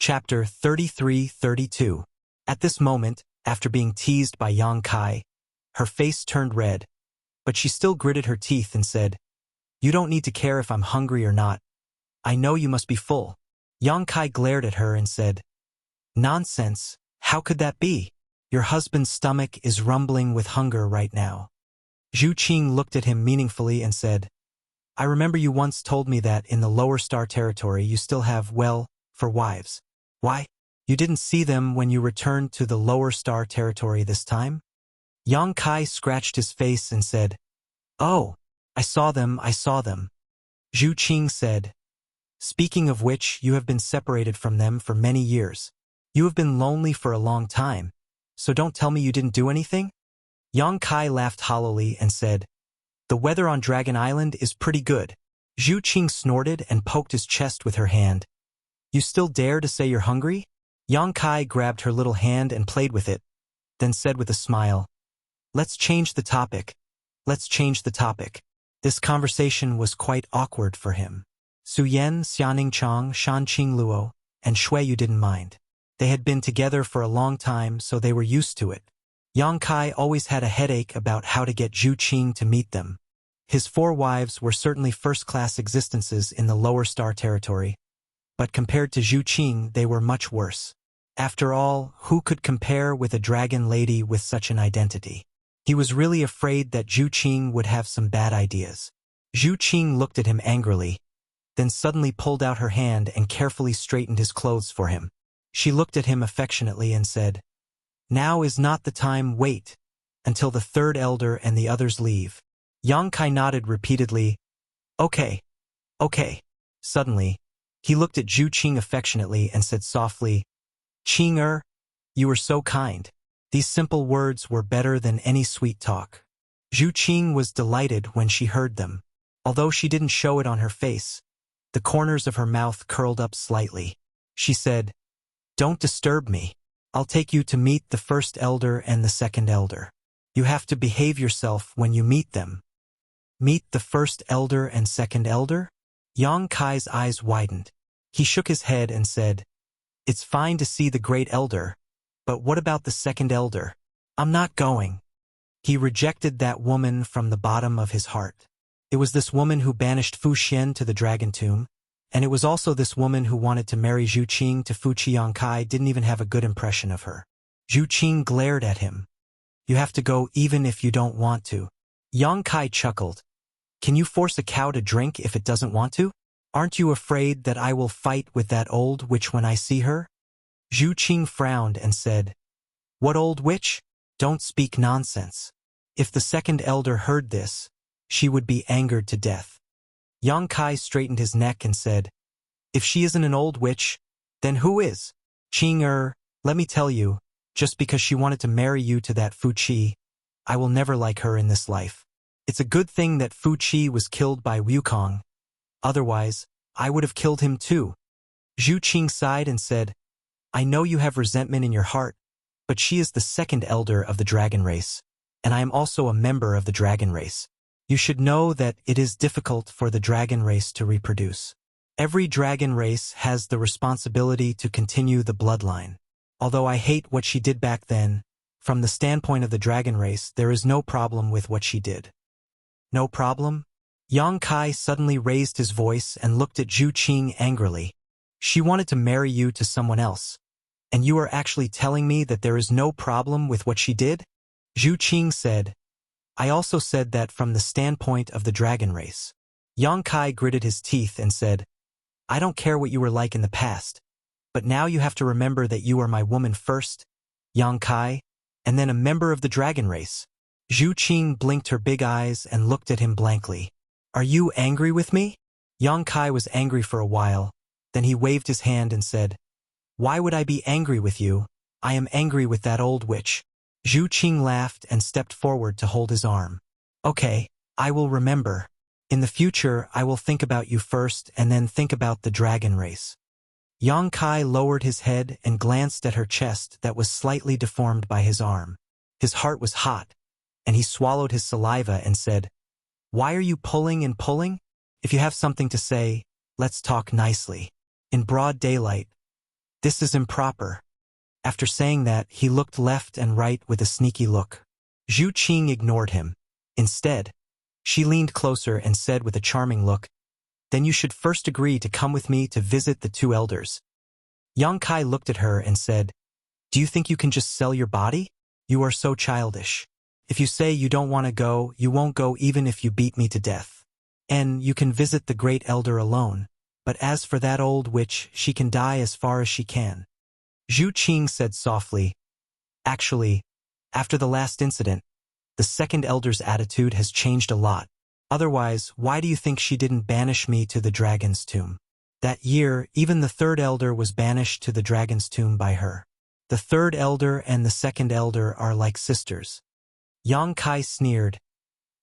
Chapter 33-32. At this moment, after being teased by Yang Kai, her face turned red, but she still gritted her teeth and said, "You don't need to care if I'm hungry or not. I know you must be full." Yang Kai glared at her and said, "Nonsense, how could that be? Your husband's stomach is rumbling with hunger right now." Zhu Qing looked at him meaningfully and said, "I remember you once told me that in the lower star territory you still have, well, for wives. Why? You didn't see them when you returned to the lower star territory this time?" Yang Kai scratched his face and said, "Oh, I saw them. Zhu Qing said, "Speaking of which, you have been separated from them for many years. You have been lonely for a long time, so don't tell me you didn't do anything?" Yang Kai laughed hollowly and said, "The weather on Dragon Island is pretty good." Zhu Qing snorted and poked his chest with her hand. "You still dare to say you're hungry?" Yang Kai grabbed her little hand and played with it, then said with a smile, Let's change the topic. This conversation was quite awkward for him. Su Yan, Xianing Chang, Shan Qing Luo, and Shui Yu didn't mind. They had been together for a long time, so they were used to it. Yang Kai always had a headache about how to get Zhu Qing to meet them. His 4 wives were certainly first-class existences in the lower star territory, but compared to Zhu Qing, they were much worse. After all, who could compare with a dragon lady with such an identity? He was really afraid that Zhu Qing would have some bad ideas. Zhu Qing looked at him angrily, then suddenly pulled out her hand and carefully straightened his clothes for him. She looked at him affectionately and said, "Now is not the time, wait until the 3rd elder and the others leave." Yang Kai nodded repeatedly, Okay. Suddenly, he looked at Zhu Qing affectionately and said softly, "Qing-er, you were so kind." These simple words were better than any sweet talk. Zhu Qing was delighted when she heard them. Although she didn't show it on her face, the corners of her mouth curled up slightly. She said, "Don't disturb me. I'll take you to meet the 1st elder and the 2nd elder. You have to behave yourself when you meet them." "Meet the 1st elder and 2nd elder?" Yang Kai's eyes widened. He shook his head and said, "It's fine to see the great elder, but what about the 2nd elder? I'm not going." He rejected that woman from the bottom of his heart. It was this woman who banished Fu Xian to the Dragon Tomb, and it was also this woman who wanted to marry Zhu Qing to Fu Qi. Yang Kai didn't even have a good impression of her. Zhu Qing glared at him. "You have to go even if you don't want to." Yang Kai chuckled. "Can you force a cow to drink if it doesn't want to? Aren't you afraid that I will fight with that old witch when I see her?" Zhu Qing frowned and said, "What old witch? Don't speak nonsense." If the 2nd elder heard this, she would be angered to death. Yang Kai straightened his neck and said, "If she isn't an old witch, then who is? Qing-er, let me tell you, just because she wanted to marry you to that Fu Qi, I will never like her in this life. It's a good thing that Fu Qi was killed by Wukong. Otherwise, I would have killed him too." Zhu Qing sighed and said, "I know you have resentment in your heart, but she is the 2nd elder of the dragon race, and I am also a member of the dragon race. You should know that it is difficult for the dragon race to reproduce. Every dragon race has the responsibility to continue the bloodline. Although I hate what she did back then, from the standpoint of the dragon race, there is no problem with what she did." "No problem?" Yang Kai suddenly raised his voice and looked at Zhu Qing angrily. "She wanted to marry you to someone else, and you are actually telling me that there is no problem with what she did?" Zhu Qing said, "I also said that from the standpoint of the dragon race." Yang Kai gritted his teeth and said, "I don't care what you were like in the past, but now you have to remember that you are my woman first, Yang Kai, and then a member of the dragon race." Zhu Qing blinked her big eyes and looked at him blankly. "Are you angry with me?" Yang Kai was angry for a while, then he waved his hand and said, "Why would I be angry with you? I am angry with that old witch." Zhu Qing laughed and stepped forward to hold his arm. "Okay, I will remember. In the future, I will think about you first and then think about the dragon race." Yang Kai lowered his head and glanced at her chest that was slightly deformed by his arm. His heart was hot, and he swallowed his saliva and said, "Why are you pulling and pulling? If you have something to say, let's talk nicely." In broad daylight, This is improper. After saying that, he looked left and right with a sneaky look. Zhu Qing ignored him. Instead, she leaned closer and said with a charming look, "Then you should first agree to come with me to visit the two elders." Yang Kai looked at her and said, "Do you think you can just sell your body? You are so childish. If you say you don't want to go, you won't go even if you beat me to death. And you can visit the great elder alone. But as for that old witch, she can die as far as she can." Zhu Qing said softly, "Actually, after the last incident, the second elder's attitude has changed a lot. Otherwise, why do you think she didn't banish me to the dragon's tomb? That year, even the third elder was banished to the dragon's tomb by her. The third elder and the second elder are like sisters." Yang Kai sneered.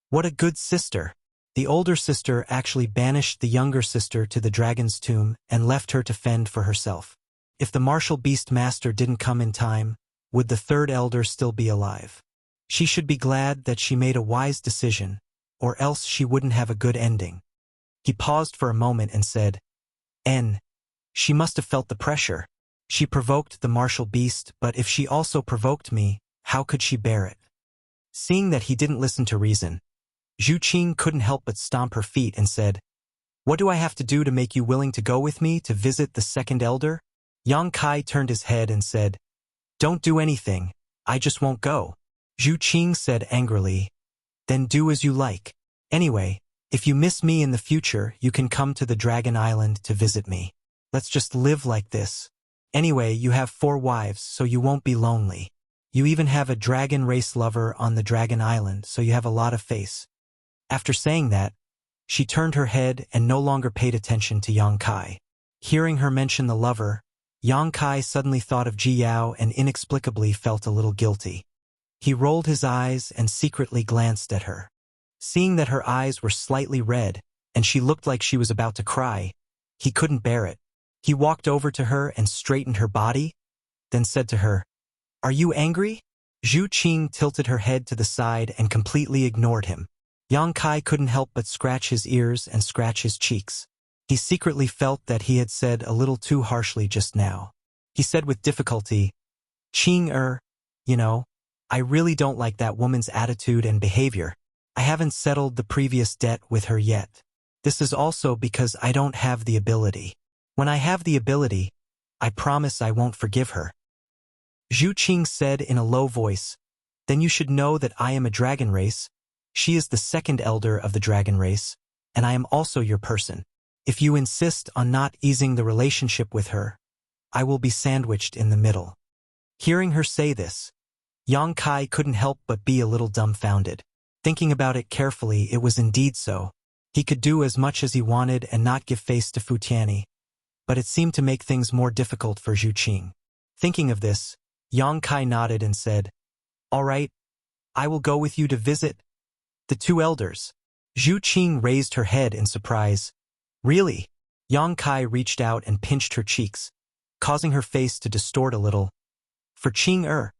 "What a good sister." The older sister actually banished the younger sister to the dragon's tomb and left her to fend for herself. If the martial beast master didn't come in time, would the third elder still be alive? She should be glad that she made a wise decision, or else she wouldn't have a good ending. He paused for a moment and said, She must have felt the pressure. She provoked the martial beast, but if she also provoked me, how could she bear it?" Seeing that he didn't listen to reason, Zhu Qing couldn't help but stomp her feet and said, "What do I have to do to make you willing to go with me to visit the second elder?" Yang Kai turned his head and said, "Don't do anything, I just won't go." Zhu Qing said angrily, "Then do as you like. Anyway, if you miss me in the future, you can come to the Dragon Island to visit me. Let's just live like this. Anyway, you have 4 wives, so you won't be lonely. You even have a dragon race lover on the Dragon Island, so you have a lot of face." After saying that, she turned her head and no longer paid attention to Yang Kai. Hearing her mention the lover, Yang Kai suddenly thought of Ji Yao and inexplicably felt a little guilty. He rolled his eyes and secretly glanced at her. Seeing that her eyes were slightly red and she looked like she was about to cry, he couldn't bear it. He walked over to her and straightened her body, then said to her, "Are you angry?" Zhu Qing tilted her head to the side and completely ignored him. Yang Kai couldn't help but scratch his ears and scratch his cheeks. He secretly felt that he had said a little too harshly just now. He said with difficulty, "Qing you know, I really don't like that woman's attitude and behavior. I haven't settled the previous debt with her yet. This is also because I don't have the ability. When I have the ability, I promise I won't forgive her." Zhu Qing said in a low voice, "Then you should know that I am a dragon race. She is the second elder of the dragon race, and I am also your person. If you insist on not easing the relationship with her, I will be sandwiched in the middle." Hearing her say this, Yang Kai couldn't help but be a little dumbfounded. Thinking about it carefully, it was indeed so. He could do as much as he wanted and not give face to Fu Tianyi, but it seemed to make things more difficult for Zhu Qing. Thinking of this, Yang Kai nodded and said, "All right, I will go with you to visit the two elders." Zhu Qing raised her head in surprise. "Really?" Yang Kai reached out and pinched her cheeks, causing her face to distort a little. "For Qing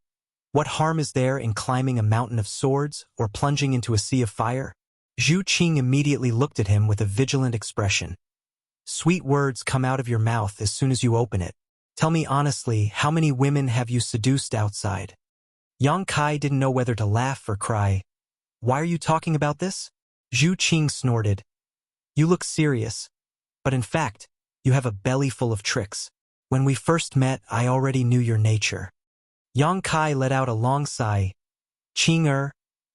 what harm is there in climbing a mountain of swords or plunging into a sea of fire?" Zhu Qing immediately looked at him with a vigilant expression. "Sweet words come out of your mouth as soon as you open it. Tell me honestly, how many women have you seduced outside?" Yang Kai didn't know whether to laugh or cry. "Why are you talking about this?" Zhu Qing snorted. "You look serious, but in fact, you have a belly full of tricks. When we first met, I already knew your nature." Yang Kai let out a long sigh. "Qing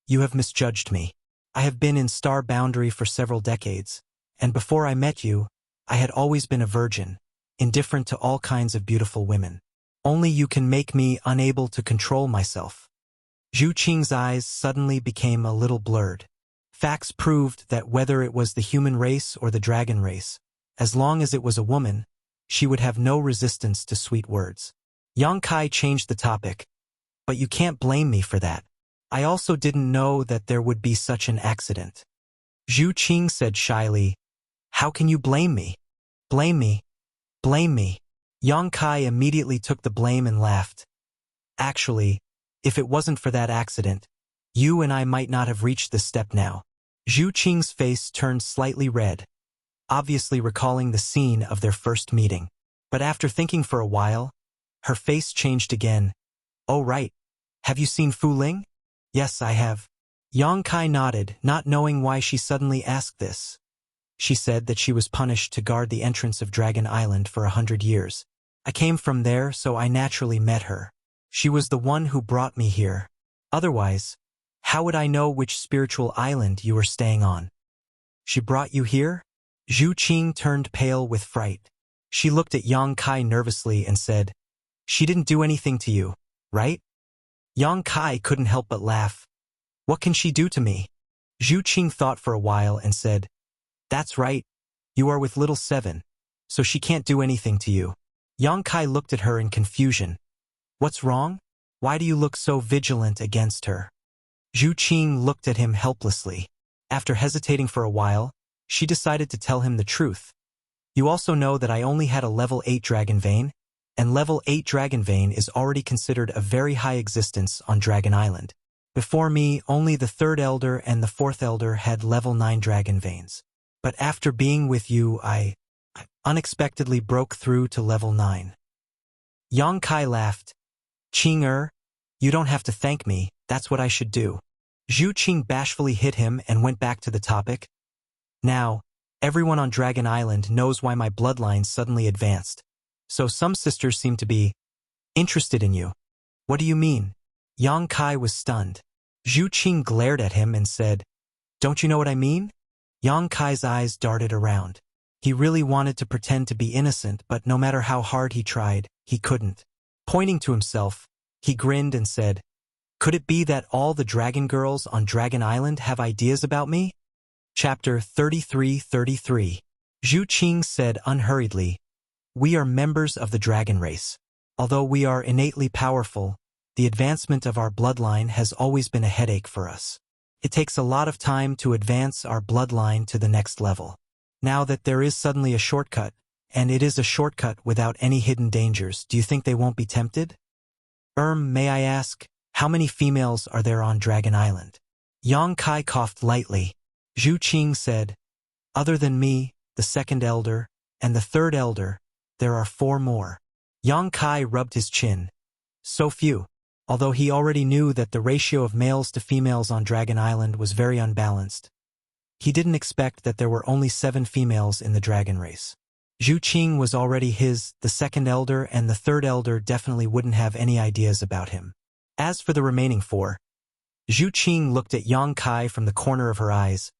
you have misjudged me. I have been in Star Boundary for several decades, and before I met you, I had always been a virgin, indifferent to all kinds of beautiful women. Only you can make me unable to control myself." Zhu Qing's eyes suddenly became a little blurred. Facts proved that whether it was the human race or the dragon race, as long as it was a woman, she would have no resistance to sweet words. Yang Kai changed the topic. "But you can't blame me for that. I also didn't know that there would be such an accident." Zhu Qing said shyly, "How can you blame me?" "Blame me? Blame me?" Yang Kai immediately took the blame and laughed. "Actually, if it wasn't for that accident, you and I might not have reached this step now." Zhu Qing's face turned slightly red, obviously recalling the scene of their first meeting. But after thinking for a while, her face changed again. Oh right. Have you seen Fu Ling? Yes, I have. Yang Kai nodded, not knowing why she suddenly asked this. She said that she was punished to guard the entrance of Dragon Island for 100 years. I came from there, so I naturally met her. She was the one who brought me here. Otherwise, how would I know which spiritual island you were staying on? She brought you here? Zhu Qing turned pale with fright. She looked at Yang Kai nervously and said, She didn't do anything to you, right? Yang Kai couldn't help but laugh. What can she do to me? Zhu Qing thought for a while and said, That's right. You are with little Seven, so she can't do anything to you. Yang Kai looked at her in confusion. What's wrong? Why do you look so vigilant against her? Zhu Qing looked at him helplessly. After hesitating for a while, she decided to tell him the truth. You also know that I only had a level 8 Dragon Vein, and level 8 Dragon Vein is already considered a very high existence on Dragon Island. Before me, only the 3rd Elder and the 4th Elder had level 9 Dragon Veins. But after being with you, I unexpectedly broke through to level 9. Yang Kai laughed. Qing you don't have to thank me, that's what I should do. Zhu Qing bashfully hit him and went back to the topic. Now, everyone on Dragon Island knows why my bloodline suddenly advanced. So some sisters seem to be interested in you. What do you mean? Yang Kai was stunned. Zhu Qing glared at him and said, Don't you know what I mean? Yang Kai's eyes darted around. He really wanted to pretend to be innocent, but no matter how hard he tried, he couldn't. Pointing to himself, he grinned and said, Could it be that all the dragon girls on Dragon Island have ideas about me? Chapter 33:33. Zhu Qing said unhurriedly, We are members of the dragon race. Although we are innately powerful, the advancement of our bloodline has always been a headache for us. It takes a lot of time to advance our bloodline to the next level. Now that there is suddenly a shortcut, and it is a shortcut without any hidden dangers, do you think they won't be tempted? May I ask, how many females are there on Dragon Island? Yang Kai coughed lightly. Zhu Qing said, Other than me, the 2nd Elder, and the 3rd Elder, there are 4 more. Yang Kai rubbed his chin. So few. Although he already knew that the ratio of males to females on Dragon Island was very unbalanced. He didn't expect that there were only 7 females in the dragon race. Zhu Qing was already the 2nd Elder, and the 3rd Elder definitely wouldn't have any ideas about him. As for the remaining 4, Zhu Qing looked at Yang Kai from the corner of her eyes.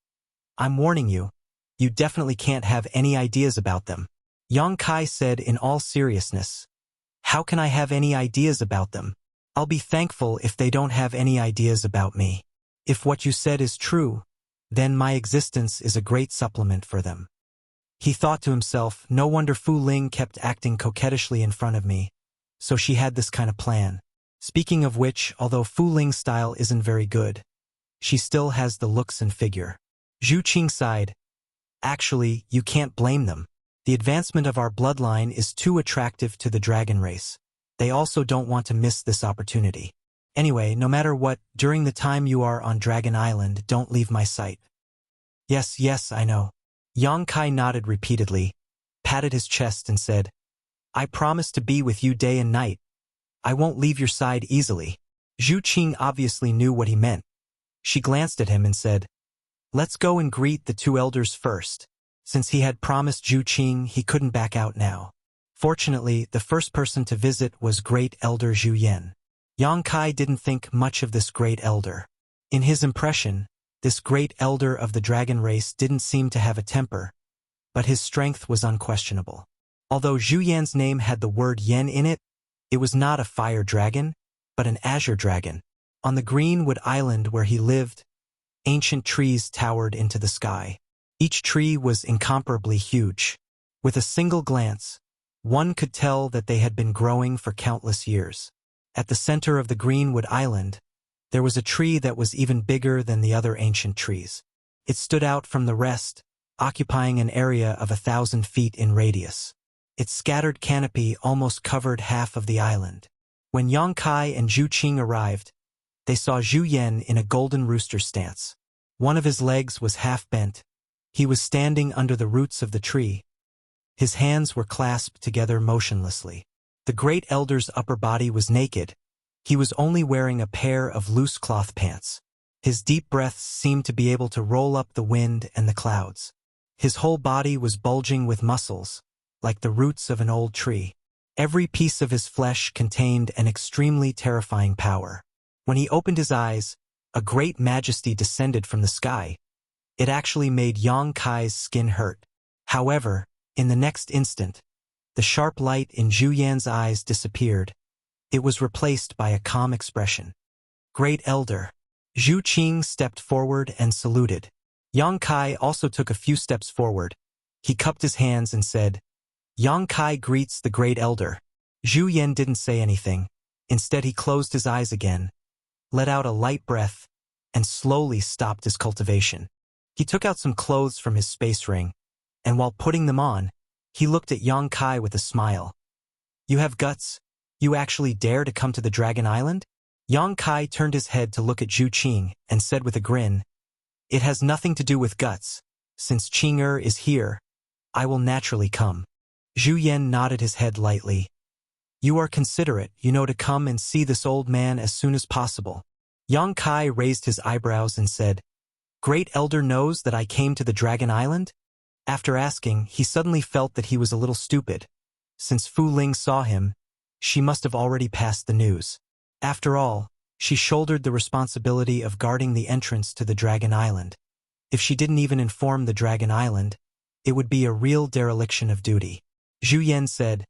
I'm warning you, you definitely can't have any ideas about them. Yang Kai said in all seriousness, How can I have any ideas about them? I'll be thankful if they don't have any ideas about me. If what you said is true, then my existence is a great supplement for them. He thought to himself, no wonder Fu Ling kept acting coquettishly in front of me. So she had this kind of plan. Speaking of which, although Fu Ling's style isn't very good, she still has the looks and figure. Zhu Qing sighed. Actually, you can't blame them. The advancement of our bloodline is too attractive to the dragon race. They also don't want to miss this opportunity. Anyway, no matter what, during the time you are on Dragon Island, don't leave my sight. Yes, I know. Yang Kai nodded repeatedly, patted his chest and said, I promise to be with you day and night. I won't leave your side easily. Zhu Qing obviously knew what he meant. She glanced at him and said, Let's go and greet the 2 elders first. Since he had promised Zhu Qing, he couldn't back out now. Fortunately, the first person to visit was Great Elder Zhu Yan. Yang Kai didn't think much of this Great Elder. In his impression, this Great Elder of the dragon race didn't seem to have a temper, but his strength was unquestionable. Although Zhu Yan's name had the word Yen in it, it was not a fire dragon, but an azure dragon. On the Greenwood Island where he lived, ancient trees towered into the sky. Each tree was incomparably huge. With a single glance, one could tell that they had been growing for countless years. At the center of the Greenwood Island, there was a tree that was even bigger than the other ancient trees. It stood out from the rest, occupying an area of 1,000 feet in radius. Its scattered canopy almost covered half of the island. When Yang Kai and Zhu Qing arrived, they saw Zhu Yan in a golden rooster stance. One of his legs was half bent. He was standing under the roots of the tree. His hands were clasped together motionlessly. The great elder's upper body was naked. He was only wearing a pair of loose cloth pants. His deep breaths seemed to be able to roll up the wind and the clouds. His whole body was bulging with muscles, like the roots of an old tree. Every piece of his flesh contained an extremely terrifying power. When he opened his eyes, a great majesty descended from the sky. It actually made Yang Kai's skin hurt. However, in the next instant, the sharp light in Zhu Yan's eyes disappeared. It was replaced by a calm expression. Great Elder. Zhu Qing stepped forward and saluted. Yang Kai also took a few steps forward. He cupped his hands and said, Yang Kai greets the Great Elder. Zhu Yan didn't say anything. Instead he closed his eyes again, let out a light breath, and slowly stopped his cultivation. He took out some clothes from his space ring, and while putting them on, he looked at Yang Kai with a smile. You have guts? You actually dare to come to the Dragon Island? Yang Kai turned his head to look at Zhu Qing and said with a grin, It has nothing to do with guts. Since Qing is here, I will naturally come. Zhu Yan nodded his head lightly. You are considerate, to come and see this old man as soon as possible. Yang Kai raised his eyebrows and said, Great Elder knows that I came to the Dragon Island? After asking, he suddenly felt that he was a little stupid. Since Fu Ling saw him, she must have already passed the news. After all, she shouldered the responsibility of guarding the entrance to the Dragon Island. If she didn't even inform the Dragon Island, it would be a real dereliction of duty. Zhu Yan said,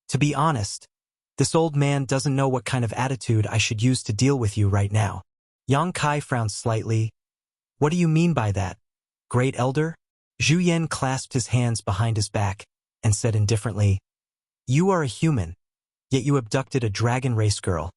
To be honest, this old man doesn't know what kind of attitude I should use to deal with you right now. Yang Kai frowned slightly. What do you mean by that, Great Elder? Zhu Yan clasped his hands behind his back and said indifferently, You are a human, yet you abducted a dragon race girl.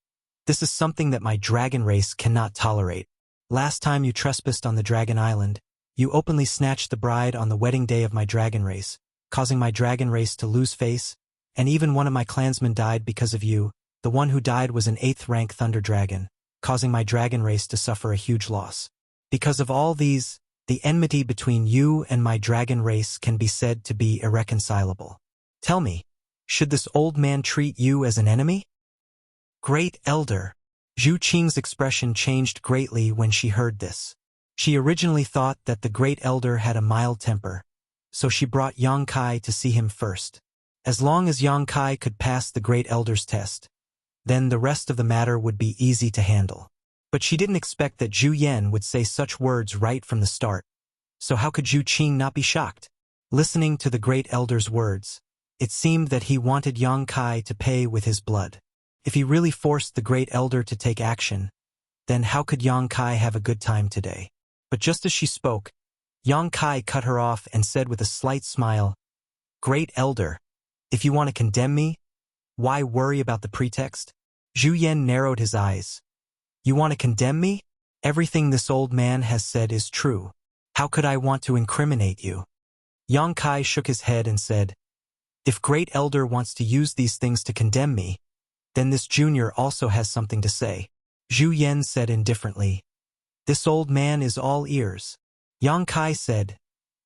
This is something that my dragon race cannot tolerate. Last time you trespassed on the Dragon Island, you openly snatched the bride on the wedding day of my dragon race, causing my dragon race to lose face, and even one of my clansmen died because of you. The one who died was an 8th rank thunder dragon, causing my dragon race to suffer a huge loss. Because of all these, the enmity between you and my dragon race can be said to be irreconcilable. Tell me, should this old man treat you as an enemy? Great Elder. Zhu Qing's expression changed greatly when she heard this. She originally thought that the Great Elder had a mild temper, so she brought Yang Kai to see him first. As long as Yang Kai could pass the Great Elder's test, then the rest of the matter would be easy to handle. But she didn't expect that Zhu Yan would say such words right from the start. So how could Zhu Qing not be shocked? Listening to the Great Elder's words, it seemed that he wanted Yang Kai to pay with his blood. If he really forced the Great Elder to take action, then how could Yang Kai have a good time today? But just as she spoke, Yang Kai cut her off and said with a slight smile, Great Elder, if you want to condemn me, why worry about the pretext? Zhu Yan narrowed his eyes. You want to condemn me? Everything this old man has said is true. How could I want to incriminate you? Yang Kai shook his head and said, If Great Elder wants to use these things to condemn me, then this junior also has something to say. Zhu Yan said indifferently, This old man is all ears. Yang Kai said,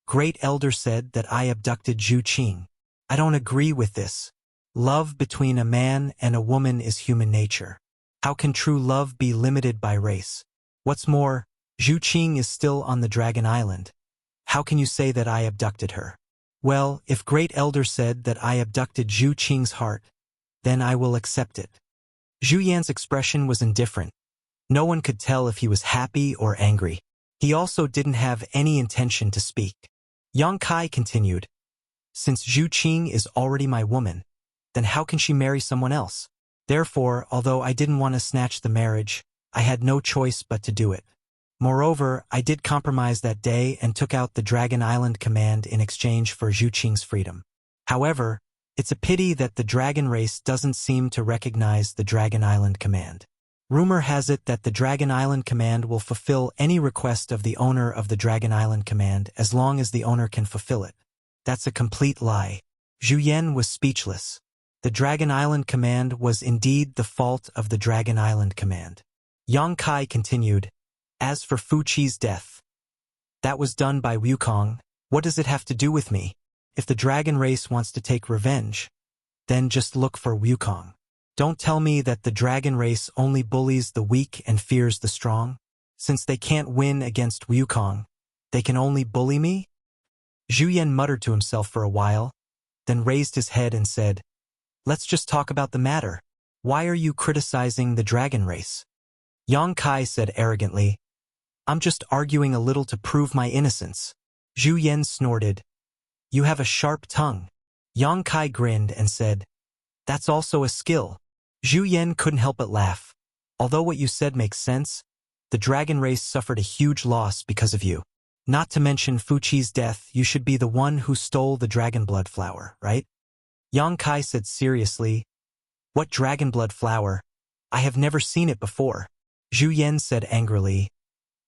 Great Elder said that I abducted Zhu Qing. I don't agree with this. Love between a man and a woman is human nature. How can true love be limited by race? What's more, Zhu Qing is still on the Dragon Island. How can you say that I abducted her? Well, if Great Elder said that I abducted Zhu Qing's heart, then I will accept it. Zhu Yan's expression was indifferent. No one could tell if he was happy or angry. He also didn't have any intention to speak. Yang Kai continued, Since Zhu Qing is already my woman, then how can she marry someone else? Therefore, although I didn't want to snatch the marriage, I had no choice but to do it. Moreover, I did compromise that day and took out the Dragon Island command in exchange for Zhu Qing's freedom. However, it's a pity that the dragon race doesn't seem to recognize the Dragon Island command. Rumor has it that the Dragon Island command will fulfill any request of the owner of the Dragon Island command as long as the owner can fulfill it. That's a complete lie. Zhu Yan was speechless. The Dragon Island command was indeed the fault of the Dragon Island command. Yang Kai continued, As for Fu Qi's death, that was done by Wukong. What does it have to do with me? If the dragon race wants to take revenge, then just look for Wukong. Don't tell me that the dragon race only bullies the weak and fears the strong. Since they can't win against Wukong, they can only bully me? Zhu Yan muttered to himself for a while, then raised his head and said, "Let's just talk about the matter. Why are you criticizing the dragon race?" Yang Kai said arrogantly, "I'm just arguing a little to prove my innocence." Zhu Yan snorted, "You have a sharp tongue." Yang Kai grinned and said, "That's also a skill." Zhu Yan couldn't help but laugh. "Although what you said makes sense, the dragon race suffered a huge loss because of you. Not to mention Fuqi's death, you should be the one who stole the dragon blood flower, right?" Yang Kai said seriously, "What dragon blood flower? I have never seen it before." Zhu Yan said angrily,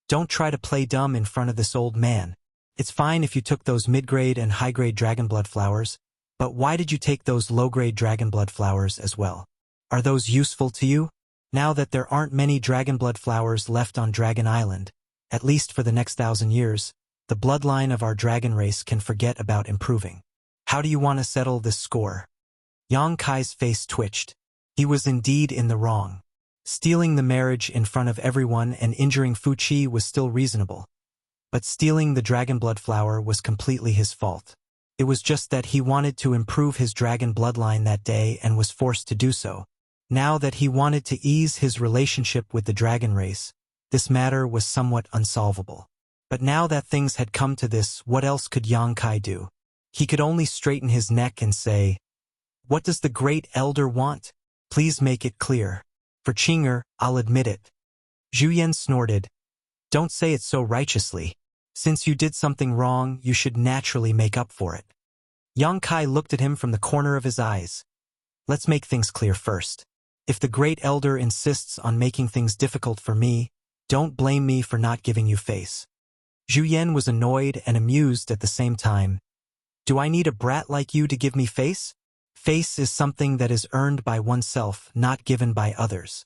"Don't try to play dumb in front of this old man. It's fine if you took those mid-grade and high-grade dragon blood flowers, but why did you take those low-grade dragon blood flowers as well? Are those useful to you? Now that there aren't many dragon blood flowers left on Dragon Island, at least for the next 1,000 years, the bloodline of our dragon race can forget about improving. How do you want to settle this score?" Yang Kai's face twitched. He was indeed in the wrong. Stealing the marriage in front of everyone and injuring Fuqi was still reasonable. But stealing the dragon blood flower was completely his fault. It was just that he wanted to improve his dragon bloodline that day and was forced to do so. Now that he wanted to ease his relationship with the dragon race, this matter was somewhat unsolvable. But now that things had come to this, what else could Yang Kai do? He could only straighten his neck and say, "What does the great elder want? Please make it clear. For Qinger, I'll admit it." Zhu Yan snorted, "Don't say it so righteously. Since you did something wrong, you should naturally make up for it." Yang Kai looked at him from the corner of his eyes. "Let's make things clear first. If the great elder insists on making things difficult for me, don't blame me for not giving you face." Zhu Yan was annoyed and amused at the same time. "Do I need a brat like you to give me face? Face is something that is earned by oneself, not given by others."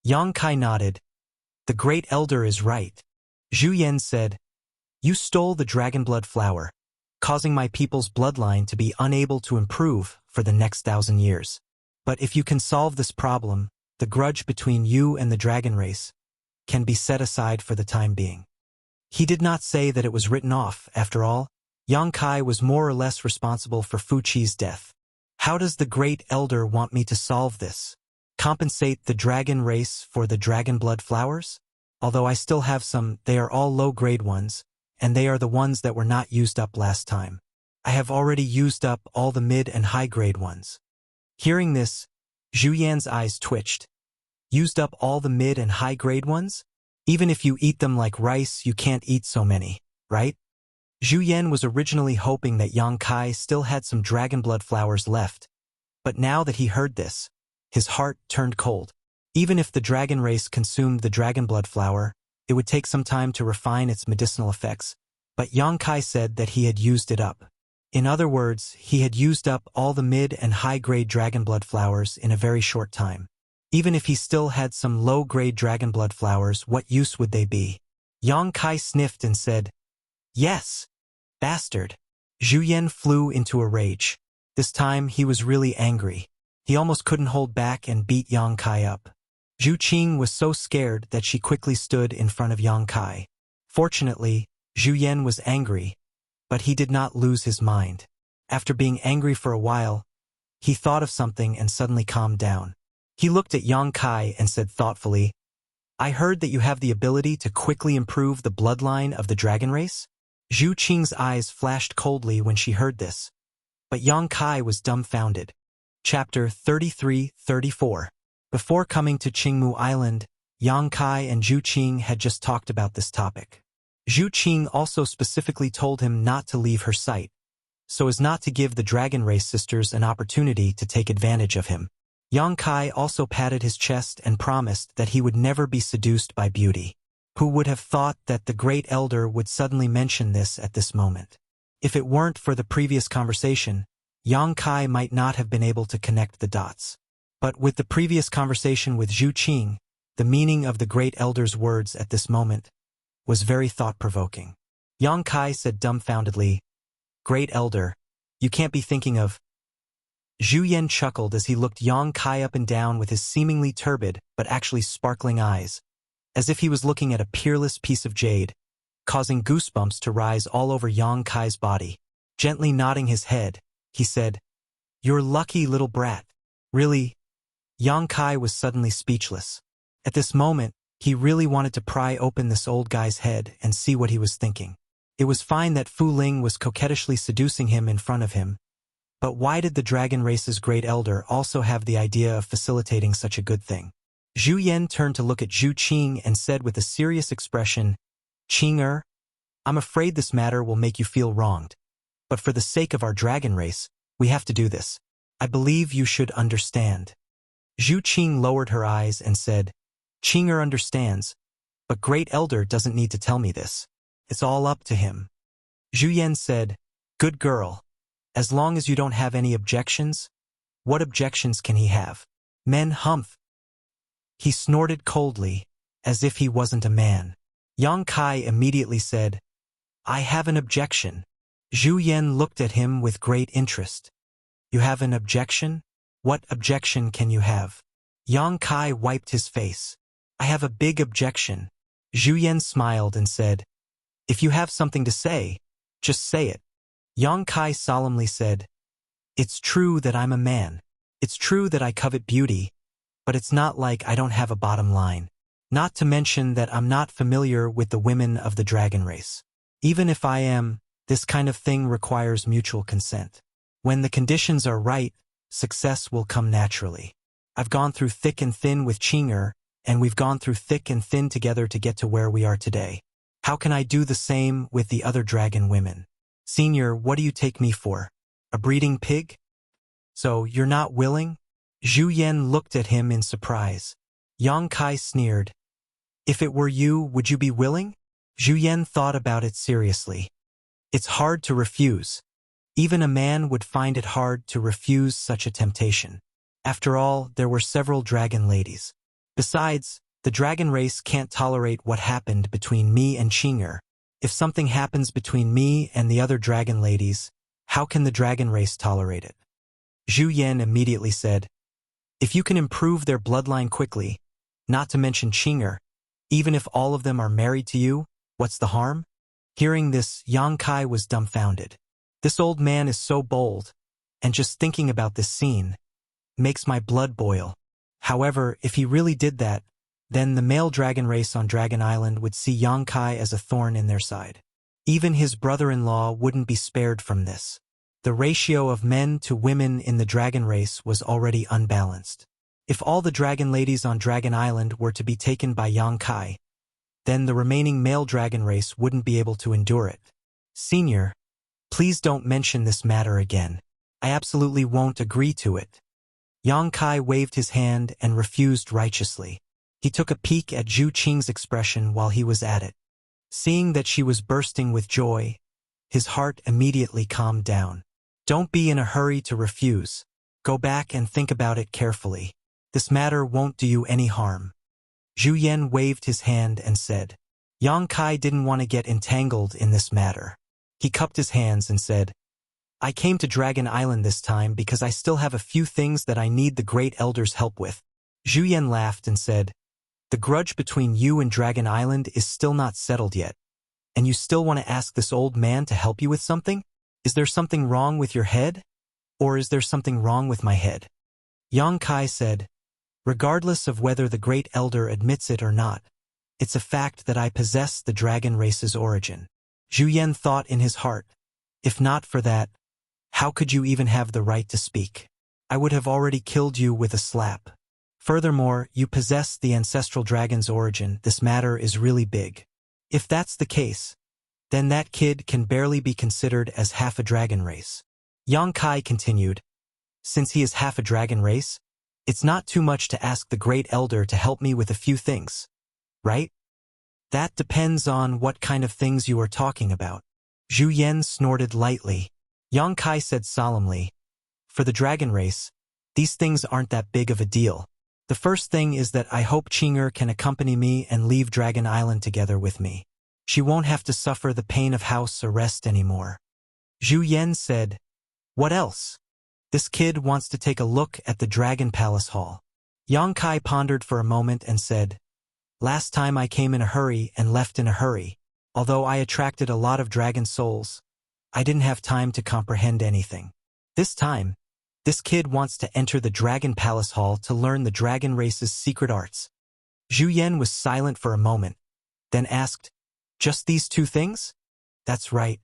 Yang Kai nodded. "The great elder is right." Zhu Yan said, "You stole the dragon blood flower, causing my people's bloodline to be unable to improve for the next 1,000 years. But if you can solve this problem, the grudge between you and the dragon race can be set aside for the time being." He did not say that it was written off. After all, Yang Kai was more or less responsible for Fuqi's death. How does the great elder want me to solve this? Compensate the dragon race for the dragon blood flowers? Although I still have some, they are all low-grade ones, and they are the ones that were not used up last time. I have already used up all the mid and high-grade ones. Hearing this, Zhu Yan's eyes twitched. Used up all the mid and high-grade ones? Even if you eat them like rice, you can't eat so many, right? Zhu Yan was originally hoping that Yang Kai still had some dragon blood flowers left, but now that he heard this, his heart turned cold. Even if the dragon race consumed the dragon blood flower, it would take some time to refine its medicinal effects, but Yang Kai said that he had used it up. In other words, he had used up all the mid and high-grade dragon blood flowers in a very short time. Even if he still had some low-grade dragon blood flowers, what use would they be? Yang Kai sniffed and said, "Yes, bastard." Zhu Yan flew into a rage. This time he was really angry. He almost couldn't hold back and beat Yang Kai up. Zhu Qing was so scared that she quickly stood in front of Yang Kai. Fortunately, Zhu Yan was angry, but he did not lose his mind. After being angry for a while, he thought of something and suddenly calmed down. He looked at Yang Kai and said thoughtfully, "I heard that you have the ability to quickly improve the bloodline of the dragon race?" Zhu Qing's eyes flashed coldly when she heard this, but Yang Kai was dumbfounded. Chapter 33-34. Before coming to Qingmu Island, Yang Kai and Zhu Qing had just talked about this topic. Zhu Qing also specifically told him not to leave her sight, so as not to give the dragon race sisters an opportunity to take advantage of him. Yang Kai also patted his chest and promised that he would never be seduced by beauty. Who would have thought that the great elder would suddenly mention this at this moment? If it weren't for the previous conversation, Yang Kai might not have been able to connect the dots. But with the previous conversation with Zhu Qing, the meaning of the great elder's words at this moment was very thought-provoking. Yang Kai said dumbfoundedly, "Great elder, You can't be thinking of... Zhu Yan chuckled as he looked Yang Kai up and down with his seemingly turbid but actually sparkling eyes, as if he was looking at a peerless piece of jade, causing goosebumps to rise all over Yang Kai's body. Gently nodding his head, he said, "You're lucky, little brat." Really? Yang Kai was suddenly speechless. At this moment, he really wanted to pry open this old guy's head and see what he was thinking. It was fine that Fu Ling was coquettishly seducing him in front of him, but why did the dragon race's great elder also have the idea of facilitating such a good thing? Zhu Yan turned to look at Zhu Qing and said with a serious expression, "Qing-er, I'm afraid this matter will make you feel wronged, but for the sake of our dragon race, we have to do this. I believe you should understand." Zhu Qing lowered her eyes and said, "Qing-er understands, but Great Elder doesn't need to tell me this. It's all up to him." Zhu Yan said, "Good girl. As long as you don't have any objections." "What objections can he have?" "Men humph." He snorted coldly, as if he wasn't a man. Yang Kai immediately said, "I have an objection." Zhu Yan looked at him with great interest. "You have an objection? What objection can you have?" Yang Kai wiped his face. "I have a big objection." Zhu Yan smiled and said, "If you have something to say, just say it." Yang Kai solemnly said, "It's true that I'm a man. It's true that I covet beauty, but it's not like I don't have a bottom line. Not to mention that I'm not familiar with the women of the dragon race. Even if I am, this kind of thing requires mutual consent. When the conditions are right, success will come naturally. I've gone through thick and thin with Qing-er, and we've gone through thick and thin together to get to where we are today. How can I do the same with the other dragon women? Senior, what do you take me for? A breeding pig? So you're not willing?" Zhu Yan looked at him in surprise. Yang Kai sneered. "If it were you, would you be willing?" Zhu Yan thought about it seriously. It's hard to refuse. Even a man would find it hard to refuse such a temptation. After all, there were several dragon ladies. Besides, the dragon race can't tolerate what happened between me and Qing-er. If something happens between me and the other dragon ladies, how can the dragon race tolerate it? Zhu Yan immediately said, "If you can improve their bloodline quickly, not to mention Qing-er, even if all of them are married to you, what's the harm?" Hearing this, Yang Kai was dumbfounded. This old man is so bold, and just thinking about this scene makes my blood boil. However, if he really did that, then the male dragon race on Dragon Island would see Yang Kai as a thorn in their side. Even his brother-in-law wouldn't be spared from this. The ratio of men to women in the dragon race was already unbalanced. If all the dragon ladies on Dragon Island were to be taken by Yang Kai, then the remaining male dragon race wouldn't be able to endure it. "Senior, please don't mention this matter again. I absolutely won't agree to it." Yang Kai waved his hand and refused righteously. He took a peek at Zhu Qing's expression while he was at it. Seeing that she was bursting with joy, his heart immediately calmed down. "Don't be in a hurry to refuse. Go back and think about it carefully. This matter won't do you any harm." Zhu Yan waved his hand and said. Yang Kai didn't want to get entangled in this matter. He cupped his hands and said, "I came to Dragon Island this time because I still have a few things that I need the Great Elder's help with." Zhu Yan laughed and said, "The grudge between you and Dragon Island is still not settled yet, and you still want to ask this old man to help you with something? Is there something wrong with your head? Or is there something wrong with my head?" Yang Kai said, "Regardless of whether the Great Elder admits it or not, it's a fact that I possess the dragon race's origin." Zhu Yan thought in his heart, "If not for that, how could you even have the right to speak? I would have already killed you with a slap. Furthermore, you possess the ancestral dragon's origin. This matter is really big. If that's the case, then that kid can barely be considered as half a dragon race." Yang Kai continued, "Since he is half a dragon race, it's not too much to ask the Great Elder to help me with a few things, right?" "That depends on what kind of things you are talking about." Zhu Yan snorted lightly. Yang Kai said solemnly, "For the dragon race, these things aren't that big of a deal. The first thing is that I hope Qing-er can accompany me and leave Dragon Island together with me. She won't have to suffer the pain of house arrest anymore." Zhu Yan said, What else? This kid wants to take a look at the Dragon Palace Hall. Yang Kai pondered for a moment and said, last time I came in a hurry and left in a hurry. Although I attracted a lot of dragon souls, I didn't have time to comprehend anything. This time, this kid wants to enter the Dragon Palace Hall to learn the dragon race's secret arts. Zhu Yan was silent for a moment, then asked, just these two things? That's right.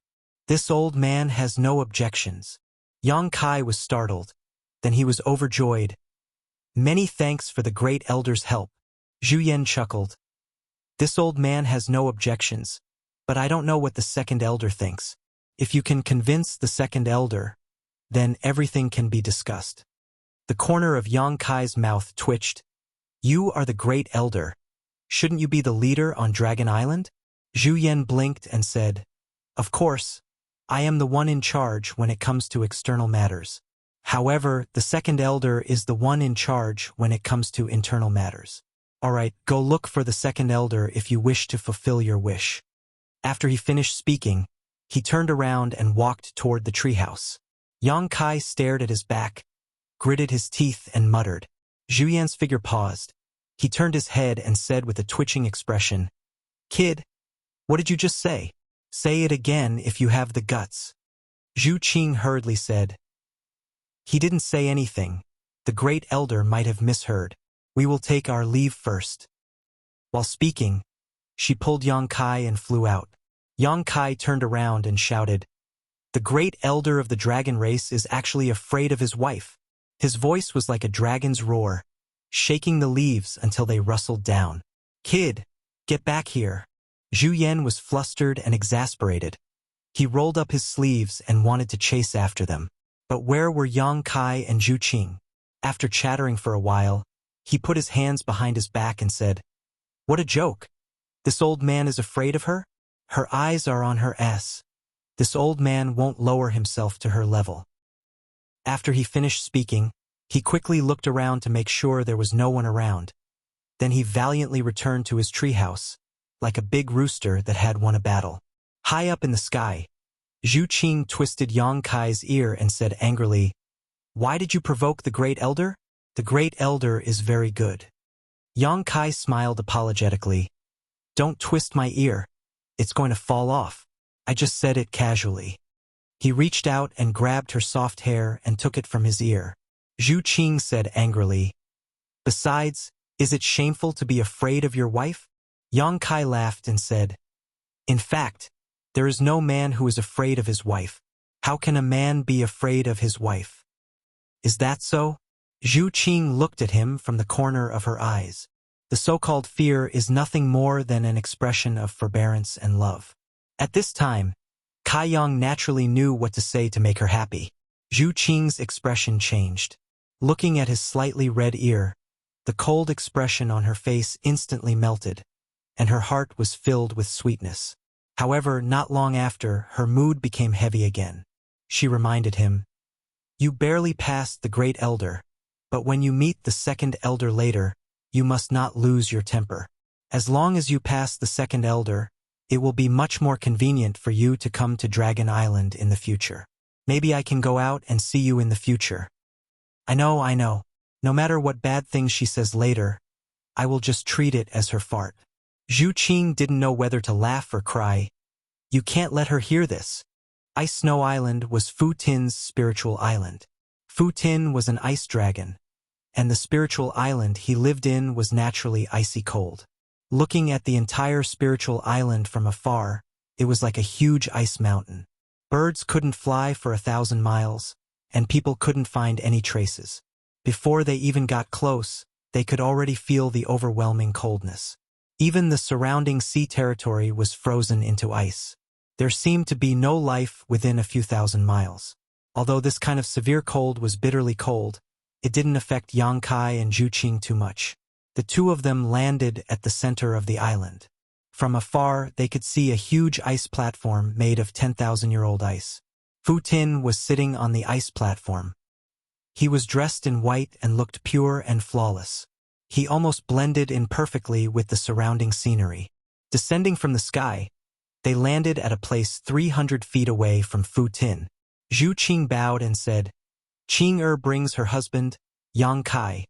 This old man has no objections. Yang Kai was startled. Then he was overjoyed. Many thanks for the great elder's help. Zhu Yan chuckled. This old man has no objections, but I don't know what the second elder thinks. If you can convince the second elder, then everything can be discussed. The corner of Yang Kai's mouth twitched. You are the great elder. Shouldn't you be the leader on Dragon Island? Zhu Yan blinked and said, of course, I am the one in charge when it comes to external matters. However, the second elder is the one in charge when it comes to internal matters. All right, go look for the second elder if you wish to fulfill your wish. After he finished speaking, he turned around and walked toward the treehouse. Yang Kai stared at his back, gritted his teeth and muttered. Zhu Yan's figure paused. He turned his head and said with a twitching expression, Kid, what did you just say? Say it again if you have the guts. Zhu Qing hurriedly said. He didn't say anything. The great elder might have misheard. We will take our leave first. While speaking, she pulled Yang Kai and flew out. Yang Kai turned around and shouted, the great elder of the dragon race is actually afraid of his wife. His voice was like a dragon's roar, shaking the leaves until they rustled down. Kid, get back here. Zhu Yan was flustered and exasperated. He rolled up his sleeves and wanted to chase after them. But where were Yang Kai and Zhu Qing? After chattering for a while, he put his hands behind his back and said, what a joke. This old man is afraid of her? Her eyes are on her ass. This old man won't lower himself to her level. After he finished speaking, he quickly looked around to make sure there was no one around. Then he valiantly returned to his treehouse, like a big rooster that had won a battle. High up in the sky, Zhu Qing twisted Yang Kai's ear and said angrily, why did you provoke the great elder? The great elder is very good. Yang Kai smiled apologetically. Don't twist my ear. It's going to fall off. I just said it casually. He reached out and grabbed her soft hair and took it from his ear. Zhu Qing said angrily, besides, is it shameful to be afraid of your wife? Yang Kai laughed and said, in fact, there is no man who is afraid of his wife. How can a man be afraid of his wife? Is that so? Zhu Qing looked at him from the corner of her eyes. The so-called fear is nothing more than an expression of forbearance and love. At this time, Kai Yang naturally knew what to say to make her happy. Zhu Qing's expression changed. Looking at his slightly red ear, the cold expression on her face instantly melted, and her heart was filled with sweetness. However, not long after, her mood became heavy again. She reminded him, you barely passed the great elder, but when you meet the second elder later, you must not lose your temper. As long as you pass the second elder, it will be much more convenient for you to come to Dragon Island in the future. Maybe I can go out and see you in the future. I know. No matter what bad things she says later, I will just treat it as her fart. Zhu Qing didn't know whether to laugh or cry. You can't let her hear this. Ice Snow Island was Fu Tin's spiritual island. Fu Tin was an ice dragon, and the spiritual island he lived in was naturally icy cold. Looking at the entire spiritual island from afar, it was like a huge ice mountain. Birds couldn't fly for 1,000 miles, and people couldn't find any traces. Before they even got close, they could already feel the overwhelming coldness. Even the surrounding sea territory was frozen into ice. There seemed to be no life within a few thousand miles. Although this kind of severe cold was bitterly cold, it didn't affect Yang Kai and Zhu Qing too much. The two of them landed at the center of the island. From afar, they could see a huge ice platform made of 10,000-year-old ice. Fu Tin was sitting on the ice platform. He was dressed in white and looked pure and flawless. He almost blended in perfectly with the surrounding scenery. Descending from the sky, they landed at a place 300 feet away from Fu Tin. Zhu Qing bowed and said, Qing brings her husband, Yang Kai,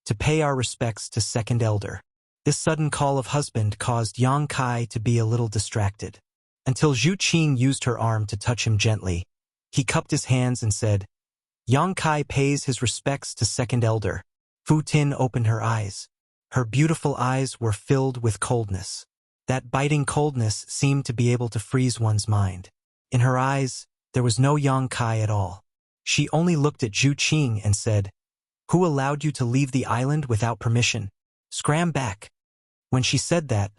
to pay our respects to second elder. This sudden call of husband caused Yang Kai to be a little distracted. Until Zhu Qing used her arm to touch him gently, he cupped his hands and said, Yang Kai pays his respects to second elder. Fu Tin opened her eyes. Her beautiful eyes were filled with coldness. That biting coldness seemed to be able to freeze one's mind. In her eyes, there was no Yang Kai at all. She only looked at Zhu Qing and said, Who allowed you to leave the island without permission? Scram back. When she said that,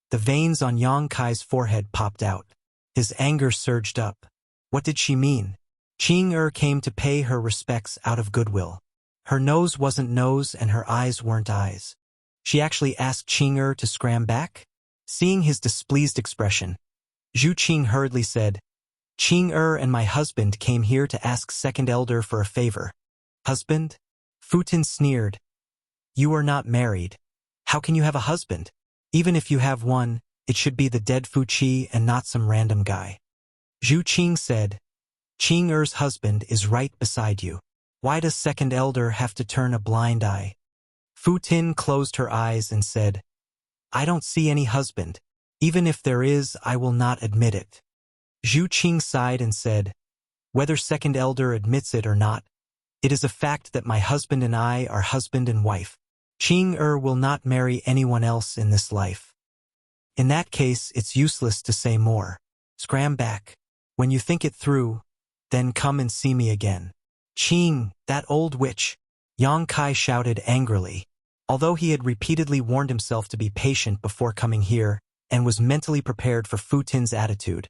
the veins on Yang Kai's forehead popped out. His anger surged up. What did she mean? Qing came to pay her respects out of goodwill. Her nose wasn't nose and her eyes weren't eyes. She actually asked Qing to scram back? Seeing his displeased expression, Zhu Qing hurriedly said, Qing and my husband came here to ask second elder for a favor. Husband? Fu Tin sneered. You are not married. How can you have a husband? Even if you have one, it should be the dead Fu Qi and not some random guy. Zhu Qing said, Qing husband is right beside you. Why does second elder have to turn a blind eye? Fu Tin closed her eyes and said, I don't see any husband. Even if there is, I will not admit it. Zhu Qing sighed and said, Whether second elder admits it or not, it is a fact that my husband and I are husband and wife. Qing will not marry anyone else in this life. In that case, it's useless to say more. Scram back. When you think it through, then come and see me again. Qing, that old witch! Yang Kai shouted angrily. Although he had repeatedly warned himself to be patient before coming here, and was mentally prepared for Fu Tin's attitude,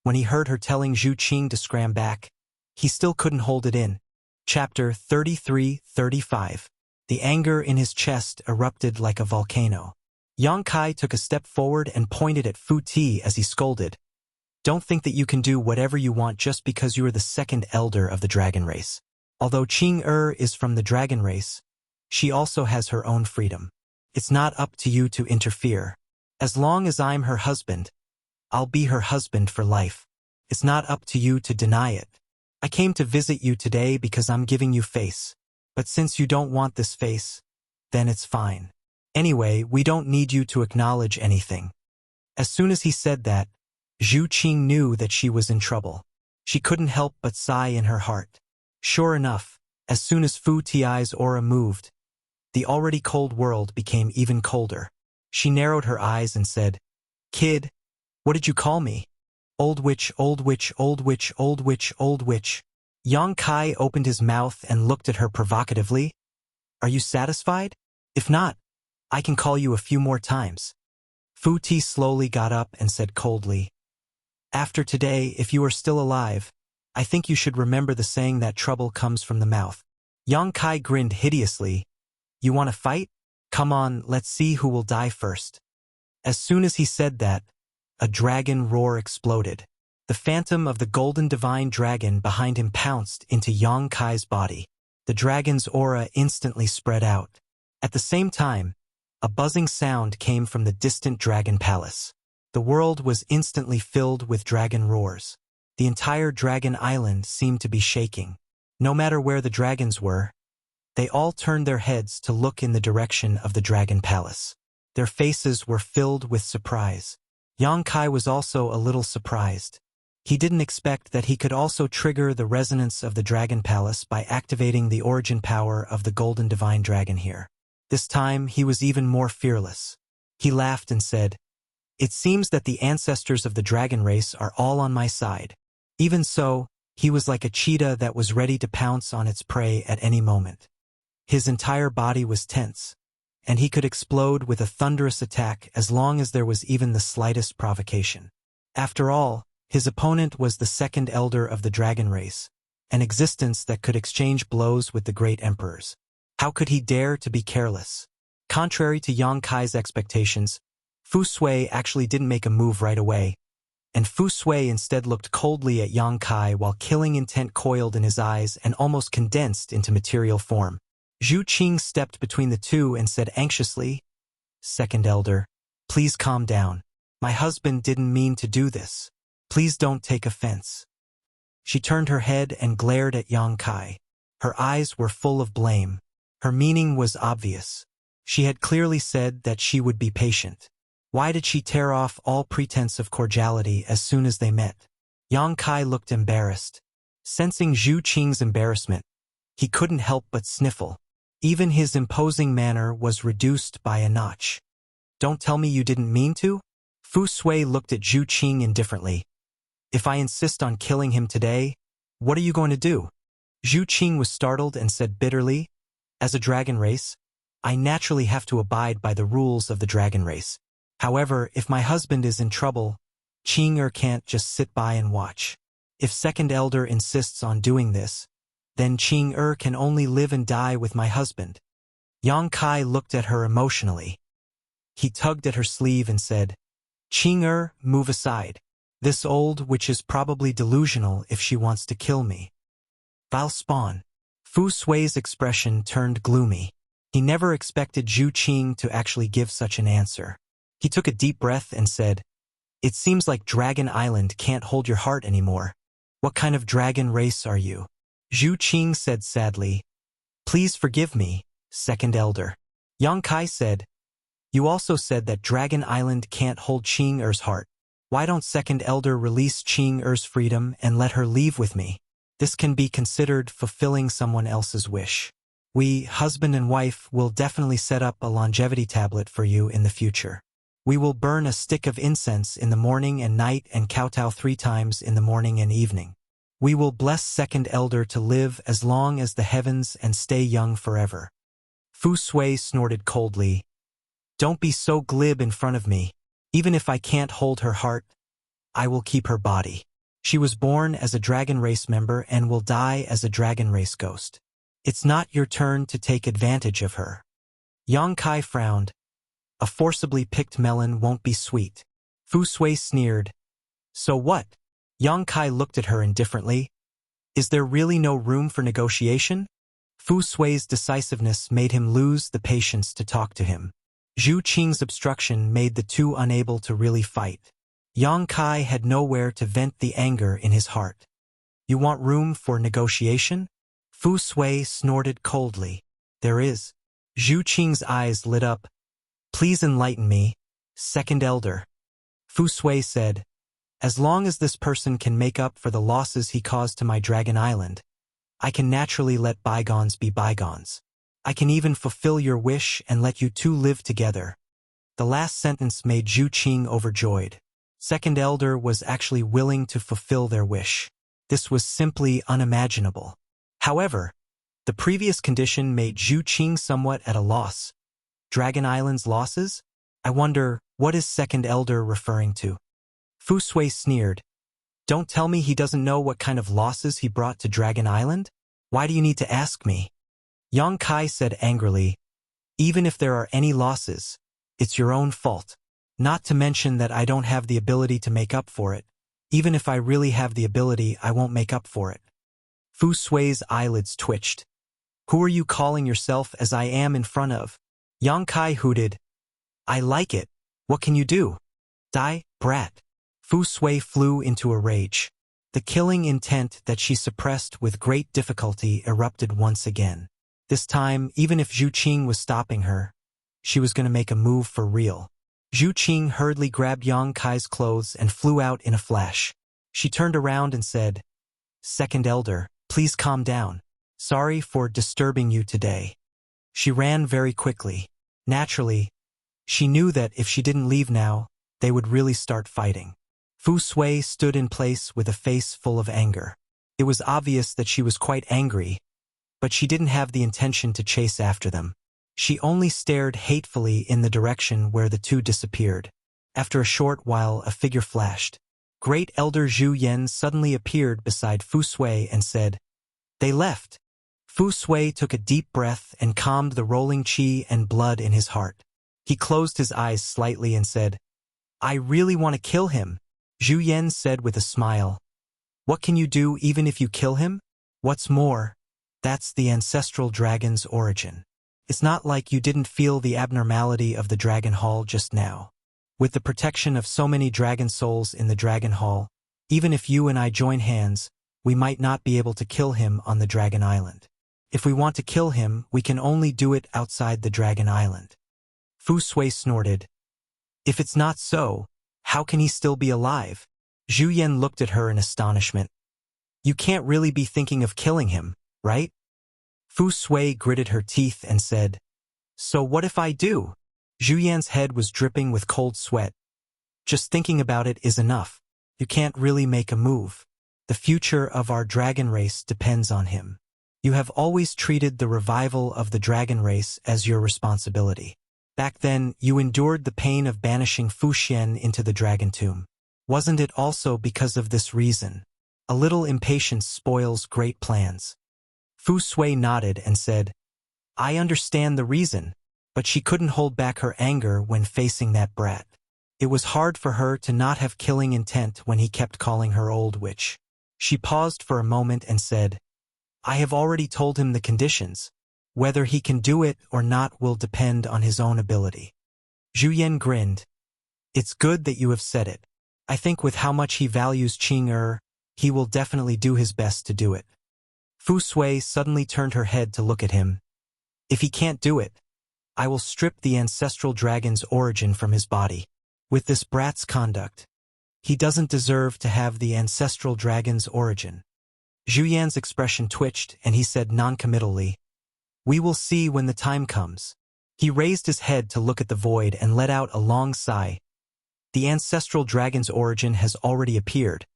when he heard her telling Zhu Qing to scram back, he still couldn't hold it in. Chapter 33-35. The anger in his chest erupted like a volcano. Yang Kai took a step forward and pointed at Fu Ti as he scolded. Don't think that you can do whatever you want just because you are the second elder of the dragon race. Although Qing is from the dragon race, she also has her own freedom. It's not up to you to interfere. As long as I'm her husband, I'll be her husband for life. It's not up to you to deny it. I came to visit you today because I'm giving you face. But since you don't want this face, then it's fine. Anyway, we don't need you to acknowledge anything. As soon as he said that, Zhu Qing knew that she was in trouble. She couldn't help but sigh in her heart. Sure enough, as soon as Fu Ti's aura moved, the already cold world became even colder. She narrowed her eyes and said, Kid, what did you call me? Old witch, old witch, old witch, old witch, old witch. Yang Kai opened his mouth and looked at her provocatively. Are you satisfied? If not, I can call you a few more times. Fu Ti slowly got up and said coldly, After today, if you are still alive, I think you should remember the saying that trouble comes from the mouth. Yang Kai grinned hideously. You want to fight? Come on, let's see who will die first. As soon as he said that, a dragon roar exploded. The phantom of the golden divine dragon behind him pounced into Yang Kai's body. The dragon's aura instantly spread out. At the same time, a buzzing sound came from the distant dragon palace. The world was instantly filled with dragon roars. The entire dragon island seemed to be shaking. No matter where the dragons were, they all turned their heads to look in the direction of the dragon palace. Their faces were filled with surprise. Yang Kai was also a little surprised. He didn't expect that he could also trigger the resonance of the dragon palace by activating the origin power of the golden divine dragon here. This time, he was even more fearless. He laughed and said, It seems that the ancestors of the dragon race are all on my side. Even so, he was like a cheetah that was ready to pounce on its prey at any moment. His entire body was tense, and he could explode with a thunderous attack as long as there was even the slightest provocation. After all, his opponent was the second elder of the dragon race, an existence that could exchange blows with the great emperors. How could he dare to be careless? Contrary to Yang Kai's expectations, Fu Sui actually didn't make a move right away, and Fu Sui instead looked coldly at Yang Kai while killing intent coiled in his eyes and almost condensed into material form. Zhu Qing stepped between the two and said anxiously, Second elder, please calm down. My husband didn't mean to do this. Please don't take offense. She turned her head and glared at Yang Kai. Her eyes were full of blame. Her meaning was obvious. She had clearly said that she would be patient. Why did she tear off all pretense of cordiality as soon as they met? Yang Kai looked embarrassed. Sensing Zhu Qing's embarrassment, he couldn't help but sniffle. Even his imposing manner was reduced by a notch. Don't tell me you didn't mean to? Fu Sui looked at Zhu Qing indifferently. If I insist on killing him today, what are you going to do? Zhu Qing was startled and said bitterly, as a dragon race, I naturally have to abide by the rules of the dragon race. However, if my husband is in trouble, Qing can't just sit by and watch. If Second Elder insists on doing this, then Qing can only live and die with my husband. Yang Kai looked at her emotionally. He tugged at her sleeve and said, Qing, move aside. This old witch is probably delusional if she wants to kill me. I'll spawn. Fu Sui's expression turned gloomy. He never expected Zhu Qing to actually give such an answer. He took a deep breath and said, It seems like Dragon Island can't hold your heart anymore. What kind of dragon race are you? Zhu Qing said sadly, Please forgive me, Second Elder. Yang Kai said, You also said that Dragon Island can't hold Qing heart. Why don't Second Elder release Qing freedom and let her leave with me? This can be considered fulfilling someone else's wish. We, husband and wife, will definitely set up a longevity tablet for you in the future. We will burn a stick of incense in the morning and night and kowtow 3 times in the morning and evening. We will bless Second Elder to live as long as the heavens and stay young forever. Fu Sui snorted coldly. Don't be so glib in front of me. Even if I can't hold her heart, I will keep her body. She was born as a dragon race member and will die as a dragon race ghost. It's not your turn to take advantage of her. Yang Kai frowned. A forcibly picked melon won't be sweet. Fu Sui sneered. So what? Yang Kai looked at her indifferently. Is there really no room for negotiation? Fu Sui's decisiveness made him lose the patience to talk to him. Zhu Qing's obstruction made the two unable to really fight. Yang Kai had nowhere to vent the anger in his heart. You want room for negotiation? Fu Sui snorted coldly. There is. Zhu Qing's eyes lit up. Please enlighten me, Second Elder. Fu Sui said, As long as this person can make up for the losses he caused to my Dragon Island, I can naturally let bygones be bygones. I can even fulfill your wish and let you two live together. The last sentence made Zhu Qing overjoyed. Second Elder was actually willing to fulfill their wish. This was simply unimaginable. However, the previous condition made Zhu Qing somewhat at a loss. Dragon Island's losses? I wonder, what is Second Elder referring to? Fu Sui sneered. Don't tell me he doesn't know what kind of losses he brought to Dragon Island? Why do you need to ask me? Yang Kai said angrily, Even if there are any losses, it's your own fault. Not to mention that I don't have the ability to make up for it. Even if I really have the ability, I won't make up for it. Fu Sui's eyelids twitched. Who are you calling yourself as I am in front of? Yang Kai hooted. I like it. What can you do? Die, brat. Fu Sui flew into a rage. The killing intent that she suppressed with great difficulty erupted once again. This time, even if Zhu Qing was stopping her, she was going to make a move for real. Zhu Qing hurriedly grabbed Yang Kai's clothes and flew out in a flash. She turned around and said, Second Elder, please calm down. Sorry for disturbing you today. She ran very quickly. Naturally, she knew that if she didn't leave now, they would really start fighting. Fu Sui stood in place with a face full of anger. It was obvious that she was quite angry, but she didn't have the intention to chase after them. She only stared hatefully in the direction where the two disappeared. After a short while, a figure flashed. Great Elder Zhu Yan suddenly appeared beside Fu Sui and said, They left. Fu Sui took a deep breath and calmed the rolling qi and blood in his heart. He closed his eyes slightly and said, I really want to kill him. Zhu Yan said with a smile. What can you do even if you kill him? What's more, that's the ancestral dragon's origin. It's not like you didn't feel the abnormality of the Dragon Hall just now. With the protection of so many dragon souls in the Dragon Hall, even if you and I join hands, we might not be able to kill him on the Dragon Island. If we want to kill him, we can only do it outside the Dragon Island. Fu Sui snorted. If it's not so, how can he still be alive? Zhu Yan looked at her in astonishment. You can't really be thinking of killing him, right? Fu Sui gritted her teeth and said, So what if I do? Zhu Yan's head was dripping with cold sweat. Just thinking about it is enough. You can't really make a move. The future of our dragon race depends on him. You have always treated the revival of the dragon race as your responsibility. Back then, you endured the pain of banishing Fu Xian into the dragon tomb. Wasn't it also because of this reason? A little impatience spoils great plans. Fu Sui nodded and said, I understand the reason, but she couldn't hold back her anger when facing that brat. It was hard for her to not have killing intent when he kept calling her old witch. She paused for a moment and said, I have already told him the conditions. Whether he can do it or not will depend on his own ability. Zhu Yan grinned. It's good that you have said it. I think with how much he values Qing he will definitely do his best to do it. Fu Sui suddenly turned her head to look at him. If he can't do it, I will strip the ancestral dragon's origin from his body. With this brat's conduct, he doesn't deserve to have the ancestral dragon's origin. Zhu Yan's expression twitched and he said noncommittally, We will see when the time comes. He raised his head to look at the void and let out a long sigh. The ancestral dragon's origin has already appeared.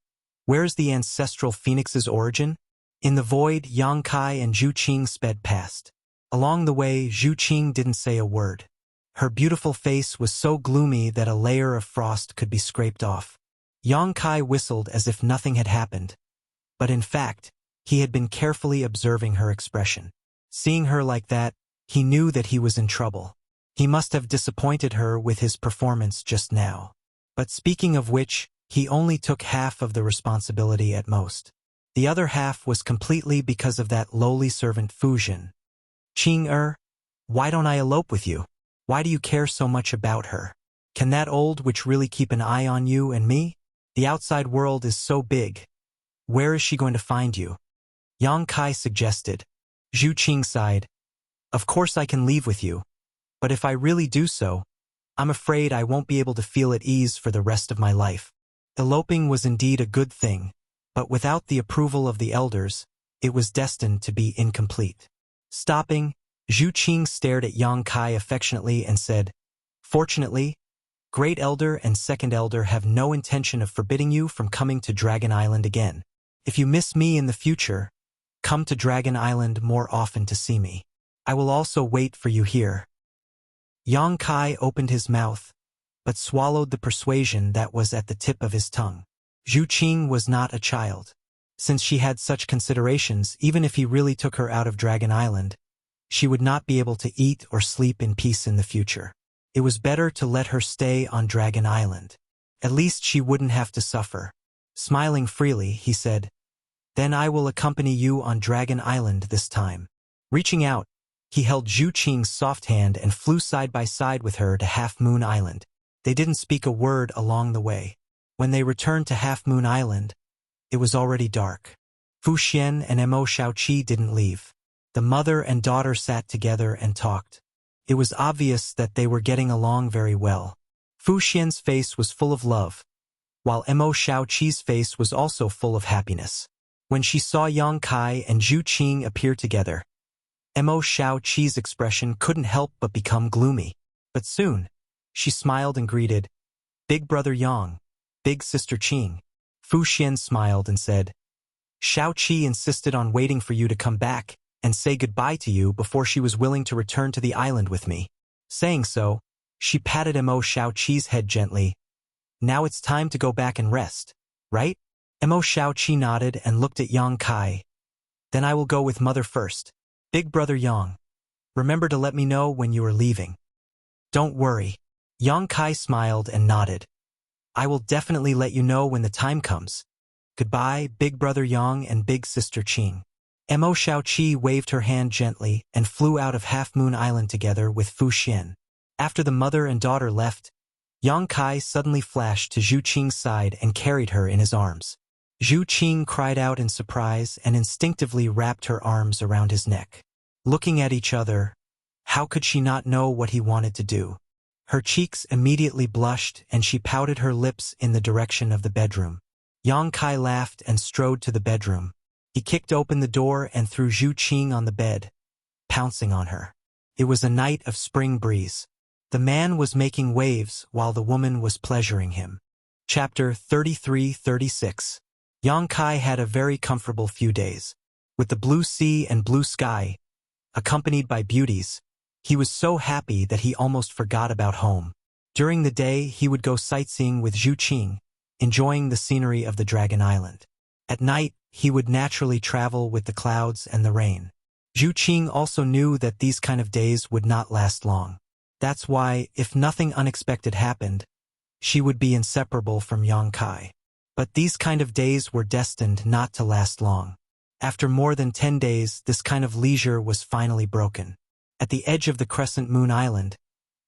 Where is the ancestral phoenix's origin? In the void, Yang Kai and Zhu Qing sped past. Along the way, Zhu Qing didn't say a word. Her beautiful face was so gloomy that a layer of frost could be scraped off. Yang Kai whistled as if nothing had happened. But in fact, he had been carefully observing her expression. Seeing her like that, he knew that he was in trouble. He must have disappointed her with his performance just now. But speaking of which, he only took half of the responsibility at most. The other half was completely because of that lowly servant Fu Jin. Qing why don't I elope with you? Why do you care so much about her? Can that old witch really keep an eye on you and me? The outside world is so big. Where is she going to find you? Yang Kai suggested. Zhu Qing sighed. Of course I can leave with you. But if I really do so, I'm afraid I won't be able to feel at ease for the rest of my life. Eloping was indeed a good thing, but without the approval of the elders, it was destined to be incomplete. Stopping, Zhu Qing stared at Yang Kai affectionately and said, Fortunately, Great Elder and Second Elder have no intention of forbidding you from coming to Dragon Island again. If you miss me in the future, come to Dragon Island more often to see me. I will also wait for you here. Yang Kai opened his mouth, but swallowed the persuasion that was at the tip of his tongue. Zhu Qing was not a child. Since she had such considerations, even if he really took her out of Dragon Island, she would not be able to eat or sleep in peace in the future. It was better to let her stay on Dragon Island. At least she wouldn't have to suffer. Smiling freely, he said, Then I will accompany you on Dragon Island this time. Reaching out, he held Zhu Qing's soft hand and flew side by side with her to Half Moon Island. They didn't speak a word along the way. When they returned to Half Moon Island, it was already dark. Fu Xian and Mo Shaoqi didn't leave. The mother and daughter sat together and talked. It was obvious that they were getting along very well. Fu Xian's face was full of love, while Mo Shaoqi's face was also full of happiness. When she saw Yang Kai and Zhu Qing appear together, Mo Shaoqi's expression couldn't help but become gloomy. But soon, she smiled and greeted, Big brother Yang, big sister Qing. Fu Xian smiled and said, Shaoqi insisted on waiting for you to come back and say goodbye to you before she was willing to return to the island with me. Saying so, she patted Mo Shaoqi's head gently. Now it's time to go back and rest, right? Mo Shaoqi nodded and looked at Yang Kai. Then I will go with mother first. Big brother Yang, remember to let me know when you are leaving. Don't worry. Yang Kai smiled and nodded. I will definitely let you know when the time comes. Goodbye, big brother Yang and big sister Qing. Mo Shaoqi waved her hand gently and flew out of Half Moon Island together with Fu Xian. After the mother and daughter left, Yang Kai suddenly flashed to Zhu Qing's side and carried her in his arms. Zhu Qing cried out in surprise and instinctively wrapped her arms around his neck. Looking at each other, how could she not know what he wanted to do? Her cheeks immediately blushed and she pouted her lips in the direction of the bedroom. Yang Kai laughed and strode to the bedroom. He kicked open the door and threw Zhu Qing on the bed, pouncing on her. It was a night of spring breeze. The man was making waves while the woman was pleasuring him. Chapter 33-36. Yang Kai had a very comfortable few days. With the blue sea and blue sky, accompanied by beauties, he was so happy that he almost forgot about home. During the day, he would go sightseeing with Zhu Qing, enjoying the scenery of the Dragon Island. At night, he would naturally travel with the clouds and the rain. Zhu Qing also knew that these kind of days would not last long. That's why, if nothing unexpected happened, she would be inseparable from Yang Kai. But these kind of days were destined not to last long. After more than 10 days, this kind of leisure was finally broken. At the edge of the Crescent Moon Island,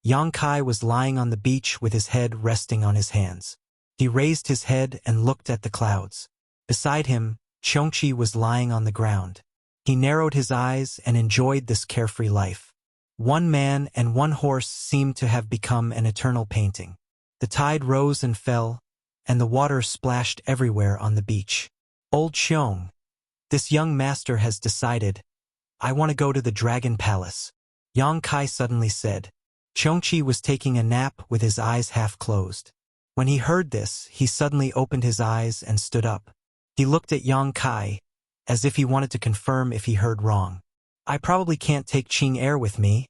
Yang Kai was lying on the beach with his head resting on his hands. He raised his head and looked at the clouds. Beside him, Chongqi was lying on the ground. He narrowed his eyes and enjoyed this carefree life. One man and one horse seemed to have become an eternal painting. The tide rose and fell, and the water splashed everywhere on the beach. Old Xiong, this young master has decided, I want to go to the Dragon Palace. Yang Kai suddenly said. Chongqi was taking a nap with his eyes half closed. When he heard this, he suddenly opened his eyes and stood up. He looked at Yang Kai, as if he wanted to confirm if he heard wrong. I probably can't take Qing Air with me,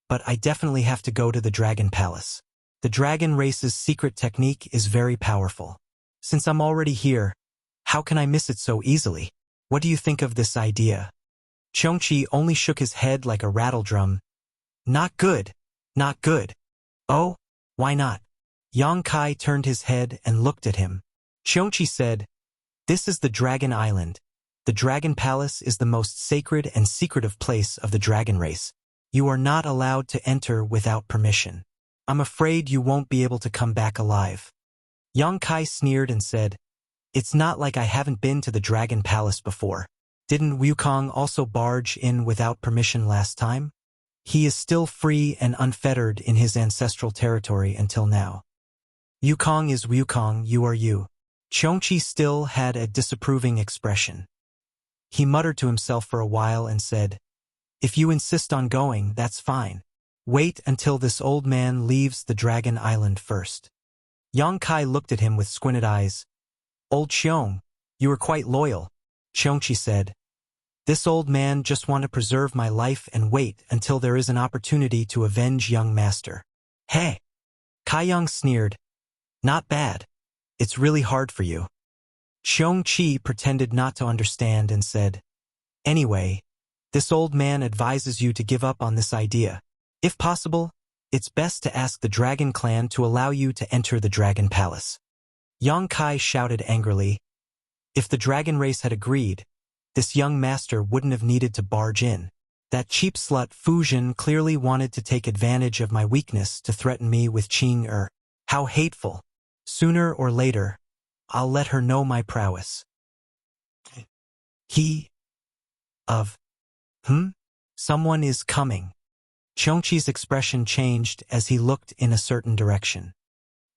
but I definitely have to go to the Dragon Palace. The dragon race's secret technique is very powerful. Since I'm already here, how can I miss it so easily? What do you think of this idea? Chongqi only shook his head like a rattledrum. Not good, not good. Oh, why not? Yang Kai turned his head and looked at him. Chongqi said, This is the Dragon Island. The Dragon Palace is the most sacred and secretive place of the dragon race. You are not allowed to enter without permission. I'm afraid you won't be able to come back alive. Yang Kai sneered and said, It's not like I haven't been to the Dragon Palace before. Didn't Wukong also barge in without permission last time? He is still free and unfettered in his ancestral territory until now. Wukong is Wukong, you are you. Chongqi still had a disapproving expression. He muttered to himself for a while and said, If you insist on going, that's fine. Wait until this old man leaves the Dragon Island first. Yang Kai looked at him with squinted eyes. Old Xiong, you are quite loyal. Chongqi said, This old man just want to preserve my life and wait until there is an opportunity to avenge young master. Hey! Kai Yang sneered. Not bad. It's really hard for you. Chongqi pretended not to understand and said, Anyway, this old man advises you to give up on this idea. If possible, it's best to ask the Dragon Clan to allow you to enter the Dragon Palace. Yang Kai shouted angrily. If the dragon race had agreed, this young master wouldn't have needed to barge in. That cheap slut Fu Jin clearly wanted to take advantage of my weakness to threaten me with Qing Er. How hateful. Sooner or later, I'll let her know my prowess. Someone is coming. Chongqi's expression changed as he looked in a certain direction.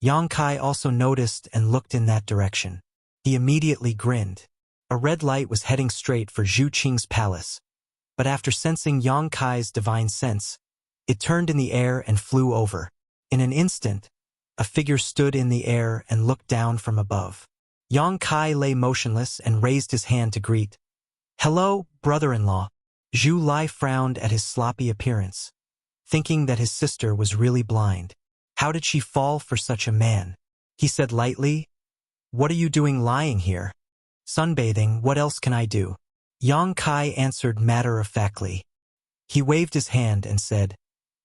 Yang Kai also noticed and looked in that direction. He immediately grinned. A red light was heading straight for Zhu Qing's palace, but after sensing Yang Kai's divine sense, it turned in the air and flew over. In an instant, a figure stood in the air and looked down from above. Yang Kai lay motionless and raised his hand to greet. Hello, brother-in-law. Zhu Lai frowned at his sloppy appearance, thinking that his sister was really blind. How did she fall for such a man? He said lightly, What are you doing lying here? Sunbathing, what else can I do? Yang Kai answered matter-of-factly. He waved his hand and said,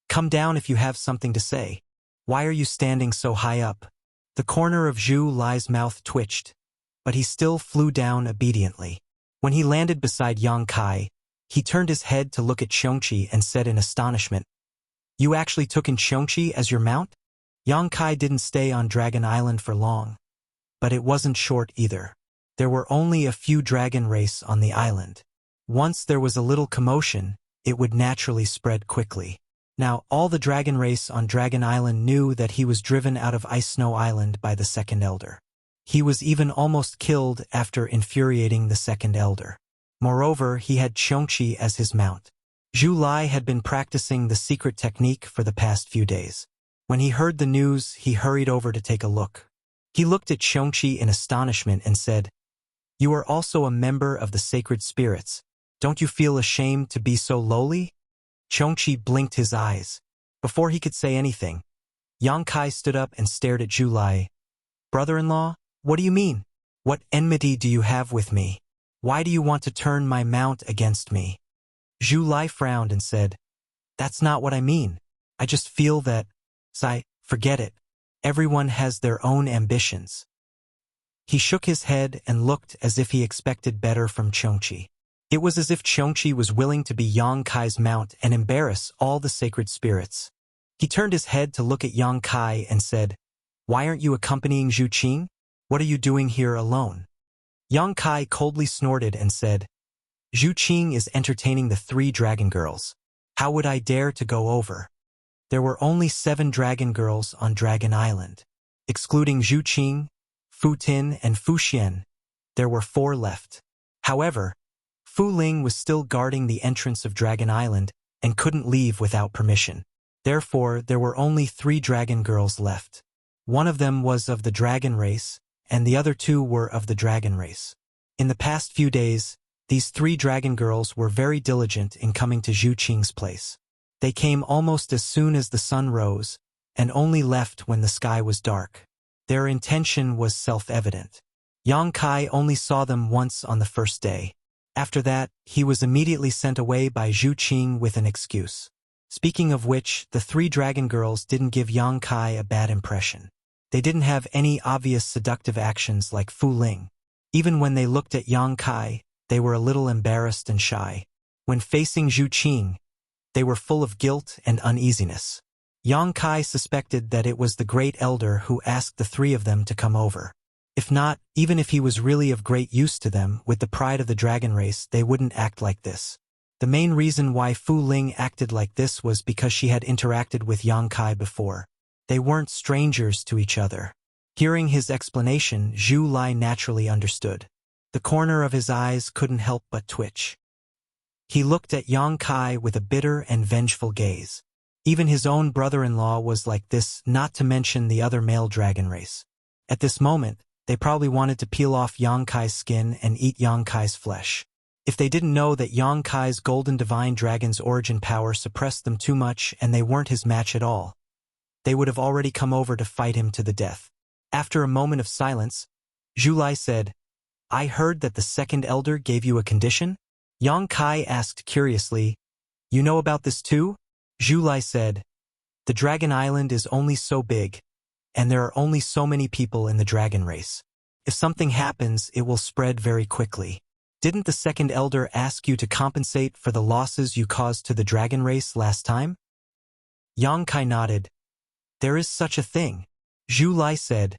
Come down if you have something to say. Why are you standing so high up? The corner of Zhu Lai's mouth twitched, but he still flew down obediently. When he landed beside Yang Kai, he turned his head to look at Chongqi and said in astonishment, You actually took in Chongqi as your mount? Yang Kai didn't stay on Dragon Island for long, but it wasn't short either. There were only a few dragon race on the island. Once there was a little commotion, it would naturally spread quickly. Now, all the dragon race on Dragon Island knew that he was driven out of Ice Snow Island by the second elder. He was even almost killed after infuriating the second elder. Moreover, he had Chongqi as his mount. Zhu Lai had been practicing the secret technique for the past few days. When he heard the news, he hurried over to take a look. He looked at Chongqi in astonishment and said, "You are also a member of the sacred spirits. Don't you feel ashamed to be so lowly?" Chongqi blinked his eyes. Before he could say anything, Yang Kai stood up and stared at Zhu Lai. "Brother-in-law, what do you mean? What enmity do you have with me? Why do you want to turn my mount against me?" Zhu Lai frowned and said, "That's not what I mean. I just feel that, forget it. Everyone has their own ambitions." He shook his head and looked as if he expected better from Chongqi. It was as if Chongqi was willing to be Yang Kai's mount and embarrass all the sacred spirits. He turned his head to look at Yang Kai and said, "Why aren't you accompanying Zhu Qing? What are you doing here alone?" Yang Kai coldly snorted and said, "Zhu Qing is entertaining the 3 dragon girls. How would I dare to go over?" There were only 7 dragon girls on Dragon Island. Excluding Zhu Qing, Fu Tin, and Fu Xian, there were 4 left. However, Fu Ling was still guarding the entrance of Dragon Island and couldn't leave without permission. Therefore, there were only 3 dragon girls left. One of them was of the dragon race, and the other 2 were of the dragon race. In the past few days, these 3 dragon girls were very diligent in coming to Zhu Qing's place. They came almost as soon as the sun rose, and only left when the sky was dark. Their intention was self-evident. Yang Kai only saw them once on the first day. After that, he was immediately sent away by Zhu Qing with an excuse. Speaking of which, the 3 dragon girls didn't give Yang Kai a bad impression. They didn't have any obvious seductive actions like Fu Ling. Even when they looked at Yang Kai, they were a little embarrassed and shy. When facing Zhu Qing, they were full of guilt and uneasiness. Yang Kai suspected that it was the great elder who asked the 3 of them to come over. If not, even if he was really of great use to them, with the pride of the dragon race, they wouldn't act like this. The main reason why Fu Ling acted like this was because she had interacted with Yang Kai before. They weren't strangers to each other. Hearing his explanation, Zhu Lai naturally understood. The corner of his eyes couldn't help but twitch. He looked at Yang Kai with a bitter and vengeful gaze. Even his own brother-in-law was like this, not to mention the other male dragon race. At this moment, they probably wanted to peel off Yang Kai's skin and eat Yang Kai's flesh. If they didn't know that Yang Kai's golden divine dragon's origin power suppressed them too much and they weren't his match at all, they would have already come over to fight him to the death. After a moment of silence, Zhu Lai said, "I heard that the second elder gave you a condition?" Yang Kai asked curiously, "You know about this too?" Zhu Lai said, "The Dragon Island is only so big, and there are only so many people in the dragon race. If something happens, it will spread very quickly. Didn't the second elder ask you to compensate for the losses you caused to the dragon race last time?" Yang Kai nodded. "There is such a thing." Zhu Lai said,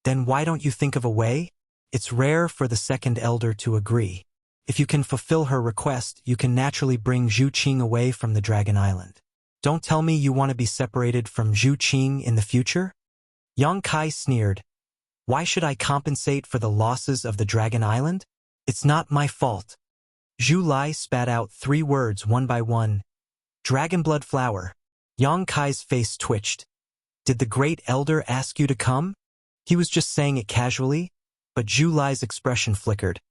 "Then why don't you think of a way? It's rare for the second elder to agree. If you can fulfill her request, you can naturally bring Zhu Qing away from the Dragon Island. Don't tell me you want to be separated from Zhu Qing in the future?" Yang Kai sneered. "Why should I compensate for the losses of the Dragon Island? It's not my fault." Zhu Lai spat out 3 words one by one. "Dragon blood flower." Yang Kai's face twitched. "Did the great elder ask you to come?" He was just saying it casually, but Zhu Lai's expression flickered.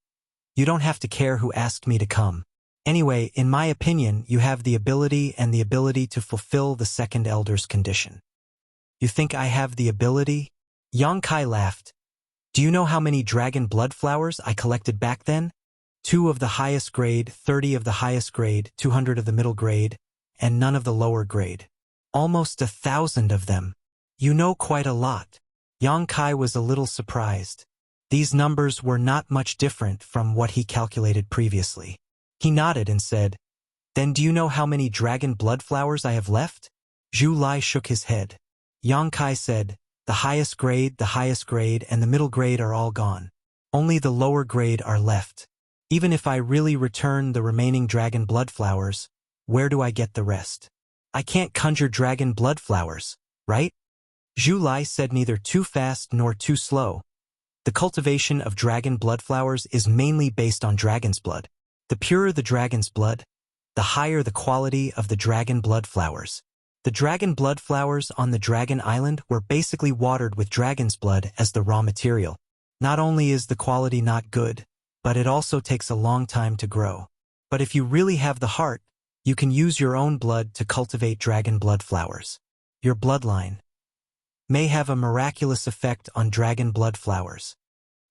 "You don't have to care who asked me to come. Anyway, in my opinion, you have the ability to fulfill the second elder's condition." "You think I have the ability?" Yang Kai laughed. "Do you know how many dragon blood flowers I collected back then? 2 of the highest grade, 30 of the highest grade, 200 of the middle grade, and none of the lower grade. Almost 1,000 of them. You know quite a lot." Yang Kai was a little surprised. These numbers were not much different from what he calculated previously. He nodded and said, "Then do you know how many dragon blood flowers I have left?" Zhu Lai shook his head. Yang Kai said, the highest grade, and the middle grade are all gone. Only the lower grade are left. Even if I really return the remaining dragon blood flowers, where do I get the rest? I can't conjure dragon blood flowers, right? Zhu Lai said, neither too fast nor too slow. The cultivation of dragon blood flowers is mainly based on dragon's blood. The purer the dragon's blood, the higher the quality of the dragon blood flowers. The dragon blood flowers on the Dragon Island were basically watered with dragon's blood as the raw material. Not only is the quality not good, but it also takes a long time to grow. But if you really have the heart, you can use your own blood to cultivate dragon blood flowers. Your bloodline may have a miraculous effect on dragon blood flowers.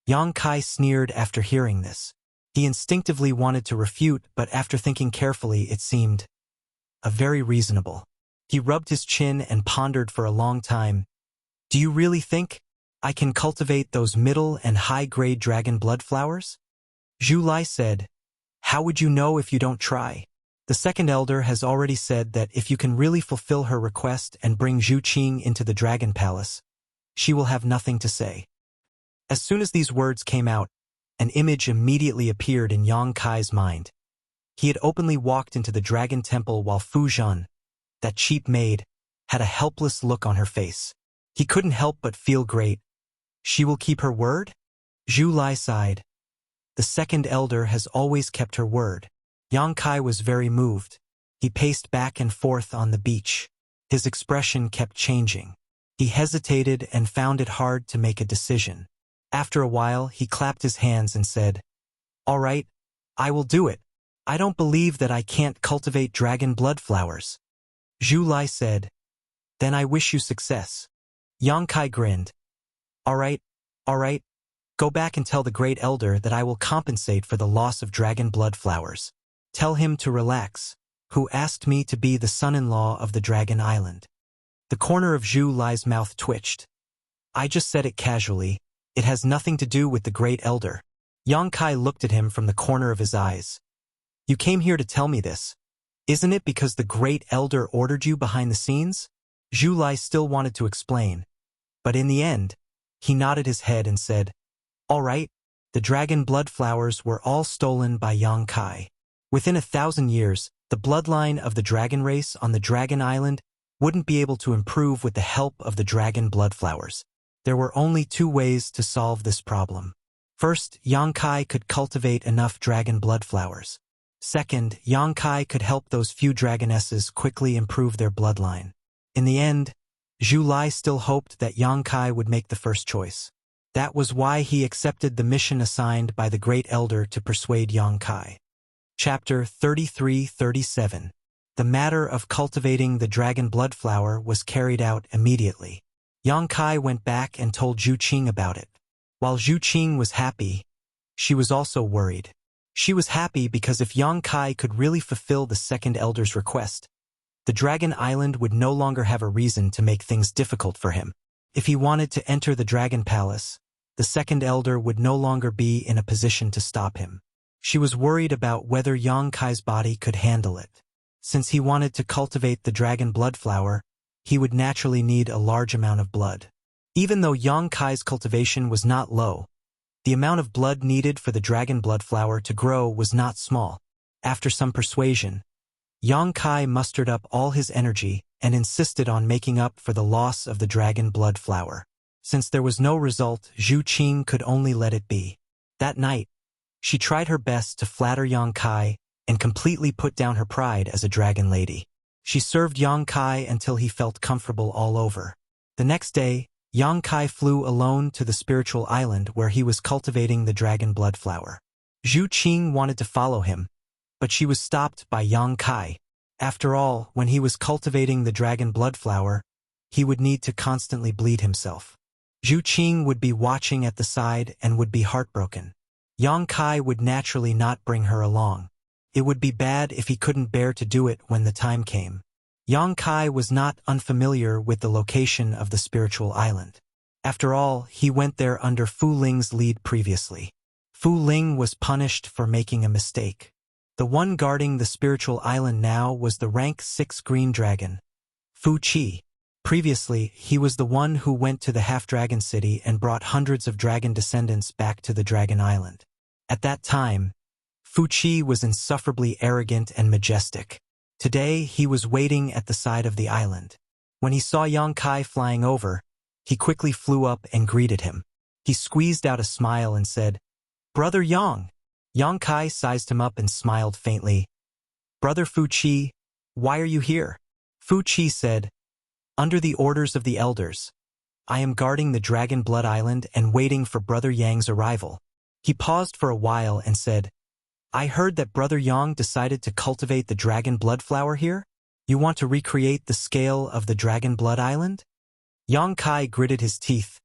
Yang Kai sneered after hearing this. He instinctively wanted to refute, but after thinking carefully, it seemed very reasonable. He rubbed his chin and pondered for a long time. Do you really think I can cultivate those middle and high-grade dragon blood flowers? Zhu Lai said, how would you know if you don't try? The second elder has already said that if you can really fulfill her request and bring Zhu Qing into the Dragon Palace, she will have nothing to say. As soon as these words came out, an image immediately appeared in Yang Kai's mind. He had openly walked into the Dragon Temple while Fu Zhan, that cheap maid, had a helpless look on her face. He couldn't help but feel great. She will keep her word? Zhu Lai sighed. The second elder has always kept her word. Yang Kai was very moved. He paced back and forth on the beach. His expression kept changing. He hesitated and found it hard to make a decision. After a while, he clapped his hands and said, all right, I will do it. I don't believe that I can't cultivate dragon blood flowers. Zhu Lai said, then I wish you success. Yang Kai grinned. All right, go back and tell the great elder that I will compensate for the loss of dragon blood flowers. Tell him to relax, who asked me to be the son-in-law of the Dragon Island. The corner of Zhu Lai's mouth twitched. I just said it casually. It has nothing to do with the great elder. Yang Kai looked at him from the corner of his eyes. You came here to tell me this. Isn't it because the great elder ordered you behind the scenes? Zhu Lai still wanted to explain, but in the end, he nodded his head and said, all right, the dragon blood flowers were all stolen by Yang Kai. Within 1,000 years, the bloodline of the dragon race on the Dragon Island wouldn't be able to improve with the help of the dragon blood flowers. There were only two ways to solve this problem. First, Yang Kai could cultivate enough dragon blood flowers. Second, Yang Kai could help those few dragonesses quickly improve their bloodline. In the end, Zhu Lai still hoped that Yang Kai would make the first choice. That was why he accepted the mission assigned by the great elder to persuade Yang Kai. Chapter 33-37. The matter of cultivating the dragon blood flower was carried out immediately. Yang Kai went back and told Zhu Qing about it. While Zhu Qing was happy, she was also worried. She was happy because if Yang Kai could really fulfill the second elder's request, the Dragon Island would no longer have a reason to make things difficult for him. If he wanted to enter the Dragon Palace, the second elder would no longer be in a position to stop him. She was worried about whether Yang Kai's body could handle it. Since he wanted to cultivate the dragon blood flower, he would naturally need a large amount of blood. Even though Yang Kai's cultivation was not low, the amount of blood needed for the dragon blood flower to grow was not small. After some persuasion, Yang Kai mustered up all his energy and insisted on making up for the loss of the dragon blood flower. Since there was no result, Zhu Qing could only let it be. That night, she tried her best to flatter Yang Kai and completely put down her pride as a dragon lady. She served Yang Kai until he felt comfortable all over. The next day, Yang Kai flew alone to the spiritual island where he was cultivating the dragon blood flower. Zhu Qing wanted to follow him, but she was stopped by Yang Kai. After all, when he was cultivating the dragon blood flower, he would need to constantly bleed himself. Zhu Qing would be watching at the side and would be heartbroken. Yang Kai would naturally not bring her along. It would be bad if he couldn't bear to do it when the time came. Yang Kai was not unfamiliar with the location of the spiritual island. After all, he went there under Fu Ling's lead previously. Fu Ling was punished for making a mistake. The one guarding the spiritual island now was the rank 6 green dragon, Fu Qi. Previously, he was the one who went to the half-dragon city and brought hundreds of dragon descendants back to the Dragon Island. At that time, Wuxia was insufferably arrogant and majestic. Today, he was waiting at the side of the island. When he saw Yang Kai flying over, he quickly flew up and greeted him. He squeezed out a smile and said, "Brother Yang." Yang Kai sized him up and smiled faintly. "Brother Wuxia, why are you here?" Wuxia said, "Under the orders of the elders, I am guarding the Dragon Blood Island and waiting for Brother Yang's arrival." He paused for a while and said, "I heard that Brother Yang decided to cultivate the Dragon Blood Flower here? You want to recreate the scale of the Dragon Blood Island?" Yang Kai gritted his teeth.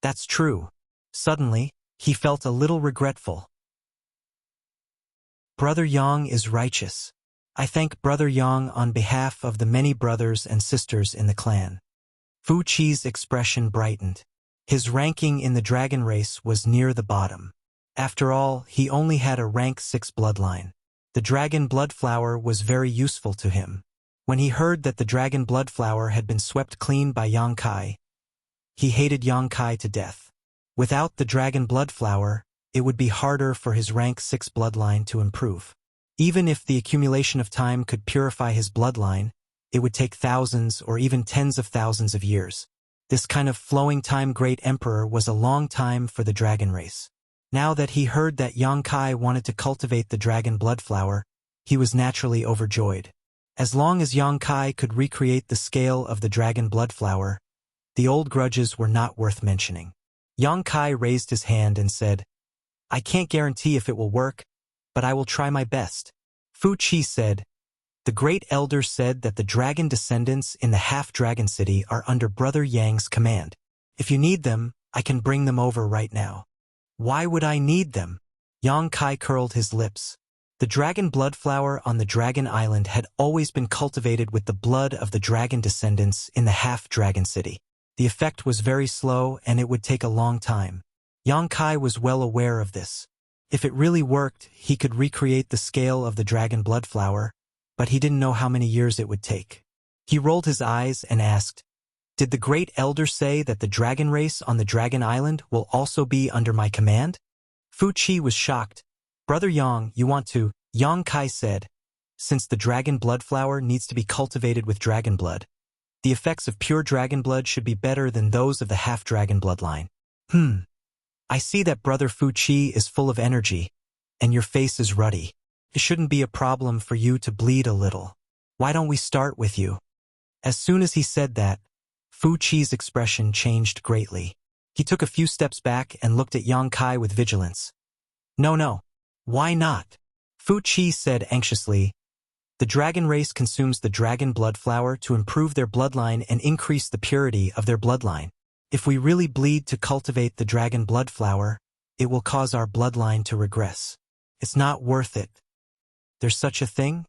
That's true." Suddenly, he felt a little regretful. Brother Yang is righteous. I thank Brother Yang on behalf of the many brothers and sisters in the clan. Wuxia's expression brightened. His ranking in the dragon race was near the bottom. After all, he only had a rank 6 bloodline. The dragon blood flower was very useful to him. When he heard that the dragon blood flower had been swept clean by Yang Kai, he hated Yang Kai to death. Without the dragon blood flower, it would be harder for his rank 6 bloodline to improve. Even if the accumulation of time could purify his bloodline, it would take thousands or even tens of thousands of years. This kind of flowing time Great Emperor was a long time for the dragon race. Now that he heard that Yang Kai wanted to cultivate the dragon blood flower, he was naturally overjoyed. As long as Yang Kai could recreate the scale of the dragon blood flower, the old grudges were not worth mentioning. Yang Kai raised his hand and said, "I can't guarantee if it will work, but I will try my best." Wuxia said, "The Great Elder said that the dragon descendants in the half-dragon city are under Brother Yang's command. If you need them, I can bring them over right now." "Why would I need them?" Yang Kai curled his lips. The dragon blood flower on the Dragon Island had always been cultivated with the blood of the dragon descendants in the half-dragon city. The effect was very slow and it would take a long time. Yang Kai was well aware of this. If it really worked, he could recreate the scale of the dragon blood flower, but he didn't know how many years it would take. He rolled his eyes and asked, "Did the Great Elder say that the dragon race on the Dragon Island will also be under my command?" Wuxia was shocked. "Brother Yang, you want to?" Yang Kai said, "Since the dragon blood flower needs to be cultivated with dragon blood, the effects of pure dragon blood should be better than those of the half-dragon bloodline." I see that Brother Wuxia is full of energy, and your face is ruddy. It shouldn't be a problem for you to bleed a little. Why don't we start with you?" As soon as he said that, Wuxia's expression changed greatly. He took a few steps back and looked at Yang Kai with vigilance. No. Why not?" Wuxia said anxiously, "The dragon race consumes the dragon blood flower to improve their bloodline and increase the purity of their bloodline. If we really bleed to cultivate the dragon blood flower, it will cause our bloodline to regress. It's not worth it." "There's such a thing?"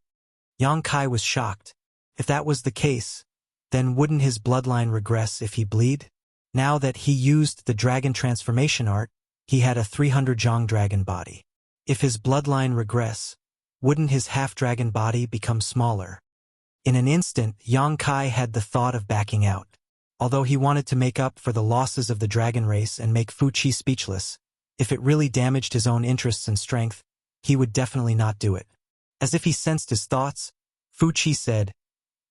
Yang Kai was shocked. If that was the case, then wouldn't his bloodline regress if he bleed? Now that he used the dragon transformation art, he had a 300 Zhang dragon body. If his bloodline regress, wouldn't his half-dragon body become smaller? In an instant, Yang Kai had the thought of backing out. Although he wanted to make up for the losses of the dragon race and make Wuxia speechless, if it really damaged his own interests and strength, he would definitely not do it. As if he sensed his thoughts, Wuxia said,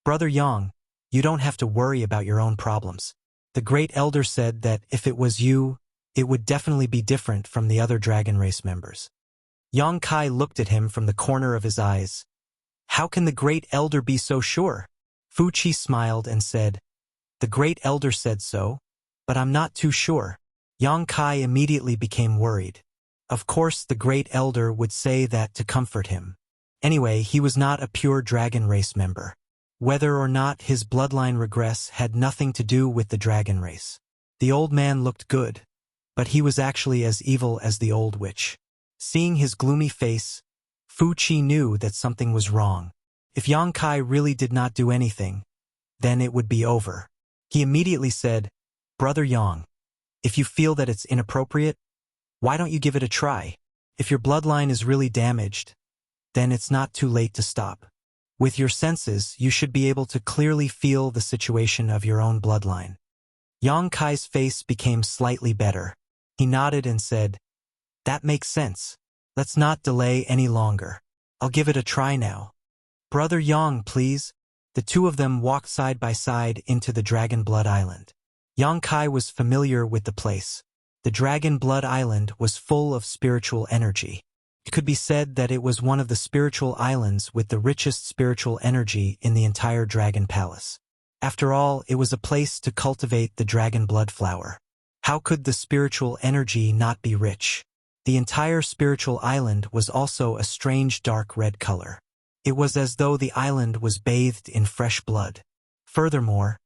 "Brother Yang, you don't have to worry about your own problems. The Great Elder said that if it was you, it would definitely be different from the other dragon race members." Yang Kai looked at him from the corner of his eyes. "How can the Great Elder be so sure?" Wuxia smiled and said, "The Great Elder said so, but I'm not too sure." Yang Kai immediately became worried. Of course the Great Elder would say that to comfort him. Anyway, he was not a pure dragon race member. Whether or not his bloodline regress had nothing to do with the dragon race. The old man looked good, but he was actually as evil as the old witch. Seeing his gloomy face, Wuxia knew that something was wrong. If Yang Kai really did not do anything, then it would be over. He immediately said, "Brother Yang, if you feel that it's inappropriate, why don't you give it a try? If your bloodline is really damaged, then it's not too late to stop." With your senses, you should be able to clearly feel the situation of your own bloodline. Yang Kai's face became slightly better. He nodded and said, "That makes sense. Let's not delay any longer. I'll give it a try now. Brother Yang, please." The two of them walked side by side into the Dragon Blood Island. Yang Kai was familiar with the place. The Dragon Blood Island was full of spiritual energy. It could be said that it was one of the spiritual islands with the richest spiritual energy in the entire Dragon Palace. After all, it was a place to cultivate the Dragon Blood Flower. How could the spiritual energy not be rich? The entire spiritual island was also a strange dark red color. It was as though the island was bathed in fresh blood. Furthermore,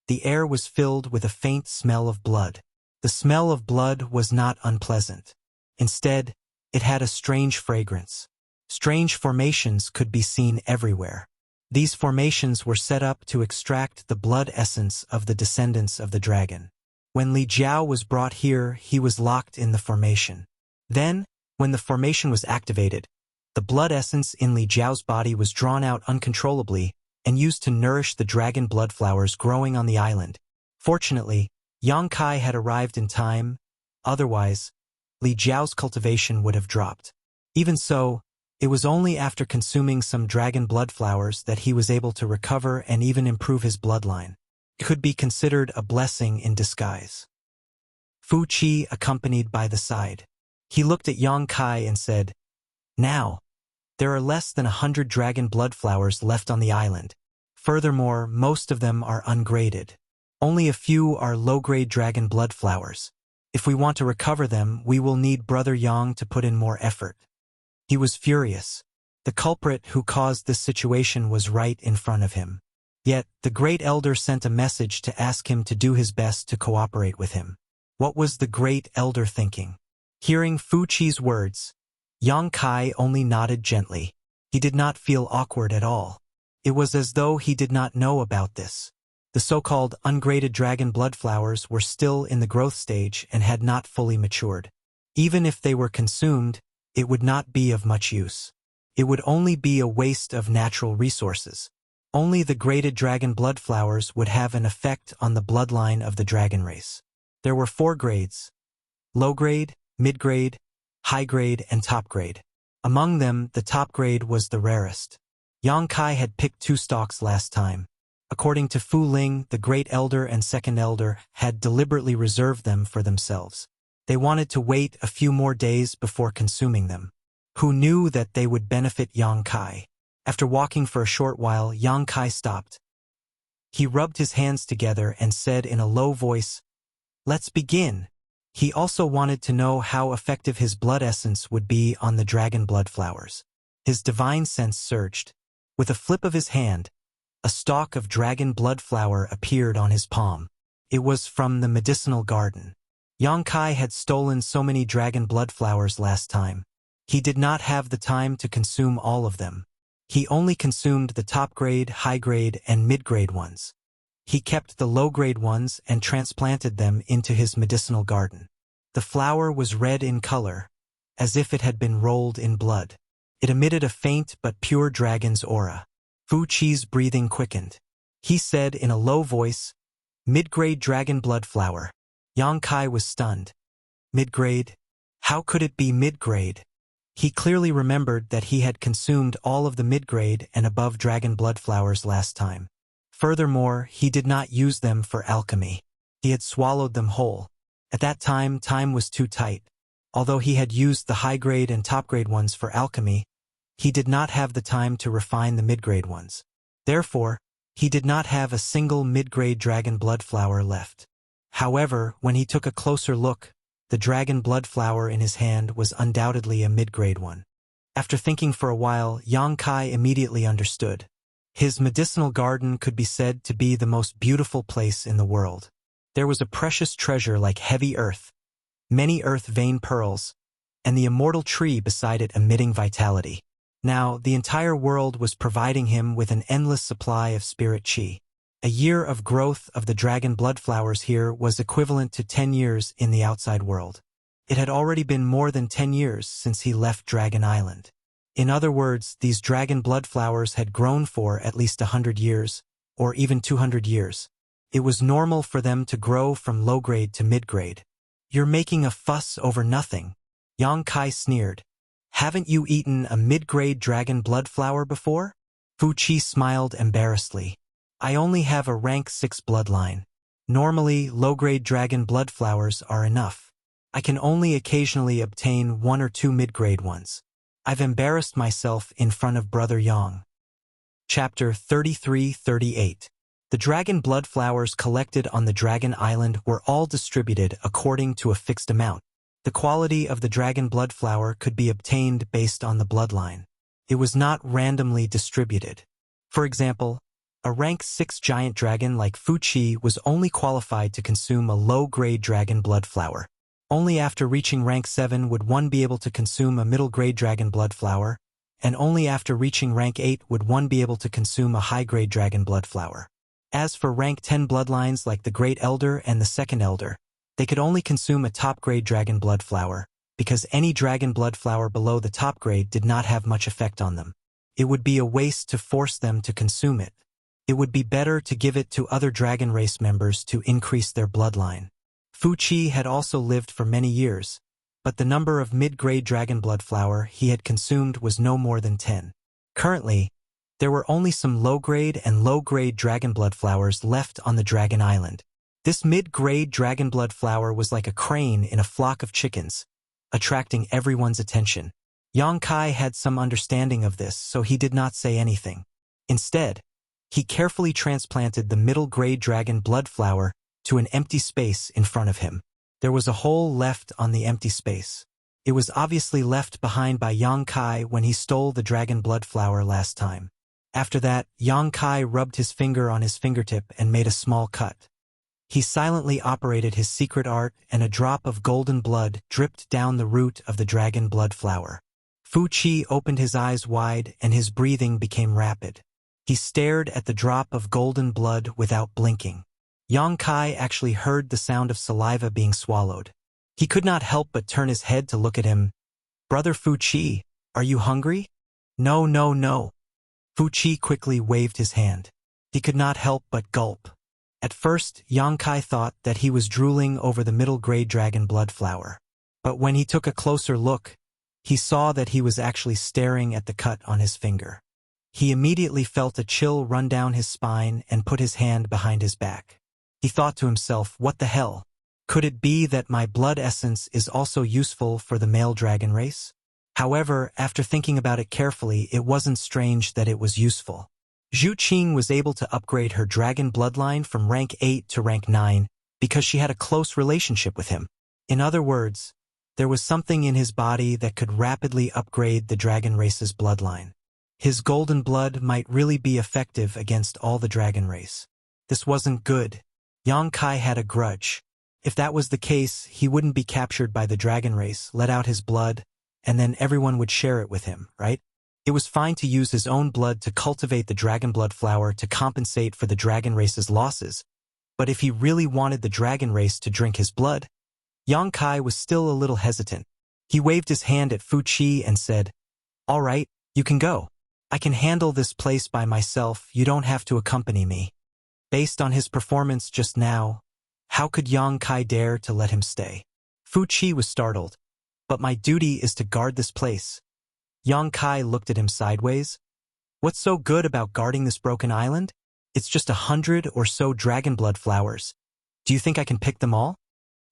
the air was filled with a faint smell of blood. The smell of blood was not unpleasant. Instead, it had a strange fragrance. Strange formations could be seen everywhere. These formations were set up to extract the blood essence of the descendants of the dragon. When Li Jiao was brought here, he was locked in the formation. Then, when the formation was activated, the blood essence in Li Jiao's body was drawn out uncontrollably and used to nourish the dragon blood flowers growing on the island. Fortunately, Yang Kai had arrived in time. Otherwise, Li Jiao's cultivation would have dropped. Even so, it was only after consuming some dragon blood flowers that he was able to recover and even improve his bloodline. It could be considered a blessing in disguise. Fu Qi accompanied by the side. He looked at Yang Kai and said, "Now, there are less than 100 dragon blood flowers left on the island. Furthermore, most of them are ungraded. Only a few are low-grade dragon blood flowers. If we want to recover them, we will need Brother Yang to put in more effort." He was furious. The culprit who caused this situation was right in front of him. Yet, the Great Elder sent a message to ask him to do his best to cooperate with him. What was the Great Elder thinking? Hearing Fu Qi's words, Yang Kai only nodded gently. He did not feel awkward at all. It was as though he did not know about this. The so-called ungraded dragon blood flowers were still in the growth stage and had not fully matured. Even if they were consumed, it would not be of much use. It would only be a waste of natural resources. Only the graded dragon blood flowers would have an effect on the bloodline of the dragon race. There were 4 grades: low grade, mid grade, high grade, and top grade. Among them, the top grade was the rarest. Yang Kai had picked 2 stalks last time. According to Fu Ling, the Great Elder and Second Elder had deliberately reserved them for themselves. They wanted to wait a few more days before consuming them. Who knew that they would benefit Yang Kai? After walking for a short while, Yang Kai stopped. He rubbed his hands together and said in a low voice, "Let's begin." He also wanted to know how effective his blood essence would be on the dragon blood flowers. His divine sense surged. With a flip of his hand, a stalk of dragon blood flower appeared on his palm. It was from the medicinal garden. Yang Kai had stolen so many dragon blood flowers last time. He did not have the time to consume all of them. He only consumed the top grade, high grade, and mid grade ones. He kept the low grade ones and transplanted them into his medicinal garden. The flower was red in color, as if it had been rolled in blood. It emitted a faint but pure dragon's aura. Fu Qi's breathing quickened. He said in a low voice, "Mid-grade dragon blood flower." Yang Kai was stunned. Mid-grade? How could it be mid-grade? He clearly remembered that he had consumed all of the mid-grade and above dragon blood flowers last time. Furthermore, he did not use them for alchemy. He had swallowed them whole. At that time was too tight. Although he had used the high-grade and top-grade ones for alchemy, he did not have the time to refine the mid-grade ones. Therefore, he did not have a single mid-grade dragon blood flower left. However, when he took a closer look, the dragon blood flower in his hand was undoubtedly a mid-grade one. After thinking for a while, Yang Kai immediately understood. His medicinal garden could be said to be the most beautiful place in the world. There was a precious treasure like heavy earth, many earth vein pearls, and the immortal tree beside it emitting vitality. Now, the entire world was providing him with an endless supply of spirit qi. A year of growth of the dragon blood flowers here was equivalent to 10 years in the outside world. It had already been more than 10 years since he left Dragon Island. In other words, these dragon blood flowers had grown for at least 100 years, or even 200 years. It was normal for them to grow from low-grade to mid-grade. You're making a fuss over nothing. Yang Kai sneered. Haven't you eaten a mid-grade dragon blood flower before? Fu Qi smiled embarrassedly. I only have a rank 6 bloodline. Normally, low-grade dragon blood flowers are enough. I can only occasionally obtain 1 or 2 mid-grade ones. I've embarrassed myself in front of Brother Yang. Chapter 33-38. The dragon blood flowers collected on the Dragon Island were all distributed according to a fixed amount. The quality of the dragon blood flower could be obtained based on the bloodline. It was not randomly distributed. For example, a rank 6 giant dragon like Fu Qi was only qualified to consume a low-grade dragon blood flower. Only after reaching rank 7 would one be able to consume a middle-grade dragon blood flower, and only after reaching rank 8 would one be able to consume a high-grade dragon blood flower. As for rank 10 bloodlines like the Great Elder and the Second Elder, they could only consume a top-grade dragon blood flower, because any dragon blood flower below the top grade did not have much effect on them. It would be a waste to force them to consume it. It would be better to give it to other dragon race members to increase their bloodline. Fu Qi had also lived for many years, but the number of mid-grade dragon blood flower he had consumed was no more than 10. Currently, there were only some low-grade and low-grade dragon blood flowers left on the Dragon Island. This mid-grade dragon blood flower was like a crane in a flock of chickens, attracting everyone's attention. Yang Kai had some understanding of this, so he did not say anything. Instead, he carefully transplanted the middle-grade dragon blood flower to an empty space in front of him. There was a hole left on the empty space. It was obviously left behind by Yang Kai when he stole the dragon blood flower last time. After that, Yang Kai rubbed his finger on his fingertip and made a small cut. He silently operated his secret art, and a drop of golden blood dripped down the root of the dragon blood flower. Fu Qi opened his eyes wide and his breathing became rapid. He stared at the drop of golden blood without blinking. Yang Kai actually heard the sound of saliva being swallowed. He could not help but turn his head to look at him. "Brother Fu Qi, are you hungry?" "No, no, no." Fu Qi quickly waved his hand. He could not help but gulp. At first, Yang Kai thought that he was drooling over the middle-grade dragon blood flower. But when he took a closer look, he saw that he was actually staring at the cut on his finger. He immediately felt a chill run down his spine and put his hand behind his back. He thought to himself, what the hell? Could it be that my blood essence is also useful for the male dragon race? However, after thinking about it carefully, it wasn't strange that it was useful. Zhu Qing was able to upgrade her dragon bloodline from rank 8 to rank 9 because she had a close relationship with him. In other words, there was something in his body that could rapidly upgrade the dragon race's bloodline. His golden blood might really be effective against all the dragon race. This wasn't good. Yang Kai had a grudge. If that was the case, he wouldn't be captured by the dragon race, let out his blood, and then everyone would share it with him, right? It was fine to use his own blood to cultivate the dragon blood flower to compensate for the dragon race's losses, but if he really wanted the dragon race to drink his blood, Yang Kai was still a little hesitant. He waved his hand at Fu Qi and said, "All right, you can go. I can handle this place by myself, you don't have to accompany me." Based on his performance just now, how could Yang Kai dare to let him stay? Fu Qi was startled. "But my duty is to guard this place." Yang Kai looked at him sideways. "What's so good about guarding this broken island? It's just 100 or so dragon blood flowers. Do you think I can pick them all?"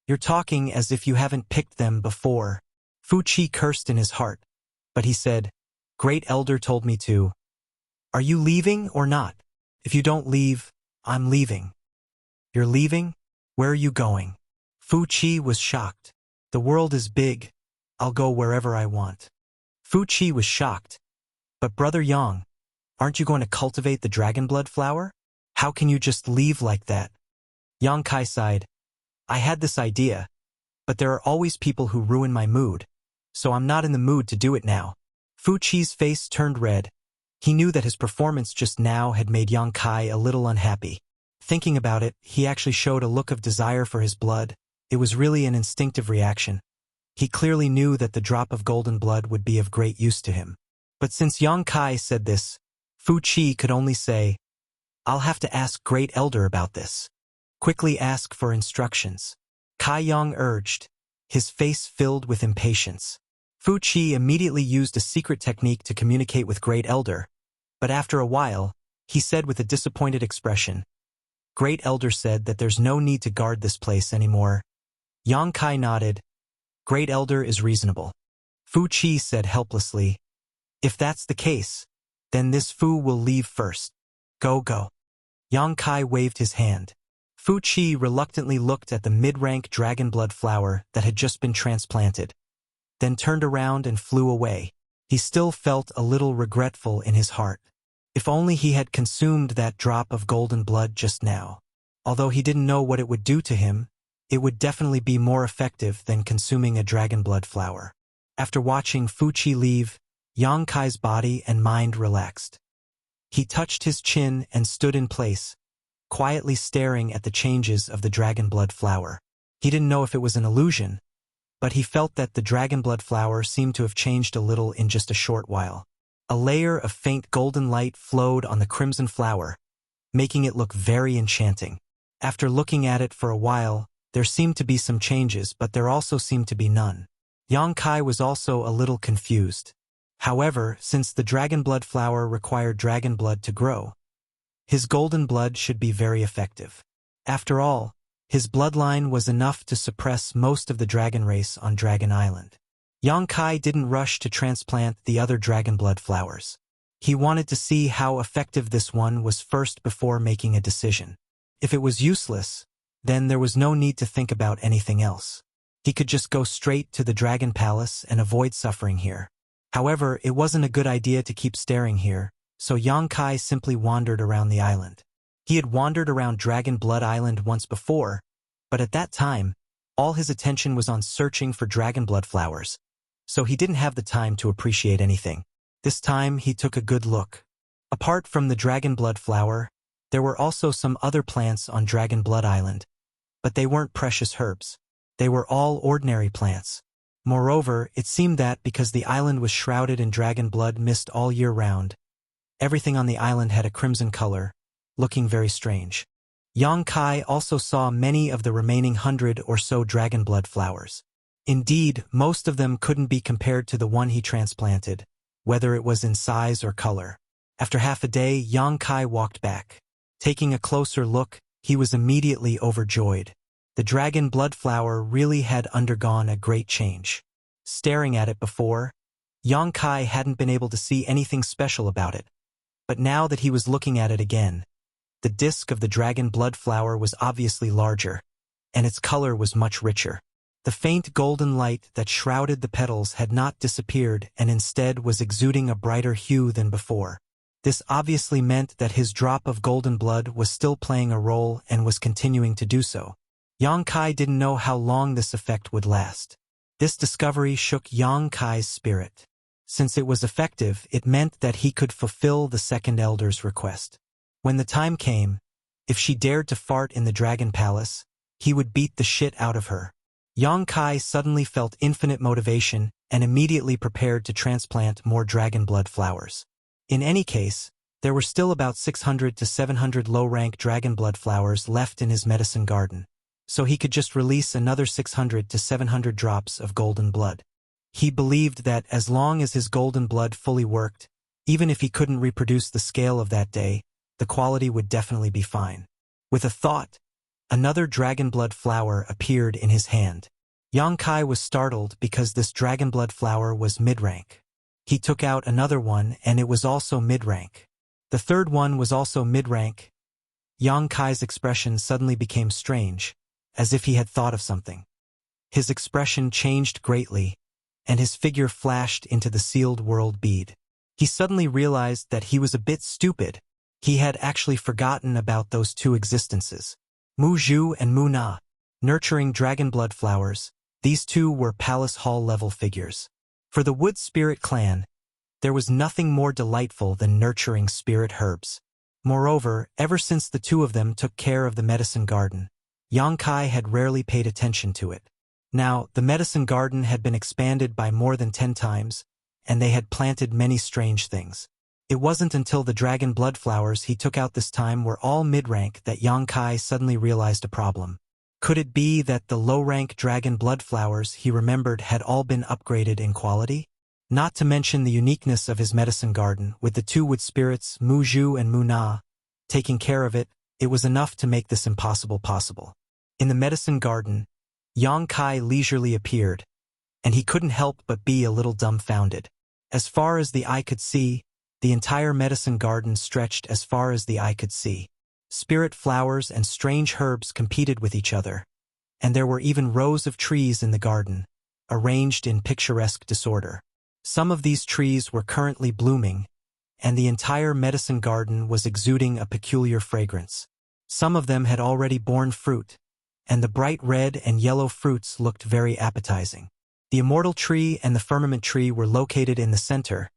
"You're talking as if you haven't picked them before." Fu Qi cursed in his heart, but he said, "Great Elder told me to." "Are you leaving or not? If you don't leave, I'm leaving." "You're leaving? Where are you going?" Fu Qi was shocked. "The world is big. I'll go wherever I want." Fu Qi was shocked. "But Brother Yang, aren't you going to cultivate the dragon blood flower? How can you just leave like that?" Yang Kai sighed. "I had this idea, but there are always people who ruin my mood, so I'm not in the mood to do it now." Fu Qi's face turned red. He knew that his performance just now had made Yang Kai a little unhappy. Thinking about it, he actually showed a look of desire for his blood. It was really an instinctive reaction. He clearly knew that the drop of golden blood would be of great use to him. But since Yang Kai said this, Fu Qi could only say, "I'll have to ask Great Elder about this. Quickly ask for instructions." Kai Yang urged, his face filled with impatience. Fu Qi immediately used a secret technique to communicate with Great Elder, but after a while, he said with a disappointed expression, "Great Elder said that there's no need to guard this place anymore." Yang Kai nodded. "Great Elder is reasonable." Fu Qi said helplessly, "If that's the case, then this Fu will leave first. Go, go." Yang Kai waved his hand. Fu Qi reluctantly looked at the mid-rank dragon blood flower that had just been transplanted, then turned around and flew away. He still felt a little regretful in his heart. If only he had consumed that drop of golden blood just now. Although he didn't know what it would do to him, it would definitely be more effective than consuming a dragon blood flower. After watching Fu Qi leave, Yang Kai's body and mind relaxed. He touched his chin and stood in place, quietly staring at the changes of the dragon blood flower. He didn't know if it was an illusion, but he felt that the dragon blood flower seemed to have changed a little in just a short while. A layer of faint golden light flowed on the crimson flower, making it look very enchanting. After looking at it for a while, there seemed to be some changes, but there also seemed to be none. Yang Kai was also a little confused. However, since the dragon blood flower required dragon blood to grow, his golden blood should be very effective. After all, his bloodline was enough to suppress most of the dragon race on Dragon Island. Yang Kai didn't rush to transplant the other dragon blood flowers. He wanted to see how effective this one was first before making a decision. If it was useless, then there was no need to think about anything else. He could just go straight to the Dragon Palace and avoid suffering here. However, it wasn't a good idea to keep staring here, so Yang Kai simply wandered around the island. He had wandered around Dragon Blood Island once before, but at that time, all his attention was on searching for dragon blood flowers, so he didn't have the time to appreciate anything. This time, he took a good look. Apart from the dragon blood flower, there were also some other plants on Dragon Blood Island, but they weren't precious herbs. They were all ordinary plants. Moreover, it seemed that because the island was shrouded in dragon blood mist all year round, everything on the island had a crimson color, looking very strange. Yang Kai also saw many of the remaining 100 or so dragon blood flowers. Indeed, most of them couldn't be compared to the one he transplanted, whether it was in size or color. After half a day, Yang Kai walked back. Taking a closer look, he was immediately overjoyed. The dragon blood flower really had undergone a great change. Staring at it before, Yang Kai hadn't been able to see anything special about it. But now that he was looking at it again, the disc of the dragon blood flower was obviously larger, and its color was much richer. The faint golden light that shrouded the petals had not disappeared and instead was exuding a brighter hue than before. This obviously meant that his drop of golden blood was still playing a role and was continuing to do so. Yang Kai didn't know how long this effect would last. This discovery shook Yang Kai's spirit. Since it was effective, it meant that he could fulfill the second elder's request. When the time came, if she dared to fart in the Dragon Palace, he would beat the shit out of her. Yang Kai suddenly felt infinite motivation and immediately prepared to transplant more dragon blood flowers. In any case, there were still about 600 to 700 low-rank dragon blood flowers left in his medicine garden, so he could just release another 600 to 700 drops of golden blood. He believed that as long as his golden blood fully worked, even if he couldn't reproduce the scale of that day, the quality would definitely be fine. With a thought, another dragon blood flower appeared in his hand. Yang Kai was startled because this dragon blood flower was mid-rank. He took out another one and it was also mid-rank. The third one was also mid-rank. Yang Kai's expression suddenly became strange, as if he had thought of something. His expression changed greatly, and his figure flashed into the sealed world bead. He suddenly realized that he was a bit stupid. He had actually forgotten about those two existences. Mu Zhu and Mu Na. Nurturing dragon blood flowers, these two were palace hall level figures. For the Wood Spirit clan, there was nothing more delightful than nurturing spirit herbs. Moreover, ever since the two of them took care of the medicine garden, Yang Kai had rarely paid attention to it. Now, the medicine garden had been expanded by more than 10 times, and they had planted many strange things. It wasn't until the dragon blood flowers he took out this time were all mid-rank that Yang Kai suddenly realized a problem. Could it be that the low-rank dragon blood flowers he remembered had all been upgraded in quality? Not to mention the uniqueness of his medicine garden, with the two wood spirits, Mu Zhu and Mu Na, taking care of it, it was enough to make this impossible possible. In the medicine garden, Yang Kai leisurely appeared, and he couldn't help but be a little dumbfounded. As far as the eye could see, the entire medicine garden stretched as far as the eye could see. Spirit flowers and strange herbs competed with each other, and there were even rows of trees in the garden, arranged in picturesque disorder. Some of these trees were currently blooming, and the entire medicine garden was exuding a peculiar fragrance. Some of them had already borne fruit, and the bright red and yellow fruits looked very appetizing. The immortal tree and the firmament tree were located in the center,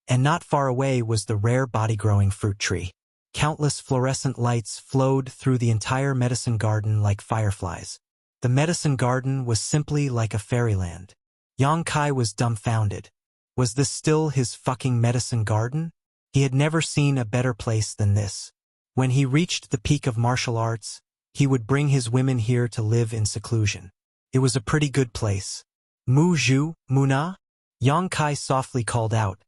and not far away was the rare body-growing fruit tree. Countless fluorescent lights flowed through the entire medicine garden like fireflies. The medicine garden was simply like a fairyland. Yang Kai was dumbfounded. Was this still his fucking medicine garden? He had never seen a better place than this. When he reached the peak of martial arts, he would bring his women here to live in seclusion. It was a pretty good place. Mu Zhu, Mu Na? Yang Kai softly called out,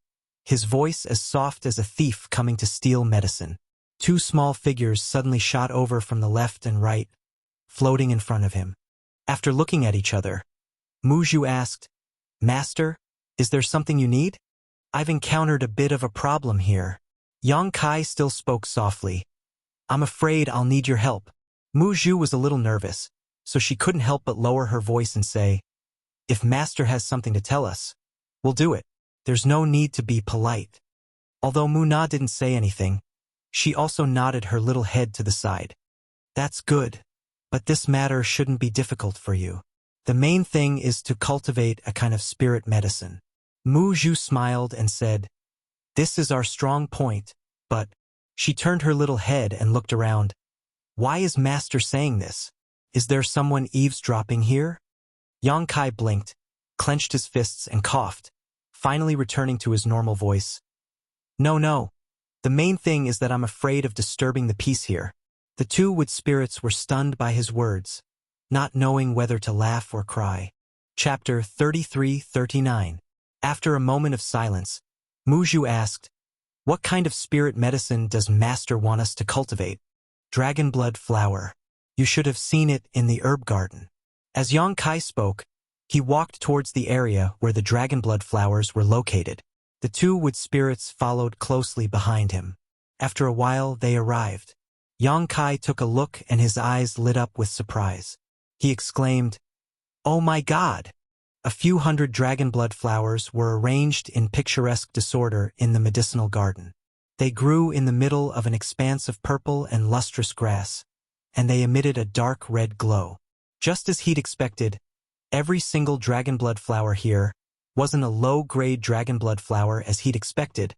his voice as soft as a thief coming to steal medicine. Two small figures suddenly shot over from the left and right, floating in front of him. After looking at each other, Mu Zhu asked, "Master, is there something you need? I've encountered a bit of a problem here." Yang Kai still spoke softly. "I'm afraid I'll need your help." Mu Zhu was a little nervous, so she couldn't help but lower her voice and say, "If Master has something to tell us, we'll do it. There's no need to be polite." Although Mu Na didn't say anything, she also nodded her little head to the side. "That's good, but this matter shouldn't be difficult for you. The main thing is to cultivate a kind of spirit medicine." Mu Zhu smiled and said, "This is our strong point, but..." She turned her little head and looked around. "Why is Master saying this? Is there someone eavesdropping here?" Yang Kai blinked, clenched his fists and coughed, finally returning to his normal voice. No. The main thing is that I'm afraid of disturbing the peace here." The two wood spirits were stunned by his words, not knowing whether to laugh or cry. Chapter 33-39. After a moment of silence, Mu Zhu asked, "What kind of spirit medicine does Master want us to cultivate?" "Dragon blood flower. You should have seen it in the herb garden." As Yang Kai spoke, he walked towards the area where the dragon blood flowers were located. The two wood spirits followed closely behind him. After a while, they arrived. Yang Kai took a look and his eyes lit up with surprise. He exclaimed, "Oh my God!" A few hundred dragon blood flowers were arranged in picturesque disorder in the medicinal garden. They grew in the middle of an expanse of purple and lustrous grass, and they emitted a dark red glow. Just as he'd expected, every single dragon blood flower here wasn't a low-grade dragon blood flower as he'd expected,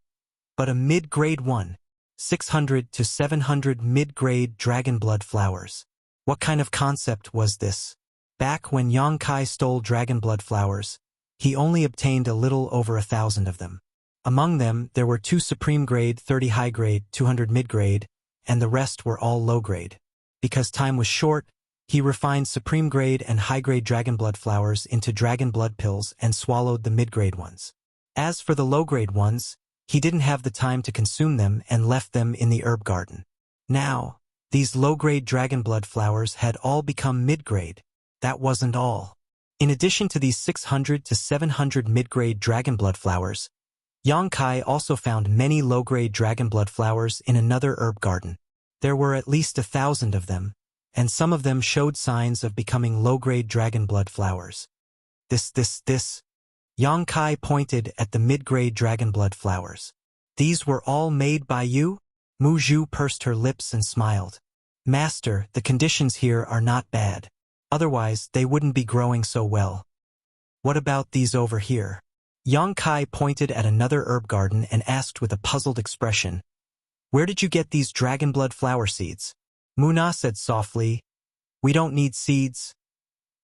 but a mid-grade one, 600 to 700 mid-grade dragon blood flowers. What kind of concept was this? Back when Yang Kai stole dragon blood flowers, he only obtained a little over 1,000 of them. Among them, there were 2 supreme grade, 30 high grade, 200 mid-grade, and the rest were all low-grade. Because time was short, he refined supreme grade and high-grade dragon blood flowers into dragon blood pills and swallowed the mid-grade ones. As for the low-grade ones, he didn't have the time to consume them and left them in the herb garden. Now, these low-grade dragon blood flowers had all become mid-grade. That wasn't all. In addition to these 600 to 700 mid-grade dragon blood flowers, Yang Kai also found many low-grade dragon blood flowers in another herb garden. There were at least 1,000 of them, and some of them showed signs of becoming low-grade dragon blood flowers. This. Yang Kai pointed at the mid-grade dragon blood flowers. "These were all made by you?" Mu Zhu pursed her lips and smiled. "Master, the conditions here are not bad. Otherwise, they wouldn't be growing so well." "What about these over here?" Yang Kai pointed at another herb garden and asked with a puzzled expression, "Where did you get these dragon blood flower seeds?" Mu Na said softly, "We don't need seeds."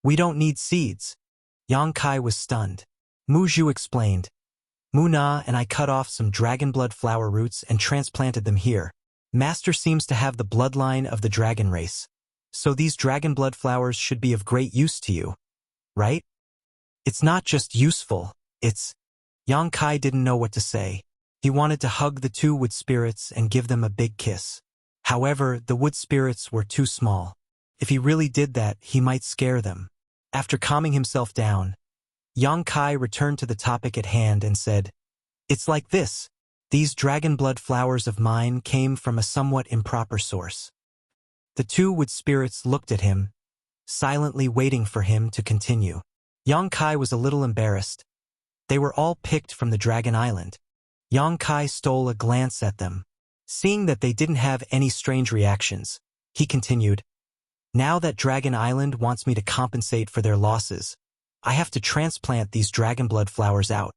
"We don't need seeds." Yang Kai was stunned. Mu Zhu explained, Muna and I cut off some dragon blood flower roots and transplanted them here. Master seems to have the bloodline of the dragon race. So these dragon blood flowers should be of great use to you, right? It's not just useful, it's... Yang Kai didn't know what to say. He wanted to hug the two wood spirits and give them a big kiss. However, the wood spirits were too small. If he really did that, he might scare them. After calming himself down, Yang Kai returned to the topic at hand and said, "It's like this. These dragon blood flowers of mine came from a somewhat improper source." The two wood spirits looked at him, silently waiting for him to continue. Yang Kai was a little embarrassed. They were all picked from the Dragon Island. Yang Kai stole a glance at them. Seeing that they didn't have any strange reactions, he continued, "Now that Dragon Island wants me to compensate for their losses, I have to transplant these dragon blood flowers out.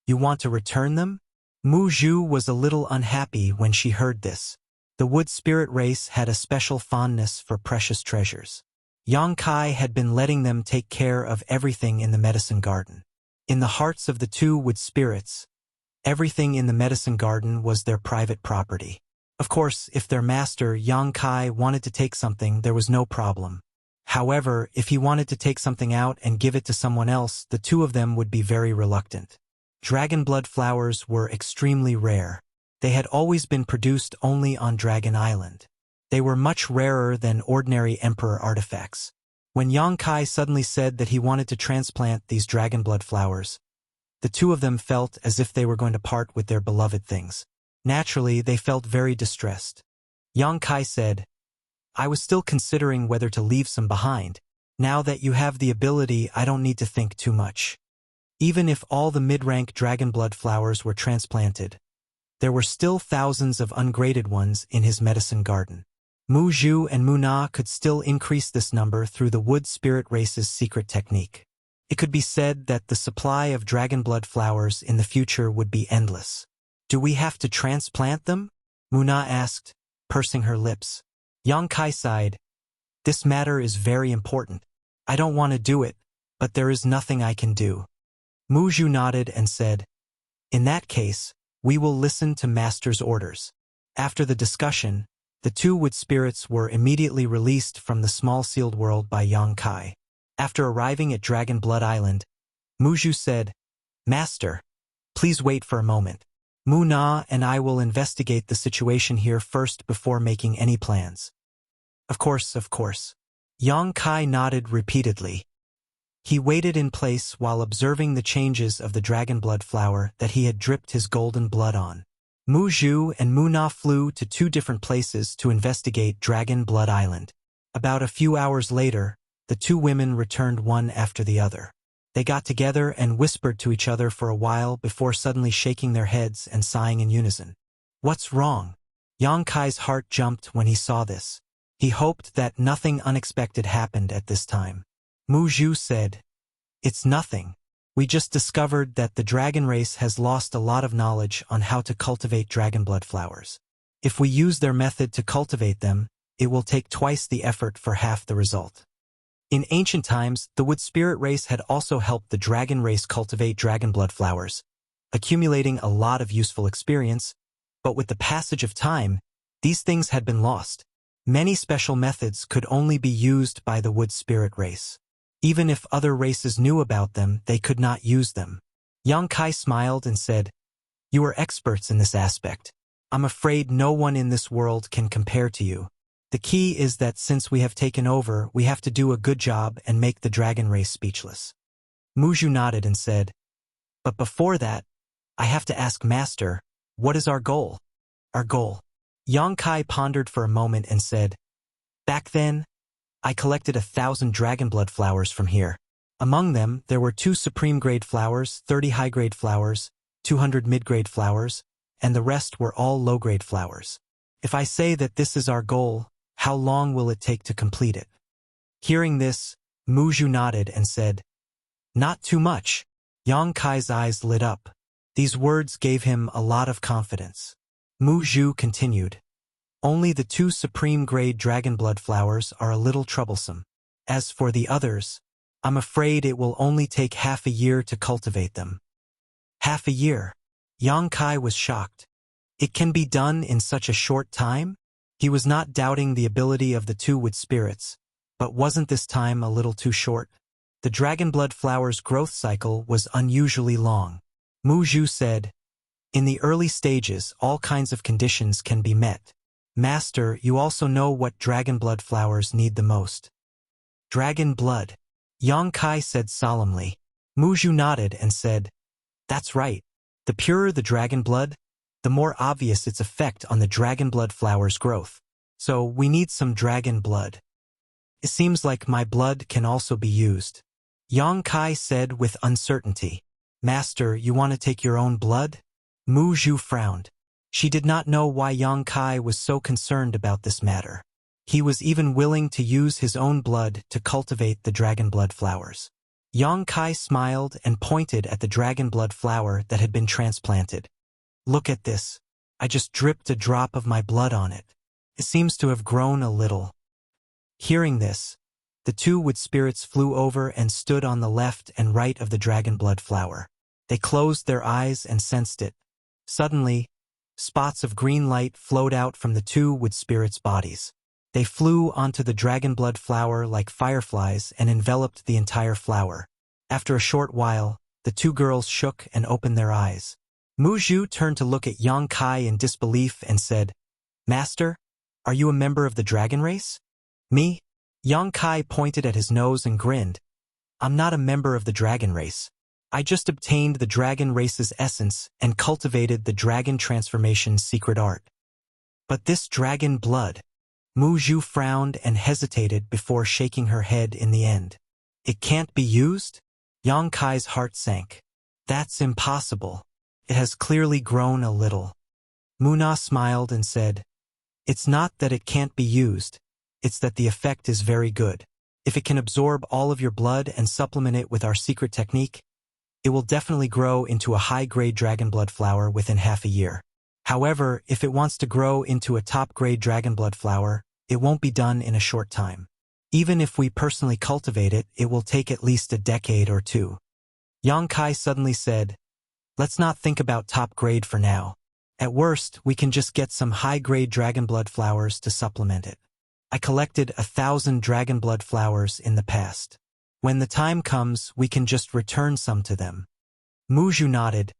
You want to return them?" Mu Zhu was a little unhappy when she heard this. The wood spirit race had a special fondness for precious treasures. Yang Kai had been letting them take care of everything in the medicine garden. In the hearts of the two wood spirits, everything in the medicine garden was their private property. Of course, if their master, Yang Kai, wanted to take something, there was no problem. However, if he wanted to take something out and give it to someone else, the two of them would be very reluctant. Dragon blood flowers were extremely rare. They had always been produced only on Dragon Island. They were much rarer than ordinary emperor artifacts. When Yang Kai suddenly said that he wanted to transplant these dragon blood flowers, the two of them felt as if they were going to part with their beloved things. Naturally, they felt very distressed. Yang Kai said, "I was still considering whether to leave some behind. Now that you have the ability, I don't need to think too much." Even if all the mid-rank dragon blood flowers were transplanted, there were still thousands of ungraded ones in his medicine garden. Mu Zhu and Mu Na could still increase this number through the wood spirit race's secret technique. It could be said that the supply of dragon blood flowers in the future would be endless. "Do we have to transplant them?" Mu Na asked, pursing her lips. Yang Kai sighed. "This matter is very important. I don't want to do it, but there is nothing I can do." Mu Zhu nodded and said, "In that case, we will listen to Master's orders." After the discussion, the two wood spirits were immediately released from the small sealed world by Yang Kai. After arriving at Dragon Blood Island, Mu Zhu said, "Master, please wait for a moment. Mu Na and I will investigate the situation here first before making any plans." Of course, of course." Yang Kai nodded repeatedly. He waited in place while observing the changes of the dragon blood flower that he had dripped his golden blood on. Mu Zhu and Mu Na flew to two different places to investigate Dragon Blood Island. About a few hours later, the two women returned one after the other. They got together and whispered to each other for a while before suddenly shaking their heads and sighing in unison. "What's wrong?" Yang Kai's heart jumped when he saw this. He hoped that nothing unexpected happened at this time. Mu Zhu said, "It's nothing. We just discovered that the dragon race has lost a lot of knowledge on how to cultivate dragon blood flowers. If we use their method to cultivate them, it will take twice the effort for half the result." In ancient times, the wood spirit race had also helped the dragon race cultivate dragon blood flowers, accumulating a lot of useful experience, but with the passage of time, these things had been lost. Many special methods could only be used by the wood spirit race. Even if other races knew about them, they could not use them. Yang Kai smiled and said, "You are experts in this aspect. I'm afraid no one in this world can compare to you. The key is that since we have taken over, we have to do a good job and make the dragon race speechless." Mu Zhu nodded and said, "But before that, I have to ask Master, what is our goal?" "Our goal?" Yang Kai pondered for a moment and said, "Back then, I collected 1,000 dragon blood flowers from here. Among them, there were 2 supreme grade flowers, 30 high grade flowers, 200 mid-grade flowers, and the rest were all low-grade flowers. If I say that this is our goal, how long will it take to complete it?" Hearing this, Mu Zhu nodded and said, "Not too much." Yang Kai's eyes lit up. These words gave him a lot of confidence. Mu Zhu continued, "Only the 2 supreme grade dragon blood flowers are a little troublesome. As for the others, I'm afraid it will only take half a year to cultivate them." "Half a year?" Yang Kai was shocked. It can be done in such a short time? He was not doubting the ability of the two wood spirits, but wasn't this time a little too short? The dragon blood flower's growth cycle was unusually long. Mu Zhu said, "In the early stages, all kinds of conditions can be met. Master, you also know what dragon blood flowers need the most." Dragon blood, Yang Kai said solemnly. Mu Zhu nodded and said, "That's right. The purer the dragon blood, the more obvious its effect on the dragon blood flower's growth. So we need some dragon blood. It seems like my blood can also be used." Yang Kai said with uncertainty. "Master, you want to take your own blood?" Mu Zhu frowned. She did not know why Yang Kai was so concerned about this matter. He was even willing to use his own blood to cultivate the dragon blood flowers. Yang Kai smiled and pointed at the dragon blood flower that had been transplanted. "Look at this. I just dripped a drop of my blood on it. It seems to have grown a little." Hearing this, the two wood spirits flew over and stood on the left and right of the dragon blood flower. They closed their eyes and sensed it. Suddenly, spots of green light flowed out from the two wood spirits' bodies. They flew onto the dragon blood flower like fireflies and enveloped the entire flower. After a short while, the two girls shook and opened their eyes. Mu Zhu turned to look at Yang Kai in disbelief and said, "Master, are you a member of the dragon race?" "Me?" Yang Kai pointed at his nose and grinned. "I'm not a member of the dragon race. I just obtained the dragon race's essence and cultivated the dragon transformation's secret art." "But this dragon blood..." Mu Zhu frowned and hesitated before shaking her head in the end. "It can't be used?" Yang Kai's heart sank. "That's impossible. It has clearly grown a little." Muna smiled and said, "It's not that it can't be used. It's that the effect is very good. If it can absorb all of your blood and supplement it with our secret technique, it will definitely grow into a high-grade dragon blood flower within half a year. However, if it wants to grow into a top-grade dragon blood flower, it won't be done in a short time. Even if we personally cultivate it, it will take at least a decade or two." Yang Kai suddenly said, "Let's not think about top grade for now. At worst, we can just get some high-grade dragon blood flowers to supplement it. I collected 1,000 dragon blood flowers in the past. When the time comes, we can just return some to them." Mu Zhu nodded.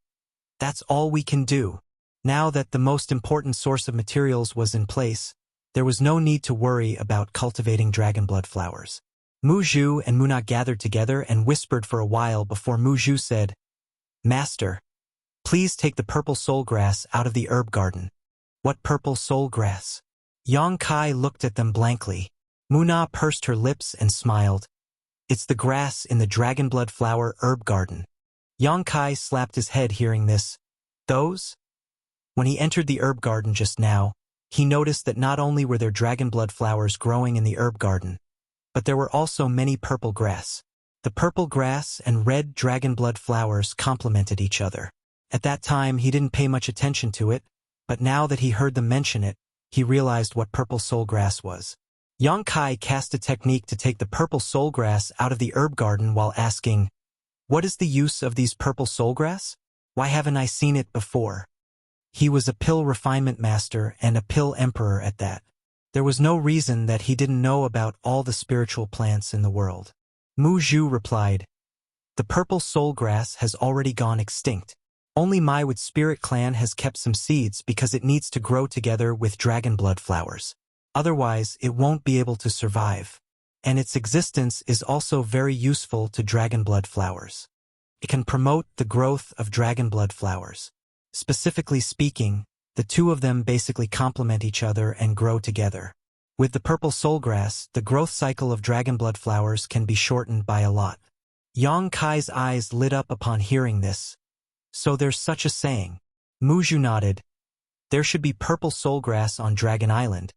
"That's all we can do." Now that the most important source of materials was in place, there was no need to worry about cultivating dragon blood flowers. Mu Zhu and Muna gathered together and whispered for a while before Mu Zhu said, "Master, please take the purple soul grass out of the herb garden." "What purple soul grass?" Yang Kai looked at them blankly. Muna pursed her lips and smiled. "It's the grass in the dragon blood flower herb garden." Yang Kai slapped his head hearing this. "Those?" When he entered the herb garden just now, he noticed that not only were there dragon blood flowers growing in the herb garden, but there were also many purple grass. The purple grass and red dragon blood flowers complemented each other. At that time, he didn't pay much attention to it, but now that he heard them mention it, he realized what purple soul grass was. Yang Kai cast a technique to take the purple soul grass out of the herb garden while asking, "What is the use of these purple soul grass? Why haven't I seen it before?" He was a pill refinement master and a pill emperor at that. There was no reason that he didn't know about all the spiritual plants in the world. Mu Zhu replied, "The purple soul grass has already gone extinct. Only my with spirit clan has kept some seeds because it needs to grow together with dragon blood flowers. Otherwise, it won't be able to survive. And its existence is also very useful to dragon blood flowers. It can promote the growth of dragon blood flowers. Specifically speaking, the two of them basically complement each other and grow together. With the purple soul grass, the growth cycle of dragon blood flowers can be shortened by a lot." Yang Kai's eyes lit up upon hearing this. "So there's such a saying." Mu Zhu nodded. "There should be purple soul grass on Dragon Island,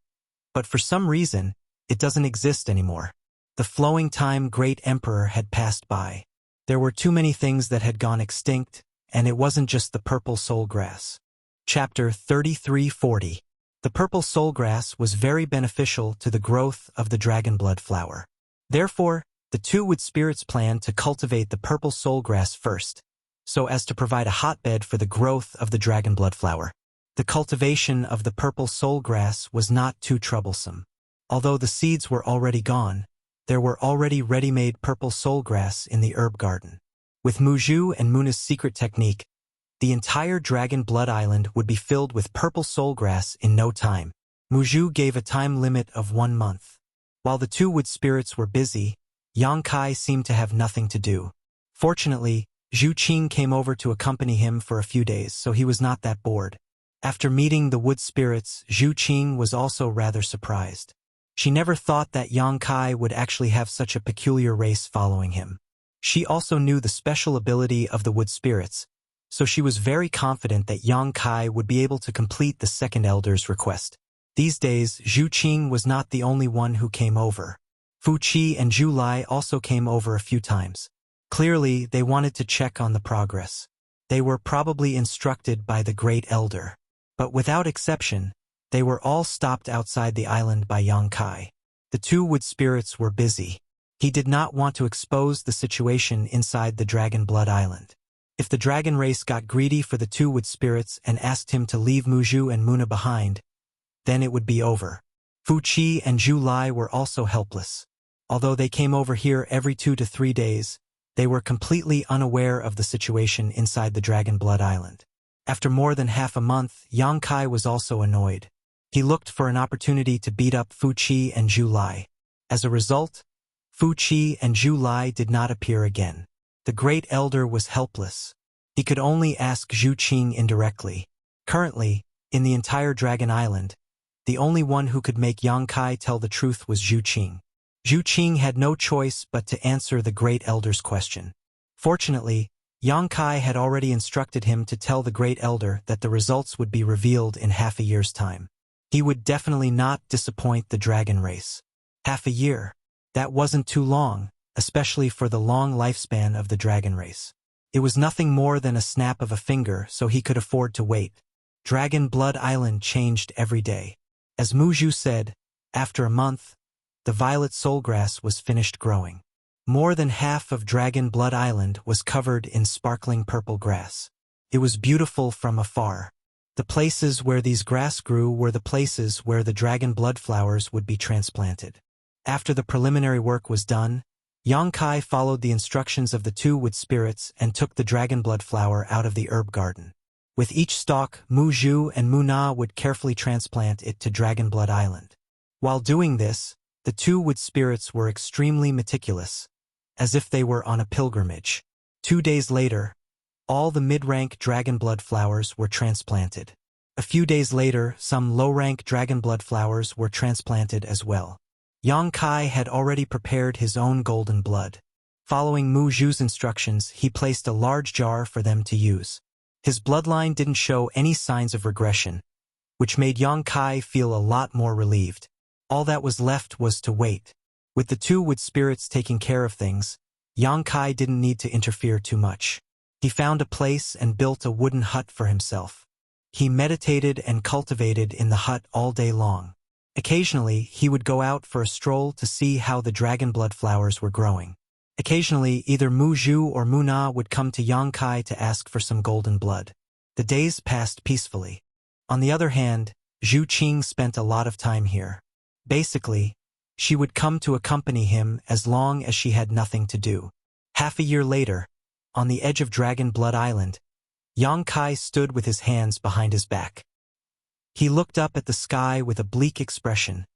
but for some reason, it doesn't exist anymore. The flowing time great emperor had passed by. There were too many things that had gone extinct, and it wasn't just the purple soul grass." Chapter 3340. The purple soul grass was very beneficial to the growth of the dragon blood flower. Therefore, the two wood spirits planned to cultivate the purple soul grass first. so as to provide a hotbed for the growth of the dragon blood flower. The cultivation of the purple soul grass was not too troublesome. Although the seeds were already gone, there were already ready-made purple soul grass in the herb garden. With Muzhu and Muna's secret technique, the entire Dragon Blood Island would be filled with purple soul grass in no time. Muzhu gave a time limit of 1 month. While the two wood spirits were busy, Yang Kai seemed to have nothing to do. Fortunately, Zhu Qing came over to accompany him for a few days, so he was not that bored. After meeting the wood spirits, Zhu Qing was also rather surprised. She never thought that Yang Kai would actually have such a peculiar race following him. She also knew the special ability of the wood spirits, so she was very confident that Yang Kai would be able to complete the second elder's request. These days, Zhu Qing was not the only one who came over. Fu Qi and Zhu Lai also came over a few times. Clearly, they wanted to check on the progress. They were probably instructed by the Great Elder. But without exception, they were all stopped outside the island by Yang Kai. The two wood spirits were busy. He did not want to expose the situation inside the Dragon Blood Island. If the dragon race got greedy for the two wood spirits and asked him to leave Muzhu and Muna behind, then it would be over. Fu Qi and Zhu Lai were also helpless. Although they came over here every 2 to 3 days, they were completely unaware of the situation inside the Dragon Blood Island. After more than half a month, Yang Kai was also annoyed. He looked for an opportunity to beat up Fu Qi and Zhu Lai. As a result, Fu Qi and Zhu Lai did not appear again. The Great Elder was helpless. He could only ask Zhu Qing indirectly. Currently, in the entire Dragon Island, the only one who could make Yang Kai tell the truth was Zhu Qing. Zhu Qing had no choice but to answer the Great Elder's question. Fortunately, Yang Kai had already instructed him to tell the Great Elder that the results would be revealed in half a year's time. He would definitely not disappoint the dragon race. Half a year. That wasn't too long, especially for the long lifespan of the dragon race. It was nothing more than a snap of a finger, so he could afford to wait. Dragon Blood Island changed every day. As Muzhu said, after a month, the violet soulgrass was finished growing. More than half of Dragon Blood Island was covered in sparkling purple grass. It was beautiful from afar. The places where these grass grew were the places where the dragon blood flowers would be transplanted. After the preliminary work was done, Yang Kai followed the instructions of the two wood spirits and took the dragon blood flower out of the herb garden. With each stalk, Muzhu and Muna would carefully transplant it to Dragon Blood Island. While doing this, the two wood spirits were extremely meticulous, as if they were on a pilgrimage. 2 days later, all the mid-rank dragon blood flowers were transplanted. A few days later, some low-rank dragon blood flowers were transplanted as well. Yang Kai had already prepared his own golden blood. Following Mu Zhu's instructions, he placed a large jar for them to use. His bloodline didn't show any signs of regression, which made Yang Kai feel a lot more relieved. All that was left was to wait. With the two wood spirits taking care of things, Yang Kai didn't need to interfere too much. He found a place and built a wooden hut for himself. He meditated and cultivated in the hut all day long. Occasionally, he would go out for a stroll to see how the dragon blood flowers were growing. Occasionally, either Mu Zhu or Muna would come to Yang Kai to ask for some golden blood. The days passed peacefully. On the other hand, Zhu Qing spent a lot of time here. Basically, she would come to accompany him as long as she had nothing to do. Half a year later, on the edge of Dragon Blood Island, Yang Kai stood with his hands behind his back. He looked up at the sky with a bleak expression,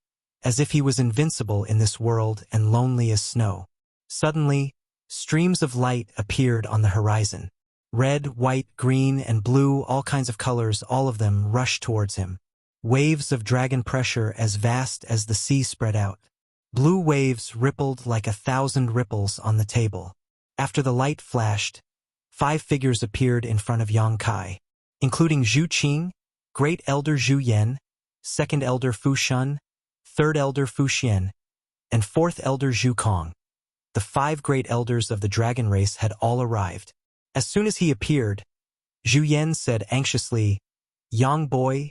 as if he was invincible in this world and lonely as snow. Suddenly, streams of light appeared on the horizon. Red, white, green, and blue, all kinds of colors, all of them rushed towards him. Waves of dragon pressure as vast as the sea spread out. Blue waves rippled like 1,000 ripples on the table. After the light flashed, 5 figures appeared in front of Yang Kai, including Zhu Qing, Great Elder Zhu Yan, Second Elder Fu Shun, Third Elder Fu Xian, and Fourth Elder Zhu Kong. The 5 great elders of the dragon race had all arrived. As soon as he appeared, Zhu Yan said anxiously, "Yang boy,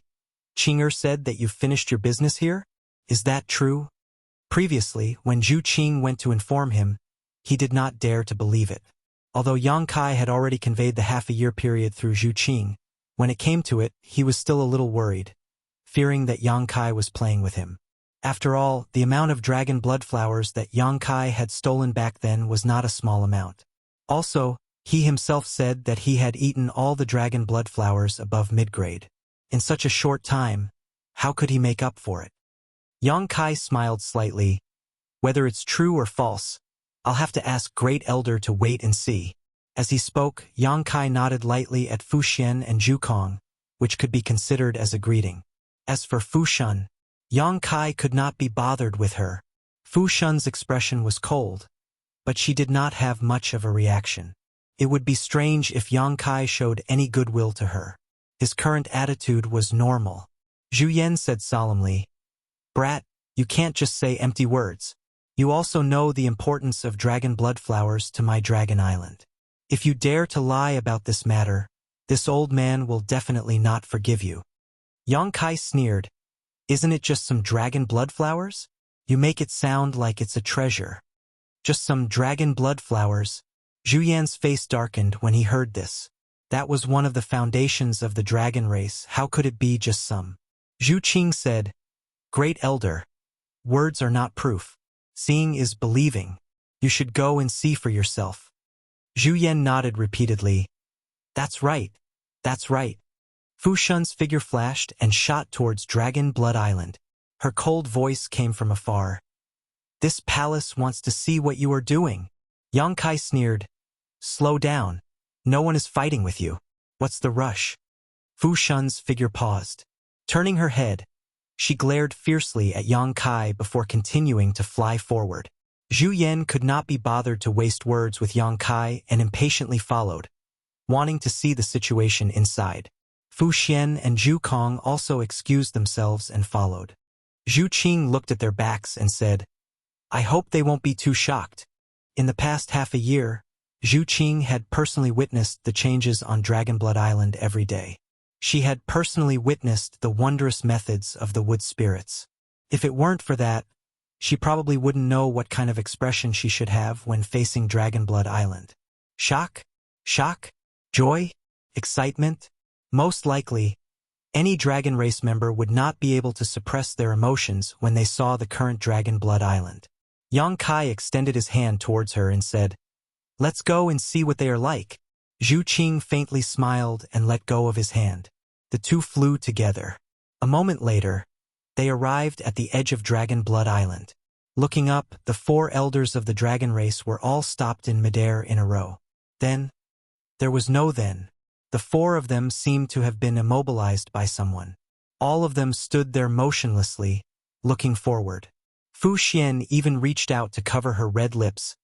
Qinger said that you've finished your business here? Is that true?" Previously, when Zhu Qing went to inform him, he did not dare to believe it. Although Yang Kai had already conveyed the half-a-year period through Zhu Qing, when it came to it, he was still a little worried, fearing that Yang Kai was playing with him. After all, the amount of dragon blood flowers that Yang Kai had stolen back then was not a small amount. Also, he himself said that he had eaten all the dragon blood flowers above mid-grade. In such a short time, how could he make up for it? Yang Kai smiled slightly. Whether it's true or false, I'll have to ask Great Elder to wait and see. As he spoke, Yang Kai nodded lightly at Fu Xian and Zhu Kong, which could be considered as a greeting. As for Fu Shun, Yang Kai could not be bothered with her. Fu Shun's expression was cold, but she did not have much of a reaction. It would be strange if Yang Kai showed any goodwill to her. His current attitude was normal. Zhu Yan said solemnly, "Brat, you can't just say empty words. You also know the importance of dragon blood flowers to my dragon island. If you dare to lie about this matter, this old man will definitely not forgive you." Yang Kai sneered, "Isn't it just some dragon blood flowers? You make it sound like it's a treasure." Just some dragon blood flowers. Zhu Yan's face darkened when he heard this. That was one of the foundations of the dragon race. How could it be just some? Zhu Qing said, "Great Elder, words are not proof. Seeing is believing. You should go and see for yourself." Zhu Yan nodded repeatedly. "That's right. That's right." Fu Shun's figure flashed and shot towards Dragon Blood Island. Her cold voice came from afar. "This palace wants to see what you are doing." Yang Kai sneered. "Slow down. No one is fighting with you. What's the rush?" Fu Shun's figure paused. Turning her head, she glared fiercely at Yang Kai before continuing to fly forward. Zhu Yan could not be bothered to waste words with Yang Kai and impatiently followed, wanting to see the situation inside. Fu Xian and Zhu Kong also excused themselves and followed. Zhu Qing looked at their backs and said, "I hope they won't be too shocked." In the past half a year, Zhu Qing had personally witnessed the changes on Dragonblood Island every day. She had personally witnessed the wondrous methods of the wood spirits. If it weren't for that, she probably wouldn't know what kind of expression she should have when facing Dragonblood Island. Shock? Shock? Joy? Excitement? Most likely, any dragon race member would not be able to suppress their emotions when they saw the current Dragonblood Island. Yang Kai extended his hand towards her and said, "Let's go and see what they are like." Zhu Qing faintly smiled and let go of his hand. The two flew together. A moment later, they arrived at the edge of Dragonblood Island. Looking up, the 4 elders of the dragon race were all stopped in midair in a row. Then, there was no then. The 4 of them seemed to have been immobilized by someone. All of them stood there motionlessly, looking forward. Fu Xian even reached out to cover her red lips,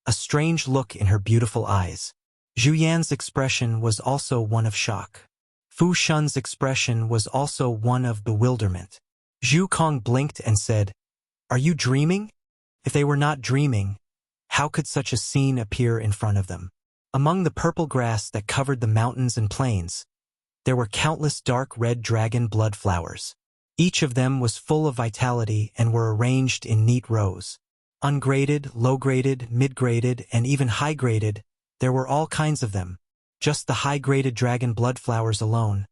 a strange look in her beautiful eyes. Zhu Yan's expression was also one of shock. Fu Shun's expression was also one of bewilderment. Zhu Kong blinked and said, "Are you dreaming?" If they were not dreaming, how could such a scene appear in front of them? Among the purple grass that covered the mountains and plains, there were countless dark red dragon blood flowers. Each of them was full of vitality and were arranged in neat rows. Ungraded, low-graded, mid-graded, and even high-graded, there were all kinds of them. Just the high-graded dragon blood flowers alone,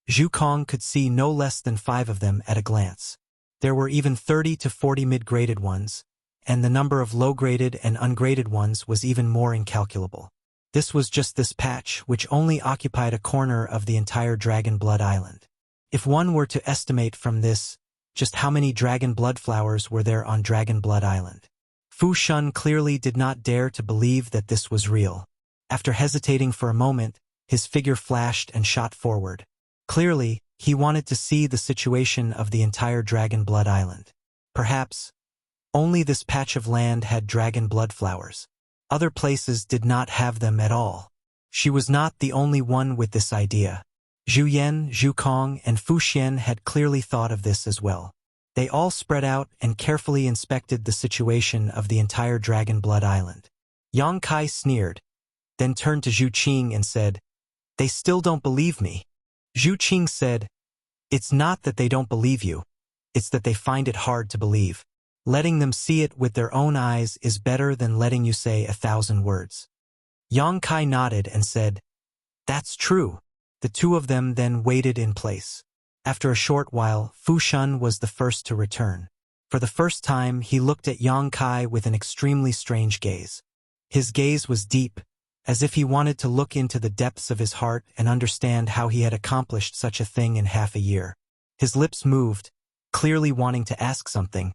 Zhu Kong could see no less than 5 of them at a glance. There were even 30 to 40 mid-graded ones, and the number of low-graded and ungraded ones was even more incalculable. This was just this patch, which only occupied a corner of the entire Dragon Blood Island. If one were to estimate from this, just how many dragon blood flowers were there on Dragon Blood Island? Fu Shun clearly did not dare to believe that this was real. After hesitating for a moment, his figure flashed and shot forward. Clearly, he wanted to see the situation of the entire Dragon Blood Island. Perhaps, only this patch of land had dragon blood flowers. Other places did not have them at all. She was not the only one with this idea. Zhu Yan, Zhu Kong, and Fu Xian had clearly thought of this as well. They all spread out and carefully inspected the situation of the entire Dragon Blood Island. Yang Kai sneered, then turned to Zhu Qing and said, "They still don't believe me." Zhu Qing said, "It's not that they don't believe you, it's that they find it hard to believe. Letting them see it with their own eyes is better than letting you say 1,000 words." Yang Kai nodded and said, "That's true." The two of them then waited in place. After a short while, Fu Shun was the first to return. For the first time, he looked at Yang Kai with an extremely strange gaze. His gaze was deep, as if he wanted to look into the depths of his heart and understand how he had accomplished such a thing in half a year. His lips moved, clearly wanting to ask something,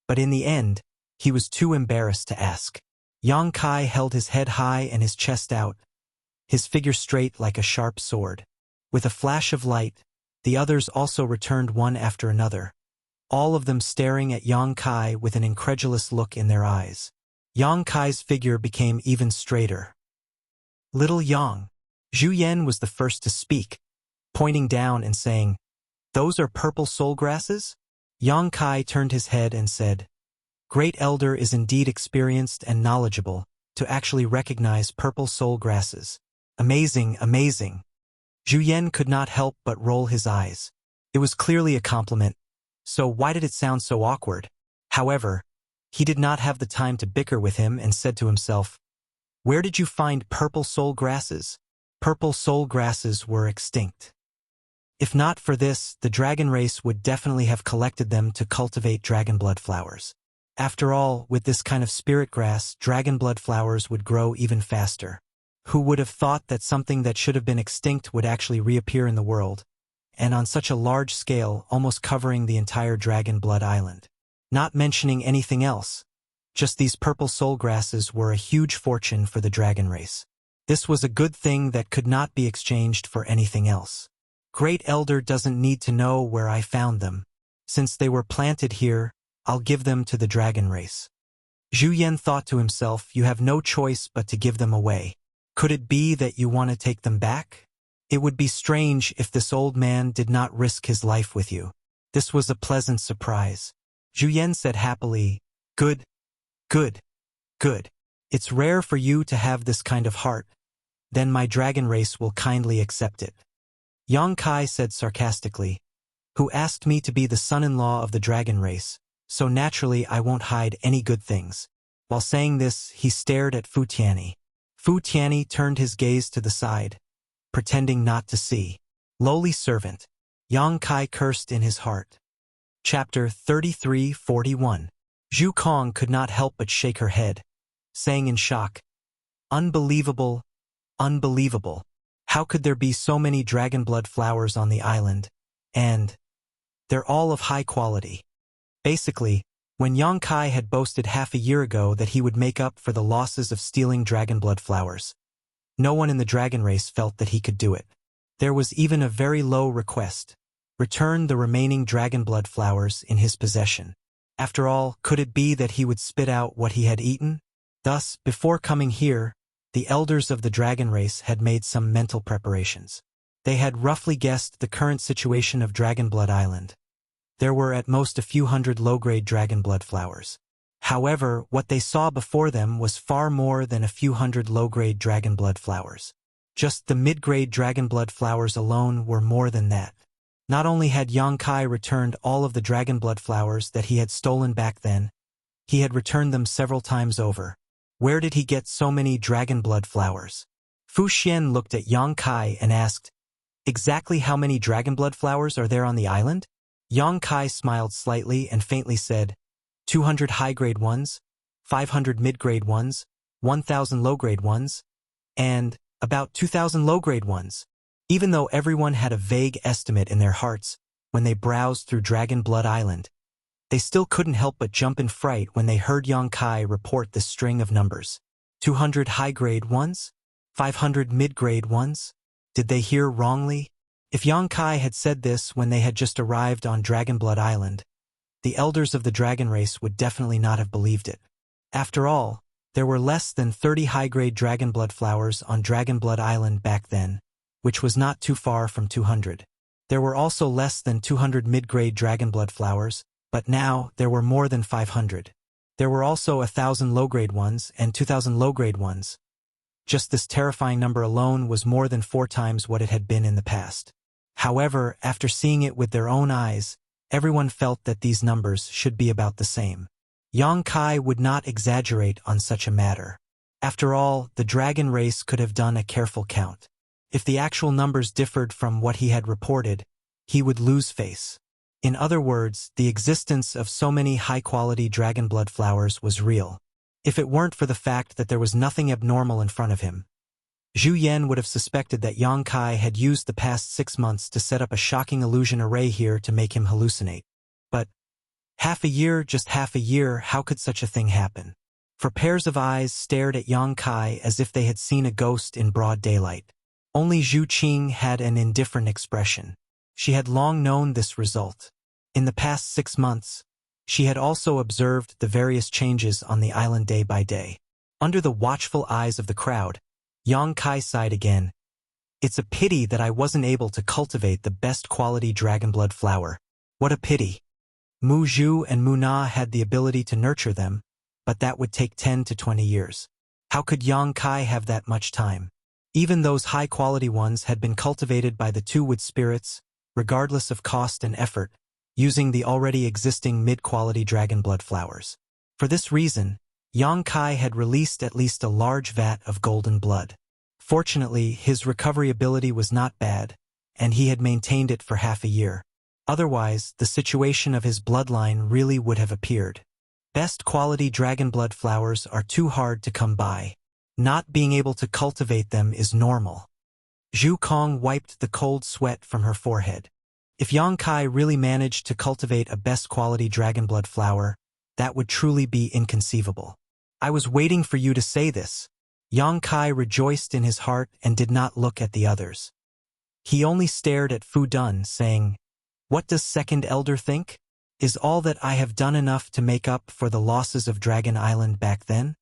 but in the end, he was too embarrassed to ask. Yang Kai held his head high and his chest out, his figure straight like a sharp sword. With a flash of light, the others also returned one after another, all of them staring at Yang Kai with an incredulous look in their eyes. Yang Kai's figure became even straighter. "Little Yang." Zhu Yan was the first to speak, pointing down and saying, "Those are purple soul grasses?" Yang Kai turned his head and said, "Great Elder is indeed experienced and knowledgeable to actually recognize purple soul grasses. Amazing, amazing." Zhu Yan could not help but roll his eyes. It was clearly a compliment, so why did it sound so awkward? However, he did not have the time to bicker with him and said to himself, "Where did you find purple soul grasses?" Purple soul grasses were extinct. If not for this, the dragon race would definitely have collected them to cultivate dragon blood flowers. After all, with this kind of spirit grass, dragon blood flowers would grow even faster. Who would have thought that something that should have been extinct would actually reappear in the world, and on such a large scale, almost covering the entire dragon blood island? Not mentioning anything else, just these purple soul grasses were a huge fortune for the dragon race. This was a good thing that could not be exchanged for anything else. Great Elder doesn't need to know where I found them. Since they were planted here, I'll give them to the dragon race. Zhu Yan thought to himself, you have no choice but to give them away. Could it be that you want to take them back? It would be strange if this old man did not risk his life with you. This was a pleasant surprise. Zhu Yan said happily, "Good, good, good. It's rare for you to have this kind of heart. Then my dragon race will kindly accept it." Yang Kai said sarcastically, "Who asked me to be the son-in-law of the dragon race, so naturally I won't hide any good things." While saying this, he stared at Fu Tianyi. Fu Tianyi turned his gaze to the side, pretending not to see. Lowly servant. Yang Kai cursed in his heart. Chapter 33:41. Zhu Kong could not help but shake her head, saying in shock, "Unbelievable, unbelievable. How could there be so many dragon blood flowers on the island? And they're all of high quality." Basically, when Yang Kai had boasted half a year ago that he would make up for the losses of stealing dragon blood flowers, no one in the dragon race felt that he could do it. There was even a very low request: return the remaining dragon blood flowers in his possession. After all, could it be that he would spit out what he had eaten? Thus, before coming here, the elders of the dragon race had made some mental preparations. They had roughly guessed the current situation of Dragon Blood Island. There were at most a few hundred low-grade dragon blood flowers. However, what they saw before them was far more than a few hundred low-grade dragon blood flowers. Just the mid-grade dragon blood flowers alone were more than that. Not only had Yang Kai returned all of the dragon blood flowers that he had stolen back then, he had returned them several times over. Where did he get so many dragon blood flowers? Fu Xian looked at Yang Kai and asked, "Exactly how many dragon blood flowers are there on the island?" Yang Kai smiled slightly and faintly said, 200 high-grade ones, 500 mid-grade ones, 1,000 low-grade ones, and about 2,000 low-grade ones. Even though everyone had a vague estimate in their hearts when they browsed through Dragon Blood Island, they still couldn't help but jump in fright when they heard Yang Kai report this string of numbers. 200 high-grade ones? 500 mid-grade ones? Did they hear wrongly? If Yang Kai had said this when they had just arrived on Dragon Blood Island, the elders of the dragon race would definitely not have believed it. After all, there were less than 30 high-grade dragon blood flowers on Dragon Blood Island back then, which was not too far from 200. There were also less than 200 mid-grade dragon blood flowers, but now there were more than 500. There were also 1,000 low-grade ones and 2,000 low-grade ones. Just this terrifying number alone was more than 4 times what it had been in the past. However, after seeing it with their own eyes, everyone felt that these numbers should be about the same. Yang Kai would not exaggerate on such a matter. After all, the dragon race could have done a careful count. If the actual numbers differed from what he had reported, he would lose face. In other words, the existence of so many high-quality dragon blood flowers was real. If it weren't for the fact that there was nothing abnormal in front of him, Zhu Yan would have suspected that Yang Kai had used the past 6 months to set up a shocking illusion array here to make him hallucinate. But half a year, just half a year, how could such a thing happen? For pairs of eyes stared at Yang Kai as if they had seen a ghost in broad daylight. Only Zhu Qing had an indifferent expression. She had long known this result. In the past 6 months, she had also observed the various changes on the island day by day. Under the watchful eyes of the crowd, Yang Kai sighed again. It's a pity that I wasn't able to cultivate the best quality dragon blood flower. What a pity. Mu Zhu and Mu Na had the ability to nurture them, but that would take 10 to 20 years. How could Yang Kai have that much time? Even those high-quality ones had been cultivated by the two wood spirits, regardless of cost and effort, using the already existing mid-quality dragon blood flowers. For this reason, Yang Kai had released at least a large vat of golden blood. Fortunately, his recovery ability was not bad, and he had maintained it for half a year. Otherwise, the situation of his bloodline really would have appeared. Best quality dragon blood flowers are too hard to come by. Not being able to cultivate them is normal. Zhu Kong wiped the cold sweat from her forehead. If Yang Kai really managed to cultivate a best quality dragon blood flower, that would truly be inconceivable. I was waiting for you to say this. Yang Kai rejoiced in his heart and did not look at the others. He only stared at Fu Dun, saying, "What does Second Elder think? Is all that I have done enough to make up for the losses of Dragon Island back then?"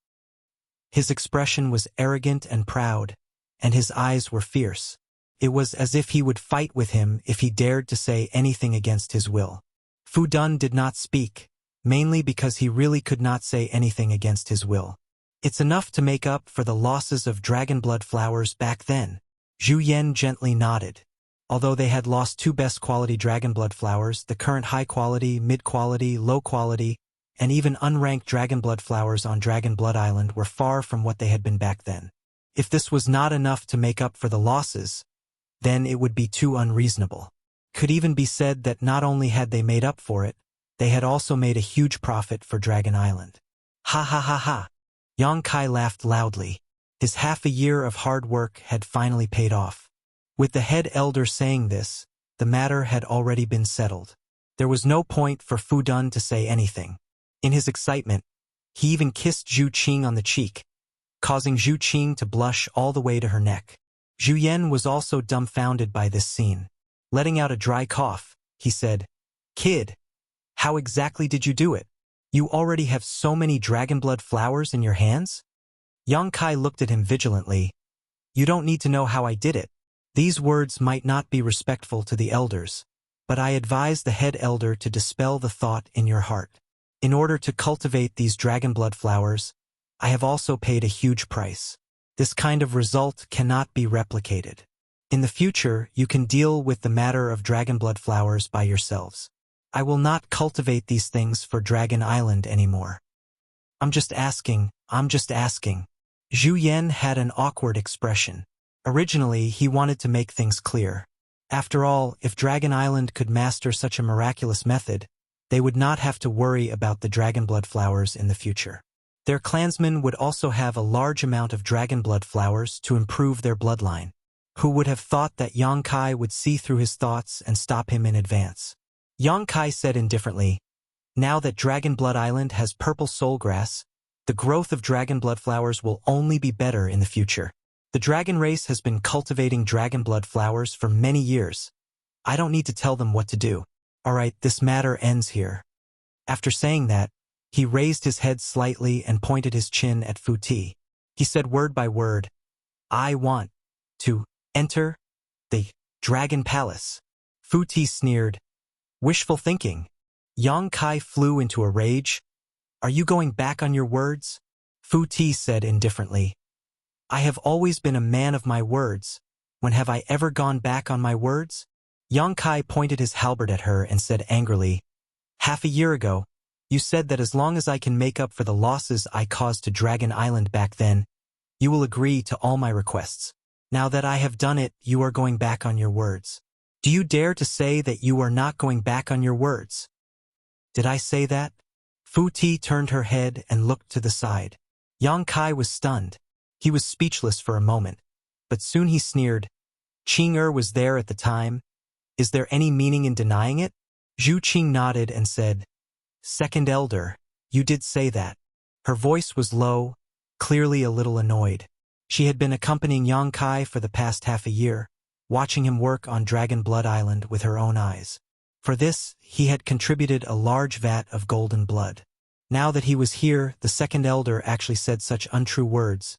His expression was arrogant and proud, and his eyes were fierce. It was as if he would fight with him if he dared to say anything against his will. Fu Dun did not speak, mainly because he really could not say anything against his will. It's enough to make up for the losses of dragon blood flowers back then. Zhu Yan gently nodded. Although they had lost 2 best quality dragon blood flowers, the current high quality, mid quality, low quality, and even unranked dragon blood flowers on Dragon Blood Island were far from what they had been back then. If this was not enough to make up for the losses, then it would be too unreasonable. Could even be said that not only had they made up for it, they had also made a huge profit for Dragon Island. Ha ha ha ha! Yang Kai laughed loudly. His half a year of hard work had finally paid off. With the head elder saying this, the matter had already been settled. There was no point for Fu Dun to say anything. In his excitement, he even kissed Zhu Qing on the cheek, causing Zhu Qing to blush all the way to her neck. Zhu Yan was also dumbfounded by this scene. Letting out a dry cough, he said, "Kid, how exactly did you do it? You already have so many dragon blood flowers in your hands?" Yang Kai looked at him vigilantly. "You don't need to know how I did it. These words might not be respectful to the elders, but I advise the head elder to dispel the thought in your heart. In order to cultivate these dragon blood flowers, I have also paid a huge price. This kind of result cannot be replicated. In the future, you can deal with the matter of dragon blood flowers by yourselves. I will not cultivate these things for Dragon Island anymore. I'm just asking. Zhu Yan had an awkward expression. Originally, he wanted to make things clear. After all, if Dragon Island could master such a miraculous method, they would not have to worry about the dragon blood flowers in the future. Their clansmen would also have a large amount of dragon blood flowers to improve their bloodline. Who would have thought that Yang Kai would see through his thoughts and stop him in advance? Yang Kai said indifferently, "Now that Dragon Blood Island has purple soul grass, the growth of dragon blood flowers will only be better in the future. The dragon race has been cultivating dragon blood flowers for many years. I don't need to tell them what to do. All right, this matter ends here." After saying that, he raised his head slightly and pointed his chin at Fu Ti. He said word by word, "I want to enter the Dragon Palace." Fu Ti sneered. "Wishful thinking." Yang Kai flew into a rage. "Are you going back on your words?" Fu Ti said indifferently. "I have always been a man of my words. When have I ever gone back on my words?" Yang Kai pointed his halberd at her and said angrily, "Half a year ago, you said that as long as I can make up for the losses I caused to Dragon Island back then, You will agree to all my requests. Now that I have done it, you are going back on your words. Do you dare to say that you are not going back on your words? Did I say that? Fu Ti turned her head and looked to the side. Yang Kai was stunned. He was speechless for a moment, but soon he sneered. Qing was there at the time. Is there any meaning in denying it? Zhu Qing nodded and said, Second Elder, you did say that. Her voice was low, clearly a little annoyed. She had been accompanying Yang Kai for the past half a year, watching him work on Dragon Blood Island with her own eyes. For this, he had contributed a large vat of golden blood. Now that he was here, the Second Elder actually said such untrue words.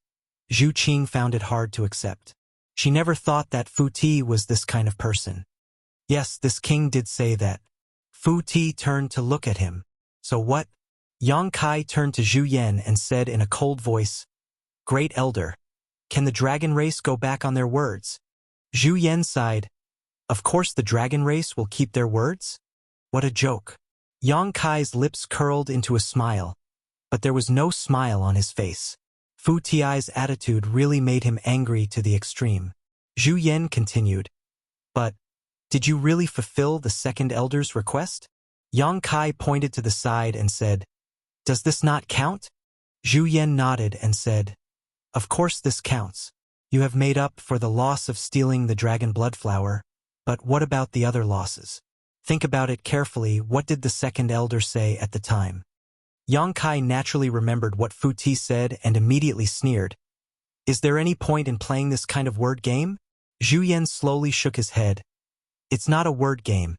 Zhu Qing found it hard to accept. She never thought that Fu Ti was this kind of person. Yes, this king did say that. Fu Ti turned to look at him. So what? Yang Kai turned to Zhu Yan and said in a cold voice, Great Elder, can the dragon race go back on their words? Zhu Yan sighed. Of course the dragon race will keep their words? What a joke. Yang Kai's lips curled into a smile, but there was no smile on his face. Fu Ti's attitude really made him angry to the extreme. Zhu Yan continued, But, did you really fulfill the Second Elder's request? Yang Kai pointed to the side and said, Does this not count? Zhu Yan nodded and said, Of course this counts. You have made up for the loss of stealing the dragon blood flower, but what about the other losses? Think about it carefully. What did the Second Elder say at the time? Yang Kai naturally remembered what Fu Ti said and immediately sneered. Is there any point in playing this kind of word game? Zhu Yan slowly shook his head. It's not a word game,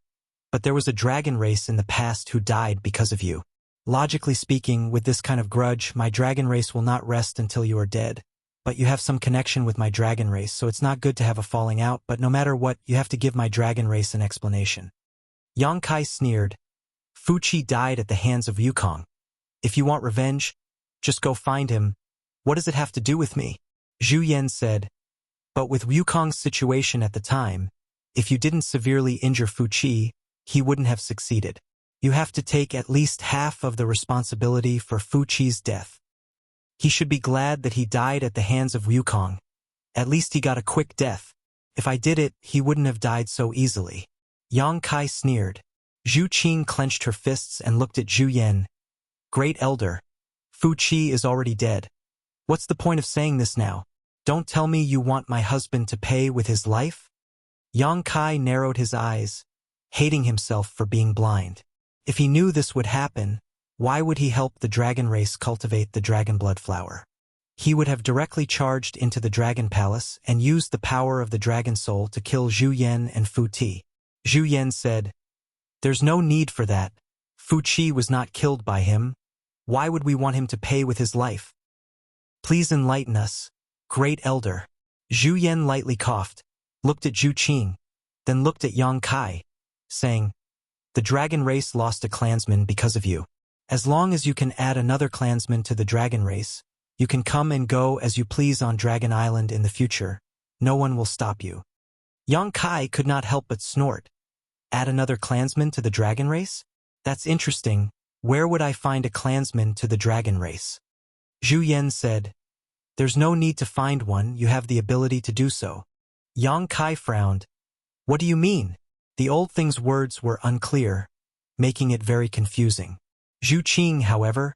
but there was a dragon race in the past who died because of you. Logically speaking, with this kind of grudge, my dragon race will not rest until you are dead. But you have some connection with my dragon race, so it's not good to have a falling out, but no matter what, you have to give my dragon race an explanation. Yang Kai sneered. Fu Qi died at the hands of Wukong. If you want revenge, just go find him. What does it have to do with me? Zhu Yan said. But with Wukong's situation at the time, if you didn't severely injure Fu Qi, he wouldn't have succeeded. You have to take at least half of the responsibility for Fu Qi's death. He should be glad that he died at the hands of Wukong. At least he got a quick death. If I did it, he wouldn't have died so easily. Yang Kai sneered. Zhu Qing clenched her fists and looked at Zhu Yan. Great Elder, Fu Qi is already dead. What's the point of saying this now? Don't tell me you want my husband to pay with his life? Yang Kai narrowed his eyes, hating himself for being blind. If he knew this would happen, why would he help the dragon race cultivate the dragon blood flower? He would have directly charged into the dragon palace and used the power of the dragon soul to kill Zhu Yan and Fu Ti. Zhu Yan said, There's no need for that. Fu Qi was not killed by him. Why would we want him to pay with his life? Please enlighten us, Great Elder. Zhu Yan lightly coughed, looked at Zhu Qing, then looked at Yang Kai, saying, The dragon race lost a clansman because of you. As long as you can add another clansman to the dragon race, you can come and go as you please on Dragon Island in the future. No one will stop you. Yang Kai could not help but snort. Add another clansman to the dragon race? That's interesting. Where would I find a clansman to the dragon race? Zhu Yan said, There's no need to find one, you have the ability to do so. Yang Kai frowned. What do you mean? The old thing's words were unclear, making it very confusing. Zhu Qing, however,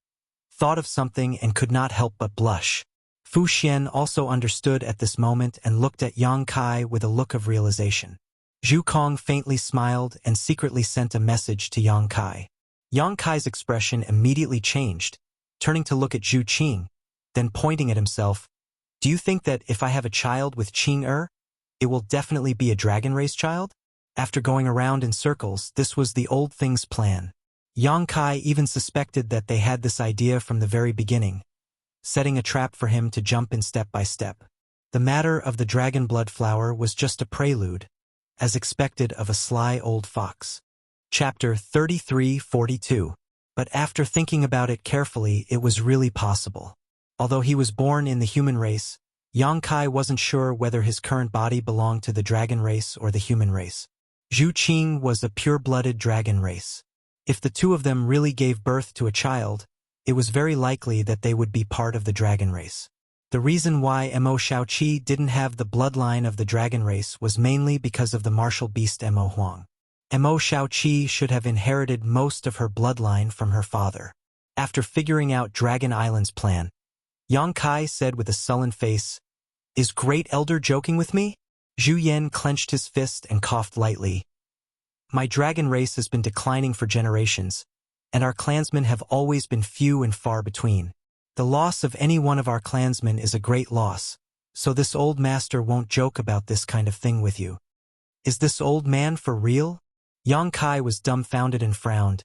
thought of something and could not help but blush. Fu Xian also understood at this moment and looked at Yang Kai with a look of realization. Zhu Kong faintly smiled and secretly sent a message to Yang Kai. Yang Kai's expression immediately changed, turning to look at Zhu Qing, then pointing at himself. Do you think that if I have a child with Qing it will definitely be a dragon race child? After going around in circles, this was the old thing's plan. Yang Kai even suspected that they had this idea from the very beginning, setting a trap for him to jump in step by step. The matter of the dragon blood flower was just a prelude, as expected of a sly old fox. Chapter 33:42. But after thinking about it carefully, it was really possible. Although he was born in the human race, Yang Kai wasn't sure whether his current body belonged to the dragon race or the human race. Zhu Qing was a pure-blooded dragon race. If the two of them really gave birth to a child, it was very likely that they would be part of the dragon race. The reason why Mo Shaoqi didn't have the bloodline of the dragon race was mainly because of the martial beast Mo Huang. Mo Shaoqi should have inherited most of her bloodline from her father. After figuring out Dragon Island's plan, Yang Kai said with a sullen face, "Is Great Elder joking with me?" Zhu Yan clenched his fist and coughed lightly. "My dragon race has been declining for generations, and our clansmen have always been few and far between. The loss of any one of our clansmen is a great loss, so this old master won't joke about this kind of thing with you." "Is this old man for real?" Yang Kai was dumbfounded and frowned.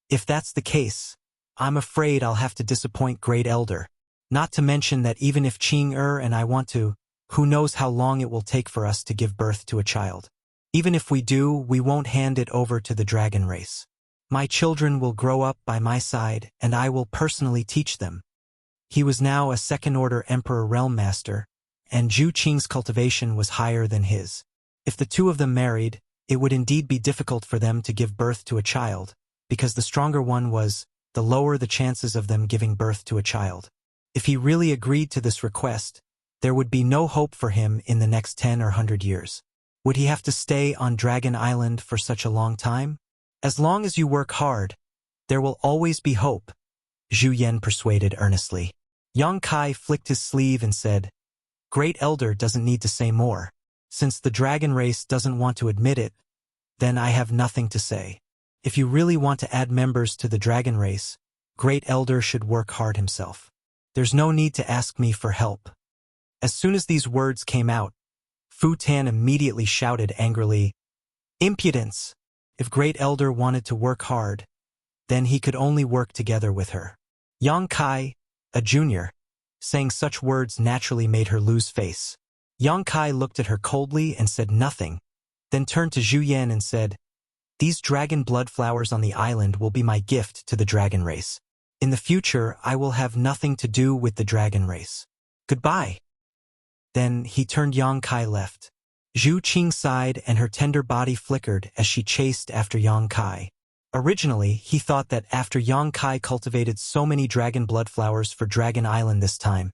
"If that's the case, I'm afraid I'll have to disappoint Great Elder. Not to mention that even if Qing and I want to, who knows how long it will take for us to give birth to a child. Even if we do, we won't hand it over to the dragon race. My children will grow up by my side, and I will personally teach them." He was now a second-order Emperor Realm Master, and Zhu Qing's cultivation was higher than his. If the two of them married, it would indeed be difficult for them to give birth to a child, because the stronger one was, the lower the chances of them giving birth to a child. If he really agreed to this request, there would be no hope for him in the next 10 or 100 years. Would he have to stay on Dragon Island for such a long time? "As long as you work hard, there will always be hope," Zhu Yan persuaded earnestly. Yang Kai flicked his sleeve and said, "Great Elder doesn't need to say more. Since the dragon race doesn't want to admit it, then I have nothing to say. If you really want to add members to the dragon race, Great Elder should work hard himself. There's no need to ask me for help." As soon as these words came out, Fu Tan immediately shouted angrily, "Impudence! If Great Elder wanted to work hard, then he could only work together with her." Yang Kai, a junior, saying such words naturally made her lose face. Yang Kai looked at her coldly and said nothing, then turned to Zhu Yan and said, "These dragon blood flowers on the island will be my gift to the dragon race. In the future, I will have nothing to do with the dragon race. Goodbye." Then he turned. Yang Kai left. Zhu Qing sighed and her tender body flickered as she chased after Yang Kai. Originally, he thought that after Yang Kai cultivated so many dragon blood flowers for Dragon Island this time,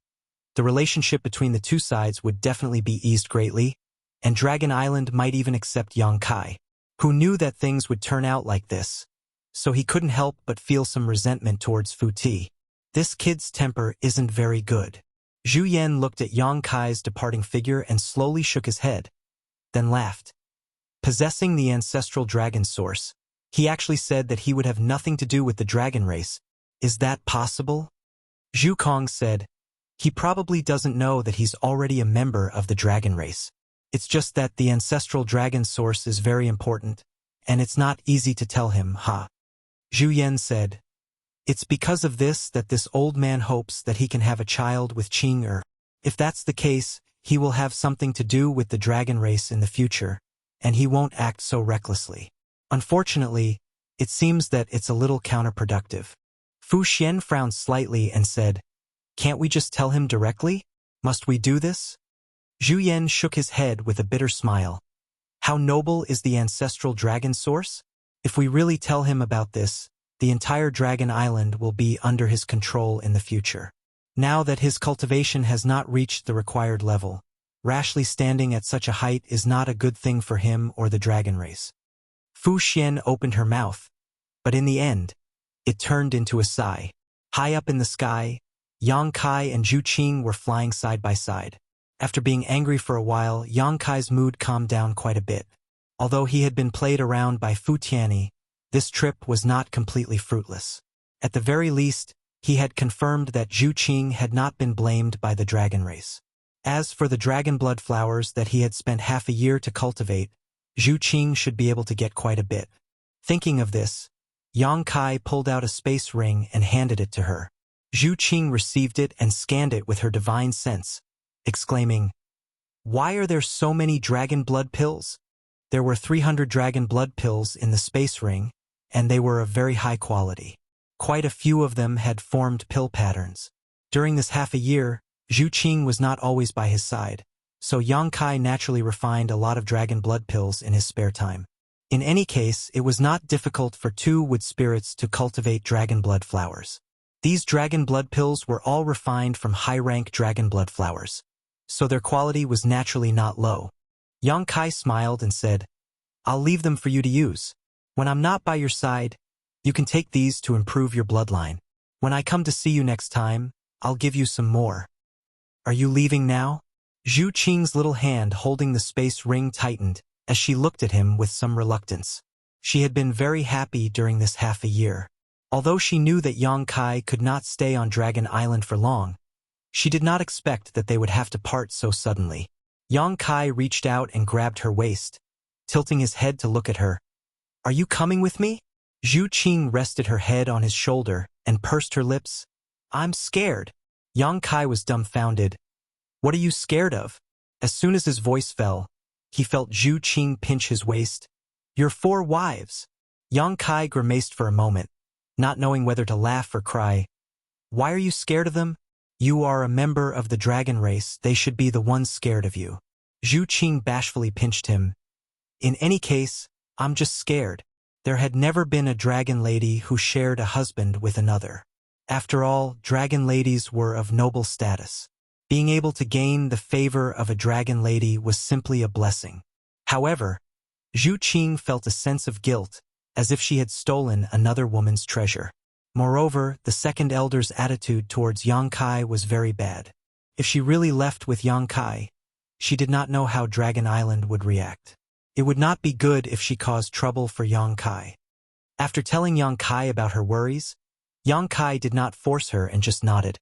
the relationship between the two sides would definitely be eased greatly, and Dragon Island might even accept Yang Kai. Who knew that things would turn out like this? So he couldn't help but feel some resentment towards Fu Ti. This kid's temper isn't very good. Zhu Yan looked at Yang Kai's departing figure and slowly shook his head, then laughed. Possessing the ancestral dragon source, he actually said that he would have nothing to do with the dragon race. Is that possible? Zhu Kong said, "He probably doesn't know that he's already a member of the dragon race. It's just that the ancestral dragon source is very important, and it's not easy to tell him, huh?" Zhu Yan said, "It's because of this that this old man hopes that he can have a child with Qing. If that's the case, he will have something to do with the dragon race in the future, and he won't act so recklessly. Unfortunately, it seems that it's a little counterproductive." Fu Xian frowned slightly and said, "Can't we just tell him directly? Must we do this?" Zhu Yan shook his head with a bitter smile. "How noble is the ancestral dragon source? If we really tell him about this, the entire Dragon Island will be under his control in the future. Now that his cultivation has not reached the required level, rashly standing at such a height is not a good thing for him or the dragon race." Fu Xian opened her mouth, but in the end, it turned into a sigh. High up in the sky, Yang Kai and Zhu Qing were flying side by side. After being angry for a while, Yang Kai's mood calmed down quite a bit. Although he had been played around by Fu Tianyi, this trip was not completely fruitless. At the very least, he had confirmed that Zhu Qing had not been blamed by the dragon race. As for the dragon blood flowers that he had spent half a year to cultivate, Zhu Qing should be able to get quite a bit. Thinking of this, Yang Kai pulled out a space ring and handed it to her. Zhu Qing received it and scanned it with her divine sense, exclaiming, "Why are there so many dragon blood pills?" There were 300 dragon blood pills in the space ring, and they were of very high quality. Quite a few of them had formed pill patterns. During this half a year, Zhu Qing was not always by his side, so Yang Kai naturally refined a lot of dragon blood pills in his spare time. In any case, it was not difficult for two wood spirits to cultivate dragon blood flowers. These dragon blood pills were all refined from high-rank dragon blood flowers, so their quality was naturally not low. Yang Kai smiled and said, I'll leave them for you to use. When I'm not by your side, you can take these to improve your bloodline. When I come to see you next time, I'll give you some more. Are you leaving now? Zhu Qing's little hand holding the space ring tightened as she looked at him with some reluctance. She had been very happy during this half a year. Although she knew that Yang Kai could not stay on Dragon Island for long, she did not expect that they would have to part so suddenly. Yang Kai reached out and grabbed her waist, tilting his head to look at her. Are you coming with me? Zhu Qing rested her head on his shoulder and pursed her lips. I'm scared. Yang Kai was dumbfounded. What are you scared of? As soon as his voice fell, he felt Zhu Qing pinch his waist. Your 4 wives. Yang Kai grimaced for a moment, not knowing whether to laugh or cry. Why are you scared of them? You are a member of the dragon race. They should be the ones scared of you. Zhu Qing bashfully pinched him. In any case, I'm just scared. There had never been a dragon lady who shared a husband with another. After all, dragon ladies were of noble status. Being able to gain the favor of a dragon lady was simply a blessing. However, Zhu Qing felt a sense of guilt, as if she had stolen another woman's treasure. Moreover, the second elder's attitude towards Yang Kai was very bad. If she really left with Yang Kai, she did not know how Dragon Island would react. It would not be good if she caused trouble for Yang Kai. After telling Yang Kai about her worries, Yang Kai did not force her and just nodded.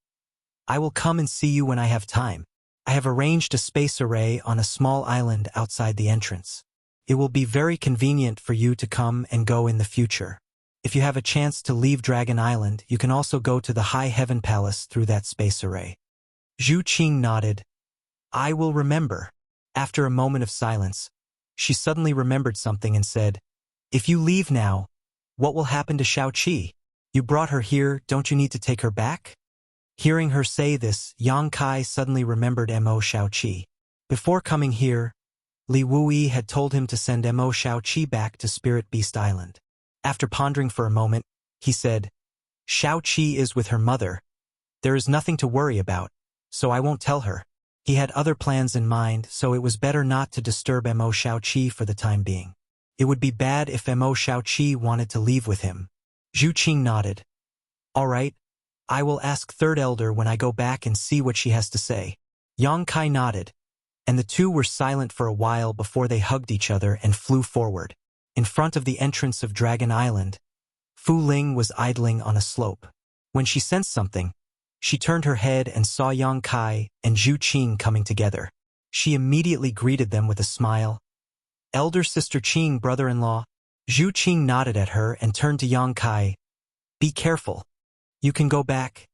I will come and see you when I have time. I have arranged a space array on a small island outside the entrance. It will be very convenient for you to come and go in the future. If you have a chance to leave Dragon Island, you can also go to the High Heaven Palace through that space array. Zhu Qing nodded. I will remember. After a moment of silence, she suddenly remembered something and said, If you leave now, what will happen to Xiaoqi? You brought her here, don't you need to take her back? Hearing her say this, Yang Kai suddenly remembered Mo Xiaoqi. Before coming here, Li Wuyi had told him to send Mo Xiaoqi back to Spirit Beast Island. After pondering for a moment, he said, Xiaoqi is with her mother. There is nothing to worry about, so I won't tell her. He had other plans in mind, so it was better not to disturb Mo Xiaoqi for the time being. It would be bad if Mo Xiaoqi wanted to leave with him. Zhu Qing nodded. All right, I will ask Third Elder when I go back and see what she has to say. Yang Kai nodded, and the two were silent for a while before they hugged each other and flew forward. In front of the entrance of Dragon Island, Fu Ling was idling on a slope. When she sensed something, she turned her head and saw Yang Kai and Zhu Qing coming together. She immediately greeted them with a smile. Elder Sister Qing, brother-in-law. Zhu Qing nodded at her and turned to Yang Kai. Be careful. You can go back.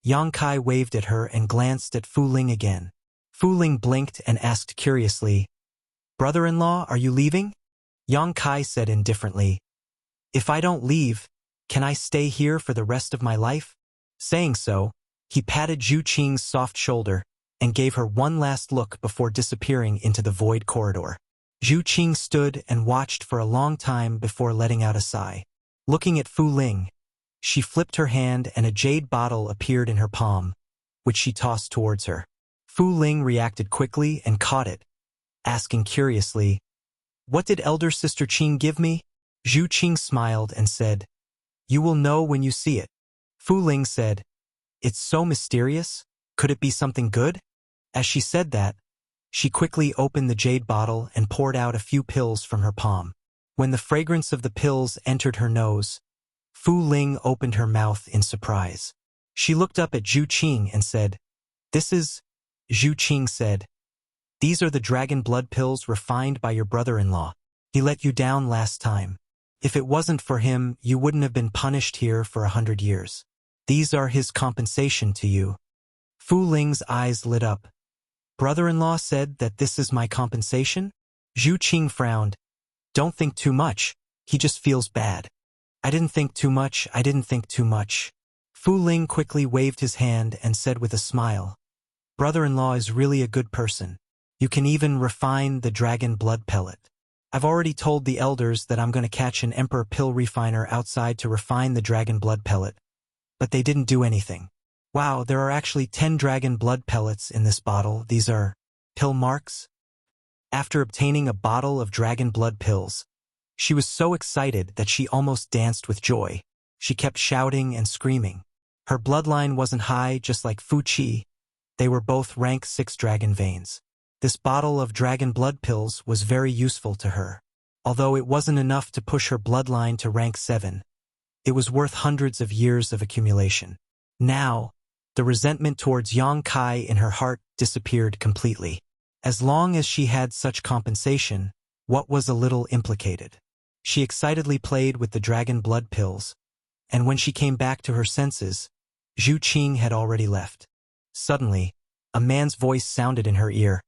Yang Kai waved at her and glanced at Fu Ling again. Fu Ling blinked and asked curiously, Brother-in-law, are you leaving? Yang Kai said indifferently, If I don't leave, can I stay here for the rest of my life? Saying so, he patted Zhu Qing's soft shoulder and gave her one last look before disappearing into the void corridor. Zhu Qing stood and watched for a long time before letting out a sigh. Looking at Fu Ling, she flipped her hand and a jade bottle appeared in her palm, which she tossed towards her. Fu Ling reacted quickly and caught it, asking curiously, What did Elder Sister Qing give me? Zhu Qing smiled and said, You will know when you see it. Fu Ling said, It's so mysterious. Could it be something good? As she said that, she quickly opened the jade bottle and poured out a few pills from her palm. When the fragrance of the pills entered her nose, Fu Ling opened her mouth in surprise. She looked up at Zhu Qing and said, This is... Zhu Qing said, These are the dragon blood pills refined by your brother-in-law. He let you down last time. If it wasn't for him, you wouldn't have been punished here for 100 years. These are his compensation to you. Fu Ling's eyes lit up. Brother-in-law said that this is my compensation? Zhu Qing frowned. Don't think too much. He just feels bad. I didn't think too much. Fu Ling quickly waved his hand and said with a smile, Brother-in-law is really a good person. You can even refine the dragon blood pellet. I've already told the elders that I'm going to catch an emperor pill refiner outside to refine the dragon blood pellet. but they didn't do anything. Wow, there are actually 10 dragon blood pellets in this bottle. These are pill marks? After obtaining a bottle of dragon blood pills, she was so excited that she almost danced with joy. She kept shouting and screaming. Her bloodline wasn't high, just like Fuqi. They were both rank 6 dragon veins. This bottle of dragon blood pills was very useful to her. Although it wasn't enough to push her bloodline to rank 7, it was worth hundreds of years of accumulation. Now, the resentment towards Yang Kai in her heart disappeared completely. As long as she had such compensation, what was a little implicated? She excitedly played with the dragon blood pills, and when she came back to her senses, Zhu Qing had already left. Suddenly, a man's voice sounded in her ear.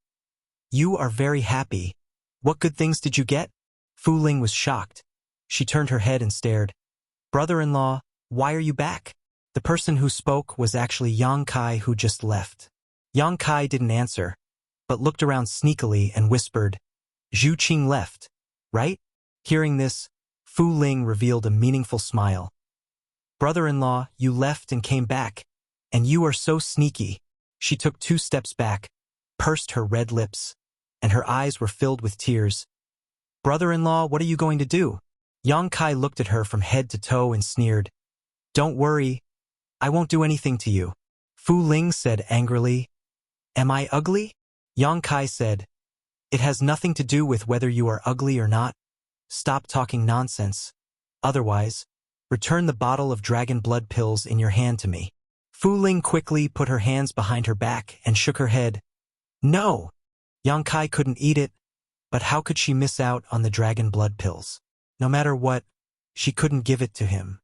"You are very happy. What good things did you get?" Fu Ling was shocked. She turned her head and stared. "Brother-in-law, why are you back?" The person who spoke was actually Yang Kai, who just left. Yang Kai didn't answer, but looked around sneakily and whispered, "Zhu Qing left, right?" Hearing this, Fu Ling revealed a meaningful smile. "Brother-in-law, you left and came back, and you are so sneaky." She took 2 steps back, pursed her red lips, and her eyes were filled with tears. "Brother-in-law, what are you going to do?" Yang Kai looked at her from head to toe and sneered. "Don't worry, I won't do anything to you." Fu Ling said angrily. "Am I ugly?" Yang Kai said, "It has nothing to do with whether you are ugly or not. Stop talking nonsense. Otherwise, return the bottle of dragon blood pills in your hand to me." Fu Ling quickly put her hands behind her back and shook her head. "No!" Yang Kai couldn't eat it, but how could she miss out on the dragon blood pills? No matter what, she couldn't give it to him.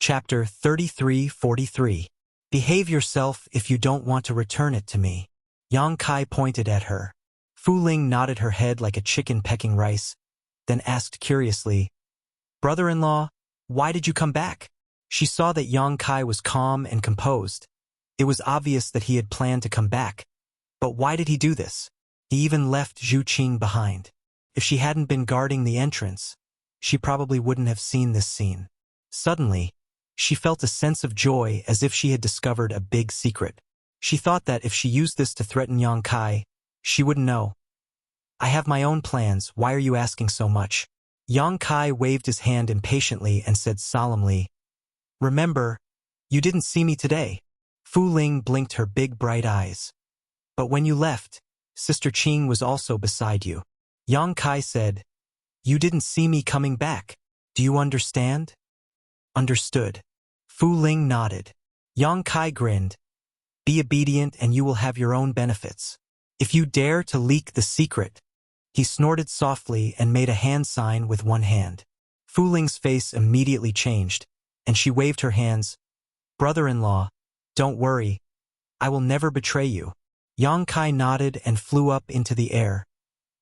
Chapter 33:43. Behave yourself if you don't want to return it to me. Yang Kai pointed at her. Fu Ling nodded her head like a chicken pecking rice, then asked curiously, "Brother-in-law, why did you come back?" She saw that Yang Kai was calm and composed. It was obvious that he had planned to come back. But why did he do this? He even left Zhu Qing behind. If she hadn't been guarding the entrance, she probably wouldn't have seen this scene. Suddenly, she felt a sense of joy as if she had discovered a big secret. She thought that if she used this to threaten Yang Kai, she wouldn't know. "I have my own plans, why are you asking so much?" Yang Kai waved his hand impatiently and said solemnly, "Remember, you didn't see me today." Fu Ling blinked her big bright eyes. "But when you left, Sister Qing was also beside you." Yang Kai said, "You didn't see me coming back. Do you understand?" "Understood." Fu Ling nodded. Yang Kai grinned. "Be obedient and you will have your own benefits. If you dare to leak the secret." He snorted softly and made a hand sign with one hand. Fu Ling's face immediately changed, and she waved her hands. "Brother-in-law, don't worry. I will never betray you." Yang Kai nodded and flew up into the air,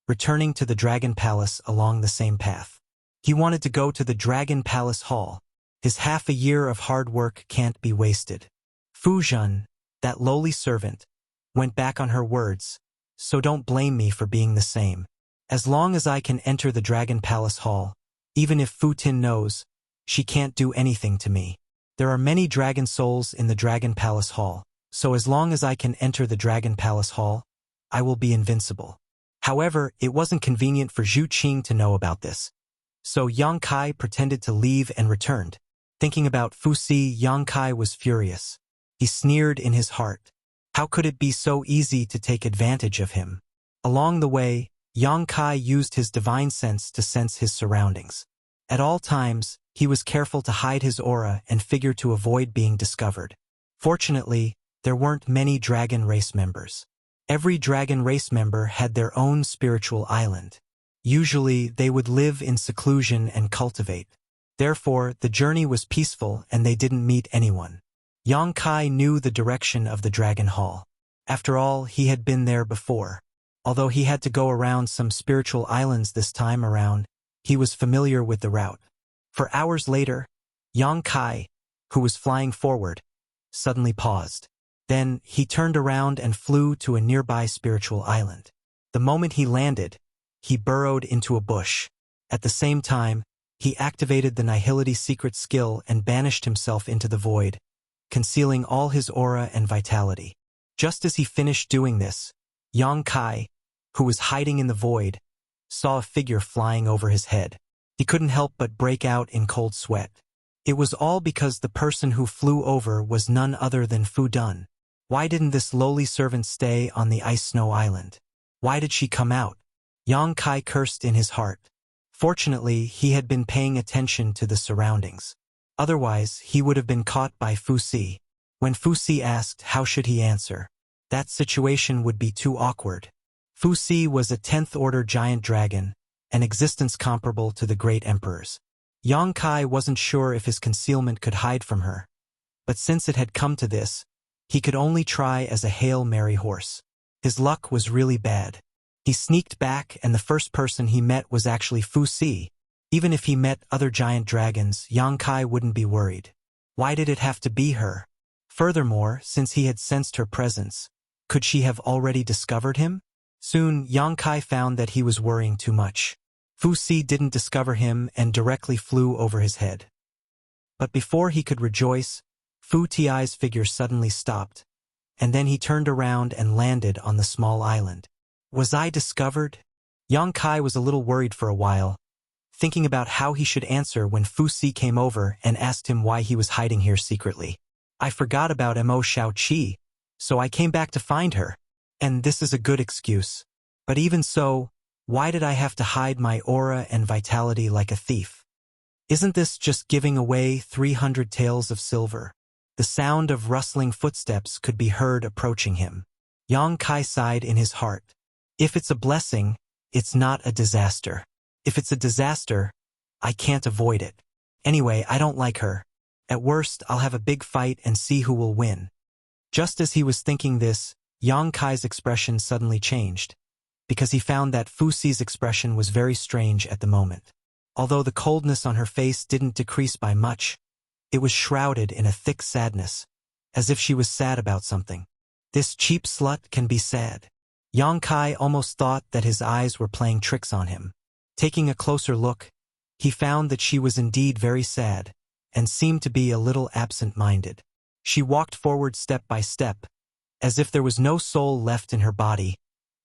returning to the Dragon Palace along the same path. He wanted to go to the Dragon Palace Hall. His half a year of hard work can't be wasted. Fu Zhen, that lowly servant, went back on her words, so don't blame me for being the same. As long as I can enter the Dragon Palace Hall, even if Fu Tin knows, she can't do anything to me. There are many dragon souls in the Dragon Palace Hall, so as long as I can enter the Dragon Palace Hall, I will be invincible. However, it wasn't convenient for Zhu Qing to know about this. So Yang Kai pretended to leave and returned. Thinking about Fu Si, Yang Kai was furious. He sneered in his heart. How could it be so easy to take advantage of him? Along the way, Yang Kai used his divine sense to sense his surroundings. At all times, he was careful to hide his aura and figure to avoid being discovered. Fortunately, there weren't many dragon race members. Every dragon race member had their own spiritual island. Usually, they would live in seclusion and cultivate. Therefore, the journey was peaceful and they didn't meet anyone. Yang Kai knew the direction of the Dragon Hall. After all, he had been there before. Although he had to go around some spiritual islands this time around, he was familiar with the route. For hours later, Yang Kai, who was flying forward, suddenly paused. Then, he turned around and flew to a nearby spiritual island. The moment he landed, he burrowed into a bush. At the same time, he activated the Nihility secret skill and banished himself into the void, concealing all his aura and vitality. Just as he finished doing this, Yang Kai, who was hiding in the void, saw a figure flying over his head. He couldn't help but break out in cold sweat. It was all because the person who flew over was none other than Fu Dun. Why didn't this lowly servant stay on the ice snow island? Why did she come out? Yang Kai cursed in his heart. Fortunately, he had been paying attention to the surroundings. Otherwise, he would have been caught by Fu Si. When Fu Si asked, how should he answer? That situation would be too awkward. Fu Si was a 10th-order giant dragon, an existence comparable to the great emperor's. Yang Kai wasn't sure if his concealment could hide from her. But since it had come to this, he could only try as a Hail Mary horse. His luck was really bad. He sneaked back, and the first person he met was actually Fu Si. Even if he met other giant dragons, Yang Kai wouldn't be worried. Why did it have to be her? Furthermore, since he had sensed her presence, could she have already discovered him? Soon, Yang Kai found that he was worrying too much. Fu Si didn't discover him and directly flew over his head. But before he could rejoice, Fu Ti's figure suddenly stopped, and then he turned around and landed on the small island. Was I discovered? Yang Kai was a little worried for a while, thinking about how he should answer when Fu Si came over and asked him why he was hiding here secretly. I forgot about Mo Xiaoqi, so I came back to find her. And this is a good excuse. But even so, why did I have to hide my aura and vitality like a thief? Isn't this just giving away 300 taels of silver? The sound of rustling footsteps could be heard approaching him. Yang Kai sighed in his heart. If it's a blessing, it's not a disaster. If it's a disaster, I can't avoid it. Anyway, I don't like her. At worst, I'll have a big fight and see who will win. Just as he was thinking this, Yang Kai's expression suddenly changed, because he found that Fu Si's expression was very strange at the moment. Although the coldness on her face didn't decrease by much, it was shrouded in a thick sadness, as if she was sad about something. This cheap slut can be sad. Yang Kai almost thought that his eyes were playing tricks on him. Taking a closer look, he found that she was indeed very sad, and seemed to be a little absent-minded. She walked forward step by step, as if there was no soul left in her body,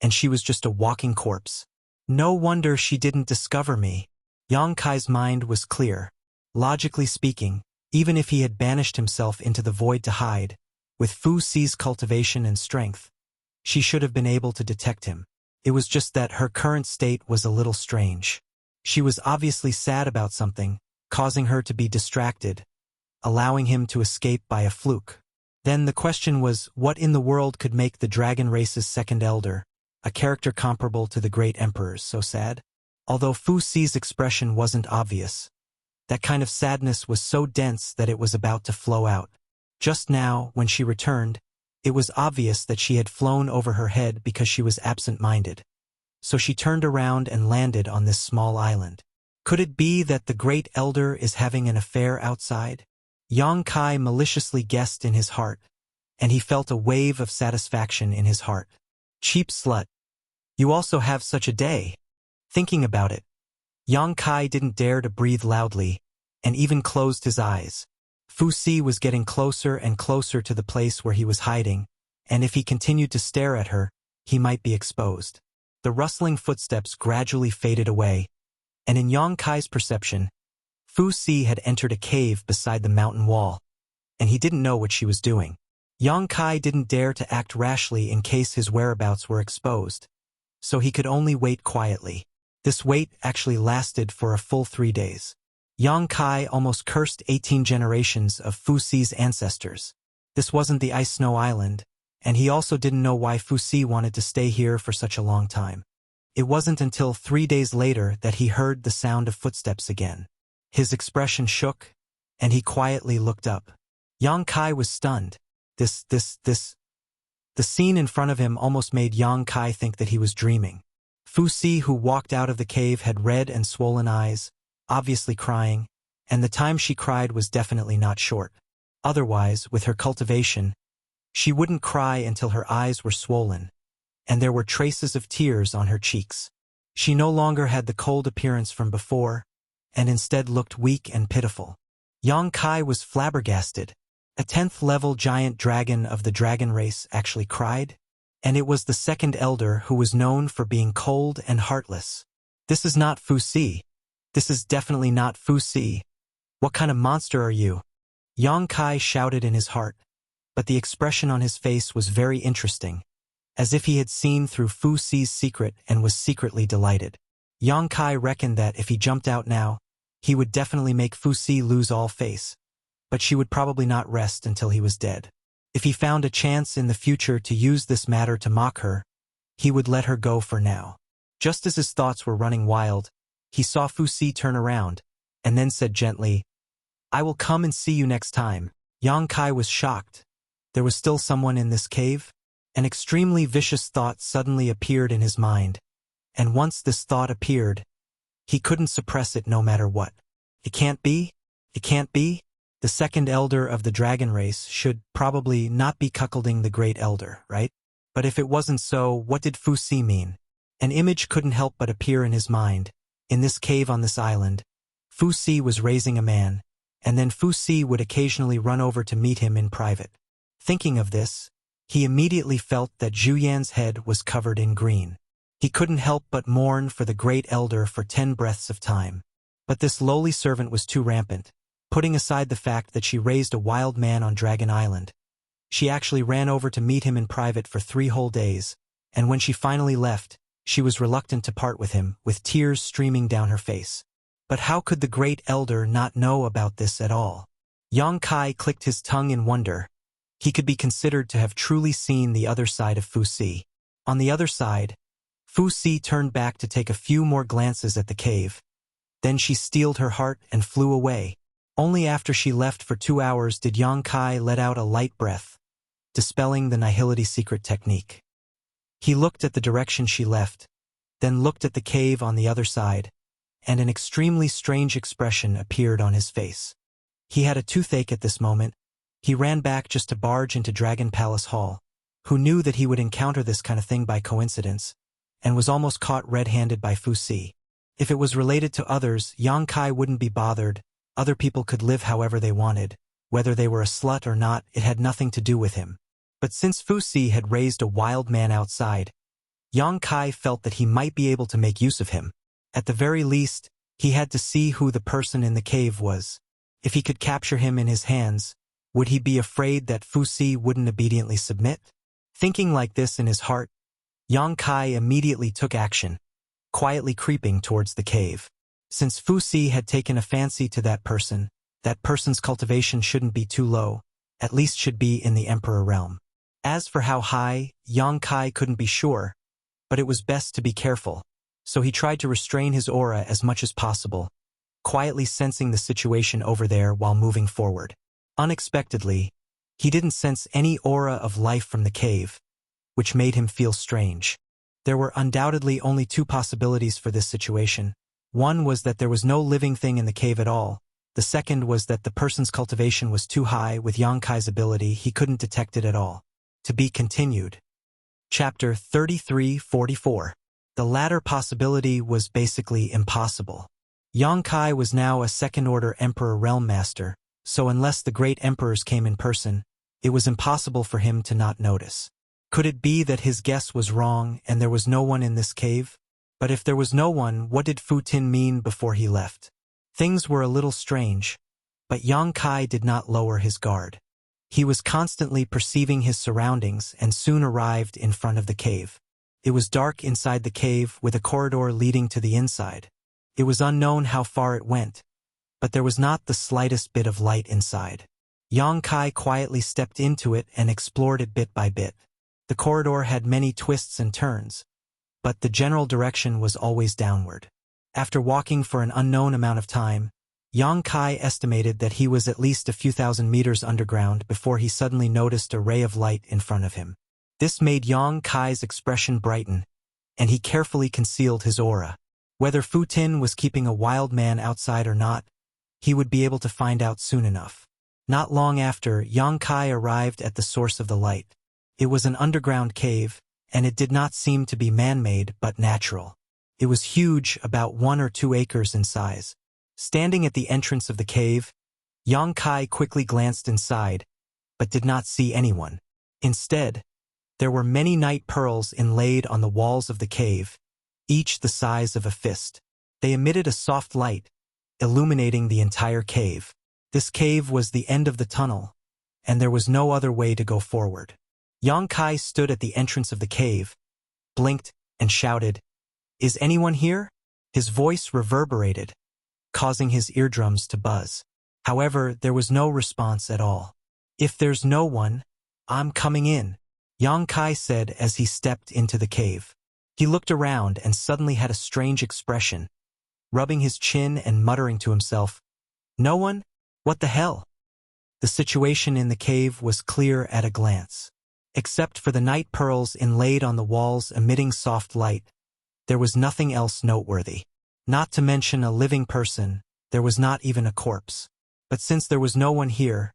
and she was just a walking corpse. No wonder she didn't discover me. Yang Kai's mind was clear. Logically speaking, even if he had banished himself into the void to hide, with Fu Si's cultivation and strength, she should have been able to detect him. It was just that her current state was a little strange. She was obviously sad about something, causing her to be distracted, allowing him to escape by a fluke. Then the question was, what in the world could make the dragon race's second elder, a character comparable to the great emperors, so sad? Although Fu Si's expression wasn't obvious, that kind of sadness was so dense that it was about to flow out. Just now, when she returned, it was obvious that she had flown over her head because she was absent-minded. So she turned around and landed on this small island. Could it be that the great elder is having an affair outside? Yang Kai maliciously guessed in his heart, and he felt a wave of satisfaction in his heart. Cheap slut. You also have such a day. Thinking about it, Yang Kai didn't dare to breathe loudly, and even closed his eyes. Fu Si was getting closer and closer to the place where he was hiding, and if he continued to stare at her, he might be exposed. The rustling footsteps gradually faded away, and in Yang Kai's perception, Fu Si had entered a cave beside the mountain wall, and he didn't know what she was doing. Yang Kai didn't dare to act rashly in case his whereabouts were exposed, so he could only wait quietly. This wait actually lasted for a full 3 days. Yang Kai almost cursed 18 generations of Fu Si's ancestors. This wasn't the Ice Snow Island, and he also didn't know why Fu Si wanted to stay here for such a long time. It wasn't until 3 days later that he heard the sound of footsteps again. His expression shook, and he quietly looked up. Yang Kai was stunned. The scene in front of him almost made Yang Kai think that he was dreaming. Fu Si, who walked out of the cave, had red and swollen eyes, obviously crying, and the time she cried was definitely not short. Otherwise, with her cultivation, she wouldn't cry until her eyes were swollen, and there were traces of tears on her cheeks. She no longer had the cold appearance from before, and instead looked weak and pitiful. Yang Kai was flabbergasted. A 10th level giant dragon of the dragon race actually cried? And it was the second elder who was known for being cold and heartless. This is not Fu Si. This is definitely not Fu Si. What kind of monster are you? Yang Kai shouted in his heart, but the expression on his face was very interesting, as if he had seen through Fu Si's secret and was secretly delighted. Yang Kai reckoned that if he jumped out now, he would definitely make Fu Si lose all face, but she would probably not rest until he was dead. If he found a chance in the future to use this matter to mock her, he would let her go for now. Just as his thoughts were running wild, he saw Fu Si turn around, and then said gently, "I will come and see you next time." Yang Kai was shocked. There was still someone in this cave? An extremely vicious thought suddenly appeared in his mind, and once this thought appeared, he couldn't suppress it no matter what. It can't be? It can't be? The second elder of the dragon race should probably not be cuckolding the great elder, right? But if it wasn't so, what did Fu Si mean? An image couldn't help but appear in his mind. In this cave on this island, Fu Si was raising a man, and then Fu Si would occasionally run over to meet him in private. Thinking of this, he immediately felt that Zhu Yan's head was covered in green. He couldn't help but mourn for the great elder for 10 breaths of time. But this lowly servant was too rampant, putting aside the fact that she raised a wild man on Dragon Island. She actually ran over to meet him in private for 3 whole days, and when she finally left, she was reluctant to part with him, with tears streaming down her face. But how could the great elder not know about this at all? Yang Kai clicked his tongue in wonder. He could be considered to have truly seen the other side of Fu Si. On the other side, Fu Si turned back to take a few more glances at the cave. Then she steeled her heart and flew away. Only after she left for 2 hours did Yang Kai let out a light breath, dispelling the nihility secret technique. He looked at the direction she left, then looked at the cave on the other side, and an extremely strange expression appeared on his face. He had a toothache at this moment. He ran back just to barge into Dragon Palace Hall, who knew that he would encounter this kind of thing by coincidence, and was almost caught red-handed by Fu Si. If it was related to others, Yang Kai wouldn't be bothered. Other people could live however they wanted. Whether they were a slut or not, it had nothing to do with him. But since Fu Si had raised a wild man outside, Yang Kai felt that he might be able to make use of him. At the very least, he had to see who the person in the cave was. If he could capture him in his hands, would he be afraid that Fu Si wouldn't obediently submit? Thinking like this in his heart, Yang Kai immediately took action, quietly creeping towards the cave. Since Fu Si had taken a fancy to that person's cultivation shouldn't be too low, at least should be in the Emperor realm. As for how high, Yang Kai couldn't be sure, but it was best to be careful, so he tried to restrain his aura as much as possible, quietly sensing the situation over there while moving forward. Unexpectedly, he didn't sense any aura of life from the cave, which made him feel strange. There were undoubtedly only 2 possibilities for this situation. One was that there was no living thing in the cave at all. The second was that the person's cultivation was too high. With Yang Kai's ability, he couldn't detect it at all. To be continued. Chapter 33-44. The latter possibility was basically impossible. Yang Kai was now a second-order Emperor Realm Master, so unless the great emperors came in person, it was impossible for him to not notice. Could it be that his guess was wrong and there was no one in this cave? But if there was no one, what did Fu Tin mean before he left? Things were a little strange, but Yang Kai did not lower his guard. He was constantly perceiving his surroundings and soon arrived in front of the cave. It was dark inside the cave with a corridor leading to the inside. It was unknown how far it went, but there was not the slightest bit of light inside. Yang Kai quietly stepped into it and explored it bit by bit. The corridor had many twists and turns, but the general direction was always downward. After walking for an unknown amount of time, Yang Kai estimated that he was at least a few thousand meters underground before he suddenly noticed a ray of light in front of him. This made Yang Kai's expression brighten, and he carefully concealed his aura. Whether Fu Tin was keeping a wild man outside or not, he would be able to find out soon enough. Not long after, Yang Kai arrived at the source of the light. It was an underground cave, and it did not seem to be man-made but natural. It was huge, about 1 or 2 acres in size. Standing at the entrance of the cave, Yang Kai quickly glanced inside, but did not see anyone. Instead, there were many night pearls inlaid on the walls of the cave, each the size of a fist. They emitted a soft light, illuminating the entire cave. This cave was the end of the tunnel, and there was no other way to go forward. Yang Kai stood at the entrance of the cave, blinked, and shouted, "Is anyone here?" His voice reverberated, causing his eardrums to buzz. However, there was no response at all. "If there's no one, I'm coming in," Yang Kai said as he stepped into the cave. He looked around and suddenly had a strange expression, rubbing his chin and muttering to himself, "No one? What the hell?" The situation in the cave was clear at a glance. Except for the night pearls inlaid on the walls emitting soft light, there was nothing else noteworthy. Not to mention a living person, there was not even a corpse. But since there was no one here,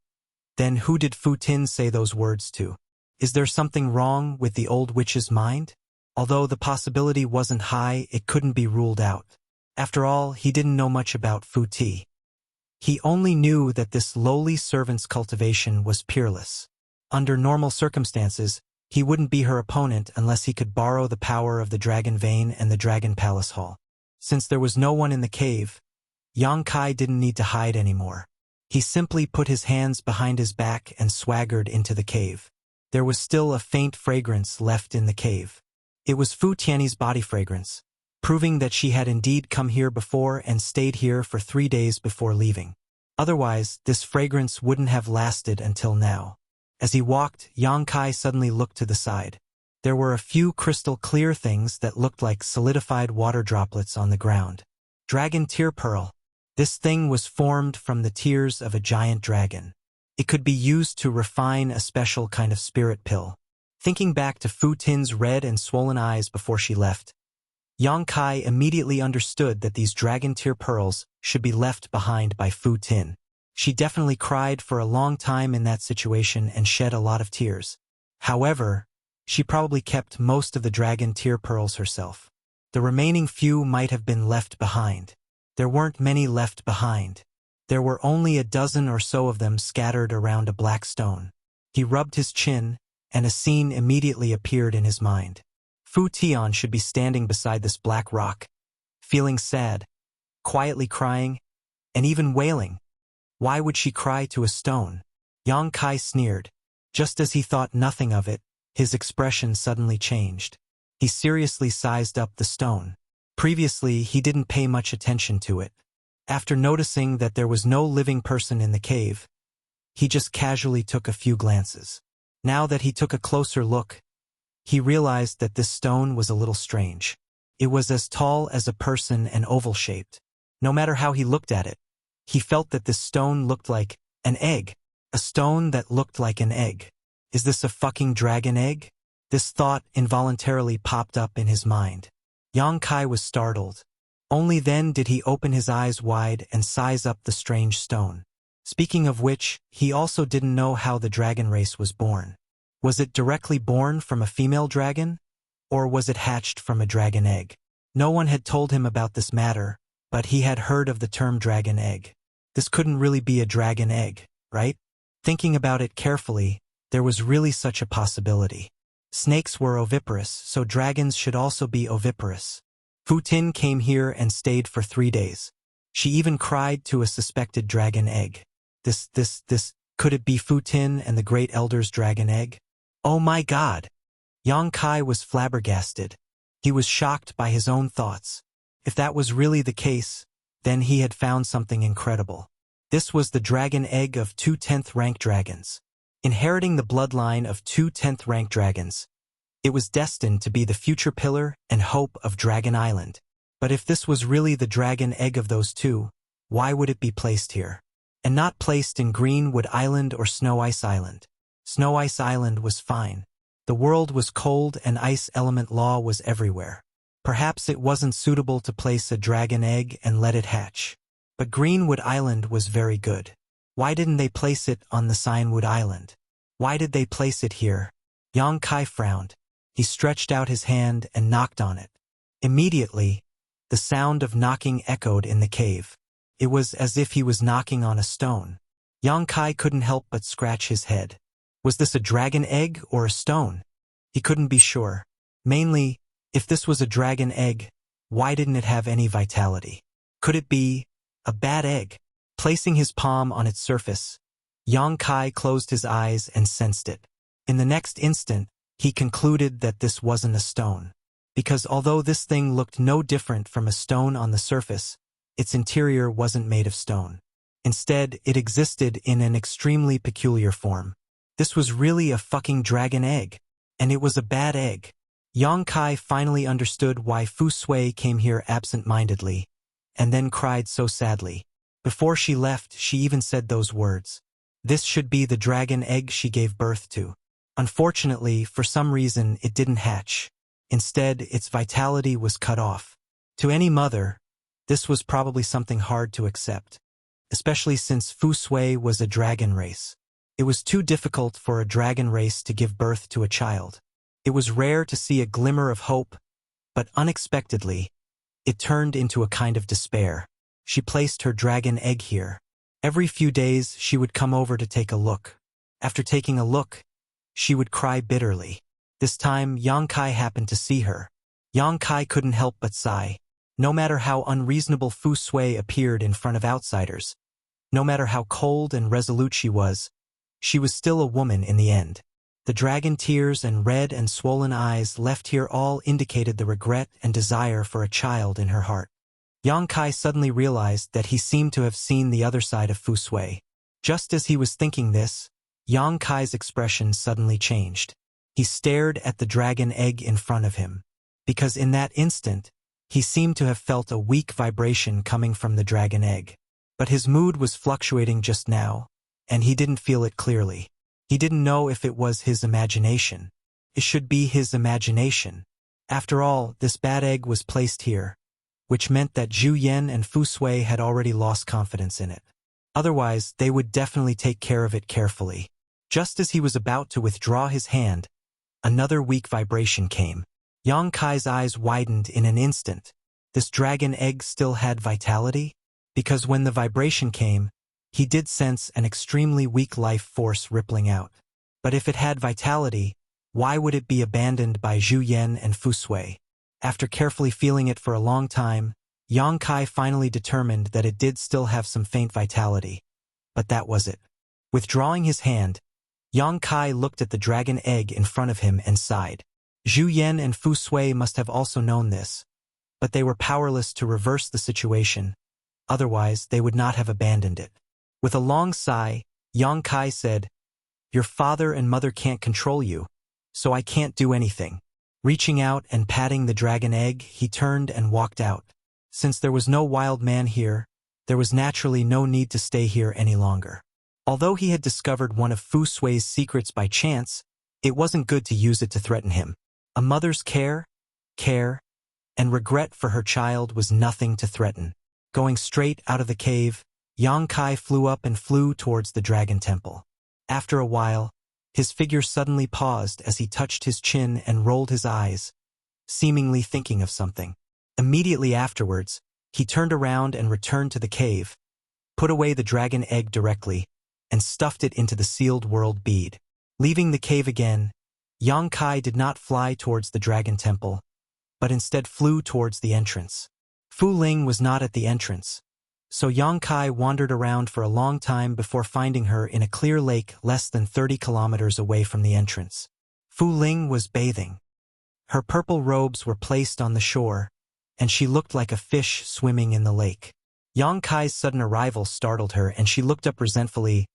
then who did Fu Tin say those words to? Is there something wrong with the old witch's mind? Although the possibility wasn't high, it couldn't be ruled out. After all, he didn't know much about Fu Ti. He only knew that this lowly servant's cultivation was peerless. Under normal circumstances, he wouldn't be her opponent unless he could borrow the power of the Dragon Vein and the Dragon Palace Hall. Since there was no one in the cave, Yang Kai didn't need to hide anymore. He simply put his hands behind his back and swaggered into the cave. There was still a faint fragrance left in the cave. It was Fu Tianyi's body fragrance, proving that she had indeed come here before and stayed here for 3 days before leaving. Otherwise, this fragrance wouldn't have lasted until now. As he walked, Yang Kai suddenly looked to the side. There were a few crystal-clear things that looked like solidified water droplets on the ground. Dragon Tear Pearl. This thing was formed from the tears of a giant dragon. It could be used to refine a special kind of spirit pill. Thinking back to Fu Tin's red and swollen eyes before she left, Yang Kai immediately understood that these Dragon Tear Pearls should be left behind by Fu Tin. She definitely cried for a long time in that situation and shed a lot of tears. However, she probably kept most of the Dragon Tear Pearls herself. The remaining few might have been left behind. There weren't many left behind. There were only a dozen or so of them scattered around a black stone. He rubbed his chin, and a scene immediately appeared in his mind. Fu Tian should be standing beside this black rock, feeling sad, quietly crying, and even wailing. Why would she cry to a stone? Yang Kai sneered. Just as he thought nothing of it, his expression suddenly changed. He seriously sized up the stone. Previously, he didn't pay much attention to it. After noticing that there was no living person in the cave, he just casually took a few glances. Now that he took a closer look, he realized that this stone was a little strange. It was as tall as a person and oval-shaped. No matter how he looked at it, he felt that this stone looked like an egg. A stone that looked like an egg. Is this a fucking dragon egg? This thought involuntarily popped up in his mind. Yang Kai was startled. Only then did he open his eyes wide and size up the strange stone. Speaking of which, he also didn't know how the dragon race was born. Was it directly born from a female dragon? Or was it hatched from a dragon egg? No one had told him about this matter, but he had heard of the term dragon egg. This couldn't really be a dragon egg, right? Thinking about it carefully, there was really such a possibility. Snakes were oviparous, so dragons should also be oviparous. Fu Tin came here and stayed for 3 days. She even cried to a suspected dragon egg. Could it be Fu Tin and the Great Elder's dragon egg? Oh my god! Yang Kai was flabbergasted. He was shocked by his own thoughts. If that was really the case, then he had found something incredible. This was the dragon egg of 2 10th-rank dragons. Inheriting the bloodline of 2 10th-rank dragons, it was destined to be the future pillar and hope of Dragon Island. But if this was really the dragon egg of those two, why would it be placed here? And not placed in Greenwood Island or Snow Ice Island. Snow Ice Island was fine. The world was cold and ice element law was everywhere. Perhaps it wasn't suitable to place a dragon egg and let it hatch. But Greenwood Island was very good. Why didn't they place it on the Cyanwood Island? Why did they place it here? Yang Kai frowned. He stretched out his hand and knocked on it. Immediately, the sound of knocking echoed in the cave. It was as if he was knocking on a stone. Yang Kai couldn't help but scratch his head. Was this a dragon egg or a stone? He couldn't be sure. Mainly, if this was a dragon egg, why didn't it have any vitality? Could it be a bad egg? Placing his palm on its surface, Yang Kai closed his eyes and sensed it. In the next instant, he concluded that this wasn't a stone. Because although this thing looked no different from a stone on the surface, its interior wasn't made of stone. Instead, it existed in an extremely peculiar form. This was really a fucking dragon egg. And it was a bad egg. Yang Kai finally understood why Fu Sui came here absent-mindedly, and then cried so sadly. Before she left, she even said those words. This should be the dragon egg she gave birth to. Unfortunately, for some reason, it didn't hatch. Instead, its vitality was cut off. To any mother, this was probably something hard to accept, especially since Fu Sui was a dragon race. It was too difficult for a dragon race to give birth to a child. It was rare to see a glimmer of hope, but unexpectedly, it turned into a kind of despair. She placed her dragon egg here. Every few days, she would come over to take a look. After taking a look, she would cry bitterly. This time, Yang Kai happened to see her. Yang Kai couldn't help but sigh. No matter how unreasonable Fu Sui appeared in front of outsiders, no matter how cold and resolute she was still a woman in the end. The dragon tears and red and swollen eyes left here all indicated the regret and desire for a child in her heart. Yang Kai suddenly realized that he seemed to have seen the other side of Fu Sui. Just as he was thinking this, Yang Kai's expression suddenly changed. He stared at the dragon egg in front of him, because in that instant, he seemed to have felt a weak vibration coming from the dragon egg. But his mood was fluctuating just now, and he didn't feel it clearly. He didn't know if it was his imagination. It should be his imagination. After all, this bad egg was placed here, which meant that Zhu Yan and Fu Sui had already lost confidence in it. Otherwise, they would definitely take care of it carefully. Just as he was about to withdraw his hand, another weak vibration came. Yang Kai's eyes widened in an instant. This dragon egg still had vitality? Because when the vibration came, he did sense an extremely weak life force rippling out. But if it had vitality, why would it be abandoned by Zhu Yan and Fu Sui? After carefully feeling it for a long time, Yang Kai finally determined that it did still have some faint vitality. But that was it. Withdrawing his hand, Yang Kai looked at the dragon egg in front of him and sighed. Zhu Yan and Fu Sui must have also known this, but they were powerless to reverse the situation. Otherwise, they would not have abandoned it. With a long sigh, Yang Kai said, "Your father and mother can't control you, so I can't do anything." Reaching out and patting the dragon egg, he turned and walked out. Since there was no wild man here, there was naturally no need to stay here any longer. Although he had discovered one of Fu Sui's secrets by chance, it wasn't good to use it to threaten him. A mother's care, and regret for her child was nothing to threaten. Going straight out of the cave, Yang Kai flew up and flew towards the dragon temple. After a while, his figure suddenly paused as he touched his chin and rolled his eyes, seemingly thinking of something. Immediately afterwards, he turned around and returned to the cave, put away the dragon egg directly, and stuffed it into the sealed world bead. Leaving the cave again, Yang Kai did not fly towards the dragon temple, but instead flew towards the entrance. Fu Ling was not at the entrance, so Yang Kai wandered around for a long time before finding her in a clear lake less than 30 kilometers away from the entrance. Fu Ling was bathing. Her purple robes were placed on the shore, and she looked like a fish swimming in the lake. Yang Kai's sudden arrival startled her, and she looked up resentfully.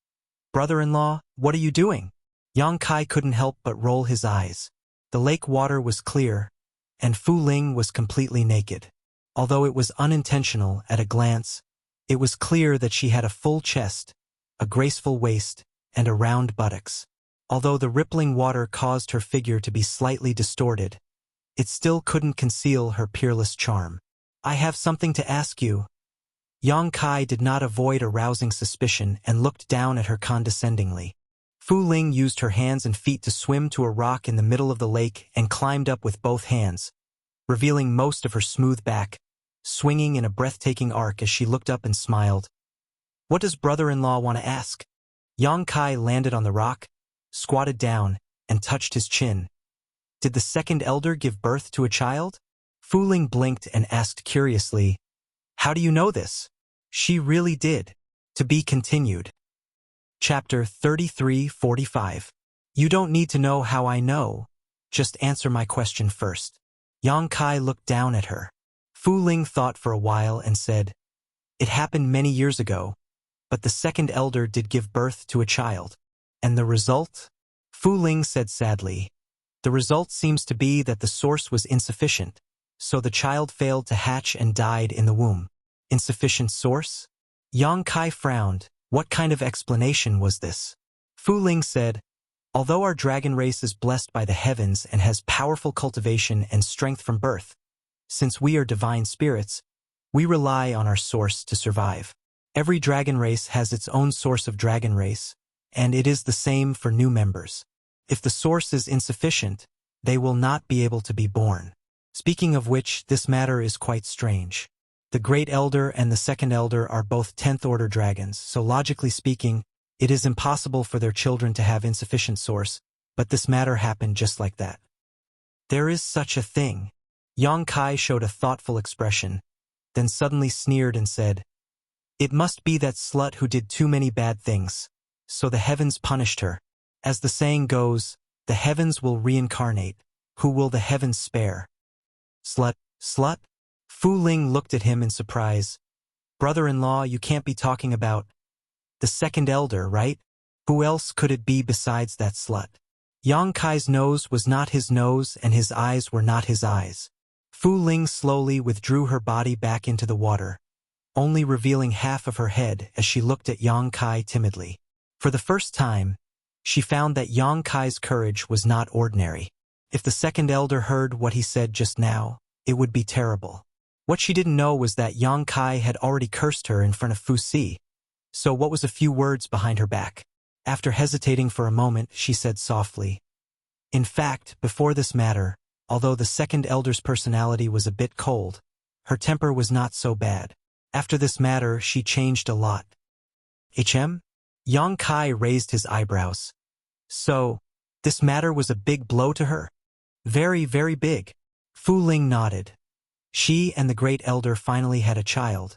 "Brother-in-law, what are you doing?" Yang Kai couldn't help but roll his eyes. The lake water was clear, and Fu Ling was completely naked. Although it was unintentional at a glance, it was clear that she had a full chest, a graceful waist, and a round buttocks. Although the rippling water caused her figure to be slightly distorted, it still couldn't conceal her peerless charm. "I have something to ask you." Yang Kai did not avoid arousing suspicion and looked down at her condescendingly. Fu Ling used her hands and feet to swim to a rock in the middle of the lake and climbed up with both hands, revealing most of her smooth back, swinging in a breathtaking arc as she looked up and smiled. "What does brother-in-law want to ask?" Yang Kai landed on the rock, squatted down, and touched his chin. Did the second elder give birth to a child? Fu Ling blinked and asked curiously, How do you know this? She really did. To be continued. Chapter 33-45. You don't need to know how I know. Just answer my question first. Yang Kai looked down at her. Fu Ling thought for a while and said, It happened many years ago, but the second elder did give birth to a child. And the result? Fu Ling said sadly, The result seems to be that the source was insufficient, so the child failed to hatch and died in the womb. Insufficient source? Yang Kai frowned. What kind of explanation was this? Fu Ling said, Although our dragon race is blessed by the heavens and has powerful cultivation and strength from birth, since we are divine spirits, we rely on our source to survive. Every dragon race has its own source of dragon race, and it is the same for new members. If the source is insufficient, they will not be able to be born. Speaking of which, this matter is quite strange. The Great Elder and the Second Elder are both 10th-order dragons, so logically speaking, it is impossible for their children to have insufficient source, but this matter happened just like that. There is such a thing. Yang Kai showed a thoughtful expression, then suddenly sneered and said, It must be that slut who did too many bad things, so the heavens punished her. As the saying goes, the heavens will reincarnate. Who will the heavens spare? Slut? Slut? Fu Ling looked at him in surprise. Brother-in-law, you can't be talking about the second elder, right? Who else could it be besides that slut? Yang Kai's nose was not his nose and his eyes were not his eyes. Fu Ling slowly withdrew her body back into the water, only revealing half of her head as she looked at Yang Kai timidly. For the first time, she found that Yang Kai's courage was not ordinary. If the second elder heard what he said just now, it would be terrible. What she didn't know was that Yang Kai had already cursed her in front of Fu Si. So what was a few words behind her back? After hesitating for a moment, she said softly, In fact, before this matter, although the second elder's personality was a bit cold, her temper was not so bad. After this matter, she changed a lot. HM? Yang Kai raised his eyebrows. So, this matter was a big blow to her? Very, very big. Fu Ling nodded. She and the Great Elder finally had a child,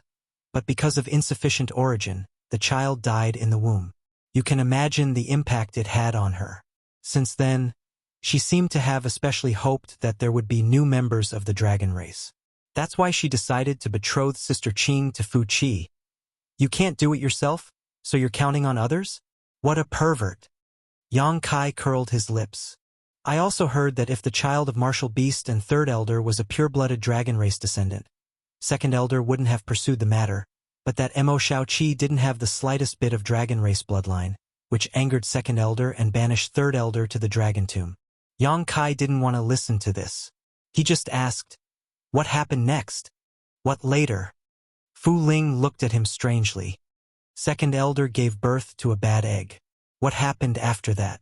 but because of insufficient origin, the child died in the womb. You can imagine the impact it had on her. Since then, she seemed to have especially hoped that there would be new members of the dragon race. That's why she decided to betroth Sister Qing to Fu Qi. You can't do it yourself, so you're counting on others? What a pervert. Yang Kai curled his lips. I also heard that if the child of Martial Beast and Third Elder was a pure-blooded dragon race descendant, Second Elder wouldn't have pursued the matter, but that Mo Shaoqi didn't have the slightest bit of dragon race bloodline, which angered Second Elder and banished Third Elder to the Dragon Tomb. Yang Kai didn't want to listen to this. He just asked, What happened next? What later? Fu Ling looked at him strangely. Second Elder gave birth to a bad egg. What happened after that?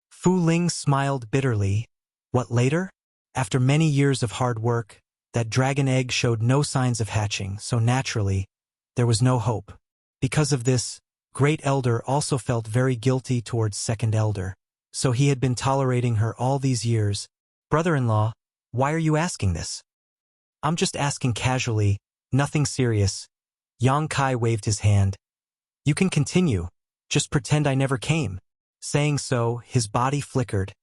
Fu Ling smiled bitterly. What later? After many years of hard work, that dragon egg showed no signs of hatching, so naturally, there was no hope. Because of this, Great Elder also felt very guilty towards Second Elder, so he had been tolerating her all these years. Brother-in-law, why are you asking this? I'm just asking casually, nothing serious. Yang Kai waved his hand. You can continue, just pretend I never came. Saying so, his body flickered,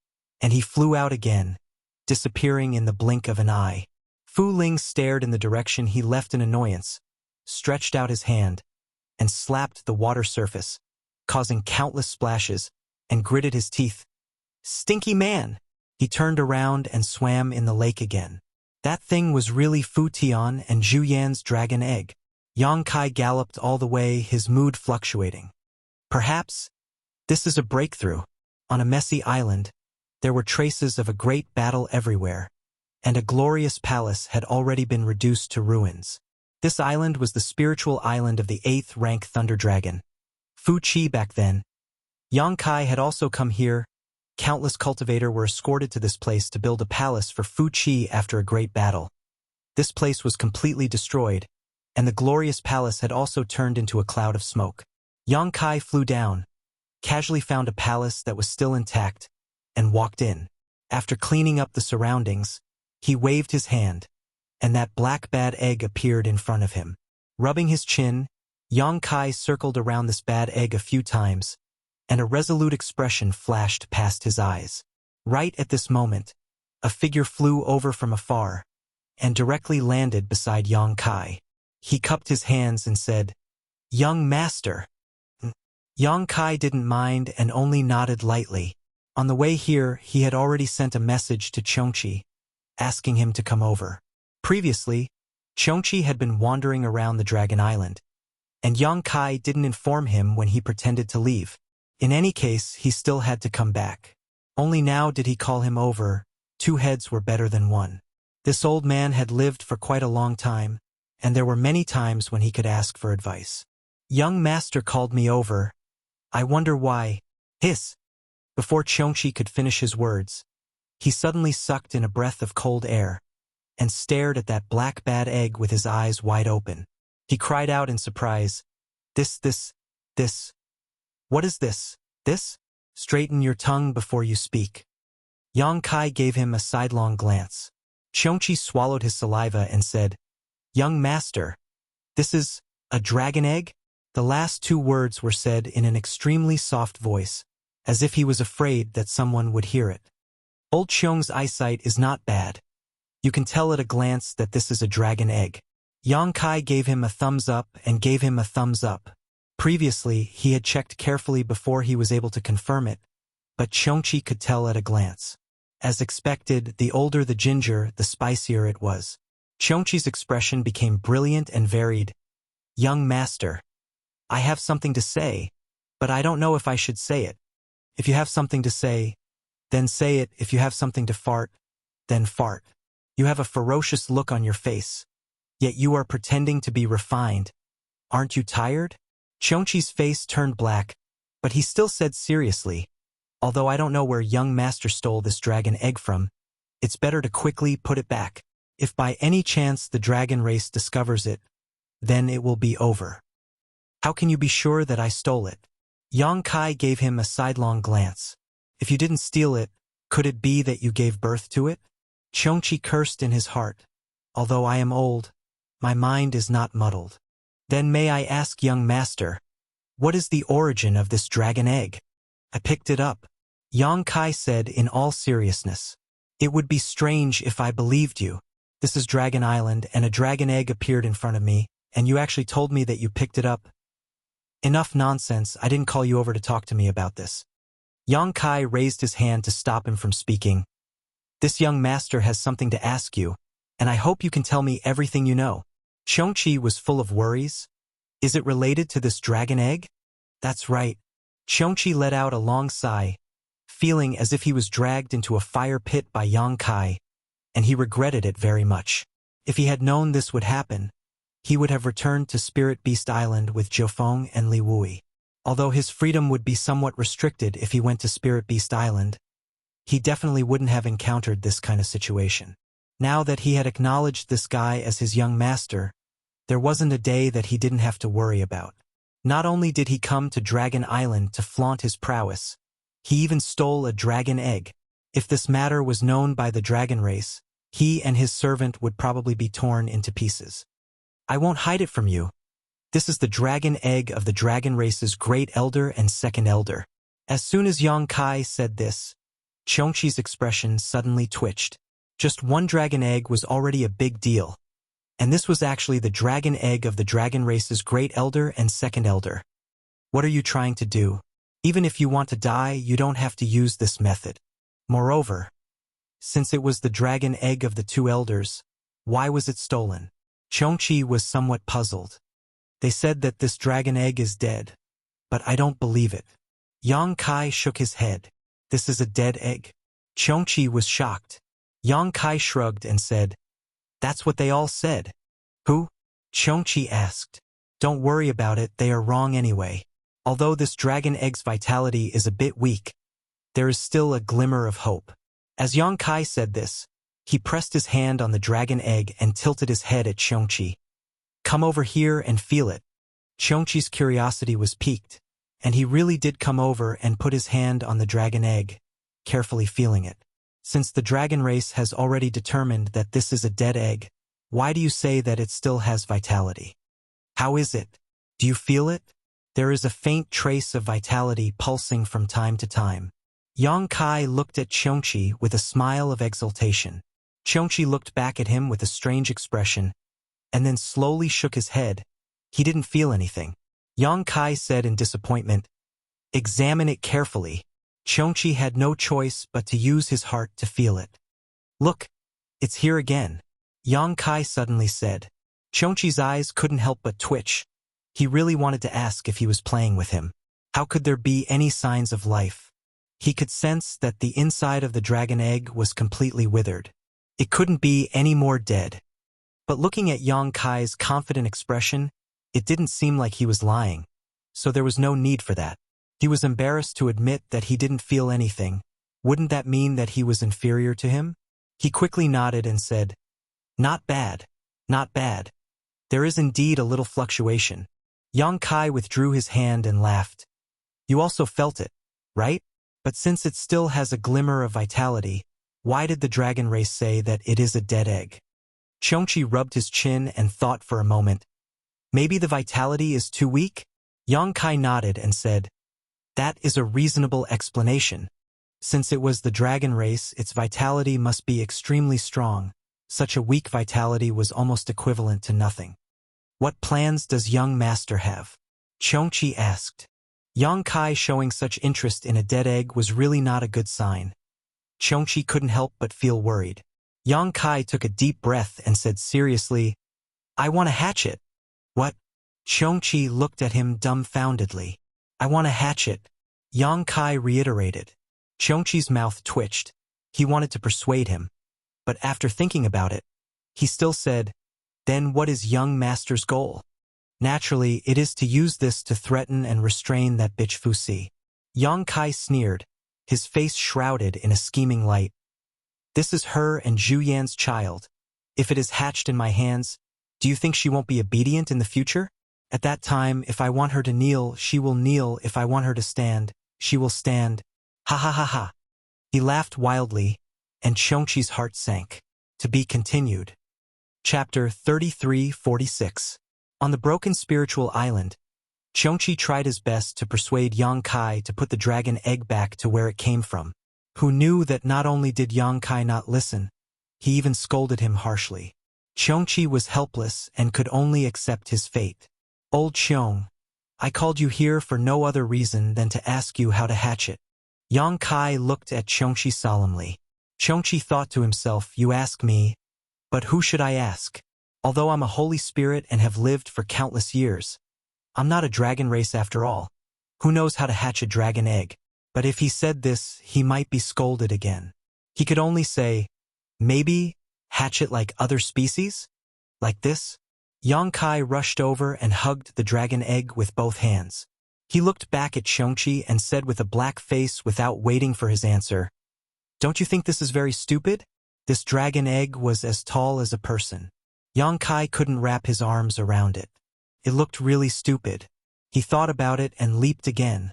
and he flew out again, disappearing in the blink of an eye. Fu Ling stared in the direction he left in annoyance, stretched out his hand, and slapped the water surface, causing countless splashes, and gritted his teeth. Stinky man! He turned around and swam in the lake again. That thing was really Fu Tian and Zhu Yan's dragon egg. Yang Kai galloped all the way, his mood fluctuating. Perhaps this is a breakthrough. On a messy island, there were traces of a great battle everywhere, and a glorious palace had already been reduced to ruins. This island was the spiritual island of the 8th rank Thunder Dragon, Fu Qi back then. Yang Kai had also come here. Countless cultivators were escorted to this place to build a palace for Fu Qi after a great battle. This place was completely destroyed, and the glorious palace had also turned into a cloud of smoke. Yang Kai flew down, casually found a palace that was still intact, and walked in. After cleaning up the surroundings, he waved his hand, and that black bad egg appeared in front of him. Rubbing his chin, Yang Kai circled around this bad egg a few times, and a resolute expression flashed past his eyes. Right at this moment, a figure flew over from afar, and directly landed beside Yang Kai. He cupped his hands and said, "Young master." Yang Kai didn't mind and only nodded lightly. On the way here, he had already sent a message to Chongqi, asking him to come over. Previously, Chongqi had been wandering around the Dragon Island, and Yang Kai didn't inform him when he pretended to leave. In any case, he still had to come back. Only now did he call him over. 2 heads were better than 1. This old man had lived for quite a long time, and there were many times when he could ask for advice. "Young master called me over. I wonder why." Hiss! Before Chongqi could finish his words, he suddenly sucked in a breath of cold air, and stared at that black bad egg with his eyes wide open. He cried out in surprise, This. What is this? This? Straighten your tongue before you speak." Yang Kai gave him a sidelong glance. Chongqi swallowed his saliva and said, "Young master, this is a dragon egg?" The last 2 words were said in an extremely soft voice, as if he was afraid that someone would hear it. Old Xiong's eyesight is not bad. You can tell at a glance that this is a dragon egg. Yang Kai gave him a thumbs up and gave him a thumbs up. Previously, he had checked carefully before he was able to confirm it, but Chongqi could tell at a glance. As expected, the older the ginger, the spicier it was. Chongqi's expression became brilliant and varied. "Young master, I have something to say, but I don't know if I should say it. If you have something to say, then say it. If you have something to fart, then fart. You have a ferocious look on your face, yet you are pretending to be refined. Aren't you tired?" Chongqi's face turned black, but he still said seriously, "Although I don't know where young master stole this dragon egg from, it's better to quickly put it back. If by any chance the dragon race discovers it, then it will be over." "How can you be sure that I stole it?" Yang Kai gave him a sidelong glance. "If you didn't steal it, could it be that you gave birth to it?" Chongqi cursed in his heart. "Although I am old, my mind is not muddled. Then may I ask, young master, what is the origin of this dragon egg?" "I picked it up," Yang Kai said in all seriousness. "It would be strange if I believed you. This is Dragon Island, and a dragon egg appeared in front of me, and you actually told me that you picked it up. Enough nonsense, I didn't call you over to talk to me about this." Yang Kai raised his hand to stop him from speaking. "This young master has something to ask you, and I hope you can tell me everything you know." Chongqi was full of worries. "Is it related to this dragon egg?" "That's right." Chongqi let out a long sigh, feeling as if he was dragged into a fire pit by Yang Kai, and he regretted it very much. If he had known this would happen, he would have returned to Spirit Beast Island with Jiufeng and Li Wui. Although his freedom would be somewhat restricted if he went to Spirit Beast Island, he definitely wouldn't have encountered this kind of situation. Now that he had acknowledged this guy as his young master, there wasn't a day that he didn't have to worry about. Not only did he come to Dragon Island to flaunt his prowess, he even stole a dragon egg. If this matter was known by the dragon race, he and his servant would probably be torn into pieces. "I won't hide it from you. This is the dragon egg of the dragon race's great elder and second elder." As soon as Yang Kai said this, Chongqi's expression suddenly twitched. Just 1 dragon egg was already a big deal. And this was actually the dragon egg of the dragon race's great elder and second elder. "What are you trying to do? Even if you want to die, you don't have to use this method. Moreover, since it was the dragon egg of the 2 elders, why was it stolen?" Chongqi was somewhat puzzled. "They said that this dragon egg is dead, but I don't believe it." Yang Kai shook his head. "This is a dead egg?" Chongqi was shocked. Yang Kai shrugged and said, "That's what they all said." "Who?" Chongqi asked. "Don't worry about it, they are wrong anyway. Although this dragon egg's vitality is a bit weak, there is still a glimmer of hope." As Yang Kai said this, he pressed his hand on the dragon egg and tilted his head at Chongqi. "Come over here and feel it." Chongqi's curiosity was piqued, and he really did come over and put his hand on the dragon egg, carefully feeling it. Since the dragon race has already determined that this is a dead egg, why do you say that it still has vitality? How is it? Do you feel it? There is a faint trace of vitality pulsing from time to time. Yang Kai looked at Qiongqi with a smile of exultation. Qiongqi looked back at him with a strange expression, and then slowly shook his head. He didn't feel anything. Yang Kai said in disappointment, "Examine it carefully." Qiongqi had no choice but to use his heart to feel it. "Look, it's here again," Yang Kai suddenly said. Qiongqi's eyes couldn't help but twitch. He really wanted to ask if he was playing with him. How could there be any signs of life? He could sense that the inside of the dragon egg was completely withered. It couldn't be any more dead. But looking at Yang Kai's confident expression, it didn't seem like he was lying, so there was no need for that. He was embarrassed to admit that he didn't feel anything. Wouldn't that mean that he was inferior to him? He quickly nodded and said, "Not bad, not bad. There is indeed a little fluctuation." Yang Kai withdrew his hand and laughed. "You also felt it, right? But since it still has a glimmer of vitality, why did the dragon race say that it is a dead egg?" Qiongqi rubbed his chin and thought for a moment. "Maybe the vitality is too weak?" Yang Kai nodded and said, "That is a reasonable explanation. Since it was the dragon race, its vitality must be extremely strong. Such a weak vitality was almost equivalent to nothing." "What plans does young master have?" Qiongqi asked. Yang Kai showing such interest in a dead egg was really not a good sign. Qiongqi couldn't help but feel worried. Yang Kai took a deep breath and said seriously, "I want to hatch it." "What?" Qiongqi looked at him dumbfoundedly. "I want to hatch it," Yang Kai reiterated. Qiongqi's mouth twitched. He wanted to persuade him. But after thinking about it, he still said, "Then what is young master's goal?" "Naturally, it is to use this to threaten and restrain that bitch Fuxi." Yang Kai sneered, his face shrouded in a scheming light. "This is her and Zhu Yan's child. If it is hatched in my hands, do you think she won't be obedient in the future? At that time, if I want her to kneel, she will kneel. If I want her to stand, she will stand. Ha ha ha ha." He laughed wildly, and Qiongqi's heart sank. To be continued. Chapter 33-46. On the broken spiritual island, Qiongqi tried his best to persuade Yang Kai to put the dragon egg back to where it came from. Who knew that not only did Yang Kai not listen, he even scolded him harshly. Qiongqi was helpless and could only accept his fate. "Old Qiong, I called you here for no other reason than to ask you how to hatch it." Yang Kai looked at Qiongqi solemnly. Qiongqi thought to himself, "You ask me, but who should I ask? Although I'm a holy spirit and have lived for countless years, I'm not a dragon race after all. Who knows how to hatch a dragon egg?" But if he said this, he might be scolded again. He could only say, "Maybe hatch it like other species? Like this?" Yang Kai rushed over and hugged the dragon egg with both hands. He looked back at Qiongqi and said with a black face without waiting for his answer, "Don't you think this is very stupid? This dragon egg was as tall as a person." Yang Kai couldn't wrap his arms around it. It looked really stupid. He thought about it and leaped again,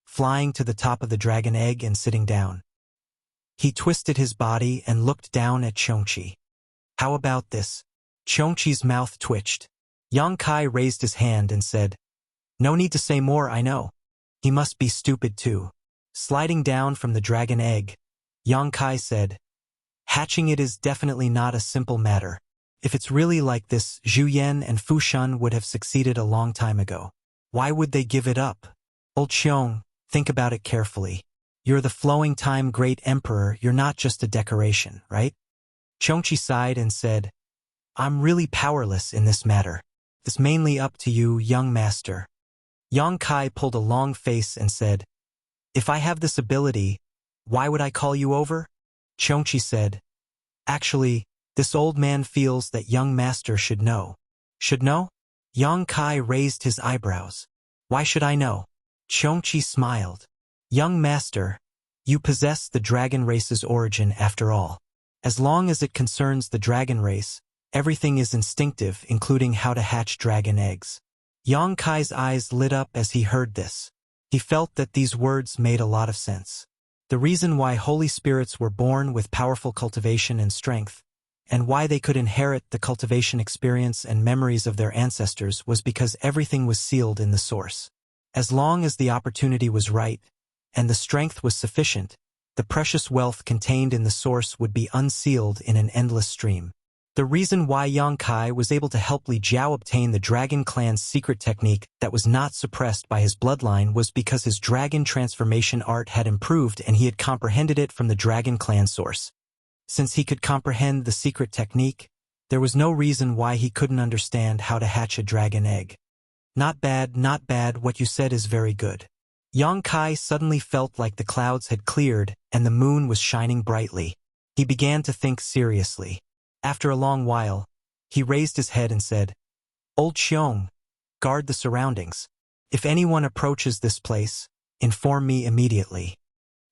flying to the top of the dragon egg and sitting down. He twisted his body and looked down at Qiongqi. "How about this?" Qiongqi's mouth twitched. Yang Kai raised his hand and said, "No need to say more, I know." He must be stupid too. Sliding down from the dragon egg, Yang Kai said, "Hatching it is definitely not a simple matter. If it's really like this, Zhu Yan and Fu Shan would have succeeded a long time ago. Why would they give it up? Old Qiong, think about it carefully. You're the flowing time great emperor, you're not just a decoration, right?" Qiongqi sighed and said, "I'm really powerless in this matter. It's mainly up to you, young master." Yang Kai pulled a long face and said, "If I have this ability, why would I call you over?" Qiongqi said, "Actually, this old man feels that young master should know." "Should know?" Yang Kai raised his eyebrows. "Why should I know?" Qiongqi smiled. "Young master, you possess the dragon race's origin after all. As long as it concerns the dragon race, everything is instinctive, including how to hatch dragon eggs." Yang Kai's eyes lit up as he heard this. He felt that these words made a lot of sense. The reason why Holy Spirits were born with powerful cultivation and strength, and why they could inherit the cultivation experience and memories of their ancestors was because everything was sealed in the source. As long as the opportunity was right, and the strength was sufficient, the precious wealth contained in the source would be unsealed in an endless stream. The reason why Yang Kai was able to help Li Jiao obtain the Dragon Clan's secret technique that was not suppressed by his bloodline was because his dragon transformation art had improved and he had comprehended it from the Dragon Clan source. Since he could comprehend the secret technique, there was no reason why he couldn't understand how to hatch a dragon egg. Not bad, what you said is very good. Yang Kai suddenly felt like the clouds had cleared and the moon was shining brightly. He began to think seriously. After a long while, he raised his head and said, "Old Xiong, guard the surroundings. If anyone approaches this place, inform me immediately."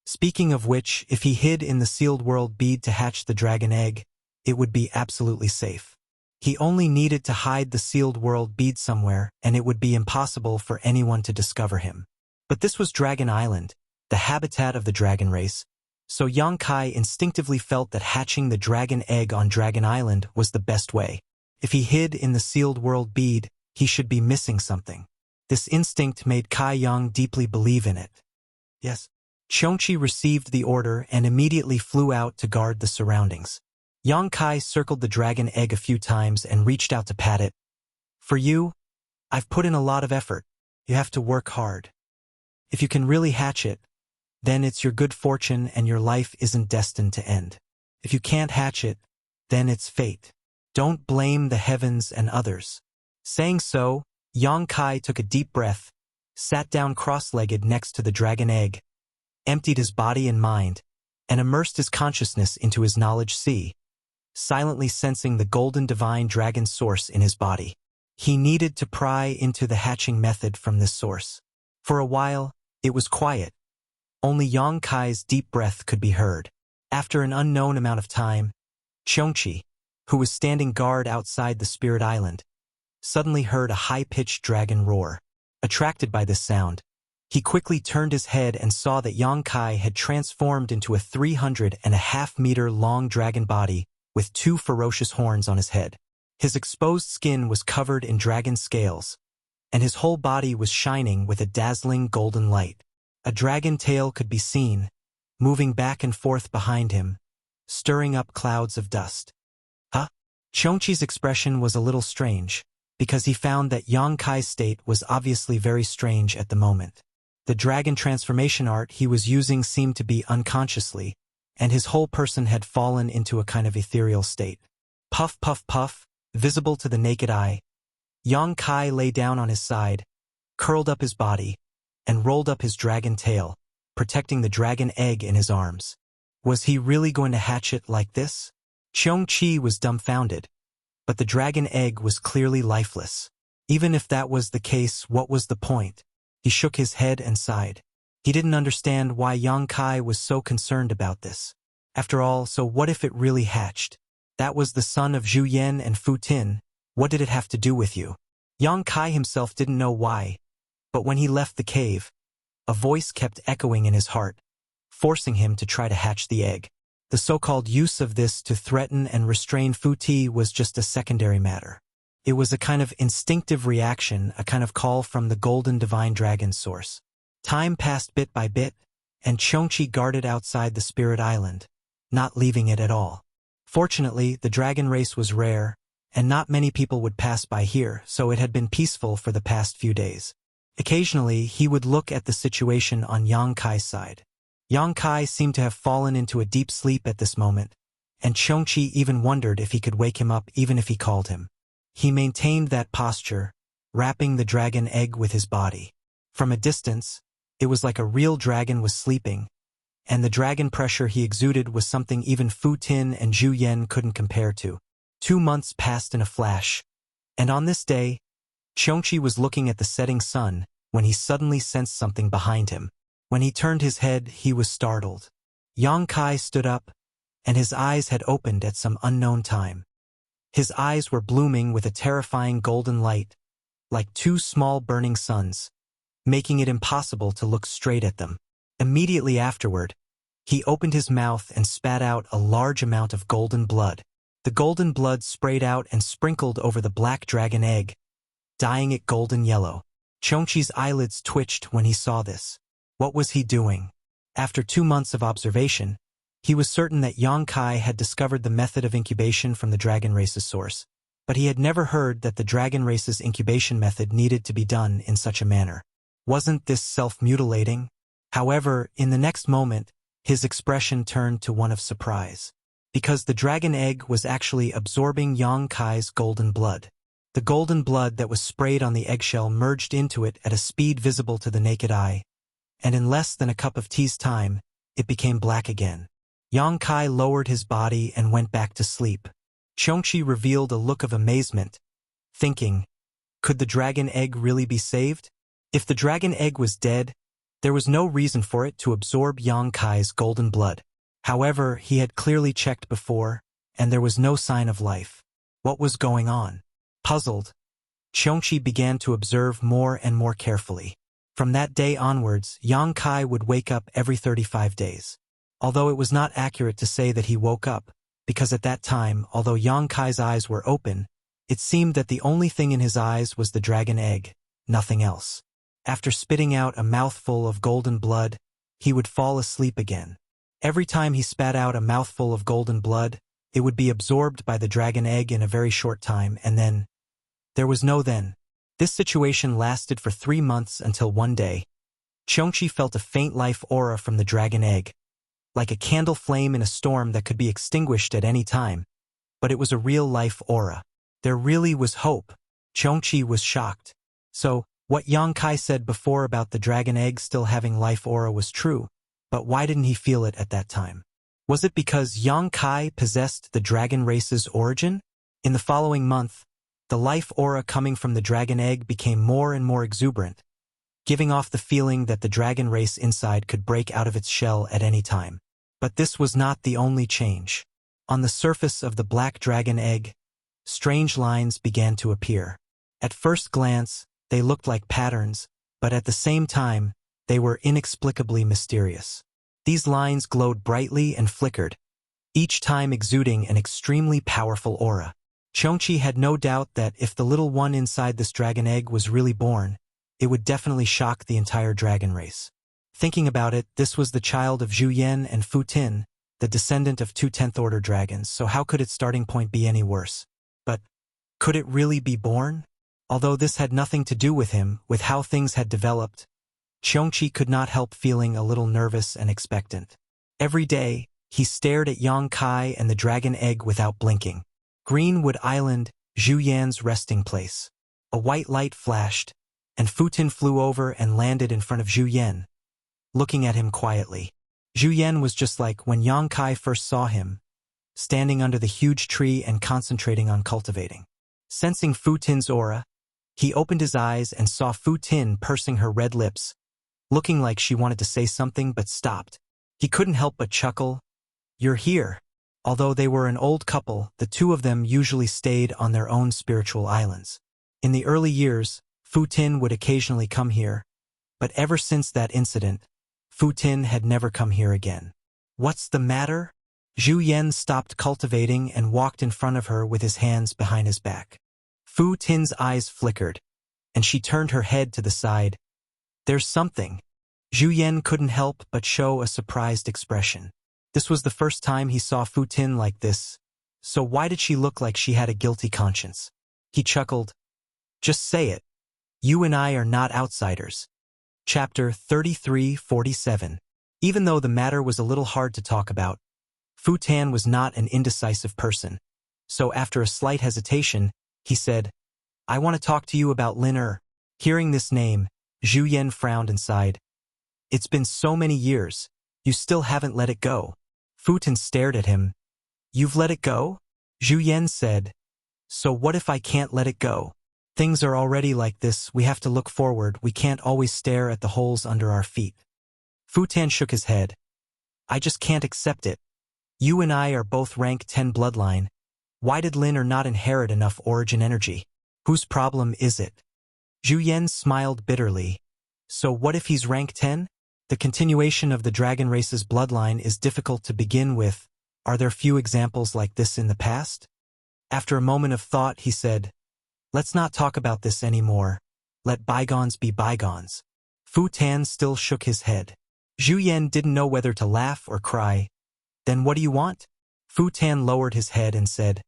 Speaking of which, if he hid in the sealed world bead to hatch the dragon egg, it would be absolutely safe. He only needed to hide the sealed world bead somewhere, and it would be impossible for anyone to discover him. But this was Dragon Island, the habitat of the dragon race, so Yang Kai instinctively felt that hatching the dragon egg on Dragon Island was the best way. If he hid in the sealed world bead, he should be missing something. This instinct made Kai Yang deeply believe in it. Yes. Qiongqi received the order and immediately flew out to guard the surroundings. Yang Kai circled the dragon egg a few times and reached out to pat it. "For you, I've put in a lot of effort. You have to work hard. If you can really hatch it, then it's your good fortune and your life isn't destined to end. If you can't hatch it, then it's fate. Don't blame the heavens and others." Saying so, Yang Kai took a deep breath, sat down cross-legged next to the dragon egg, emptied his body and mind, and immersed his consciousness into his knowledge sea, silently sensing the golden divine dragon source in his body. He needed to pry into the hatching method from this source. For a while, it was quiet. Only Yang Kai's deep breath could be heard. After an unknown amount of time, Qiongqi, who was standing guard outside the Spirit Island, suddenly heard a high-pitched dragon roar. Attracted by this sound, he quickly turned his head and saw that Yang Kai had transformed into a 3.5-meter long dragon body with 2 ferocious horns on his head. His exposed skin was covered in dragon scales, and his whole body was shining with a dazzling golden light. A dragon tail could be seen, moving back and forth behind him, stirring up clouds of dust. Huh? Qiongqi's expression was a little strange, because he found that Yang Kai's state was obviously very strange at the moment. The dragon transformation art he was using seemed to be unconsciously, and his whole person had fallen into a kind of ethereal state. Puff, puff, puff, visible to the naked eye, Yang Kai lay down on his side, curled up his body, and rolled up his dragon tail, protecting the dragon egg in his arms. Was he really going to hatch it like this? Qiongqi was dumbfounded, but the dragon egg was clearly lifeless. Even if that was the case, what was the point? He shook his head and sighed. He didn't understand why Yang Kai was so concerned about this. After all, so what if it really hatched? That was the son of Zhu Yan and Fu Tin. What did it have to do with you? Yang Kai himself didn't know why, but when he left the cave, a voice kept echoing in his heart, forcing him to try to hatch the egg. The so-called use of this to threaten and restrain Fu Ti was just a secondary matter. It was a kind of instinctive reaction, a kind of call from the golden divine dragon source. Time passed bit by bit, and Qiongqi guarded outside the Spirit Island, not leaving it at all. Fortunately, the dragon race was rare, and not many people would pass by here, so it had been peaceful for the past few days. Occasionally, he would look at the situation on Yang Kai's side. Yang Kai seemed to have fallen into a deep sleep at this moment, and Qiongqi even wondered if he could wake him up even if he called him. He maintained that posture, wrapping the dragon egg with his body. From a distance, it was like a real dragon was sleeping, and the dragon pressure he exuded was something even Fu Tin and Zhu Yan couldn't compare to. 2 months passed in a flash, and on this day, Qiongqi was looking at the setting sun when he suddenly sensed something behind him. When he turned his head, he was startled. Yang Kai stood up, and his eyes had opened at some unknown time. His eyes were blooming with a terrifying golden light, like 2 small burning suns, making it impossible to look straight at them. Immediately afterward, he opened his mouth and spat out a large amount of golden blood. The golden blood sprayed out and sprinkled over the black dragon egg, dyeing it golden yellow. Chongqi's eyelids twitched when he saw this. What was he doing? After 2 months of observation, he was certain that Yang Kai had discovered the method of incubation from the dragon race's source, but he had never heard that the dragon race's incubation method needed to be done in such a manner. Wasn't this self-mutilating? However, in the next moment, his expression turned to one of surprise, because the dragon egg was actually absorbing Yang Kai's golden blood. The golden blood that was sprayed on the eggshell merged into it at a speed visible to the naked eye, and in less than a cup of tea's time, it became black again. Yang Kai lowered his body and went back to sleep. Chongqi revealed a look of amazement, thinking, could the dragon egg really be saved? If the dragon egg was dead, there was no reason for it to absorb Yang Kai's golden blood. However, he had clearly checked before, and there was no sign of life. What was going on? Puzzled, Chongqi began to observe more and more carefully. From that day onwards, Yang Kai would wake up every 35 days. Although it was not accurate to say that he woke up, because at that time, although Yang Kai's eyes were open, it seemed that the only thing in his eyes was the dragon egg, nothing else. After spitting out a mouthful of golden blood, he would fall asleep again. Every time he spat out a mouthful of golden blood, it would be absorbed by the dragon egg in a very short time, and then, there was no then. This situation lasted for 3 months until one day, Chongqi felt a faint life aura from the dragon egg, like a candle flame in a storm that could be extinguished at any time. But it was a real life aura. There really was hope. Chongqi was shocked. So, what Yang Kai said before about the dragon egg still having life aura was true, but why didn't he feel it at that time? Was it because Yang Kai possessed the dragon race's origin? In the following month, the life aura coming from the dragon egg became more and more exuberant, giving off the feeling that the dragon race inside could break out of its shell at any time. But this was not the only change. On the surface of the black dragon egg, strange lines began to appear. At first glance, they looked like patterns, but at the same time, they were inexplicably mysterious. These lines glowed brightly and flickered, each time exuding an extremely powerful aura. Chongqi had no doubt that if the little one inside this dragon egg was really born, it would definitely shock the entire dragon race. Thinking about it, this was the child of Zhu Yan and Fu Tin, the descendant of 2 10th-order dragons, so how could its starting point be any worse? But could it really be born? Although this had nothing to do with him, with how things had developed, Chongqi could not help feeling a little nervous and expectant. Every day, he stared at Yang Kai and the dragon egg without blinking. Greenwood Island, Zhu Yan's resting place. A white light flashed, and Fu Tin flew over and landed in front of Zhu Yan, looking at him quietly. Zhu Yan was just like when Yang Kai first saw him, standing under the huge tree and concentrating on cultivating. Sensing Fu Tin's aura, he opened his eyes and saw Fu Tin pursing her red lips, looking like she wanted to say something but stopped. He couldn't help but chuckle. You're here. Although they were an old couple, the two of them usually stayed on their own spiritual islands. In the early years, Fu Tin would occasionally come here, but ever since that incident, Fu Tin had never come here again. What's the matter? Zhu Yan stopped cultivating and walked in front of her with his hands behind his back. Fu Tin's eyes flickered, and she turned her head to the side. There's something. Zhu Yan couldn't help but show a surprised expression. This was the first time he saw Fu Tin like this, so why did she look like she had a guilty conscience? He chuckled. Just say it. You and I are not outsiders. Chapter 33-47. Even though the matter was a little hard to talk about, Fu Tin was not an indecisive person, so after a slight hesitation, he said, I want to talk to you about Lin Er. Hearing this name, Zhu Yan frowned and sighed. It's been so many years, you still haven't let it go. Fu Tin stared at him. You've let it go? Zhu Yan said. So what if I can't let it go? Things are already like this, we have to look forward, we can't always stare at the holes under our feet. Fu Tin shook his head. I just can't accept it. You and I are both rank 10 bloodline. Why did Lin Er not inherit enough origin energy? Whose problem is it? Zhu Yan smiled bitterly. So what if he's rank 10? The continuation of the dragon race's bloodline is difficult to begin with. Are there few examples like this in the past? After a moment of thought, he said, "Let's not talk about this anymore. Let bygones be bygones." Fu Tan still shook his head. Zhu Yan didn't know whether to laugh or cry. "Then what do you want?" Fu Tan lowered his head and said,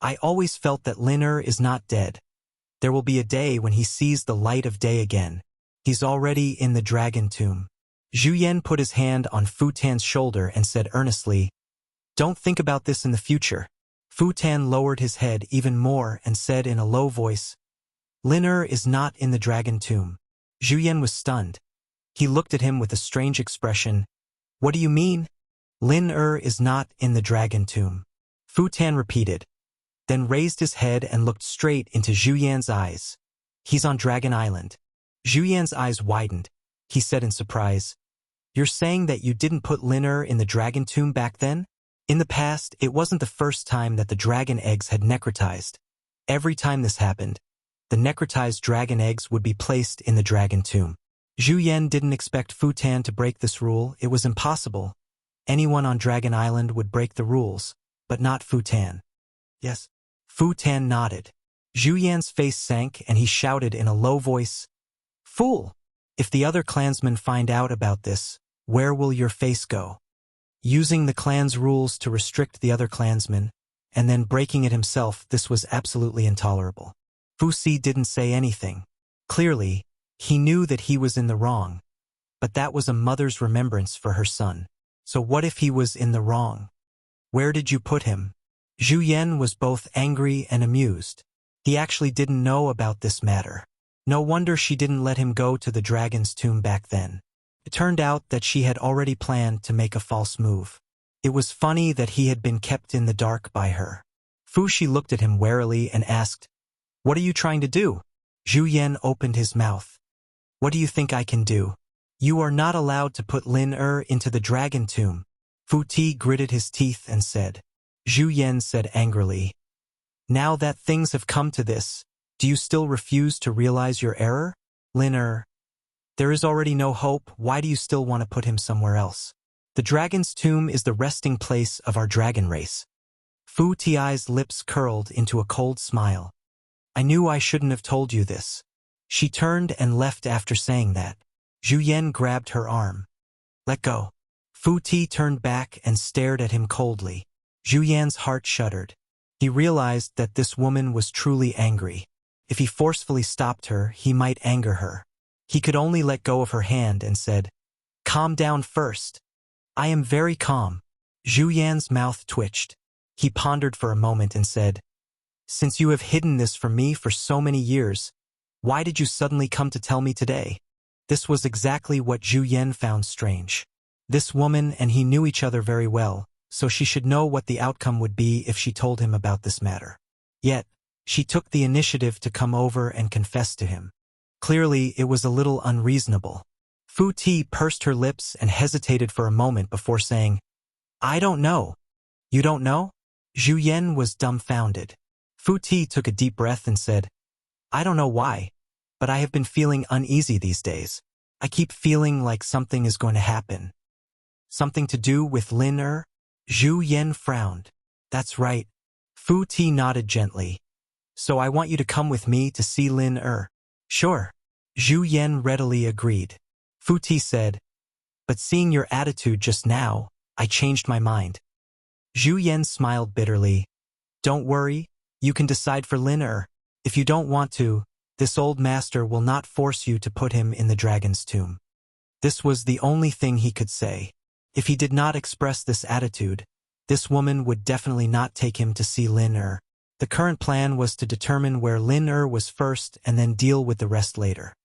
"I always felt that Lin Er is not dead. There will be a day when he sees the light of day again. He's already in the dragon tomb." Zhu Yan put his hand on Fu Tan's shoulder and said earnestly, "Don't think about this in the future." Fu Tan lowered his head even more and said in a low voice, "Lin Er is not in the dragon tomb." Zhu Yan was stunned. He looked at him with a strange expression. "What do you mean?" "Lin Er is not in the dragon tomb," Fu Tan repeated, then raised his head and looked straight into Zhu Yan's eyes. "He's on Dragon Island." Zhu Yan's eyes widened. He said in surprise, "You're saying that you didn't put Lin Er in the dragon tomb back then?" In the past, it wasn't the first time that the dragon eggs had necrotized. Every time this happened, the necrotized dragon eggs would be placed in the dragon tomb. Zhu Yan didn't expect Fu Tan to break this rule. It was impossible. Anyone on Dragon Island would break the rules, but not Fu Tan. "Yes." Fu Tan nodded. Zhu Yan's face sank and he shouted in a low voice, "Fool! If the other clansmen find out about this, where will your face go?" Using the clan's rules to restrict the other clansmen, and then breaking it himself, this was absolutely intolerable. Fu Si didn't say anything. Clearly, he knew that he was in the wrong, but that was a mother's remembrance for her son. So what if he was in the wrong? "Where did you put him?" Zhu Yan was both angry and amused. He actually didn't know about this matter. No wonder she didn't let him go to the dragon's tomb back then. It turned out that she had already planned to make a false move. It was funny that he had been kept in the dark by her. Fu Shi looked at him warily and asked, "What are you trying to do?" Zhu Yan opened his mouth. "What do you think I can do?" "You are not allowed to put Lin Er into the dragon tomb." Fu Ti gritted his teeth and said. Zhu Yan said angrily, "Now that things have come to this, do you still refuse to realize your error? Lin Er, there is already no hope. Why do you still want to put him somewhere else? The dragon's tomb is the resting place of our dragon race." Fu Ti's lips curled into a cold smile. "I knew I shouldn't have told you this." She turned and left after saying that. Zhu Yan grabbed her arm. "Let go." Fu Ti turned back and stared at him coldly. Zhu Yan's heart shuddered. He realized that this woman was truly angry. If he forcefully stopped her, he might anger her. He could only let go of her hand and said, "Calm down first." "I am very calm." Zhu Yan's mouth twitched. He pondered for a moment and said, "Since you have hidden this from me for so many years, why did you suddenly come to tell me today?" This was exactly what Zhu Yan found strange. This woman and he knew each other very well, so she should know what the outcome would be if she told him about this matter. Yet, she took the initiative to come over and confess to him. Clearly, it was a little unreasonable. Fu Ti pursed her lips and hesitated for a moment before saying, "I don't know." "You don't know?" Zhu Yan was dumbfounded. Fu Ti took a deep breath and said, "I don't know why, but I have been feeling uneasy these days. I keep feeling like something is going to happen." "Something to do with Lin Er?" Zhu Yan frowned. "That's right." Fu Ti nodded gently. "So I want you to come with me to see Lin Er." "Sure." Zhu Yan readily agreed. Fu Ti said, "But seeing your attitude just now, I changed my mind." Zhu Yan smiled bitterly. "Don't worry, you can decide for Lin Er. If you don't want to, this old master will not force you to put him in the dragon's tomb." This was the only thing he could say. If he did not express this attitude, this woman would definitely not take him to see Lin Er. The current plan was to determine where Lin Er was first and then deal with the rest later.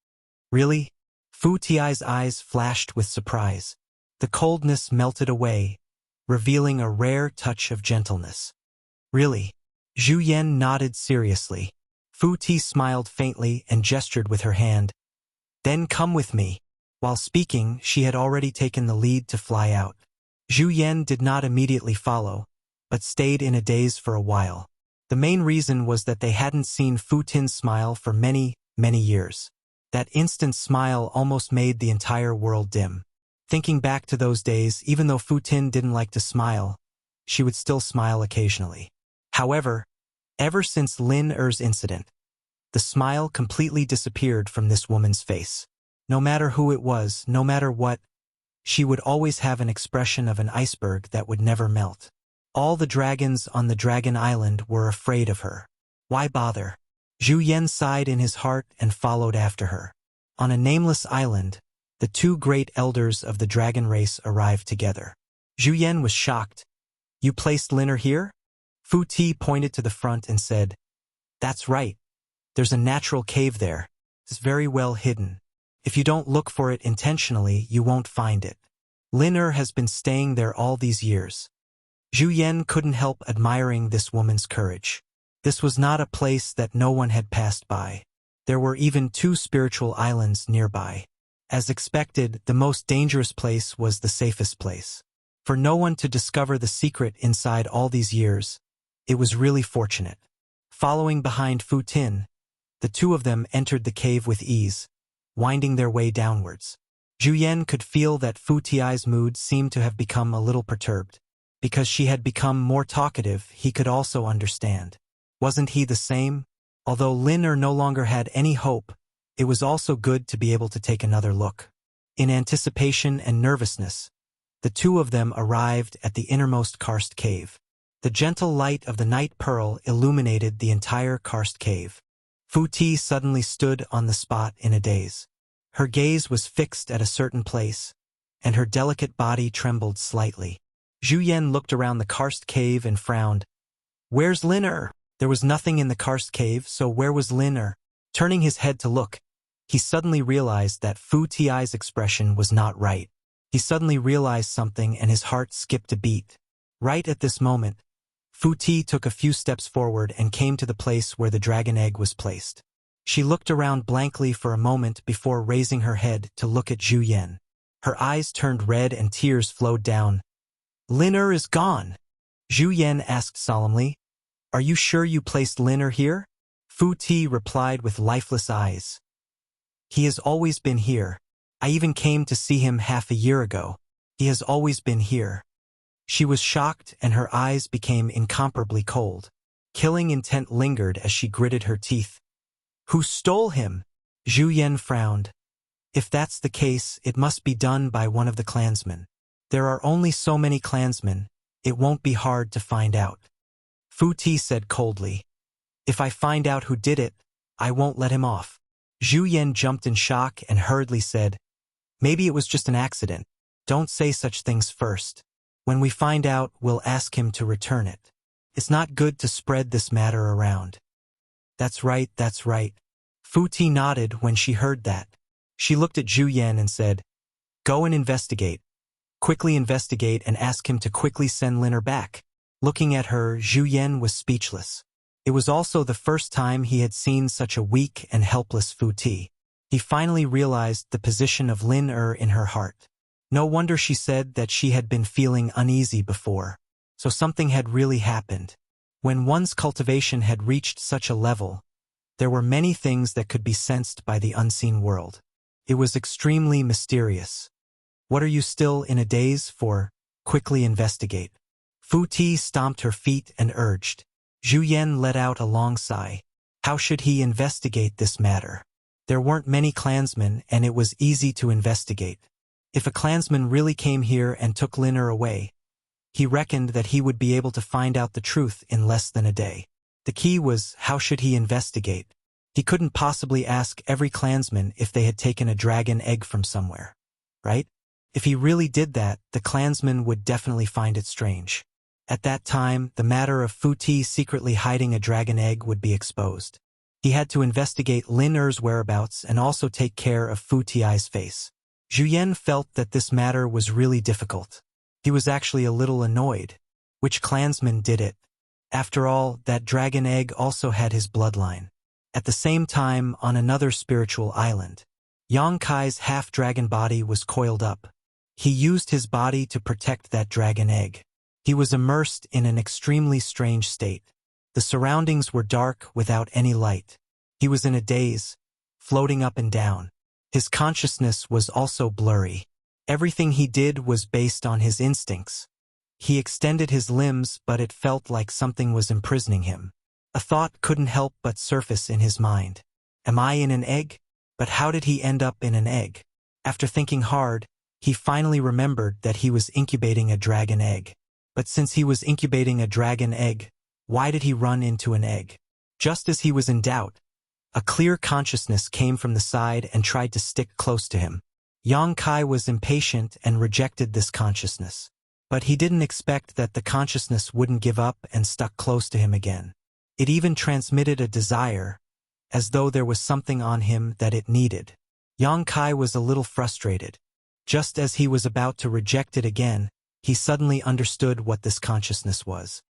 "Really?" Fu Ti's eyes flashed with surprise. The coldness melted away, revealing a rare touch of gentleness. "Really?" Zhu Yan nodded seriously. Fu Ti smiled faintly and gestured with her hand. "Then come with me." While speaking, she had already taken the lead to fly out. Zhu Yan did not immediately follow, but stayed in a daze for a while. The main reason was that they hadn't seen Fu Tin smile for many, many years. That instant smile almost made the entire world dim. Thinking back to those days, even though Fu Tin didn't like to smile, she would still smile occasionally. However, ever since Lin Er's incident, the smile completely disappeared from this woman's face. No matter who it was, no matter what, she would always have an expression of an iceberg that would never melt. All the dragons on the Dragon Island were afraid of her. Why bother? Zhu Yan sighed in his heart and followed after her. On a nameless island, the two great elders of the dragon race arrived together. Zhu Yan was shocked. You placed Lin Er here? Fu Ti pointed to the front and said, That's right. There's a natural cave there. It's very well hidden. If you don't look for it intentionally, you won't find it. Lin Er has been staying there all these years. Zhu Yan couldn't help admiring this woman's courage. This was not a place that no one had passed by. There were even 2 spiritual islands nearby. As expected, the most dangerous place was the safest place. For no one to discover the secret inside all these years, it was really fortunate. Following behind Fu Tin, the 2 of them entered the cave with ease, winding their way downwards. Zhu Yan could feel that Fu Ti's mood seemed to have become a little perturbed. Because she had become more talkative, he could also understand. Wasn't he the same? Although Lin Er no longer had any hope, it was also good to be able to take another look. In anticipation and nervousness, the 2 of them arrived at the innermost karst cave. The gentle light of the night pearl illuminated the entire karst cave. Fu Ti suddenly stood on the spot in a daze. Her gaze was fixed at a certain place, and her delicate body trembled slightly. Zhu Yan looked around the karst cave and frowned. Where's Lin Er? There was nothing in the karst cave, so where was Lin Er? Turning his head to look, he suddenly realized that Fu Ti's expression was not right. He suddenly realized something and his heart skipped a beat. Right at this moment, Fu Ti took a few steps forward and came to the place where the dragon egg was placed. She looked around blankly for a moment before raising her head to look at Zhu Yan. Her eyes turned red and tears flowed down. Lin Er is gone. Zhu Yan asked solemnly. Are you sure you placed Lin Er here? Fu Ti replied with lifeless eyes. He has always been here. I even came to see him half a year ago. He has always been here. She was shocked and her eyes became incomparably cold. Killing intent lingered as she gritted her teeth. Who stole him? Zhu Yan frowned. If that's the case, it must be done by one of the clansmen. There are only so many clansmen, it won't be hard to find out. Fu Ti said coldly. If I find out who did it, I won't let him off. Zhu Yan jumped in shock and hurriedly said, Maybe it was just an accident. Don't say such things first. When we find out, we'll ask him to return it. It's not good to spread this matter around. That's right, that's right. Fu Ti nodded when she heard that. She looked at Zhu Yan and said, Go and investigate. Quickly investigate and ask him to quickly send Lin Er back. Looking at her, Zhu Yan was speechless. It was also the first time he had seen such a weak and helpless Fu Ti. He finally realized the position of Lin Er in her heart. No wonder she said that she had been feeling uneasy before. So something had really happened. When one's cultivation had reached such a level, there were many things that could be sensed by the unseen world. It was extremely mysterious. What are you still in a daze for? Quickly investigate. Fu Ti stomped her feet and urged. Zhu Yan let out a long sigh. How should he investigate this matter? There weren't many clansmen and it was easy to investigate. If a clansman really came here and took Lin Er away, he reckoned that he would be able to find out the truth in less than a day. The key was, how should he investigate? He couldn't possibly ask every clansman if they had taken a dragon egg from somewhere, right? If he really did that, the clansmen would definitely find it strange. At that time, the matter of Fu Ti secretly hiding a dragon egg would be exposed. He had to investigate Lin Er's whereabouts and also take care of Fu Ti's face. Zhu Yan felt that this matter was really difficult. He was actually a little annoyed. Which clansman did it? After all, that dragon egg also had his bloodline. At the same time, on another spiritual island, Yang Kai's half-dragon body was coiled up. He used his body to protect that dragon egg. He was immersed in an extremely strange state. The surroundings were dark without any light. He was in a daze. floating up and down. His consciousness was also blurry. Everything he did was based on his instincts. He extended his limbs, but it felt like something was imprisoning him. A thought couldn't help but surface in his mind. Am I in an egg? But how did he end up in an egg? After thinking hard, he finally remembered that he was incubating a dragon egg. But since he was incubating a dragon egg, why did he run into an egg? Just as he was in doubt, a clear consciousness came from the side and tried to stick close to him. Yang Kai was impatient and rejected this consciousness. But he didn't expect that the consciousness wouldn't give up and stuck close to him again. It even transmitted a desire, as though there was something on him that it needed. Yang Kai was a little frustrated. Just as he was about to reject it again, he suddenly understood what this consciousness was.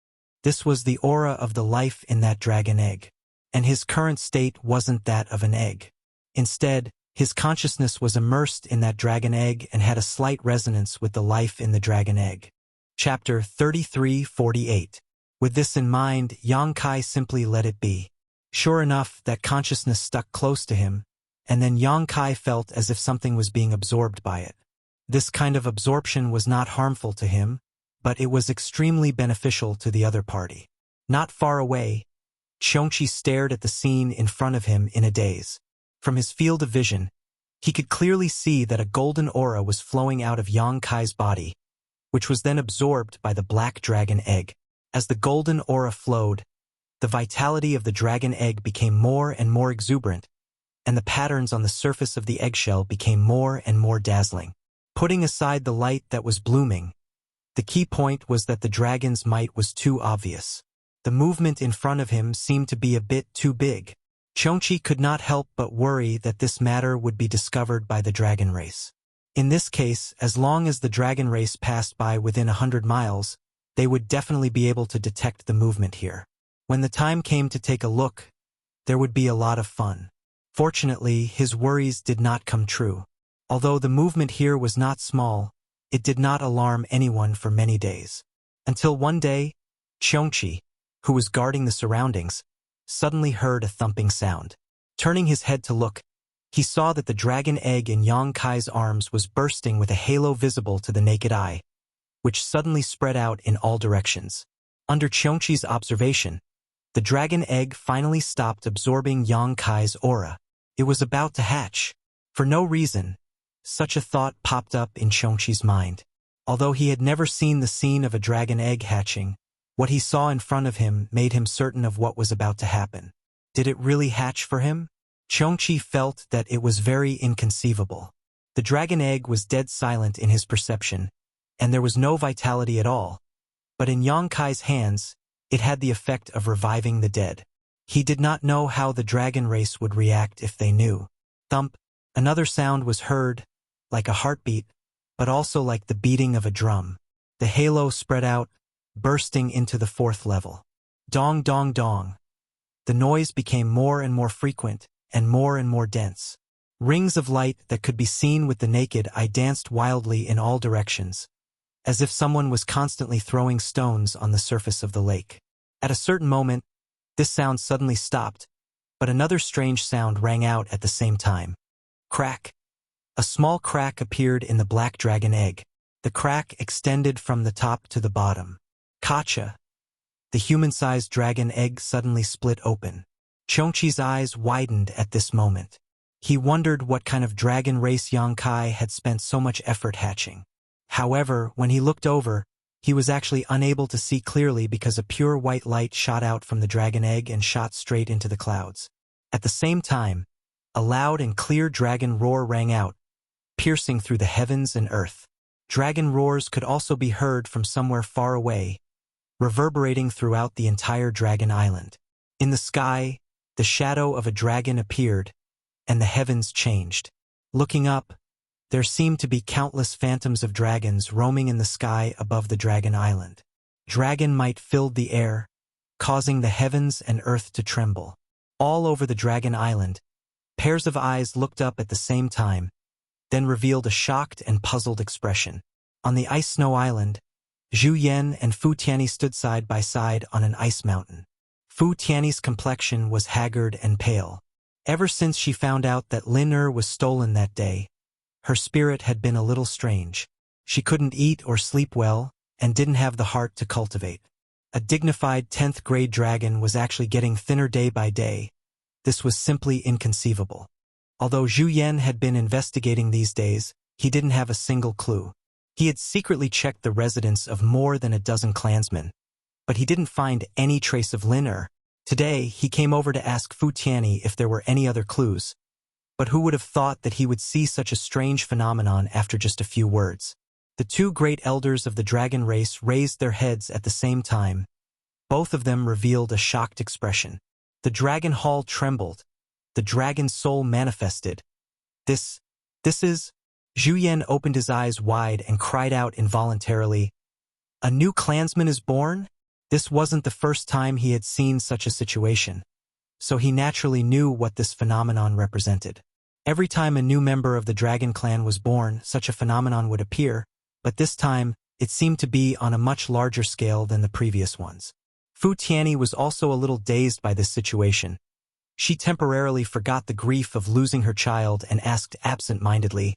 This was the aura of the life in that dragon egg. And his current state wasn't that of an egg. Instead, his consciousness was immersed in that dragon egg and had a slight resonance with the life in the dragon egg. Chapter 33:48. With this in mind, Yang Kai simply let it be. Sure enough, that consciousness stuck close to him, and then Yang Kai felt as if something was being absorbed by it. This kind of absorption was not harmful to him, but it was extremely beneficial to the other party. Not far away, Qiongqi stared at the scene in front of him in a daze. From his field of vision, he could clearly see that a golden aura was flowing out of Yang Kai's body, which was then absorbed by the black dragon egg. As the golden aura flowed, the vitality of the dragon egg became more and more exuberant, and the patterns on the surface of the eggshell became more and more dazzling. Putting aside the light that was blooming, the key point was that the dragon's might was too obvious. The movement in front of him seemed to be a bit too big. Qiongqi could not help but worry that this matter would be discovered by the dragon race. In this case, as long as the dragon race passed by within 100 miles, they would definitely be able to detect the movement here. When the time came to take a look, there would be a lot of fun. Fortunately, his worries did not come true. Although the movement here was not small, it did not alarm anyone for many days. Until one day, Qiongqi, who was guarding the surroundings, suddenly heard a thumping sound. Turning his head to look, he saw that the dragon egg in Yang Kai's arms was bursting with a halo visible to the naked eye, which suddenly spread out in all directions. Under Qiongqi's observation, the dragon egg finally stopped absorbing Yang Kai's aura. It was about to hatch. For no reason, such a thought popped up in Qiongqi's mind. Although he had never seen the scene of a dragon egg hatching, what he saw in front of him made him certain of what was about to happen. Did it really hatch for him? Qiongqi felt that it was very inconceivable. The dragon egg was dead silent in his perception, and there was no vitality at all. But in Yang Kai's hands, it had the effect of reviving the dead. He did not know how the dragon race would react if they knew. Thump! Another sound was heard, like a heartbeat, but also like the beating of a drum. The halo spread out, bursting into the 4th level. Dong dong dong. The noise became more and more frequent, and more dense. Rings of light that could be seen with the naked eye danced wildly in all directions, as if someone was constantly throwing stones on the surface of the lake. At a certain moment, this sound suddenly stopped, but another strange sound rang out at the same time. Crack! A small crack appeared in the black dragon egg. The crack extended from the top to the bottom. Kacha! The human-sized dragon egg suddenly split open. Qiongqi's eyes widened at this moment. He wondered what kind of dragon race Yang Kai had spent so much effort hatching. However, when he looked over, he was actually unable to see clearly because a pure white light shot out from the dragon egg and shot straight into the clouds. At the same time, a loud and clear dragon roar rang out, piercing through the heavens and earth. Dragon roars could also be heard from somewhere far away, reverberating throughout the entire dragon island. In the sky, the shadow of a dragon appeared, and the heavens changed. Looking up, there seemed to be countless phantoms of dragons roaming in the sky above the dragon island. Dragon might filled the air, causing the heavens and earth to tremble. All over the dragon island, pairs of eyes looked up at the same time, then revealed a shocked and puzzled expression. On the ice snow island, Zhu Yan and Fu Tianyi stood side by side on an ice mountain. Fu Tianyi's complexion was haggard and pale. Ever since she found out that Lin was stolen that day, her spirit had been a little strange. She couldn't eat or sleep well, and didn't have the heart to cultivate. A dignified 10th grade dragon was actually getting thinner day by day. This was simply inconceivable. Although Zhu Yan had been investigating these days, he didn't have a single clue. He had secretly checked the residence of more than a dozen clansmen, but he didn't find any trace of Lin. Today, he came over to ask Fu Tianyi if there were any other clues. But who would have thought that he would see such a strange phenomenon after just a few words? The two great elders of the dragon race raised their heads at the same time. Both of them revealed a shocked expression. The dragon hall trembled. The dragon's soul manifested. This is... Zhu Yan opened his eyes wide and cried out involuntarily, "A new clansman is born?" This wasn't the first time he had seen such a situation, so he naturally knew what this phenomenon represented. Every time a new member of the dragon clan was born, such a phenomenon would appear, but this time, it seemed to be on a much larger scale than the previous ones. Fu Tianyi was also a little dazed by this situation. She temporarily forgot the grief of losing her child and asked absent-mindedly,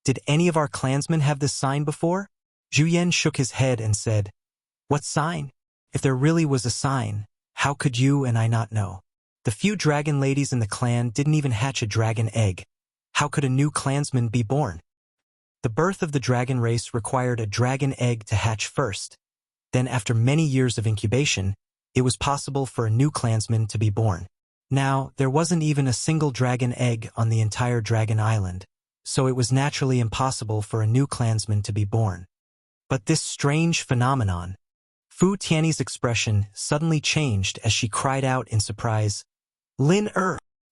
"Did any of our clansmen have this sign before?" Zhu Yan shook his head and said, "What sign? If there really was a sign, how could you and I not know? The few dragon ladies in the clan didn't even hatch a dragon egg. How could a new clansman be born?" The birth of the dragon race required a dragon egg to hatch first. Then after many years of incubation, it was possible for a new clansman to be born. Now, there wasn't even a single dragon egg on the entire dragon island, so it was naturally impossible for a new clansman to be born. But this strange phenomenon... Fu Tianyi's expression suddenly changed as she cried out in surprise, "Lin!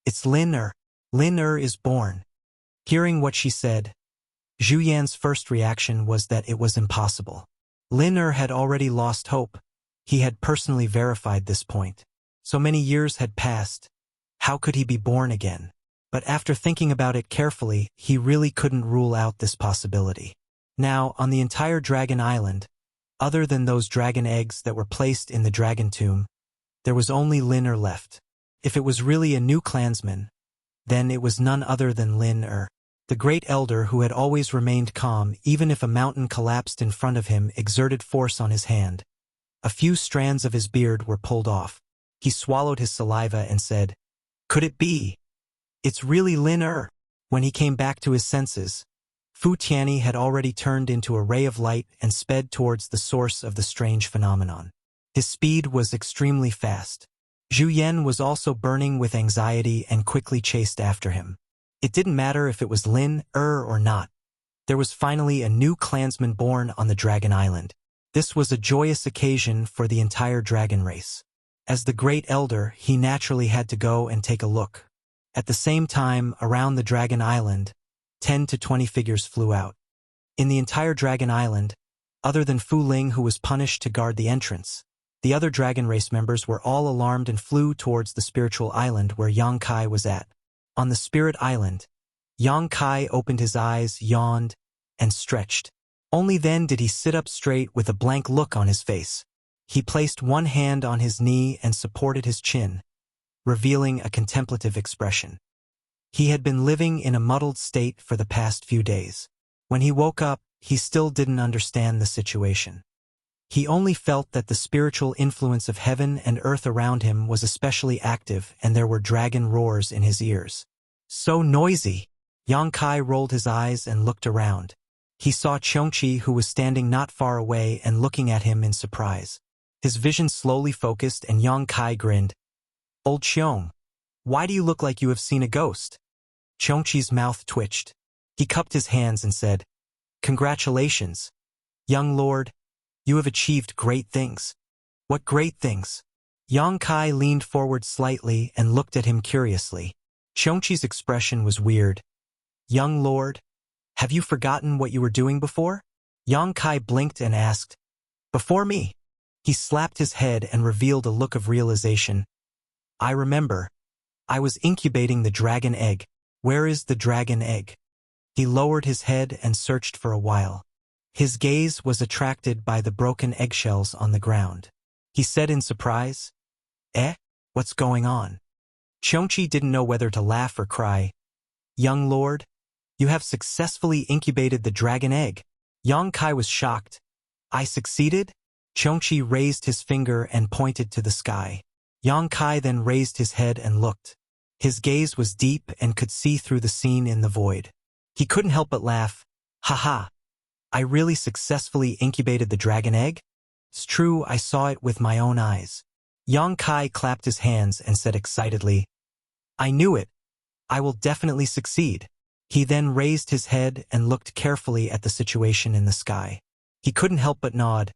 It's Lin! Lin is born." Hearing what she said, Zhu Yan's first reaction was that it was impossible. Lin had already lost hope. He had personally verified this point. So many years had passed. How could he be born again? But after thinking about it carefully, he really couldn't rule out this possibility. Now, on the entire dragon island, other than those dragon eggs that were placed in the dragon tomb, there was only Lin left. If it was really a new clansman, then it was none other than Lin, the great elder who had always remained calm even if a mountain collapsed in front of him exerted force on his hand. A few strands of his beard were pulled off. He swallowed his saliva and said, "Could it be? It's really Lin." When he came back to his senses, Fu Tianyi had already turned into a ray of light and sped towards the source of the strange phenomenon. His speed was extremely fast. Zhu Yan was also burning with anxiety and quickly chased after him. It didn't matter if it was Lin or not. There was finally a new clansman born on the Dragon Island. This was a joyous occasion for the entire dragon race. As the great elder, he naturally had to go and take a look. At the same time, around the Dragon Island, 10 to 20 figures flew out. In the entire Dragon Island, other than Fu Ling who was punished to guard the entrance, the other dragon race members were all alarmed and flew towards the spiritual island where Yang Kai was at. On the spirit island, Yang Kai opened his eyes, yawned, and stretched. Only then did he sit up straight with a blank look on his face. He placed one hand on his knee and supported his chin, revealing a contemplative expression. He had been living in a muddled state for the past few days. When he woke up, he still didn't understand the situation. He only felt that the spiritual influence of heaven and earth around him was especially active and there were dragon roars in his ears. So noisy! Yang Kai rolled his eyes and looked around. He saw Qiongqi who was standing not far away and looking at him in surprise. His vision slowly focused and Yang Kai grinned. "Old Qiong, why do you look like you have seen a ghost?" Qiongqi's mouth twitched. He cupped his hands and said, "Congratulations, young lord. You have achieved great things." "What great things?" Yang Kai leaned forward slightly and looked at him curiously. Qiongqi's expression was weird. "Young lord, have you forgotten what you were doing before?" Yang Kai blinked and asked, "Before me?" He slapped his head and revealed a look of realization. "I remember. I was incubating the dragon egg. Where is the dragon egg?" He lowered his head and searched for a while. His gaze was attracted by the broken eggshells on the ground. He said in surprise, "Eh? What's going on?" Cheongqi didn't know whether to laugh or cry. Young lord, you have successfully incubated the dragon egg. Yang Kai was shocked. I succeeded? Cheongqi raised his finger and pointed to the sky. Yang Kai then raised his head and looked. His gaze was deep and could see through the scene in the void. He couldn't help but laugh. Ha! I really successfully incubated the dragon egg? It's true, I saw it with my own eyes. Yang Kai clapped his hands and said excitedly, I knew it. I will definitely succeed. He then raised his head and looked carefully at the situation in the sky. He couldn't help but nod.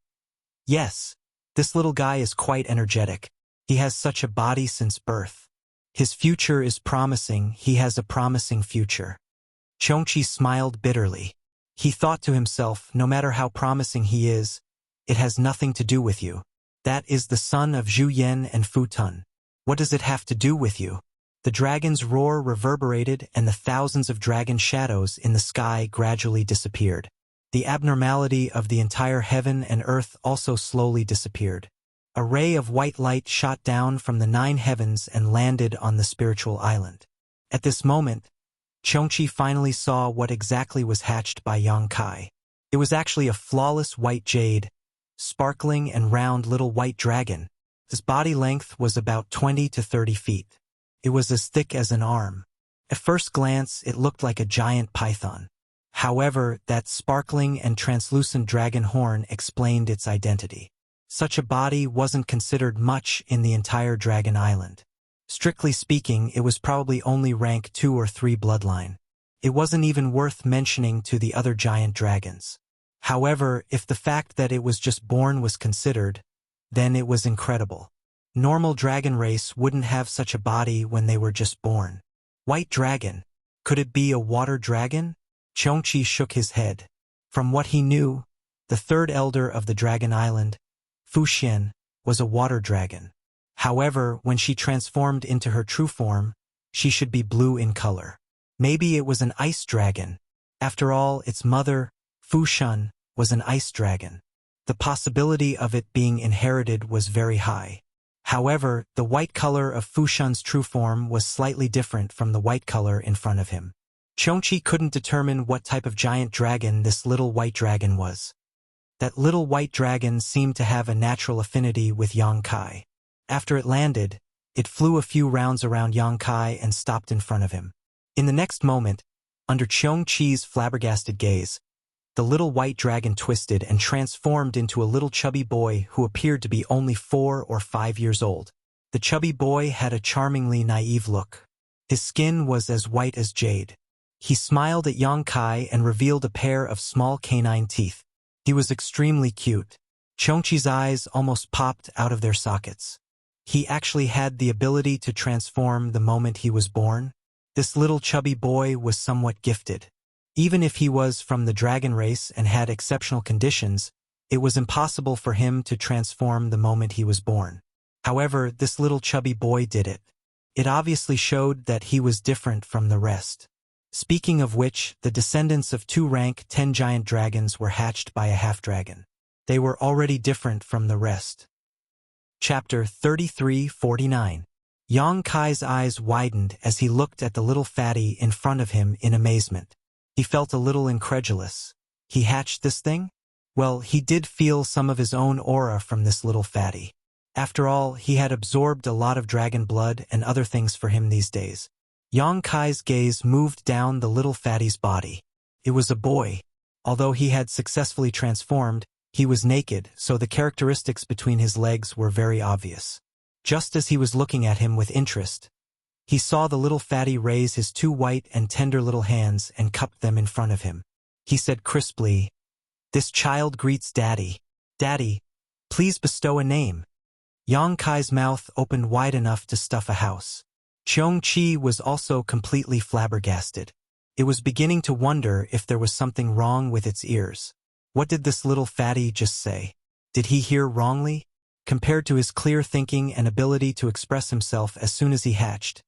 Yes, this little guy is quite energetic. He has such a body since birth. His future is promising. He has a promising future. Cheongqi smiled bitterly. He thought to himself, no matter how promising he is, it has nothing to do with you. That is the son of Zhu Yan and Fu Tun. What does it have to do with you? The dragon's roar reverberated and the thousands of dragon shadows in the sky gradually disappeared. The abnormality of the entire heaven and earth also slowly disappeared. A ray of white light shot down from the 9 heavens and landed on the spiritual island. At this moment, Cheongqi finally saw what exactly was hatched by Yang Kai. It was actually a flawless white jade, sparkling and round little white dragon. His body length was about 20 to 30 feet. It was as thick as an arm. At first glance, it looked like a giant python. However, that sparkling and translucent dragon horn explained its identity. Such a body wasn't considered much in the entire Dragon Island. Strictly speaking, it was probably only rank 2 or 3 bloodline. It wasn't even worth mentioning to the other giant dragons. However, if the fact that it was just born was considered, then it was incredible. Normal dragon race wouldn't have such a body when they were just born. White dragon. Could it be a water dragon? Cheongqi shook his head. From what he knew, the 3rd elder of the Dragon Island, Fu Xian, was a water dragon. However, when she transformed into her true form, she should be blue in color. Maybe it was an ice dragon. After all, its mother, Fu Shun, was an ice dragon. The possibility of it being inherited was very high. However, the white color of Fu Shun's true form was slightly different from the white color in front of him. Cheongqi couldn't determine what type of giant dragon this little white dragon was. That little white dragon seemed to have a natural affinity with Yang Kai. After it landed, it flew a few rounds around Yang Kai and stopped in front of him. In the next moment, under Cheongqi's flabbergasted gaze, the little white dragon twisted and transformed into a little chubby boy who appeared to be only 4 or 5 years old. The chubby boy had a charmingly naive look. His skin was as white as jade. He smiled at Yang Kai and revealed a pair of small canine teeth. He was extremely cute. Cheongqi's eyes almost popped out of their sockets. He actually had the ability to transform the moment he was born. This little chubby boy was somewhat gifted. Even if he was from the dragon race and had exceptional conditions, it was impossible for him to transform the moment he was born. However, this little chubby boy did it. It obviously showed that he was different from the rest. Speaking of which, the descendants of 2 rank 10 giant dragons were hatched by a half-dragon. They were already different from the rest. Chapter 33-49. Yang Kai's eyes widened as he looked at the little fatty in front of him in amazement. He felt a little incredulous. He hatched this thing? Well, he did feel some of his own aura from this little fatty. After all, he had absorbed a lot of dragon blood and other things for him these days. Yang Kai's gaze moved down the little fatty's body. It was a boy. Although he had successfully transformed, he was naked, so the characteristics between his legs were very obvious. Just as he was looking at him with interest, he saw the little fatty raise his 2 white and tender little hands and cup them in front of him. He said crisply, "This child greets Daddy. Daddy, please bestow a name." Yang Kai's mouth opened wide enough to stuff a house. Cheongqi was also completely flabbergasted. It was beginning to wonder if there was something wrong with its ears. What did this little fatty just say? Did he hear wrongly? Compared to his clear thinking and ability to express himself as soon as he hatched,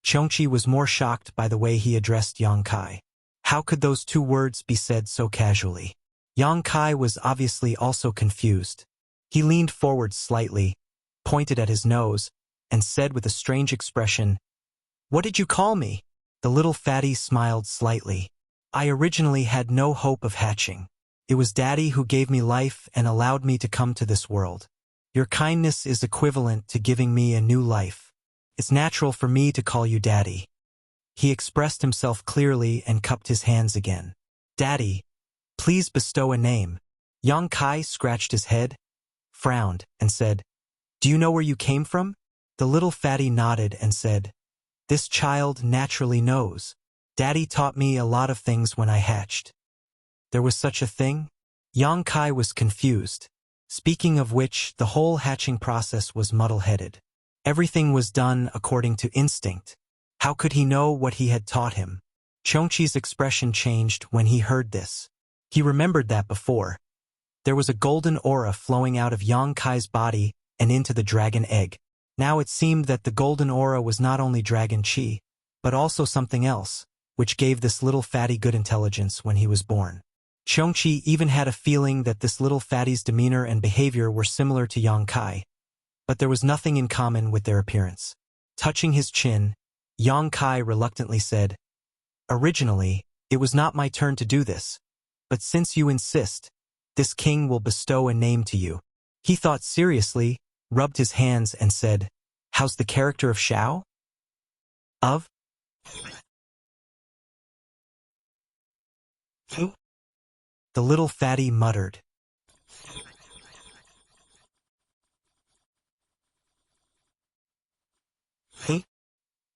Cheongqi was more shocked by the way he addressed Yang Kai. How could those 2 words be said so casually? Yang Kai was obviously also confused. He leaned forward slightly, pointed at his nose, and said with a strange expression, What did you call me? The little fatty smiled slightly. I originally had no hope of hatching. It was Daddy who gave me life and allowed me to come to this world. Your kindness is equivalent to giving me a new life. It's natural for me to call you Daddy. He expressed himself clearly and cupped his hands again. Daddy, please bestow a name. Yang Kai scratched his head, frowned, and said, Do you know where you came from? The little fatty nodded and said, This child naturally knows. Daddy taught me a lot of things when I hatched. There was such a thing? Yang Kai was confused. Speaking of which, the whole hatching process was muddle-headed. Everything was done according to instinct. How could he know what he had taught him? Chongqi's expression changed when he heard this. He remembered that before. There was a golden aura flowing out of Yang Kai's body and into the dragon egg. Now it seemed that the golden aura was not only dragon chi, but also something else, which gave this little fatty good intelligence when he was born. Chongqi even had a feeling that this little fatty's demeanor and behavior were similar to Yang Kai, but there was nothing in common with their appearance. Touching his chin, Yang Kai reluctantly said, Originally, it was not my turn to do this, but since you insist, this king will bestow a name to you. He thought seriously, rubbed his hands and said, How's the character of Shao? Of? Who? The little fatty muttered. Hey?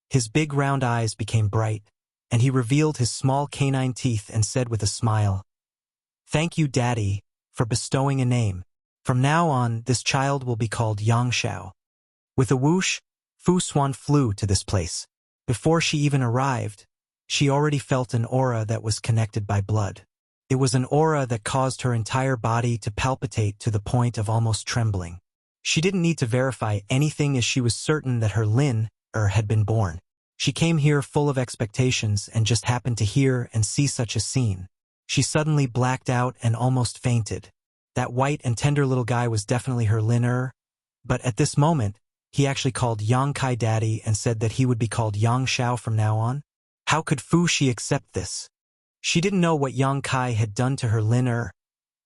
His big round eyes became bright, and he revealed his small canine teeth and said with a smile, Thank you, Daddy, for bestowing a name. From now on, this child will be called Yang Shao. With a whoosh, Fu Xuan flew to this place. Before she even arrived, she already felt an aura that was connected by blood. It was an aura that caused her entire body to palpitate to the point of almost trembling. She didn't need to verify anything as she was certain that her Lin had been born. She came here full of expectations and just happened to hear and see such a scene. She suddenly blacked out and almost fainted. That white and tender little guy was definitely her Lin, but at this moment, he actually called Yang Kai Daddy and said that he would be called Yang Shao from now on. How could Fu Shi accept this? She didn't know what Yang Kai had done to her Lin,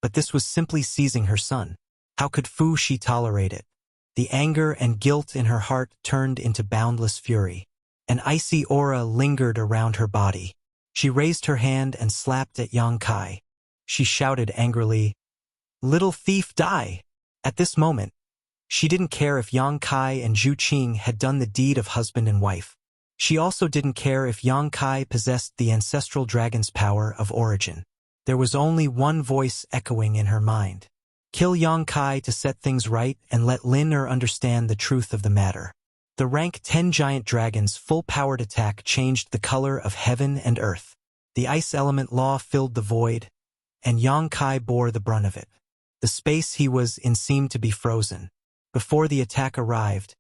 but this was simply seizing her son. How could Fu Shi tolerate it? The anger and guilt in her heart turned into boundless fury. An icy aura lingered around her body. She raised her hand and slapped at Yang Kai. She shouted angrily, Little thief, die! At this moment, she didn't care if Yang Kai and Zhu Qing had done the deed of husband and wife. She also didn't care if Yang Kai possessed the ancestral dragon's power of origin. There was only one voice echoing in her mind. Kill Yang Kai to set things right and let Lin understand the truth of the matter. The rank 10 giant dragon's full-powered attack changed the color of heaven and earth. The ice element law filled the void, and Yang Kai bore the brunt of it. The space he was in seemed to be frozen. Before the attack arrived,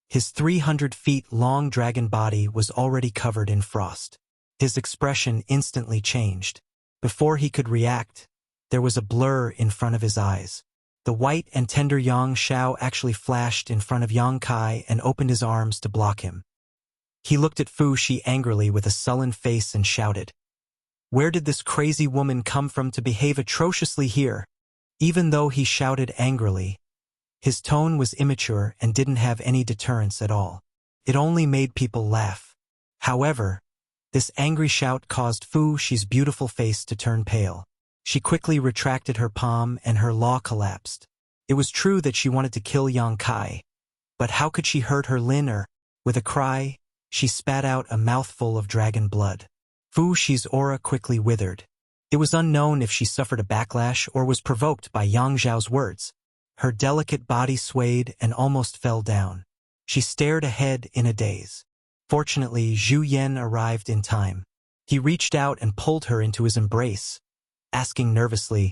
his 300 feet long dragon body was already covered in frost. His expression instantly changed. Before he could react, there was a blur in front of his eyes. The white and tender Yang Shao actually flashed in front of Yang Kai and opened his arms to block him. He looked at Fu Shi angrily with a sullen face and shouted, Where did this crazy woman come from to behave atrociously here? Even though he shouted angrily, his tone was immature and didn't have any deterrence at all. It only made people laugh. However, this angry shout caused Fu Shi's beautiful face to turn pale. She quickly retracted her palm and her law collapsed. It was true that she wanted to kill Yang Kai, but how could she hurt her Lin? With a cry, she spat out a mouthful of dragon blood. Fu Shi's aura quickly withered. It was unknown if she suffered a backlash or was provoked by Yang Zhao's words. Her delicate body swayed and almost fell down. She stared ahead in a daze. Fortunately, Zhu Yan arrived in time. He reached out and pulled her into his embrace, asking nervously,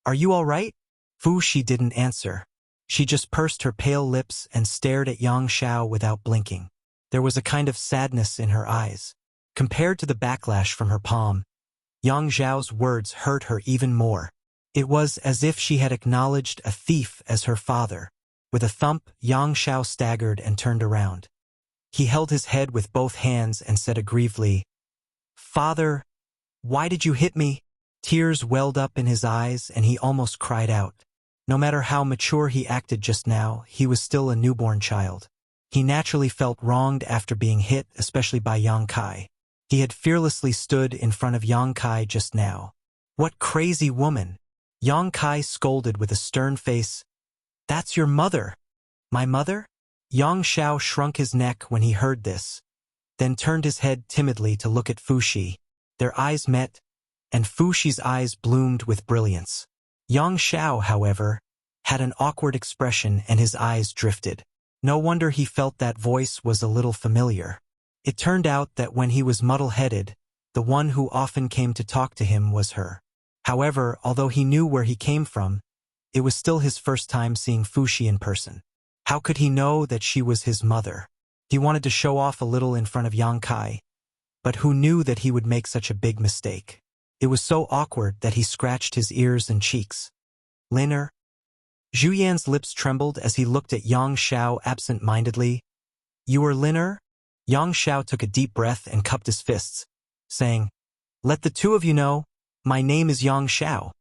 Are you all right? Fu Shi didn't answer. She just pursed her pale lips and stared at Yang Shao without blinking. There was a kind of sadness in her eyes. Compared to the backlash from her palm, Yang Zhao's words hurt her even more. It was as if she had acknowledged a thief as her father. With a thump, Yang Shao staggered and turned around. He held his head with both hands and said aggrievedly, "Father, why did you hit me?" Tears welled up in his eyes and he almost cried out. No matter how mature he acted just now, he was still a newborn child. He naturally felt wronged after being hit, especially by Yang Kai. He had fearlessly stood in front of Yang Kai just now. "What crazy woman!" Yang Kai scolded with a stern face. "That's your mother." "My mother?" Yang Xiao shrunk his neck when he heard this, then turned his head timidly to look at Fuxi. Their eyes met, and Fuxi's eyes bloomed with brilliance. Yang Xiao, however, had an awkward expression and his eyes drifted. No wonder he felt that voice was a little familiar. It turned out that when he was muddle-headed, the one who often came to talk to him was her. However, although he knew where he came from, it was still his first time seeing Fuxi in person. How could he know that she was his mother? He wanted to show off a little in front of Yang Kai, but who knew that he would make such a big mistake? It was so awkward that he scratched his ears and cheeks. "Liner?" Zhu Yan's lips trembled as he looked at Yang Xiao absent-mindedly. "You are Liner?" Yang Xiao took a deep breath and cupped his fists, saying, "Let the two of you know, my name is Yang Xiao."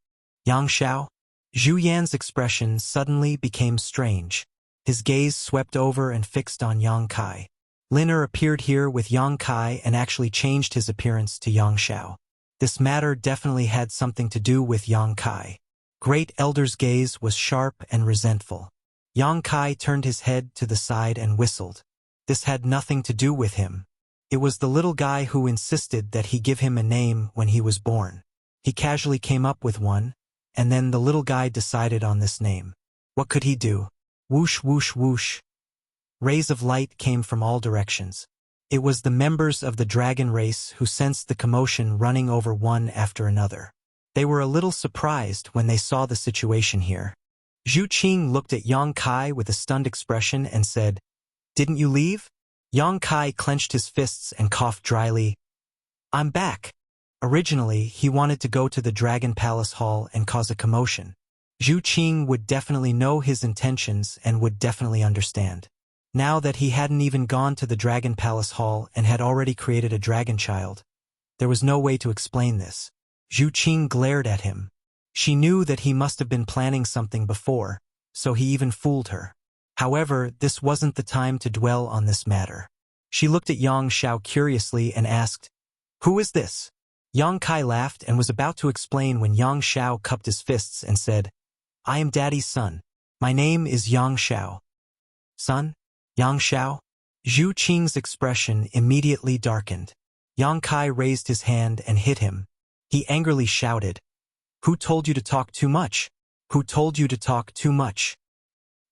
"Yang Xiao?" Zhu Yan's expression suddenly became strange. His gaze swept over and fixed on Yang Kai. Liner appeared here with Yang Kai and actually changed his appearance to Yang Xiao. This matter definitely had something to do with Yang Kai. Great Elder's gaze was sharp and resentful. Yang Kai turned his head to the side and whistled. This had nothing to do with him. It was the little guy who insisted that he give him a name when he was born. He casually came up with one, and then the little guy decided on this name. What could he do? Whoosh, whoosh, whoosh. Rays of light came from all directions. It was the members of the dragon race who sensed the commotion running over one after another. They were a little surprised when they saw the situation here. Zhu Qing looked at Yang Kai with a stunned expression and said, "Didn't you leave?" Yang Kai clenched his fists and coughed dryly. "I'm back." Originally, he wanted to go to the Dragon Palace Hall and cause a commotion. Zhu Qing would definitely know his intentions and would definitely understand. Now that he hadn't even gone to the Dragon Palace Hall and had already created a dragon child, there was no way to explain this. Zhu Qing glared at him. She knew that he must have been planning something before, so he even fooled her. However, this wasn't the time to dwell on this matter. She looked at Yang Xiao curiously and asked, "Who is this?" Yang Kai laughed and was about to explain when Yang Xiao cupped his fists and said, "I am Daddy's son. My name is Yang Xiao." "Son? Yang Xiao?" Zhu Qing's expression immediately darkened. Yang Kai raised his hand and hit him. He angrily shouted, "Who told you to talk too much? Who told you to talk too much?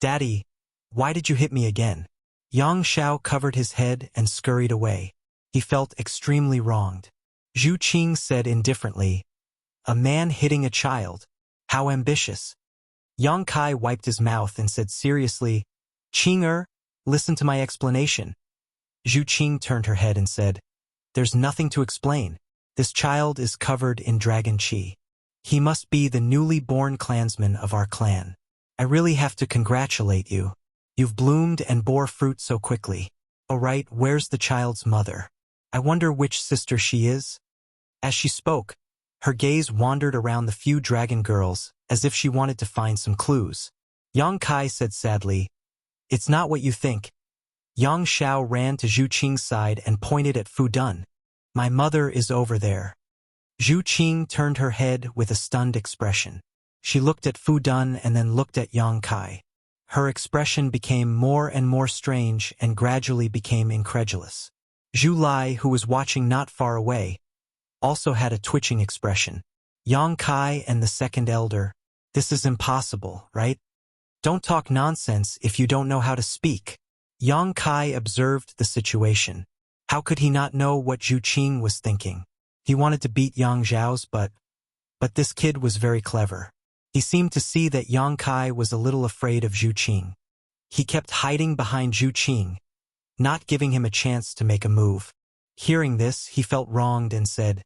Daddy, why did you hit me again?" Yang Xiao covered his head and scurried away. He felt extremely wronged. Zhu Qing said indifferently, "A man hitting a child? How ambitious." Yang Kai wiped his mouth and said seriously, "Qing-er, listen to my explanation." Zhu Qing turned her head and said, "There's nothing to explain. This child is covered in dragon chi. He must be the newly born clansman of our clan. I really have to congratulate you. You've bloomed and bore fruit so quickly. All right, where's the child's mother? I wonder which sister she is?" As she spoke, her gaze wandered around the few dragon girls, as if she wanted to find some clues. Yang Kai said sadly, "It's not what you think." Yang Xiao ran to Zhu Qing's side and pointed at Fu Dun. "My mother is over there." Zhu Qing turned her head with a stunned expression. She looked at Fu Dun and then looked at Yang Kai. Her expression became more and more strange and gradually became incredulous. Zhu Lai, who was watching not far away, also had a twitching expression. Yang Kai and the second elder, this is impossible, right? Don't talk nonsense if you don't know how to speak. Yang Kai observed the situation. How could he not know what Zhu Qing was thinking? He wanted to beat Yang Zhao's, but this kid was very clever. He seemed to see that Yang Kai was a little afraid of Zhu Qing. He kept hiding behind Zhu Qing, not giving him a chance to make a move. Hearing this, he felt wronged and said,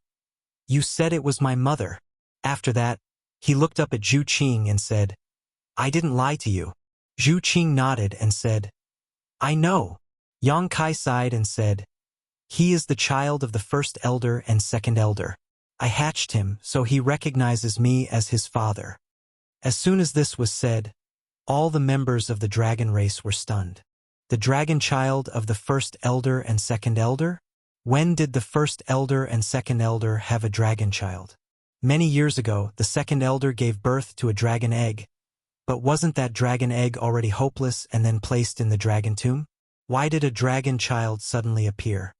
"You said it was my mother." After that, he looked up at Zhu Qing and said, "I didn't lie to you." Zhu Qing nodded and said, "I know." Yang Kai sighed and said, "He is the child of the first elder and second elder. I hatched him, so he recognizes me as his father." As soon as this was said, all the members of the dragon race were stunned. The dragon child of the first elder and second elder? When did the first elder and second elder have a dragon child? Many years ago, the second elder gave birth to a dragon egg. But wasn't that dragon egg already hopeless and then placed in the dragon tomb? Why did a dragon child suddenly appear?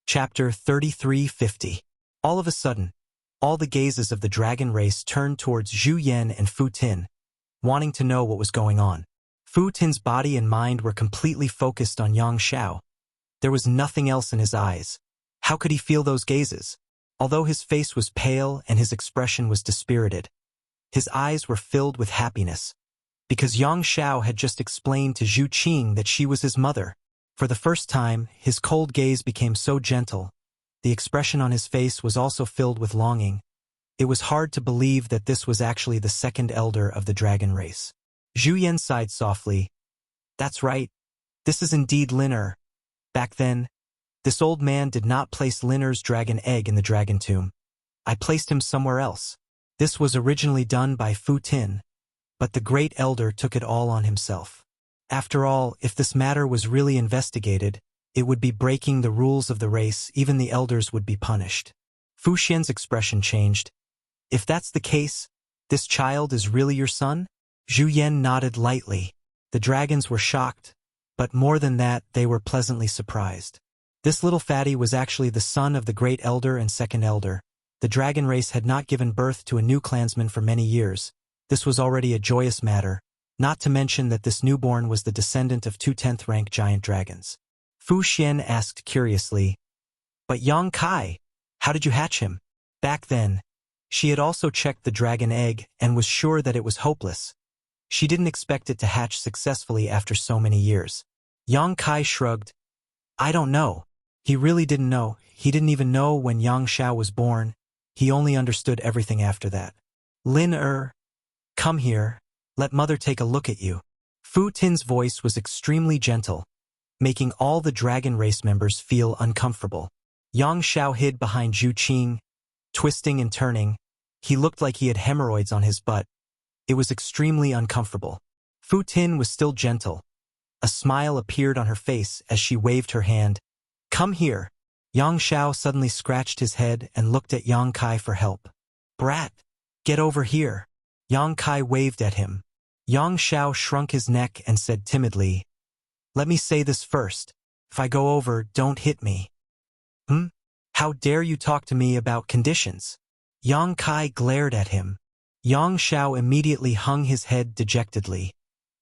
Chapter 3350. All of a sudden, all the gazes of the dragon race turned towards Zhu Yan and Fu Tin, wanting to know what was going on. Fu Tin's body and mind were completely focused on Yang Xiao. There was nothing else in his eyes. How could he feel those gazes? Although his face was pale and his expression was dispirited, his eyes were filled with happiness, because Yang Xiao had just explained to Zhu Qing that she was his mother. For the first time, his cold gaze became so gentle. The expression on his face was also filled with longing. It was hard to believe that this was actually the second elder of the dragon race. Zhu Yan sighed softly. "That's right. This is indeed Lin. Back then, this old man did not place Lin's dragon egg in the dragon tomb. I placed him somewhere else. This was originally done by Fu Tin, but the great elder took it all on himself. After all, if this matter was really investigated, it would be breaking the rules of the race. Even the elders would be punished." Fu Xian's expression changed. "If that's the case, this child is really your son?" Zhu Yan nodded lightly. The dragons were shocked, but more than that, they were pleasantly surprised. This little fatty was actually the son of the great elder and second elder. The dragon race had not given birth to a new clansman for many years. This was already a joyous matter, not to mention that this newborn was the descendant of 2 10th-rank giant dragons. Fu Xian asked curiously, "But Yang Kai, how did you hatch him?" Back then, she had also checked the dragon egg and was sure that it was hopeless. She didn't expect it to hatch successfully after so many years. Yang Kai shrugged. "I don't know." He really didn't know. He didn't even know when Yang Xiao was born. He only understood everything after that. "Lin, come here. Let mother take a look at you." Fu Tin's voice was extremely gentle, making all the dragon race members feel uncomfortable. Yang Xiao hid behind Zhu Qing, twisting and turning. He looked like he had hemorrhoids on his butt. It was extremely uncomfortable. Fu Tin was still gentle. A smile appeared on her face as she waved her hand. "Come here." Yang Xiao suddenly scratched his head and looked at Yang Kai for help. "Brat, get over here." Yang Kai waved at him. Yang Xiao shrunk his neck and said timidly, "Let me say this first. If I go over, don't hit me." How dare you talk to me about conditions?" Yang Kai glared at him. Yang Xiao immediately hung his head dejectedly,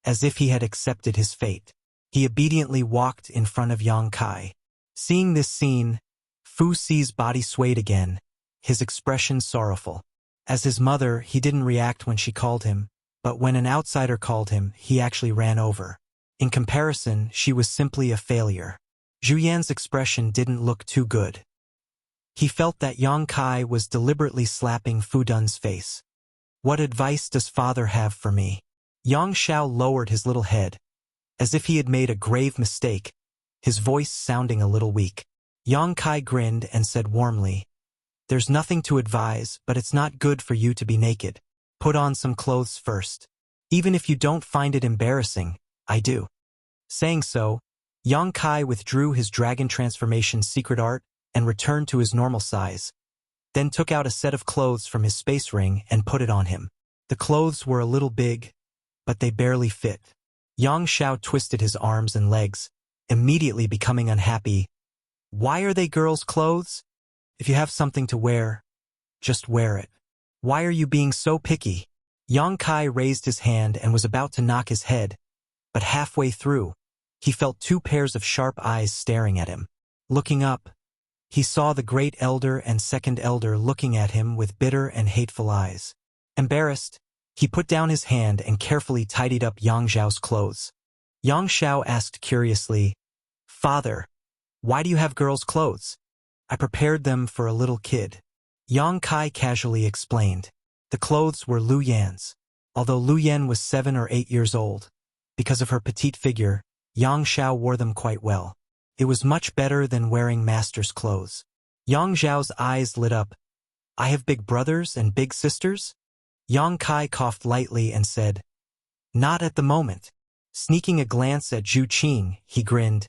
as if he had accepted his fate. He obediently walked in front of Yang Kai. Seeing this scene, Fu Xi's body swayed again, his expression sorrowful. As his mother, he didn't react when she called him, but when an outsider called him, he actually ran over. In comparison, she was simply a failure. Zhu Yan's expression didn't look too good. He felt that Yang Kai was deliberately slapping Fu Dun's face. "What advice does father have for me?" Yang Xiao lowered his little head, as if he had made a grave mistake, his voice sounding a little weak. Yang Kai grinned and said warmly, "There's nothing to advise, but it's not good for you to be naked. Put on some clothes first. Even if you don't find it embarrassing, I do." Saying so, Yang Kai withdrew his dragon transformation secret art and returned to his normal size, then took out a set of clothes from his space ring and put it on him. The clothes were a little big, but they barely fit. Yang Xiao twisted his arms and legs, immediately becoming unhappy. "Why are they girls' clothes? If you have something to wear, just wear it. Why are you being so picky?" Yang Kai raised his hand and was about to knock his head, but halfway through, he felt 2 pairs of sharp eyes staring at him. Looking up, he saw the great elder and second elder looking at him with bitter and hateful eyes. Embarrassed, he put down his hand and carefully tidied up Yang Xiao's clothes. Yang Xiao asked curiously, "Father, why do you have girls' clothes?" "I prepared them for a little kid." Yang Kai casually explained. The clothes were Lu Yan's. Although Lu Yan was 7 or 8 years old, because of her petite figure, Yang Xiao wore them quite well. It was much better than wearing master's clothes. Yang Zhao's eyes lit up. I have big brothers and big sisters? Yang Kai coughed lightly and said, Not at the moment. Sneaking a glance at Zhu Qing, he grinned.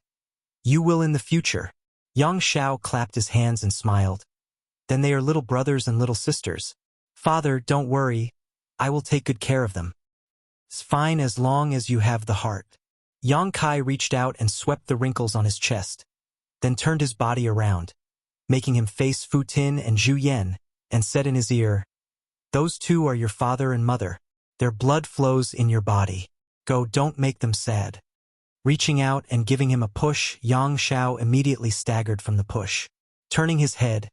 You will in the future. Yang Xiao clapped his hands and smiled. Then they are little brothers and little sisters. Father, don't worry. I will take good care of them. It's fine as long as you have the heart. Yang Kai reached out and swept the wrinkles on his chest, then turned his body around, making him face Fu Tin and Zhu Yan, and said in his ear, Those two are your father and mother. Their blood flows in your body. Go, don't make them sad. Reaching out and giving him a push, Yang Xiao immediately staggered from the push. Turning his head,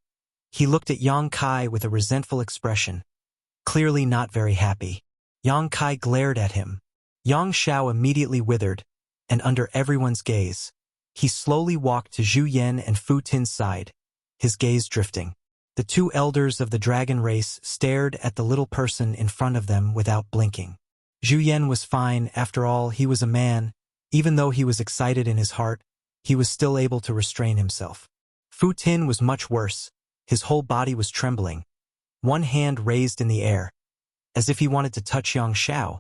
he looked at Yang Kai with a resentful expression, clearly not very happy. Yang Kai glared at him. Yang Xiao immediately withered, and under everyone's gaze, he slowly walked to Zhu Yan and Fu Tin's side, his gaze drifting. The two elders of the dragon race stared at the little person in front of them without blinking. Zhu Yan was fine, after all, he was a man. Even though he was excited in his heart, he was still able to restrain himself. Fu Tin was much worse. His whole body was trembling, one hand raised in the air, as if he wanted to touch Yang Xiao,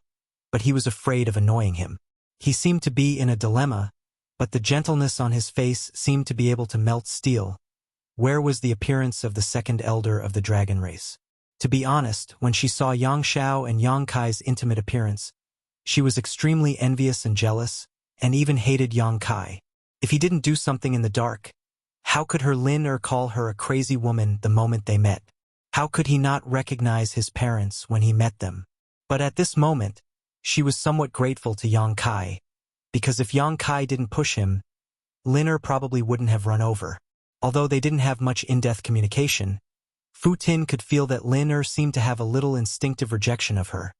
but he was afraid of annoying him. He seemed to be in a dilemma, but the gentleness on his face seemed to be able to melt steel. Where was the appearance of the second elder of the dragon race? To be honest, when she saw Yang Xiao and Yang Kai's intimate appearance, she was extremely envious and jealous, and even hated Yang Kai. If he didn't do something in the dark, how could her Lin call her a crazy woman the moment they met? How could he not recognize his parents when he met them? But at this moment, she was somewhat grateful to Yang Kai, because if Yang Kai didn't push him, Lin probably wouldn't have run over. Although they didn't have much in-depth communication, Fu Tin could feel that Lin seemed to have a little instinctive rejection of her,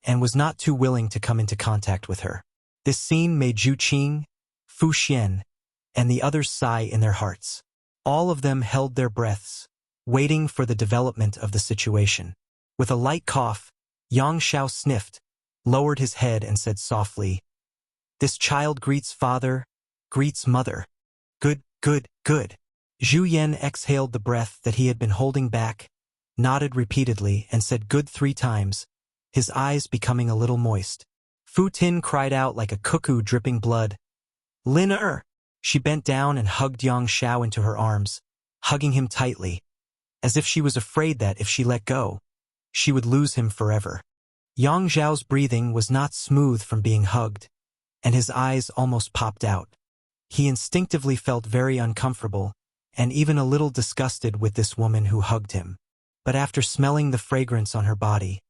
and was not too willing to come into contact with her. This scene made Zhu Qing, Fu Xian, and the others sigh in their hearts. All of them held their breaths, waiting for the development of the situation. With a light cough, Yang Xiao sniffed, lowered his head and said softly, This child greets father, greets mother. Good, good, good. Zhu Yan exhaled the breath that he had been holding back, nodded repeatedly, and said good 3 times, his eyes becoming a little moist. Fu Tin cried out like a cuckoo dripping blood. Lin-er! She bent down and hugged Yang Xiao into her arms, hugging him tightly, as if she was afraid that if she let go, she would lose him forever. Yang Zhao's breathing was not smooth from being hugged, and his eyes almost popped out. He instinctively felt very uncomfortable, and even a little disgusted with this woman who hugged him. But after smelling the fragrance on her body,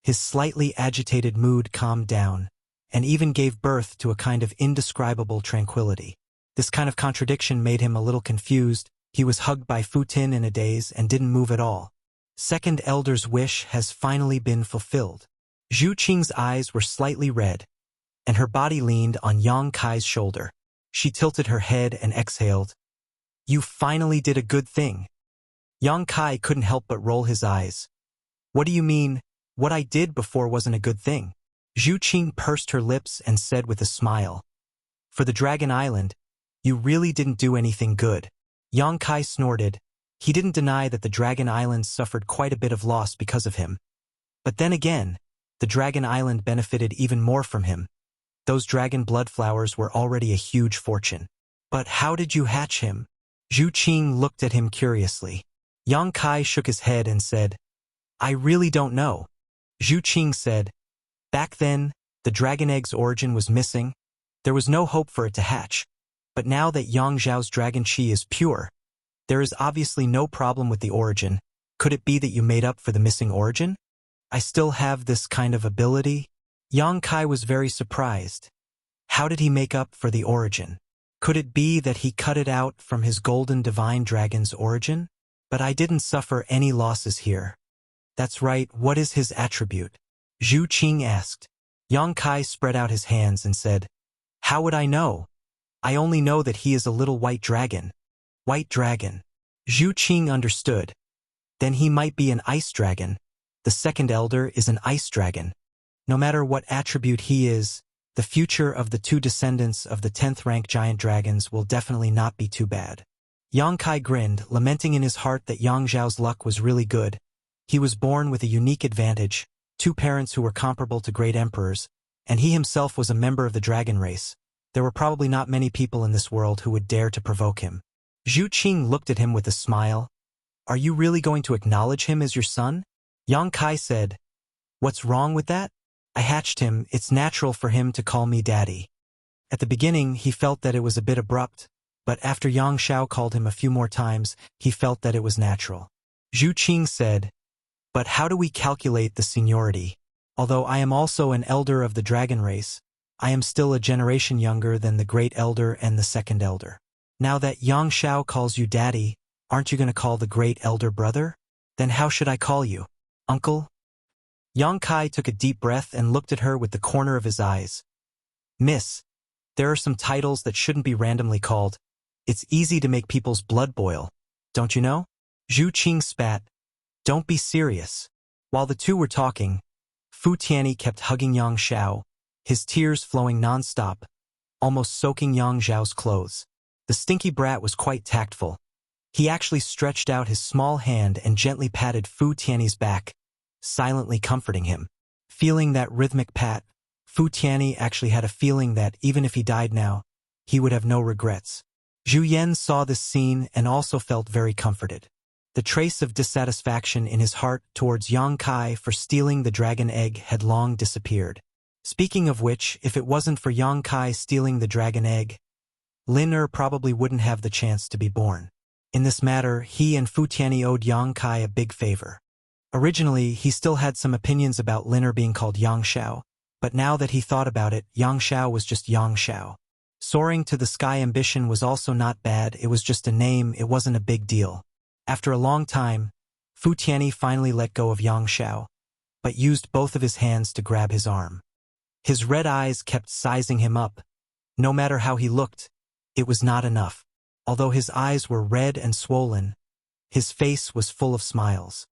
his slightly agitated mood calmed down, and even gave birth to a kind of indescribable tranquility. This kind of contradiction made him a little confused. He was hugged by Fu Tin in a daze and didn't move at all. Second elder's wish has finally been fulfilled. Zhu Qing's eyes were slightly red, and her body leaned on Yang Kai's shoulder. She tilted her head and exhaled. You finally did a good thing. Yang Kai couldn't help but roll his eyes. What do you mean, what I did before wasn't a good thing? Zhu Qing pursed her lips and said with a smile. For the Dragon Island, you really didn't do anything good. Yang Kai snorted. He didn't deny that the Dragon Island suffered quite a bit of loss because of him. But then again, the Dragon Island benefited even more from him. Those dragon blood flowers were already a huge fortune. But how did you hatch him? Zhu Qing looked at him curiously. Yang Kai shook his head and said, I really don't know. Zhu Qing said, Back then, the dragon egg's origin was missing. There was no hope for it to hatch. But now that Yang Zhao's dragon qi is pure, there is obviously no problem with the origin. Could it be that you made up for the missing origin? I still have this kind of ability? Yang Kai was very surprised. How did he make up for the origin? Could it be that he cut it out from his golden divine dragon's origin? But I didn't suffer any losses here. That's right, what is his attribute? Zhu Qing asked. Yang Kai spread out his hands and said, How would I know? I only know that he is a little white dragon. White dragon. Zhu Qing understood. Then he might be an ice dragon. The second elder is an ice dragon. No matter what attribute he is, the The future of the two descendants of the 10th rank giant dragons will definitely not be too bad. Yang Kai grinned, lamenting in his heart that Yang Zhao's luck was really good. He was born with a unique advantage, two parents who were comparable to great emperors, and he himself was a member of the dragon race. There were probably not many people in this world who would dare to provoke him. Zhu Qing looked at him with a smile. Are you really going to acknowledge him as your son? Yang Kai said, What's wrong with that? I hatched him, it's natural for him to call me daddy. At the beginning, he felt that it was a bit abrupt, but after Yang Xiao called him a few more times, he felt that it was natural. Zhu Qing said, But how do we calculate the seniority? Although I am also an elder of the dragon race, I am still a generation younger than the great elder and the second elder. Now that Yang Xiao calls you daddy, aren't you going to call the great elder brother? Then how should I call you? Uncle? Yang Kai took a deep breath and looked at her with the corner of his eyes. Miss, there are some titles that shouldn't be randomly called. It's easy to make people's blood boil, don't you know? Zhu Qing spat. Don't be serious. While the two were talking, Fu Tianyi kept hugging Yang Xiao, his tears flowing non-stop, almost soaking Yang Zhao's clothes. The stinky brat was quite tactful. He actually stretched out his small hand and gently patted Fu Tianyi's back, silently comforting him. Feeling that rhythmic pat, Fu Tianyi actually had a feeling that even if he died now, he would have no regrets. Zhu Yan saw this scene and also felt very comforted. The trace of dissatisfaction in his heart towards Yang Kai for stealing the dragon egg had long disappeared. Speaking of which, if it wasn't for Yang Kai stealing the dragon egg, Lin Er probably wouldn't have the chance to be born. In this matter, he and Fu Tianyi owed Yang Kai a big favor. Originally, he still had some opinions about Lin Er being called Yang Xiao, but now that he thought about it, Yang Xiao was just Yang Xiao. Soaring to the sky ambition was also not bad, it was just a name, it wasn't a big deal. After a long time, Fu Tianyi finally let go of Yang Xiao, but used both of his hands to grab his arm. His red eyes kept sizing him up. No matter how he looked, it was not enough. Although his eyes were red and swollen, his face was full of smiles.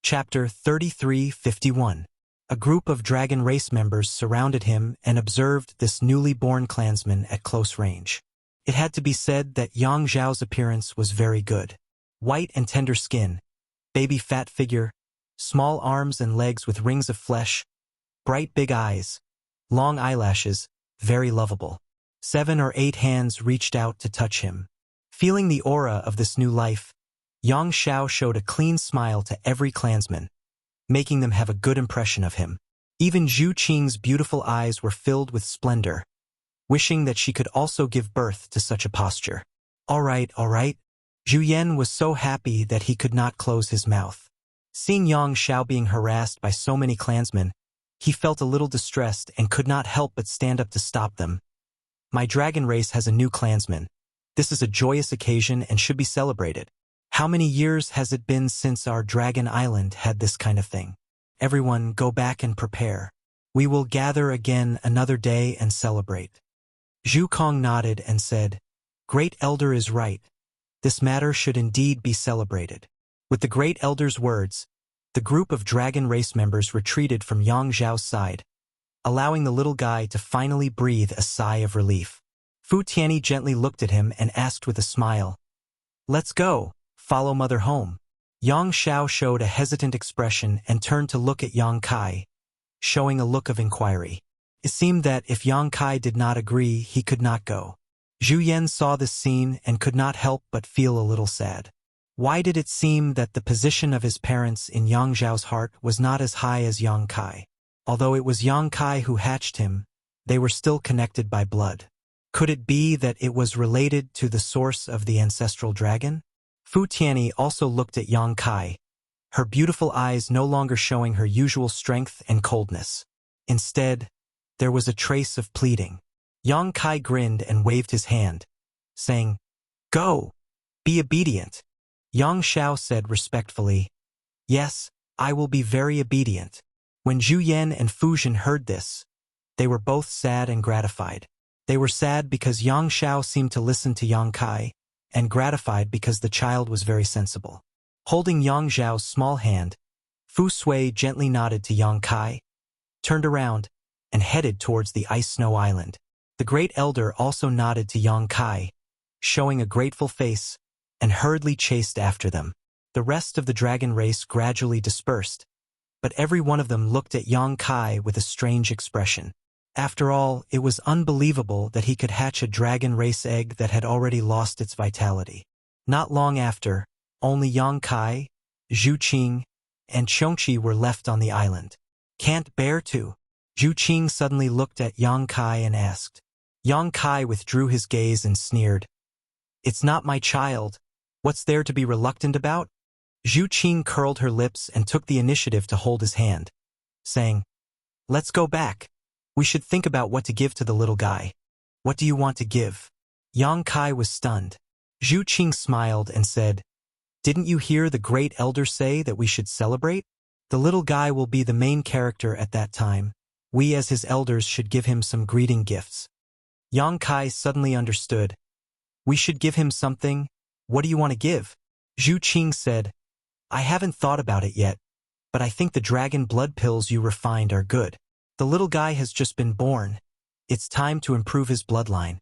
Chapter 33:51. A group of dragon race members surrounded him and observed this newly born clansman at close range. It had to be said that Yang Zhao's appearance was very good. White and tender skin, baby fat figure, small arms and legs with rings of flesh, bright big eyes, long eyelashes, very lovable. 7 or 8 hands reached out to touch him. Feeling the aura of this new life, Yang Xiao showed a clean smile to every clansman, making them have a good impression of him. Even Zhu Qing's beautiful eyes were filled with splendor, wishing that she could also give birth to such a posture. All right. Zhu Yan was so happy that he could not close his mouth. Seeing Yang Xiao being harassed by so many clansmen, he felt a little distressed and could not help but stand up to stop them. My dragon race has a new clansman. This is a joyous occasion and should be celebrated. How many years has it been since our dragon island had this kind of thing? Everyone go back and prepare. We will gather again another day and celebrate. Zhu Kong nodded and said, Great Elder is right. This matter should indeed be celebrated. With the Great Elder's words, the group of dragon race members retreated from Yang Zhao's side, allowing the little guy to finally breathe a sigh of relief. Fu Tianyi gently looked at him and asked with a smile, Let's go, follow mother home. Yang Xiao showed a hesitant expression and turned to look at Yang Kai, showing a look of inquiry. It seemed that if Yang Kai did not agree, he could not go. Zhu Yan saw this scene and could not help but feel a little sad. Why did it seem that the position of his parents in Yang Zhao's heart was not as high as Yang Kai? Although it was Yang Kai who hatched him, they were still connected by blood. Could it be that it was related to the source of the ancestral dragon? Fu Tianyi also looked at Yang Kai, her beautiful eyes no longer showing her usual strength and coldness. Instead, there was a trace of pleading. Yang Kai grinned and waved his hand, saying, Go! Be obedient. Yang Xiao said respectfully, Yes, I will be very obedient. When Zhu Yan and Fu Zhen heard this, they were both sad and gratified. They were sad because Yang Xiao seemed to listen to Yang Kai, and gratified because the child was very sensible. Holding Yang Zhao's small hand, Fu Sui gently nodded to Yang Kai, turned around, and headed towards the ice snow island. The great elder also nodded to Yang Kai, showing a grateful face, and hurriedly chased after them. The rest of the dragon race gradually dispersed, but every one of them looked at Yang Kai with a strange expression. After all, it was unbelievable that he could hatch a dragon race egg that had already lost its vitality. Not long after, only Yang Kai, Zhu Qing, and Chongqi were left on the island. Can't bear to. Zhu Qing suddenly looked at Yang Kai and asked. Yang Kai withdrew his gaze and sneered. It's not my child. What's there to be reluctant about? Zhu Qing curled her lips and took the initiative to hold his hand, saying, Let's go back. We should think about what to give to the little guy. What do you want to give? Yang Kai was stunned. Zhu Qing smiled and said, Didn't you hear the great elder say that we should celebrate? The little guy will be the main character at that time. We as his elders should give him some greeting gifts. Yang Kai suddenly understood. We should give him something. What do you want to give? Zhu Qing said, I haven't thought about it yet, but I think the dragon blood pills you refined are good. The little guy has just been born. It's time to improve his bloodline.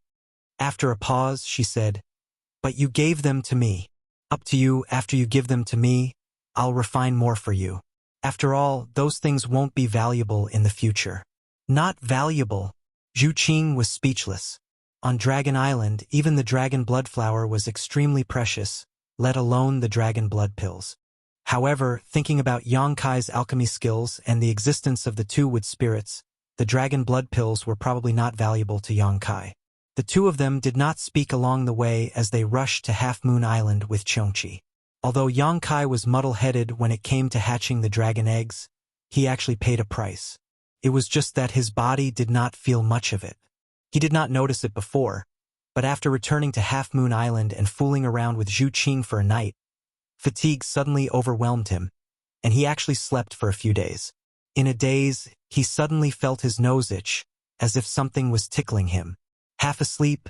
After a pause, she said, But you gave them to me. Up to you. After you give them to me, I'll refine more for you. After all, those things won't be valuable in the future. Not valuable. Zhu Qing was speechless. On Dragon Island, even the dragon blood flower was extremely precious, let alone the dragon blood pills. However, thinking about Yang Kai's alchemy skills and the existence of the two wood spirits, the dragon blood pills were probably not valuable to Yang Kai. The two of them did not speak along the way as they rushed to Half Moon Island with Chongqi. Although Yang Kai was muddle-headed when it came to hatching the dragon eggs, he actually paid a price. It was just that his body did not feel much of it. He did not notice it before, but after returning to Half Moon Island and fooling around with Zhu Qing for a night, fatigue suddenly overwhelmed him, and he actually slept for a few days. In a daze, he suddenly felt his nose itch, as if something was tickling him. Half asleep,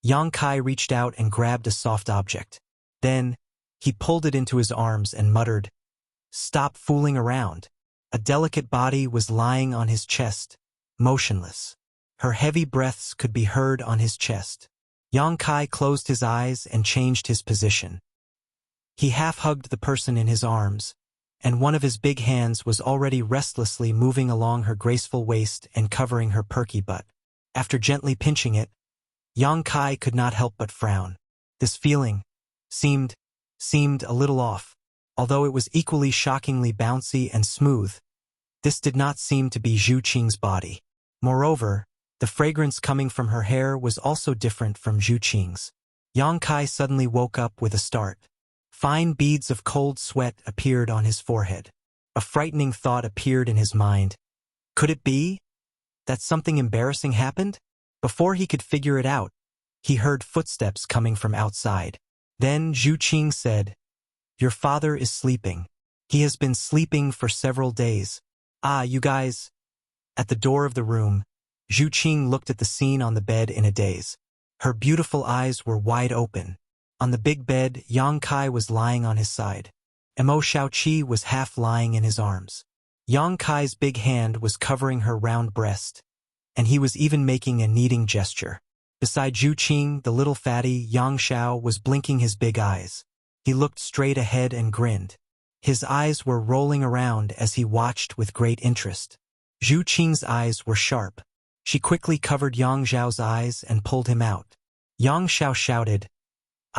Yang Kai reached out and grabbed a soft object. Then, he pulled it into his arms and muttered, Stop fooling around. A delicate body was lying on his chest, motionless. Her heavy breaths could be heard on his chest. Yang Kai closed his eyes and changed his position. He half-hugged the person in his arms, and one of his big hands was already restlessly moving along her graceful waist and covering her perky butt. After gently pinching it, Yang Kai could not help but frown. This feeling seemed a little off. Although it was equally shockingly bouncy and smooth, this did not seem to be Zhu Qing's body. Moreover, the fragrance coming from her hair was also different from Zhu Qing's. Yang Kai suddenly woke up with a start. Fine beads of cold sweat appeared on his forehead. A frightening thought appeared in his mind. Could it be that something embarrassing happened? Before he could figure it out, he heard footsteps coming from outside. Then Zhu Qing said, Your father is sleeping. He has been sleeping for several days. Ah, you guys. At the door of the room, Zhu Qing looked at the scene on the bed in a daze. Her beautiful eyes were wide open. On the big bed, Yang Kai was lying on his side. Mo Shaoqi was half lying in his arms. Yang Kai's big hand was covering her round breast, and he was even making a kneading gesture. Beside Zhu Qing, the little fatty Yang Xiao was blinking his big eyes. He looked straight ahead and grinned. His eyes were rolling around as he watched with great interest. Zhu Qing's eyes were sharp. She quickly covered Yang Xiao's eyes and pulled him out. Yang Xiao shouted,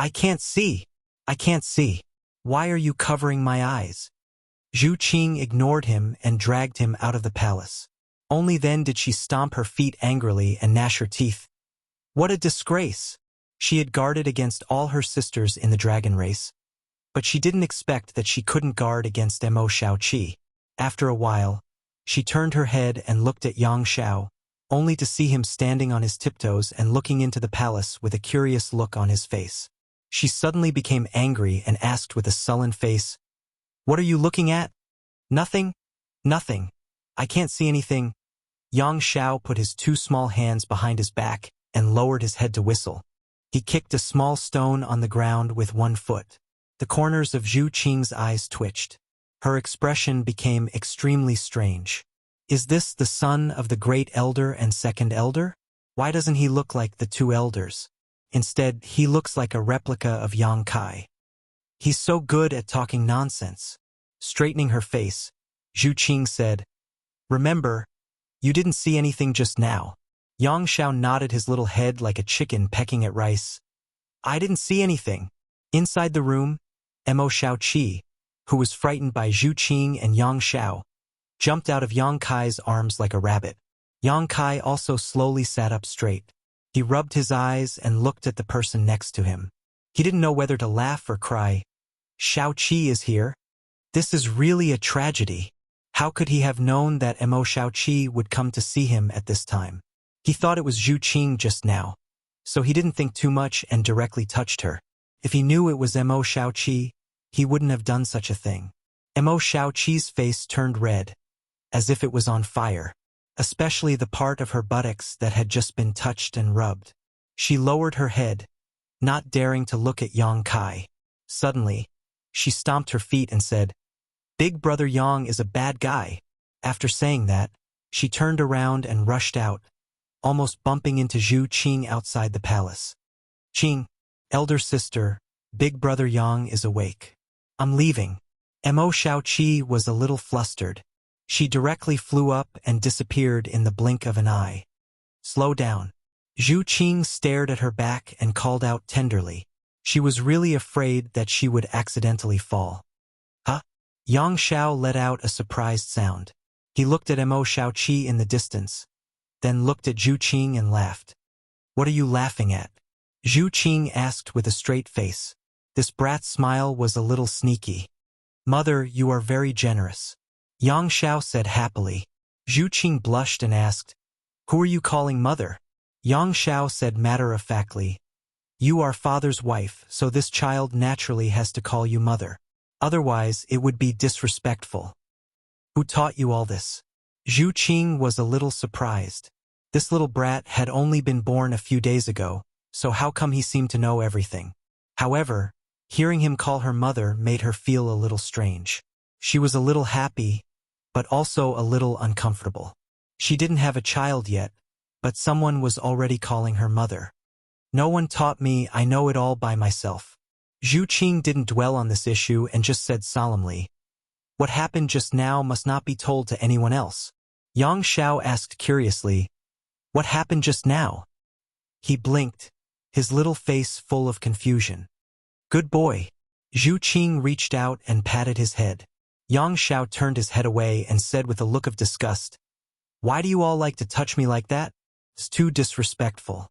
I can't see. I can't see. Why are you covering my eyes? Zhu Qing ignored him and dragged him out of the palace. Only then did she stomp her feet angrily and gnash her teeth. What a disgrace! She had guarded against all her sisters in the dragon race, but she didn't expect that she couldn't guard against Mo Shaoqi. After a while, she turned her head and looked at Yang Xiao, only to see him standing on his tiptoes and looking into the palace with a curious look on his face. She suddenly became angry and asked with a sullen face, What are you looking at? Nothing. Nothing. I can't see anything. Yang Xiao put his two small hands behind his back and lowered his head to whistle. He kicked a small stone on the ground with one foot. The corners of Zhu Qing's eyes twitched. Her expression became extremely strange. Is this the son of the great elder and second elder? Why doesn't he look like the two elders? Instead, he looks like a replica of Yang Kai. He's so good at talking nonsense. Straightening her face, Zhu Qing said, Remember, you didn't see anything just now. Yang Xiao nodded his little head like a chicken pecking at rice. I didn't see anything. Inside the room, Mo Xiaoqi, who was frightened by Zhu Qing and Yang Xiao, jumped out of Yang Kai's arms like a rabbit. Yang Kai also slowly sat up straight. He rubbed his eyes and looked at the person next to him. He didn't know whether to laugh or cry. Xiaoqi is here? This is really a tragedy. How could he have known that Mo Xiaoqi would come to see him at this time? He thought it was Zhu Qing just now, so he didn't think too much and directly touched her. If he knew it was Mo Xiaoqi, he wouldn't have done such a thing. Mo Xiaoqi's face turned red, as if it was on fire, especially the part of her buttocks that had just been touched and rubbed. She lowered her head, not daring to look at Yang Kai. Suddenly, she stomped her feet and said, Big brother Yang is a bad guy. After saying that, she turned around and rushed out, almost bumping into Zhu Qing outside the palace. Qing, elder sister, big brother Yang is awake. I'm leaving. Mo Xiaoqi was a little flustered. She directly flew up and disappeared in the blink of an eye. Slow down. Zhu Qing stared at her back and called out tenderly. She was really afraid that she would accidentally fall. Huh? Yang Xiao let out a surprised sound. He looked at Mo Xiaoqi in the distance, then looked at Zhu Qing and laughed. What are you laughing at? Zhu Qing asked with a straight face. This brat's smile was a little sneaky. Mother, you are very generous. Yang Xiao said happily. Zhu Qing blushed and asked, Who are you calling mother? Yang Xiao said matter-of-factly, You are father's wife, so this child naturally has to call you mother. Otherwise, it would be disrespectful. Who taught you all this? Zhu Qing was a little surprised. This little brat had only been born a few days ago, so how come he seemed to know everything? However, hearing him call her mother made her feel a little strange. She was a little happy, but also a little uncomfortable. She didn't have a child yet, but someone was already calling her mother. No one taught me, I know it all by myself. Zhu Qing didn't dwell on this issue and just said solemnly, What happened just now must not be told to anyone else. Yang Xiao asked curiously, What happened just now? He blinked, his little face full of confusion. Good boy. Zhu Qing reached out and patted his head. Yang Xiao turned his head away and said with a look of disgust, Why do you all like to touch me like that? It's too disrespectful.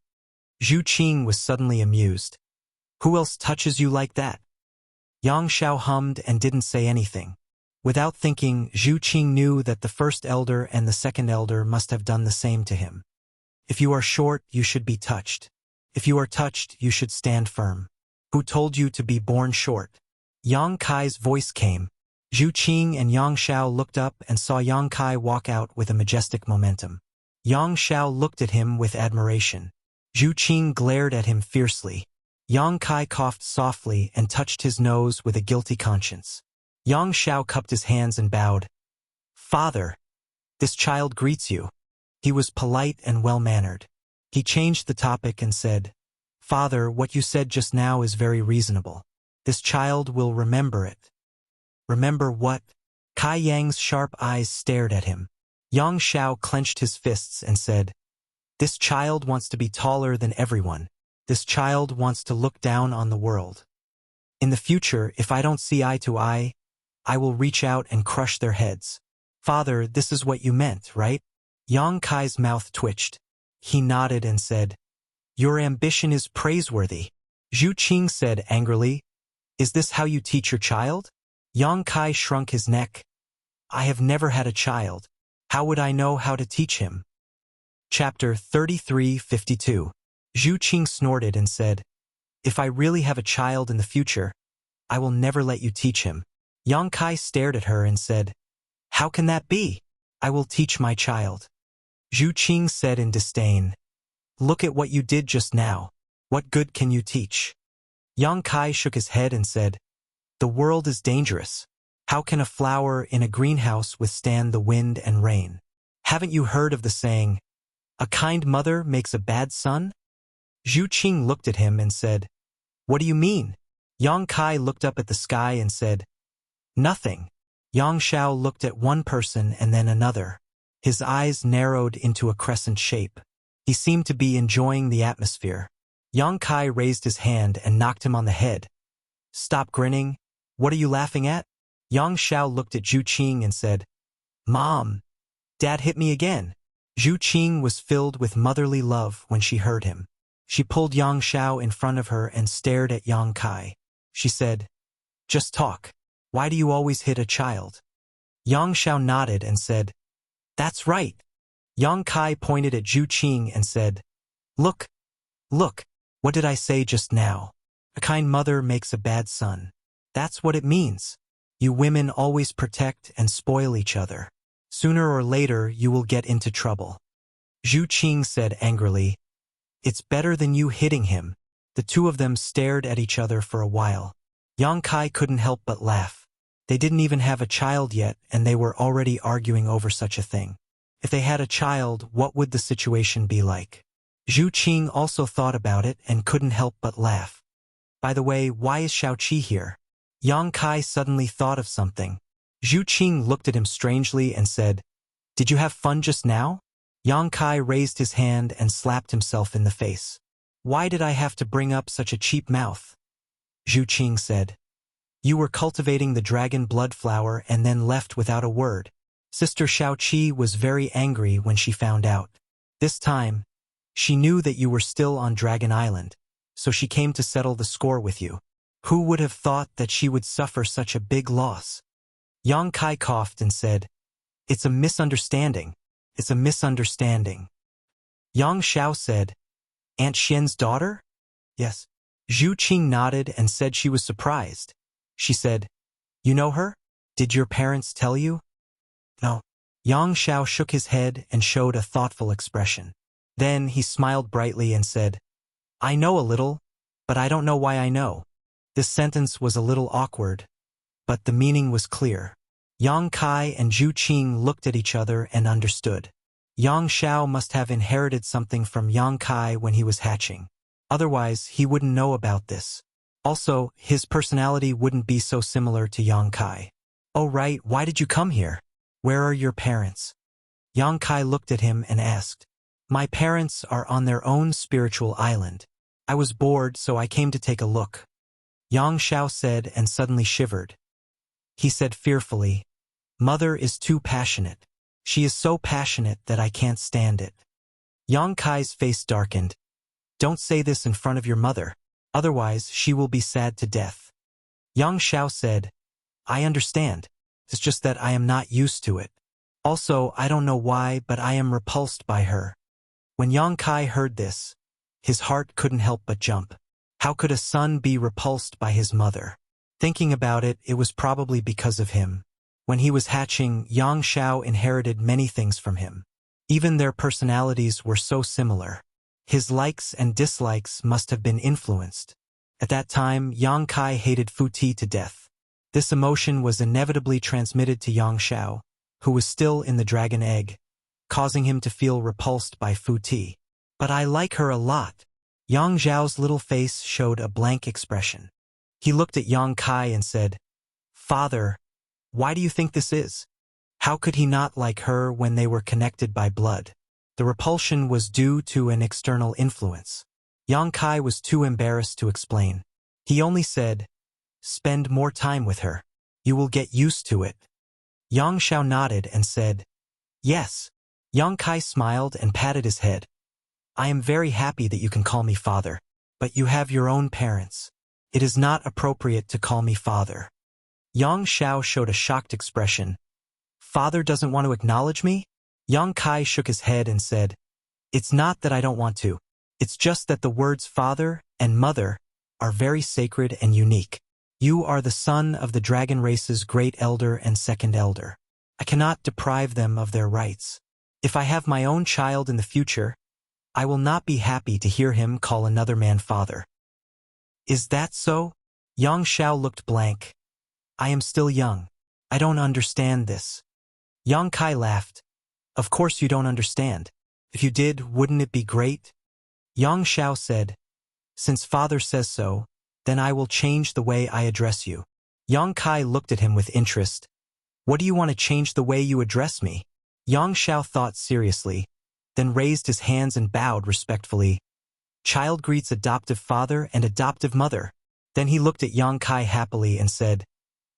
Zhu Qing was suddenly amused. Who else touches you like that? Yang Xiao hummed and didn't say anything. Without thinking, Zhu Qing knew that the first elder and the second elder must have done the same to him. If you are short, you should be touched. If you are touched, you should stand firm. Who told you to be born short? Yang Kai's voice came. Zhu Qing and Yang Xiao looked up and saw Yang Kai walk out with a majestic momentum. Yang Xiao looked at him with admiration. Zhu Qing glared at him fiercely. Yang Kai coughed softly and touched his nose with a guilty conscience. Yang Xiao cupped his hands and bowed. Father, this child greets you. He was polite and well-mannered. He changed the topic and said, Father, what you said just now is very reasonable. This child will remember it. Remember what? Kai Yang's sharp eyes stared at him. Yang Xiao clenched his fists and said, This child wants to be taller than everyone. This child wants to look down on the world. In the future, if I don't see eye to eye, I will reach out and crush their heads. Father, this is what you meant, right? Yang Kai's mouth twitched. He nodded and said, Your ambition is praiseworthy. Zhu Qing said angrily, Is this how you teach your child? Yang Kai shrunk his neck. I have never had a child. How would I know how to teach him? Chapter 33:52. Zhu Qing snorted and said, If I really have a child in the future, I will never let you teach him. Yang Kai stared at her and said, How can that be? I will teach my child. Zhu Qing said in disdain, Look at what you did just now. What good can you teach? Yang Kai shook his head and said, The world is dangerous. How can a flower in a greenhouse withstand the wind and rain? Haven't you heard of the saying, a kind mother makes a bad son? Zhu Qing looked at him and said, What do you mean? Yang Kai looked up at the sky and said, Nothing. Yang Xiao looked at one person and then another. His eyes narrowed into a crescent shape. He seemed to be enjoying the atmosphere. Yang Kai raised his hand and knocked him on the head. Stop grinning. What are you laughing at? Yang Xiao looked at Zhu Qing and said, Mom, Dad hit me again. Zhu Qing was filled with motherly love when she heard him. She pulled Yang Xiao in front of her and stared at Yang Kai. She said, Just talk. Why do you always hit a child? Yang Xiao nodded and said, That's right. Yang Kai pointed at Zhu Qing and said, Look, what did I say just now? A kind mother makes a bad son. That's what it means. You women always protect and spoil each other. Sooner or later, you will get into trouble. Zhu Qing said angrily, It's better than you hitting him. The two of them stared at each other for a while. Yang Kai couldn't help but laugh. They didn't even have a child yet, and they were already arguing over such a thing. If they had a child, what would the situation be like? Zhu Qing also thought about it and couldn't help but laugh. By the way, why is Xiaoqi here? Yang Kai suddenly thought of something. Zhu Qing looked at him strangely and said, Did you have fun just now? Yang Kai raised his hand and slapped himself in the face. Why did I have to bring up such a cheap mouth? Zhu Qing said, You were cultivating the dragon blood flower and then left without a word. Sister Xiaoqi was very angry when she found out. This time, she knew that you were still on Dragon Island, so she came to settle the score with you. Who would have thought that she would suffer such a big loss? Yang Kai coughed and said, It's a misunderstanding. It's a misunderstanding. Yang Xiao said, Aunt Xian's daughter? Yes. Zhu Qing nodded and said she was surprised. She said, You know her? Did your parents tell you? No. Yang Xiao shook his head and showed a thoughtful expression. Then he smiled brightly and said, I know a little, but I don't know why I know. This sentence was a little awkward, but the meaning was clear. Yang Kai and Zhu Qing looked at each other and understood. Yang Xiao must have inherited something from Yang Kai when he was hatching. Otherwise, he wouldn't know about this. Also, his personality wouldn't be so similar to Yang Kai. Oh right, why did you come here? Where are your parents? Yang Kai looked at him and asked. My parents are on their own spiritual island. I was bored, so I came to take a look. Yang Xiao said and suddenly shivered. He said fearfully, Mother is too passionate. She is so passionate that I can't stand it. Yang Kai's face darkened. Don't say this in front of your mother. Otherwise, she will be sad to death. Yang Xiao said, I understand. It's just that I am not used to it. Also, I don't know why, but I am repulsed by her. When Yang Kai heard this, his heart couldn't help but jump. How could a son be repulsed by his mother? Thinking about it, it was probably because of him. When he was hatching, Yang Xiao inherited many things from him. Even their personalities were so similar. His likes and dislikes must have been influenced. At that time, Yang Kai hated Fu Ti to death. This emotion was inevitably transmitted to Yang Xiao, who was still in the dragon egg, causing him to feel repulsed by Fu Ti. But I like her a lot. Yang Xiao's little face showed a blank expression. He looked at Yang Kai and said, Father, why do you think this is? How could he not like her when they were connected by blood? The repulsion was due to an external influence. Yang Kai was too embarrassed to explain. He only said, Spend more time with her. You will get used to it. Yang Xiao nodded and said, Yes. Yang Kai smiled and patted his head. I am very happy that you can call me father, but you have your own parents. It is not appropriate to call me father. Yang Xiao showed a shocked expression. Father doesn't want to acknowledge me? Yang Kai shook his head and said, It's not that I don't want to. It's just that the words father and mother are very sacred and unique. You are the son of the dragon race's great elder and second elder. I cannot deprive them of their rights. If I have my own child in the future, I will not be happy to hear him call another man father. Is that so? Yang Xiao looked blank. I am still young. I don't understand this. Yang Kai laughed. Of course you don't understand. If you did, wouldn't it be great? Yang Xiao said, since father says so, then I will change the way I address you. Yang Kai looked at him with interest. What do you want to change the way you address me? Yang Xiao thought seriously, then raised his hands and bowed respectfully. Child greets adoptive father and adoptive mother. Then he looked at Yang Kai happily and said,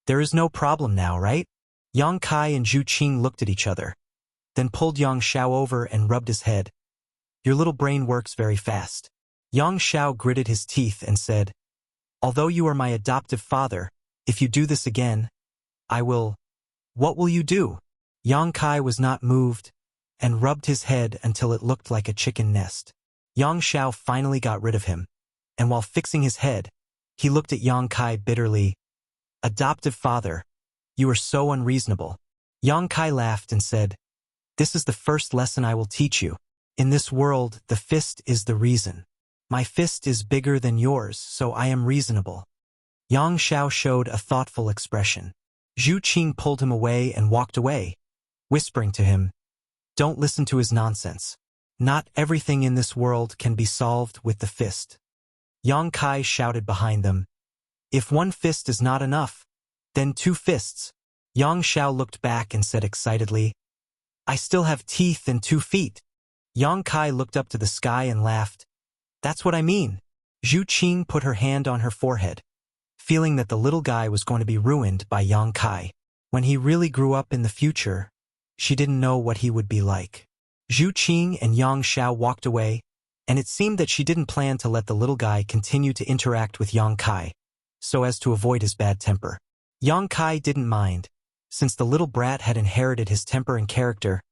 there is no problem now, right? Yang Kai and Zhu Qing looked at each other, then pulled Yang Xiao over and rubbed his head. Your little brain works very fast. Yang Xiao gritted his teeth and said, although you are my adoptive father, if you do this again, I will. What will you do? Yang Kai was not moved and rubbed his head until it looked like a chicken nest. Yang Xiao finally got rid of him, and while fixing his head, he looked at Yang Kai bitterly. Adoptive father, you are so unreasonable. Yang Kai laughed and said, this is the first lesson I will teach you. In this world, the fist is the reason. My fist is bigger than yours, so I am reasonable. Yang Xiao showed a thoughtful expression. Zhu Qing pulled him away and walked away, whispering to him, don't listen to his nonsense. Not everything in this world can be solved with the fist. Yang Kai shouted behind them, if one fist is not enough, then 2 fists. Yang Xiao looked back and said excitedly, I still have teeth and 2 feet. Yang Kai looked up to the sky and laughed. That's what I mean. Zhu Qing put her hand on her forehead, feeling that the little guy was going to be ruined by Yang Kai. When he really grew up in the future, she didn't know what he would be like. Zhu Qing and Yang Xiao walked away, and it seemed that she didn't plan to let the little guy continue to interact with Yang Kai, so as to avoid his bad temper. Yang Kai didn't mind. Since the little brat had inherited his temper and character,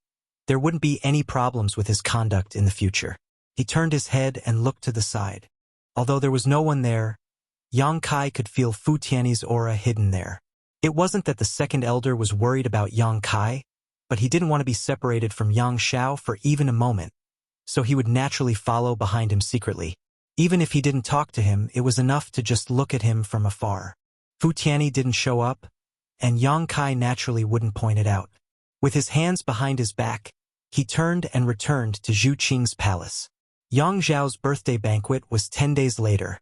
there wouldn't be any problems with his conduct in the future. He turned his head and looked to the side. Although there was no one there, Yang Kai could feel Fu Tianyi's aura hidden there. It wasn't that the second elder was worried about Yang Kai, but he didn't want to be separated from Yang Xiao for even a moment, so he would naturally follow behind him secretly. Even if he didn't talk to him, it was enough to just look at him from afar. Fu Tianyi didn't show up, and Yang Kai naturally wouldn't point it out. With his hands behind his back, he turned and returned to Zhu Qing's palace. Yang Zhao's birthday banquet was 10 days later,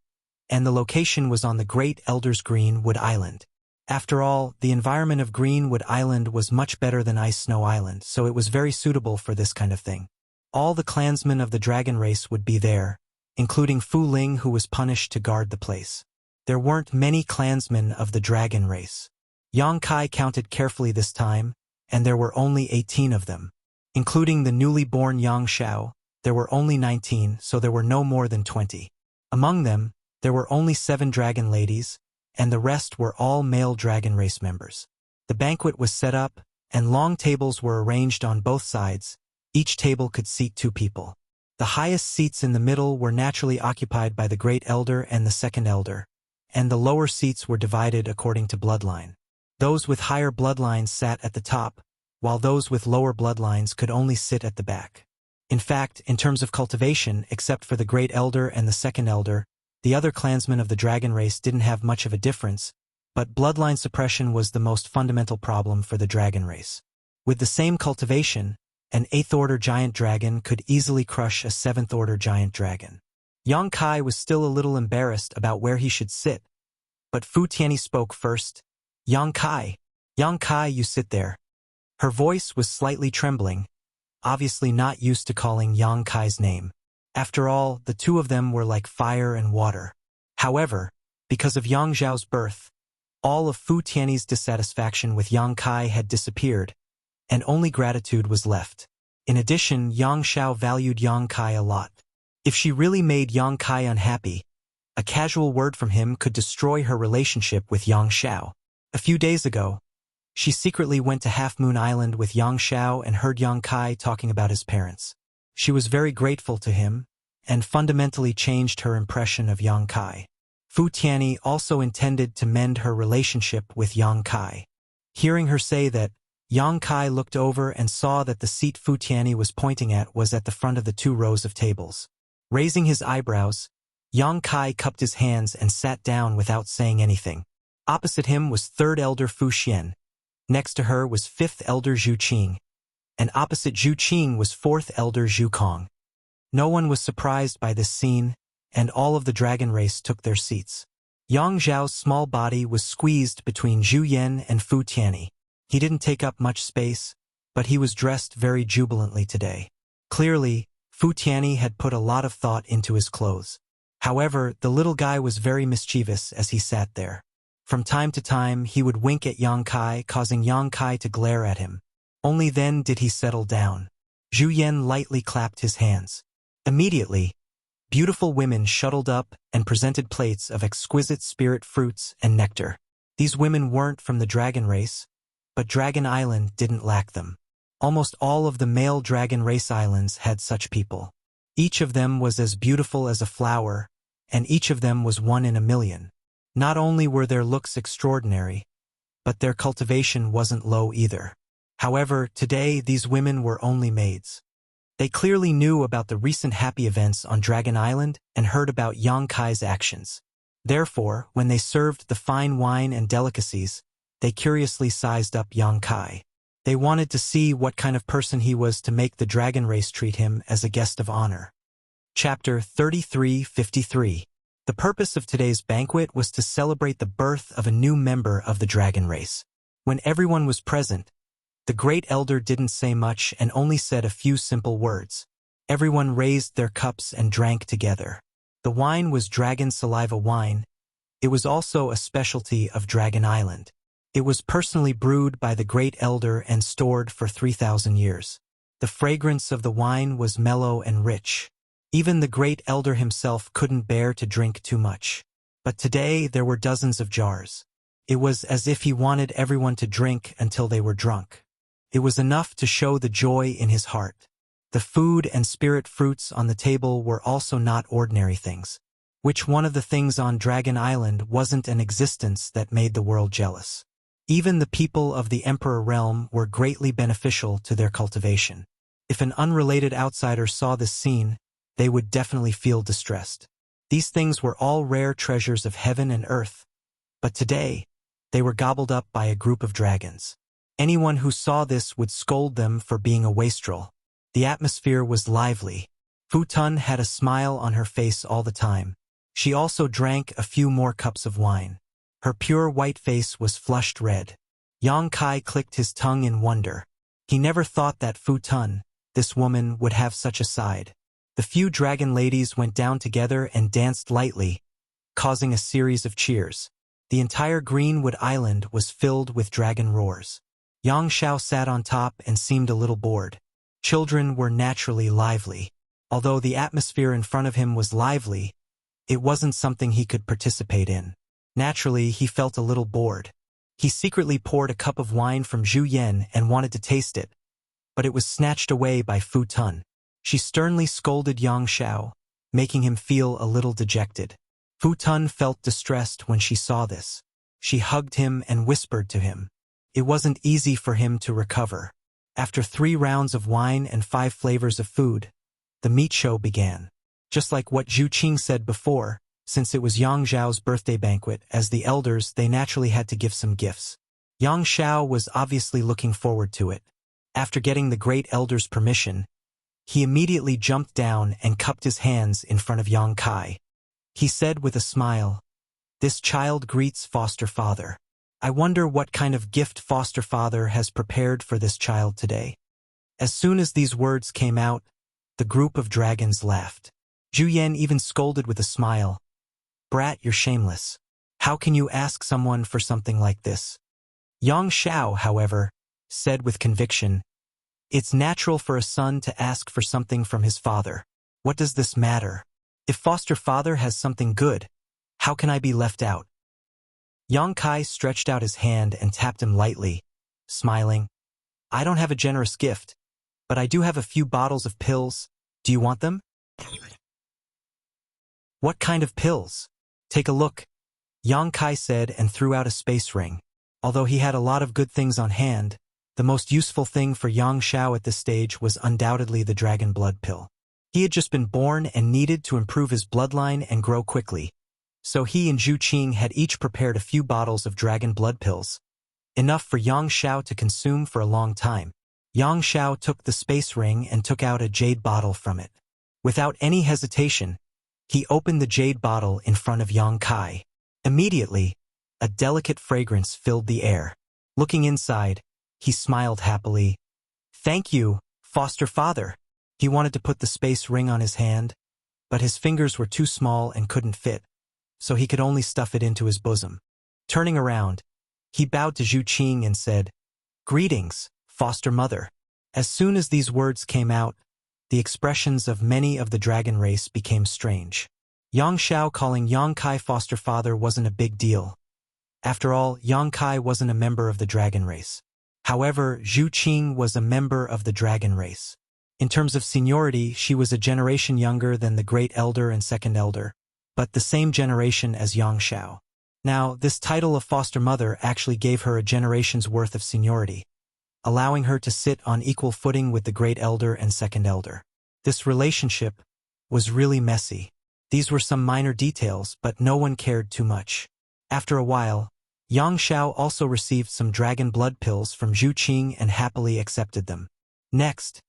and the location was on the Great Elder's Greenwood Island. After all, the environment of Greenwood Island was much better than Ice Snow Island, so it was very suitable for this kind of thing. All the clansmen of the dragon race would be there, including Fu Ling, who was punished to guard the place. There weren't many clansmen of the dragon race. Yang Kai counted carefully this time, and there were only 18 of them. Including the newly born Yang Xiao, there were only 19, so there were no more than 20. Among them, there were only 7 dragon ladies, and the rest were all male dragon race members. The banquet was set up, and long tables were arranged on both sides. Each table could seat 2 people. The highest seats in the middle were naturally occupied by the Great Elder and the Second Elder, and the lower seats were divided according to bloodline. Those with higher bloodlines sat at the top, while those with lower bloodlines could only sit at the back. In fact, in terms of cultivation, except for the Great Elder and the Second Elder, the other clansmen of the dragon race didn't have much of a difference, but bloodline suppression was the most fundamental problem for the dragon race. With the same cultivation, an 8th-order giant dragon could easily crush a 7th-order giant dragon. Yang Kai was still a little embarrassed about where he should sit, but Fu Tianyi spoke first. Yang Kai, you sit there. Her voice was slightly trembling, obviously not used to calling Yang Kai's name. After all, the 2 of them were like fire and water. However, because of Yang Zhao's birth, all of Fu Tianyi's dissatisfaction with Yang Kai had disappeared, and only gratitude was left. In addition, Yang Xiao valued Yang Kai a lot. If she really made Yang Kai unhappy, a casual word from him could destroy her relationship with Yang Xiao. A few days ago, she secretly went to Half Moon Island with Yang Xiao and heard Yang Kai talking about his parents. She was very grateful to him, and fundamentally changed her impression of Yang Kai. Fu Tianyi also intended to mend her relationship with Yang Kai. Hearing her say that, Yang Kai looked over and saw that the seat Fu Tianyi was pointing at was at the front of the 2 rows of tables. Raising his eyebrows, Yang Kai cupped his hands and sat down without saying anything. Opposite him was 3rd Elder Fu Xian. Next to her was 5th Elder Zhu Qing. and opposite Zhu Qing was fourth elder Zhu Kong. No one was surprised by this scene, and all of the dragon race took their seats. Yang Zhao's small body was squeezed between Zhu Yan and Fu Tianyi. He didn't take up much space, but he was dressed very jubilantly today. Clearly, Fu Tianyi had put a lot of thought into his clothes. However, the little guy was very mischievous as he sat there. From time to time, he would wink at Yang Kai, causing Yang Kai to glare at him. Only then did he settle down. Zhu Yan lightly clapped his hands. Immediately, beautiful women shuttled up and presented plates of exquisite spirit fruits and nectar. These women weren't from the dragon race, but Dragon Island didn't lack them. Almost all of the male dragon race islands had such people. Each of them was as beautiful as a flower, and each of them was one in a million. Not only were their looks extraordinary, but their cultivation wasn't low either. However, today these women were only maids. They clearly knew about the recent happy events on Dragon Island and heard about Yang Kai's actions. Therefore, when they served the fine wine and delicacies, they curiously sized up Yang Kai. They wanted to see what kind of person he was to make the dragon race treat him as a guest of honor. Chapter 3353. The purpose of today's banquet was to celebrate the birth of a new member of the dragon race. When everyone was present, the great elder didn't say much and only said a few simple words. Everyone raised their cups and drank together. The wine was dragon saliva wine. It was also a specialty of Dragon Island. It was personally brewed by the great elder and stored for 3,000 years. The fragrance of the wine was mellow and rich. Even the great elder himself couldn't bear to drink too much. But today there were dozens of jars. It was as if he wanted everyone to drink until they were drunk. It was enough to show the joy in his heart. The food and spirit fruits on the table were also not ordinary things. Which one of the things on Dragon Island wasn't an existence that made the world jealous? Even the people of the Emperor Realm were greatly beneficial to their cultivation. If an unrelated outsider saw this scene, they would definitely feel distressed. These things were all rare treasures of heaven and earth, but today, they were gobbled up by a group of dragons. Anyone who saw this would scold them for being a wastrel. The atmosphere was lively. Fu Tun had a smile on her face all the time. She also drank a few more cups of wine. Her pure white face was flushed red. Yang Kai clicked his tongue in wonder. He never thought that Fu Tun, this woman, would have such a side. The few dragon ladies went down together and danced lightly, causing a series of cheers. The entire Greenwood Island was filled with dragon roars. Yang Xiao sat on top and seemed a little bored. Children were naturally lively. Although the atmosphere in front of him was lively, it wasn't something he could participate in. Naturally, he felt a little bored. He secretly poured a cup of wine from Zhu Yan and wanted to taste it, but it was snatched away by Fu Tun. She sternly scolded Yang Xiao, making him feel a little dejected. Fu Tun felt distressed when she saw this. She hugged him and whispered to him. It wasn't easy for him to recover. After 3 rounds of wine and 5 flavors of food, the meat show began. Just like what Zhu Qing said before, since it was Yang Zhao's birthday banquet, as the elders, they naturally had to give some gifts. Yang Xiao was obviously looking forward to it. After getting the great elder's permission, he immediately jumped down and cupped his hands in front of Yang Kai. He said with a smile, "This child greets foster father. I wonder what kind of gift foster father has prepared for this child today." As soon as these words came out, the group of dragons laughed. Zhu Yan even scolded with a smile. "Brat, you're shameless. How can you ask someone for something like this?" Yang Xiao, however, said with conviction, "It's natural for a son to ask for something from his father. What does this matter? If foster father has something good, how can I be left out?" Yang Kai stretched out his hand and tapped him lightly, smiling. "I don't have a generous gift, but I do have a few bottles of pills. Do you want them?" "What kind of pills?" "Take a look," Yang Kai said and threw out a space ring. Although he had a lot of good things on hand, the most useful thing for Yang Xiao at this stage was undoubtedly the dragon blood pill. He had just been born and needed to improve his bloodline and grow quickly. So he and Zhu Qing had each prepared a few bottles of dragon blood pills, enough for Yang Xiao to consume for a long time. Yang Xiao took the space ring and took out a jade bottle from it. Without any hesitation, he opened the jade bottle in front of Yang Kai. Immediately, a delicate fragrance filled the air. Looking inside, he smiled happily. "Thank you, foster father." He wanted to put the space ring on his hand, but his fingers were too small and couldn't fit, so he could only stuff it into his bosom. Turning around, he bowed to Zhu Qing and said, "Greetings, foster mother." As soon as these words came out, the expressions of many of the dragon race became strange. Yang Xiao calling Yang Kai foster father wasn't a big deal. After all, Yang Kai wasn't a member of the dragon race. However, Zhu Qing was a member of the dragon race. In terms of seniority, she was a generation younger than the Great Elder and Second Elder, but the same generation as Yang Xiao. Now, this title of foster mother actually gave her a generation's worth of seniority, allowing her to sit on equal footing with the Great Elder and Second Elder. This relationship was really messy. These were some minor details, but no one cared too much. After a while, Yang Xiao also received some dragon blood pills from Zhu Qing and happily accepted them. Next,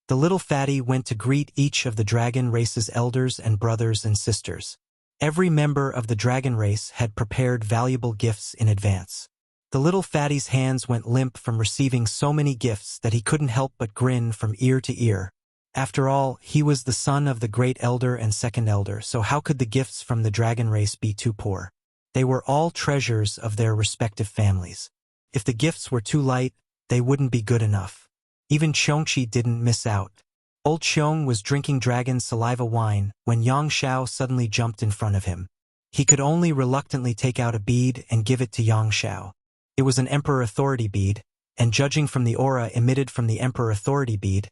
the little fatty went to greet each of the dragon race's elders and brothers and sisters. Every member of the dragon race had prepared valuable gifts in advance. The little fatty's hands went limp from receiving so many gifts that he couldn't help but grin from ear to ear. After all, he was the son of the Great Elder and Second Elder, so how could the gifts from the dragon race be too poor? They were all treasures of their respective families. If the gifts were too light, they wouldn't be good enough. Even Qiongqi didn't miss out. Old Qiong was drinking dragon saliva wine when Yang Xiao suddenly jumped in front of him. He could only reluctantly take out a bead and give it to Yang Xiao. It was an Emperor Authority bead, and judging from the aura emitted from the Emperor Authority bead,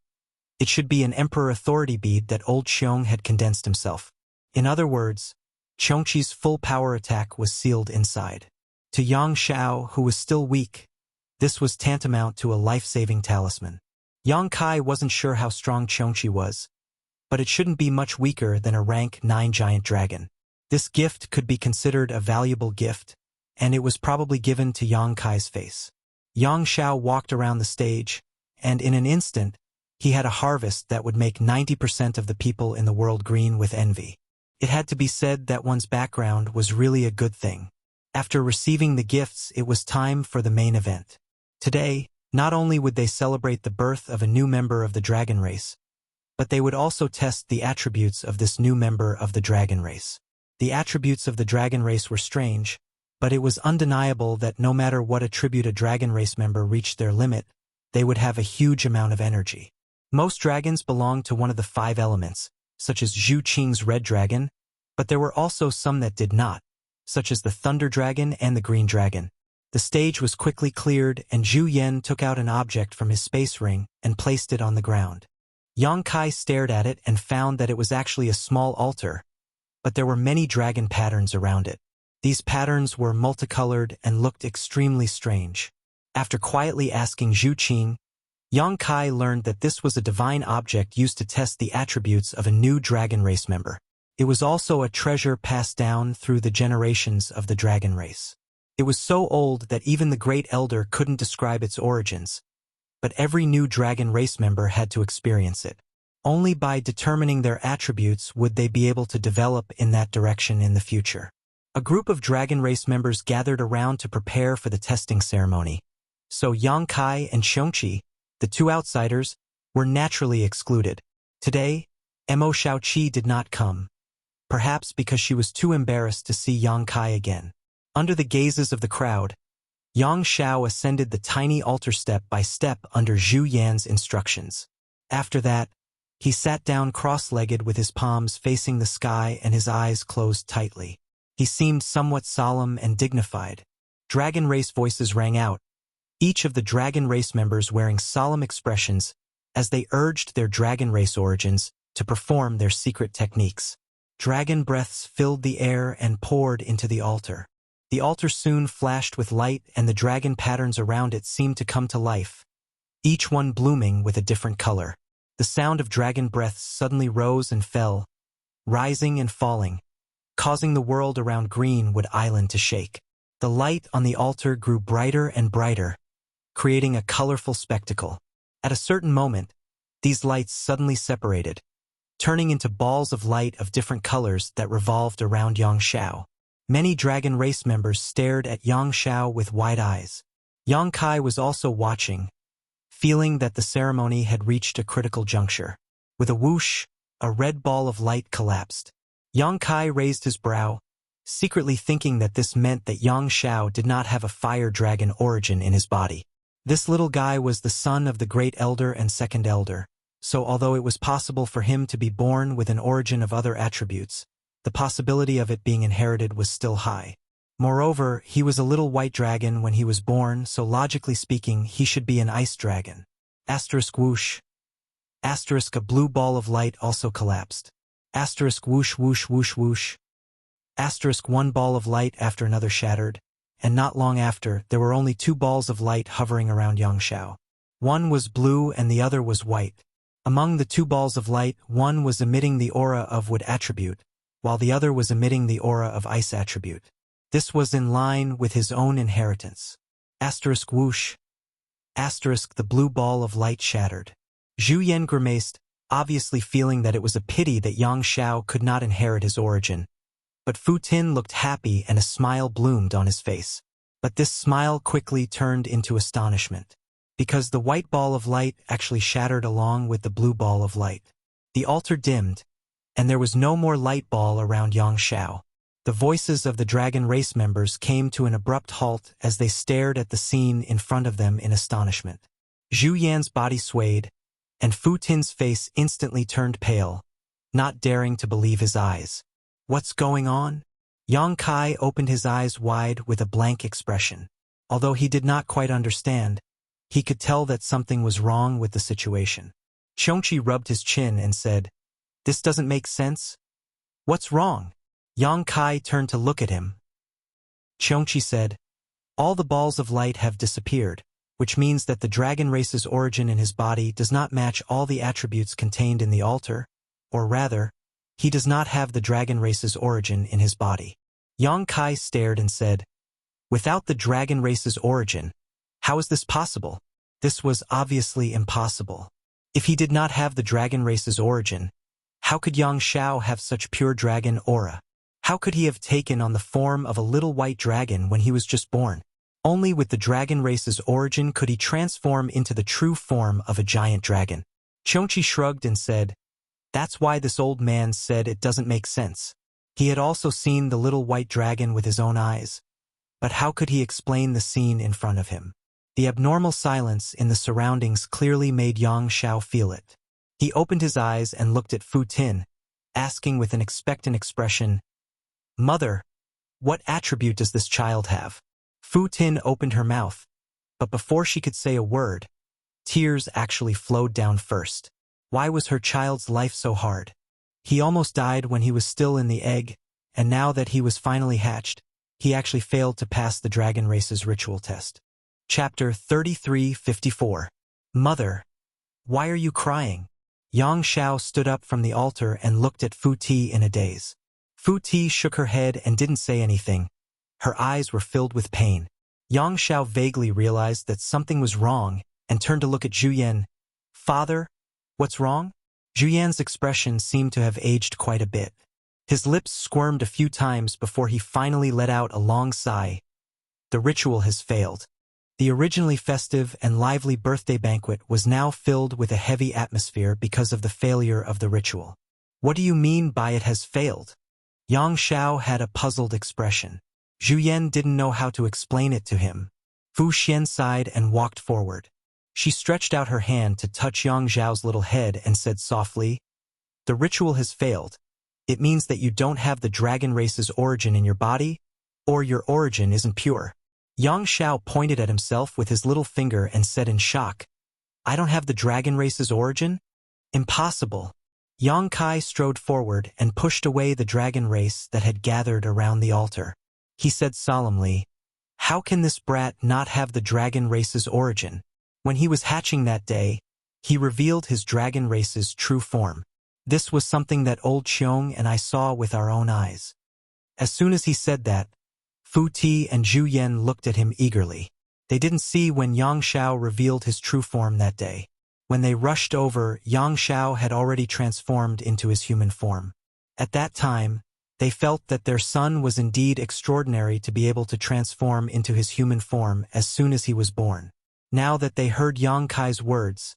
it should be an Emperor Authority bead that old Qiong had condensed himself. In other words, Qiongqi's full power attack was sealed inside. To Yang Xiao, who was still weak, this was tantamount to a life-saving talisman. Yang Kai wasn't sure how strong Qiongqi was, but it shouldn't be much weaker than a rank 9 giant dragon. This gift could be considered a valuable gift, and it was probably given to Yang Kai's face. Yang Xiao walked around the stage, and in an instant, he had a harvest that would make 90% of the people in the world green with envy. It had to be said that one's background was really a good thing. After receiving the gifts, it was time for the main event. Today, not only would they celebrate the birth of a new member of the dragon race, but they would also test the attributes of this new member of the dragon race. The attributes of the dragon race were strange, but it was undeniable that no matter what attribute a dragon race member reached their limit, they would have a huge amount of energy. Most dragons belonged to one of the 5 elements, such as Zhu Qing's red dragon, but there were also some that did not, such as the thunder dragon and the green dragon. The stage was quickly cleared, and Zhu Yan took out an object from his space ring and placed it on the ground. Yang Kai stared at it and found that it was actually a small altar, but there were many dragon patterns around it. These patterns were multicolored and looked extremely strange. After quietly asking Zhu Qing, Yang Kai learned that this was a divine object used to test the attributes of a new dragon race member. It was also a treasure passed down through the generations of the dragon race. It was so old that even the Great Elder couldn't describe its origins, but every new dragon race member had to experience it. Only by determining their attributes would they be able to develop in that direction in the future. A group of dragon race members gathered around to prepare for the testing ceremony, so Yang Kai and Qiongqi, the 2 outsiders, were naturally excluded. Today, Mo Shaoqi did not come, perhaps because she was too embarrassed to see Yang Kai again. Under the gazes of the crowd, Yang Xiao ascended the tiny altar step by step under Zhu Yan's instructions. After that, he sat down cross-legged with his palms facing the sky and his eyes closed tightly. He seemed somewhat solemn and dignified. Dragon race voices rang out, each of the dragon race members wearing solemn expressions as they urged their dragon race origins to perform their secret techniques. Dragon breaths filled the air and poured into the altar. The altar soon flashed with light, and the dragon patterns around it seemed to come to life, each one blooming with a different color. The sound of dragon breaths suddenly rose and fell, rising and falling, causing the world around Greenwood Island to shake. The light on the altar grew brighter and brighter, creating a colorful spectacle. At a certain moment, these lights suddenly separated, turning into balls of light of different colors that revolved around Yang Xiao. Many dragon race members stared at Yang Xiao with wide eyes. Yang Kai was also watching, feeling that the ceremony had reached a critical juncture. With a whoosh, a red ball of light collapsed. Yang Kai raised his brow, secretly thinking that this meant that Yang Xiao did not have a fire dragon origin in his body. This little guy was the son of the Great Elder and Second Elder, so although it was possible for him to be born with an origin of other attributes, the possibility of it being inherited was still high. Moreover, he was a little white dragon when he was born, so logically speaking, he should be an ice dragon. Asterisk whoosh. Asterisk a blue ball of light also collapsed. Asterisk whoosh whoosh whoosh whoosh. Asterisk one ball of light after another shattered, and not long after, there were only two balls of light hovering around Yang Xiao. One was blue and the other was white. Among the two balls of light, one was emitting the aura of wood attribute, while the other was emitting the aura of ice attribute. This was in line with his own inheritance. Asterisk whoosh. Asterisk the blue ball of light shattered. Zhu Yan grimaced, obviously feeling that it was a pity that Yang Xiao could not inherit his origin. But Fu Tin looked happy and a smile bloomed on his face. But this smile quickly turned into astonishment, because the white ball of light actually shattered along with the blue ball of light. The altar dimmed, and there was no more light ball around Yang Xiao. The voices of the dragon race members came to an abrupt halt as they stared at the scene in front of them in astonishment. Zhu Yan's body swayed, and Fu Tin's face instantly turned pale, not daring to believe his eyes. What's going on? Yang Kai opened his eyes wide with a blank expression. Although he did not quite understand, he could tell that something was wrong with the situation. Chongqi rubbed his chin and said, "This doesn't make sense. What's wrong?" Yang Kai turned to look at him. Chongqi said, "All the balls of light have disappeared, which means that the dragon race's origin in his body does not match all the attributes contained in the altar, or rather, he does not have the dragon race's origin in his body." Yang Kai stared and said, "Without the dragon race's origin, how is this possible?" This was obviously impossible. If he did not have the dragon race's origin, how could Yang Xiao have such pure dragon aura? How could he have taken on the form of a little white dragon when he was just born? Only with the dragon race's origin could he transform into the true form of a giant dragon. Chongqi shrugged and said, "That's why this old man said it doesn't make sense." He had also seen the little white dragon with his own eyes, but how could he explain the scene in front of him? The abnormal silence in the surroundings clearly made Yang Xiao feel it. He opened his eyes and looked at Fu Tin, asking with an expectant expression, "Mother, what attribute does this child have?" Fu Tin opened her mouth, but before she could say a word, tears actually flowed down first. Why was her child's life so hard? He almost died when he was still in the egg, and now that he was finally hatched, he actually failed to pass the dragon race's ritual test. Chapter 3354. Mother, why are you crying? Yang Xiao stood up from the altar and looked at Fu Ti in a daze. Fu Ti shook her head and didn't say anything. Her eyes were filled with pain. Yang Xiao vaguely realized that something was wrong and turned to look at Zhu Yan. "Father, what's wrong?" Zhu Yan's expression seemed to have aged quite a bit. His lips squirmed a few times before he finally let out a long sigh. The ritual has failed. The originally festive and lively birthday banquet was now filled with a heavy atmosphere because of the failure of the ritual. "What do you mean by it has failed?" Yang Xiao had a puzzled expression. Zhu Yan didn't know how to explain it to him. Fu Xian sighed and walked forward. She stretched out her hand to touch Yang Xiao's little head and said softly, "The ritual has failed. It means that you don't have the dragon race's origin in your body, or your origin isn't pure." Yang Xiao pointed at himself with his little finger and said in shock, "I don't have the dragon race's origin? Impossible." Yang Kai strode forward and pushed away the dragon race that had gathered around the altar. He said solemnly, "How can this brat not have the dragon race's origin? When he was hatching that day, he revealed his dragon race's true form. This was something that old Qiong and I saw with our own eyes." As soon as he said that, Fu Ti and Zhu Yan looked at him eagerly. They didn't see when Yang Xiao revealed his true form that day. When they rushed over, Yang Xiao had already transformed into his human form. At that time, they felt that their son was indeed extraordinary to be able to transform into his human form as soon as he was born. Now that they heard Yang Kai's words,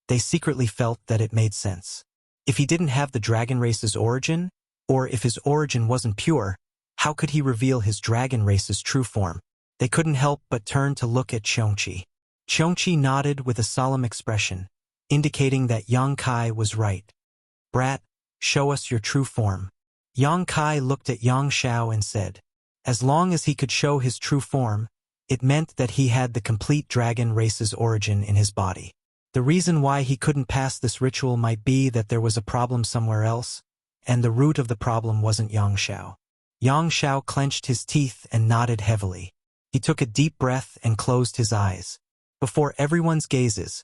they secretly felt that it made sense. If he didn't have the dragon race's origin, or if his origin wasn't pure, how could he reveal his dragon race's true form? They couldn't help but turn to look at Qiongqi. Qiongqi nodded with a solemn expression, indicating that Yang Kai was right. "Brat, show us your true form." Yang Kai looked at Yang Xiao and said, as long as he could show his true form, it meant that he had the complete dragon race's origin in his body. The reason why he couldn't pass this ritual might be that there was a problem somewhere else, and the root of the problem wasn't Yang Xiao. Yang Xiao clenched his teeth and nodded heavily. He took a deep breath and closed his eyes. Before everyone's gazes,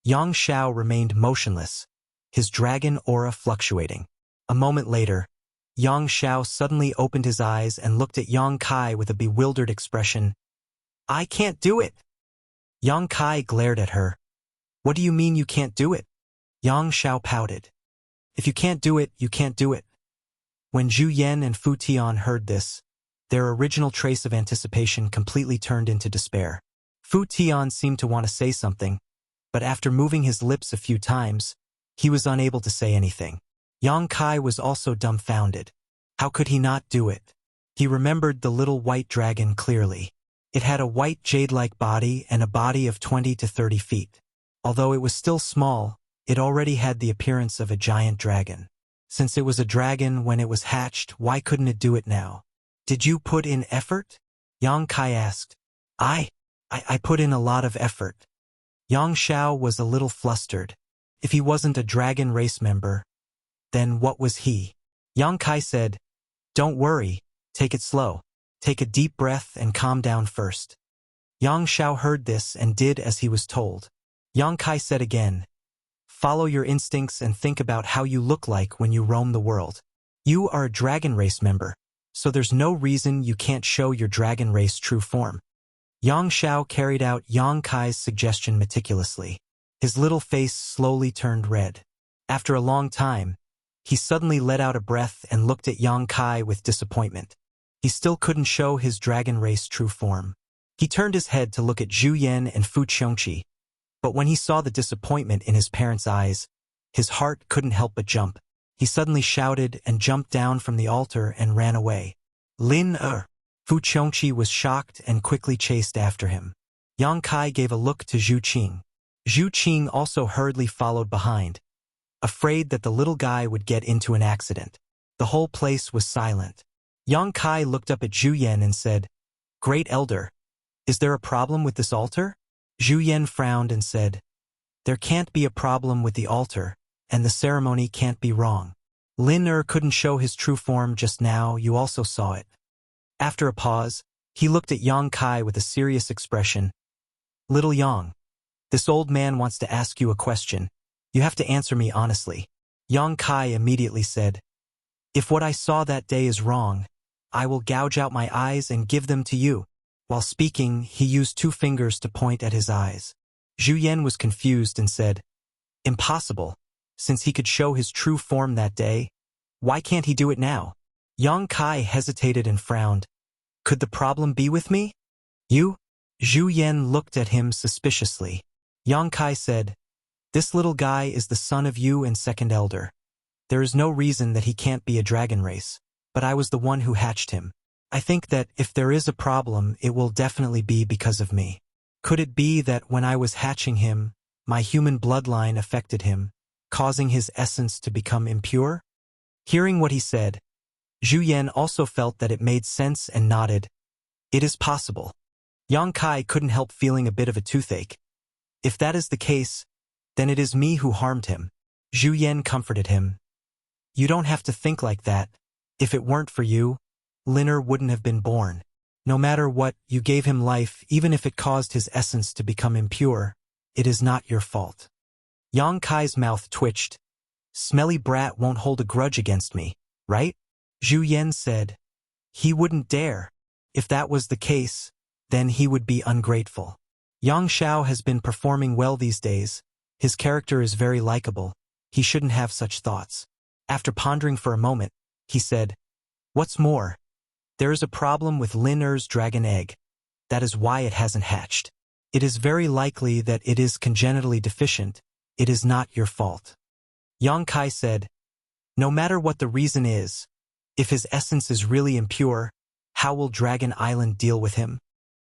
Yang Xiao remained motionless, his dragon aura fluctuating. A moment later, Yang Xiao suddenly opened his eyes and looked at Yang Kai with a bewildered expression. "I can't do it!" Yang Kai glared at her. "What do you mean you can't do it?" Yang Xiao pouted. "If you can't do it, you can't do it." When Zhu Yan and Fu Tian heard this, their original trace of anticipation completely turned into despair. Fu Tian seemed to want to say something, but after moving his lips a few times, he was unable to say anything. Yang Kai was also dumbfounded. How could he not do it? He remembered the little white dragon clearly. It had a white jade-like body and a body of 20 to 30 feet. Although it was still small, it already had the appearance of a giant dragon. Since it was a dragon when it was hatched, why couldn't it do it now? "Did you put in effort?" Yang Kai asked. I put in a lot of effort." Yang Xiao was a little flustered. If he wasn't a dragon race member, then what was he? Yang Kai said, "Don't worry, take it slow. Take a deep breath and calm down first." Yang Xiao heard this and did as he was told. Yang Kai said again, "Follow your instincts and think about how you look like when you roam the world. You are a dragon race member, so there's no reason you can't show your dragon race true form." Yang Xiao carried out Yang Kai's suggestion meticulously. His little face slowly turned red. After a long time, he suddenly let out a breath and looked at Yang Kai with disappointment. He still couldn't show his dragon race true form. He turned his head to look at Zhu Yan and Fu Qiongqi, but when he saw the disappointment in his parents' eyes, his heart couldn't help but jump. He suddenly shouted and jumped down from the altar and ran away. "Lin-er!" Fu Qiongqi was shocked and quickly chased after him. Yang Kai gave a look to Zhu Qing. Zhu Qing also hurriedly followed behind, afraid that the little guy would get into an accident. The whole place was silent. Yang Kai looked up at Zhu Yan and said, "Great Elder, is there a problem with this altar?" Zhu Yan frowned and said, "There can't be a problem with the altar, and the ceremony can't be wrong. Lin-er couldn't show his true form just now, you also saw it." After a pause, he looked at Yang Kai with a serious expression. "Little Yang, this old man wants to ask you a question. You have to answer me honestly." Yang Kai immediately said, "If what I saw that day is wrong, I will gouge out my eyes and give them to you." While speaking, he used 2 fingers to point at his eyes. Zhu Yan was confused and said, "Impossible. Since he could show his true form that day, why can't he do it now?" Yang Kai hesitated and frowned. "Could the problem be with me? You?" Zhu Yan looked at him suspiciously. Yang Kai said, "This little guy is the son of you and second elder. There is no reason that he can't be a dragon race, but I was the one who hatched him. I think that if there is a problem, it will definitely be because of me. Could it be that when I was hatching him, my human bloodline affected him, causing his essence to become impure?" Hearing what he said, Zhu Yan also felt that it made sense and nodded. "It is possible." Yang Kai couldn't help feeling a bit of a toothache. "If that is the case, then it is me who harmed him." Zhu Yan comforted him. "You don't have to think like that. If it weren't for you, Lin-er wouldn't have been born. No matter what, you gave him life, even if it caused his essence to become impure. It is not your fault." Yang Kai's mouth twitched. "Smelly brat won't hold a grudge against me, right?" Zhu Yan said, "He wouldn't dare. If that was the case, then he would be ungrateful. Yang Xiao has been performing well these days, His character is very likable. He shouldn't have such thoughts. After pondering for a moment, he said, "What's more, there is a problem with Lin Er's dragon egg. That is why it hasn't hatched. It is very likely that it is congenitally deficient. It is not your fault." Yang Kai said, "No matter what the reason is, if his essence is really impure, how will Dragon Island deal with him?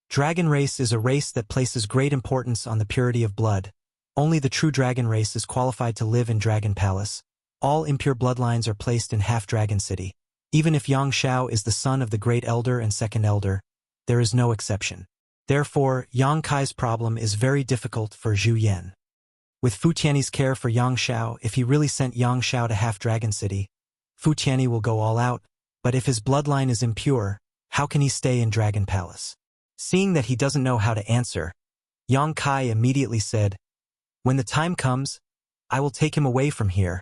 Dragon race is a race that places great importance on the purity of blood. Only the true dragon race is qualified to live in Dragon Palace. All impure bloodlines are placed in Half-Dragon City. Even if Yang Xiao is the son of the Great Elder and Second Elder, there is no exception. Therefore, Yang Kai's problem is very difficult for Zhu Yan. With Fu Tianyi's care for Yang Xiao, if he really sent Yang Xiao to Half-Dragon City, Fu Tianyi will go all out, but if his bloodline is impure, how can he stay in Dragon Palace?" Seeing that he doesn't know how to answer, Yang Kai immediately said, "When the time comes, I will take him away from here.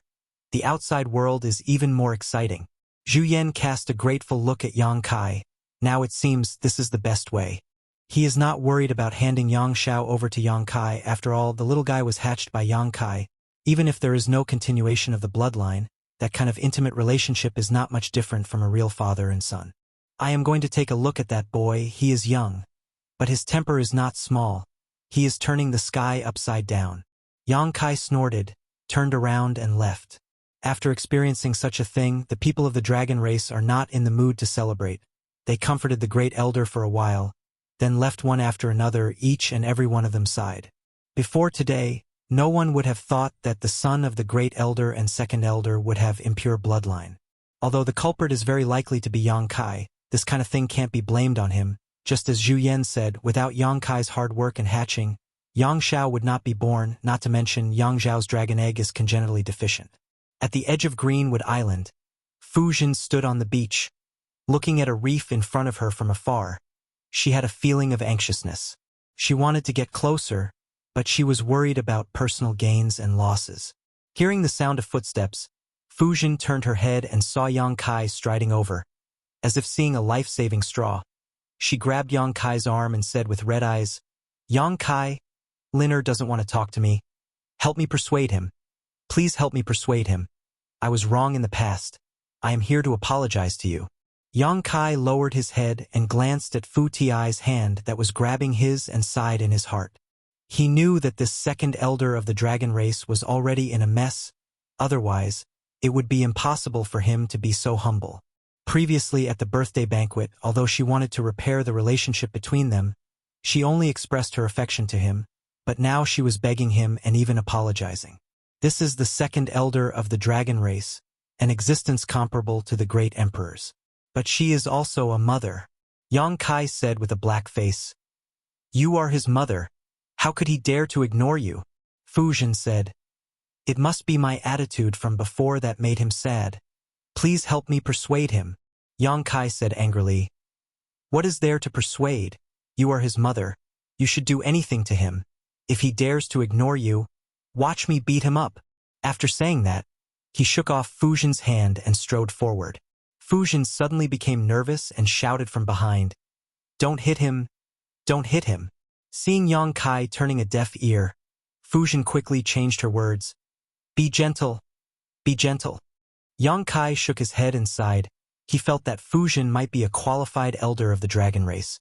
The outside world is even more exciting." Zhu Yan cast a grateful look at Yang Kai. Now it seems this is the best way. He is not worried about handing Yang Xiao over to Yang Kai. After all, the little guy was hatched by Yang Kai. Even if there is no continuation of the bloodline, that kind of intimate relationship is not much different from a real father and son. "I am going to take a look at that boy. He is young, but his temper is not small. He is turning the sky upside down." Yang Kai snorted, turned around and left. After experiencing such a thing, the people of the dragon race are not in the mood to celebrate. They comforted the Great Elder for a while, then left one after another. Each and every one of them sighed. Before today, no one would have thought that the son of the Great Elder and Second Elder would have impure bloodline. Although the culprit is very likely to be Yang Kai, this kind of thing can't be blamed on him. Just as Zhu Yan said, without Yang Kai's hard work and hatching, Yang Xiao would not be born, not to mention Yang Xiao's dragon egg is congenitally deficient. At the edge of Greenwood Island, Fu Jin stood on the beach, looking at a reef in front of her from afar. She had a feeling of anxiousness. She wanted to get closer, but she was worried about personal gains and losses. Hearing the sound of footsteps, Fu Jin turned her head and saw Yang Kai striding over. As if seeing a life-saving straw, she grabbed Yang Kai's arm and said with red eyes, "Yang Kai, Lin Er doesn't want to talk to me. Help me persuade him. Please help me persuade him. I was wrong in the past. I am here to apologize to you." Yang Kai lowered his head and glanced at Fu Tiai's hand that was grabbing his and sighed in his heart. He knew that this second elder of the dragon race was already in a mess. Otherwise, it would be impossible for him to be so humble. Previously at the birthday banquet, although she wanted to repair the relationship between them, she only expressed her affection to him, but now she was begging him and even apologizing. This is the second elder of the dragon race, an existence comparable to the great emperors. But she is also a mother. Yang Kai said with a black face, "You are his mother. How could he dare to ignore you?" Fu Jin said, "It must be my attitude from before that made him sad. Please help me persuade him." Yang Kai said angrily, "What is there to persuade? You are his mother. You should do anything to him. If he dares to ignore you, watch me beat him up." After saying that, he shook off Fu Jin's hand and strode forward. Fu Jin suddenly became nervous and shouted from behind, "Don't hit him! Don't hit him!" Seeing Yang Kai turning a deaf ear, Fu Jin quickly changed her words. "Be gentle. Be gentle." Yang Kai shook his head and sighed. He felt that Fu Jin might be a qualified elder of the dragon race,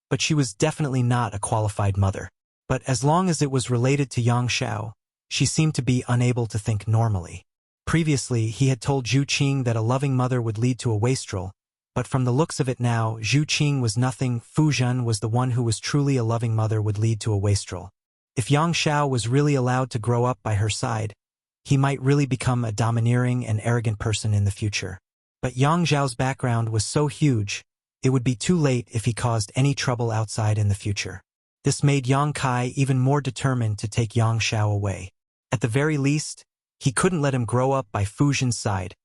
but she was definitely not a qualified mother. But as long as it was related to Yang Xiao, she seemed to be unable to think normally. Previously, he had told Zhu Qing that a loving mother would lead to a wastrel, but from the looks of it now, Zhu Qing was nothing. Fu Jin was the one who was truly a loving mother would lead to a wastrel. If Yang Xiao was really allowed to grow up by her side, he might really become a domineering and arrogant person in the future. But Yang Xiao's background was so huge, it would be too late if he caused any trouble outside in the future. This made Yang Kai even more determined to take Yang Xiao away. At the very least, he couldn't let him grow up by Fu Jin's side,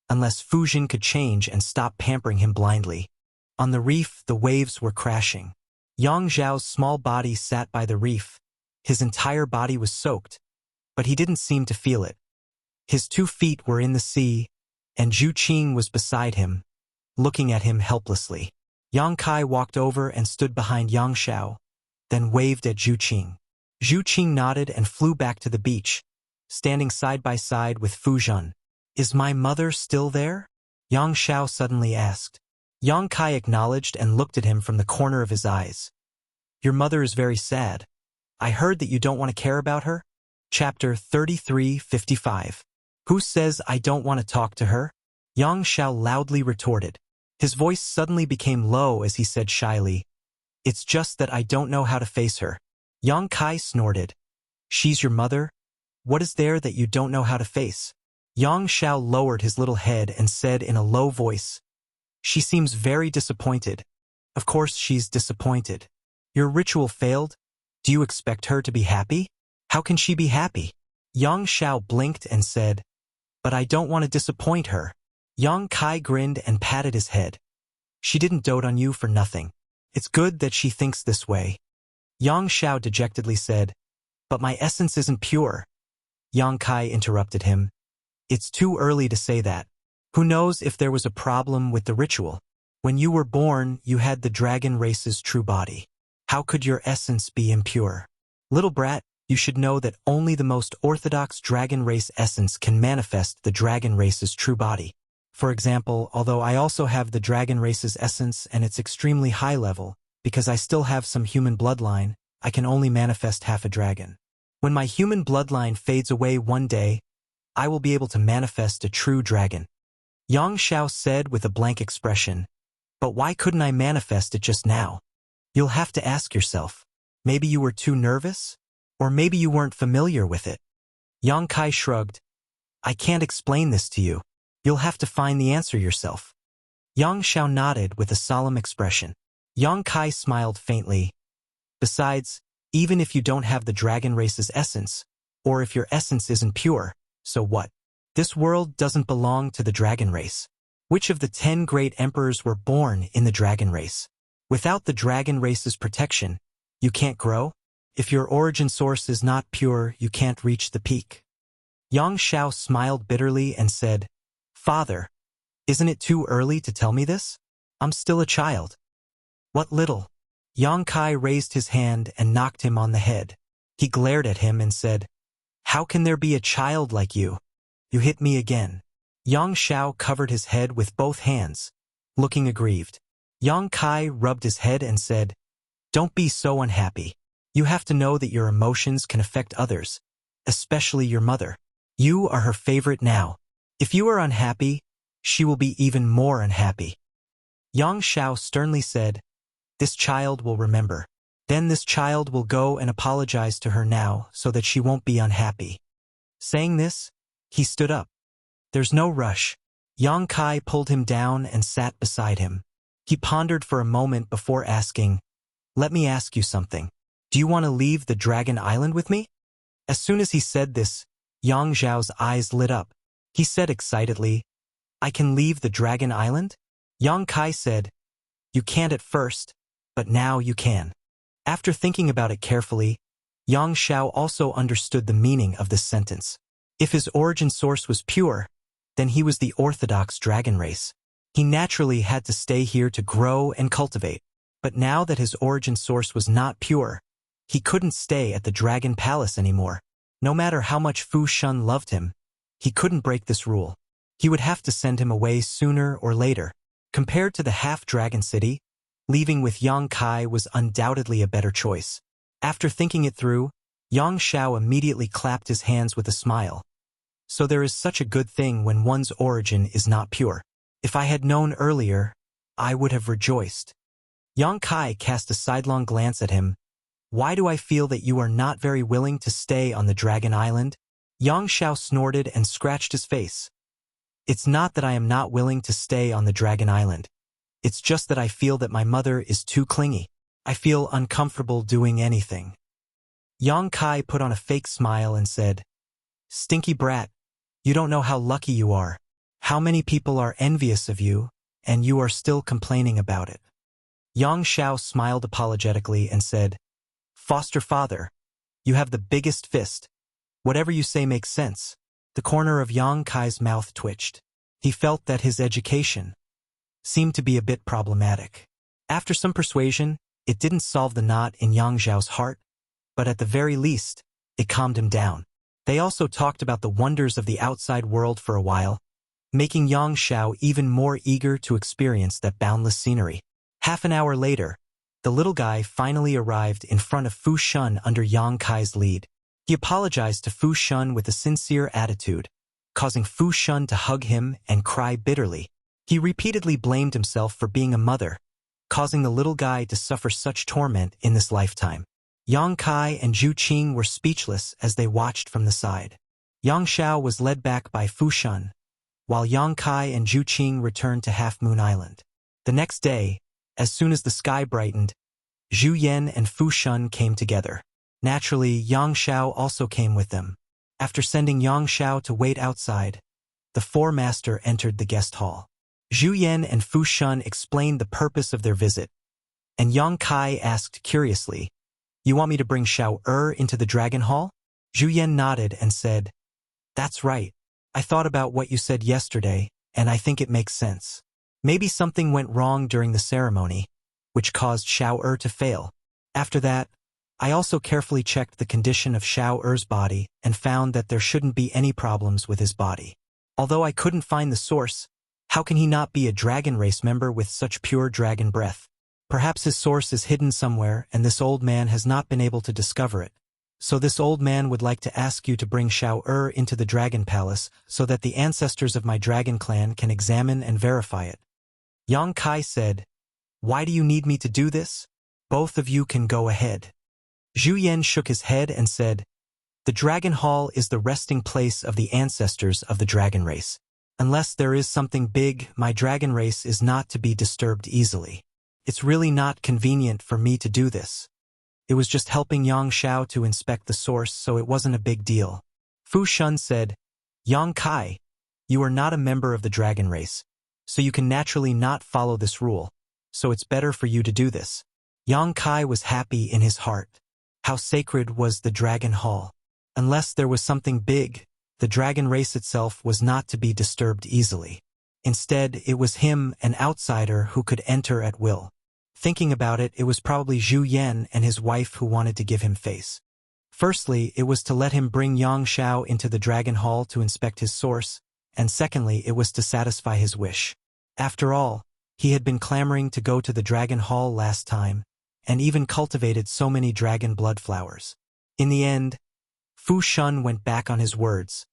unless Fu Jin could change and stop pampering him blindly. On the reef, the waves were crashing. Yang Xiao's small body sat by the reef. His entire body was soaked, but he didn't seem to feel it. His 2 feet were in the sea, and Zhu Qing was beside him, looking at him helplessly. Yang Kai walked over and stood behind Yang Xiao, then waved at Zhu Qing. Zhu Qing nodded and flew back to the beach, standing side by side with Fu Zhen. Is my mother still there? Yang Xiao suddenly asked. Yang Kai acknowledged and looked at him from the corner of his eyes. Your mother is very sad. I heard that you don't want to care about her? Chapter 33:55. Who says I don't want to talk to her? Yang Xiao loudly retorted. His voice suddenly became low as he said shyly, It's just that I don't know how to face her. Yang Kai snorted. She's your mother? What is there that you don't know how to face? Yang Xiao lowered his little head and said in a low voice, She seems very disappointed. Of course she's disappointed. Your ritual failed? Do you expect her to be happy? How can she be happy? Yang Xiao blinked and said, But I don't want to disappoint her. Yang Kai grinned and patted his head. She didn't dote on you for nothing. It's good that she thinks this way. Yang Xiao dejectedly said, But my essence isn't pure. Yang Kai interrupted him. It's too early to say that. Who knows if there was a problem with the ritual? When you were born, you had the dragon race's true body. How could your essence be impure? Little brat, you should know that only the most orthodox dragon race essence can manifest the dragon race's true body. For example, although I also have the dragon race's essence and it's extremely high level, because I still have some human bloodline, I can only manifest half a dragon. When my human bloodline fades away one day, I will be able to manifest a true dragon. Yang Xiao said with a blank expression, But why couldn't I manifest it just now? You'll have to ask yourself. Maybe you were too nervous? Or maybe you weren't familiar with it. Yang Kai shrugged. I can't explain this to you. You'll have to find the answer yourself. Yang Xiao nodded with a solemn expression. Yang Kai smiled faintly. Besides, even if you don't have the dragon race's essence, or if your essence isn't pure, so what? This world doesn't belong to the dragon race. Which of the 10 great emperors were born in the dragon race? Without the dragon race's protection, you can't grow? If your origin source is not pure, you can't reach the peak. Yang Xiao smiled bitterly and said, Father, isn't it too early to tell me this? I'm still a child. What little? Yang Kai raised his hand and knocked him on the head. He glared at him and said, How can there be a child like you? You hit me again. Yang Xiao covered his head with both hands, looking aggrieved. Yang Kai rubbed his head and said, Don't be so unhappy. You have to know that your emotions can affect others, especially your mother. You are her favorite now. If you are unhappy, she will be even more unhappy. Yang Xiao sternly said, This child will remember. Then this child will go and apologize to her now so that she won't be unhappy. Saying this, he stood up. There's no rush. Yang Kai pulled him down and sat beside him. He pondered for a moment before asking, Let me ask you something. Do you want to leave the Dragon Island with me? As soon as he said this, Yang Zhao's eyes lit up. He said excitedly, I can leave the Dragon Island? Yang Kai said, You can't at first, but now you can. After thinking about it carefully, Yang Xiao also understood the meaning of this sentence. If his origin source was pure, then he was the orthodox dragon race. He naturally had to stay here to grow and cultivate. But now that his origin source was not pure, he couldn't stay at the Dragon Palace anymore. No matter how much Fu Shun loved him, he couldn't break this rule. He would have to send him away sooner or later. Compared to the half-dragon city, leaving with Yang Kai was undoubtedly a better choice. After thinking it through, Yang Xiao immediately clapped his hands with a smile. So there is such a good thing when one's origin is not pure. If I had known earlier, I would have rejoiced. Yang Kai cast a sidelong glance at him. Why do I feel that you are not very willing to stay on the Dragon Island? Yang Xiao snorted and scratched his face. It's not that I am not willing to stay on the Dragon Island. It's just that I feel that my mother is too clingy. I feel uncomfortable doing anything. Yang Kai put on a fake smile and said, Stinky brat, you don't know how lucky you are. How many people are envious of you, and you are still complaining about it. Yang Xiao smiled apologetically and said, Foster father, you have the biggest fist. Whatever you say makes sense. The corner of Yang Kai's mouth twitched. He felt that his education seemed to be a bit problematic. After some persuasion, it didn't solve the knot in Yang Zhao's heart, but at the very least, it calmed him down. They also talked about the wonders of the outside world for a while, making Yang Xiao even more eager to experience that boundless scenery. Half an hour later, the little guy finally arrived in front of Fu Shun under Yang Kai's lead. He apologized to Fu Shun with a sincere attitude, causing Fu Shun to hug him and cry bitterly. He repeatedly blamed himself for being a mother, causing the little guy to suffer such torment in this lifetime. Yang Kai and Zhu Qing were speechless as they watched from the side. Yang Xiao was led back by Fu Shun, while Yang Kai and Zhu Qing returned to Half Moon Island. The next day, as soon as the sky brightened, Zhu Yan and Fu Shun came together. Naturally, Yang Xiao also came with them. After sending Yang Xiao to wait outside, the four master entered the guest hall. Zhu Yan and Fu Shun explained the purpose of their visit, and Yang Kai asked curiously, "You want me to bring Xiao into the Dragon Hall?" Zhu Yan nodded and said, "That's right. I thought about what you said yesterday, and I think it makes sense. Maybe something went wrong during the ceremony, which caused Xiao to fail. After that, I also carefully checked the condition of Xiao body and found that there shouldn't be any problems with his body. Although I couldn't find the source, how can he not be a dragon race member with such pure dragon breath? Perhaps his source is hidden somewhere and this old man has not been able to discover it. So this old man would like to ask you to bring Xiao into the Dragon Palace so that the ancestors of my dragon clan can examine and verify it." Yang Kai said, "Why do you need me to do this? Both of you can go ahead." Zhu Yan shook his head and said, "The Dragon Hall is the resting place of the ancestors of the dragon race. Unless there is something big, my dragon race is not to be disturbed easily. It's really not convenient for me to do this. It was just helping Yang Xiao to inspect the source, so it wasn't a big deal." Fu Shun said, "Yang Kai, you are not a member of the dragon race, so you can naturally not follow this rule, so it's better for you to do this." Yang Kai was happy in his heart. How sacred was the Dragon Hall. Unless there was something big, the dragon race itself was not to be disturbed easily. Instead, it was him, an outsider, who could enter at will. Thinking about it, it was probably Zhu Yan and his wife who wanted to give him face. Firstly, it was to let him bring Yang Xiao into the Dragon Hall to inspect his source, and secondly, it was to satisfy his wish. After all, he had been clamoring to go to the Dragon Hall last time, and even cultivated so many dragon blood flowers. In the end, Fu Shun went back on his words,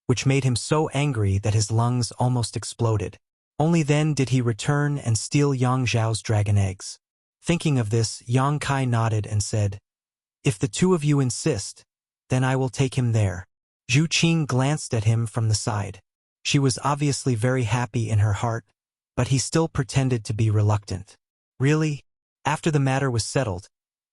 which made him so angry that his lungs almost exploded. Only then did he return and steal Yang Xiao's dragon eggs. Thinking of this, Yang Kai nodded and said, "If the two of you insist, then I will take him there." Zhu Qing glanced at him from the side. She was obviously very happy in her heart, but he still pretended to be reluctant. Really? After the matter was settled,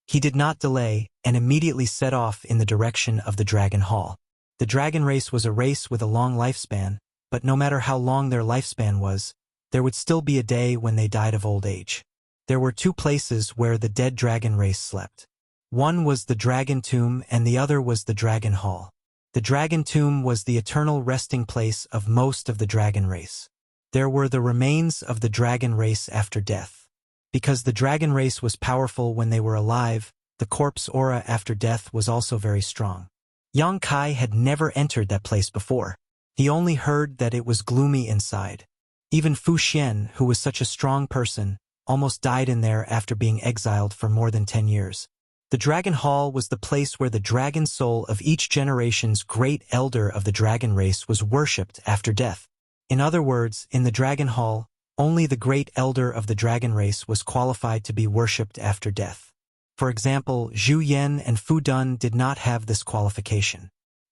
he did not delay and immediately set off in the direction of the Dragon Hall. The dragon race was a race with a long lifespan, but no matter how long their lifespan was, there would still be a day when they died of old age. There were two places where the dead dragon race slept. One was the Dragon Tomb and the other was the Dragon Hall. The Dragon Tomb was the eternal resting place of most of the dragon race. There were the remains of the dragon race after death. Because the dragon race was powerful when they were alive, the corpse aura after death was also very strong. Yang Kai had never entered that place before. He only heard that it was gloomy inside. Even Fu Xian, who was such a strong person, almost died in there after being exiled for more than 10 years. The Dragon Hall was the place where the dragon soul of each generation's great elder of the dragon race was worshipped after death. In other words, in the Dragon Hall, only the great elder of the dragon race was qualified to be worshipped after death. For example, Zhu Yan and Fu Dun did not have this qualification.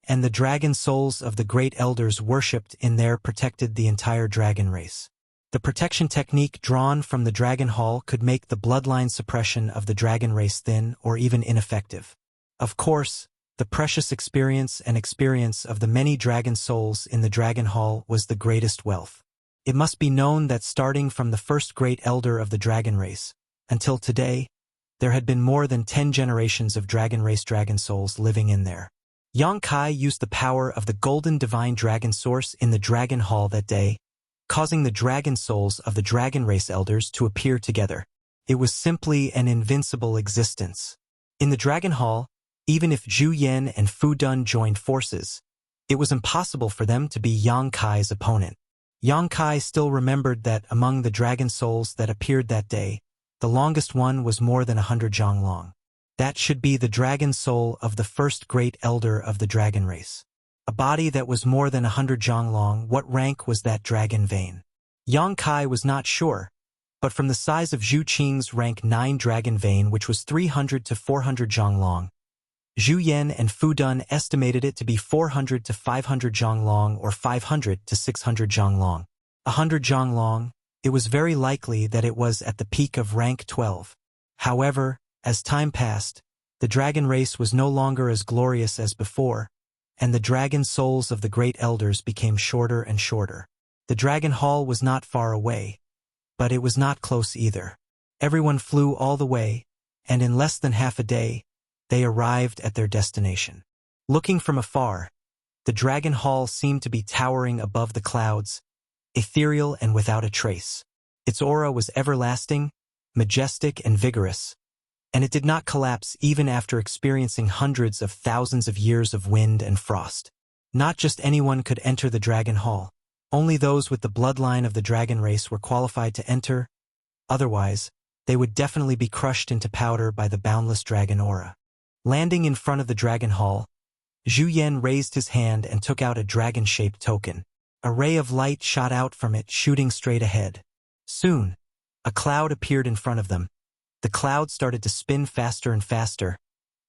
And the dragon souls of the great elders worshipped in there protected the entire dragon race. The protection technique drawn from the Dragon Hall could make the bloodline suppression of the dragon race thin or even ineffective. Of course, the precious experience of the many dragon souls in the Dragon Hall was the greatest wealth. It must be known that starting from the first great elder of the dragon race, until today, there had been more than 10 generations of dragon race dragon souls living in there. Yang Kai used the power of the golden divine dragon source in the Dragon Hall that day, causing the dragon souls of the dragon race elders to appear together. It was simply an invincible existence. In the Dragon Hall, Even if Zhu Yan and Fu Dun joined forces, it was impossible for them to be Yang Kai's opponent. Yang Kai still remembered that among the dragon souls that appeared that day, the longest one was more than 100 zhang long. That should be the dragon soul of the first great elder of the dragon race. A body that was more than 100 zhang long. What rank was that dragon vein? Yang Kai was not sure, but from the size of Zhu Qing's rank 9 dragon vein, which was 300 to 400 zhang long, Zhu Yan and Fu Dun estimated it to be 400 to 500 zhang long or 500 to 600 zhang long. 100 zhang long, it was very likely that it was at the peak of rank 12. However, as time passed, the dragon race was no longer as glorious as before, and the dragon souls of the great elders became shorter and shorter. The dragon hall was not far away, but it was not close either. Everyone flew all the way, and in less than half a day, they arrived at their destination. Looking from afar, the dragon hall seemed to be towering above the clouds, ethereal and without a trace. Its aura was everlasting, majestic and vigorous, and it did not collapse even after experiencing hundreds of thousands of years of wind and frost. Not just anyone could enter the dragon hall. Only those with the bloodline of the dragon race were qualified to enter. Otherwise, they would definitely be crushed into powder by the boundless dragon aura. Landing in front of the dragon hall, Zhu Yan raised his hand and took out a dragon-shaped token. A ray of light shot out from it, shooting straight ahead. Soon, a cloud appeared in front of them. The cloud started to spin faster and faster,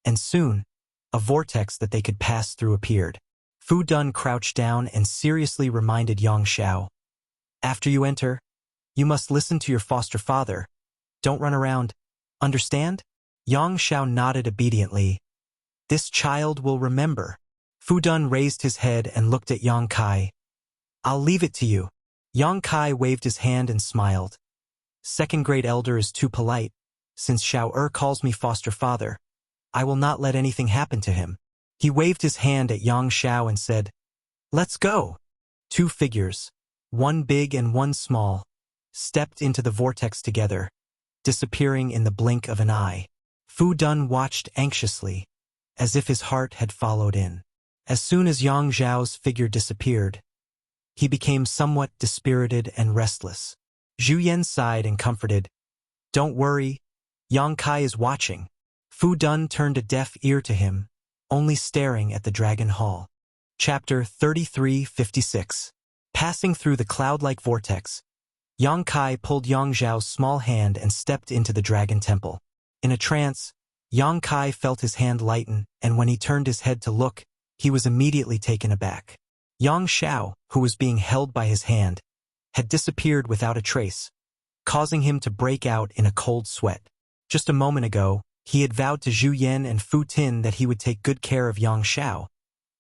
and soon, a vortex that they could pass through appeared. Fu Dun crouched down and seriously reminded Yang Xiao, "After you enter, you must listen to your foster father. Don't run around. Understand?" Yang Xiao nodded obediently. "This child will remember." Fu Dun raised his head and looked at Yang Kai. "I'll leave it to you." Yang Kai waved his hand and smiled. "Second great elder is too polite. Since Xiao calls me foster father, I will not let anything happen to him." He waved his hand at Yang Xiao and said, "Let's go." 2 figures, one big and one small, stepped into the vortex together, disappearing in the blink of an eye. Fu Dun watched anxiously, as if his heart had followed in. As soon as Yang Xiao's figure disappeared, he became somewhat dispirited and restless. Zhu Yan sighed and comforted, "Don't worry, Yang Kai is watching." Fu Dun turned a deaf ear to him, only staring at the dragon hall. Chapter 3356. Passing through the cloud-like vortex, Yang Kai pulled Yang Xiao's small hand and stepped into the dragon temple. In a trance, Yang Kai felt his hand lighten, and when he turned his head to look, he was immediately taken aback. Yang Xiao, who was being held by his hand, had disappeared without a trace, causing him to break out in a cold sweat. Just a moment ago, he had vowed to Zhu Yan and Fu Tin that he would take good care of Yang Xiao,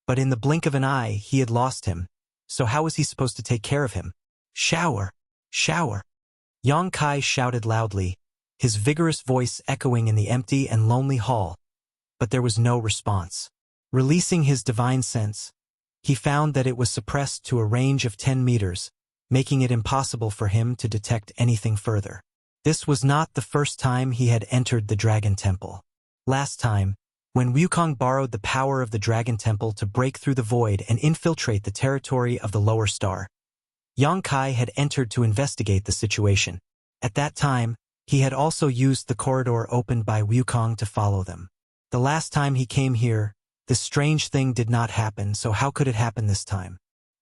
but in the blink of an eye he had lost him, so how was he supposed to take care of him? "Shower! Shower!" Yang Kai shouted loudly, his vigorous voice echoing in the empty and lonely hall, but there was no response. Releasing his divine sense, he found that it was suppressed to a range of 10 meters, making it impossible for him to detect anything further. This was not the first time he had entered the Dragon Temple. Last time, when Wukong borrowed the power of the Dragon Temple to break through the void and infiltrate the territory of the lower star, Yang Kai had entered to investigate the situation. At that time, he had also used the corridor opened by Wukong to follow them. The last time he came here, this strange thing did not happen, so how could it happen this time?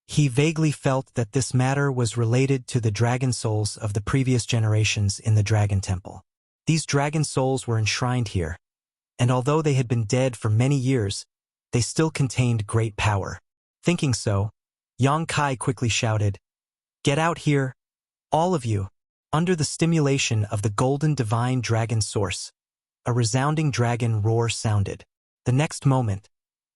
He vaguely felt that this matter was related to the dragon souls of the previous generations in the Dragon Temple. These dragon souls were enshrined here, and although they had been dead for many years, they still contained great power. Thinking so, Yang Kai quickly shouted, "Get out here, all of you!" Under the stimulation of the golden divine dragon source, a resounding dragon roar sounded. The next moment,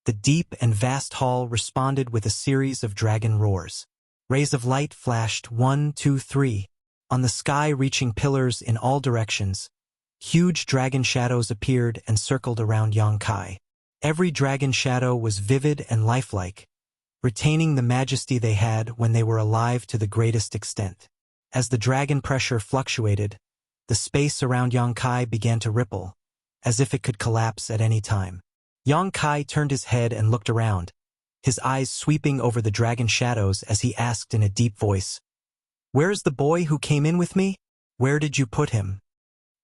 the deep and vast hall responded with a series of dragon roars. Rays of light flashed 1, 2, 3, on the sky reaching pillars in all directions. Huge dragon shadows appeared and circled around Yang Kai. Every dragon shadow was vivid and lifelike, retaining the majesty they had when they were alive to the greatest extent. As the dragon pressure fluctuated, the space around Yang Kai began to ripple, as if it could collapse at any time. Yang Kai turned his head and looked around, his eyes sweeping over the dragon shadows as he asked in a deep voice, "Where is the boy who came in with me? Where did you put him?"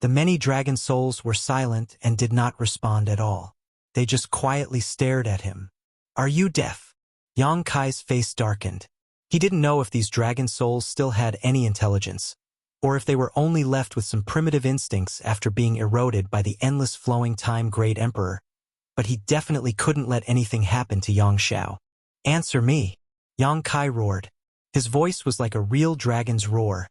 The many dragon souls were silent and did not respond at all. They just quietly stared at him. "Are you deaf?" Yang Kai's face darkened. He didn't know if these dragon souls still had any intelligence, or if they were only left with some primitive instincts after being eroded by the endless flowing time Great Emperor, but he definitely couldn't let anything happen to Yang Xiao. "Answer me!" Yang Kai roared. His voice was like a real dragon's roar,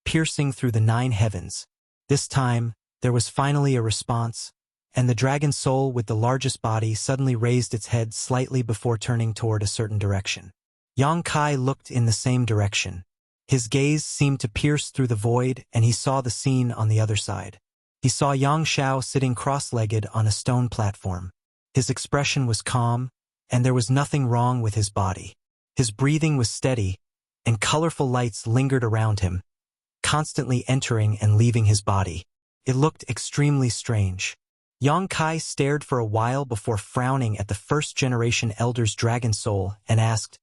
piercing through the 9 heavens. This time, there was finally a response, and the dragon soul with the largest body suddenly raised its head slightly before turning toward a certain direction. Yang Kai looked in the same direction. His gaze seemed to pierce through the void, and he saw the scene on the other side. He saw Yang Xiao sitting cross-legged on a stone platform. His expression was calm, and there was nothing wrong with his body. His breathing was steady, and colorful lights lingered around him, constantly entering and leaving his body. It looked extremely strange. Yang Kai stared for a while before frowning at the first-generation elder's dragon soul and asked,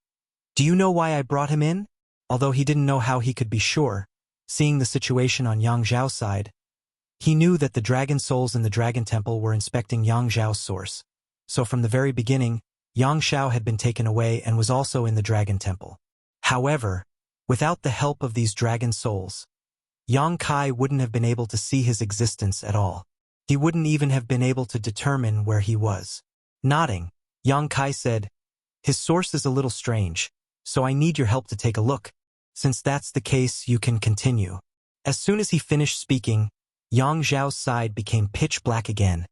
"Do you know why I brought him in?" Although he didn't know how he could be sure, seeing the situation on Yang Zhao's side, he knew that the dragon souls in the Dragon Temple were inspecting Yang Zhao's source. So from the very beginning, Yang Xiao had been taken away and was also in the Dragon Temple. However, without the help of these dragon souls, Yang Kai wouldn't have been able to see his existence at all. He wouldn't even have been able to determine where he was. Nodding, Yang Kai said, "His source is a little strange, so I need your help to take a look. Since that's the case, you can continue." As soon as he finished speaking, Yang Zhao's side became pitch black again,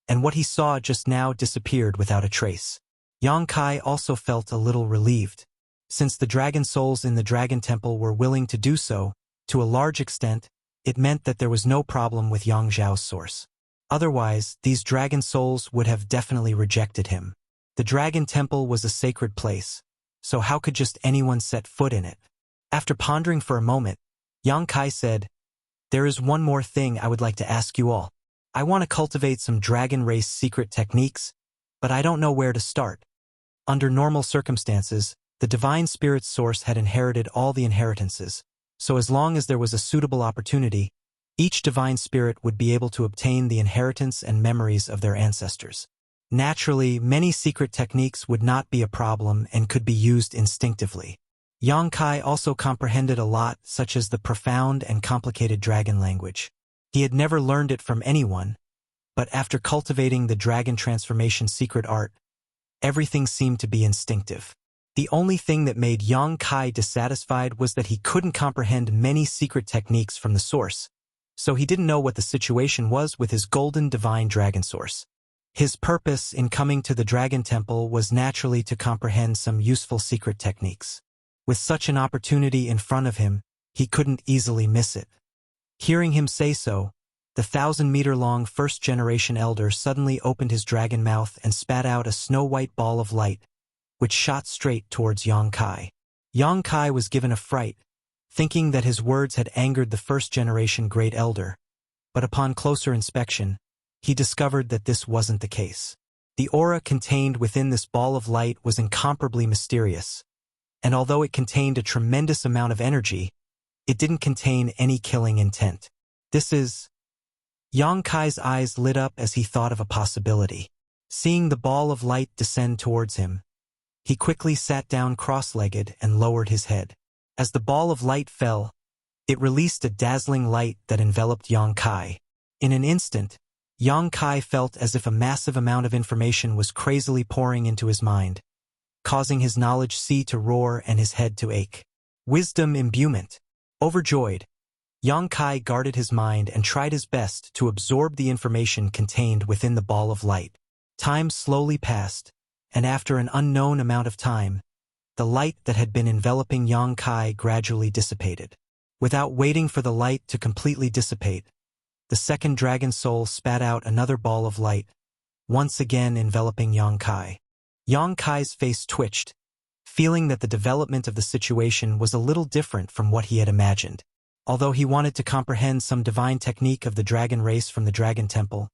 and what he saw just now disappeared without a trace. Yang Kai also felt a little relieved. Since the dragon souls in the Dragon Temple were willing to do so, to a large extent, it meant that there was no problem with Yang Zhao's source. Otherwise, these dragon souls would have definitely rejected him. The Dragon Temple was a sacred place, so how could just anyone set foot in it? After pondering for a moment, Yang Kai said, "There is one more thing I would like to ask you all. I want to cultivate some dragon race secret techniques, but I don't know where to start." Under normal circumstances, the Divine Spirit's source had inherited all the inheritances, so as long as there was a suitable opportunity, each Divine Spirit would be able to obtain the inheritance and memories of their ancestors. Naturally, many secret techniques would not be a problem and could be used instinctively. Yang Kai also comprehended a lot, such as the profound and complicated dragon language. He had never learned it from anyone, but after cultivating the dragon transformation secret art, everything seemed to be instinctive. The only thing that made Yang Kai dissatisfied was that he couldn't comprehend many secret techniques from the source, so he didn't know what the situation was with his golden divine dragon source. His purpose in coming to the Dragon Temple was naturally to comprehend some useful secret techniques. With such an opportunity in front of him, he couldn't easily miss it. Hearing him say so, the 1,000-meter-long first-generation elder suddenly opened his dragon mouth and spat out a snow-white ball of light, which shot straight towards Yang Kai. Yang Kai was given a fright, thinking that his words had angered the first-generation great elder, but upon closer inspection, he discovered that this wasn't the case. The aura contained within this ball of light was incomparably mysterious, and although it contained a tremendous amount of energy, it didn't contain any killing intent. This is... Yang Kai's eyes lit up as he thought of a possibility. Seeing the ball of light descend towards him, he quickly sat down cross-legged and lowered his head. As the ball of light fell, it released a dazzling light that enveloped Yang Kai. In an instant, Yang Kai felt as if a massive amount of information was crazily pouring into his mind, causing his knowledge sea to roar and his head to ache. Wisdom imbuement. Overjoyed, Yang Kai guarded his mind and tried his best to absorb the information contained within the ball of light. Time slowly passed, and after an unknown amount of time, the light that had been enveloping Yang Kai gradually dissipated. Without waiting for the light to completely dissipate, the second dragon soul spat out another ball of light, once again enveloping Yang Kai. Yang Kai's face twitched, feeling that the development of the situation was a little different from what he had imagined. Although he wanted to comprehend some divine technique of the dragon race from the Dragon Temple,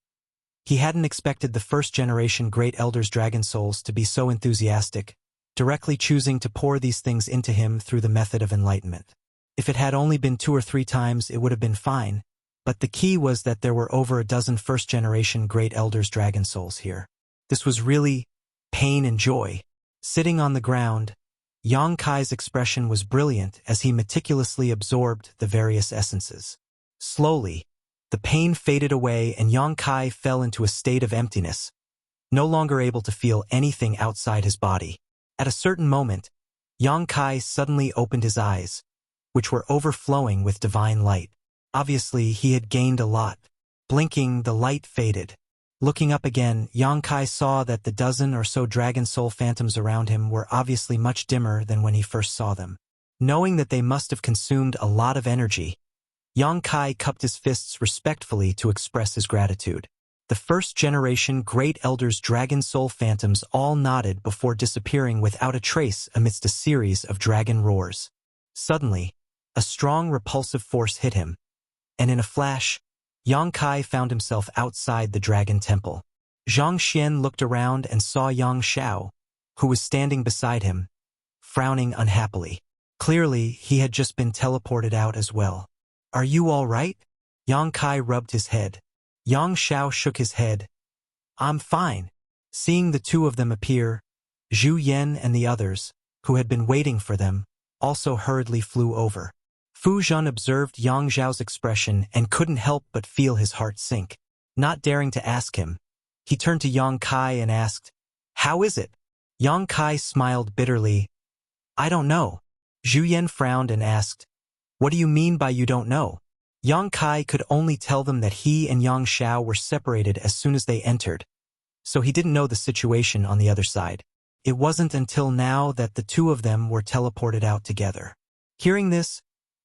He hadn't expected the first-generation Great Elder's dragon souls to be so enthusiastic, directly choosing to pour these things into him through the method of enlightenment. If it had only been 2 or 3 times, it would have been fine, but the key was that there were over a dozen first-generation Great Elder's dragon souls here. This was really pain and joy. Sitting on the ground, Yang Kai's expression was brilliant as he meticulously absorbed the various essences. Slowly, the pain faded away and Yang Kai fell into a state of emptiness, no longer able to feel anything outside his body. At a certain moment, Yang Kai suddenly opened his eyes, which were overflowing with divine light. Obviously, he had gained a lot. Blinking, the light faded. Looking up again, Yang Kai saw that the dozen or so dragon soul phantoms around him were obviously much dimmer than when he first saw them. Knowing that they must have consumed a lot of energy, Yang Kai cupped his fists respectfully to express his gratitude. The first-generation Great Elder's dragon soul phantoms all nodded before disappearing without a trace amidst a series of dragon roars. Suddenly, a strong repulsive force hit him, and in a flash, Yang Kai found himself outside the dragon temple. Zhang Xian looked around and saw Yang Xiao, who was standing beside him, frowning unhappily. Clearly, he had just been teleported out as well. "Are you all right?" Yang Kai rubbed his head. Yang Xiao shook his head. "I'm fine." Seeing the 2 of them appear, Zhu Yan and the others, who had been waiting for them, also hurriedly flew over. Fu Zhen observed Yang Xiao's expression and couldn't help but feel his heart sink. Not daring to ask him, he turned to Yang Kai and asked, "How is it?" Yang Kai smiled bitterly. "I don't know." Zhu Yan frowned and asked, "What do you mean by you don't know?" Yang Kai could only tell them that he and Yang Xiao were separated as soon as they entered, so he didn't know the situation on the other side. It wasn't until now that the 2 of them were teleported out together. Hearing this,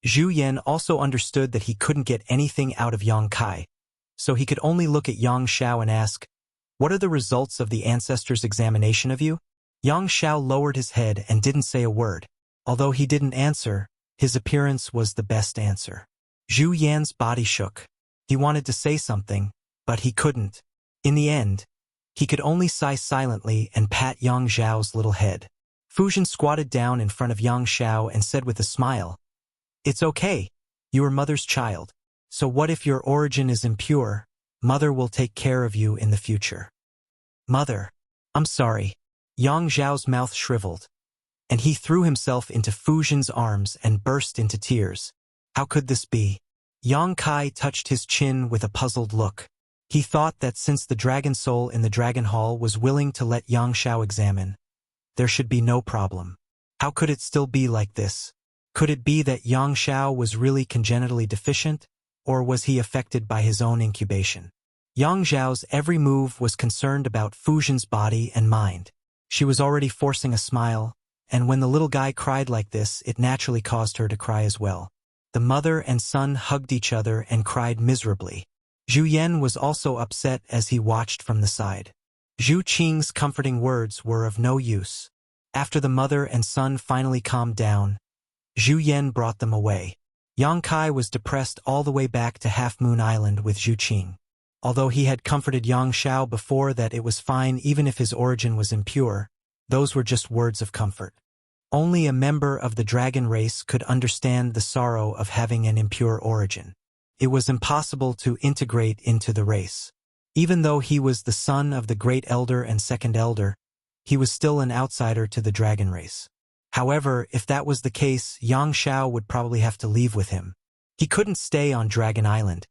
Zhu Yan also understood that he couldn't get anything out of Yang Kai, so he could only look at Yang Xiao and ask, "What are the results of the ancestors' examination of you?" Yang Xiao lowered his head and didn't say a word. Although he didn't answer, his appearance was the best answer. Zhu Yan's body shook. He wanted to say something, but he couldn't. In the end, he could only sigh silently and pat Yang Xiao's little head. Fu Zhen squatted down in front of Yang Xiao and said with a smile, "It's okay. You are Mother's child. So what if your origin is impure? Mother will take care of you in the future." "Mother, I'm sorry." Yang Xiao's mouth shriveled, and he threw himself into Fu Zhen's arms and burst into tears. How could this be? Yang Kai touched his chin with a puzzled look. He thought that since the dragon soul in the dragon hall was willing to let Yang Xiao examine, there should be no problem. How could it still be like this? Could it be that Yang Xiao was really congenitally deficient, or was he affected by his own incubation? Yang Xiao's every move was concerned about Fu Zhen's body and mind. She was already forcing a smile, and when the little guy cried like this, it naturally caused her to cry as well. The mother and son hugged each other and cried miserably. Zhu Yan was also upset as he watched from the side. Zhu Qing's comforting words were of no use. After the mother and son finally calmed down, Zhu Yan brought them away. Yang Kai was depressed all the way back to Half Moon Island with Zhu Qing. Although he had comforted Yang Xiao before that it was fine even if his origin was impure, those were just words of comfort. Only a member of the dragon race could understand the sorrow of having an impure origin. It was impossible to integrate into the race. Even though he was the son of the Great Elder and Second Elder, he was still an outsider to the dragon race. However, if that was the case, Yang Xiao would probably have to leave with him. He couldn't stay on Dragon Island,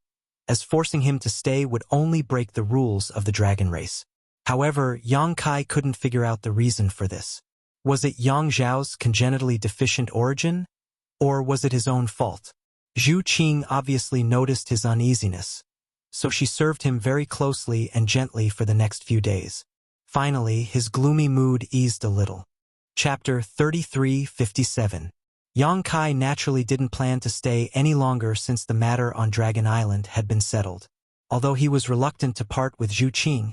as forcing him to stay would only break the rules of the dragon race. However, Yang Kai couldn't figure out the reason for this. Was it Yang Xiao's congenitally deficient origin, or was it his own fault? Zhu Qing obviously noticed his uneasiness, so she served him very closely and gently for the next few days. Finally, his gloomy mood eased a little. Chapter 3357. Yang Kai naturally didn't plan to stay any longer since the matter on Dragon Island had been settled. Although he was reluctant to part with Zhu Qing,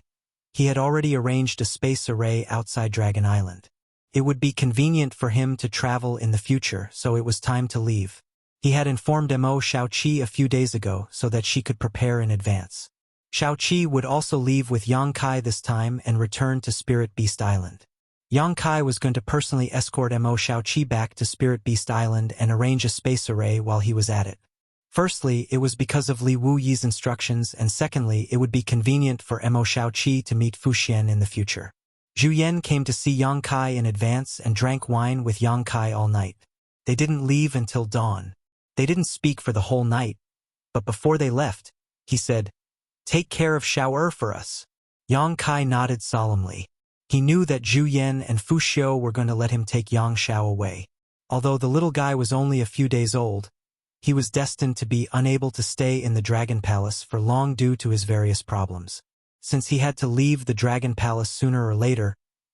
he had already arranged a space array outside Dragon Island. It would be convenient for him to travel in the future, so it was time to leave. He had informed Mo Shaoqi a few days ago so that she could prepare in advance. Xiaoqi would also leave with Yang Kai this time and return to Spirit Beast Island. Yang Kai was going to personally escort Mo Xiaoqi back to Spirit Beast Island and arrange a space array while he was at it. Firstly, it was because of Li Wuyi's instructions, and secondly, it would be convenient for Mo Xiaoqi to meet Fu Xian in the future. Zhu Yan came to see Yang Kai in advance and drank wine with Yang Kai all night. They didn't leave until dawn. They didn't speak for the whole night, but before they left, he said, "Take care of Xiao for us." Yang Kai nodded solemnly. He knew that Zhu Yan and Fu Xiu were going to let him take Yang Xiao away. Although the little guy was only a few days old, he was destined to be unable to stay in the Dragon Palace for long due to his various problems. Since he had to leave the Dragon Palace sooner or later,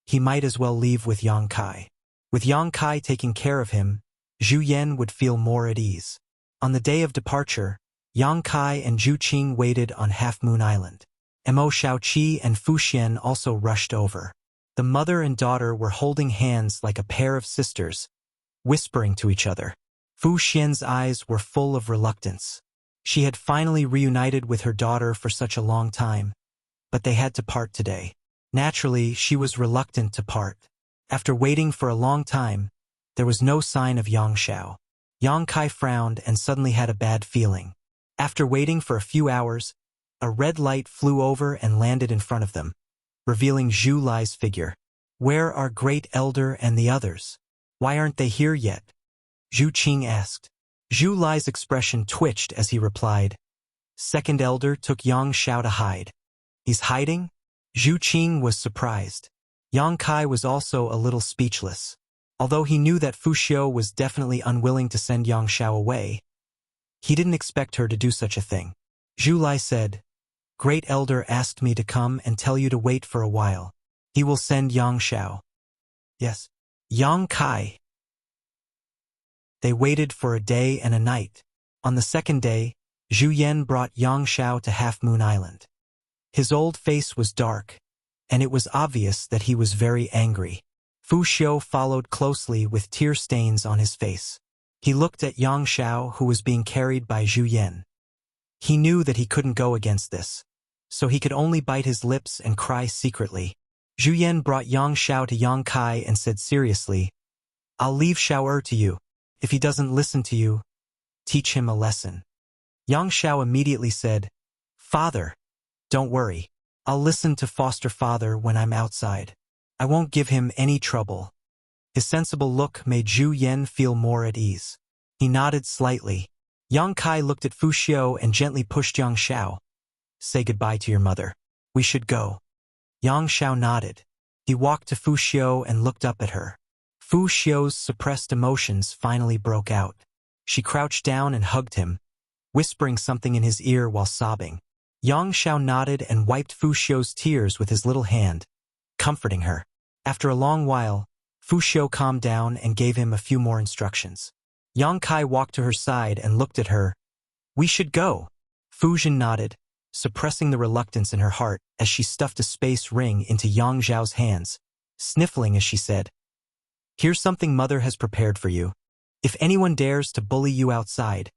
he might as well leave with Yang Kai. With Yang Kai taking care of him, Zhu Yan would feel more at ease. On the day of departure, Yang Kai and Zhu Qing waited on Half Moon Island. Mo Xiaoqi and Fu Xian also rushed over. The mother and daughter were holding hands like a pair of sisters, whispering to each other. Fu Xian's eyes were full of reluctance. She had finally reunited with her daughter for such a long time, but they had to part today. Naturally, she was reluctant to part. After waiting for a long time, there was no sign of Yang Xiao. Yang Kai frowned and suddenly had a bad feeling. After waiting for a few hours, a red light flew over and landed in front of them, revealing Zhu Lai's figure. "Where are Great Elder and the others? Why aren't they here yet?" Zhu Qing asked. Zhu Lai's expression twitched as he replied, "Second Elder took Yang Xiao to hide." "He's hiding?" Zhu Qing was surprised. Yang Kai was also a little speechless. Although he knew that Fu Xiu was definitely unwilling to send Yang Xiao away, he didn't expect her to do such a thing. Zhu Lai said, "Great Elder asked me to come and tell you to wait for a while. He will send Yang Xiao." "Yes." Yang Kai. They waited for a day and a night. On the second day, Zhu Yan brought Yang Xiao to Half Moon Island. His old face was dark, and it was obvious that he was very angry. Fu Xiu followed closely with tear stains on his face. He looked at Yang Xiao, who was being carried by Zhu Yan. He knew that he couldn't go against this, so he could only bite his lips and cry secretly. Zhu Yan brought Yang Xiao to Yang Kai and said seriously, "I'll leave Xiao to you. If he doesn't listen to you, teach him a lesson." Yang Xiao immediately said, "Father, don't worry. I'll listen to foster father when I'm outside. I won't give him any trouble." His sensible look made Zhu Yan feel more at ease. He nodded slightly. Yang Kai looked at Fu Xiu and gently pushed Yang Xiao. "Say goodbye to your mother. We should go." Yang Xiao nodded. He walked to Fu Xiu and looked up at her. Fu Xiu's suppressed emotions finally broke out. She crouched down and hugged him, whispering something in his ear while sobbing. Yang Xiao nodded and wiped Fu Xiu's tears with his little hand, comforting her. After a long while, Fu Xiu calmed down and gave him a few more instructions. Yang Kai walked to her side and looked at her. "We should go." Fu Jin nodded, suppressing the reluctance in her heart as she stuffed a space ring into Yang Zhao's hands, sniffling as she said, "Here's something Mother has prepared for you. If anyone dares to bully you outside,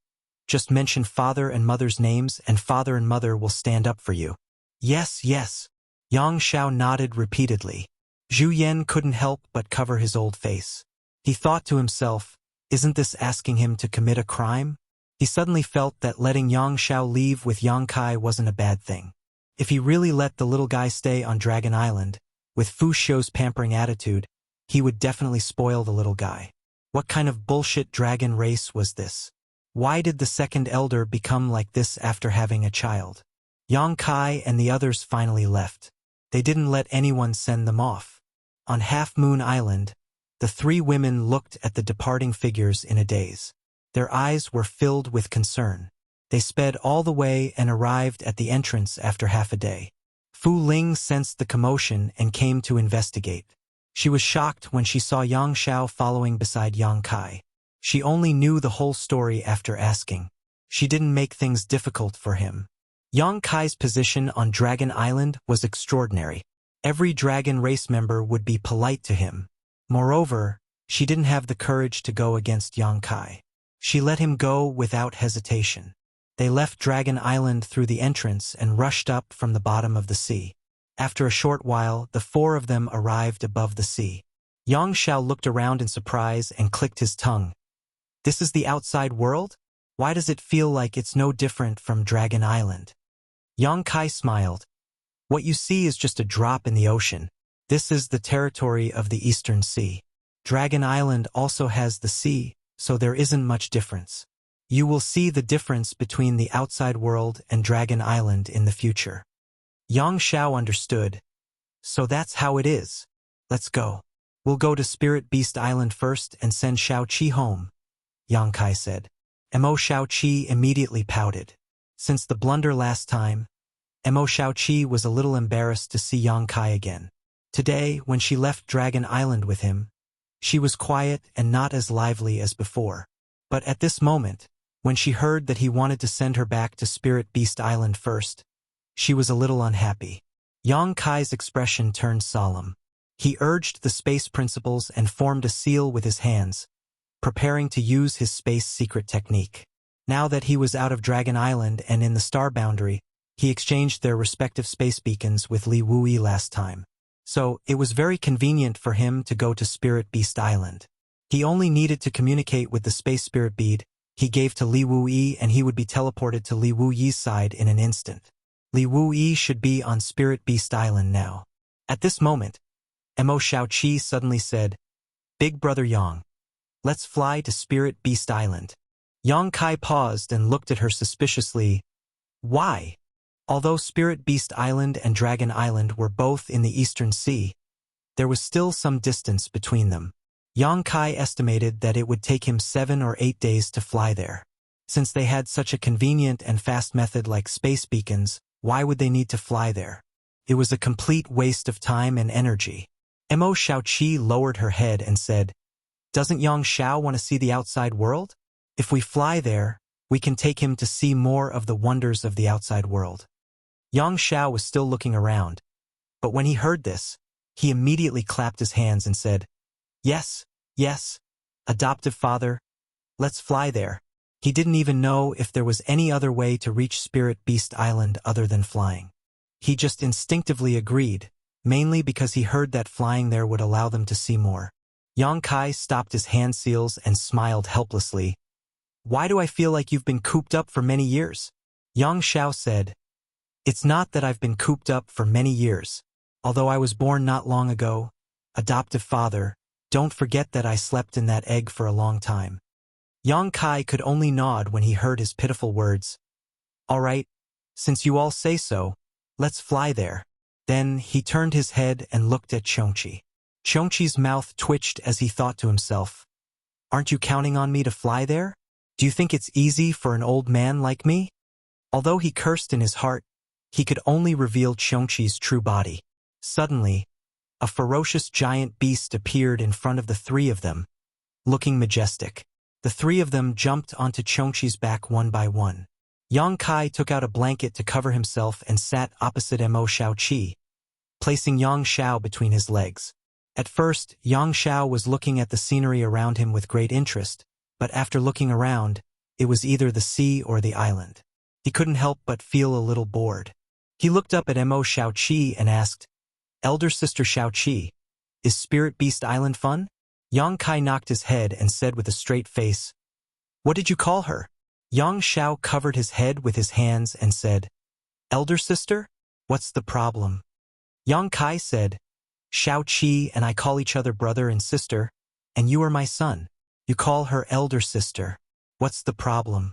just mention Father and Mother's names and Father and Mother will stand up for you." "Yes, yes." Yang Xiao nodded repeatedly. Zhu Yan couldn't help but cover his old face. He thought to himself, isn't this asking him to commit a crime? He suddenly felt that letting Yang Xiao leave with Yang Kai wasn't a bad thing. If he really let the little guy stay on Dragon Island, with Fu Xiu's pampering attitude, he would definitely spoil the little guy. What kind of bullshit dragon race was this? Why did the second elder become like this after having a child? Yang Kai and the others finally left. They didn't let anyone send them off. On Half Moon Island, the three women looked at the departing figures in a daze. Their eyes were filled with concern. They sped all the way and arrived at the entrance after half a day. Fu Ling sensed the commotion and came to investigate. She was shocked when she saw Yang Xiao following beside Yang Kai. She only knew the whole story after asking. She didn't make things difficult for him. Yang Kai's position on Dragon Island was extraordinary. Every dragon race member would be polite to him. Moreover, she didn't have the courage to go against Yang Kai. She let him go without hesitation. They left Dragon Island through the entrance and rushed up from the bottom of the sea. After a short while, the four of them arrived above the sea. Yang Xiao looked around in surprise and clicked his tongue. This is the outside world? Why does it feel like it's no different from Dragon Island? Yang Kai smiled. What you see is just a drop in the ocean. This is the territory of the Eastern Sea. Dragon Island also has the sea, so there isn't much difference. You will see the difference between the outside world and Dragon Island in the future. Yang Xiao understood. So that's how it is. Let's go. We'll go to Spirit Beast Island first and send Xiao Qi home, Yang Kai said. Mo Xiao Qi immediately pouted. Since the blunder last time, Mo Xiao Qi was a little embarrassed to see Yang Kai again. Today, when she left Dragon Island with him, she was quiet and not as lively as before. But at this moment, when she heard that he wanted to send her back to Spirit Beast Island first, she was a little unhappy. Yang Kai's expression turned solemn. He urged the space principles and formed a seal with his hands, preparing to use his space secret technique. Now that he was out of Dragon Island and in the star boundary, he exchanged their respective space beacons with Li Wuyi last time. So, it was very convenient for him to go to Spirit Beast Island. He only needed to communicate with the space spirit bead he gave to Li Wuyi and he would be teleported to Li Wuyi's side in an instant. Li Wuyi should be on Spirit Beast Island now. At this moment, Mo Xiao Qi suddenly said, Big Brother Yang, let's fly to Spirit Beast Island. Yang Kai paused and looked at her suspiciously. Why? Although Spirit Beast Island and Dragon Island were both in the Eastern Sea, there was still some distance between them. Yang Kai estimated that it would take him 7 or 8 days to fly there. Since they had such a convenient and fast method like space beacons, why would they need to fly there? It was a complete waste of time and energy. Mo Xiao Qi lowered her head and said, Doesn't Yang Xiao want to see the outside world? If we fly there, we can take him to see more of the wonders of the outside world. Yang Xiao was still looking around, but when he heard this, he immediately clapped his hands and said, Yes, yes, adoptive father, let's fly there. He didn't even know if there was any other way to reach Spirit Beast Island other than flying. He just instinctively agreed, mainly because he heard that flying there would allow them to see more. Yang Kai stopped his hand seals and smiled helplessly. Why do I feel like you've been cooped up for many years? Yang Xiao said, It's not that I've been cooped up for many years. Although I was born not long ago, adoptive father, don't forget that I slept in that egg for a long time. Yang Kai could only nod when he heard his pitiful words. All right, since you all say so, let's fly there. Then he turned his head and looked at Chongqi. Chongqi's mouth twitched as he thought to himself, Aren't you counting on me to fly there? Do you think it's easy for an old man like me? Although he cursed in his heart, he could only reveal Chongqi's true body. Suddenly, a ferocious giant beast appeared in front of the three of them, looking majestic. The three of them jumped onto Chongqi's back one by one. Yang Kai took out a blanket to cover himself and sat opposite Mo Xiao Qi, placing Yang Xiao between his legs. At first, Yang Xiao was looking at the scenery around him with great interest, but after looking around, it was either the sea or the island. He couldn't help but feel a little bored. He looked up at Mo Xiao Qi and asked, Elder Sister Xiao Qi, is Spirit Beast Island fun? Yang Kai knocked his head and said with a straight face, What did you call her? Yang Xiao covered his head with his hands and said, Elder Sister? What's the problem? Yang Kai said, Xiao Qi and I call each other brother and sister, and you are my son. You call her Elder Sister. What's the problem?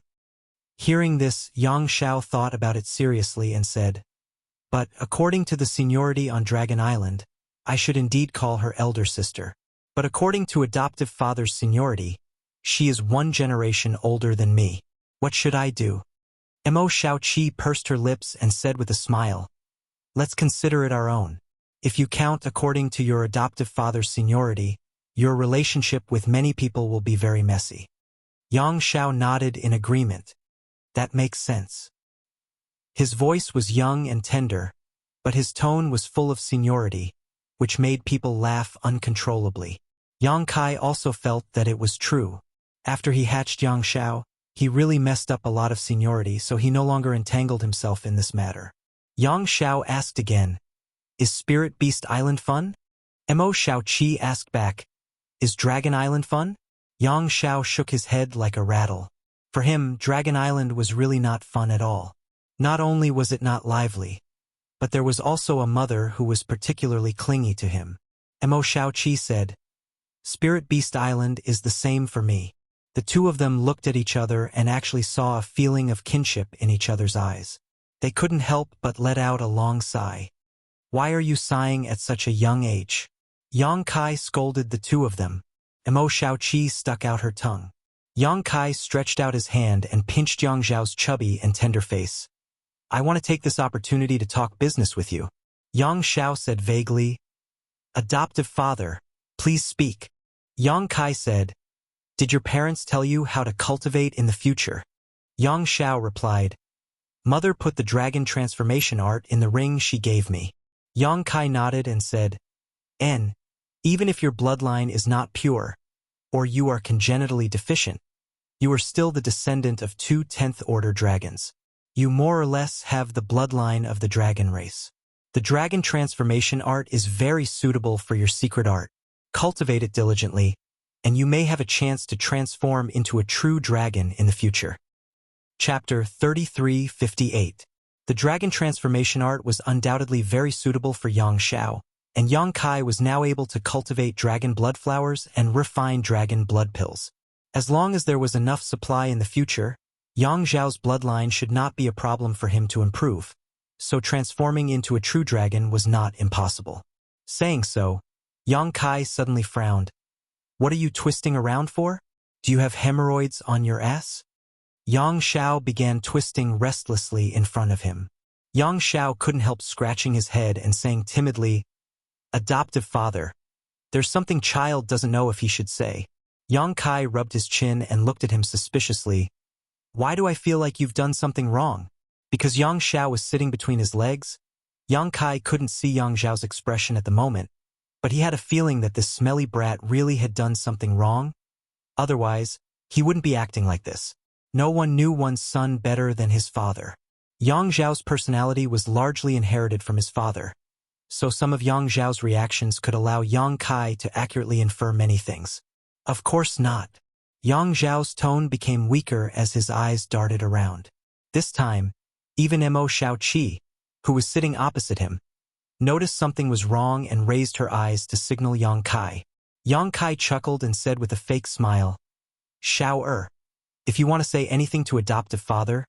Hearing this, Yang Xiao thought about it seriously and said, But according to the seniority on Dragon Island, I should indeed call her Elder Sister. But according to adoptive father's seniority, she is 1 generation older than me. What should I do? Mo Xiao Qi pursed her lips and said with a smile, Let's consider it our own. If you count according to your adoptive father's seniority, your relationship with many people will be very messy. Yang Xiao nodded in agreement. That makes sense. His voice was young and tender, but his tone was full of seniority, which made people laugh uncontrollably. Yang Kai also felt that it was true. After he hatched Yang Xiao, He really messed up a lot of seniority, so he no longer entangled himself in this matter. Yang Xiao asked again, "Is Spirit Beast Island fun?" Mo Xiaoqi asked back, "Is Dragon Island fun?" Yang Xiao shook his head like a rattle. For him, Dragon Island was really not fun at all. Not only was it not lively, but there was also a mother who was particularly clingy to him. Mo Xiaoqi said, "Spirit Beast Island is the same for me." The two of them looked at each other and actually saw a feeling of kinship in each other's eyes. They couldn't help but let out a long sigh. "Why are you sighing at such a young age?" Yang Kai scolded the two of them. Mo Xiaoqi stuck out her tongue. Yang Kai stretched out his hand and pinched Yang Zhao's chubby and tender face. "I want to take this opportunity to talk business with you." Yang Xiao said vaguely, "Adoptive father, please speak." Yang Kai said, "Did your parents tell you how to cultivate in the future?" Yang Xiao replied, "Mother put the dragon transformation art in the ring she gave me." Yang Kai nodded and said, "N, even if your bloodline is not pure, or you are congenitally deficient, you are still the descendant of two 10th-order dragons. You more or less have the bloodline of the dragon race. The dragon transformation art is very suitable for your secret art. Cultivate it diligently, and you may have a chance to transform into a true dragon in the future." Chapter 3358. The dragon transformation art was undoubtedly very suitable for Yang Xiao, and Yang Kai was now able to cultivate dragon blood flowers and refine dragon blood pills. As long as there was enough supply in the future, Yang Zhao's bloodline should not be a problem for him to improve, so transforming into a true dragon was not impossible. Saying so, Yang Kai suddenly frowned. "What are you twisting around for? Do you have hemorrhoids on your ass?" Yang Xiao began twisting restlessly in front of him. Yang Xiao couldn't help scratching his head and saying timidly, "Adoptive father, there's something child doesn't know if he should say." Yang Kai rubbed his chin and looked at him suspiciously. "Why do I feel like you've done something wrong?" Because Yang Xiao was sitting between his legs, Yang Kai couldn't see Yang Zhao's expression at the moment, but he had a feeling that this smelly brat really had done something wrong. Otherwise, he wouldn't be acting like this. No one knew one's son better than his father. Yang Zhao's personality was largely inherited from his father, so some of Yang Zhao's reactions could allow Yang Kai to accurately infer many things. Of course not. Yang Zhao's tone became weaker as his eyes darted around. This time, even Mo Xiaoqi, who was sitting opposite him, noticed something was wrong and raised her eyes to signal Yang Kai. Yang Kai chuckled and said with a fake smile, "Xiao if you want to say anything to adoptive father,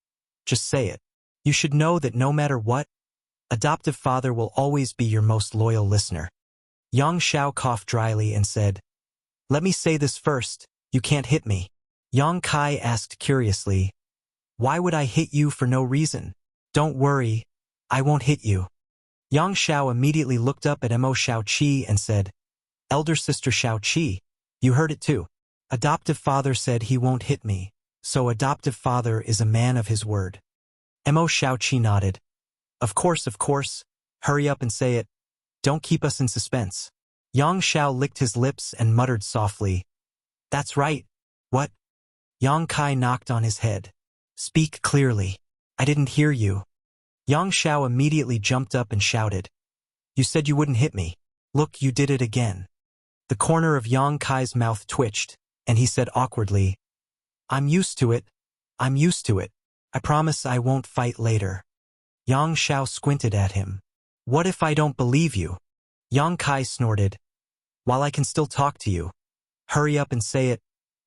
just say it. You should know that no matter what, adoptive father will always be your most loyal listener." Yang Xiao coughed dryly and said, "Let me say this first, you can't hit me." Yang Kai asked curiously, "Why would I hit you for no reason?" "Don't worry, I won't hit you." Yang Xiao immediately looked up at Mo Xiaoqi and said, "Elder sister Xiaoqi, you heard it too. Adoptive father said he won't hit me, so adoptive father is a man of his word." Mo Xiaoqi nodded. Of course, hurry up and say it. Don't keep us in suspense." Yang Xiao licked his lips and muttered softly, "That's right." "What?" Yang Kai knocked on his head. "Speak clearly. I didn't hear you." Yang Xiao immediately jumped up and shouted, "You said you wouldn't hit me. Look, you did it again." The corner of Yang Kai's mouth twitched, and he said awkwardly, I'm used to it. I promise I won't fight later." Yang Xiao squinted at him. "What if I don't believe you?" Yang Kai snorted, "While I can still talk to you, hurry up and say it,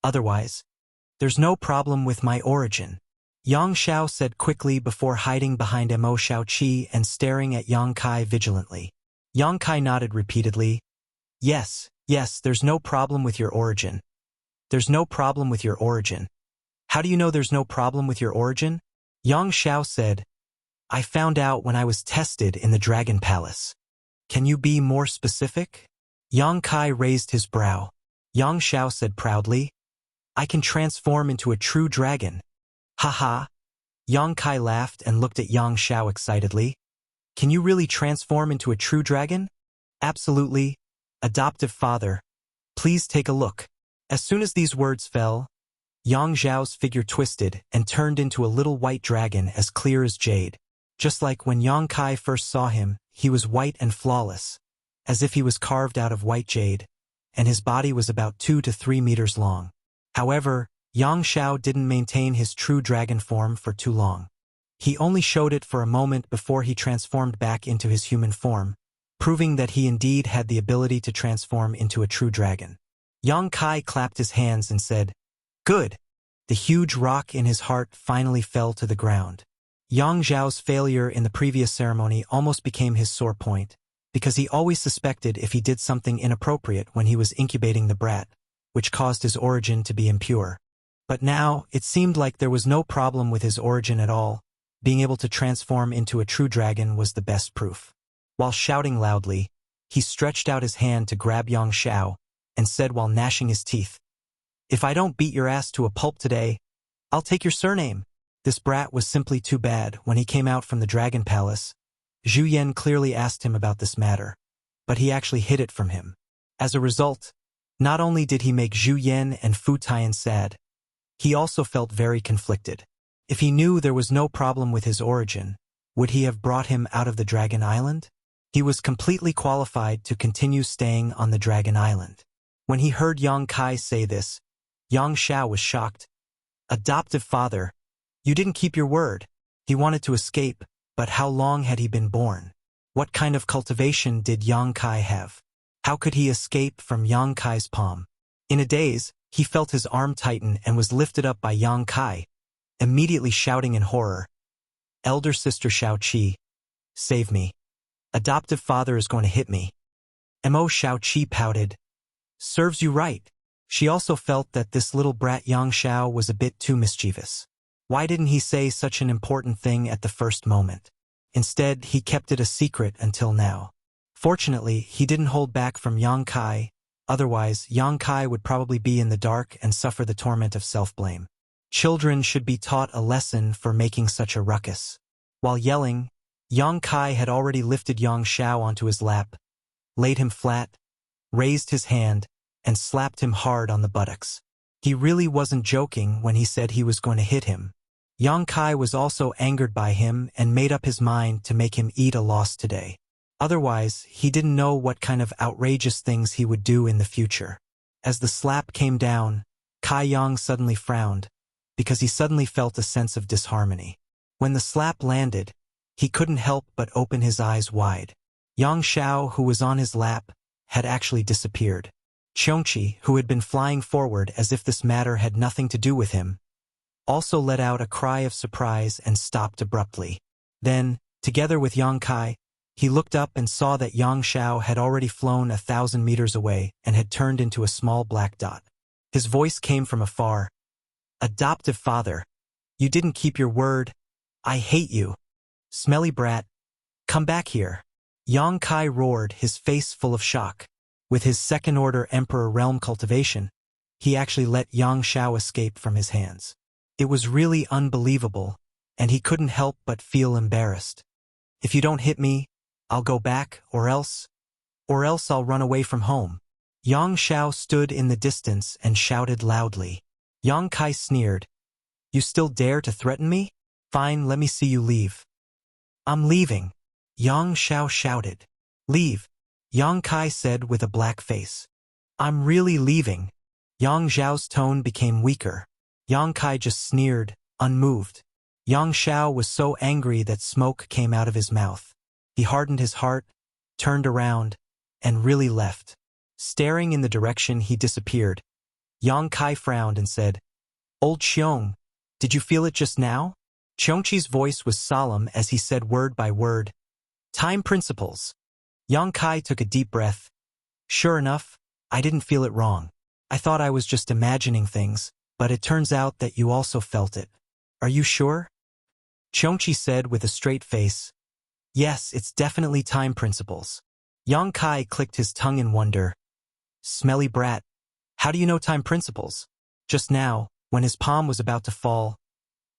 otherwise, there's no problem with my origin." Yang Xiao said quickly before hiding behind Mo Xiaoqi and staring at Yang Kai vigilantly. Yang Kai nodded repeatedly. Yes, there's no problem with your origin. There's no problem with your origin. How do you know there's no problem with your origin? Yang Xiao said, I found out when I was tested in the Dragon Palace. Can you be more specific? Yang Kai raised his brow. Yang Xiao said proudly, I can transform into a true dragon. Haha. Yang Kai laughed and looked at Yang Xiao excitedly. Can you really transform into a true dragon? Absolutely. Adoptive father. Please take a look. As soon as these words fell, Yang Zhao's figure twisted and turned into a little white dragon as clear as jade. Just like when Yang Kai first saw him, he was white and flawless, as if he was carved out of white jade, and his body was about 2 to 3 meters long. However, Yang Xiao didn't maintain his true dragon form for too long. He only showed it for a moment before he transformed back into his human form, proving that he indeed had the ability to transform into a true dragon. Yang Kai clapped his hands and said, "Good." The huge rock in his heart finally fell to the ground. Yang Zhao's failure in the previous ceremony almost became his sore point, because he always suspected if he did something inappropriate when he was incubating the brat, which caused his origin to be impure. But now, it seemed like there was no problem with his origin at all. Being able to transform into a true dragon was the best proof. While shouting loudly, he stretched out his hand to grab Yang Xiao and said while gnashing his teeth, "If I don't beat your ass to a pulp today, I'll take your surname." This brat was simply too bad. When he came out from the Dragon Palace, Zhu Yan clearly asked him about this matter, but he actually hid it from him. As a result, not only did he make Zhu Yan and Fu Tian sad, he also felt very conflicted. If he knew there was no problem with his origin, would he have brought him out of the Dragon Island? He was completely qualified to continue staying on the Dragon Island. When he heard Yang Kai say this, Yang Xiao was shocked. "Adoptive father, you didn't keep your word." He wanted to escape, but how long had he been born? What kind of cultivation did Yang Kai have? How could he escape from Yang Kai's palm? In a daze, he felt his arm tighten and was lifted up by Yang Kai, immediately shouting in horror, "Elder sister Shao Qi, save me. Adoptive father is going to hit me." Mo Shao Qi pouted, "Serves you right." She also felt that this little brat Yang Xiao was a bit too mischievous. Why didn't he say such an important thing at the first moment? Instead, he kept it a secret until now. Fortunately, he didn't hold back from Yang Kai, otherwise Yang Kai would probably be in the dark and suffer the torment of self-blame. Children should be taught a lesson for making such a ruckus. While yelling, Yang Kai had already lifted Yang Xiao onto his lap, laid him flat, raised his hand, and slapped him hard on the buttocks. He really wasn't joking when he said he was going to hit him. Yang Kai was also angered by him and made up his mind to make him eat a loss today. Otherwise, he didn't know what kind of outrageous things he would do in the future. As the slap came down, Kai Yang suddenly frowned, because he suddenly felt a sense of disharmony. When the slap landed, he couldn't help but open his eyes wide. Yang Xiao, who was on his lap, had actually disappeared. Qiongqi, who had been flying forward as if this matter had nothing to do with him, also let out a cry of surprise and stopped abruptly. Then, together with Yang Kai, he looked up and saw that Yang Xiao had already flown 1,000 meters away and had turned into a small black dot. His voice came from afar. "Adoptive father, you didn't keep your word. I hate you. Smelly brat, come back here." Yang Kai roared, his face full of shock. With his second-order Emperor realm cultivation, he actually let Yang Xiao escape from his hands. It was really unbelievable, and he couldn't help but feel embarrassed. "If you don't hit me, I'll go back, or else I'll run away from home." Yang Xiao stood in the distance and shouted loudly. Yang Kai sneered, "You still dare to threaten me? Fine, let me see you leave." "I'm leaving," Yang Xiao shouted. "Leave," Yang Kai said with a black face. "I'm really leaving." Yang Xiao's tone became weaker. Yang Kai just sneered, unmoved. Yang Xiao was so angry that smoke came out of his mouth. He hardened his heart, turned around, and really left. Staring in the direction he disappeared, Yang Kai frowned and said, "Old Qiong, did you feel it just now?" Qiongqi's voice was solemn as he said word by word, "Time principles." Yang Kai took a deep breath. "Sure enough, I didn't feel it wrong. I thought I was just imagining things, but it turns out that you also felt it. Are you sure?" Qiongqi said with a straight face, "Yes, it's definitely time principles." Yang Kai clicked his tongue in wonder. "Smelly brat, how do you know time principles?" Just now, when his palm was about to fall,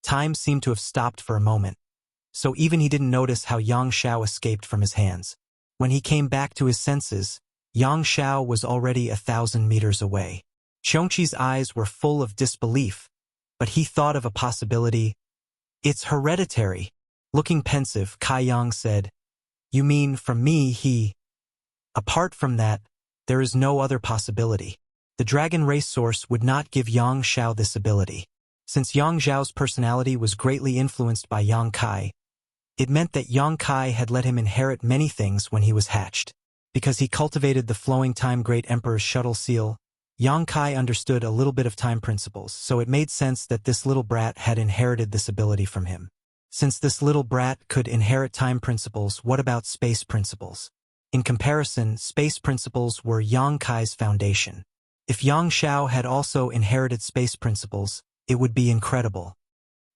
time seemed to have stopped for a moment, so even he didn't notice how Yang Xiao escaped from his hands. When he came back to his senses, Yang Xiao was already 1,000 meters away. Qiongqi's eyes were full of disbelief, but he thought of a possibility. It's hereditary. Looking pensive, Kai Yang said, You mean from me he… Apart from that, there is no other possibility. The dragon race source would not give Yang Xiao this ability. Since Yang Xiao's personality was greatly influenced by Yang Kai, it meant that Yang Kai had let him inherit many things when he was hatched. Because he cultivated the flowing time Great Emperor's shuttle seal, Yang Kai understood a little bit of time principles, so it made sense that this little brat had inherited this ability from him. Since this little brat could inherit time principles, what about space principles? In comparison, space principles were Yang Kai's foundation. If Yang Xiao had also inherited space principles, it would be incredible.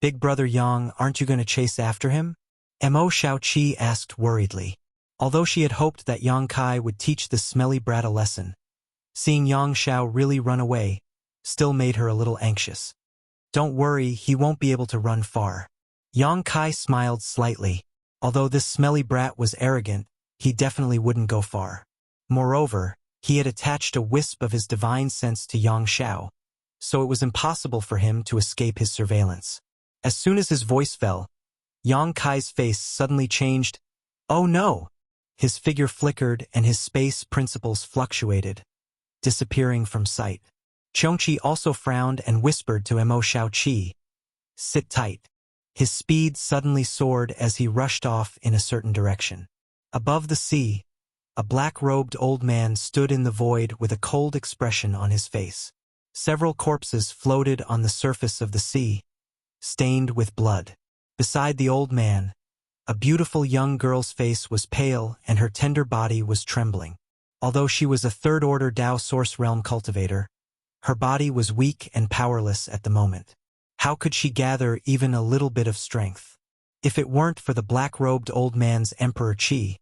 Big brother Yang, aren't you going to chase after him? Mo Xiaoqi asked worriedly. Although she had hoped that Yang Kai would teach this smelly brat a lesson, seeing Yang Xiao really run away still made her a little anxious. Don't worry, he won't be able to run far. Yang Kai smiled slightly. Although this smelly brat was arrogant, he definitely wouldn't go far. Moreover, he had attached a wisp of his divine sense to Yang Xiao, so it was impossible for him to escape his surveillance. As soon as his voice fell, Yang Kai's face suddenly changed. Oh no! His figure flickered and his space principles fluctuated, disappearing from sight. Qiongqi also frowned and whispered to Mo Xiaoqi, Sit tight. His speed suddenly soared as he rushed off in a certain direction. Above the sea, a black-robed old man stood in the void with a cold expression on his face. Several corpses floated on the surface of the sea, stained with blood. Beside the old man, a beautiful young girl's face was pale and her tender body was trembling. Although she was a third-order Dao Source Realm cultivator, her body was weak and powerless at the moment. How could she gather even a little bit of strength? If it weren't for the black-robed old man's Emperor Qi,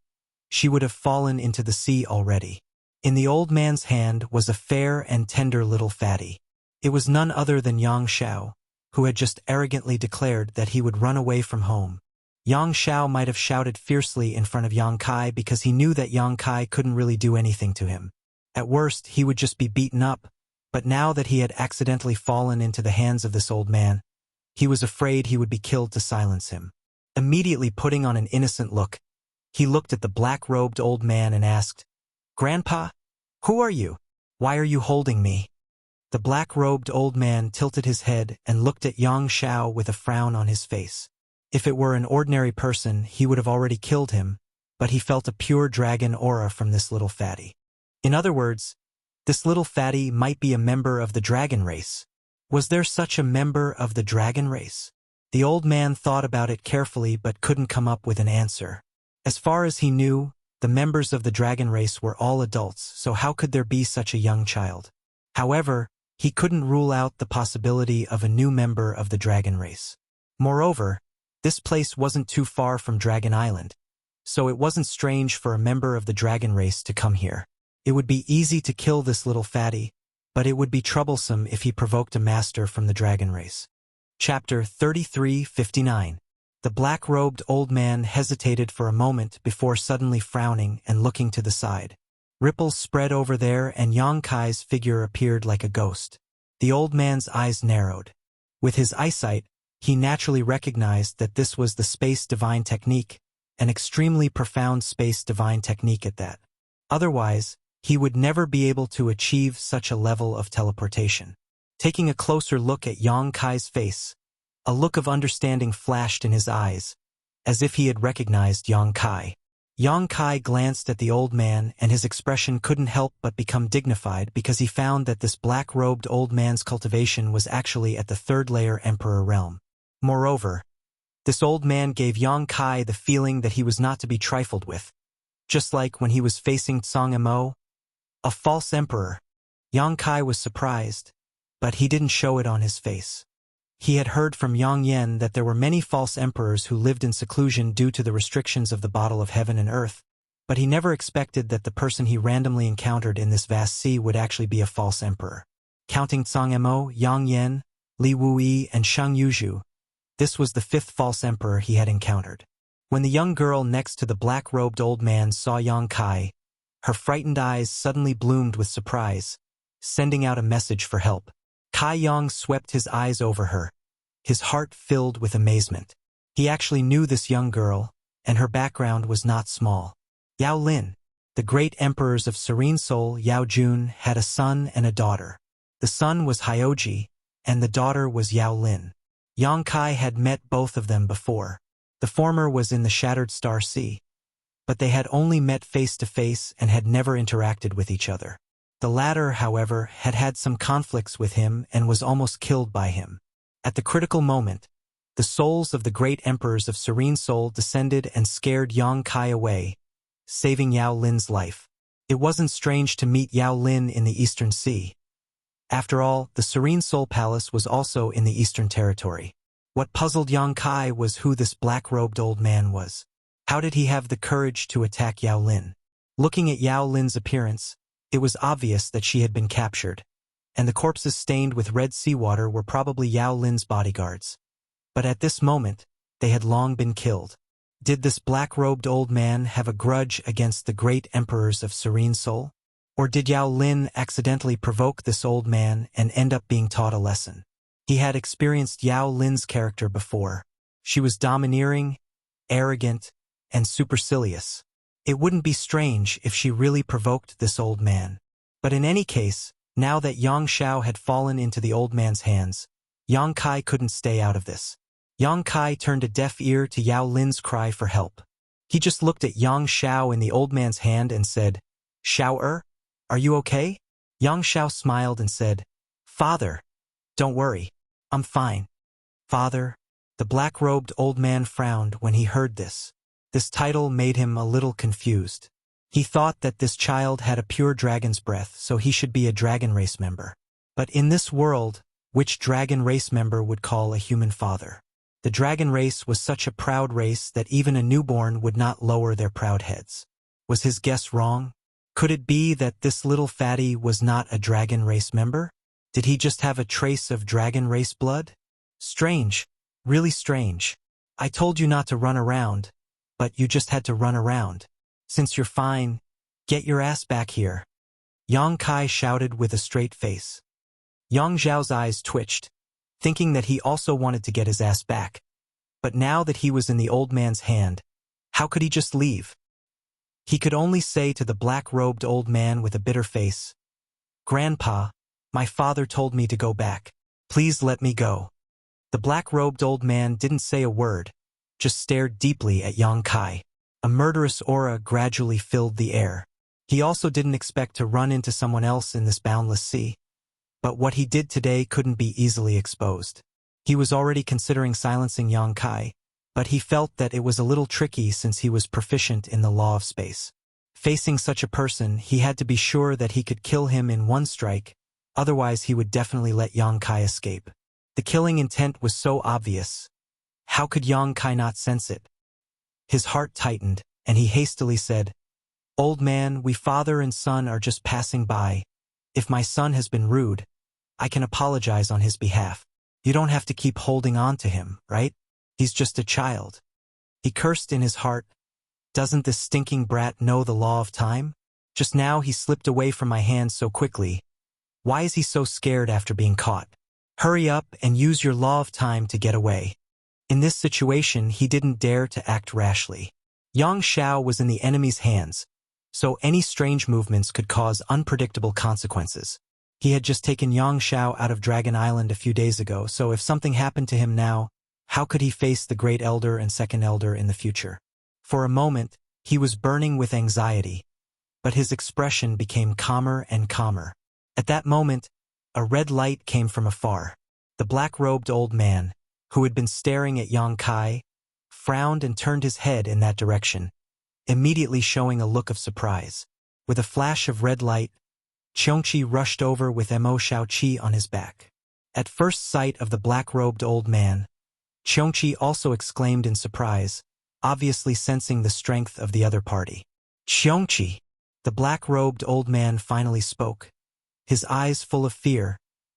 she would have fallen into the sea already. In the old man's hand was a fair and tender little fatty. It was none other than Yang Xiao, who had just arrogantly declared that he would run away from home. Yang Xiao might have shouted fiercely in front of Yang Kai because he knew that Yang Kai couldn't really do anything to him. At worst, he would just be beaten up, but now that he had accidentally fallen into the hands of this old man, he was afraid he would be killed to silence him. Immediately putting on an innocent look, he looked at the black-robed old man and asked, Grandpa, who are you? Why are you holding me? The black-robed old man tilted his head and looked at Yang Xiao with a frown on his face. If it were an ordinary person, he would have already killed him, but he felt a pure dragon aura from this little fatty. In other words, this little fatty might be a member of the dragon race. Was there such a member of the dragon race? The old man thought about it carefully but couldn't come up with an answer. As far as he knew, the members of the dragon race were all adults, so how could there be such a young child? However, he couldn't rule out the possibility of a new member of the dragon race. Moreover, this place wasn't too far from Dragon Island, so it wasn't strange for a member of the dragon race to come here. It would be easy to kill this little fatty, but it would be troublesome if he provoked a master from the dragon race. Chapter 33:59. The black-robed old man hesitated for a moment before suddenly frowning and looking to the side. Ripples spread over there and Yang Kai's figure appeared like a ghost. The old man's eyes narrowed. With his eyesight, he naturally recognized that this was the space divine technique, an extremely profound space divine technique at that. Otherwise, he would never be able to achieve such a level of teleportation. Taking a closer look at Yang Kai's face, a look of understanding flashed in his eyes, as if he had recognized Yang Kai. Yang Kai glanced at the old man and his expression couldn't help but become dignified because he found that this black-robed old man's cultivation was actually at the third-layer Emperor realm. Moreover, this old man gave Yang Kai the feeling that he was not to be trifled with. Just like when he was facing Tsang Mo, a false emperor, Yang Kai was surprised, but he didn't show it on his face. He had heard from Yang Yen that there were many false emperors who lived in seclusion due to the restrictions of the bottle of heaven and earth, but he never expected that the person he randomly encountered in this vast sea would actually be a false emperor. Counting Tsang Mo, Yang Yen, Li Wuyi, and Shang Yuzhu, this was the fifth false emperor he had encountered. When the young girl next to the black-robed old man saw Yang Kai, her frightened eyes suddenly bloomed with surprise, sending out a message for help. Kai Yong swept his eyes over her, his heart filled with amazement. He actually knew this young girl, and her background was not small. Yao Lin, the great emperors of Serene Soul Yao Jun, had a son and a daughter. The son was Hyoji, and the daughter was Yao Lin. Yang Kai had met both of them before. The former was in the Shattered Star Sea, but they had only met face to face and had never interacted with each other. The latter, however, had had some conflicts with him and was almost killed by him. At the critical moment, the souls of the great emperors of Serene Soul descended and scared Yang Kai away, saving Yao Lin's life. It wasn't strange to meet Yao Lin in the Eastern Sea. After all, the Serene Soul Palace was also in the Eastern Territory. What puzzled Yang Kai was who this black-robed old man was. How did he have the courage to attack Yao Lin? Looking at Yao Lin's appearance, it was obvious that she had been captured, and the corpses stained with red seawater were probably Yao Lin's bodyguards. But at this moment, they had long been killed. Did this black-robed old man have a grudge against the great emperors of Serene Soul? Or did Yao Lin accidentally provoke this old man and end up being taught a lesson? He had experienced Yao Lin's character before. She was domineering, arrogant, and supercilious. It wouldn't be strange if she really provoked this old man. But in any case, now that Yang Xiao had fallen into the old man's hands, Yang Kai couldn't stay out of this. Yang Kai turned a deaf ear to Yao Lin's cry for help. He just looked at Yang Xiao in the old man's hand and said, "Xiao-er, are you okay?" Yang Xiao smiled and said, "Father, don't worry, I'm fine." "Father?" The black-robed old man frowned when he heard this. This title made him a little confused. He thought that this child had a pure dragon's breath, so he should be a dragon race member. But in this world, which dragon race member would call a human father? The dragon race was such a proud race that even a newborn would not lower their proud heads. Was his guess wrong? Could it be that this little fatty was not a dragon race member? Did he just have a trace of dragon race blood? Strange, really strange. I told you not to run around, but you just had to run around. Since you're fine, get your ass back here. Yang Kai shouted with a straight face. Yang Zhao's eyes twitched, thinking that he also wanted to get his ass back. But now that he was in the old man's hand, how could he just leave? He could only say to the black-robed old man with a bitter face, "Grandpa, my father told me to go back. Please let me go." The black-robed old man didn't say a word, just stared deeply at Yang Kai. A murderous aura gradually filled the air. He also didn't expect to run into someone else in this boundless sea. But what he did today couldn't be easily exposed. He was already considering silencing Yang Kai, but he felt that it was a little tricky since he was proficient in the law of space. Facing such a person, he had to be sure that he could kill him in one strike, otherwise he would definitely let Yang Kai escape. The killing intent was so obvious. How could Yang Kai not sense it? His heart tightened, and he hastily said, "Old man, we father and son are just passing by. If my son has been rude, I can apologize on his behalf. You don't have to keep holding on to him, right? He's just a child." He cursed in his heart. Doesn't this stinking brat know the law of time? Just now he slipped away from my hands so quickly. Why is he so scared after being caught? Hurry up and use your law of time to get away. In this situation, he didn't dare to act rashly. Yang Xiao was in the enemy's hands, so any strange movements could cause unpredictable consequences. He had just taken Yang Xiao out of Dragon Island a few days ago, so if something happened to him now, how could he face the Great Elder and Second Elder in the future? For a moment, he was burning with anxiety, but his expression became calmer and calmer. At that moment, a red light came from afar. The black-robed old man, who had been staring at Yang Kai, frowned and turned his head in that direction, immediately showing a look of surprise. With a flash of red light, Qiongqi rushed over with Mo Shaoqi on his back. At first sight of the black-robed old man, Qiongqi also exclaimed in surprise, obviously sensing the strength of the other party. "Qiongqi!" The black-robed old man finally spoke, his eyes full of fear,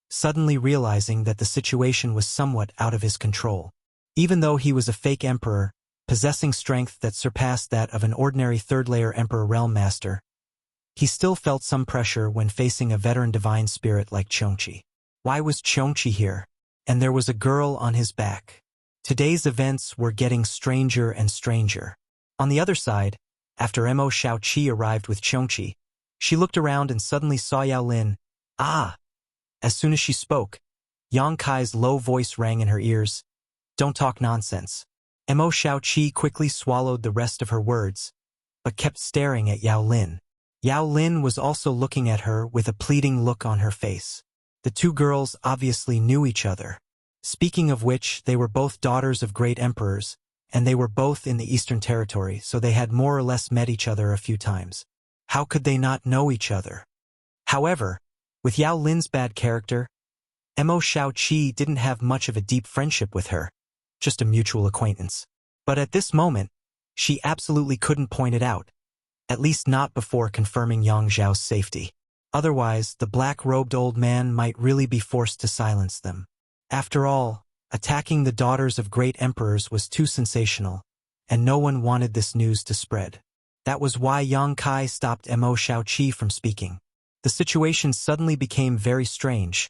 suddenly realizing that the situation was somewhat out of his control. Even though he was a fake emperor, possessing strength that surpassed that of an ordinary third-layer emperor realm master, he still felt some pressure when facing a veteran divine spirit like Qiongqi. Why was Chongqi here? And there was a girl on his back. Today's events were getting stranger and stranger. On the other side, after Mo Shaoqi arrived with Chongqi, she looked around and suddenly saw Yao Lin. Ah! As soon as she spoke, Yang Kai's low voice rang in her ears. Don't talk nonsense. Mo Shaoqi quickly swallowed the rest of her words, but kept staring at Yao Lin. Yao Lin was also looking at her with a pleading look on her face. The two girls obviously knew each other. Speaking of which, they were both daughters of great emperors, and they were both in the Eastern Territory, so they had more or less met each other a few times. How could they not know each other? However, with Yao Lin's bad character, Mo Shaoqi didn't have much of a deep friendship with her, just a mutual acquaintance. But at this moment, she absolutely couldn't point it out, at least not before confirming Yang Zhao's safety. Otherwise, the black-robed old man might really be forced to silence them. After all, attacking the daughters of great emperors was too sensational, and no one wanted this news to spread. That was why Yang Kai stopped Mo Shaoqi from speaking. The situation suddenly became very strange,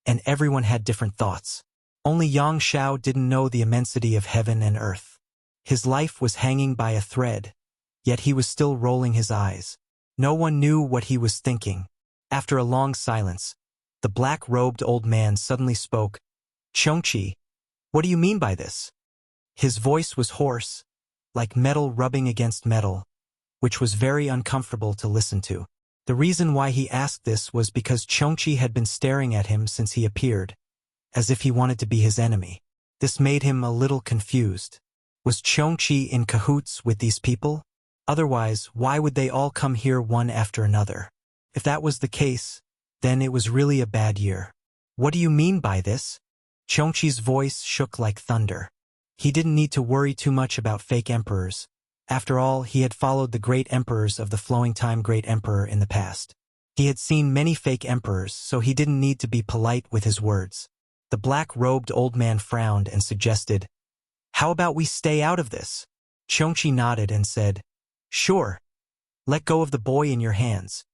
and everyone had different thoughts. Only Yang Xiao didn't know the immensity of heaven and earth. His life was hanging by a thread, yet he was still rolling his eyes. No one knew what he was thinking. After a long silence, the black-robed old man suddenly spoke. Chongqi, what do you mean by this? His voice was hoarse, like metal rubbing against metal, which was very uncomfortable to listen to. The reason why he asked this was because Chongqi had been staring at him since he appeared, as if he wanted to be his enemy. This made him a little confused. Was Chongqi in cahoots with these people? Otherwise, why would they all come here one after another? If that was the case, then it was really a bad year. What do you mean by this? Chongqi's voice shook like thunder. He didn't need to worry too much about fake emperors. After all, he had followed the great emperors of the flowing time great emperor in the past. He had seen many fake emperors, so he didn't need to be polite with his words. The black-robed old man frowned and suggested, "How about we stay out of this?" Chongqi nodded and said, "Sure. Let go of the boy in your hands."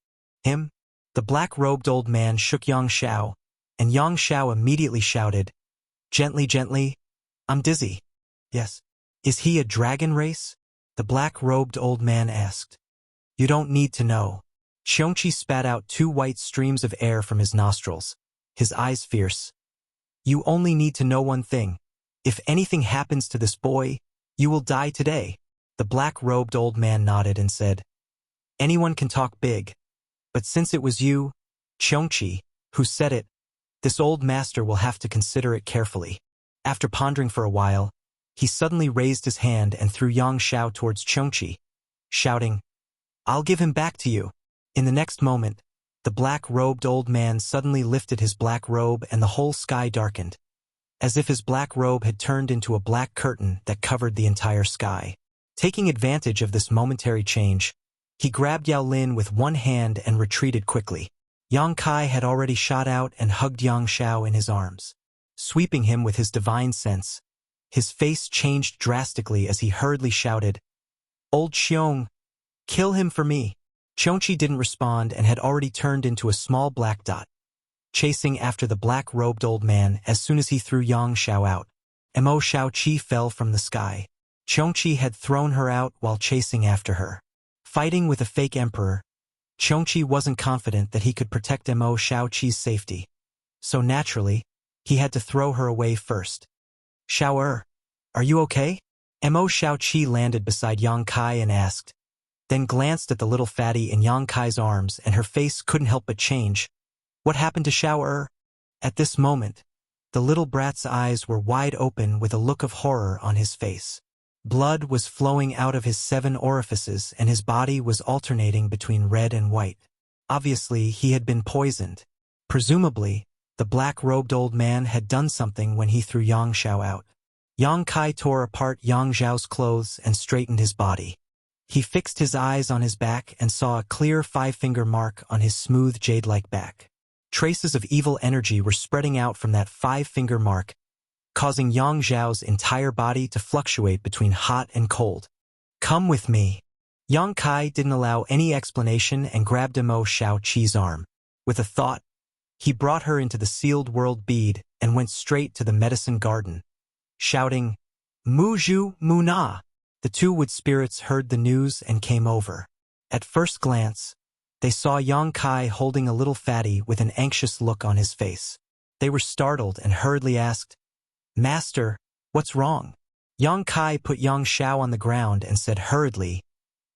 Him? The black-robed old man shook Yang Xiao, and Yang Xiao immediately shouted, "Gently, gently. I'm dizzy." "Yes. Is he a dragon race?" the black-robed old man asked. "You don't need to know." Chongqi spat out 2 white streams of air from his nostrils, his eyes fierce. "You only need to know one thing. If anything happens to this boy, you will die today." The black-robed old man nodded and said, "Anyone can talk big, but since it was you, Chongqi, who said it, this old master will have to consider it carefully." After pondering for a while, he suddenly raised his hand and threw Yang Xiao towards Chongqi, shouting, "I'll give him back to you." In the next moment, the black-robed old man suddenly lifted his black robe and the whole sky darkened, as if his black robe had turned into a black curtain that covered the entire sky. Taking advantage of this momentary change, he grabbed Yao Lin with one hand and retreated quickly. Yang Kai had already shot out and hugged Yang Xiao in his arms. Sweeping him with his divine sense, his face changed drastically as he hurriedly shouted, "Old Xiong, kill him for me." Chongqi didn't respond and had already turned into a small black dot, chasing after the black-robed old man. As soon as he threw Yang Xiao out, Mo Shaoqi fell from the sky. Chongqi had thrown her out while chasing after her. Fighting with a fake emperor, Chongqi wasn't confident that he could protect Mo Shaoqi's safety, so naturally, he had to throw her away first. "Xiao are you okay?" Mo Shaoqi landed beside Yang Kai and asked, then glanced at the little fatty in Yang Kai's arms, and her face couldn't help but change. What happened to Xiao? At this moment, the little brat's eyes were wide open with a look of horror on his face. Blood was flowing out of his 7 orifices and his body was alternating between red and white. Obviously, he had been poisoned. Presumably, the black-robed old man had done something when he threw Yang Xiao out. Yang Kai tore apart Yang Zhao's clothes and straightened his body. He fixed his eyes on his back and saw a clear 5-finger mark on his smooth jade-like back. Traces of evil energy were spreading out from that 5-finger mark, causing Yang Zhao's entire body to fluctuate between hot and cold. "Come with me." Yang Kai didn't allow any explanation and grabbed Mo Shaoqi's arm. With a thought, He brought her into the sealed world bead and went straight to the medicine garden, shouting, "Muju Muna!" The two wood spirits heard the news and came over. At first glance, they saw Yang Kai holding a little fatty with an anxious look on his face. They were startled and hurriedly asked, "Master, what's wrong?" Yang Kai put Yang Xiao on the ground and said hurriedly,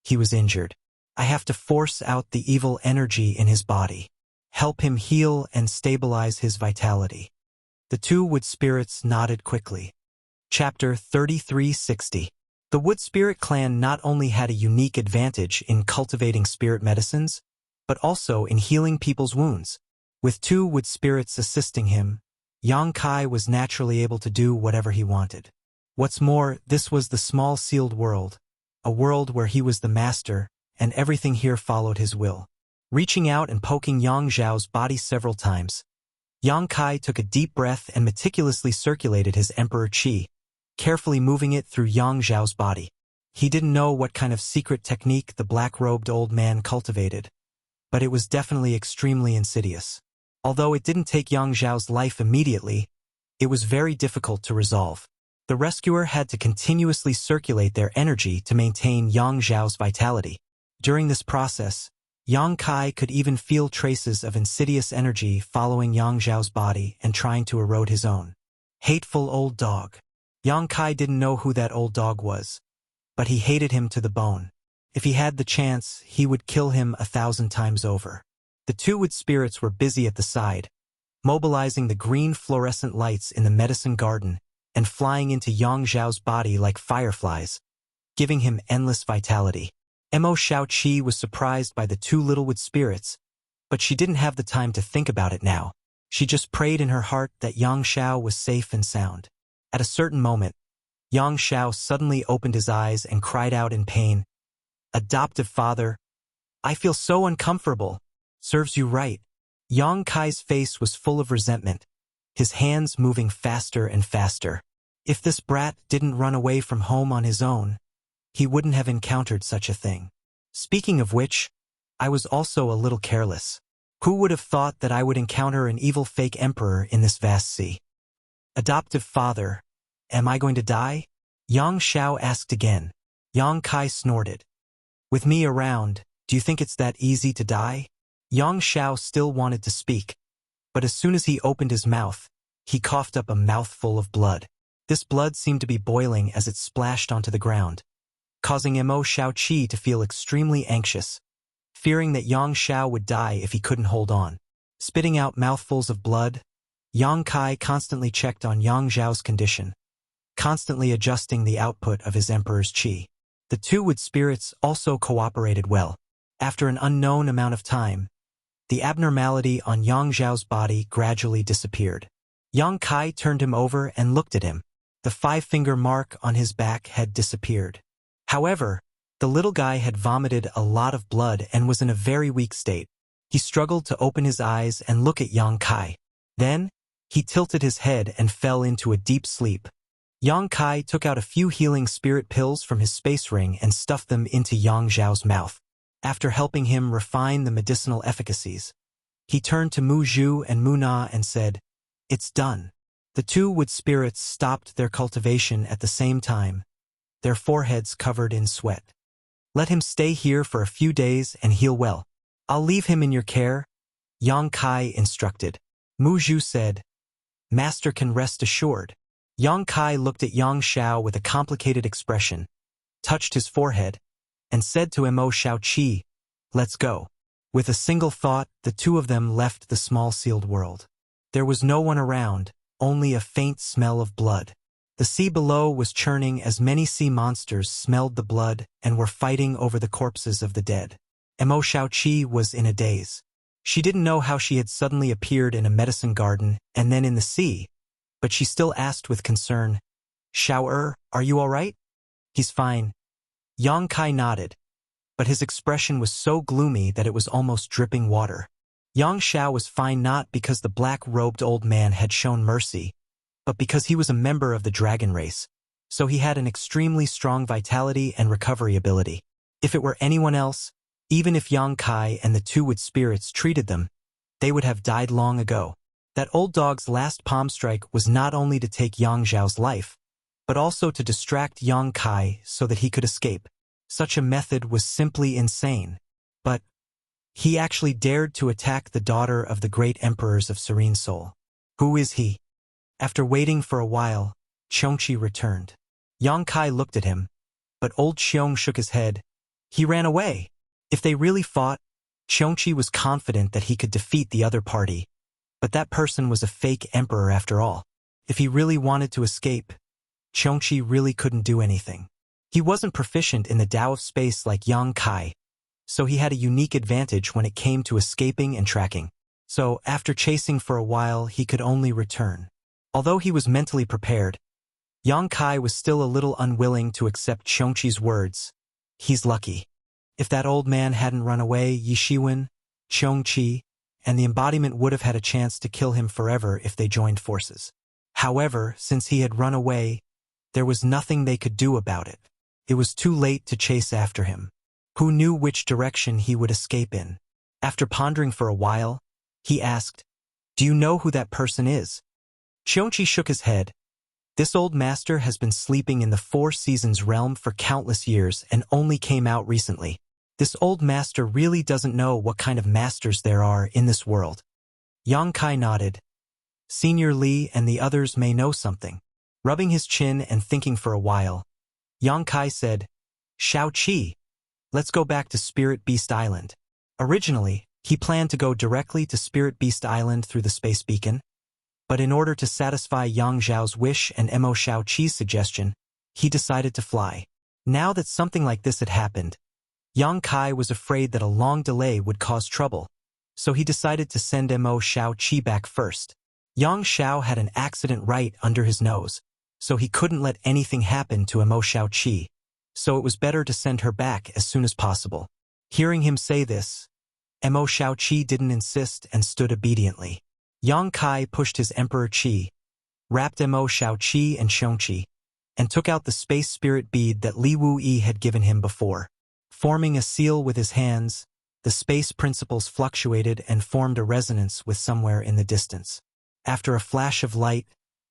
"He was injured. I have to force out the evil energy in his body, help him heal and stabilize his vitality." The two wood spirits nodded quickly. Chapter 3360. The Wood Spirit clan not only had a unique advantage in cultivating spirit medicines, but also in healing people's wounds. With two wood spirits assisting him, Yang Kai was naturally able to do whatever he wanted. What's more, this was the small sealed world, a world where he was the master, and everything here followed his will. Reaching out and poking Yang Zhao's body several times, Yang Kai took a deep breath and meticulously circulated his emperor qi, carefully moving it through Yang Zhao's body. He didn't know what kind of secret technique the black-robed old man cultivated, but it was definitely extremely insidious. Although it didn't take Yang Zhao's life immediately, it was very difficult to resolve. The rescuer had to continuously circulate their energy to maintain Yang Zhao's vitality. During this process, Yang Kai could even feel traces of insidious energy following Yang Zhao's body and trying to erode his own. Hateful old dog. Yang Kai didn't know who that old dog was, but he hated him to the bone. If he had the chance, he would kill him 1,000 times over. The two wood spirits were busy at the side, mobilizing the green fluorescent lights in the medicine garden and flying into Yang Zhao's body like fireflies, giving him endless vitality. Mo Xiaoqi was surprised by the two little wood spirits, but she didn't have the time to think about it now. She just prayed in her heart that Yang Xiao was safe and sound. At a certain moment, Yang Xiao suddenly opened his eyes and cried out in pain, "Adoptive father, I feel so uncomfortable." "Serves you right." Yang Kai's face was full of resentment, his hands moving faster and faster. If this brat didn't run away from home on his own, he wouldn't have encountered such a thing. Speaking of which, I was also a little careless. Who would have thought that I would encounter an evil fake emperor in this vast sea? "Adoptive father, am I going to die?" Yang Xiao asked again. Yang Kai snorted. "With me around, do you think it's that easy to die?" Yang Xiao still wanted to speak, but as soon as he opened his mouth, he coughed up a mouthful of blood. This blood seemed to be boiling as it splashed onto the ground, causing Mo Xiaoqi to feel extremely anxious, fearing that Yang Xiao would die if he couldn't hold on. Spitting out mouthfuls of blood, Yang Kai constantly checked on Yang Zhao's condition, constantly adjusting the output of his emperor's qi. The two wood spirits also cooperated well. After an unknown amount of time, the abnormality on Yang Zhao's body gradually disappeared. Yang Kai turned him over and looked at him. The 5-finger mark on his back had disappeared. However, the little guy had vomited a lot of blood and was in a very weak state. He struggled to open his eyes and look at Yang Kai. Then, he tilted his head and fell into a deep sleep. Yang Kai took out a few healing spirit pills from his space ring and stuffed them into Yang Zhao's mouth. After helping him refine the medicinal efficacies, he turned to Mu Zhu and Mu Na and said, "It's done." The two wood spirits stopped their cultivation at the same time, their foreheads covered in sweat. "Let him stay here for a few days and heal well. I'll leave him in your care," Yang Kai instructed. Mu Zhu said, "Master can rest assured." Yang Kai looked at Yang Xiao with a complicated expression, touched his forehead, and said to Mo Xiaoqi, "Let's go." With a single thought, the two of them left the small sealed world. There was no one around, only a faint smell of blood. The sea below was churning as many sea monsters smelled the blood and were fighting over the corpses of the dead. Mo Xiaoqi was in a daze. She didn't know how she had suddenly appeared in a medicine garden and then in the sea, but she still asked with concern, "Xiao, are you all right?" "He's fine." Yang Kai nodded, but his expression was so gloomy that it was almost dripping water. Yang Xiao was fine not because the black-robed old man had shown mercy, but because he was a member of the dragon race, so he had an extremely strong vitality and recovery ability. If it were anyone else, even if Yang Kai and the two wood spirits treated them, they would have died long ago. That old dog's last palm strike was not only to take Yang Zhao's life, but also to distract Yang Kai so that he could escape. Such a method was simply insane. But he actually dared to attack the daughter of the great emperors of Serene Soul. Who is he? After waiting for a while, Qiongqi returned. Yang Kai looked at him, but old Qiong shook his head. He ran away. If they really fought, Qiongqi was confident that he could defeat the other party. But that person was a fake emperor after all. If he really wanted to escape, Qiongqi really couldn't do anything. He wasn't proficient in the Tao of space like Yang Kai, so he had a unique advantage when it came to escaping and tracking. So, after chasing for a while, he could only return. Although he was mentally prepared, Yang Kai was still a little unwilling to accept Qiongqi's words. He's lucky. If that old man hadn't run away, Yi Shiwen, Qiongqi, and the embodiment would have had a chance to kill him forever if they joined forces. However, since he had run away, there was nothing they could do about it. It was too late to chase after him. Who knew which direction he would escape in? After pondering for a while, he asked, "Do you know who that person is?" Qiongqi shook his head. This old master has been sleeping in the Four Seasons realm for countless years and only came out recently. This old master really doesn't know what kind of masters there are in this world. Yang Kai nodded. Senior Li and the others may know something. Rubbing his chin and thinking for a while, Yang Kai said, "Shao Qi, let's go back to Spirit Beast Island." Originally, he planned to go directly to Spirit Beast Island through the space beacon, but in order to satisfy Yang Zhao's wish and Mo Shao Qi's suggestion, he decided to fly. Now that something like this had happened, Yang Kai was afraid that a long delay would cause trouble, so he decided to send Mo Shao Qi back first. Yang Xiao had an accident right under his nose, so he couldn't let anything happen to Mo Shao Qi, so it was better to send her back as soon as possible. Hearing him say this, Mo Shao Qi didn't insist and stood obediently. Yang Kai pushed his Emperor Qi, wrapped Mo Shao Qi and Qiongqi, and took out the space spirit bead that Li Wuyi had given him before. Forming a seal with his hands, the space principles fluctuated and formed a resonance with somewhere in the distance. After a flash of light,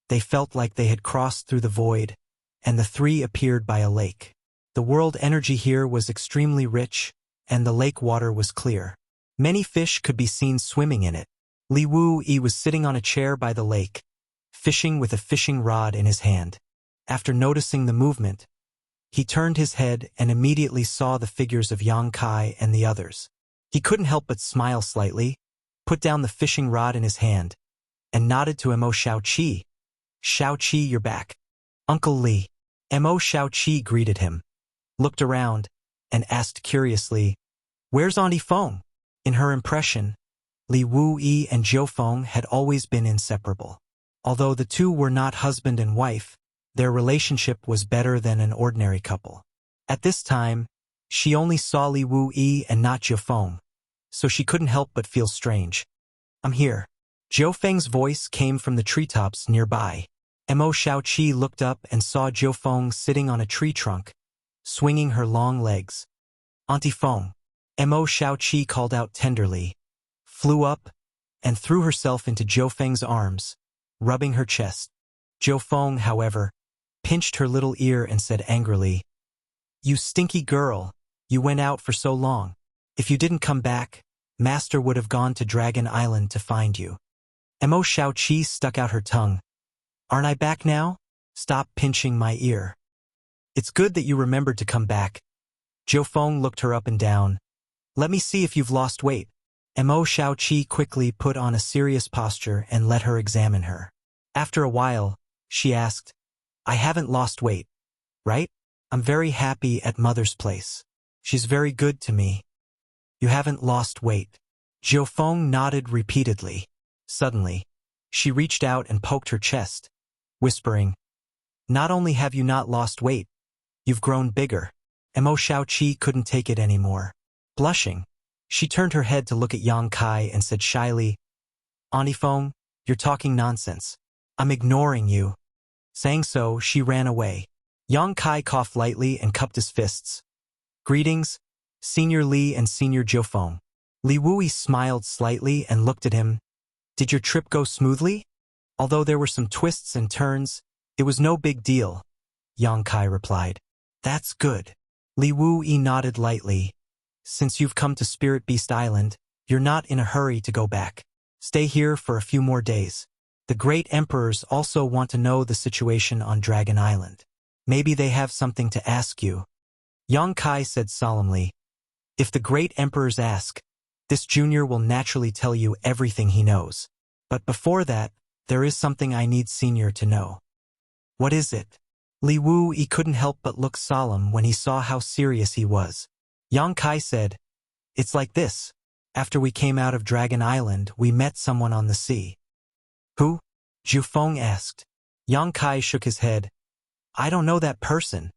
they felt like they had crossed through the void, and the three appeared by a lake. The world energy here was extremely rich, and the lake water was clear. Many fish could be seen swimming in it. Li Wuyi was sitting on a chair by the lake, fishing with a fishing rod in his hand. After noticing the movement, he turned his head and immediately saw the figures of Yang Kai and the others. He couldn't help but smile slightly, put down the fishing rod in his hand, and nodded to Mo Shao Qi. "Shao Qi, you're back." "Uncle Li." Mo Shao Qi greeted him, looked around, and asked curiously, "Where's Auntie Feng?" In her impression, Li Wuyi and Zhou Feng had always been inseparable. Although the two were not husband and wife, their relationship was better than an ordinary couple. At this time, she only saw Li Wuyi and not Zhou Feng, so she couldn't help but feel strange. "I'm here." Zhou Feng's voice came from the treetops nearby. Mo Shao Qi looked up and saw Zhou Feng sitting on a tree trunk, swinging her long legs. "Auntie Feng." Mo Shao Qi called out tenderly, flew up, and threw herself into Zhou Feng's arms, rubbing her chest. Zhou Feng, however, pinched her little ear and said angrily, "You stinky girl, you went out for so long. If you didn't come back, Master would have gone to Dragon Island to find you." Mo Shao Qi stuck out her tongue. "Aren't I back now? Stop pinching my ear." "It's good that you remembered to come back." Zhou Feng looked her up and down. "Let me see if you've lost weight." Mo Shao Qi quickly put on a serious posture and let her examine her. After a while, she asked, "I haven't lost weight, right? I'm very happy at Mother's place. She's very good to me." "You haven't lost weight." Zhou Feng nodded repeatedly. Suddenly, she reached out and poked her chest, whispering, "Not only have you not lost weight, you've grown bigger." Mo Shao Qi couldn't take it anymore. Blushing, she turned her head to look at Yang Kai and said shyly, "Auntie Feng, you're talking nonsense. I'm ignoring you." Saying so, she ran away. Yang Kai coughed lightly and cupped his fists. "Greetings, Senior Li and Senior Zhou Feng." Li Wui smiled slightly and looked at him. Did your trip go smoothly? Although there were some twists and turns, it was no big deal, Yang Kai replied. That's good. Li Wui nodded lightly. Since you've come to Spirit Beast Island, you're not in a hurry to go back. Stay here for a few more days. The great emperors also want to know the situation on Dragon Island. Maybe they have something to ask you. Yang Kai said solemnly. If the great emperors ask, this junior will naturally tell you everything he knows. But before that, there is something I need senior to know. What is it? Li Wui couldn't help but look solemn when he saw how serious he was. Yang Kai said, it's like this. After we came out of Dragon Island, we met someone on the sea. Who? Zhu Feng asked. Yang Kai shook his head. I don't know that person.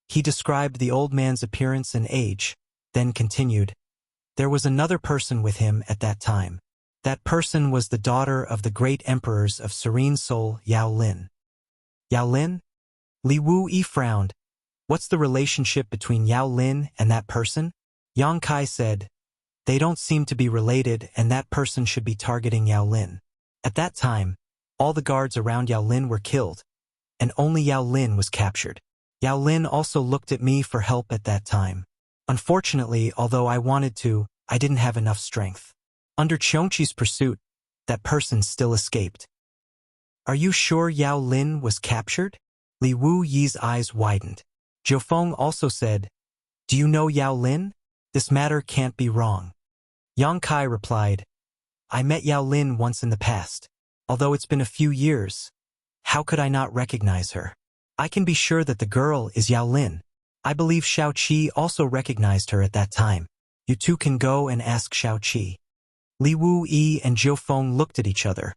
He described the old man's appearance and age, then continued. There was another person with him at that time. That person was the daughter of the great emperors of Serene Soul, Yao Lin. Yao Lin? Li Wui frowned. What's the relationship between Yao Lin and that person? Yang Kai said, they don't seem to be related and that person should be targeting Yao Lin. At that time, all the guards around Yao Lin were killed, and only Yao Lin was captured. Yao Lin also looked at me for help at that time. Unfortunately, although I wanted to, I didn't have enough strength. Under Qiongqi's pursuit, that person still escaped. Are you sure Yao Lin was captured? Li Wuyi's eyes widened. Zhou Feng also said, do you know Yao Lin? This matter can't be wrong. Yang Kai replied, I met Yao Lin once in the past. Although it's been a few years, how could I not recognize her? I can be sure that the girl is Yao Lin. I believe Xiao Qi also recognized her at that time. You two can go and ask Xiao Qi. Li Wuyi and Zhou Feng looked at each other,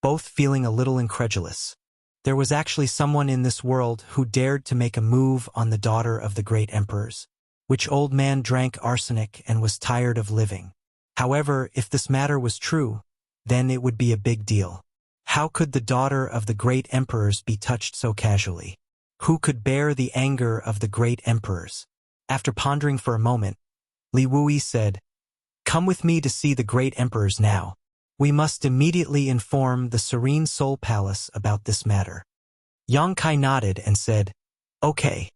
both feeling a little incredulous. There was actually someone in this world who dared to make a move on the daughter of the great emperors. Which old man drank arsenic and was tired of living. However, if this matter was true, then it would be a big deal. How could the daughter of the great emperors be touched so casually? Who could bear the anger of the great emperors? After pondering for a moment, Li Wui said, come with me to see the great emperors now. We must immediately inform the Serene Soul Palace about this matter. Yang Kai nodded and said, okay.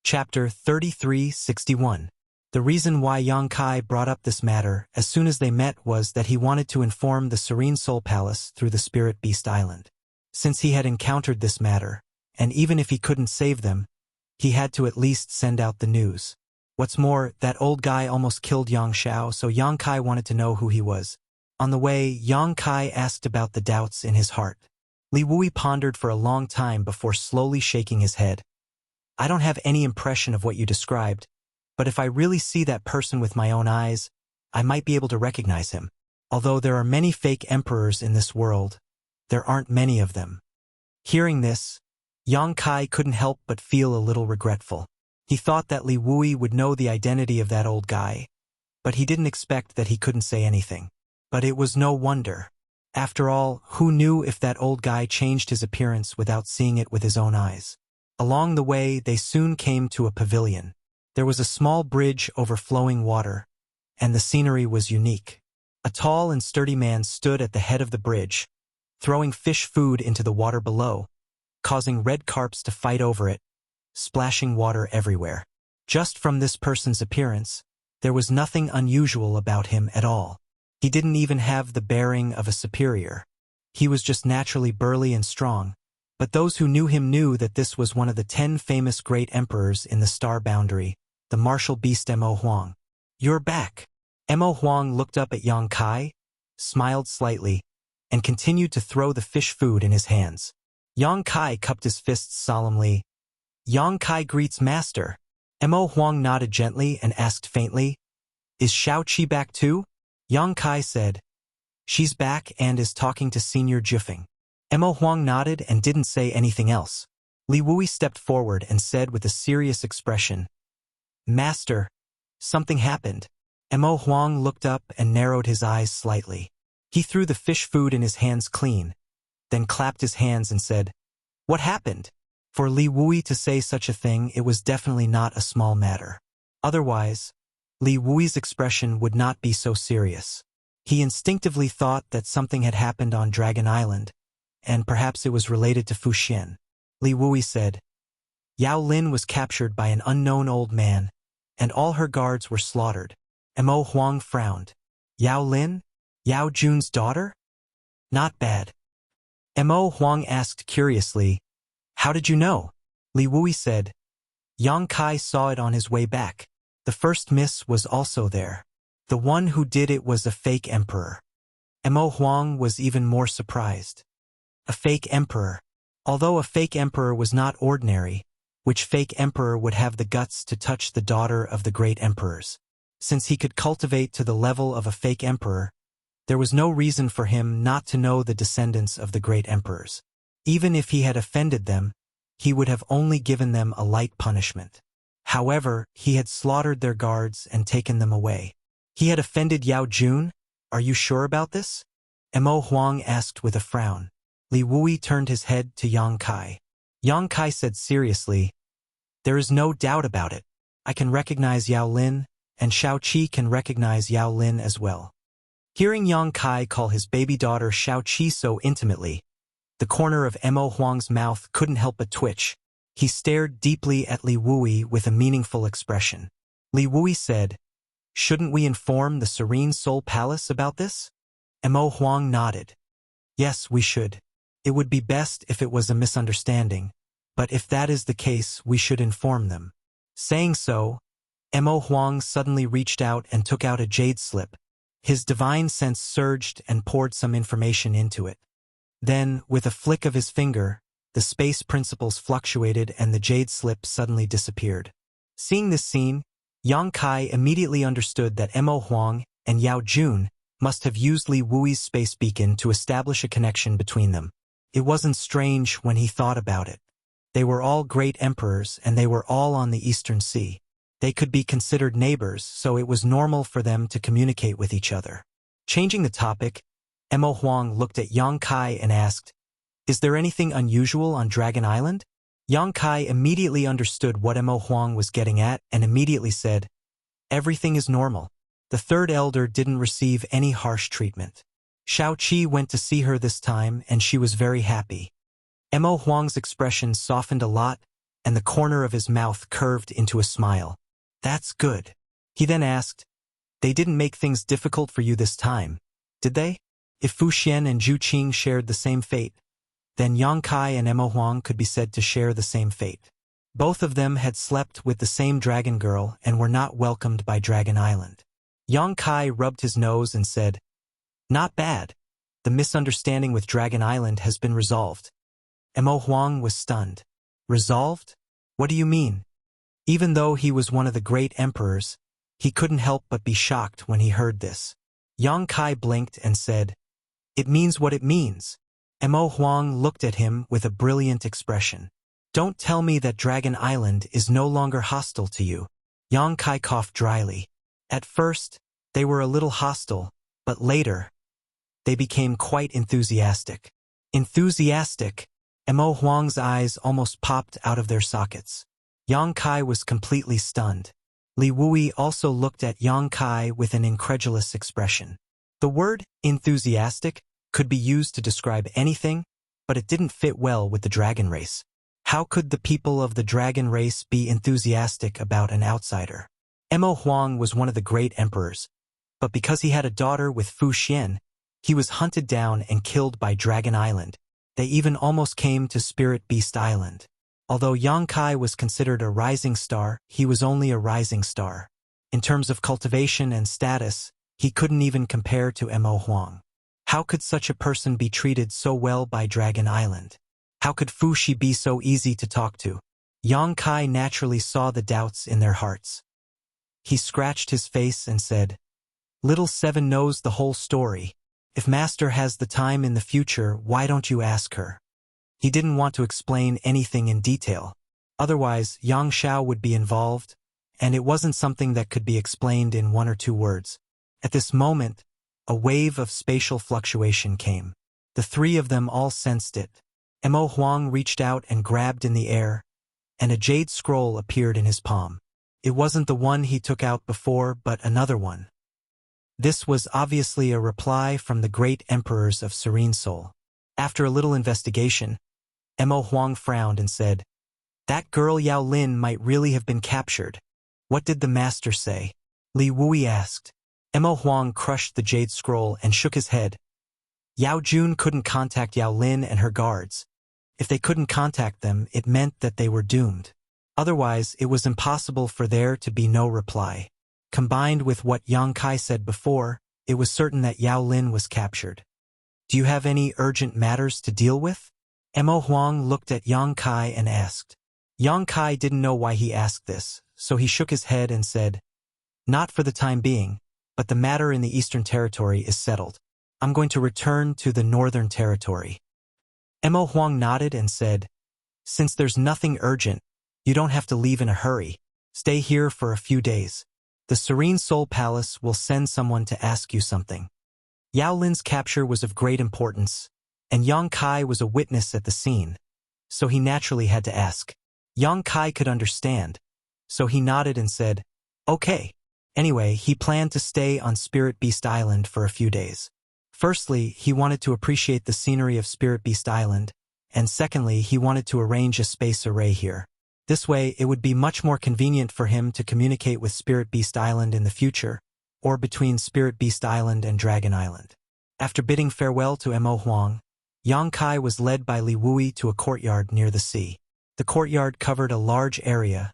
Chapter 3361. The reason why Yang Kai brought up this matter as soon as they met was that he wanted to inform the Serene Soul Palace through the Spirit Beast Island. Since he had encountered this matter, and even if he couldn't save them, he had to at least send out the news. What's more, that old guy almost killed Yang Xiao, so Yang Kai wanted to know who he was. On the way, Yang Kai asked about the doubts in his heart. Li Wui pondered for a long time before slowly shaking his head. I don't have any impression of what you described, but if I really see that person with my own eyes, I might be able to recognize him. Although there are many fake emperors in this world, there aren't many of them. Hearing this, Yang Kai couldn't help but feel a little regretful. He thought that Li Wui would know the identity of that old guy, but he didn't expect that he couldn't say anything. But it was no wonder. After all, who knew if that old guy changed his appearance without seeing it with his own eyes? Along the way, they soon came to a pavilion. There was a small bridge over flowing water, and the scenery was unique. A tall and sturdy man stood at the head of the bridge, throwing fish food into the water below, causing red carps to fight over it, splashing water everywhere. Just from this person's appearance, there was nothing unusual about him at all. He didn't even have the bearing of a superior. He was just naturally burly and strong. But those who knew him knew that this was one of the 10 famous great emperors in the star boundary, the martial beast Mo Huang. You're back. Mo Huang looked up at Yang Kai, smiled slightly, and continued to throw the fish food in his hands. Yang Kai cupped his fists solemnly. Yang Kai greets master. Mo Huang nodded gently and asked faintly, is Xiao Qi back too? Yang Kai said, she's back and is talking to Senior Jifeng. Mo Huang nodded and didn't say anything else. Li Wui stepped forward and said with a serious expression, Master, something happened. Mo Huang looked up and narrowed his eyes slightly. He threw the fish food in his hands clean, then clapped his hands and said, what happened? For Li Wui to say such a thing, it was definitely not a small matter. Otherwise, Li Wui's expression would not be so serious. He instinctively thought that something had happened on Dragon Island, and perhaps it was related to Fuxian. Li Wui said, Yao Lin was captured by an unknown old man, and all her guards were slaughtered. Mo Huang frowned. Yao Lin? Yao Jun's daughter? Not bad. Mo Huang asked curiously, How did you know? Li Wui said, Yang Kai saw it on his way back. The first miss was also there. The one who did it was a fake emperor. Mo Huang was even more surprised. A fake emperor. Although a fake emperor was not ordinary, which fake emperor would have the guts to touch the daughter of the great emperors? Since he could cultivate to the level of a fake emperor, there was no reason for him not to know the descendants of the great emperors. Even if he had offended them, he would have only given them a light punishment. However, he had slaughtered their guards and taken them away. He had offended Yao Jun? Are you sure about this? Mo Huang asked with a frown. Li Wui turned his head to Yang Kai. Yang Kai said seriously, There is no doubt about it. I can recognize Yao Lin, and Shao Qi can recognize Yao Lin as well. Hearing Yang Kai call his baby daughter Shao Qi so intimately, the corner of Mo Huang's mouth couldn't help but twitch. He stared deeply at Li Wui with a meaningful expression. Li Wui said, Shouldn't we inform the Serene Soul Palace about this? Mo Huang nodded. Yes, we should. It would be best if it was a misunderstanding, but if that is the case, we should inform them. Saying so, Mo Huang suddenly reached out and took out a jade slip. His divine sense surged and poured some information into it. Then, with a flick of his finger, the space principles fluctuated and the jade slip suddenly disappeared. Seeing this scene, Yang Kai immediately understood that Mo Huang and Yao Jun must have used Li Wui's space beacon to establish a connection between them. It wasn't strange when he thought about it. They were all great emperors and they were all on the Eastern Sea. They could be considered neighbors, so it was normal for them to communicate with each other. Changing the topic, Mo Huang looked at Yang Kai and asked, Is there anything unusual on Dragon Island? Yang Kai immediately understood what Mo Huang was getting at and immediately said, Everything is normal. The third elder didn't receive any harsh treatment. Shao Qi went to see her this time and she was very happy. Mo Huang's expression softened a lot and the corner of his mouth curved into a smile. That's good. He then asked, They didn't make things difficult for you this time, did they? If Fu Xian and Zhu Qing shared the same fate, then Yang Kai and Mo Huang could be said to share the same fate. Both of them had slept with the same dragon girl and were not welcomed by Dragon Island. Yang Kai rubbed his nose and said, Not bad. The misunderstanding with Dragon Island has been resolved. Mo Huang was stunned. Resolved? What do you mean? Even though he was one of the great emperors, he couldn't help but be shocked when he heard this. Yang Kai blinked and said, It means what it means. Mo Huang looked at him with a brilliant expression. Don't tell me that Dragon Island is no longer hostile to you. Yang Kai coughed dryly. At first, they were a little hostile, but later, they became quite enthusiastic. Enthusiastic? Mo Huang's eyes almost popped out of their sockets. Yang Kai was completely stunned. Li Wui also looked at Yang Kai with an incredulous expression. The word enthusiastic could be used to describe anything, but it didn't fit well with the dragon race. How could the people of the dragon race be enthusiastic about an outsider? Mo Huang was one of the great emperors, but because he had a daughter with Fu Xian, he was hunted down and killed by Dragon Island. They even almost came to Spirit Beast Island. Although Yang Kai was considered a rising star, he was only a rising star. In terms of cultivation and status, he couldn't even compare to Mo Huang. How could such a person be treated so well by Dragon Island? How could Fu Xi be so easy to talk to? Yang Kai naturally saw the doubts in their hearts. He scratched his face and said, Little Seven knows the whole story. If Master has the time in the future, why don't you ask her? He didn't want to explain anything in detail. Otherwise, Yang Xiao would be involved, and it wasn't something that could be explained in 1 or 2 words. At this moment, a wave of spatial fluctuation came. The 3 of them all sensed it. Mo Huang reached out and grabbed in the air, and a jade scroll appeared in his palm. It wasn't the one he took out before, but another one. This was obviously a reply from the great emperors of Serene Soul. After a little investigation, Mo Huang frowned and said, "That girl Yao Lin might really have been captured. What did the master say?" Li Wui asked. Mo Huang crushed the jade scroll and shook his head. Yao Jun couldn't contact Yao Lin and her guards. If they couldn't contact them, it meant that they were doomed. Otherwise, it was impossible for there to be no reply. Combined with what Yang Kai said before, it was certain that Yao Lin was captured. "Do you have any urgent matters to deal with?" Mo Huang looked at Yang Kai and asked. Yang Kai didn't know why he asked this, so he shook his head and said, "Not for the time being, but the matter in the Eastern Territory is settled. I'm going to return to the Northern Territory." Mo Huang nodded and said, "Since there's nothing urgent, you don't have to leave in a hurry. Stay here for a few days. The Serene Soul Palace will send someone to ask you something." Yao Lin's capture was of great importance, and Yang Kai was a witness at the scene, so he naturally had to ask. Yang Kai could understand, so he nodded and said, "Okay." Anyway, he planned to stay on Spirit Beast Island for a few days. Firstly, he wanted to appreciate the scenery of Spirit Beast Island, and secondly, he wanted to arrange a space array here. This way, it would be much more convenient for him to communicate with Spirit Beast Island in the future, or between Spirit Beast Island and Dragon Island. After bidding farewell to Mo Huang, Yang Kai was led by Li Wui to a courtyard near the sea. The courtyard covered a large area,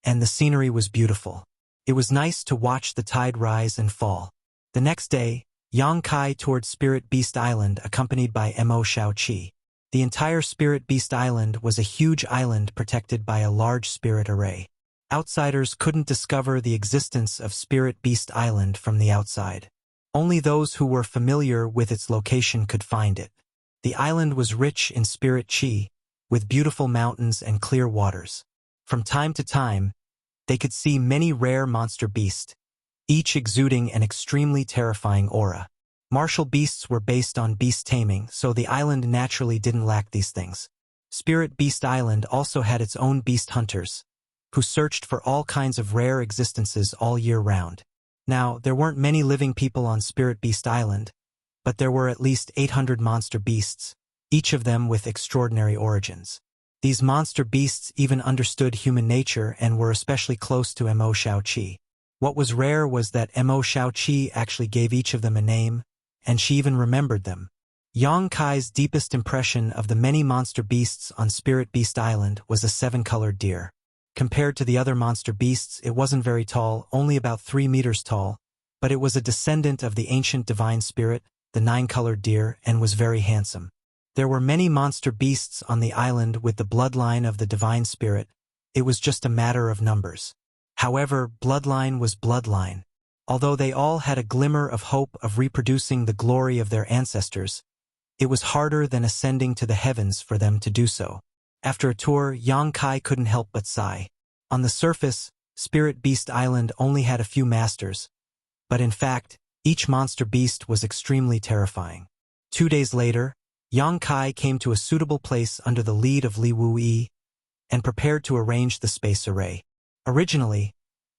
and the scenery was beautiful. It was nice to watch the tide rise and fall. The next day, Yang Kai toured Spirit Beast Island accompanied by Mo Shaoqi. The entire Spirit Beast Island was a huge island protected by a large spirit array. Outsiders couldn't discover the existence of Spirit Beast Island from the outside. Only those who were familiar with its location could find it. The island was rich in spirit chi, with beautiful mountains and clear waters. From time to time, they could see many rare monster beasts, each exuding an extremely terrifying aura. Martial beasts were based on beast taming, so the island naturally didn't lack these things. Spirit Beast Island also had its own beast hunters, who searched for all kinds of rare existences all year round. Now, there weren't many living people on Spirit Beast Island, but there were at least 800 monster beasts, each of them with extraordinary origins. These monster beasts even understood human nature and were especially close to Mo Shaoqi. What was rare was that Mo Shaoqi actually gave each of them a name, and she even remembered them. Yang Kai's deepest impression of the many monster beasts on Spirit Beast Island was a 7-colored deer. Compared to the other monster beasts, it wasn't very tall, only about 3 meters tall, but it was a descendant of the ancient divine spirit, the 9-colored deer, and was very handsome. There were many monster beasts on the island with the bloodline of the divine spirit. It was just a matter of numbers. However, bloodline was bloodline. Although they all had a glimmer of hope of reproducing the glory of their ancestors, it was harder than ascending to the heavens for them to do so. After a tour, Yang Kai couldn't help but sigh. On the surface, Spirit Beast Island only had a few masters, but in fact, each monster beast was extremely terrifying. 2 days later, Yang Kai came to a suitable place under the lead of Li Wui and prepared to arrange the space array. Originally,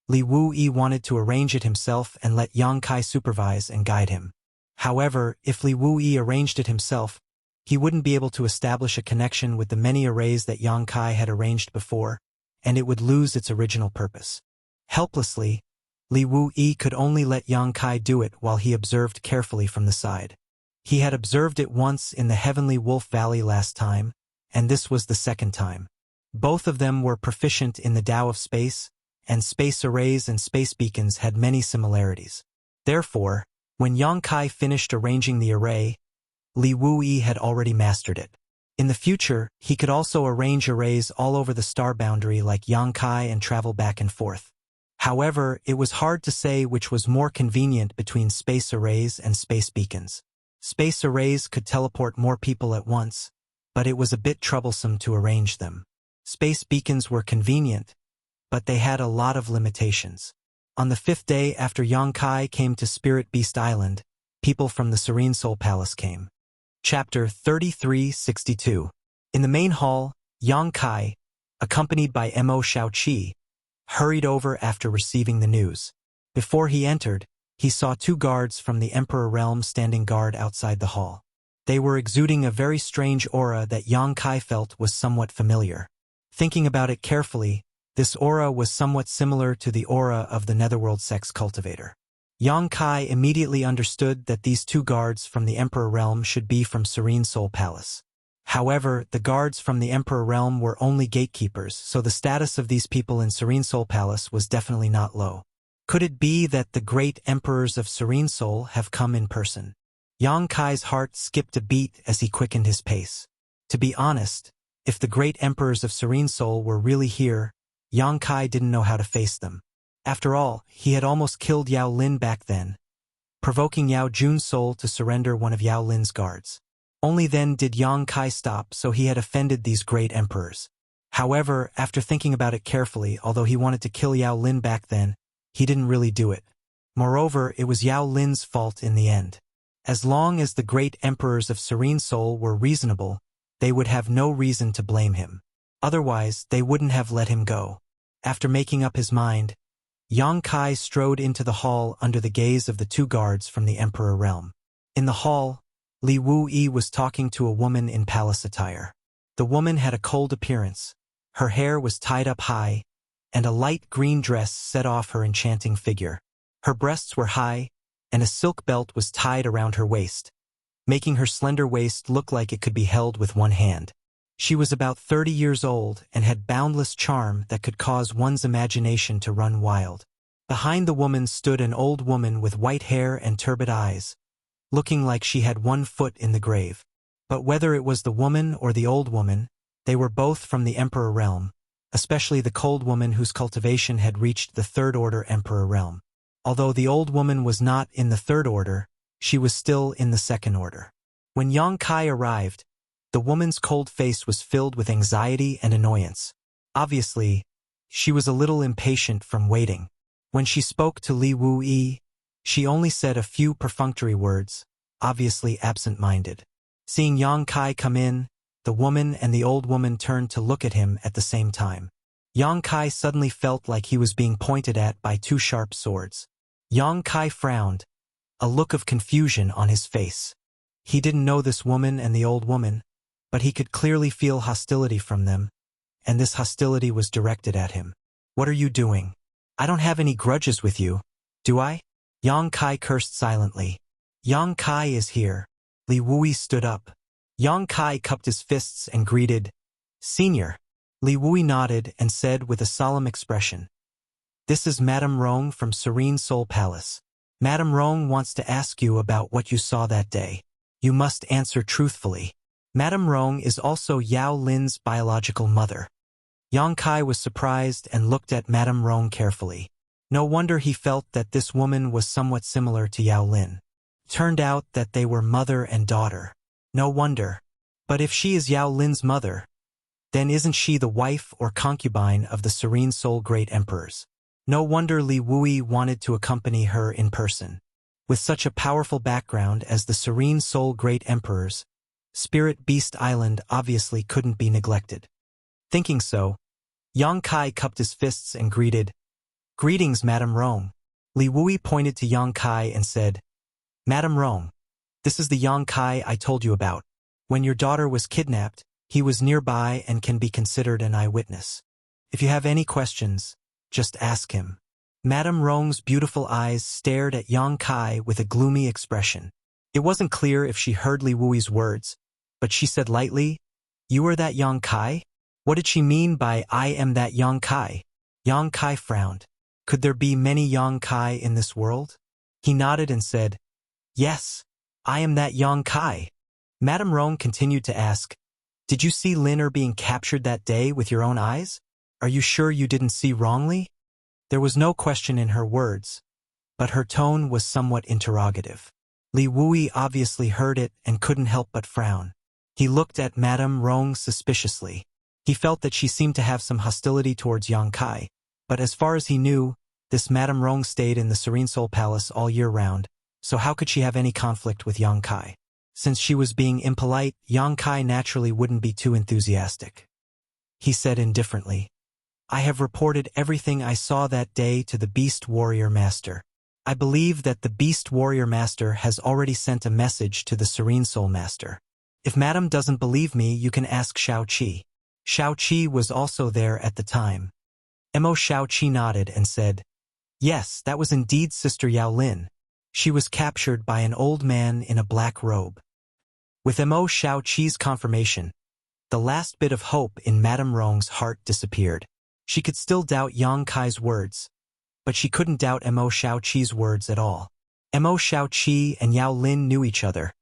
Li Wui wanted to arrange it himself and let Yang Kai supervise and guide him. However, if Li Wui arranged it himself, he wouldn't be able to establish a connection with the many arrays that Yang Kai had arranged before, and it would lose its original purpose. Helplessly, Li Wui could only let Yang Kai do it while he observed carefully from the side. He had observed it once in the Heavenly Wolf Valley last time, and this was the second time. Both of them were proficient in the Tao of space, and space arrays and space beacons had many similarities. Therefore, when Yang Kai finished arranging the array, Li Wui had already mastered it. In the future, he could also arrange arrays all over the star boundary like Yang Kai and travel back and forth. However, it was hard to say which was more convenient between space arrays and space beacons. Space arrays could teleport more people at once, but it was a bit troublesome to arrange them. Space beacons were convenient, but they had a lot of limitations. On the 5th day after Yang Kai came to Spirit Beast Island, people from the Serene Soul Palace came. Chapter 3362. In the main hall, Yang Kai, accompanied by Mo Shaoqi, hurried over after receiving the news. Before he entered, he saw 2 guards from the Emperor realm standing guard outside the hall. They were exuding a very strange aura that Yang Kai felt was somewhat familiar. Thinking about it carefully, this aura was somewhat similar to the aura of the Netherworld Sex Cultivator. Yang Kai immediately understood that these 2 guards from the Emperor realm should be from Serene Soul Palace. However, the guards from the Emperor realm were only gatekeepers, so the status of these people in Serene Soul Palace was definitely not low. Could it be that the great emperors of Serene Soul have come in person? Yang Kai's heart skipped a beat as he quickened his pace. To be honest, if the great emperors of Serene Soul were really here, Yang Kai didn't know how to face them. After all, he had almost killed Yao Lin back then, provoking Yao Jun's soul to surrender one of Yao Lin's guards. Only then did Yang Kai stop, so he had offended these great emperors. However, after thinking about it carefully, although he wanted to kill Yao Lin back then, he didn't really do it. Moreover, it was Yao Lin's fault in the end. As long as the great emperors of Serene Soul were reasonable, they would have no reason to blame him. Otherwise, they wouldn't have let him go. After making up his mind, Yang Kai strode into the hall under the gaze of the 2 guards from the Emperor realm. In the hall, Li Wuyi was talking to a woman in palace attire. The woman had a cold appearance. Her hair was tied up high, and a light green dress set off her enchanting figure. Her breasts were high, and a silk belt was tied around her waist, making her slender waist look like it could be held with one hand. She was about 30 years old and had boundless charm that could cause one's imagination to run wild. Behind the woman stood an old woman with white hair and turbid eyes, looking like she had 1 foot in the grave. But whether it was the woman or the old woman, they were both from the Emperor realm, especially the cold woman whose cultivation had reached the 3rd order Emperor realm. Although the old woman was not in the 3rd order, she was still in the 2nd order. When Yang Kai arrived, the woman's cold face was filled with anxiety and annoyance. Obviously, she was a little impatient from waiting. When she spoke to Li Wuyi, she only said a few perfunctory words, obviously absent-minded. Seeing Yang Kai come in, the woman and the old woman turned to look at him at the same time. Yang Kai suddenly felt like he was being pointed at by 2 sharp swords. Yang Kai frowned, a look of confusion on his face. He didn't know this woman and the old woman, but he could clearly feel hostility from them, and this hostility was directed at him. "What are you doing? I don't have any grudges with you, do I?" Yang Kai cursed silently. "Yang Kai is here." Li Wuyi stood up. Yang Kai cupped his fists and greeted, "Senior." Li Wuyi nodded and said with a solemn expression, "This is Madame Rong from Serene Soul Palace. Madame Rong wants to ask you about what you saw that day. You must answer truthfully." Madame Rong is also Yao Lin's biological mother. Yang Kai was surprised and looked at Madame Rong carefully. No wonder he felt that this woman was somewhat similar to Yao Lin. Turned out that they were mother and daughter. No wonder. But if she is Yao Lin's mother, then isn't she the wife or concubine of the Serene Soul Great Emperors? No wonder Li Wuyi wanted to accompany her in person. With such a powerful background as the Serene Soul Great Emperors, Spirit Beast Island obviously couldn't be neglected. Thinking so, Yang Kai cupped his fists and greeted, "Greetings, Madame Rong." Li Wuyi pointed to Yang Kai and said, "Madame Rong, this is the Yang Kai I told you about. When your daughter was kidnapped, he was nearby and can be considered an eyewitness. If you have any questions, just ask him." Madame Rong's beautiful eyes stared at Yang Kai with a gloomy expression. It wasn't clear if she heard Li Wuyi's words, but she said lightly, "You are that Yang Kai?" What did she mean by "I am that Yang Kai"? Yang Kai frowned. Could there be many Yang Kai in this world? He nodded and said, "Yes, I am that Yang Kai." Madame Rong continued to ask, "Did you see Lin being captured that day with your own eyes? Are you sure you didn't see wrongly?" There was no question in her words, but her tone was somewhat interrogative. Li Wuyi obviously heard it and couldn't help but frown. He looked at Madame Rong suspiciously. He felt that she seemed to have some hostility towards Yang Kai, but as far as he knew, this Madame Rong stayed in the Serene Soul Palace all year round, so how could she have any conflict with Yang Kai? Since she was being impolite, Yang Kai naturally wouldn't be too enthusiastic. He said indifferently, I have reported everything I saw that day to the Beast Warrior Master. I believe that the Beast Warrior Master has already sent a message to the Serene Soul Master. If Madam doesn't believe me, you can ask Xiao Qi. Xiao Qi was also there at the time. Mo Xiao Qi nodded and said, "Yes, that was indeed Sister Yao Lin. She was captured by an old man in a black robe." With Mo Xiao Qi's confirmation, the last bit of hope in Madame Rong's heart disappeared. She could still doubt Yang Kai's words, but she couldn't doubt Mo Xiao Qi's words at all. Mo Xiao Qi and Yao Lin knew each other,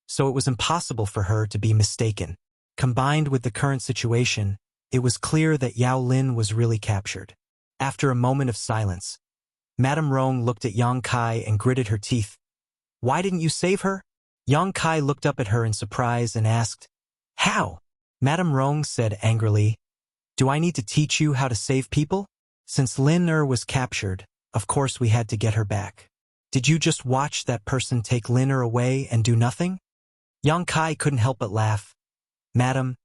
so it was impossible for her to be mistaken. Combined with the current situation, it was clear that Yao Lin was really captured. After a moment of silence, Madame Rong looked at Yang Kai and gritted her teeth. "Why didn't you save her?" Yang Kai looked up at her in surprise and asked, "How?" Madame Rong said angrily, "Do I need to teach you how to save people? Since Lin was captured, of course we had to get her back. Did you just watch that person take Lin away and do nothing?" Yang Kai couldn't help but laugh. "Madam,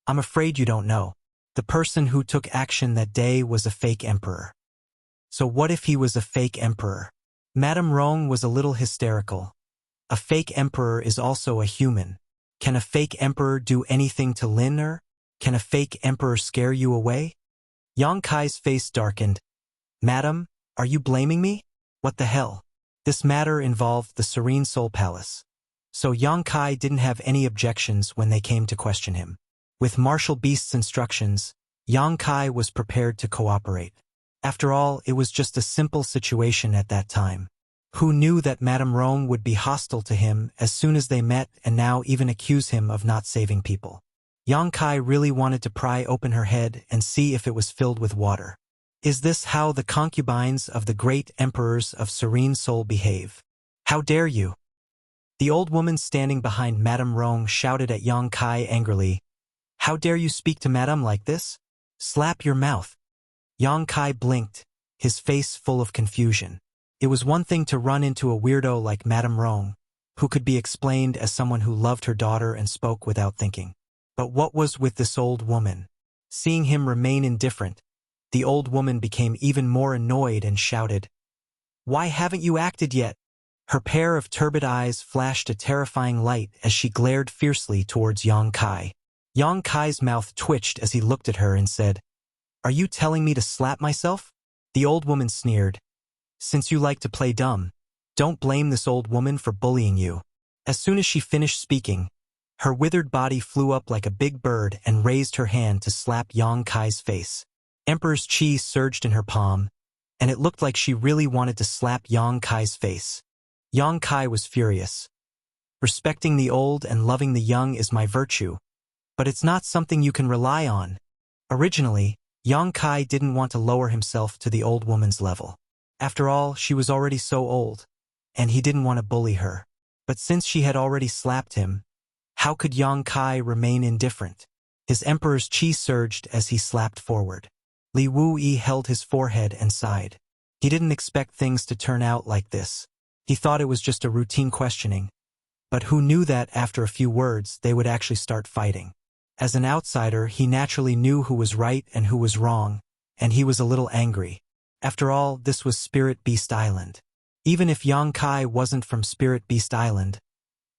I'm afraid you don't know. The person who took action that day was a fake emperor." "So what if he was a fake emperor?" Madame Rong was a little hysterical. "A fake emperor is also a human. Can a fake emperor do anything to Lin? Can a fake emperor scare you away?" Yang Kai's face darkened. "Madam, are you blaming me? What the hell?" This matter involved the Serene Soul Palace, so Yang Kai didn't have any objections when they came to question him. With Martial Beast's instructions, Yang Kai was prepared to cooperate. After all, it was just a simple situation at that time. Who knew that Madame Rong would be hostile to him as soon as they met and now even accuse him of not saving people? Yang Kai really wanted to pry open her head and see if it was filled with water. Is this how the concubines of the great emperors of Serene Soul behave? How dare you? The old woman standing behind Madame Rong shouted at Yang Kai angrily, "How dare you speak to Madame like this? Slap your mouth." Yang Kai blinked, his face full of confusion. It was one thing to run into a weirdo like Madame Rong, who could be explained as someone who loved her daughter and spoke without thinking. But what was with this old woman? Seeing him remain indifferent, the old woman became even more annoyed and shouted, "Why haven't you acted yet?" Her pair of turbid eyes flashed a terrifying light as she glared fiercely towards Yang Kai. Yang Kai's mouth twitched as he looked at her and said, "Are you telling me to slap myself?" The old woman sneered, "Since you like to play dumb, don't blame this old woman for bullying you." As soon as she finished speaking, her withered body flew up like a big bird and raised her hand to slap Yang Kai's face. Emperor's chi surged in her palm, and it looked like she really wanted to slap Yang Kai's face. Yang Kai was furious. "Respecting the old and loving the young is my virtue, but it's not something you can rely on." Originally, Yang Kai didn't want to lower himself to the old woman's level. After all, she was already so old, and he didn't want to bully her. But since she had already slapped him, how could Yang Kai remain indifferent? His emperor's chi surged as he slapped forward. Li Wuyi held his forehead and sighed. He didn't expect things to turn out like this. He thought it was just a routine questioning, but who knew that after a few words they would actually start fighting? As an outsider, he naturally knew who was right and who was wrong, and he was a little angry. After all, this was Spirit Beast Island. Even if Yang Kai wasn't from Spirit Beast Island,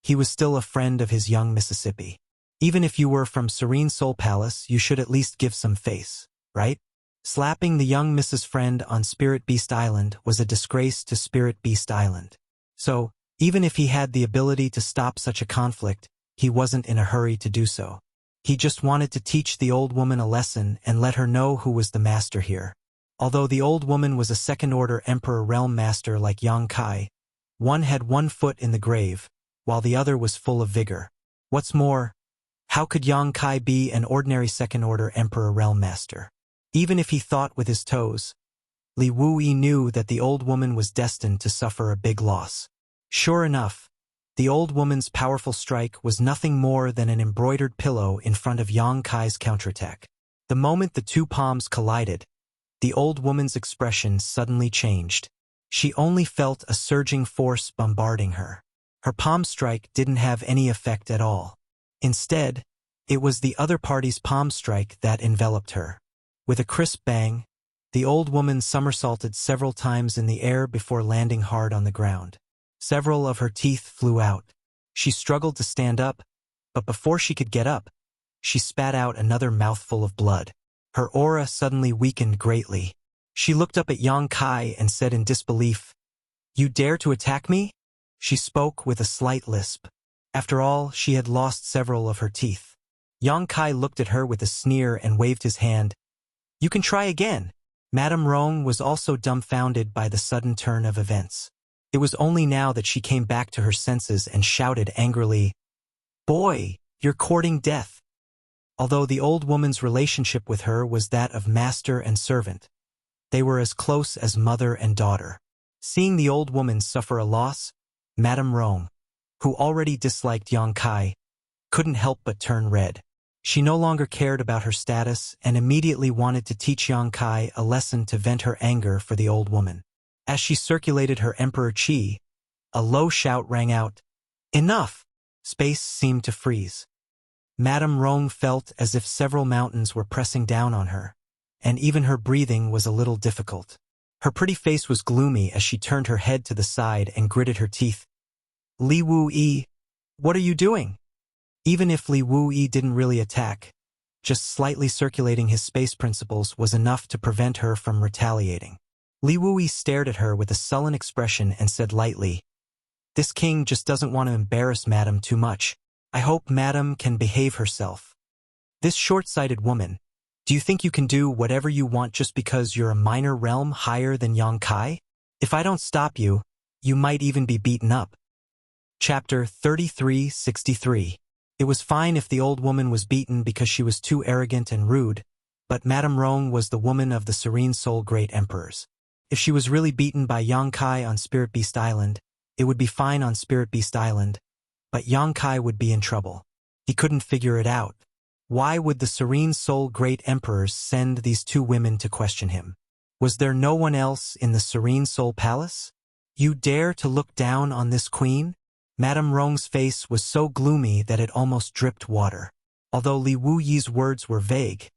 he was still a friend of his young Mississippi. Even if you were from Serene Soul Palace, you should at least give some face, right? Slapping the young Mrs. Friend on Spirit Beast Island was a disgrace to Spirit Beast Island. So, even if he had the ability to stop such a conflict, he wasn't in a hurry to do so. He just wanted to teach the old woman a lesson and let her know who was the master here. Although the old woman was a second-order Emperor Realm Master like Yang Kai, one had one foot in the grave, while the other was full of vigor. What's more, how could Yang Kai be an ordinary second-order Emperor Realm Master? Even if he thought with his toes, Li Wuyi knew that the old woman was destined to suffer a big loss. Sure enough, the old woman's powerful strike was nothing more than an embroidered pillow in front of Yang Kai's counterattack. The moment the two palms collided, the old woman's expression suddenly changed. She only felt a surging force bombarding her. Her palm strike didn't have any effect at all. Instead, it was the other party's palm strike that enveloped her. With a crisp bang, the old woman somersaulted several times in the air before landing hard on the ground. Several of her teeth flew out. She struggled to stand up, but before she could get up, she spat out another mouthful of blood. Her aura suddenly weakened greatly. She looked up at Yang Kai and said in disbelief, "You dare to attack me?" She spoke with a slight lisp. After all, she had lost several of her teeth. Yang Kai looked at her with a sneer and waved his hand. "You can try again." Madame Rong was also dumbfounded by the sudden turn of events. It was only now that she came back to her senses and shouted angrily, "Boy, you're courting death." Although the old woman's relationship with her was that of master and servant, they were as close as mother and daughter. Seeing the old woman suffer a loss, Madame Rong, who already disliked Yang Kai, couldn't help but turn red. She no longer cared about her status and immediately wanted to teach Yang Kai a lesson to vent her anger for the old woman. As she circulated her emperor chi, a low shout rang out, "Enough!" Space seemed to freeze. Madame Rong felt as if several mountains were pressing down on her, and even her breathing was a little difficult. Her pretty face was gloomy as she turned her head to the side and gritted her teeth. "Li Wu-yi, what are you doing?" Even if Li Wu-yi didn't really attack, just slightly circulating his space principles was enough to prevent her from retaliating. Li Wu-yi stared at her with a sullen expression and said lightly, "This king just doesn't want to embarrass Madame too much. I hope Madame can behave herself." "This short-sighted woman, do you think you can do whatever you want just because you're a minor realm higher than Yang Kai? If I don't stop you, you might even be beaten up." Chapter 3363. It was fine if the old woman was beaten because she was too arrogant and rude, but Madame Rong was the woman of the Serene Soul Great Emperors. If she was really beaten by Yang Kai on Spirit Beast Island, it would be fine on Spirit Beast Island, but Yang Kai would be in trouble. He couldn't figure it out. Why would the Serene Soul Great Emperors send these two women to question him? Was there no one else in the Serene Soul Palace? "You dare to look down on this queen?" Madame Rong's face was so gloomy that it almost dripped water. Although Li Wu-yi's words were vague,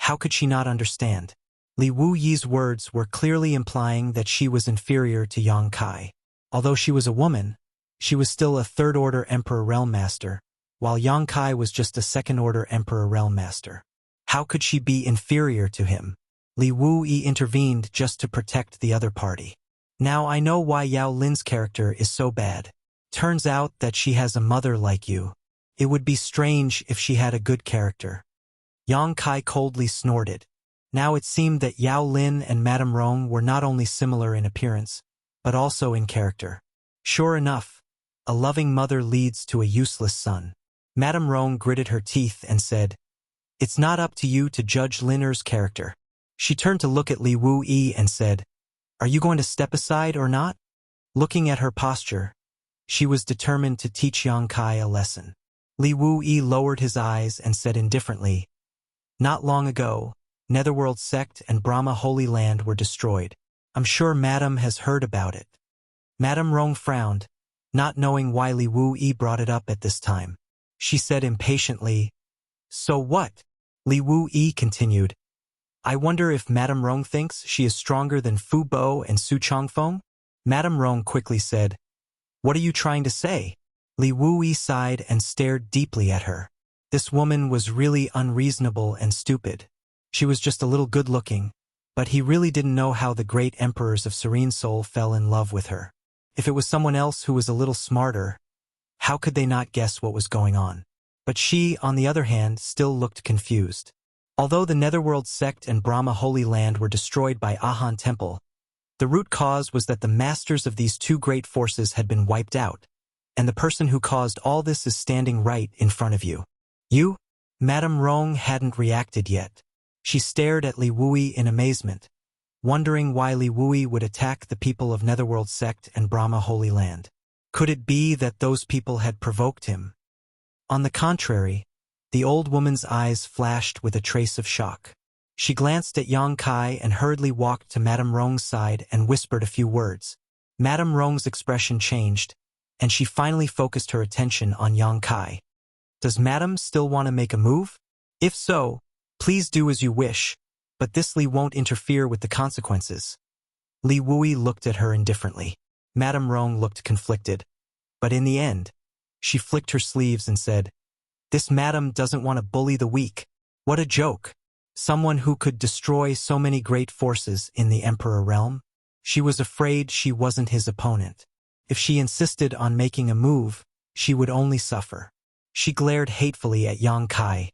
how could she not understand? Li Wu-yi's words were clearly implying that she was inferior to Yang Kai. Although she was a woman, she was still a third-order Emperor Realm Master, while Yang Kai was just a second-order Emperor Realm Master. How could she be inferior to him? Li Wu-yi intervened just to protect the other party. "Now I know why Yao Lin's character is so bad. Turns out that she has a mother like you. It would be strange if she had a good character." Yang Kai coldly snorted. Now it seemed that Yao Lin and Madame Rong were not only similar in appearance, but also in character. Sure enough, a loving mother leads to a useless son. Madame Rong gritted her teeth and said, "It's not up to you to judge Linner's character." She turned to look at Li Wu-yi and said, "Are you going to step aside or not?" Looking at her posture, she was determined to teach Yang Kai a lesson. Li Wu-yi lowered his eyes and said indifferently, "Not long ago, Netherworld Sect and Brahma Holy Land were destroyed. I'm sure Madame has heard about it." Madame Rong frowned, not knowing why Li Wu-yi brought it up at this time. She said impatiently, "So what?" Li Wu-yi continued, "I wonder if Madame Rong thinks she is stronger than Fu Bo and Su Chongfeng?" Madame Rong quickly said, "What are you trying to say?" Li Wu-yi sighed and stared deeply at her. This woman was really unreasonable and stupid. She was just a little good-looking, but he really didn't know how the great emperors of Serene Soul fell in love with her. If it was someone else who was a little smarter, how could they not guess what was going on? But she, on the other hand, still looked confused. Although the Netherworld Sect and Brahma Holy Land were destroyed by Ahan Temple, the root cause was that the masters of these two great forces had been wiped out, and the person who caused all this is standing right in front of you. "You?" Madame Rong hadn't reacted yet. She stared at Li Wu-yi in amazement, wondering why Li Wu-yi would attack the people of Netherworld Sect and Brahma Holy Land. Could it be that those people had provoked him? On the contrary, the old woman's eyes flashed with a trace of shock. She glanced at Yang Kai and hurriedly walked to Madame Rong's side and whispered a few words. Madame Rong's expression changed, and she finally focused her attention on Yang Kai. "Does Madame still want to make a move? If so, please do as you wish." but this Li won't interfere with the consequences. Li Wui looked at her indifferently. Madame Rong looked conflicted. But in the end, she flicked her sleeves and said, "This madam doesn't want to bully the weak. What a joke. Someone who could destroy so many great forces in the Emperor realm? She was afraid she wasn't his opponent. If she insisted on making a move, she would only suffer." She glared hatefully at Yang Kai.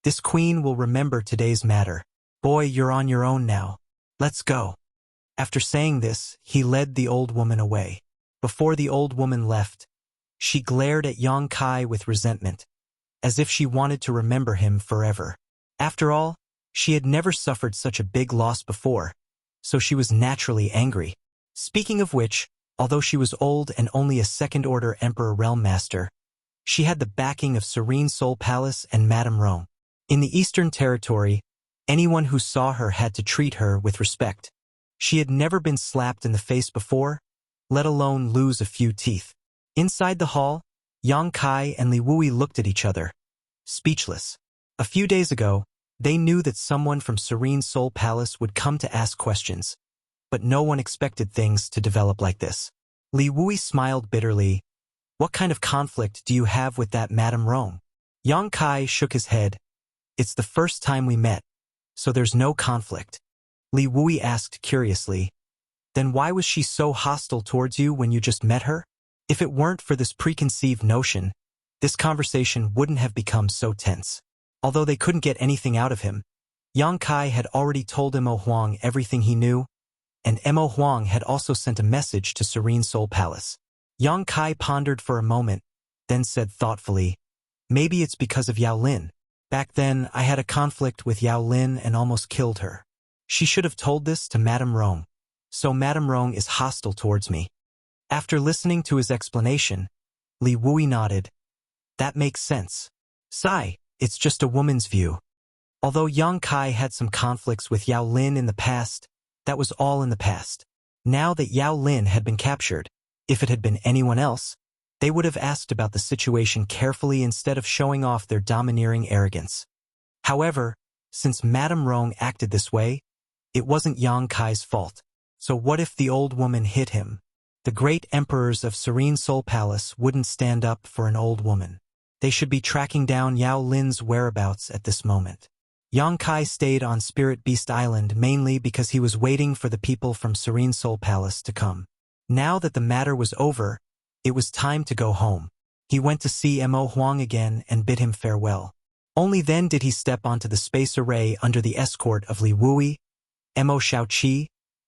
"This queen will remember today's matter. Boy, you're on your own now. Let's go." After saying this, he led the old woman away. Before the old woman left, she glared at Yang Kai with resentment, as if she wanted to remember him forever. After all, she had never suffered such a big loss before, so she was naturally angry. Speaking of which, although she was old and only a second-order Emperor Realm Master, she had the backing of Serene Soul Palace and Madame Rong. In the Eastern Territory, anyone who saw her had to treat her with respect. She had never been slapped in the face before, let alone lose a few teeth. Inside the hall, Yang Kai and Li Wui looked at each other, speechless. A few days ago, they knew that someone from Serene Soul Palace would come to ask questions, but no one expected things to develop like this. Li Wui smiled bitterly. "What kind of conflict do you have with that Madame Rong?" Yang Kai shook his head. "It's the first time we met, so there's no conflict." Li Wui asked curiously, "Then why was she so hostile towards you when you just met her? If it weren't for this preconceived notion, this conversation wouldn't have become so tense." Although they couldn't get anything out of him, Yang Kai had already told Mo Huang everything he knew, and Mo Huang had also sent a message to Serene Soul Palace. Yang Kai pondered for a moment, then said thoughtfully, "Maybe it's because of Yao Lin. Back then, I had a conflict with Yao Lin and almost killed her. She should have told this to Madame Rong. So Madame Rong is hostile towards me." After listening to his explanation, Li Wui nodded. "That makes sense. Sigh, it's just a woman's view." Although Yang Kai had some conflicts with Yao Lin in the past, that was all in the past. Now that Yao Lin had been captured, if it had been anyone else, they would have asked about the situation carefully instead of showing off their domineering arrogance. However, since Madame Rong acted this way, it wasn't Yang Kai's fault. So what if the old woman hit him? The great emperors of Serene Soul Palace wouldn't stand up for an old woman. They should be tracking down Yao Lin's whereabouts at this moment. Yang Kai stayed on Spirit Beast Island mainly because he was waiting for the people from Serene Soul Palace to come. Now that the matter was over, it was time to go home. He went to see Mo Huang again and bid him farewell. Only then did he step onto the space array under the escort of Li Wui, Mo Shaoqi,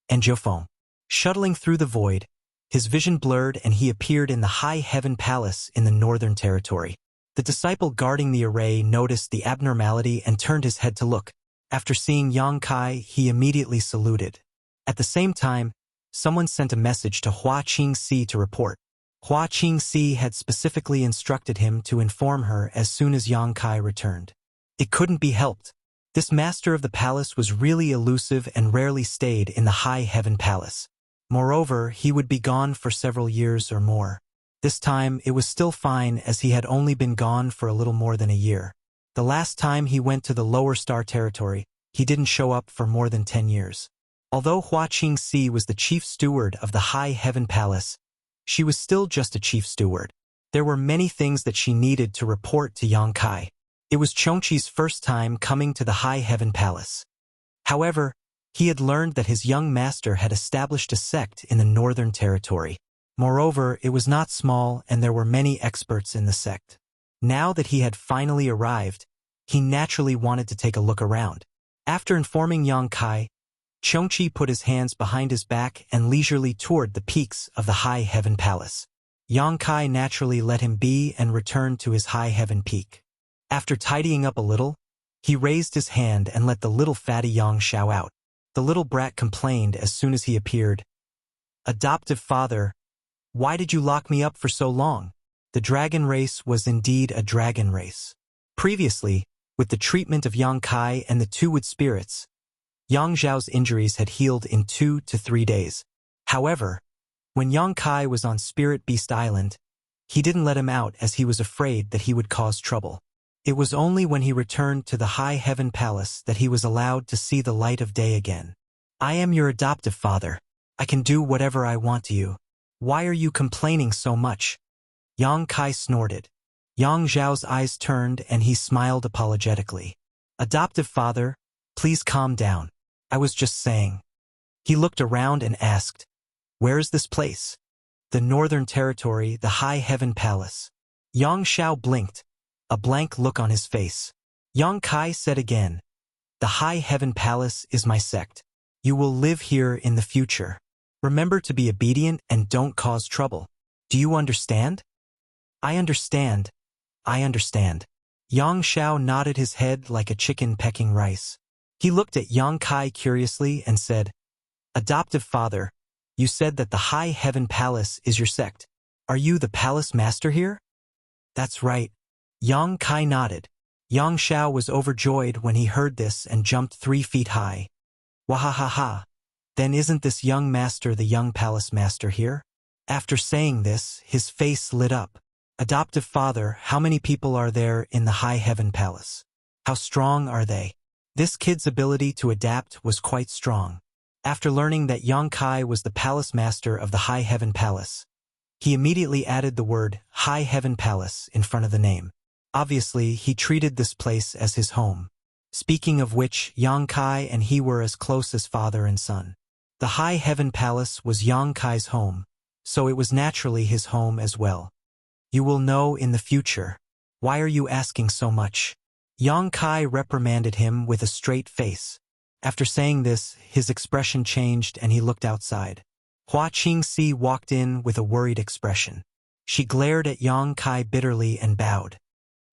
and Jiufeng. Shuttling through the void, his vision blurred and he appeared in the High Heaven Palace in the Northern Territory. The disciple guarding the array noticed the abnormality and turned his head to look. After seeing Yang Kai, he immediately saluted. At the same time, someone sent a message to Hua Qingxi to report. Hua Qingxi had specifically instructed him to inform her as soon as Yang Kai returned. It couldn't be helped. This master of the palace was really elusive and rarely stayed in the High Heaven Palace. Moreover, he would be gone for several years or more. This time, it was still fine as he had only been gone for a little more than a year. The last time he went to the Lower Star Territory, he didn't show up for more than 10 years. Although Hua Qingxi was the chief steward of the High Heaven Palace, she was still just a chief steward. There were many things that she needed to report to Yang Kai. It was Chongqi's first time coming to the High Heaven Palace. However, he had learned that his young master had established a sect in the Northern Territory. Moreover, it was not small and there were many experts in the sect. Now that he had finally arrived, he naturally wanted to take a look around. After informing Yang Kai, Chongqi put his hands behind his back and leisurely toured the peaks of the High Heaven Palace. Yang Kai naturally let him be and returned to his High Heaven peak. After tidying up a little, he raised his hand and let the little fatty Yang Xiao out. The little brat complained as soon as he appeared. "Adoptive father, why did you lock me up for so long?" The dragon race was indeed a dragon race. Previously, with the treatment of Yang Kai and the two wood spirits, Yang Zhao's injuries had healed in 2 to 3 days. However, when Yang Kai was on Spirit Beast Island, he didn't let him out as he was afraid that he would cause trouble. It was only when he returned to the high heaven palace that he was allowed to see the light of day again. I am your adoptive father. I can do whatever I want to you. Why are you complaining so much? Yang Kai snorted. Yang Zhao's eyes turned and he smiled apologetically. Adoptive father, please calm down. I was just saying. He looked around and asked, where is this place? The Northern Territory, the High Heaven Palace. Yang Xiao blinked, a blank look on his face. Yang Kai said again, the High Heaven Palace is my sect. You will live here in the future. Remember to be obedient and don't cause trouble. Do you understand? I understand. I understand. Yang Xiao nodded his head like a chicken pecking rice. He looked at Yang Kai curiously and said, adoptive father, you said that the High Heaven Palace is your sect. Are you the palace master here? That's right. Yang Kai nodded. Yang Xiao was overjoyed when he heard this and jumped 3 feet high. Wahahaha. Then isn't this young master the young palace master here? After saying this, his face lit up. Adoptive father, how many people are there in the High Heaven Palace? How strong are they? This kid's ability to adapt was quite strong. After learning that Yang Kai was the palace master of the High Heaven Palace, he immediately added the word High Heaven Palace in front of the name. Obviously, he treated this place as his home. Speaking of which, Yang Kai and he were as close as father and son. The High Heaven Palace was Yang Kai's home, so it was naturally his home as well. You will know in the future. Why are you asking so much? Yang Kai reprimanded him with a straight face. After saying this, his expression changed and he looked outside. Hua Qingxi walked in with a worried expression. She glared at Yang Kai bitterly and bowed.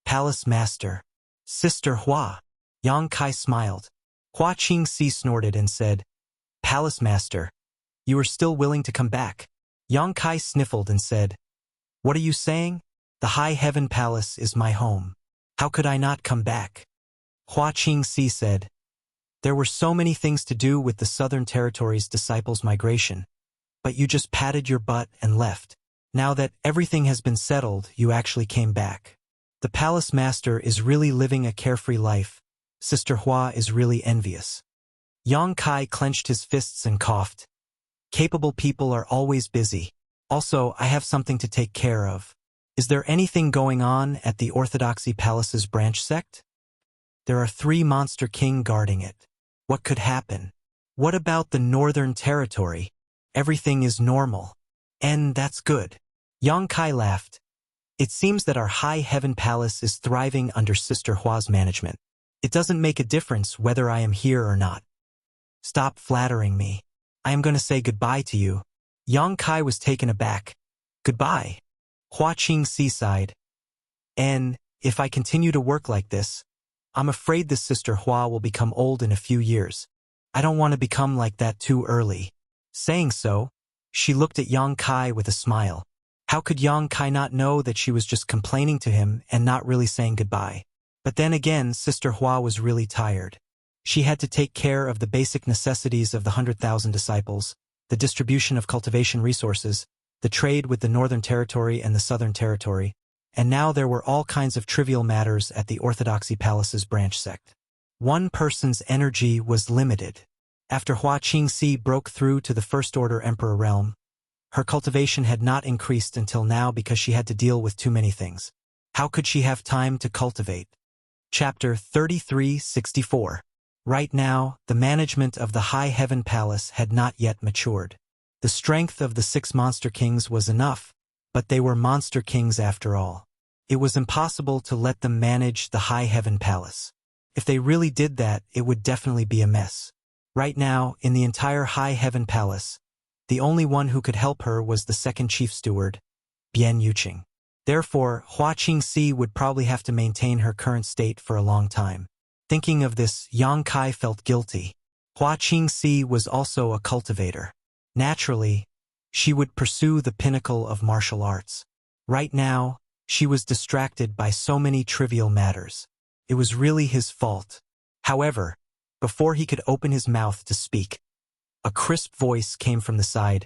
Palace Master. Sister Hua. Yang Kai smiled. Hua Qingxi snorted and said, Palace Master, you are still willing to come back? Yang Kai sniffled and said, what are you saying? The High Heaven Palace is my home. How could I not come back? Hua Qingxi said, there were so many things to do with the Southern Territory's disciples' migration, but you just patted your butt and left. Now that everything has been settled, you actually came back. The Palace Master is really living a carefree life. Sister Hua is really envious. Yang Kai clenched his fists and coughed. Capable people are always busy. Also, I have something to take care of. Is there anything going on at the Orthodoxy Palace's branch sect? There are 3 Monster King guarding it. What could happen? What about the Northern Territory? Everything is normal. And that's good. Yang Kai laughed. It seems that our High Heaven Palace is thriving under Sister Hua's management. It doesn't make a difference whether I am here or not. Stop flattering me. I am going to say goodbye to you. Yang Kai was taken aback. Goodbye. Hua Qingxi sighed. And if I continue to work like this, I'm afraid this Sister Hua will become old in a few years. I don't want to become like that too early. Saying so, she looked at Yang Kai with a smile. How could Yang Kai not know that she was just complaining to him and not really saying goodbye? But then again, Sister Hua was really tired. She had to take care of the basic necessities of the 100,000 disciples, the distribution of cultivation resources, the trade with the Northern Territory and the Southern Territory, and now there were all kinds of trivial matters at the Orthodoxy Palace's branch sect. One person's energy was limited. After Hua Qingxi broke through to the First Order Emperor realm, her cultivation had not increased until now because she had to deal with too many things. How could she have time to cultivate? Chapter 3364. Right now, the management of the High Heaven Palace had not yet matured. The strength of the 6 Monster Kings was enough, but they were Monster Kings after all. It was impossible to let them manage the High Heaven Palace. If they really did that, it would definitely be a mess. Right now, in the entire High Heaven Palace, the only one who could help her was the second chief steward, Bian Yuqing. Therefore, Hua Qingxi would probably have to maintain her current state for a long time. Thinking of this, Yang Kai felt guilty. Hua Qingxi was also a cultivator. Naturally, she would pursue the pinnacle of martial arts. Right now, she was distracted by so many trivial matters. It was really his fault. However, before he could open his mouth to speak, a crisp voice came from the side.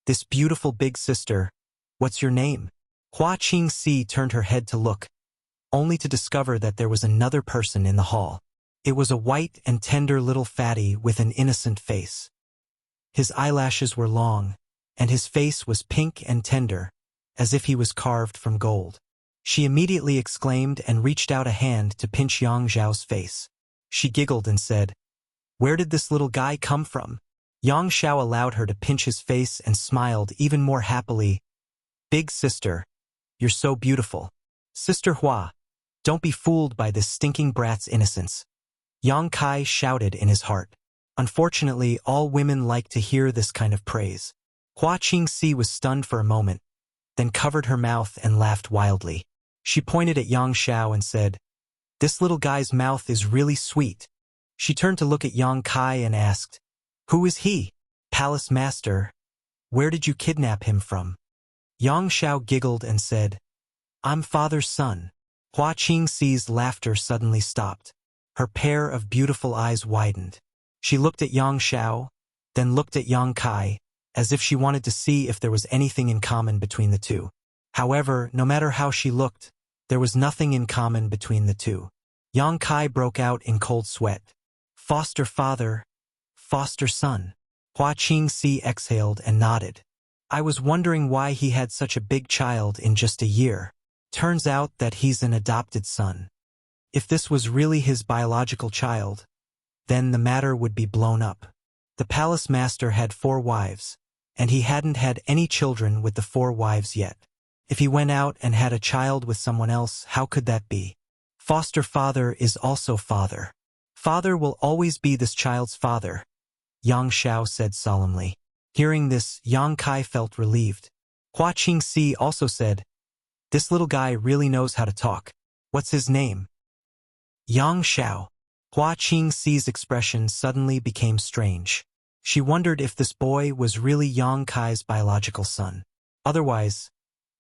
This beautiful big sister, what's your name? Hua Qingxi turned her head to look. only to discover that there was another person in the hall. It was a white and tender little fatty with an innocent face. His eyelashes were long, and his face was pink and tender, as if he was carved from gold. She immediately exclaimed and reached out a hand to pinch Yang Zhao's face. She giggled and said, "Where did this little guy come from?" Yang Zhao allowed her to pinch his face and smiled even more happily. "Big sister, you're so beautiful. Sister Hua, don't be fooled by this stinking brat's innocence." Yang Kai shouted in his heart. Unfortunately, all women like to hear this kind of praise. Hua Qingxi was stunned for a moment, then covered her mouth and laughed wildly. She pointed at Yang Zhao and said, "This little guy's mouth is really sweet." She turned to look at Yang Kai and asked, "Who is he?" "Palace master. Where did you kidnap him from?" Yang Zhao giggled and said, "I'm father's son." Hua Qingxi's laughter suddenly stopped. Her pair of beautiful eyes widened. She looked at Yang Zhao, then looked at Yang Kai, as if she wanted to see if there was anything in common between the two. However, no matter how she looked, there was nothing in common between the two. Yang Kai broke out in cold sweat. "Foster father, foster son." Hua Qingxi exhaled and nodded. "I was wondering why he had such a big child in just a year. Turns out that he's an adopted son. If this was really his biological child, then the matter would be blown up. The palace master had 4 wives, and he hadn't had any children with the 4 wives yet. If he went out and had a child with someone else, how could that be? Foster father is also father. Father will always be this child's father," Yang Zhao said solemnly. Hearing this, Yang Kai felt relieved. Hua Qingxi also said, "This little guy really knows how to talk. What's his name?" "Yang Zhao." Hua Qingxi's expression suddenly became strange. She wondered if this boy was really Yang Kai's biological son. Otherwise,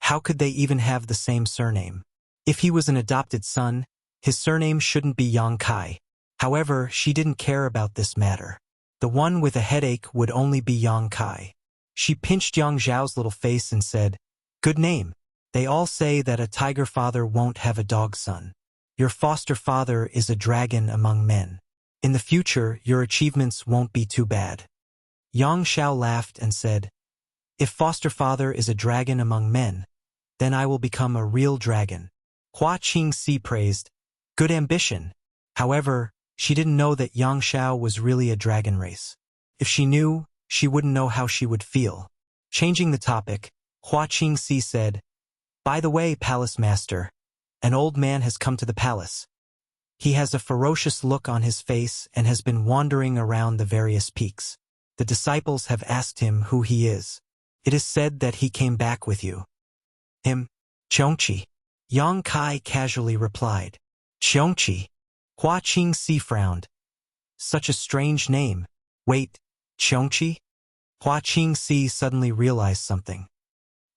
how could they even have the same surname? If he was an adopted son, his surname shouldn't be Yang Kai. However, she didn't care about this matter. The one with a headache would only be Yang Kai. She pinched Yang Zhao's little face and said, "Good name. They all say that a tiger father won't have a dog son. Your foster father is a dragon among men. In the future, your achievements won't be too bad." Yang Zhao laughed and said, "If foster father is a dragon among men, then I will become a real dragon." Hua Qingxi praised, "Good ambition." However, she didn't know that Yang Zhao was really a dragon race. If she knew, she wouldn't know how she would feel. Changing the topic, Hua Qingxi said, "By the way, palace master, an old man has come to the palace. He has a ferocious look on his face and has been wandering around the various peaks. The disciples have asked him who he is. It is said that he came back with you." "Him? Chongqi?" Yang Kai casually replied. "Chongqi?" Hua Qingxi frowned. "Such a strange name. Wait, Chongqi?" Hua Qingxi suddenly realized something.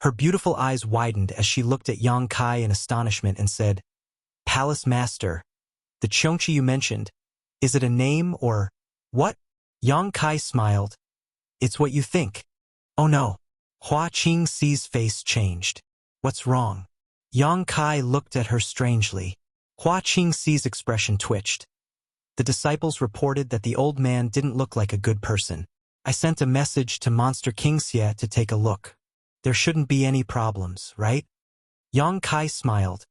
Her beautiful eyes widened as she looked at Yang Kai in astonishment and said, "Palace master, the Chongqi you mentioned, is it a name or what?" Yang Kai smiled. "It's what you think." "Oh no." Hua Qingxi's face changed. "What's wrong?" Yang Kai looked at her strangely. Hua Qingxi's expression twitched. "The disciples reported that the old man didn't look like a good person. I sent a message to Monster King Xie to take a look. There shouldn't be any problems, right?" Yang Kai smiled.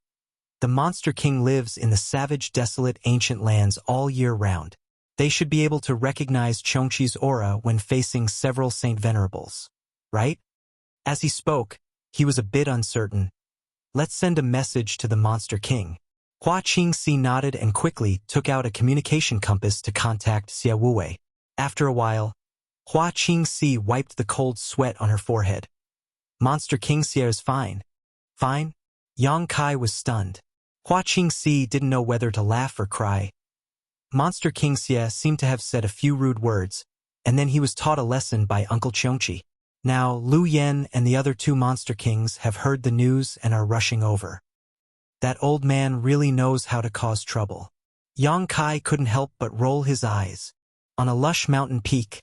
"The Monster King lives in the savage, desolate, ancient lands all year round. They should be able to recognize Chongqi's aura when facing several Saint Venerables, right?" As he spoke, he was a bit uncertain. "Let's send a message to the Monster King." Hua Qingxi nodded and quickly took out a communication compass to contact Xie Wuwei. After a while, Hua Qingxi wiped the cold sweat on her forehead. "Monster King Xie is fine." "Fine?" Yang Kai was stunned. Hua Qingxi didn't know whether to laugh or cry. Monster King Xie seemed to have said a few rude words, and then he was taught a lesson by Uncle Chongqi. Now, Lu Yen and the other 2 Monster Kings have heard the news and are rushing over. That old man really knows how to cause trouble. Yang Kai couldn't help but roll his eyes. On a lush mountain peak,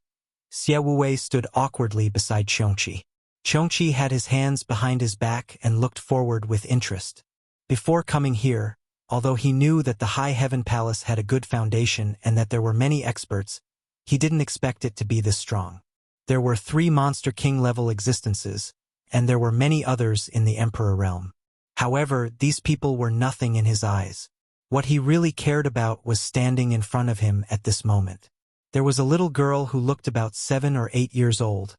Xie Wuwei stood awkwardly beside Chongqi. Chongqi had his hands behind his back and looked forward with interest. Before coming here, Although he knew that the High Heaven Palace had a good foundation and that there were many experts, he didn't expect it to be this strong. There were 3 Monster King-level existences, and there were many others in the Emperor realm. However, these people were nothing in his eyes. What he really cared about was standing in front of him at this moment. There was a little girl who looked about 7 or 8 years old,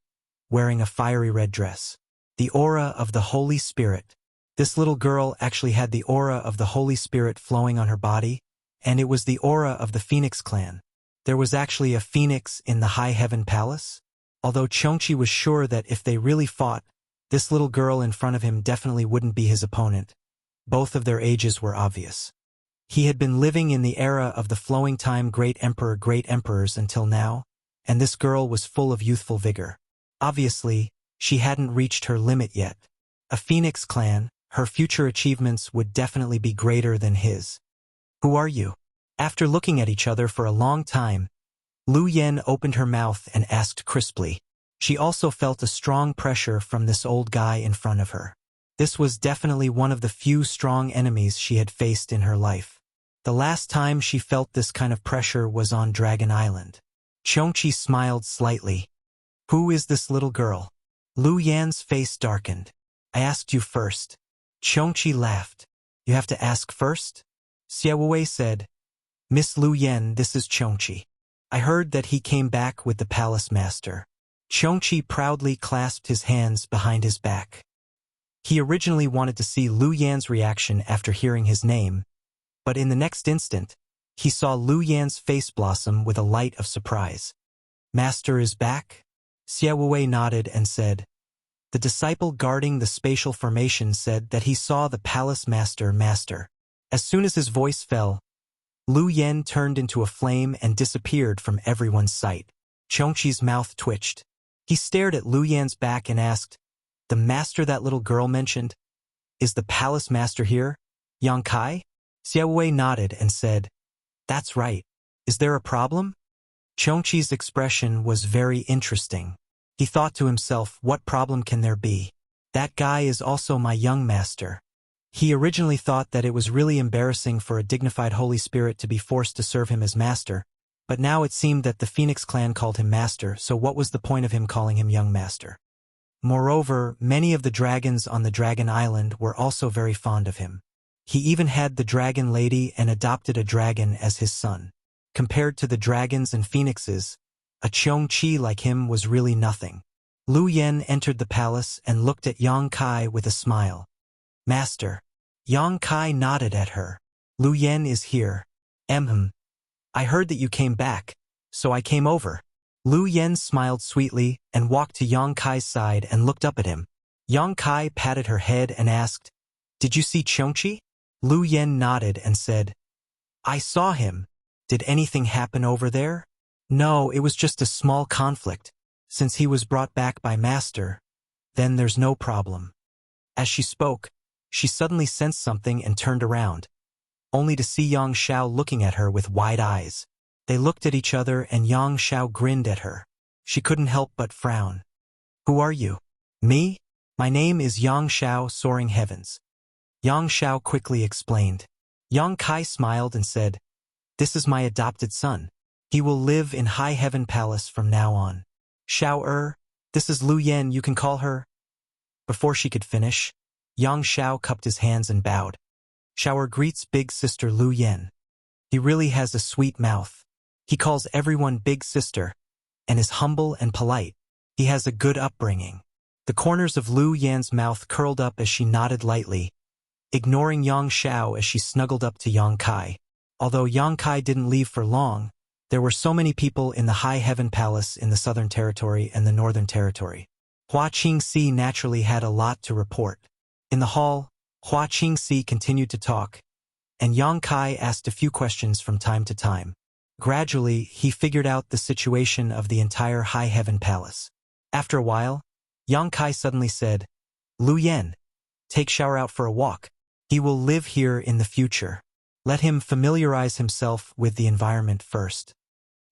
wearing a fiery red dress. The aura of the Holy Spirit. This little girl actually had the aura of the Holy Spirit flowing on her body, and it was the aura of the Phoenix clan. There was actually a phoenix in the High Heaven Palace. Although Chongqi was sure that if they really fought, this little girl in front of him definitely wouldn't be his opponent. Both of their ages were obvious. He had been living in the era of the flowing time great emperors until now, and this girl was full of youthful vigor. Obviously, she hadn't reached her limit yet. A Phoenix clan, her future achievements would definitely be greater than his. Who are you? After looking at each other for a long time, Lu Yen opened her mouth and asked crisply. She also felt a strong pressure from this old guy in front of her. This was definitely one of the few strong enemies she had faced in her life. The last time she felt this kind of pressure was on Dragon Island. Chongqi smiled slightly. Who is this little girl? Lu Yan's face darkened. I asked you first. Chongqi laughed. You have to ask first? Xiaowei said. Miss Lu Yan, this is Chongqi. I heard that he came back with the palace master. Chongqi proudly clasped his hands behind his back. He originally wanted to see Lu Yan's reaction after hearing his name, but in the next instant, he saw Lu Yan's face blossom with a light of surprise. Master is back? Xiaowei nodded and said. The disciple guarding the spatial formation said that he saw the palace master. As soon as his voice fell, Lu Yan turned into a flame and disappeared from everyone's sight. Chongqi's mouth twitched. He stared at Lu Yan's back and asked, the master that little girl mentioned? Is the palace master here? Yang Kai? Xiaowei nodded and said, that's right. Is there a problem? Chongqi's expression was very interesting. He thought to himself, what problem can there be? That guy is also my young master. He originally thought that it was really embarrassing for a dignified Holy Spirit to be forced to serve him as master, but now it seemed that the Phoenix clan called him master, so what was the point of him calling him young master? Moreover, many of the dragons on the Dragon Island were also very fond of him. He even had the dragon lady and adopted a dragon as his son. Compared to the dragons and phoenixes, a Chongqi like him was really nothing. Lu Yan entered the palace and looked at Yang Kai with a smile. Master. Yang Kai nodded at her. Lu Yan is here. I heard that you came back, so I came over. Lu Yan smiled sweetly and walked to Yang Kai's side and looked up at him. Yang Kai patted her head and asked, Did you see Chongqi? Lu Yan nodded and said, I saw him. Did anything happen over there? No, it was just a small conflict. Since he was brought back by Master, then there's no problem. As she spoke, she suddenly sensed something and turned around, only to see Yang Xiao looking at her with wide eyes. They looked at each other and Yang Xiao grinned at her. She couldn't help but frown. Who are you? Me? My name is Yang Xiao, Soaring Heavens. Yang Xiao quickly explained. Yang Kai smiled and said, This is my adopted son. He will live in High Heaven Palace from now on. Xiao this is Lu Yan, you can call her. Before she could finish, Yang Xiao cupped his hands and bowed. Xiao greets big sister Lu Yan. He really has a sweet mouth. He calls everyone big sister, and is humble and polite. He has a good upbringing. The corners of Lu Yan's mouth curled up as she nodded lightly, ignoring Yang Xiao as she snuggled up to Yang Kai. Although Yang Kai didn't leave for long, there were so many people in the High Heaven Palace in the Southern Territory and the Northern Territory. Hua Qingxi naturally had a lot to report. In the hall, Hua Qingxi continued to talk, and Yang Kai asked a few questions from time to time. Gradually, he figured out the situation of the entire High Heaven Palace. After a while, Yang Kai suddenly said, Lu Yan, take Xiao out for a walk. He will live here in the future. Let him familiarize himself with the environment first.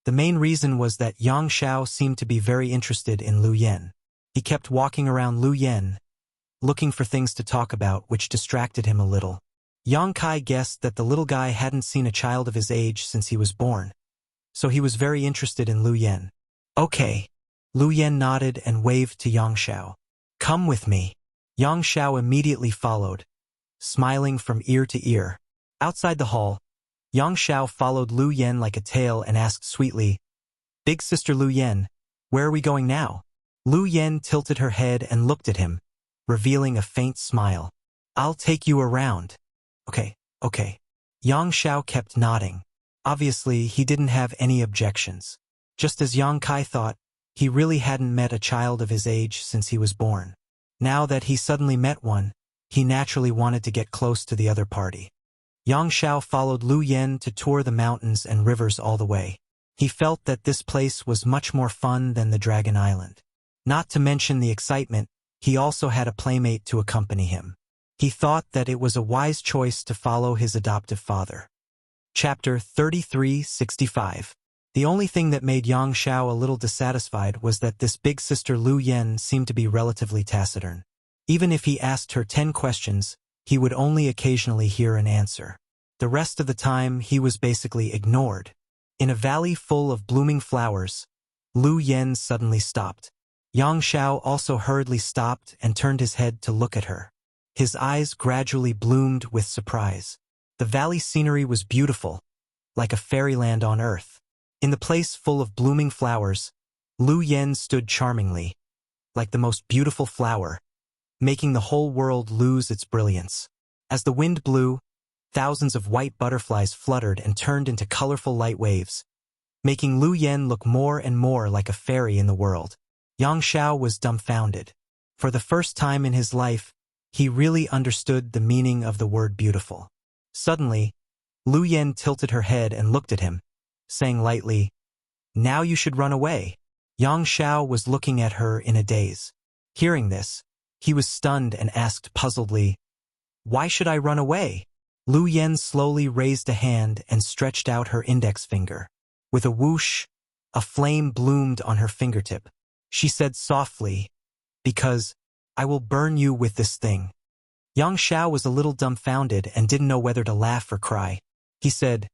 The main reason was that Yang Xiao seemed to be very interested in Lu Yan. He kept walking around Lu Yan, looking for things to talk about which distracted him a little. Yang Kai guessed that the little guy hadn't seen a child of his age since he was born, so he was very interested in Lu Yen. Okay. Lu Yen nodded and waved to Yang Xiao. Come with me. Yang Xiao immediately followed, smiling from ear to ear. Outside the hall, Yang Xiao followed Lu Yen like a tail and asked sweetly, Big sister Lu Yen, where are we going now? Lu Yen tilted her head and looked at him, revealing a faint smile. I'll take you around. Okay. Yang Xiao kept nodding. Obviously, he didn't have any objections. Just as Yang Kai thought, he really hadn't met a child of his age since he was born. Now that he suddenly met one, he naturally wanted to get close to the other party. Yang Xiao followed Lu Yen to tour the mountains and rivers all the way. He felt that this place was much more fun than the Dragon Island. Not to mention the excitement, he also had a playmate to accompany him. He thought that it was a wise choice to follow his adoptive father. Chapter 3365. The only thing that made Yang Xiao a little dissatisfied was that this big sister Lu Yen seemed to be relatively taciturn. Even if he asked her 10 questions, he would only occasionally hear an answer. The rest of the time, he was basically ignored. In a valley full of blooming flowers, Lu Yen suddenly stopped. Yang Xiao also hurriedly stopped and turned his head to look at her. His eyes gradually bloomed with surprise. The valley scenery was beautiful, like a fairyland on earth. In the place full of blooming flowers, Lu Yen stood charmingly, like the most beautiful flower, making the whole world lose its brilliance. As the wind blew, thousands of white butterflies fluttered and turned into colorful light waves, making Lu Yen look more and more like a fairy in the world. Yang Xiao was dumbfounded. For the first time in his life, he really understood the meaning of the word beautiful. Suddenly, Lu Yen tilted her head and looked at him, saying lightly, Now you should run away. Yang Xiao was looking at her in a daze. Hearing this, he was stunned and asked puzzledly, Why should I run away? Lu Yen slowly raised a hand and stretched out her index finger. With a whoosh, a flame bloomed on her fingertip. She said softly, Because I will burn you with this thing. Yang Xiao was a little dumbfounded and didn't know whether to laugh or cry. He said,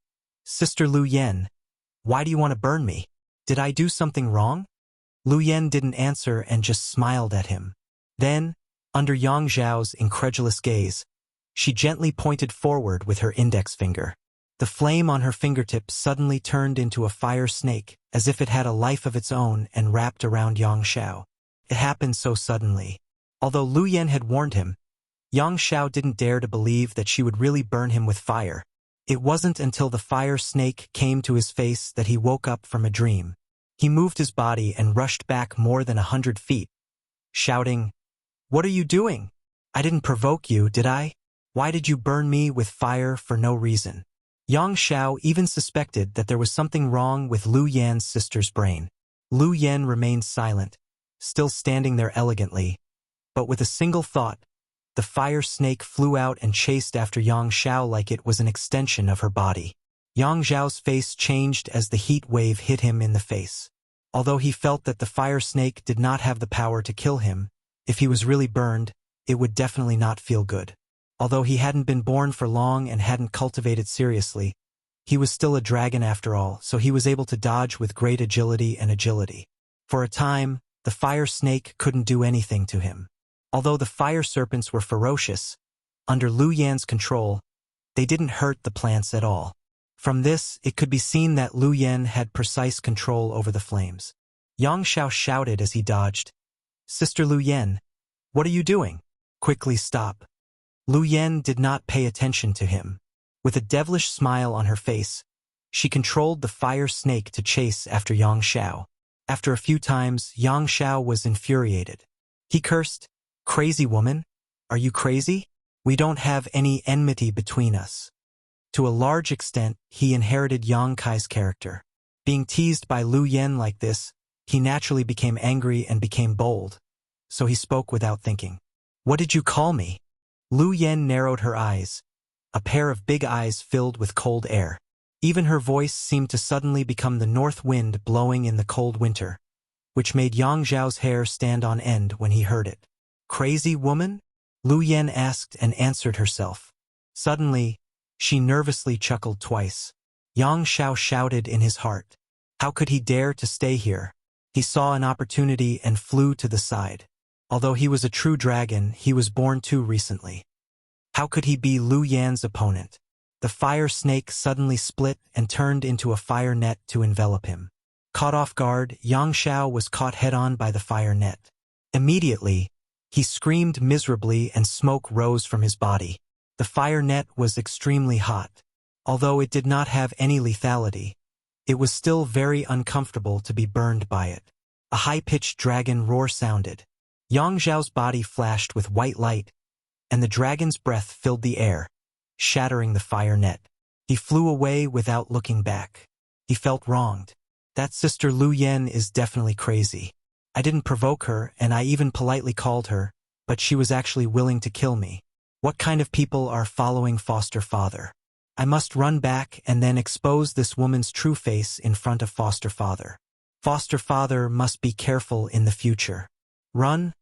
Sister Lu Yen, why do you want to burn me? Did I do something wrong? Lu Yen didn't answer and just smiled at him. Then, under Yang Xiao's incredulous gaze, she gently pointed forward with her index finger. The flame on her fingertip suddenly turned into a fire snake, as if it had a life of its own and wrapped around Yang Xiao. It happened so suddenly. Although Lu Yen had warned him, Yang Xiao didn't dare to believe that she would really burn him with fire. It wasn't until the fire snake came to his face that he woke up from a dream. He moved his body and rushed back more than 100 feet, shouting, What are you doing? I didn't provoke you, did I? Why did you burn me with fire for no reason? Yang Xiao even suspected that there was something wrong with Lu Yan's sister's brain. Lu Yan remained silent, still standing there elegantly, but with a single thought, the fire snake flew out and chased after Yang Xiao like it was an extension of her body. Yang Xiao's face changed as the heat wave hit him in the face. Although he felt that the fire snake did not have the power to kill him, if he was really burned, it would definitely not feel good. Although he hadn't been born for long and hadn't cultivated seriously, he was still a dragon after all, so he was able to dodge with great agility. For a time, the fire snake couldn't do anything to him. Although the fire serpents were ferocious, under Lu Yan's control, they didn't hurt the plants at all. From this, it could be seen that Lu Yan had precise control over the flames. Yang Xiao shouted as he dodged, Sister Lu Yan, what are you doing? Quickly stop. Lu Yan did not pay attention to him. With a devilish smile on her face, she controlled the fire snake to chase after Yang Xiao. After a few times, Yang Xiao was infuriated. He cursed, Crazy woman, are you crazy? We don't have any enmity between us. To a large extent, he inherited Yang Kai's character. Being teased by Lu Yan like this, he naturally became angry and became bold, so he spoke without thinking. What did you call me? Lu Yan narrowed her eyes, a pair of big eyes filled with cold air. Even her voice seemed to suddenly become the north wind blowing in the cold winter, which made Yang Xiao's hair stand on end when he heard it. Crazy woman? Lu Yan asked and answered herself. Suddenly, she nervously chuckled twice. Yang Xiao shouted in his heart. How could he dare to stay here? He saw an opportunity and flew to the side. Although he was a true dragon, he was born too recently. How could he be Lu Yan's opponent? The fire snake suddenly split and turned into a fire net to envelop him. Caught off guard, Yang Xiao was caught head-on by the fire net. Immediately, he screamed miserably and smoke rose from his body. The fire net was extremely hot. Although it did not have any lethality, it was still very uncomfortable to be burned by it. A high-pitched dragon roar sounded. Yang Xiao's body flashed with white light, and the dragon's breath filled the air, shattering the fire net. He flew away without looking back. He felt wronged. That sister Lu Yan is definitely crazy. I didn't provoke her, and I even politely called her, but she was actually willing to kill me. What kind of people are following foster father? I must run back and then expose this woman's true face in front of foster father. Foster father must be careful in the future. Run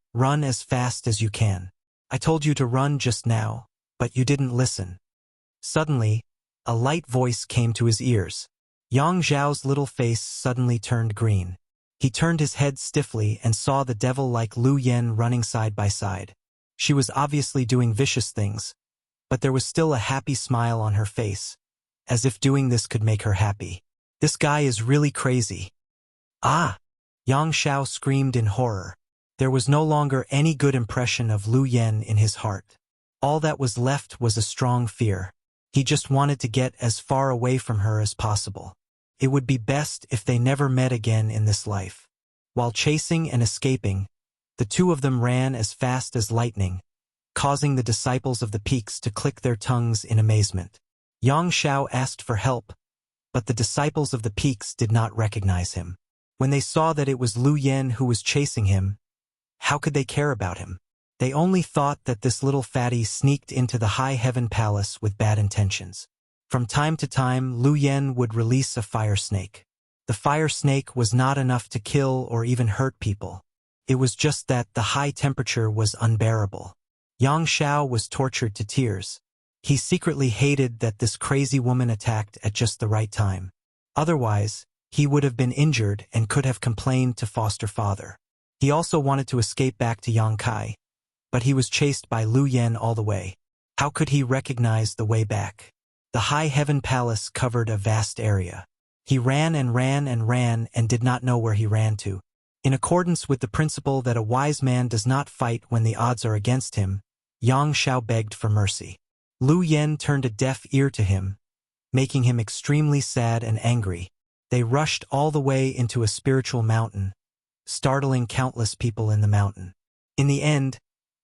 as fast as you can. I told you to run just now, but you didn't listen. Suddenly, a light voice came to his ears. Yang Xiao's little face suddenly turned green. He turned his head stiffly and saw the devil-like Lu Yan running side by side. She was obviously doing vicious things, but there was still a happy smile on her face, as if doing this could make her happy. This guy is really crazy. Ah! Yang Xiao screamed in horror. There was no longer any good impression of Lu Yan in his heart. All that was left was a strong fear. He just wanted to get as far away from her as possible. It would be best if they never met again in this life. While chasing and escaping, the two of them ran as fast as lightning, causing the disciples of the peaks to click their tongues in amazement. Yang Xiao asked for help, but the disciples of the peaks did not recognize him. When they saw that it was Lu Yan who was chasing him, how could they care about him? They only thought that this little fatty sneaked into the high heaven palace with bad intentions. From time to time, Lu Yan would release a fire snake. The fire snake was not enough to kill or even hurt people. It was just that the high temperature was unbearable. Yang Xiao was tortured to tears. He secretly hated that this crazy woman attacked at just the right time. Otherwise, he would have been injured and could have complained to foster father. He also wanted to escape back to Yangkai, but he was chased by Lu Yan all the way. How could he recognize the way back? The high heaven palace covered a vast area. He ran and ran and ran and did not know where he ran to. In accordance with the principle that a wise man does not fight when the odds are against him, Yang Xiao begged for mercy. Lu Yan turned a deaf ear to him, making him extremely sad and angry. They rushed all the way into a spiritual mountain, startling countless people in the mountain. In the end,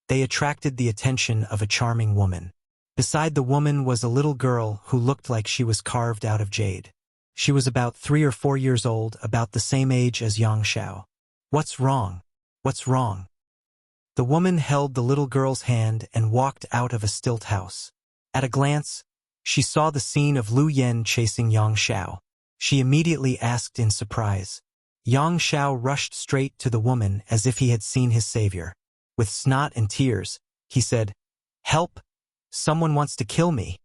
they attracted the attention of a charming woman. Beside the woman was a little girl who looked like she was carved out of jade. She was about 3 or 4 years old, about the same age as Yang Xiao. What's wrong? What's wrong? The woman held the little girl's hand and walked out of a stilt house. At a glance, she saw the scene of Lu Yan chasing Yang Xiao. She immediately asked in surprise. Yang Xiao rushed straight to the woman as if he had seen his savior. With snot and tears, he said, "Help! Someone wants to kill me."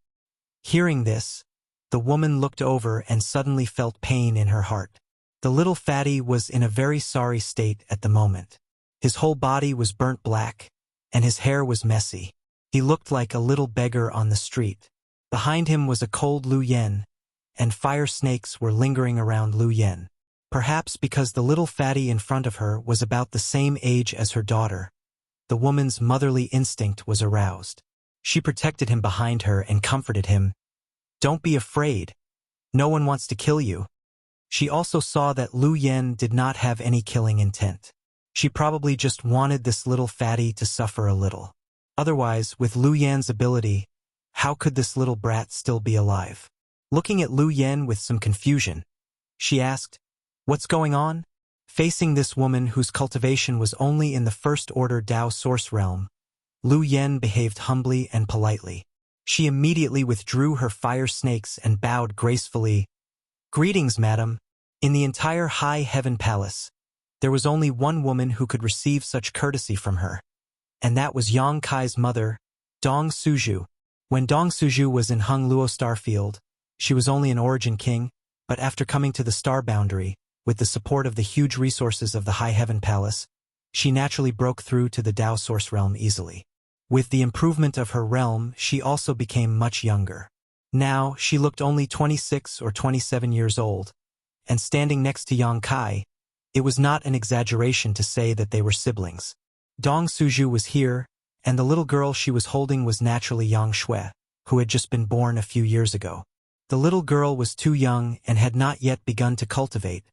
Hearing this, the woman looked over and suddenly felt pain in her heart. The little fatty was in a very sorry state at the moment. His whole body was burnt black, and his hair was messy. He looked like a little beggar on the street. Behind him was a cold Lu Yan, and fire snakes were lingering around Lu Yan. Perhaps because the little fatty in front of her was about the same age as her daughter, the woman's motherly instinct was aroused. She protected him behind her and comforted him. "Don't be afraid. No one wants to kill you." She also saw that Lu Yan did not have any killing intent. She probably just wanted this little fatty to suffer a little. Otherwise, with Lu Yan's ability, how could this little brat still be alive? Looking at Lu Yan with some confusion, she asked, "What's going on?" Facing this woman whose cultivation was only in the first-order Dao source realm, Lu Yan behaved humbly and politely. She immediately withdrew her fire snakes and bowed gracefully. "Greetings, madam." In the entire high heaven palace, there was only one woman who could receive such courtesy from her, and that was Yang Kai's mother, Dong Suju. When Dong Suju was in Hung Luo Starfield, she was only an origin king, but after coming to the star boundary, with the support of the huge resources of the High Heaven Palace, she naturally broke through to the Dao Source realm easily. With the improvement of her realm, she also became much younger. Now, she looked only 26 or 27 years old, and standing next to Yang Kai, it was not an exaggeration to say that they were siblings. Dong Suju was here, and the little girl she was holding was naturally Yang Shui, who had just been born a few years ago. The little girl was too young and had not yet begun to cultivate,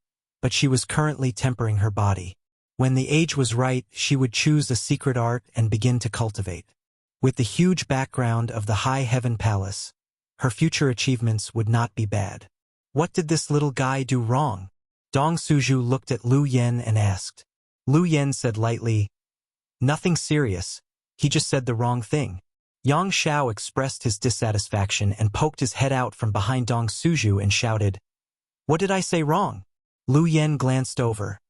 but she was currently tempering her body. When the age was right, she would choose a secret art and begin to cultivate. With the huge background of the High Heaven Palace, her future achievements would not be bad. What did this little guy do wrong? Dong Suju looked at Lu Yen and asked. Lu Yen said lightly, "Nothing serious. He just said the wrong thing." Yang Xiao expressed his dissatisfaction and poked his head out from behind Dong Suju and shouted, "What did I say wrong?" Lu Yen glanced over,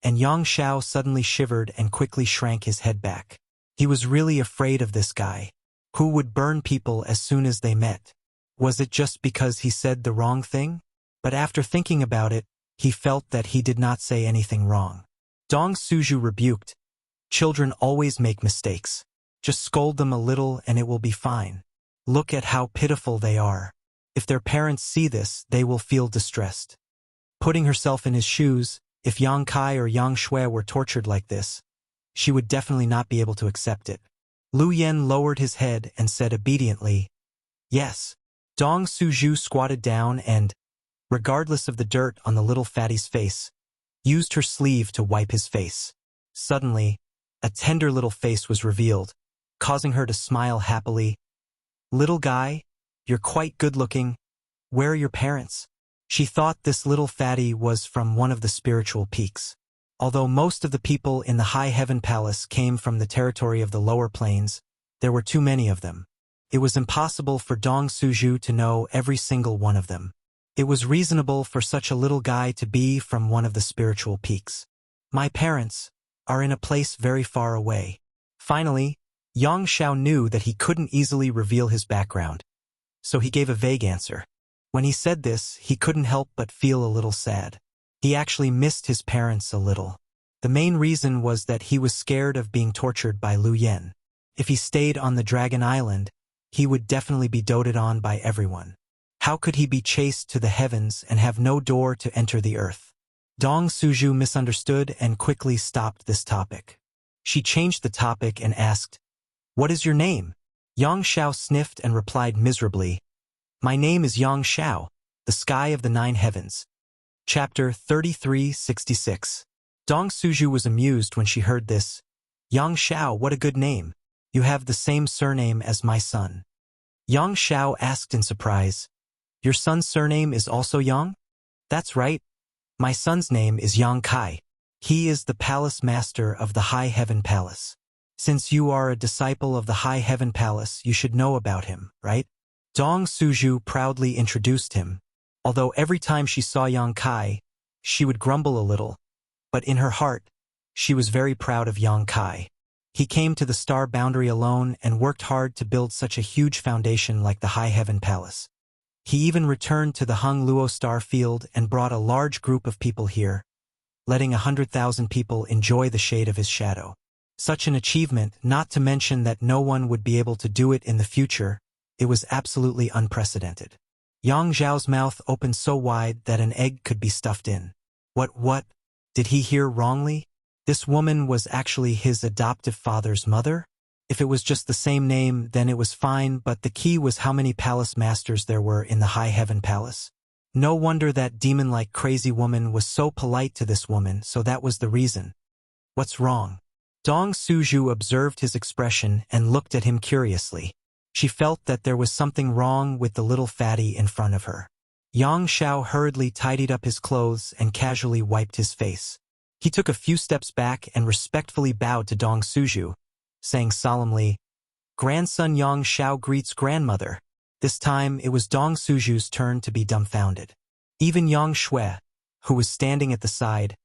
and Yang Xiao suddenly shivered and quickly shrank his head back. He was really afraid of this guy, who would burn people as soon as they met. Was it just because he said the wrong thing? But after thinking about it, he felt that he did not say anything wrong. Dong Suju rebuked, "Children always make mistakes. Just scold them a little and it will be fine. Look at how pitiful they are. If their parents see this, they will feel distressed." Putting herself in his shoes, if Yang Kai or Yang Shui were tortured like this, she would definitely not be able to accept it. Lu Yen lowered his head and said obediently, "Yes." Dong Suju squatted down and, regardless of the dirt on the little fatty's face, used her sleeve to wipe his face. Suddenly, a tender little face was revealed, causing her to smile happily. "Little guy, you're quite good-looking. Where are your parents?" She thought this little fatty was from one of the spiritual peaks. Although most of the people in the High Heaven Palace came from the territory of the lower plains, there were too many of them. It was impossible for Dong Suju to know every single one of them. It was reasonable for such a little guy to be from one of the spiritual peaks. "My parents are in a place very far away." Finally, Yang Xiao knew that he couldn't easily reveal his background, so he gave a vague answer. When he said this, he couldn't help but feel a little sad. He actually missed his parents a little. The main reason was that he was scared of being tortured by Lu Yen. If he stayed on the Dragon Island, he would definitely be doted on by everyone. How could he be chased to the heavens and have no door to enter the earth? Dong Suju misunderstood and quickly stopped this topic. She changed the topic and asked, "What is your name?" Yang Xiao sniffed and replied miserably, "My name is Yang Xiao, the sky of the 9 heavens." Chapter 3366. Dong Suju was amused when she heard this. "Yang Xiao, what a good name. You have the same surname as my son." Yang Xiao asked in surprise, "Your son's surname is also Yang?" "That's right. My son's name is Yang Kai. He is the palace master of the High Heaven Palace. Since you are a disciple of the High Heaven Palace, you should know about him, right?" Dong Suju proudly introduced him. Although every time she saw Yang Kai, she would grumble a little, but in her heart, she was very proud of Yang Kai. He came to the star boundary alone and worked hard to build such a huge foundation like the High Heaven Palace. He even returned to the Hung Luo star field and brought a large group of people here, letting 100,000 people enjoy the shade of his shadow. Such an achievement, not to mention that no one would be able to do it in the future, it was absolutely unprecedented. Yang Zhao's mouth opened so wide that an egg could be stuffed in. What? Did he hear wrongly? This woman was actually his adoptive father's mother? If it was just the same name, then it was fine, but the key was how many palace masters there were in the High Heaven Palace. No wonder that demon-like crazy woman was so polite to this woman, so that was the reason. What's wrong? Dong Suju observed his expression and looked at him curiously. She felt that there was something wrong with the little fatty in front of her. Yang Xiao hurriedly tidied up his clothes and casually wiped his face. He took a few steps back and respectfully bowed to Dong Suju, saying solemnly, "Grandson Yang Xiao greets grandmother." This time it was Dong Suju's turn to be dumbfounded. Even Yang Shui, who was standing at the side,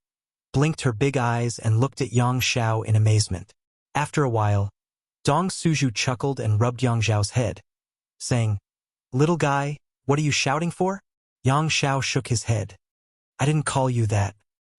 blinked her big eyes and looked at Yang Xiao in amazement. After a while, Dong Suju chuckled and rubbed Yang Zhao's head. saying, "Little guy, what are you shouting for?" Yang Xiao shook his head. "I didn't call you that.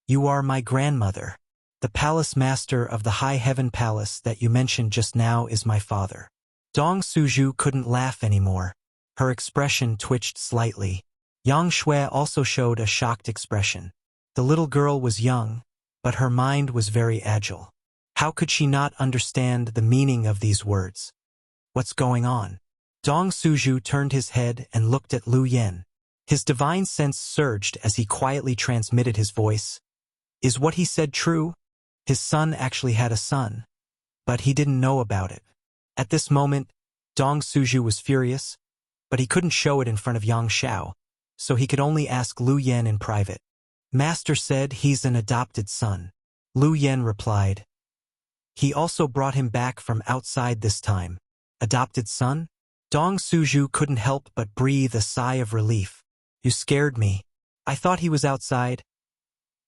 You are my grandmother. The palace master of the High Heaven Palace that you mentioned just now is my father." Dong Suju couldn't laugh anymore. Her expression twitched slightly. Yang Shui also showed a shocked expression. The little girl was young, but her mind was very agile. How could she not understand the meaning of these words? What's going on? Dong Suju turned his head and looked at Lu Yen. His divine sense surged as he quietly transmitted his voice. Is what he said true? His son actually had a son, but he didn't know about it. At this moment, Dong Suju was furious, but he couldn't show it in front of Yang Xiao, so he could only ask Lu Yen in private. Master said he's an adopted son. Lu Yen replied. He also brought him back from outside this time. Adopted son? Dong Suju couldn't help but breathe a sigh of relief. You scared me. I thought he was outside.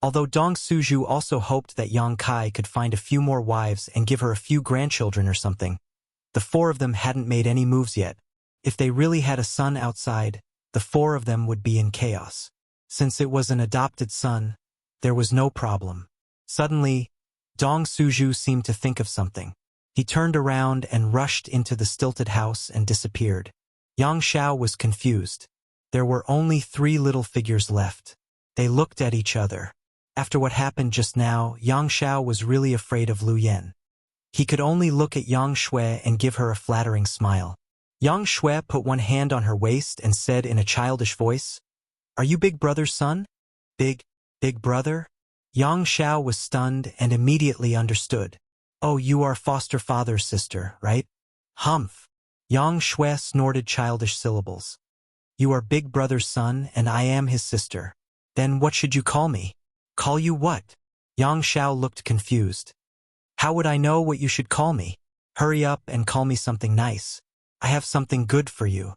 Although Dong Suju also hoped that Yang Kai could find a few more wives and give her a few grandchildren or something, the four of them hadn't made any moves yet. If they really had a son outside, the four of them would be in chaos. Since it was an adopted son, there was no problem. Suddenly, Dong Suju seemed to think of something. He turned around and rushed into the stilted house and disappeared. Yang Xiao was confused. There were only 3 little figures left. They looked at each other. After what happened just now, Yang Xiao was really afraid of Lu Yen. He could only look at Yang Shui and give her a flattering smile. Yang Shui put one hand on her waist and said in a childish voice, "Are you Big Brother's son?" Big Brother? Yang Xiao was stunned and immediately understood. "Oh, you are foster father's sister, right?" "Humph." Yang Shui snorted childish syllables. "You are Big Brother's son and I am his sister. Then what should you call me?" "Call you what?" Yang Xiao looked confused. "How would I know what you should call me? Hurry up and call me something nice. I have something good for you."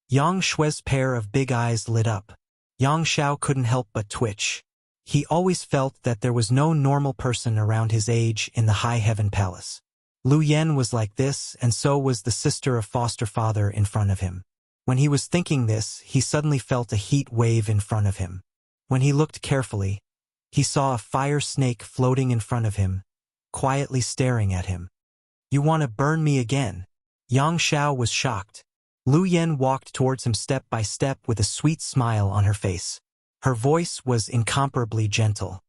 Yang Shui's pair of big eyes lit up. Yang Xiao couldn't help but twitch. He always felt that there was no normal person around his age in the High Heaven Palace. Lu Yen was like this, and so was the sister of foster father in front of him. When he was thinking this, he suddenly felt a heat wave in front of him. When he looked carefully, he saw a fire snake floating in front of him, quietly staring at him. "You want to burn me again?" Yang Xiao was shocked. Lu Yen walked towards him step by step with a sweet smile on her face. Her voice was incomparably gentle.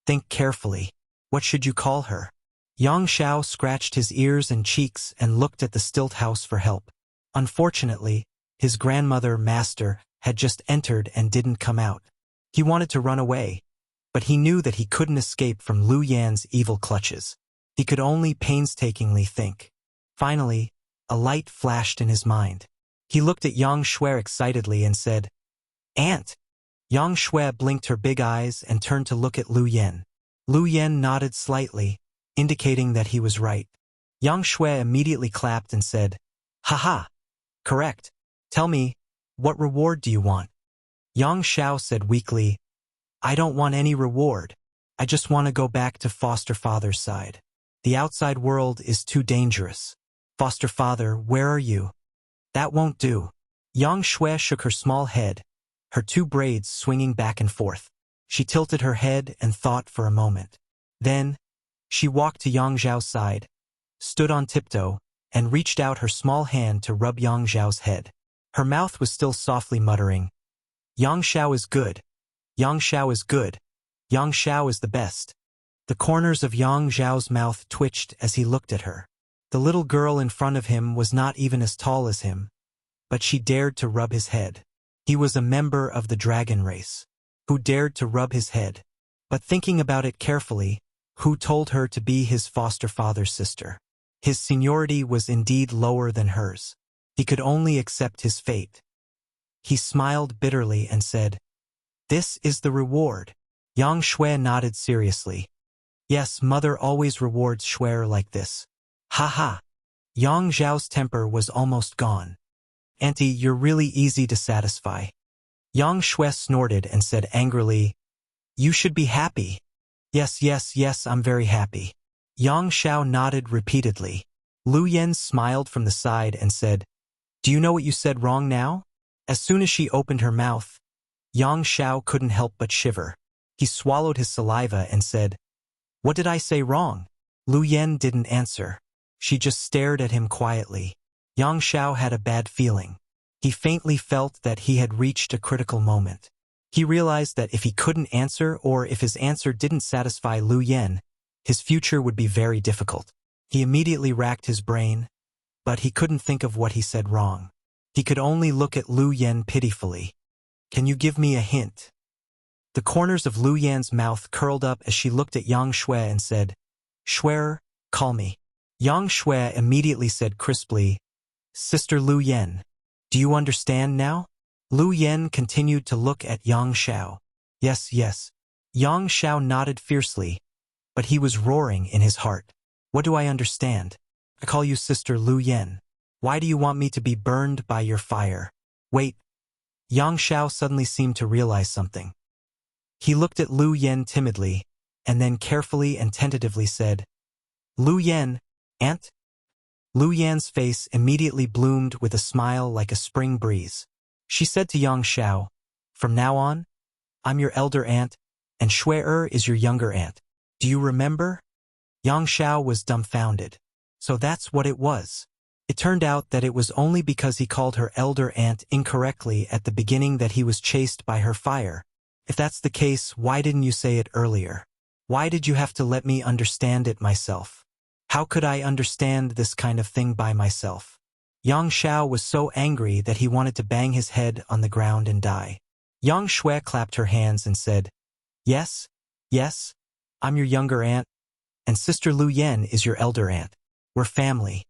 "Think carefully. What should you call her?" Yang Xiao scratched his ears and cheeks and looked at the stilt house for help. Unfortunately, his grandmother, Master, had just entered and didn't come out. He wanted to run away, but he knew that he couldn't escape from Lu Yan's evil clutches. He could only painstakingly think. Finally, a light flashed in his mind. He looked at Yang Shui excitedly and said, "Aunt!" Yang Shui blinked her big eyes and turned to look at Lu Yen. Lu Yen nodded slightly, indicating that he was right. Yang Shui immediately clapped and said, "Ha! Correct. Tell me, what reward do you want?" Yang Xiao said weakly, "I don't want any reward. I just want to go back to foster father's side. The outside world is too dangerous. Foster father, where are you?" "That won't do." Yang Shui shook her small head, her 2 braids swinging back and forth. She tilted her head and thought for a moment. Then, she walked to Yang Zhao's side, stood on tiptoe, and reached out her small hand to rub Yang Zhao's head. Her mouth was still softly muttering, "Yang Xiao is good. Yang Xiao is good. Yang Xiao is the best." The corners of Yang Zhao's mouth twitched as he looked at her. The little girl in front of him was not even as tall as him, but she dared to rub his head. He was a member of the dragon race. Who dared to rub his head? But thinking about it carefully, who told her to be his foster father's sister? His seniority was indeed lower than hers. He could only accept his fate. He smiled bitterly and said, "This is the reward." Yang Shui nodded seriously. "Yes, mother always rewards Shui like this." Ha! Yang Zhao's temper was almost gone. "Auntie, you're really easy to satisfy." Yang Shui snorted and said angrily, "You should be happy." Yes, I'm very happy." Yang Xiao nodded repeatedly. Lu Yen smiled from the side and said, Do you know what you said wrong now? As soon as she opened her mouth, Yang Xiao couldn't help but shiver. He swallowed his saliva and said, "What did I say wrong?" Lu Yen didn't answer. She just stared at him quietly. Yang Xiao had a bad feeling. He faintly felt that he had reached a critical moment. He realized that if he couldn't answer or if his answer didn't satisfy Lu Yen, his future would be very difficult. He immediately racked his brain, but he couldn't think of what he said wrong. He could only look at Lu Yen pitifully. "Can you give me a hint?" The corners of Lu Yan's mouth curled up as she looked at Yang Shui and said, "Shuer, call me." Yang Shui immediately said crisply, "Sister Lu Yen, do you understand now?" Lu Yen continued to look at Yang Xiao. "Yes, yes." Yang Xiao nodded fiercely, but he was roaring in his heart. "What do I understand? I call you Sister Lu Yen. Why do you want me to be burned by your fire?" "Wait." Yang Xiao suddenly seemed to realize something. He looked at Lu Yen timidly, and then carefully and tentatively said, "Lu Yen, aunt?" Lu Yan's face immediately bloomed with a smile like a spring breeze. She said to Yang Xiao, "From now on, I'm your elder aunt, and Shuer is your younger aunt. Do you remember?" Yang Xiao was dumbfounded. So that's what it was. It turned out that it was only because he called her elder aunt incorrectly at the beginning that he was chased by her fire. If that's the case, why didn't you say it earlier? Why did you have to let me understand it myself? How could I understand this kind of thing by myself? Yang Xiao was so angry that he wanted to bang his head on the ground and die. Yang Shui clapped her hands and said, "Yes, yes, I'm your younger aunt, and Sister Lu Yen is your elder aunt. We're family.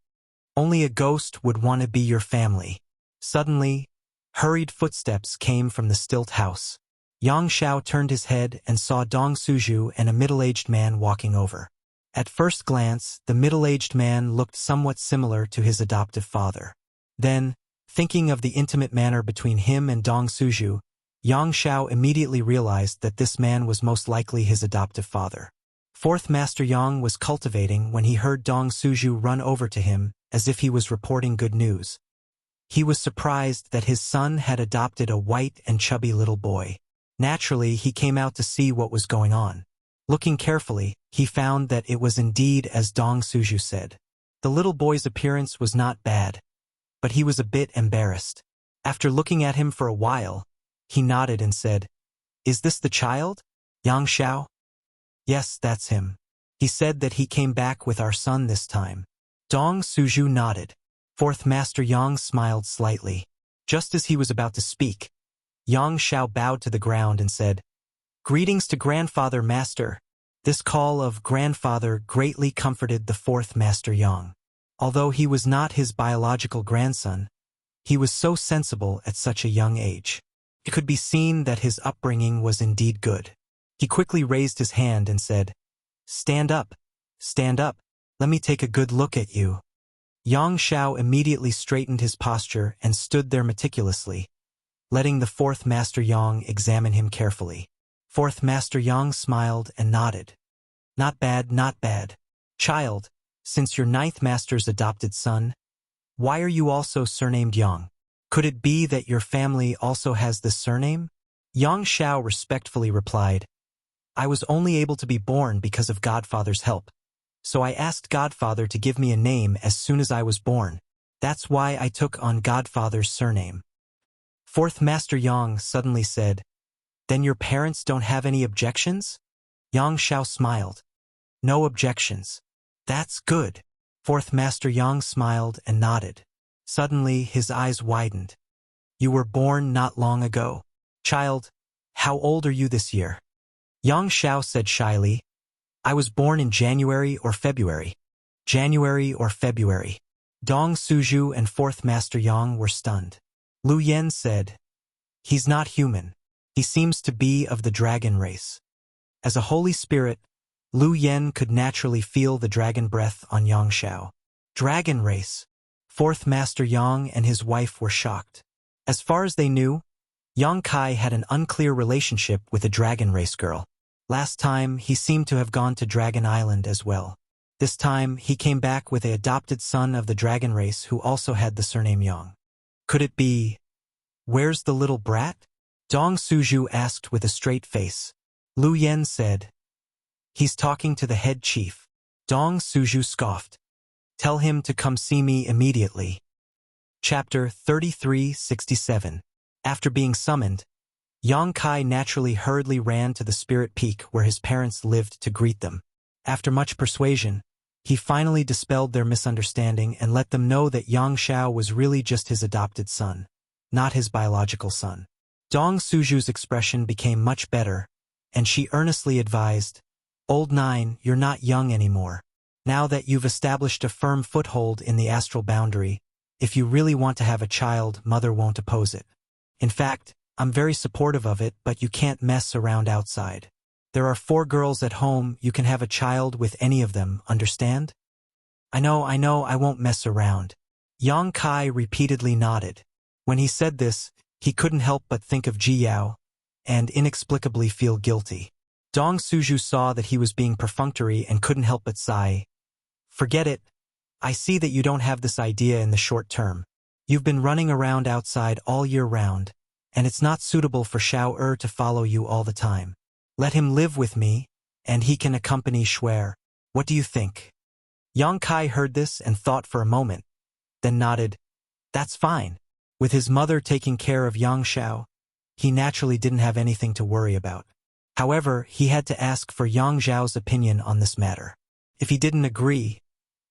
Only a ghost would want to be your family." Suddenly, hurried footsteps came from the stilt house. Yang Xiao turned his head and saw Dong Suju and a middle-aged man walking over. At first glance, the middle-aged man looked somewhat similar to his adoptive father. Then, thinking of the intimate manner between him and Dong Suju, Yang Xiao immediately realized that this man was most likely his adoptive father. Fourth Master Yang was cultivating when he heard Dong Suju run over to him as if he was reporting good news. He was surprised that his son had adopted a white and chubby little boy. Naturally, he came out to see what was going on. Looking carefully, he found that it was indeed as Dong Suju said. The little boy's appearance was not bad, but he was a bit embarrassed. After looking at him for a while, he nodded and said, "Is this the child, Yang Xiao?" "Yes, that's him. He said that he came back with our son this time." Dong Suju nodded. Fourth Master Yang smiled slightly. Just as he was about to speak, Yang Xiao bowed to the ground and said, "Greetings to Grandfather Master." This call of grandfather greatly comforted the Fourth Master Yang. Although he was not his biological grandson, he was so sensible at such a young age. It could be seen that his upbringing was indeed good. He quickly raised his hand and said, stand up, let me take a good look at you." Yang Xiao immediately straightened his posture and stood there meticulously, letting the Fourth Master Yang examine him carefully. Fourth Master Yang smiled and nodded. Not bad, not bad. Child, since you're Ninth Master's adopted son, why are you also surnamed Yang? Could it be that your family also has this surname?" Yang Xiao respectfully replied, "I was only able to be born because of Godfather's help. So I asked Godfather to give me a name as soon as I was born. That's why I took on Godfather's surname." Fourth Master Yang suddenly said, "Then your parents don't have any objections?" Yang Xiao smiled. "No objections." "That's good." Fourth Master Yang smiled and nodded. Suddenly, his eyes widened. "You were born not long ago. Child, how old are you this year?" Yang Xiao said shyly, "I was born in January or February." January or February. Dong Suju and Fourth Master Yang were stunned. Lu Yen said, "He's not human. He seems to be of the dragon race." As a holy spirit, Lu Yen could naturally feel the dragon breath on Yang Xiao. Dragon race. Fourth Master Yang and his wife were shocked. As far as they knew, Yang Kai had an unclear relationship with a dragon race girl. Last time, he seemed to have gone to Dragon Island as well. This time, he came back with an adopted son of the dragon race who also had the surname Yang. Could it be, "Where's the little brat?" Dong Suju asked with a straight face. Lu Yen said, "He's talking to the head chief." Dong Suju scoffed. "Tell him to come see me immediately." Chapter 3367. After being summoned, Yang Kai naturally hurriedly ran to the spirit peak where his parents lived to greet them. After much persuasion, he finally dispelled their misunderstanding and let them know that Yang Xiao was really just his adopted son, not his biological son. Dong Suju's expression became much better, and she earnestly advised, "Old Nine, you're not young anymore. Now that you've established a firm foothold in the astral boundary, if you really want to have a child, Mother won't oppose it. In fact, I'm very supportive of it, but you can't mess around outside. There are 4 girls at home, you can have a child with any of them, understand?" I know, I won't mess around." Yang Kai repeatedly nodded. When he said this, he couldn't help but think of Ji Yao, and inexplicably feel guilty. Dong Suju saw that he was being perfunctory and couldn't help but sigh. "Forget it. I see that you don't have this idea in the short term. You've been running around outside all year round, and it's not suitable for Xiao to follow you all the time. Let him live with me, and he can accompany Shuer. What do you think?" Yang Kai heard this and thought for a moment, then nodded. That's fine. With his mother taking care of Yang Xiao, he naturally didn't have anything to worry about. However, he had to ask for Yang Xiao's opinion on this matter. If he didn't agree,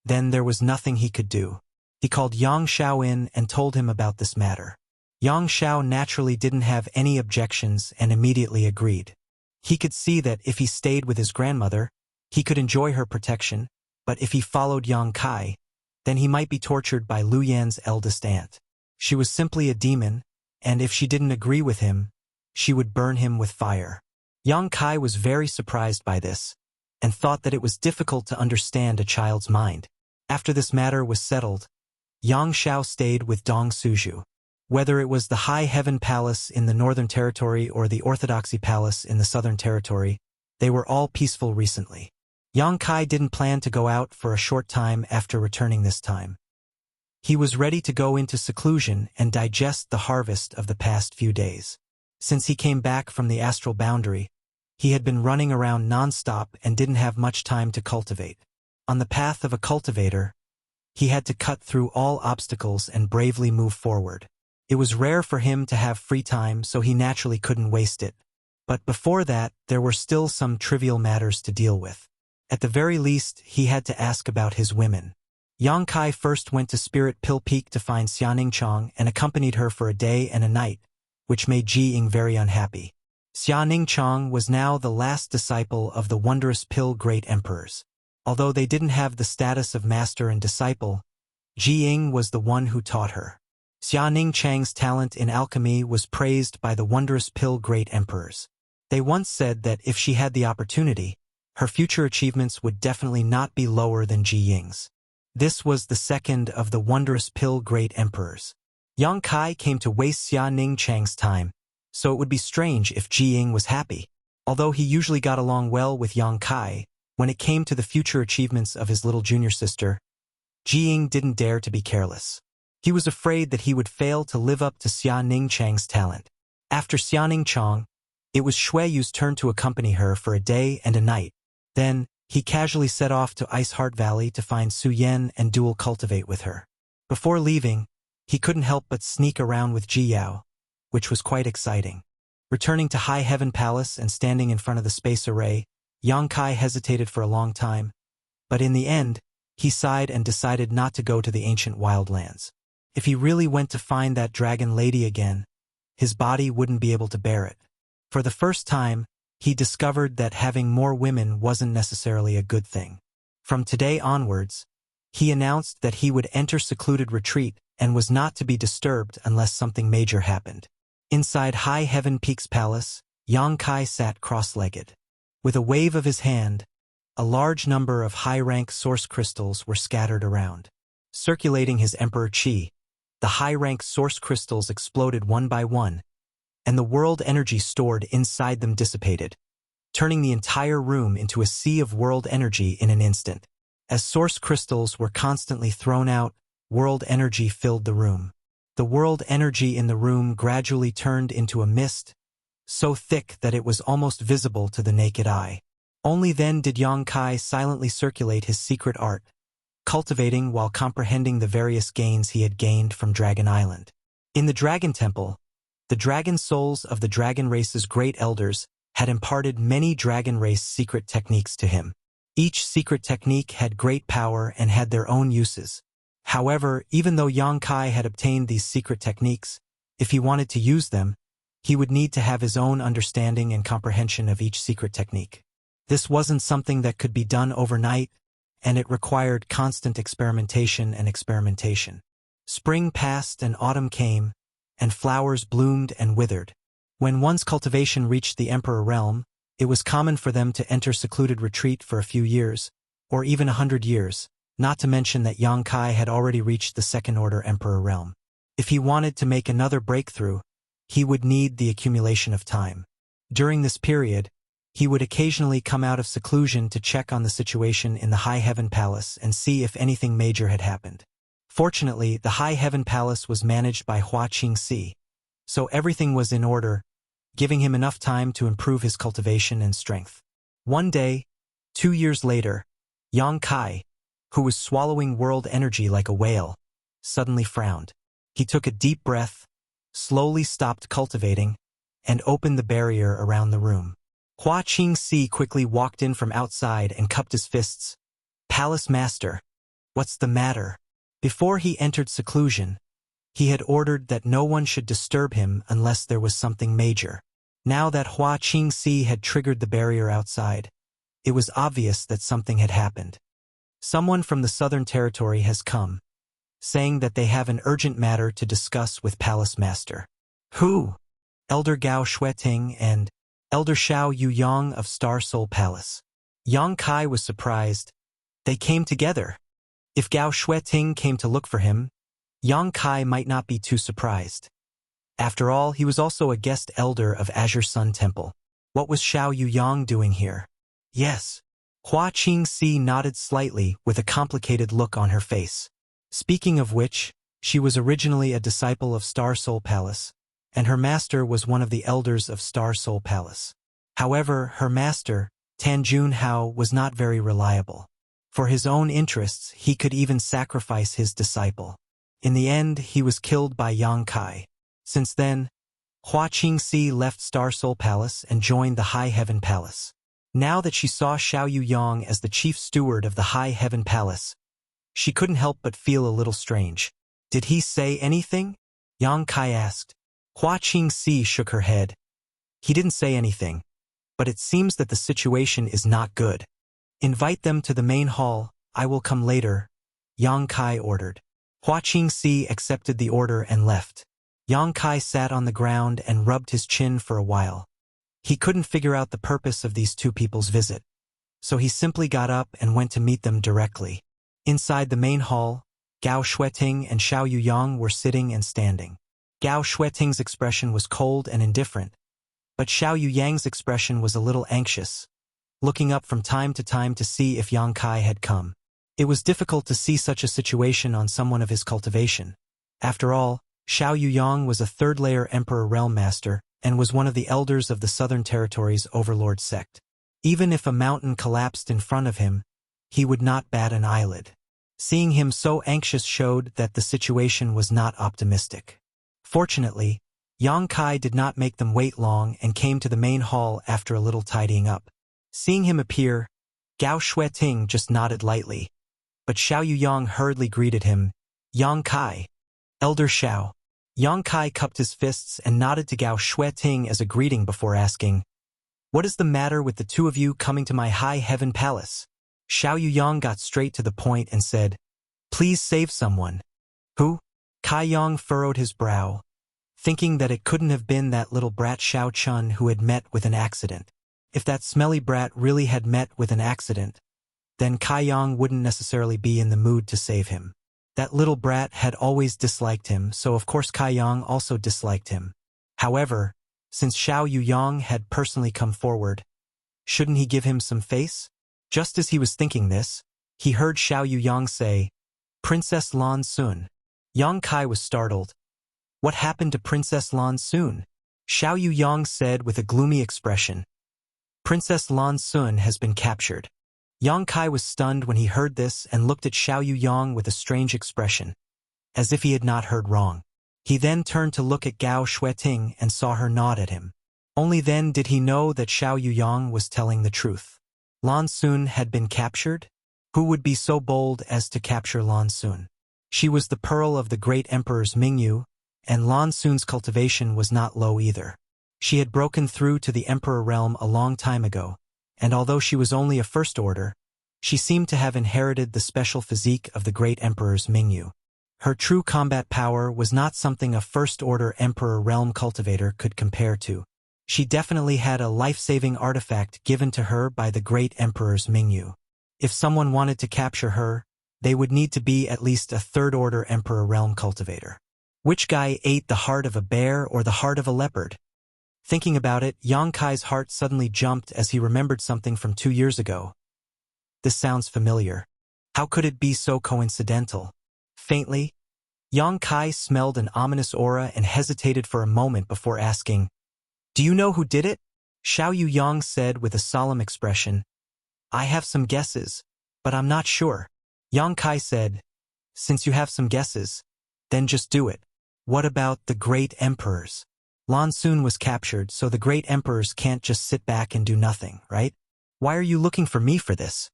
then there was nothing he could do. He called Yang Xiao in and told him about this matter. Yang Xiao naturally didn't have any objections and immediately agreed. He could see that if he stayed with his grandmother, he could enjoy her protection, but if he followed Yang Kai, then he might be tortured by Lu Yan's eldest aunt. She was simply a demon, and if she didn't agree with him, she would burn him with fire. Yang Kai was very surprised by this, and thought that it was difficult to understand a child's mind. After this matter was settled, Yang Xiao stayed with Dong Suju. Whether it was the High Heaven Palace in the Northern Territory or the Orthodoxy Palace in the Southern Territory, they were all peaceful recently. Yang Kai didn't plan to go out for a short time after returning this time. He was ready to go into seclusion and digest the harvest of the past few days. Since he came back from the astral boundary, he had been running around non-stop and didn't have much time to cultivate. On the path of a cultivator, he had to cut through all obstacles and bravely move forward. It was rare for him to have free time, so he naturally couldn't waste it. But before that, there were still some trivial matters to deal with. At the very least, he had to ask about his women. Yang Kai first went to Spirit Pill Peak to find Xianing Chang and accompanied her for a day and a night, which made Ji Ying very unhappy. Xianing Chang was now the last disciple of the wondrous Pill Great Emperors. Although they didn't have the status of master and disciple, Ji Ying was the one who taught her. Xianing Chang's talent in alchemy was praised by the wondrous Pill Great Emperors. They once said that if she had the opportunity, her future achievements would definitely not be lower than Ji Ying's. This was the second of the wondrous Pill Great Emperors. Yang Kai came to waste Xianing Chang's time, so it would be strange if Ji Ying was happy. Although he usually got along well with Yang Kai, when it came to the future achievements of his little junior sister, Ji Ying didn't dare to be careless. He was afraid that he would fail to live up to Xianing Chang's talent. After Xianing Chang, it was Shui Yu's turn to accompany her for a day and a night. Then, he casually set off to Ice Heart Valley to find Su Yan and dual cultivate with her. Before leaving, he couldn't help but sneak around with Ji Yao, which was quite exciting. Returning to High Heaven Palace and standing in front of the space array, Yang Kai hesitated for a long time, but in the end, he sighed and decided not to go to the ancient wildlands. If he really went to find that dragon lady again, his body wouldn't be able to bear it. For the first time, he discovered that having more women wasn't necessarily a good thing. From today onwards, he announced that he would enter secluded retreat and was not to be disturbed unless something major happened. Inside High Heaven Peak's palace, Yang Kai sat cross-legged. With a wave of his hand, a large number of high-rank source crystals were scattered around. Circulating his Emperor Qi, the high-rank source crystals exploded one by one, and the world energy stored inside them dissipated, turning the entire room into a sea of world energy in an instant. As source crystals were constantly thrown out, world energy filled the room. the world energy in the room gradually turned into a mist, so thick that it was almost visible to the naked eye. Only then did Yang Kai silently circulate his secret art, cultivating while comprehending the various gains he had gained from Dragon Island. In the Dragon Temple, the dragon souls of the dragon race's great elders had imparted many dragon race secret techniques to him. Each secret technique had great power and had their own uses. However, even though Yang Kai had obtained these secret techniques, if he wanted to use them, he would need to have his own understanding and comprehension of each secret technique. This wasn't something that could be done overnight, and it required constant experimentation and experimentation. Spring passed and autumn came, and flowers bloomed and withered. When one's cultivation reached the Emperor realm, it was common for them to enter secluded retreat for a few years, or even 100 years, not to mention that Yang Kai had already reached the Second Order Emperor realm. If he wanted to make another breakthrough, he would need the accumulation of time. During this period, he would occasionally come out of seclusion to check on the situation in the High Heaven Palace and see if anything major had happened. Fortunately, the High Heaven Palace was managed by Hua Qingxi, so everything was in order, giving him enough time to improve his cultivation and strength. One day, 2 years later, Yang Kai, who was swallowing world energy like a whale, suddenly frowned. He took a deep breath, slowly stopped cultivating, and opened the barrier around the room. Hua Qingxi quickly walked in from outside and cupped his fists. "Palace Master, what's the matter?" Before he entered seclusion, he had ordered that no one should disturb him unless there was something major. Now that Hua Qingxi had triggered the barrier outside, it was obvious that something had happened. "Someone from the Southern Territory has come, saying that they have an urgent matter to discuss with Palace Master." "Who?" "Elder Gao Xueting and Elder Xiao Yuyang of Star Soul Palace." Yang Kai was surprised. They came together. If Gao Xueting came to look for him, Yang Kai might not be too surprised. After all, he was also a guest elder of Azure Sun Temple. What was Xiao Yuyang doing here? Yes. Hua Qingxi nodded slightly with a complicated look on her face. Speaking of which, she was originally a disciple of Star Soul Palace, and her master was one of the elders of Star Soul Palace. However, her master, Tanjun Hao, was not very reliable. For his own interests, he could even sacrifice his disciple. In the end, he was killed by Yang Kai. Since then, Hua Qingxi left Star Soul Palace and joined the High Heaven Palace. Now that she saw Xiao Yuyang as the chief steward of the High Heaven Palace, she couldn't help but feel a little strange. "Did he say anything?" Yang Kai asked. Hua Qingxi shook her head. "He didn't say anything, but it seems that the situation is not good. Invite them to the main hall, I will come later," Yang Kai ordered. Hua Qingxi accepted the order and left. Yang Kai sat on the ground and rubbed his chin for a while. He couldn't figure out the purpose of these two people's visit, so he simply got up and went to meet them directly. Inside the main hall, Gao Xueting and Xiao Yuyang were sitting and standing. Gao Xueting's expression was cold and indifferent, but Xiao Yuyang's expression was a little anxious, looking up from time to see if Yang Kai had come. It was difficult to see such a situation on someone of his cultivation. After all, Xiao Yuyang was a third-layer Emperor Realm Master and was one of the elders of the Southern Territory's Overlord sect. Even if a mountain collapsed in front of him, he would not bat an eyelid. Seeing him so anxious showed that the situation was not optimistic. Fortunately, Yang Kai did not make them wait long and came to the main hall after a little tidying up. Seeing him appear, Gao Xueting just nodded lightly, but Xiao Yuyang hurriedly greeted him. "Yang Kai, Elder Xiao." Yang Kai cupped his fists and nodded to Gao Xueting as a greeting before asking, "What is the matter with the two of you coming to my High Heaven Palace?" Xiao Yuyang got straight to the point and said, "Please save someone." "Who?" Kai Yang furrowed his brow, thinking that it couldn't have been that little brat Xiao Chun who had met with an accident. If that smelly brat really had met with an accident, then Kai Yang wouldn't necessarily be in the mood to save him. That little brat had always disliked him, so of course Kai Yang also disliked him. However, since Xiao Yuyang had personally come forward, shouldn't he give him some face? Just as he was thinking this, he heard Xiao Yuyang say, "Princess Lan Sun." Yang Kai was startled, What happened to Princess Lan Sun? Xiao Yuyang said with a gloomy expression. Princess Lan Sun has been captured. Yang Kai was stunned when he heard this and looked at Xiao Yuyang with a strange expression, as if he had not heard wrong. He then turned to look at Gao Shueting and saw her nod at him. Only then did he know that Xiao Yuyang was telling the truth. Lan Sun had been captured? Who would be so bold as to capture Lan Sun? She was the pearl of the great emperor's Mingyu, and Lan Sun's cultivation was not low either. She had broken through to the emperor realm a long time ago, and although she was only a first order, she seemed to have inherited the special physique of the great emperor's Mingyu. Her true combat power was not something a first-order emperor realm cultivator could compare to. She definitely had a life-saving artifact given to her by the great emperor's Mingyu. If someone wanted to capture her, they would need to be at least a third-order emperor realm cultivator. Which guy ate the heart of a bear or the heart of a leopard? Thinking about it, Yang Kai's heart suddenly jumped as he remembered something from 2 years ago. This sounds familiar. How could it be so coincidental? Faintly, Yang Kai smelled an ominous aura and hesitated for a moment before asking, "Do you know who did it?" Xiao Yuyang said with a solemn expression, "I have some guesses, but I'm not sure." Yang Kai said, "Since you have some guesses, then just do it. What about the great emperors? Lan Sun was captured, so the great emperors can't just sit back and do nothing, right? Why are you looking for me for this?"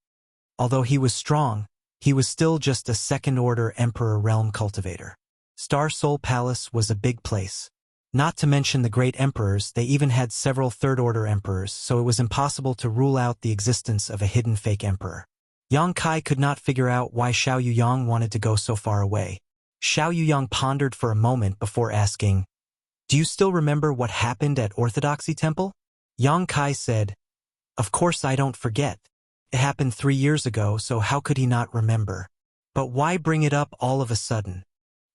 Although he was strong, he was still just a second-order emperor realm cultivator. Star Soul Palace was a big place. Not to mention the great emperors, they even had several third-order emperors, so it was impossible to rule out the existence of a hidden fake emperor. Yang Kai could not figure out why Xiao Yuyang wanted to go so far away. Xiao Yuyang pondered for a moment before asking, "Do you still remember what happened at Orthodoxy Temple?" Yang Kai said, "Of course I don't forget. It happened 3 years ago, so how could he not remember? But why bring it up all of a sudden?"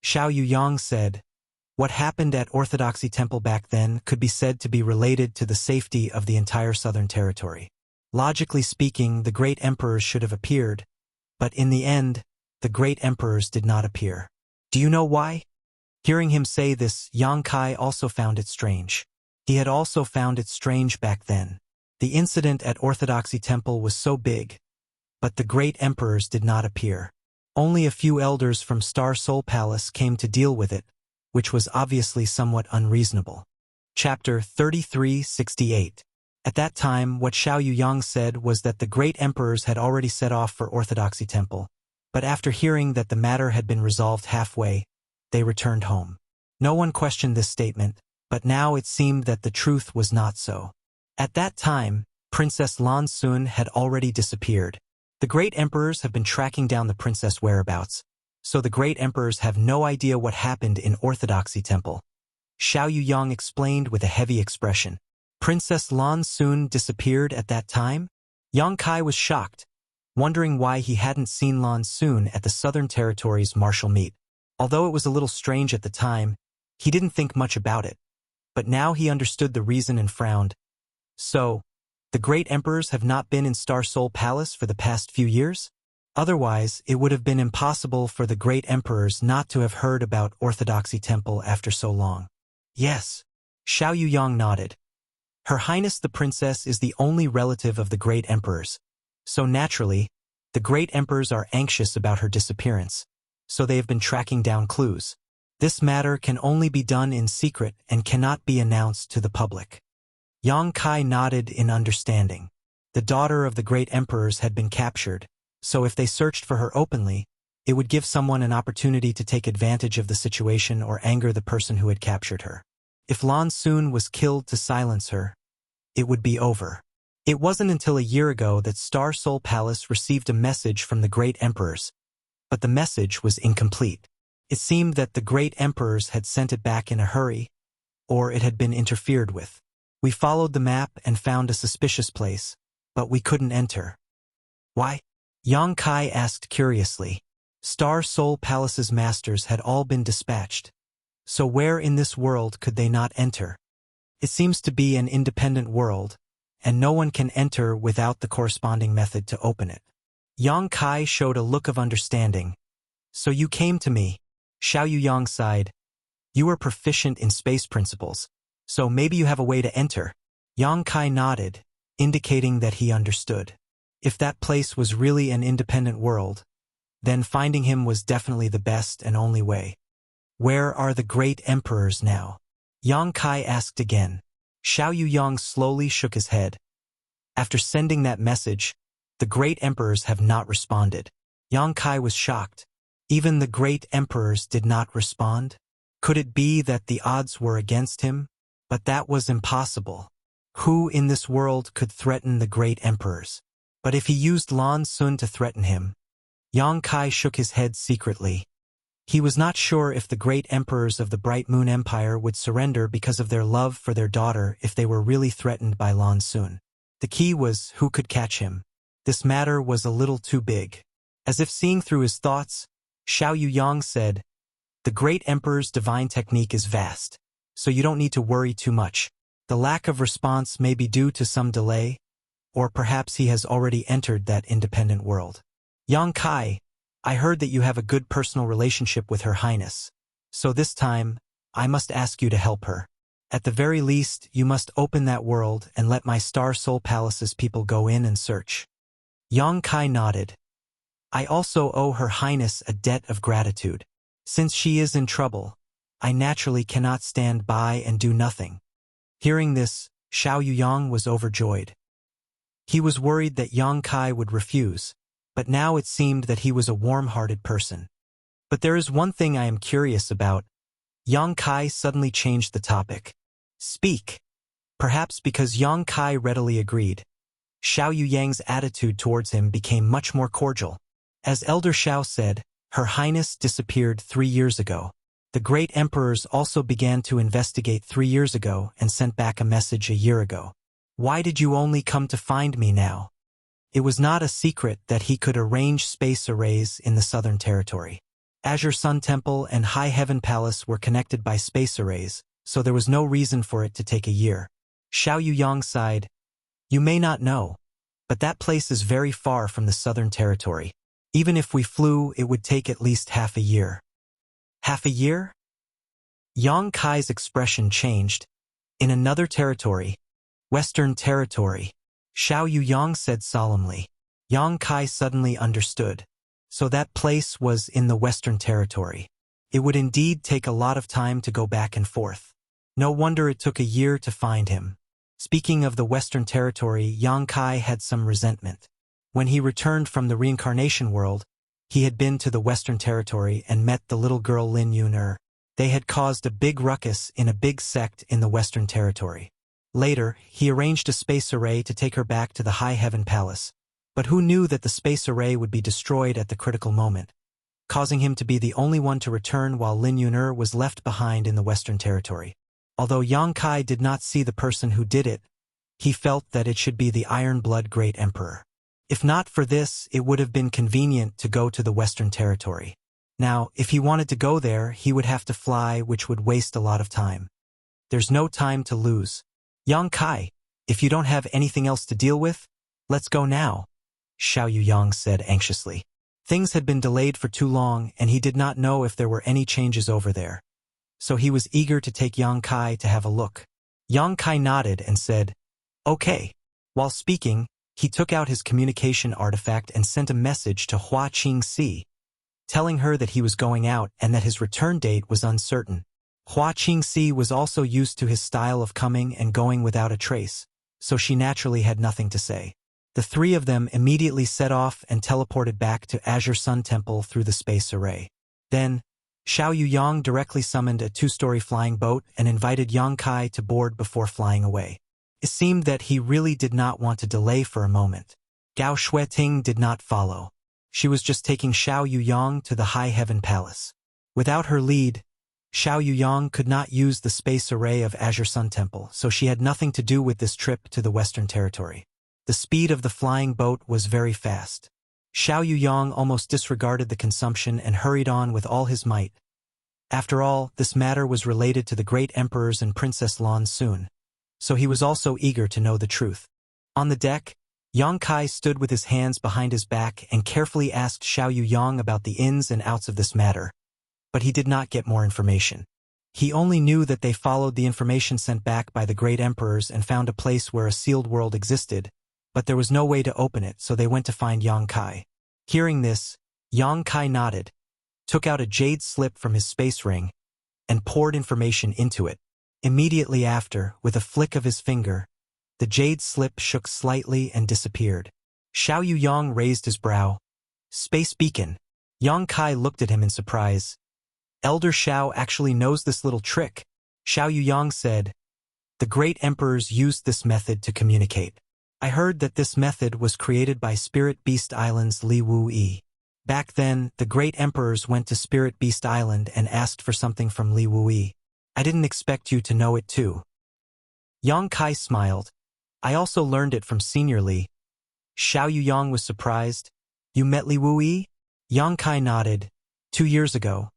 Xiao Yuyang said, "What happened at Orthodoxy Temple back then could be said to be related to the safety of the entire southern territory. Logically speaking, the great emperors should have appeared, but in the end, the great emperors did not appear. Do you know why?" Hearing him say this, Yang Kai also found it strange. He had also found it strange back then. The incident at Orthodoxy Temple was so big, but the great emperors did not appear. Only a few elders from Star Soul Palace came to deal with it, which was obviously somewhat unreasonable. Chapter 3368. At that time, what Xiao Yuyang said was that the great emperors had already set off for Orthodoxy Temple, but after hearing that the matter had been resolved halfway, they returned home. No one questioned this statement, but now it seemed that the truth was not so. At that time, Princess Lan Sun had already disappeared. The great emperors have been tracking down the princess whereabouts, so the great emperors have no idea what happened in Orthodoxy Temple. Xiao Yuyang explained with a heavy expression. Princess Lan Sun disappeared at that time? Yang Kai was shocked, wondering why he hadn't seen Lan Sun at the Southern Territory's martial meet. Although it was a little strange at the time, he didn't think much about it. But now he understood the reason and frowned. So, the great emperors have not been in Star Soul Palace for the past few years? Otherwise, it would have been impossible for the great emperors not to have heard about Orthodoxy Temple after so long. Yes. Xiao Yuyang nodded. Her Highness the Princess is the only relative of the great emperors. So naturally, the great emperors are anxious about her disappearance. So they have been tracking down clues. This matter can only be done in secret and cannot be announced to the public. Yang Kai nodded in understanding. The daughter of the great emperors had been captured, so if they searched for her openly, it would give someone an opportunity to take advantage of the situation or anger the person who had captured her. If Lan Sun was killed to silence her, it would be over. It wasn't until a year ago that Star Soul Palace received a message from the great emperors, but the message was incomplete. It seemed that the great emperors had sent it back in a hurry, or it had been interfered with. We followed the map and found a suspicious place, but we couldn't enter. Why? Yang Kai asked curiously. Star Soul Palace's masters had all been dispatched. So where in this world could they not enter? It seems to be an independent world, and no one can enter without the corresponding method to open it. Yang Kai showed a look of understanding. So you came to me. Xiao Yuyang sighed. You are proficient in space principles, so maybe you have a way to enter. Yang Kai nodded, indicating that he understood. If that place was really an independent world, then finding him was definitely the best and only way. Where are the great emperors now? Yang Kai asked again. Xiao Yuyang slowly shook his head. After sending that message, the great emperors have not responded. Yang Kai was shocked. Even the great emperors did not respond? Could it be that the odds were against him? But that was impossible. Who in this world could threaten the great emperors? But if he used Lan Sun to threaten him? Yang Kai shook his head secretly. He was not sure if the great emperors of the Bright Moon Empire would surrender because of their love for their daughter if they were really threatened by Lan Sun. The key was who could catch him. This matter was a little too big. As if seeing through his thoughts, Xiao Yuyang said, "The great emperor's divine technique is vast, so you don't need to worry too much. The lack of response may be due to some delay, or perhaps he has already entered that independent world. Yang Kai, I heard that you have a good personal relationship with Her Highness, so this time, I must ask you to help her. At the very least, you must open that world and let my Star Soul Palace's people go in and search." Yang Kai nodded. "I also owe Her Highness a debt of gratitude. Since she is in trouble, I naturally cannot stand by and do nothing." Hearing this, Xiao Yuyang was overjoyed. He was worried that Yang Kai would refuse, but now it seemed that he was a warm-hearted person. "But there is one thing I am curious about." Yang Kai suddenly changed the topic. "Speak." Perhaps because Yang Kai readily agreed, Xiao Yuyang's attitude towards him became much more cordial. As Elder Xiao said, Her Highness disappeared 3 years ago. The great emperors also began to investigate 3 years ago and sent back a message a year ago. Why did you only come to find me now? It was not a secret that he could arrange space arrays in the Southern Territory. Azure Sun Temple and High Heaven Palace were connected by space arrays, so there was no reason for it to take a year. Xiao Yuyang sighed. "You may not know, but that place is very far from the Southern Territory. Even if we flew, it would take at least half a year." "Half a year?" Yang Kai's expression changed. "In another territory, Western Territory," Xiao Yuyang said solemnly. Yang Kai suddenly understood. So that place was in the Western Territory. It would indeed take a lot of time to go back and forth. No wonder it took a year to find him. Speaking of the Western Territory, Yang Kai had some resentment. When he returned from the reincarnation world, he had been to the Western Territory and met the little girl Lin Yuner. They had caused a big ruckus in a big sect in the Western Territory. Later, he arranged a space array to take her back to the High Heaven Palace. But who knew that the space array would be destroyed at the critical moment, causing him to be the only one to return while Lin Yuner was left behind in the Western Territory. Although Yang Kai did not see the person who did it, he felt that it should be the Iron Blood Great Emperor. If not for this, it would have been convenient to go to the Western Territory. Now, if he wanted to go there, he would have to fly, which would waste a lot of time. There's no time to lose. "Yang Kai, if you don't have anything else to deal with, let's go now," Xiao Yuyang said anxiously. Things had been delayed for too long, and he did not know if there were any changes over there. So he was eager to take Yang Kai to have a look. Yang Kai nodded and said, "Okay." While speaking, he took out his communication artifact and sent a message to Hua Qingxi, telling her that he was going out and that his return date was uncertain. Hua Qingxi was also used to his style of coming and going without a trace, so she naturally had nothing to say. The three of them immediately set off and teleported back to Azure Sun Temple through the space array. Then, Xiao Yuyang directly summoned a 2-story flying boat and invited Yang Kai to board before flying away. It seemed that he really did not want to delay for a moment. Gao Shueting did not follow. She was just taking Xiao Yuyang to the High Heaven Palace. Without her lead, Xiao Yuyang could not use the space array of Azure Sun Temple, so she had nothing to do with this trip to the Western Territory. The speed of the flying boat was very fast. Xiao Yuyang almost disregarded the consumption and hurried on with all his might. After all, this matter was related to the great emperors and Princess Lan Sun, so he was also eager to know the truth. On the deck, Yang Kai stood with his hands behind his back and carefully asked Xiao Yuyang about the ins and outs of this matter, but he did not get more information. He only knew that they followed the information sent back by the great emperors and found a place where a sealed world existed, but there was no way to open it, so they went to find Yang Kai. Hearing this, Yang Kai nodded, took out a jade slip from his space ring, and poured information into it. Immediately after, with a flick of his finger, the jade slip shook slightly and disappeared. Xiao Yuyang raised his brow. Space beacon. Yang Kai looked at him in surprise. Elder Xiao actually knows this little trick. Xiao Yuyang said, the great emperors used this method to communicate. I heard that this method was created by Spirit Beast Island's Li Wuyi. Back then, the great emperors went to Spirit Beast Island and asked for something from Li Wuyi. I didn't expect you to know it too. Yang Kai smiled. I also learned it from Senior Li. Xiao Yuyang was surprised. You met Li Wuyi? Yang Kai nodded. 2 years ago,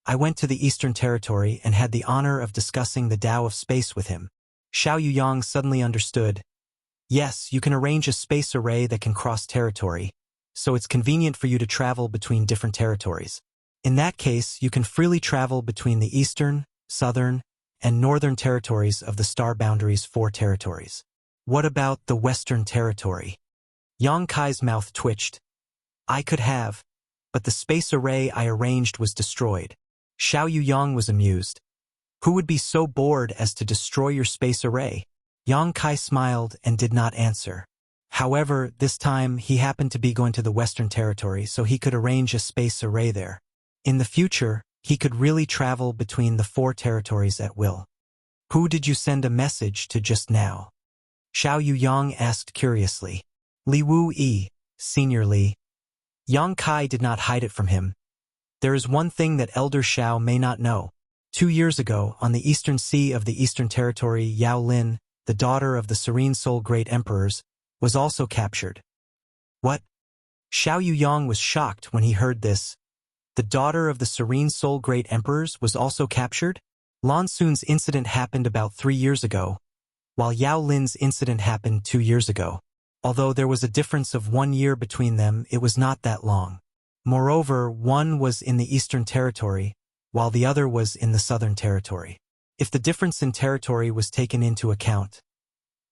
I went to the Eastern Territory and had the honor of discussing the Tao of Space with him. Xiao Yuyang suddenly understood. Yes, you can arrange a space array that can cross territory, so it's convenient for you to travel between different territories. In that case, you can freely travel between the Eastern, Southern, and Northern territories of the Star Boundaries 4 territories. What about the Western Territory? Yang Kai's mouth twitched. I could have, but the space array I arranged was destroyed. Xiao Yuyang was amused. Who would be so bored as to destroy your space array? Yang Kai smiled and did not answer. However, this time he happened to be going to the Western Territory, so he could arrange a space array there. In the future, he could really travel between the 4 territories at will. Who did you send a message to just now? Xiao Yuyang asked curiously. Li Wuyi, Senior Li. Yang Kai did not hide it from him. There is one thing that Elder Xiao may not know. 2 years ago, on the eastern sea of the Eastern Territory, Yao Lin, the daughter of the Serene Soul Great Emperors, was also captured. What? Xiao Yuyang was shocked when he heard this. The daughter of the Serene Soul Great Emperors was also captured? Lan Sun's incident happened about 3 years ago, while Yao Lin's incident happened 2 years ago. Although there was a difference of 1 year between them, it was not that long. Moreover, one was in the Eastern Territory, while the other was in the Southern Territory. If the difference in territory was taken into account,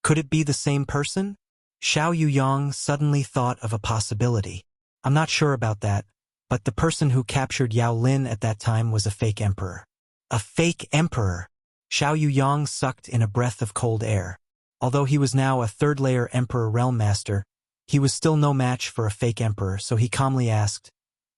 could it be the same person? Xiao Yuyang suddenly thought of a possibility. I'm not sure about that, but the person who captured Yao Lin at that time was a fake emperor. A fake emperor! Xiao Yuyang sucked in a breath of cold air. Although he was now a third-layer Emperor Realm Master, he was still no match for a fake emperor, so he calmly asked,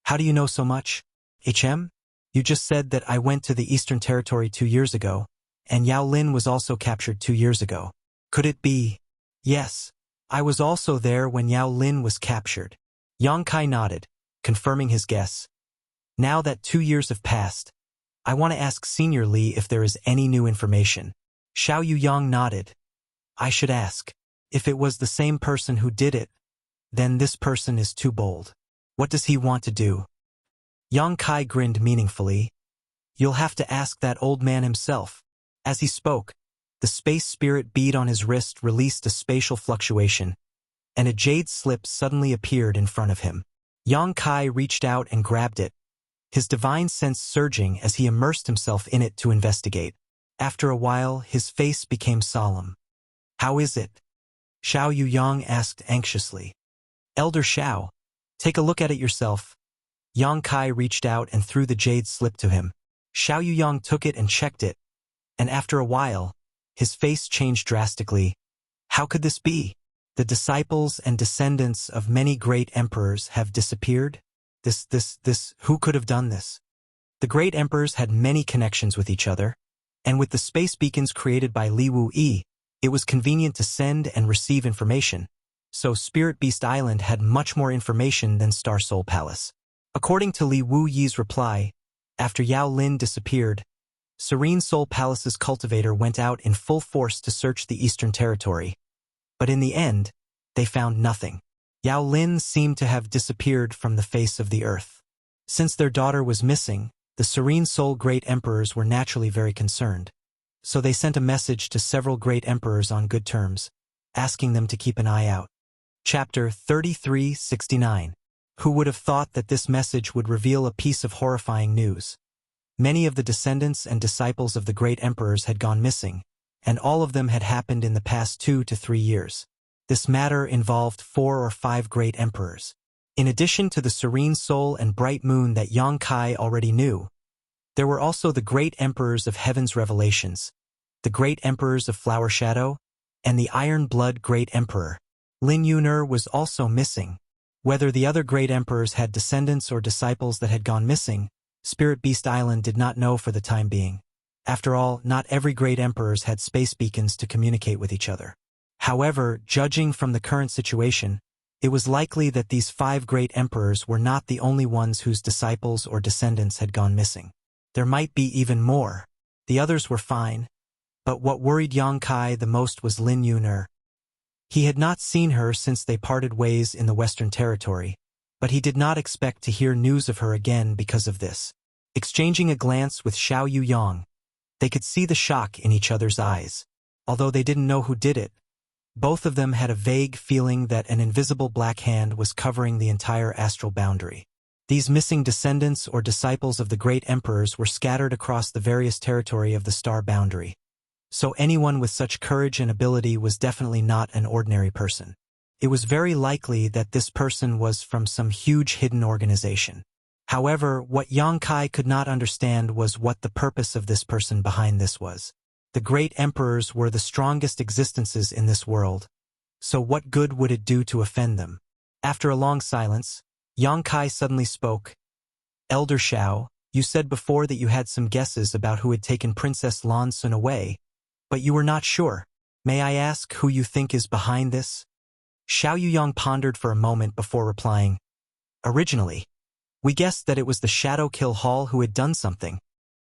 How do you know so much? HM? You just said that I went to the Eastern Territory 2 years ago, and Yao Lin was also captured 2 years ago. Could it be? Yes. I was also there when Yao Lin was captured. Yang Kai nodded, confirming his guess. Now that 2 years have passed, I want to ask Senior Li if there is any new information. Xiao Yuyang nodded. I should ask. If it was the same person who did it, then this person is too bold. What does he want to do? Yang Kai grinned meaningfully. You'll have to ask that old man himself. As he spoke, the space spirit bead on his wrist released a spatial fluctuation, and a jade slip suddenly appeared in front of him. Yang Kai reached out and grabbed it, his divine sense surging as he immersed himself in it to investigate. After a while, his face became solemn. How is it? Xiao Yuyang asked anxiously. Elder Xiao, take a look at it yourself. Yang Kai reached out and threw the jade slip to him. Xiao Yuyang took it and checked it, and after a while, his face changed drastically. How could this be? The disciples and descendants of many great emperors have disappeared? Who could have done this? The great emperors had many connections with each other, and with the space beacons created by Li Wuyi, it was convenient to send and receive information, so Spirit Beast Island had much more information than Star Soul Palace. According to Li Wuyi's reply, after Yao Lin disappeared, Serene Soul Palace's cultivator went out in full force to search the Eastern Territory, but in the end, they found nothing. Yao Lin seemed to have disappeared from the face of the earth. Since their daughter was missing, the Serene Soul Great Emperors were naturally very concerned. So they sent a message to several great emperors on good terms, asking them to keep an eye out. Chapter 3369. Who would have thought that this message would reveal a piece of horrifying news? Many of the descendants and disciples of the great emperors had gone missing, and all of them had happened in the past 2 to 3 years. This matter involved 4 or 5 great emperors. In addition to the serene soul and bright moon that Yang Kai already knew, there were also the great emperors of heaven's revelations, the great emperors of Flower Shadow, and the Iron Blood Great Emperor. Lin Yuner was also missing. Whether the other great emperors had descendants or disciples that had gone missing, Spirit Beast Island did not know for the time being. After all, not every great emperors had space beacons to communicate with each other. However, judging from the current situation, it was likely that these 5 great emperors were not the only ones whose disciples or descendants had gone missing. There might be even more. The others were fine, but what worried Yang Kai the most was Lin Yuner. He had not seen her since they parted ways in the Western Territory, but he did not expect to hear news of her again because of this. Exchanging a glance with Xiao Yuyang, they could see the shock in each other's eyes. Although they didn't know who did it, both of them had a vague feeling that an invisible black hand was covering the entire astral boundary. These missing descendants or disciples of the great emperors were scattered across the various territory of the star boundary. So anyone with such courage and ability was definitely not an ordinary person. It was very likely that this person was from some huge hidden organization. However, what Yang Kai could not understand was what the purpose of this person behind this was. The great emperors were the strongest existences in this world, so what good would it do to offend them? After a long silence, Yang Kai suddenly spoke. Elder Xiao, you said before that you had some guesses about who had taken Princess Lan Sun away, but you were not sure. May I ask who you think is behind this? Xiao Yuyang pondered for a moment before replying. Originally, we guessed that it was the Shadow Kill Hall who had done something.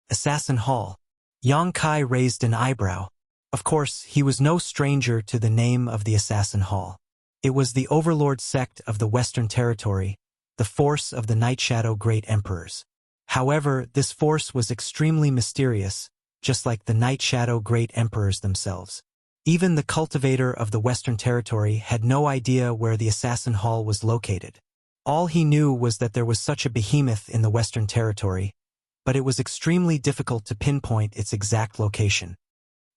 Assassin Hall. Yang Kai raised an eyebrow. Of course, he was no stranger to the name of the Assassin Hall. It was the overlord sect of the Western Territory, the force of the Night Shadow Great Emperors. However, this force was extremely mysterious, just like the Night Shadow Great Emperors themselves. Even the cultivator of the Western Territory had no idea where the Assassin Hall was located. All he knew was that there was such a behemoth in the Western Territory, but it was extremely difficult to pinpoint its exact location,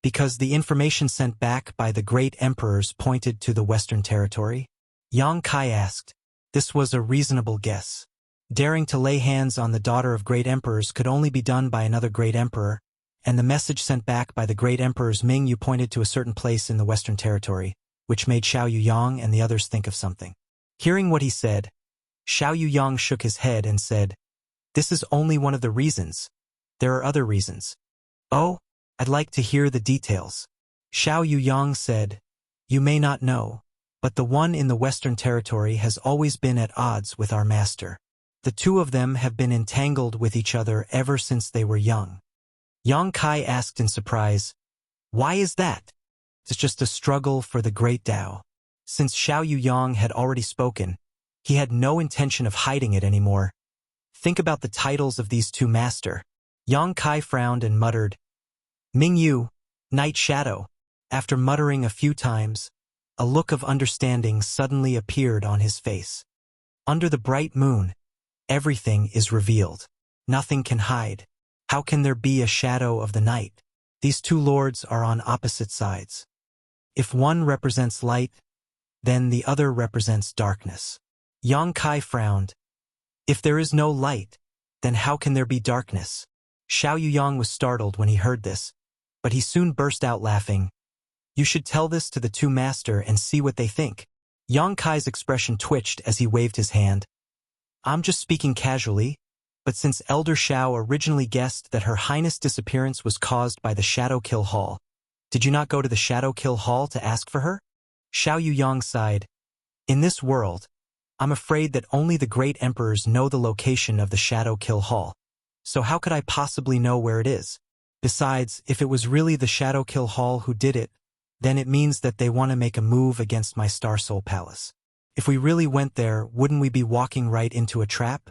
because the information sent back by the great emperors pointed to the Western Territory. Yang Kai asked. This was a reasonable guess. Daring to lay hands on the daughter of great emperors could only be done by another great emperor, and the message sent back by the great emperors Ming Yu pointed to a certain place in the Western Territory, which made Xiao Yuyang and the others think of something. Hearing what he said, Xiao Yuyang shook his head and said, "This is only one of the reasons. There are other reasons." "Oh, I'd like to hear the details." Xiao Yuyang said, "You may not know, but the one in the Western Territory has always been at odds with our master. The two of them have been entangled with each other ever since they were young." Yang Kai asked in surprise, "Why is that?" "It's just a struggle for the great Tao." Since Xiao Yuyang had already spoken, he had no intention of hiding it anymore. "Think about the titles of these two master." Yang Kai frowned and muttered, "Ming Yu, Night Shadow." After muttering a few times, a look of understanding suddenly appeared on his face. Under the bright moon, everything is revealed. Nothing can hide. How can there be a shadow of the night? These two lords are on opposite sides. If one represents light, then the other represents darkness. Yang Kai frowned. If there is no light, then how can there be darkness? Xiao Yuyang was startled when he heard this, but he soon burst out laughing. "You should tell this to the two master and see what they think." Yang Kai's expression twitched as he waved his hand. "I'm just speaking casually, but since Elder Xiao originally guessed that Her Highness' disappearance was caused by the Shadow Kill Hall, did you not go to the Shadow Kill Hall to ask for her?" Xiao Yuyang sighed. "In this world, I'm afraid that only the great emperors know the location of the Shadow Kill Hall, so how could I possibly know where it is? Besides, if it was really the Shadow Kill Hall who did it, then it means that they want to make a move against my Star Soul Palace. If we really went there, wouldn't we be walking right into a trap?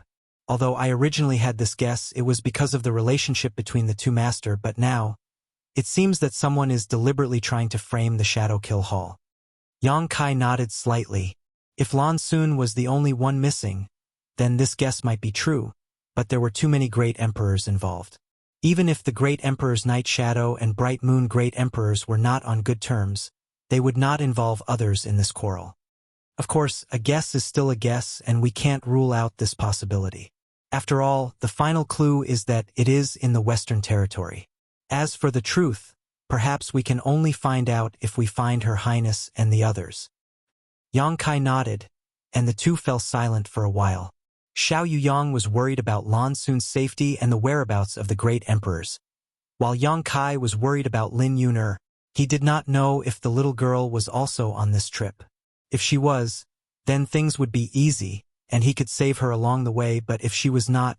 Although I originally had this guess, it was because of the relationship between the two master, but now, it seems that someone is deliberately trying to frame the Shadow Kill Hall." Yang Kai nodded slightly. If Lan Sun was the only one missing, then this guess might be true, but there were too many great emperors involved. Even if the Great Emperor's Night Shadow and Bright Moon Great Emperors were not on good terms, they would not involve others in this quarrel. Of course, a guess is still a guess, and we can't rule out this possibility. After all, the final clue is that it is in the Western Territory. As for the truth, perhaps we can only find out if we find Her Highness and the others. Yang Kai nodded, and the two fell silent for a while. Xiao Yuyang was worried about Lan Xun's safety and the whereabouts of the great emperors. While Yang Kai was worried about Lin Yuner, he did not know if the little girl was also on this trip. If she was, then things would be easy, and he could save her along the way, but if she was not,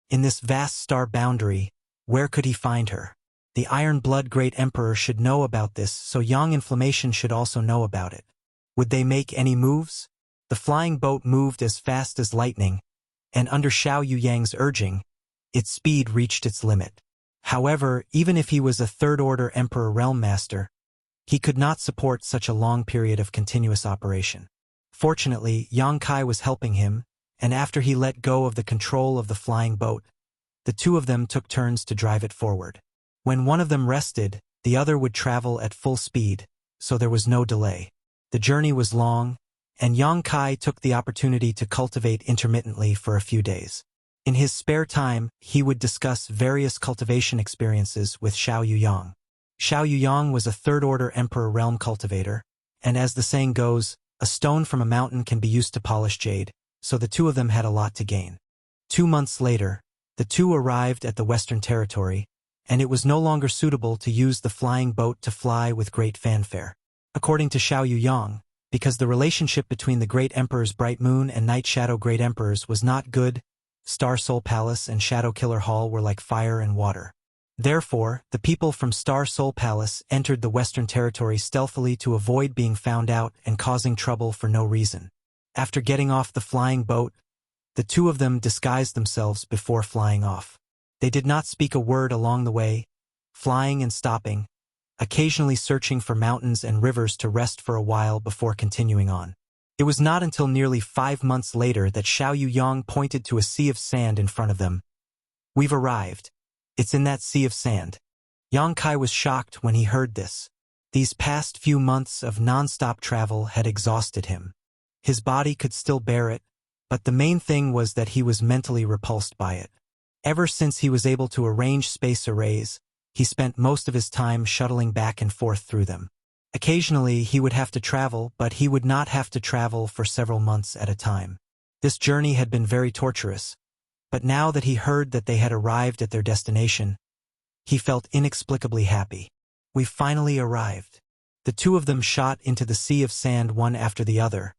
in this vast star boundary, where could he find her? The Iron Blood Great Emperor should know about this, so Yang Inflammation should also know about it. Would they make any moves? The flying boat moved as fast as lightning, and under Xiao Yuyang's urging, its speed reached its limit. However, even if he was a third-order Emperor Realm Master, he could not support such a long period of continuous operation. Fortunately, Yang Kai was helping him, and after he let go of the control of the flying boat, the two of them took turns to drive it forward. When one of them rested, the other would travel at full speed, so there was no delay. The journey was long, and Yang Kai took the opportunity to cultivate intermittently for a few days. In his spare time, he would discuss various cultivation experiences with Xiao Yuyang. Xiao Yuyang was a third-order Emperor Realm cultivator, and as the saying goes, a stone from a mountain can be used to polish jade, so the two of them had a lot to gain. 2 months later, the two arrived at the Western Territory, and it was no longer suitable to use the flying boat to fly with great fanfare. According to Xiao Yuyang, because the relationship between the Great Emperor's Bright Moon and Night Shadow Great Emperors was not good, Star Soul Palace and Shadow Killer Hall were like fire and water. Therefore, the people from Star Soul Palace entered the Western Territory stealthily to avoid being found out and causing trouble for no reason. After getting off the flying boat, the two of them disguised themselves before flying off. They did not speak a word along the way, flying and stopping, occasionally searching for mountains and rivers to rest for a while before continuing on. It was not until nearly 5 months later that Xiao Yuyang pointed to a sea of sand in front of them. "We've arrived. It's in that sea of sand." Yang Kai was shocked when he heard this. These past few months of non-stop travel had exhausted him. His body could still bear it, but the main thing was that he was mentally repulsed by it. Ever since he was able to arrange space arrays, he spent most of his time shuttling back and forth through them. Occasionally, he would have to travel, but he would not have to travel for several months at a time. This journey had been very torturous, but now that he heard that they had arrived at their destination, he felt inexplicably happy. "We've finally arrived." The two of them shot into the sea of sand one after the other,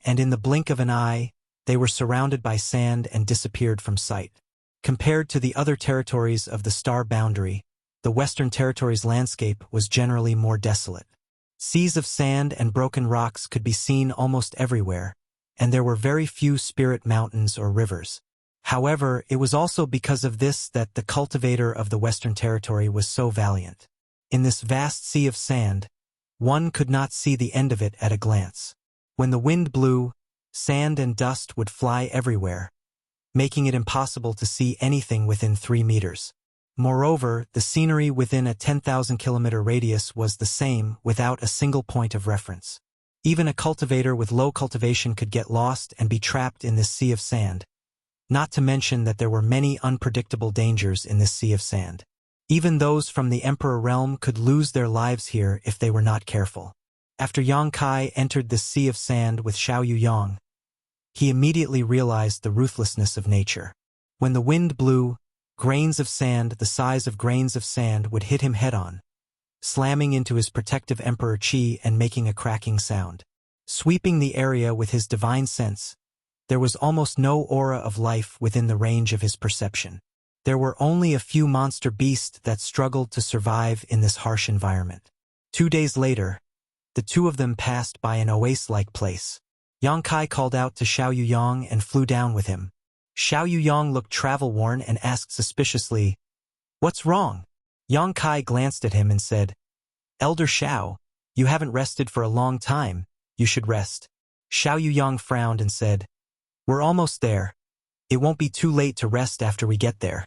and in the blink of an eye, they were surrounded by sand and disappeared from sight. Compared to the other territories of the star boundary, the Western Territory's landscape was generally more desolate. Seas of sand and broken rocks could be seen almost everywhere, and there were very few spirit mountains or rivers. However, it was also because of this that the cultivator of the Western Territory was so valiant. In this vast sea of sand, one could not see the end of it at a glance. When the wind blew, sand and dust would fly everywhere, making it impossible to see anything within 3 meters. Moreover, the scenery within a 10,000-kilometer radius was the same without a single point of reference. Even a cultivator with low cultivation could get lost and be trapped in this sea of sand, not to mention that there were many unpredictable dangers in this sea of sand. Even those from the Emperor Realm could lose their lives here if they were not careful. After Yang Kai entered this sea of sand with Xiao Yuyang, he immediately realized the ruthlessness of nature. When the wind blew, grains of sand the size of grains of sand would hit him head-on, slamming into his protective Emperor Qi and making a cracking sound. Sweeping the area with his divine sense, there was almost no aura of life within the range of his perception. There were only a few monster beasts that struggled to survive in this harsh environment. 2 days later, the two of them passed by an oasis-like place. Yang Kai called out to Xiao Yuyang and flew down with him. Xiao Yuyang looked travel-worn and asked suspiciously, "What's wrong?" Yang Kai glanced at him and said, "Elder Xiao, you haven't rested for a long time, you should rest." Xiao Yuyang frowned and said, "We're almost there. It won't be too late to rest after we get there."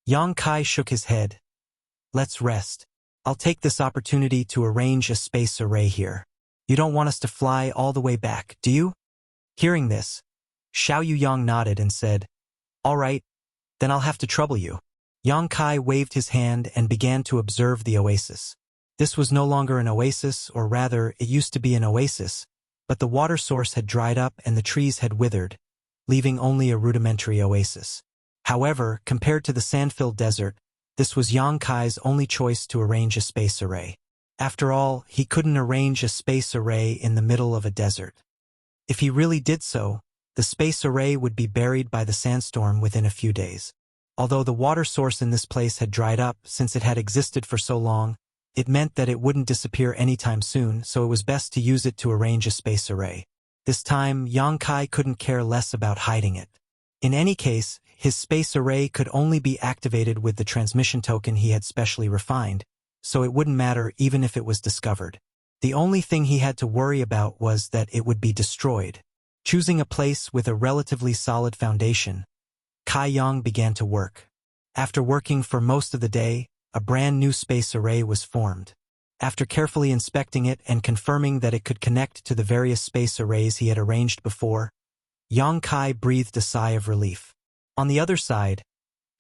Yang Kai shook his head. Let's rest. I'll take this opportunity to arrange a space array here. You don't want us to fly all the way back, do you? Hearing this, Xiao Yuyang nodded and said, All right, then I'll have to trouble you. Yang Kai waved his hand and began to observe the oasis. This was no longer an oasis, or rather, it used to be an oasis, but the water source had dried up and the trees had withered, leaving only a rudimentary oasis. However, compared to the sand-filled desert, this was Yang Kai's only choice to arrange a space array. After all, he couldn't arrange a space array in the middle of a desert. If he really did so, the space array would be buried by the sandstorm within a few days. Although the water source in this place had dried up since it had existed for so long, it meant that it wouldn't disappear anytime soon, so it was best to use it to arrange a space array. This time, Yang Kai couldn't care less about hiding it. In any case, his space array could only be activated with the transmission token he had specially refined, so it wouldn't matter even if it was discovered. The only thing he had to worry about was that it would be destroyed. Choosing a place with a relatively solid foundation, Kai Yang began to work. After working for most of the day, a brand new space array was formed. After carefully inspecting it and confirming that it could connect to the various space arrays he had arranged before, Yang Kai breathed a sigh of relief. On the other side,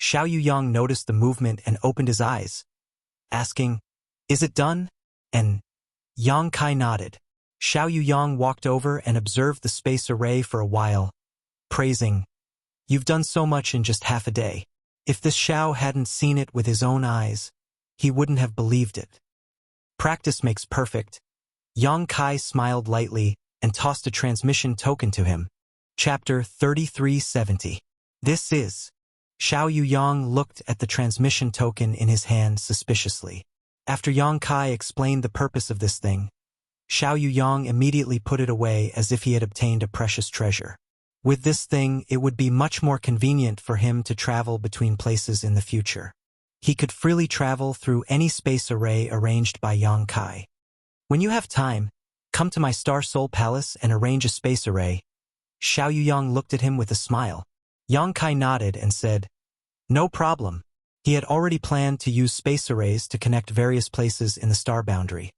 Xiao Yuyang noticed the movement and opened his eyes, asking, Is it done? And Yang Kai nodded. Xiao Yuyang walked over and observed the space array for a while, praising, You've done so much in just half a day. If this Xiao hadn't seen it with his own eyes, he wouldn't have believed it. Practice makes perfect. Yang Kai smiled lightly and tossed a transmission token to him. Chapter 3370. This is. Xiao Yuyang looked at the transmission token in his hand suspiciously. After Yang Kai explained the purpose of this thing, Xiao Yuyang immediately put it away as if he had obtained a precious treasure. With this thing, it would be much more convenient for him to travel between places in the future. He could freely travel through any space array arranged by Yang Kai. When you have time, come to my Star Soul Palace and arrange a space array. Xiao Yuyang looked at him with a smile. Yang Kai nodded and said, No problem. He had already planned to use space arrays to connect various places in the star boundary,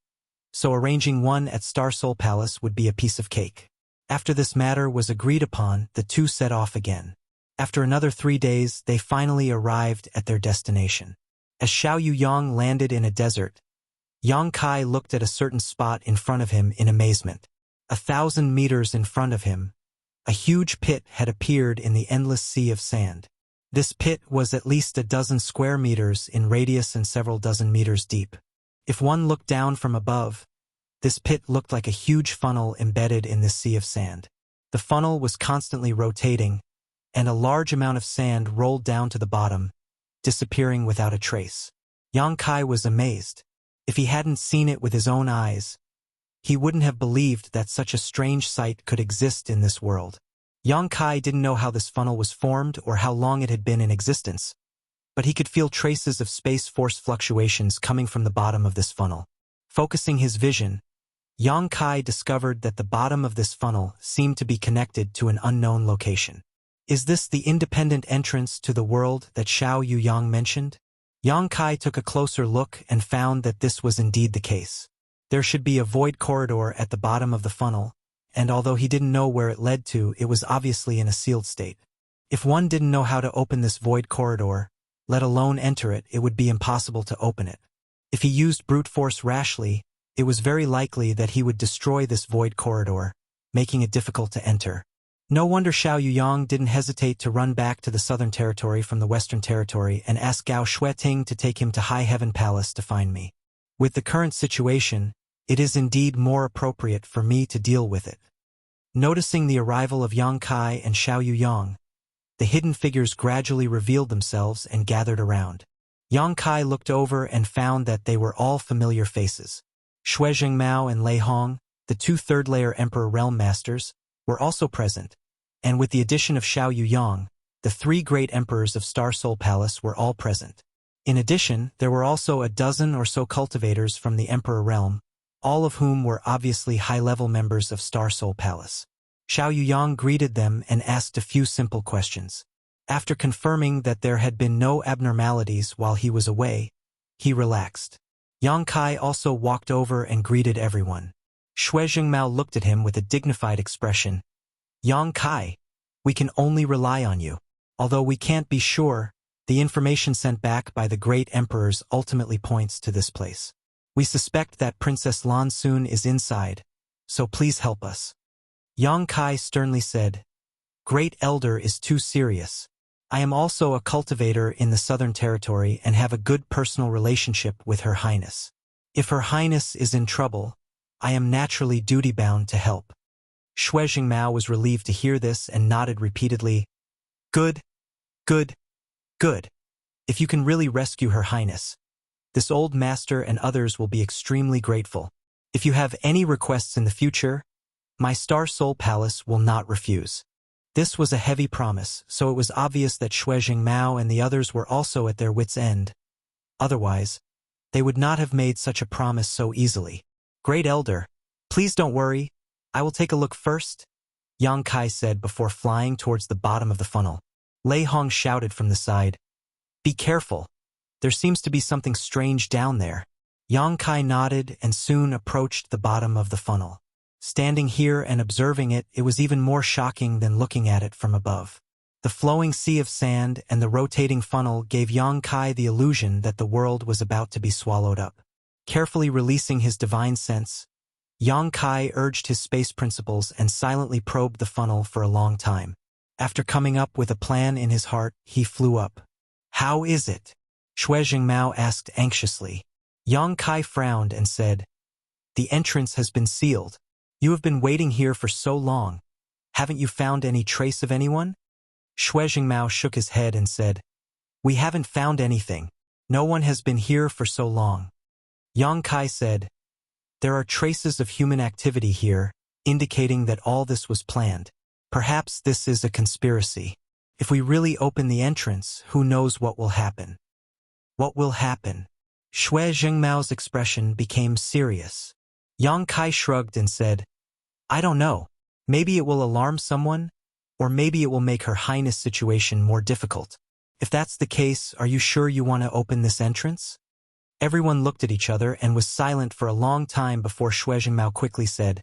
so arranging one at Star Soul Palace would be a piece of cake. After this matter was agreed upon, the two set off again. After another 3 days, they finally arrived at their destination. As Xiao Yuyang landed in a desert, Yang Kai looked at a certain spot in front of him in amazement. 1,000 meters in front of him, a huge pit had appeared in the endless sea of sand. This pit was at least a dozen square meters in radius and several dozen meters deep. If one looked down from above, this pit looked like a huge funnel embedded in this sea of sand. The funnel was constantly rotating, and a large amount of sand rolled down to the bottom, disappearing without a trace. Yang Kai was amazed. If he hadn't seen it with his own eyes, he wouldn't have believed that such a strange sight could exist in this world. Yang Kai didn't know how this funnel was formed or how long it had been in existence, but he could feel traces of space force fluctuations coming from the bottom of this funnel. Focusing his vision, Yang Kai discovered that the bottom of this funnel seemed to be connected to an unknown location. Is this the independent entrance to the world that Xiao Yuyang mentioned? Yang Kai took a closer look and found that this was indeed the case. There should be a void corridor at the bottom of the funnel, and although he didn't know where it led to, it was obviously in a sealed state. If one didn't know how to open this void corridor, let alone enter it, it would be impossible to open it. If he used brute force rashly, it was very likely that he would destroy this void corridor, making it difficult to enter. No wonder Xiao Yuyang didn't hesitate to run back to the Southern Territory from the Western Territory and ask Gao Shueting to take him to High Heaven Palace to find me. With the current situation, it is indeed more appropriate for me to deal with it. Noticing the arrival of Yang Kai and Xiao Yuyang, the hidden figures gradually revealed themselves and gathered around. Yang Kai looked over and found that they were all familiar faces. Shui Zhengmao and Lei Hong, the two third-layer Emperor Realm Masters, were also present, and with the addition of Xiao Yuyang, the 3 great emperors of Star Soul Palace were all present. In addition, there were also a dozen or so cultivators from the Emperor Realm, all of whom were obviously high-level members of Star Soul Palace. Xiao Yuyang greeted them and asked a few simple questions. After confirming that there had been no abnormalities while he was away, he relaxed. Yang Kai also walked over and greeted everyone. Shui Jingmao looked at him with a dignified expression. Yang Kai, we can only rely on you. Although we can't be sure, the information sent back by the great emperors ultimately points to this place. We suspect that Princess Lan Xun is inside, so please help us. Yang Kai sternly said, Great Elder is too serious. I am also a cultivator in the Southern Territory and have a good personal relationship with Her Highness. If Her Highness is in trouble, I am naturally duty-bound to help. Shui Jingmao was relieved to hear this and nodded repeatedly. Good, good, good. If you can really rescue Her Highness, this old master and others will be extremely grateful. If you have any requests in the future, my Star Soul Palace will not refuse. This was a heavy promise, so it was obvious that Shui Jingmao and the others were also at their wits' end. Otherwise, they would not have made such a promise so easily. Great Elder, please don't worry. I will take a look first, Yang Kai said before flying towards the bottom of the funnel. Lei Hong shouted from the side. Be careful. There seems to be something strange down there. Yang Kai nodded and soon approached the bottom of the funnel. Standing here and observing it, it was even more shocking than looking at it from above. The flowing sea of sand and the rotating funnel gave Yang Kai the illusion that the world was about to be swallowed up. Carefully releasing his divine sense, Yang Kai urged his space principles and silently probed the funnel for a long time. After coming up with a plan in his heart, he flew up. How is it? Shui Jingmao asked anxiously. Yang Kai frowned and said, The entrance has been sealed. You have been waiting here for so long. Haven't you found any trace of anyone? Shui Jingmao shook his head and said, We haven't found anything. No one has been here for so long. Yang Kai said, There are traces of human activity here, indicating that all this was planned. Perhaps this is a conspiracy. If we really open the entrance, who knows what will happen? What will happen? Shui Jingmao's expression became serious. Yang Kai shrugged and said, I don't know. Maybe it will alarm someone, or maybe it will make Her Highness' situation more difficult. If that's the case, are you sure you want to open this entrance? Everyone looked at each other and was silent for a long time before Shui Jingmao quickly said,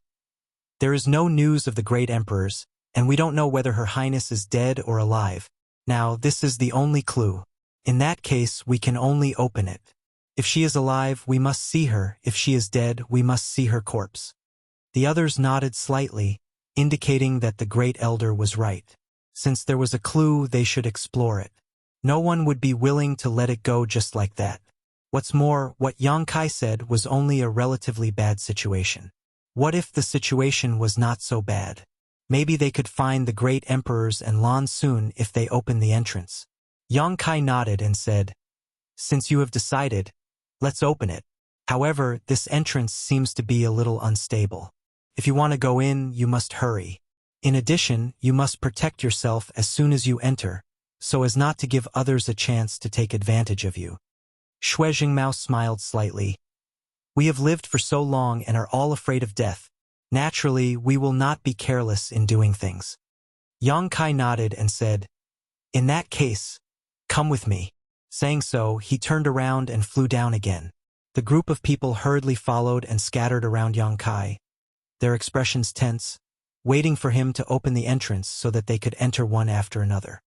There is no news of the great emperors, and we don't know whether Her Highness is dead or alive. Now, this is the only clue. In that case, we can only open it. If she is alive, we must see her. If she is dead, we must see her corpse. The others nodded slightly, indicating that the great elder was right. Since there was a clue, they should explore it. No one would be willing to let it go just like that. What's more, what Yang Kai said was only a relatively bad situation. What if the situation was not so bad? Maybe they could find the great emperors and Lan Xun if they open the entrance. Yang Kai nodded and said, Since you have decided, let's open it. However, this entrance seems to be a little unstable. If you want to go in, you must hurry. In addition, you must protect yourself as soon as you enter, so as not to give others a chance to take advantage of you. Shui Jingmao smiled slightly. We have lived for so long and are all afraid of death. Naturally, we will not be careless in doing things. Yang Kai nodded and said, In that case, come with me. Saying so, he turned around and flew down again. The group of people hurriedly followed and scattered around Yang Kai, their expressions tense, waiting for him to open the entrance so that they could enter one after another.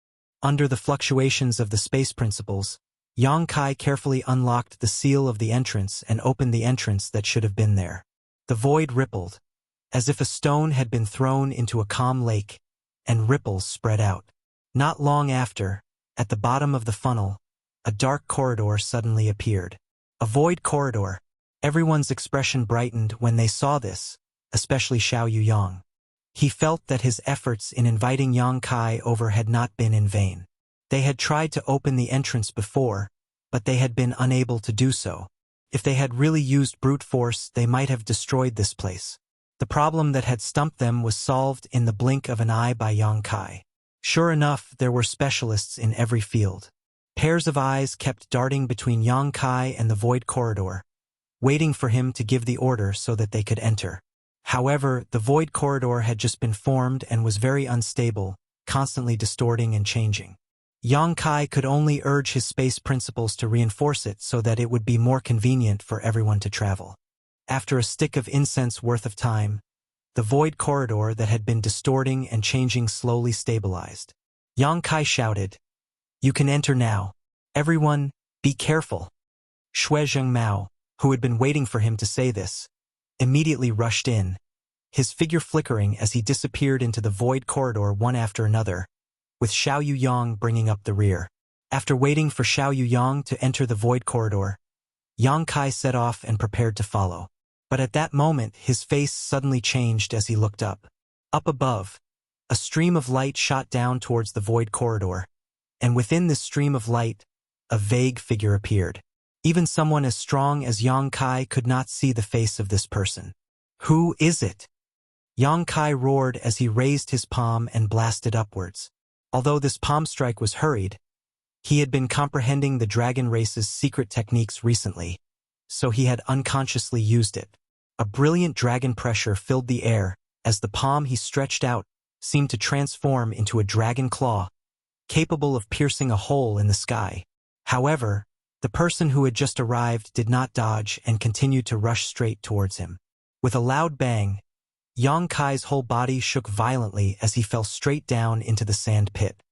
Under the fluctuations of the space principles, Yang Kai carefully unlocked the seal of the entrance and opened the entrance that should have been there. The void rippled, as if a stone had been thrown into a calm lake, and ripples spread out. Not long after, at the bottom of the funnel, a dark corridor suddenly appeared. A void corridor. Everyone's expression brightened when they saw this, especially Xiao Yuyang. He felt that his efforts in inviting Yang Kai over had not been in vain. They had tried to open the entrance before, but they had been unable to do so. If they had really used brute force, they might have destroyed this place. The problem that had stumped them was solved in the blink of an eye by Yang Kai. Sure enough, there were specialists in every field. Pairs of eyes kept darting between Yang Kai and the void corridor, waiting for him to give the order so that they could enter. However, the void corridor had just been formed and was very unstable, constantly distorting and changing. Yang Kai could only urge his space principles to reinforce it so that it would be more convenient for everyone to travel. After a stick of incense worth of time, the void corridor that had been distorting and changing slowly stabilized. Yang Kai shouted, "You can enter now. Everyone, be careful." Shui Zhengmao, who had been waiting for him to say this, immediately rushed in, his figure flickering as he disappeared into the void corridor one after another, with Xiao Yuyang bringing up the rear. After waiting for Xiao Yuyang to enter the void corridor, Yang Kai set off and prepared to follow. But at that moment his face suddenly changed as he looked up. Up above, a stream of light shot down towards the void corridor, and within this stream of light, a vague figure appeared. Even someone as strong as Yang Kai could not see the face of this person. "Who is it?" Yang Kai roared as he raised his palm and blasted upwards. Although this palm strike was hurried, he had been comprehending the dragon race's secret techniques recently, so he had unconsciously used it. A brilliant dragon pressure filled the air as the palm he stretched out seemed to transform into a dragon claw, capable of piercing a hole in the sky. However, the person who had just arrived did not dodge and continued to rush straight towards him. With a loud bang, Yang Kai's whole body shook violently as he fell straight down into the sand pit.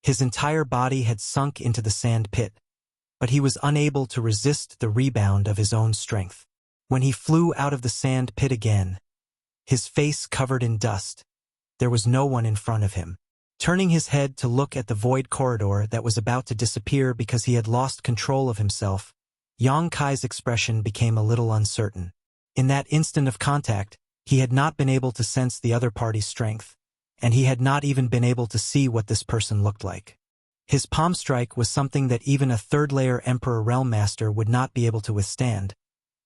His entire body had sunk into the sand pit, but he was unable to resist the rebound of his own strength. When he flew out of the sand pit again, his face covered in dust, there was no one in front of him. Turning his head to look at the void corridor that was about to disappear because he had lost control of himself, Yang Kai's expression became a little uncertain. In that instant of contact, he had not been able to sense the other party's strength, and he had not even been able to see what this person looked like. His palm strike was something that even a third-layer Emperor Realm Master would not be able to withstand,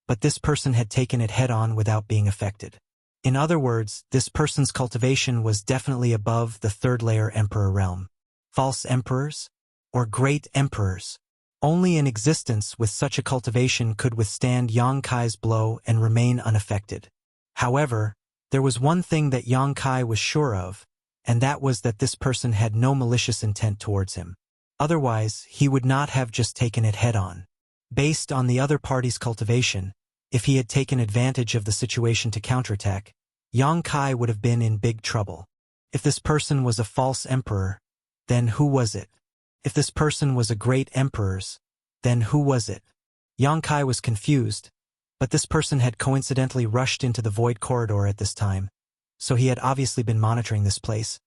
but this person had taken it head-on without being affected. In other words, this person's cultivation was definitely above the third-layer Emperor realm. False emperors? Or great emperors? Only an existence with such a cultivation could withstand Yang Kai's blow and remain unaffected. However, there was one thing that Yang Kai was sure of, and that was that this person had no malicious intent towards him. Otherwise, he would not have just taken it head-on. Based on the other party's cultivation, if he had taken advantage of the situation to counterattack, Yang Kai would have been in big trouble. If this person was a false emperor, then who was it? If this person was a great emperor's, then who was it? Yang Kai was confused, but this person had coincidentally rushed into the void corridor at this time, so he had obviously been monitoring this place,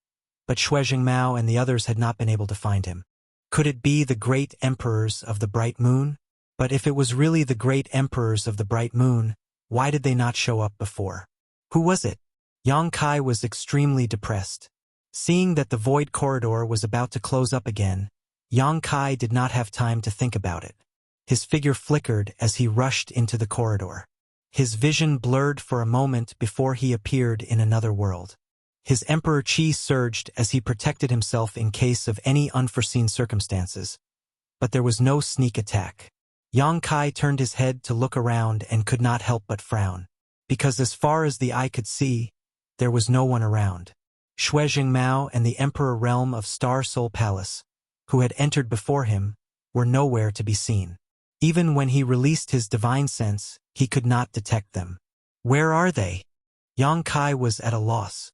but Shui Zhengmao and the others had not been able to find him. Could it be the great emperors of the bright moon? But if it was really the great emperors of the bright moon, why did they not show up before? Who was it? Yang Kai was extremely depressed. Seeing that the void corridor was about to close up again, Yang Kai did not have time to think about it. His figure flickered as he rushed into the corridor. His vision blurred for a moment before he appeared in another world. His Emperor Qi surged as he protected himself in case of any unforeseen circumstances, but there was no sneak attack. Yang Kai turned his head to look around and could not help but frown, because as far as the eye could see, there was no one around. Shui Zhengmao and the Emperor Realm of Star Soul Palace, who had entered before him, were nowhere to be seen. Even when he released his divine sense, he could not detect them. Where are they? Yang Kai was at a loss.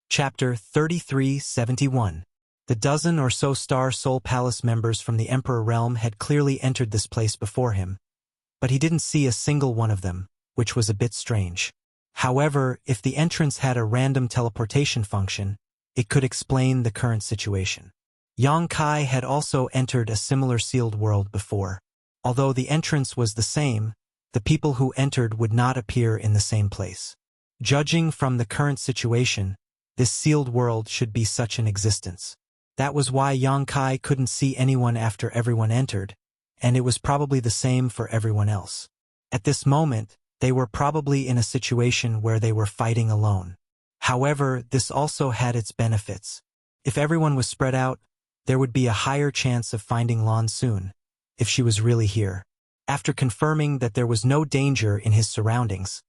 Chapter 3371. The dozen or so Star Soul Palace members from the Emperor Realm had clearly entered this place before him, but he didn't see a single one of them, which was a bit strange. However, if the entrance had a random teleportation function, it could explain the current situation. Yang Kai had also entered a similar sealed world before. Although the entrance was the same, the people who entered would not appear in the same place. Judging from the current situation, this sealed world should be such an existence. That was why Yang Kai couldn't see anyone after everyone entered, and it was probably the same for everyone else. At this moment, they were probably in a situation where they were fighting alone. However, this also had its benefits. If everyone was spread out, there would be a higher chance of finding Lan soon, if she was really here. After confirming that there was no danger in his surroundings,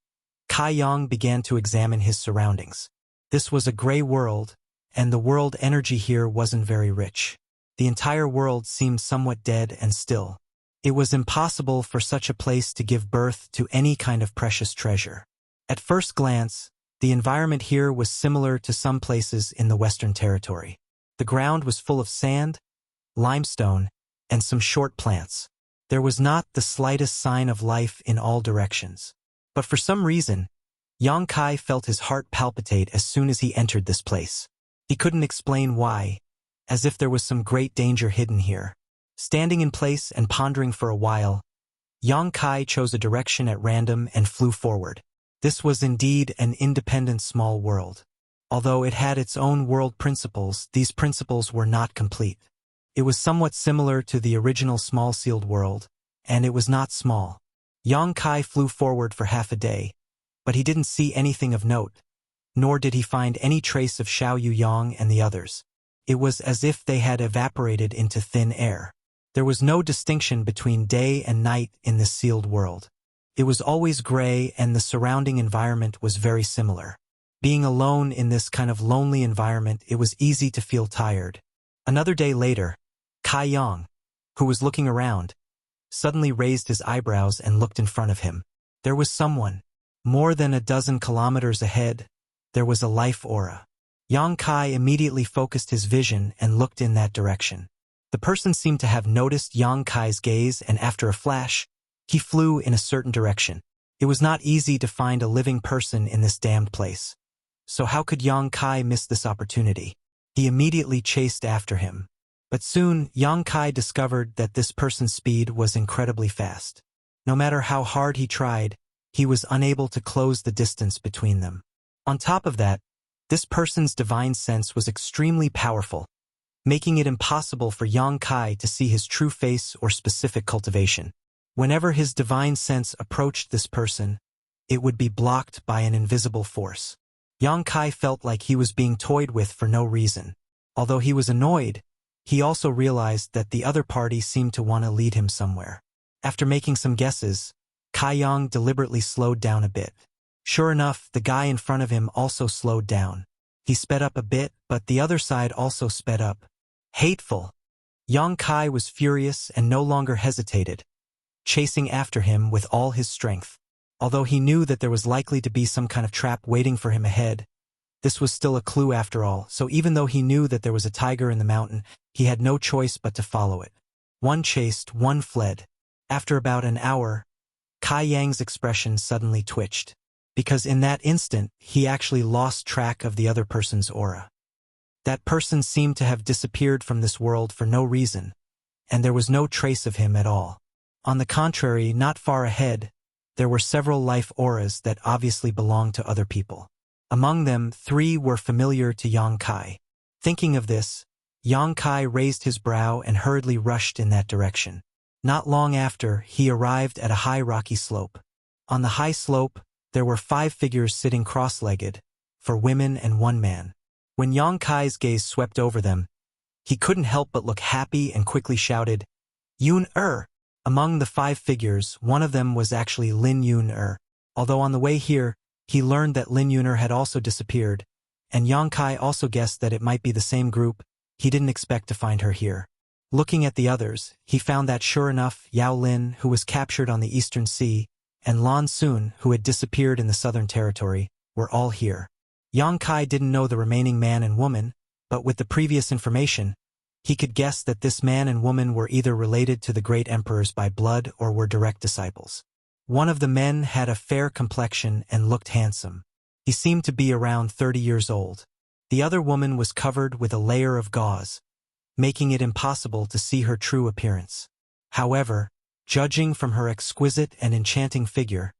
Kai Yang began to examine his surroundings. This was a gray world, and the world energy here wasn't very rich. The entire world seemed somewhat dead and still. It was impossible for such a place to give birth to any kind of precious treasure. At first glance, the environment here was similar to some places in the Western Territory. The ground was full of sand, limestone, and some short plants. There was not the slightest sign of life in all directions. But for some reason, Yang Kai felt his heart palpitate as soon as he entered this place. He couldn't explain why, as if there was some great danger hidden here. Standing in place and pondering for a while, Yang Kai chose a direction at random and flew forward. This was indeed an independent small world. Although it had its own world principles, these principles were not complete. It was somewhat similar to the original small-sealed world, and it was not small. Yang Kai flew forward for half a day, but he didn't see anything of note, nor did he find any trace of Xiao Yuyang and the others. It was as if they had evaporated into thin air. There was no distinction between day and night in this sealed world. It was always gray, and the surrounding environment was very similar. Being alone in this kind of lonely environment, it was easy to feel tired. Another day later, Kai Yang, who was looking around, suddenly raised his eyebrows and looked in front of him. There was someone. More than a dozen kilometers ahead, there was a life aura. Yang Kai immediately focused his vision and looked in that direction. The person seemed to have noticed Yang Kai's gaze, and after a flash, he flew in a certain direction. It was not easy to find a living person in this damned place. So how could Yang Kai miss this opportunity? He immediately chased after him. But soon, Yang Kai discovered that this person's speed was incredibly fast. No matter how hard he tried, he was unable to close the distance between them. On top of that, this person's divine sense was extremely powerful, making it impossible for Yang Kai to see his true face or specific cultivation. Whenever his divine sense approached this person, it would be blocked by an invisible force. Yang Kai felt like he was being toyed with for no reason. Although he was annoyed, he also realized that the other party seemed to want to lead him somewhere. After making some guesses, Kai Yang deliberately slowed down a bit. Sure enough, the guy in front of him also slowed down. He sped up a bit, but the other side also sped up. Hateful! Yang Kai was furious and no longer hesitated, chasing after him with all his strength. Although he knew that there was likely to be some kind of trap waiting for him ahead, this was still a clue after all, so even though he knew that there was a tiger in the mountain, he had no choice but to follow it. One chased, one fled. After about an hour, Kai Yang's expression suddenly twitched, because in that instant, he actually lost track of the other person's aura. That person seemed to have disappeared from this world for no reason, and there was no trace of him at all. On the contrary, not far ahead, there were several life auras that obviously belonged to other people. Among them, 3 were familiar to Yang Kai. Thinking of this, Yang Kai raised his brow and hurriedly rushed in that direction. Not long after, he arrived at a high rocky slope. On the high slope, there were 5 figures sitting cross-legged, 4 women and 1 man. When Yang Kai's gaze swept over them, he couldn't help but look happy and quickly shouted, "Yun-er!" Among the 5 figures, one of them was actually Lin Yun-er. Although on the way here, he learned that Lin Yun-er had also disappeared, and Yang Kai also guessed that it might be the same group, he didn't expect to find her here. Looking at the others, he found that sure enough, Yao Lin, who was captured on the Eastern Sea, and Lan Sun, who had disappeared in the Southern Territory, were all here. Yang Kai didn't know the remaining man and woman, but with the previous information, he could guess that this man and woman were either related to the great emperors by blood or were direct disciples. One of the men had a fair complexion and looked handsome. He seemed to be around 30 years old. The other woman was covered with a layer of gauze, making it impossible to see her true appearance. However, judging from her exquisite and enchanting figure,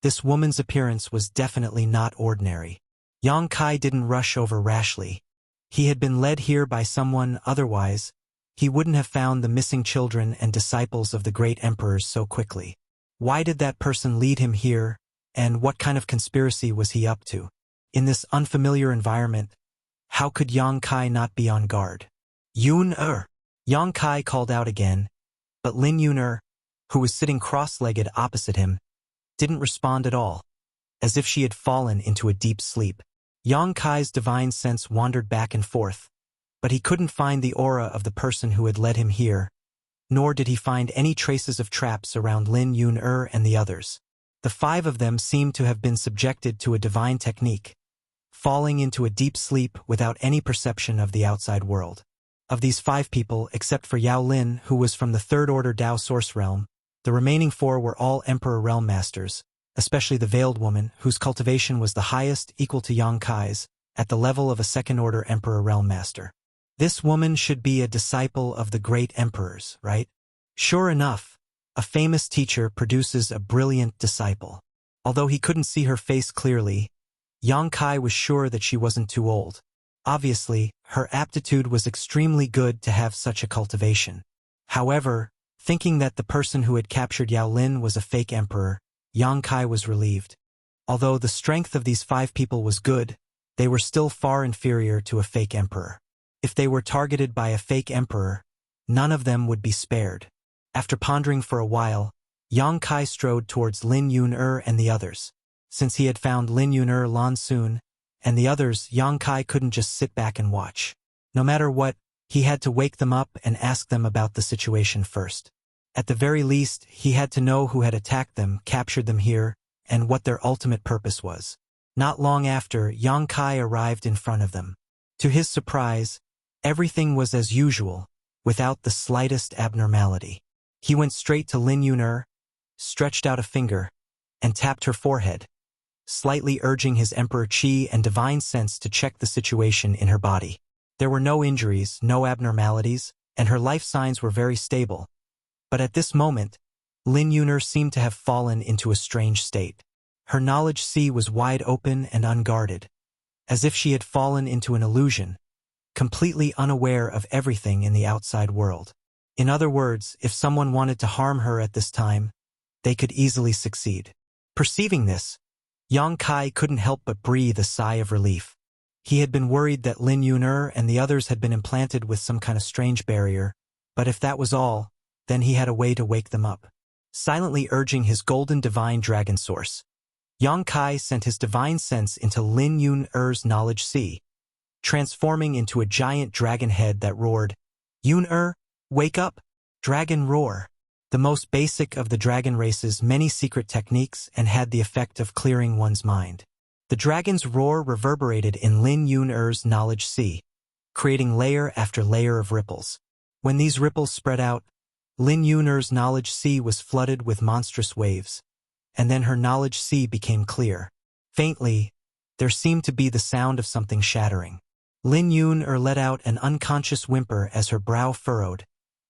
this woman's appearance was definitely not ordinary. Yang Kai didn't rush over rashly. He had been led here by someone, otherwise, he wouldn't have found the missing children and disciples of the great emperors so quickly. Why did that person lead him here, and what kind of conspiracy was he up to? In this unfamiliar environment, how could Yang Kai not be on guard? Yun-er! Yang Kai called out again, but Lin Yun-er, who was sitting cross-legged opposite him, didn't respond at all, as if she had fallen into a deep sleep. Yang Kai's divine sense wandered back and forth, but he couldn't find the aura of the person who had led him here, nor did he find any traces of traps around Lin Yun-er and the others. The 5 of them seemed to have been subjected to a divine technique, falling into a deep sleep without any perception of the outside world. Of these 5 people, except for Yao Lin, who was from the 3rd Order Dao Source Realm, the remaining 4 were all Emperor Realm Masters, especially the Veiled Woman, whose cultivation was the highest, equal to Yang Kai's, at the level of a 2nd Order Emperor Realm Master. This woman should be a disciple of the great emperors, right? Sure enough, a famous teacher produces a brilliant disciple. Although he couldn't see her face clearly, Yang Kai was sure that she wasn't too old. Obviously, her aptitude was extremely good to have such a cultivation. However, thinking that the person who had captured Yao Lin was a fake emperor, Yang Kai was relieved. Although the strength of these 5 people was good, they were still far inferior to a fake emperor. If they were targeted by a fake emperor, none of them would be spared. After pondering for a while, Yang Kai strode towards Lin Yun-er and the others. Since he had found Lin Yun-er, Lan Sun, and the others, Yang Kai couldn't just sit back and watch. No matter what, he had to wake them up and ask them about the situation first. At the very least, he had to know who had attacked them, captured them here, and what their ultimate purpose was. Not long after, Yang Kai arrived in front of them. To his surprise, everything was as usual, without the slightest abnormality. He went straight to Lin Yun-er, stretched out a finger, and tapped her forehead, slightly urging his Emperor Qi and divine sense to check the situation in her body. There were no injuries, no abnormalities, and her life signs were very stable. But at this moment, Lin Yun-er seemed to have fallen into a strange state. Her knowledge sea was wide open and unguarded, as if she had fallen into an illusion, completely unaware of everything in the outside world. In other words, if someone wanted to harm her at this time, they could easily succeed. Perceiving this, Yang Kai couldn't help but breathe a sigh of relief. He had been worried that Lin Yun-er and the others had been implanted with some kind of strange barrier, but if that was all, then he had a way to wake them up. Silently urging his golden divine dragon source, Yang Kai sent his divine sense into Lin Yun-er's knowledge sea, transforming into a giant dragon head that roared, "Yun-er, wake up!" Dragon roar, the most basic of the dragon race's many secret techniques, and had the effect of clearing one's mind. The dragon's roar reverberated in Lin Yun-er's knowledge sea, creating layer after layer of ripples. When these ripples spread out, Lin Yun-er's knowledge sea was flooded with monstrous waves, and then her knowledge sea became clear. Faintly, there seemed to be the sound of something shattering. Lin Yun-er let out an unconscious whimper as her brow furrowed,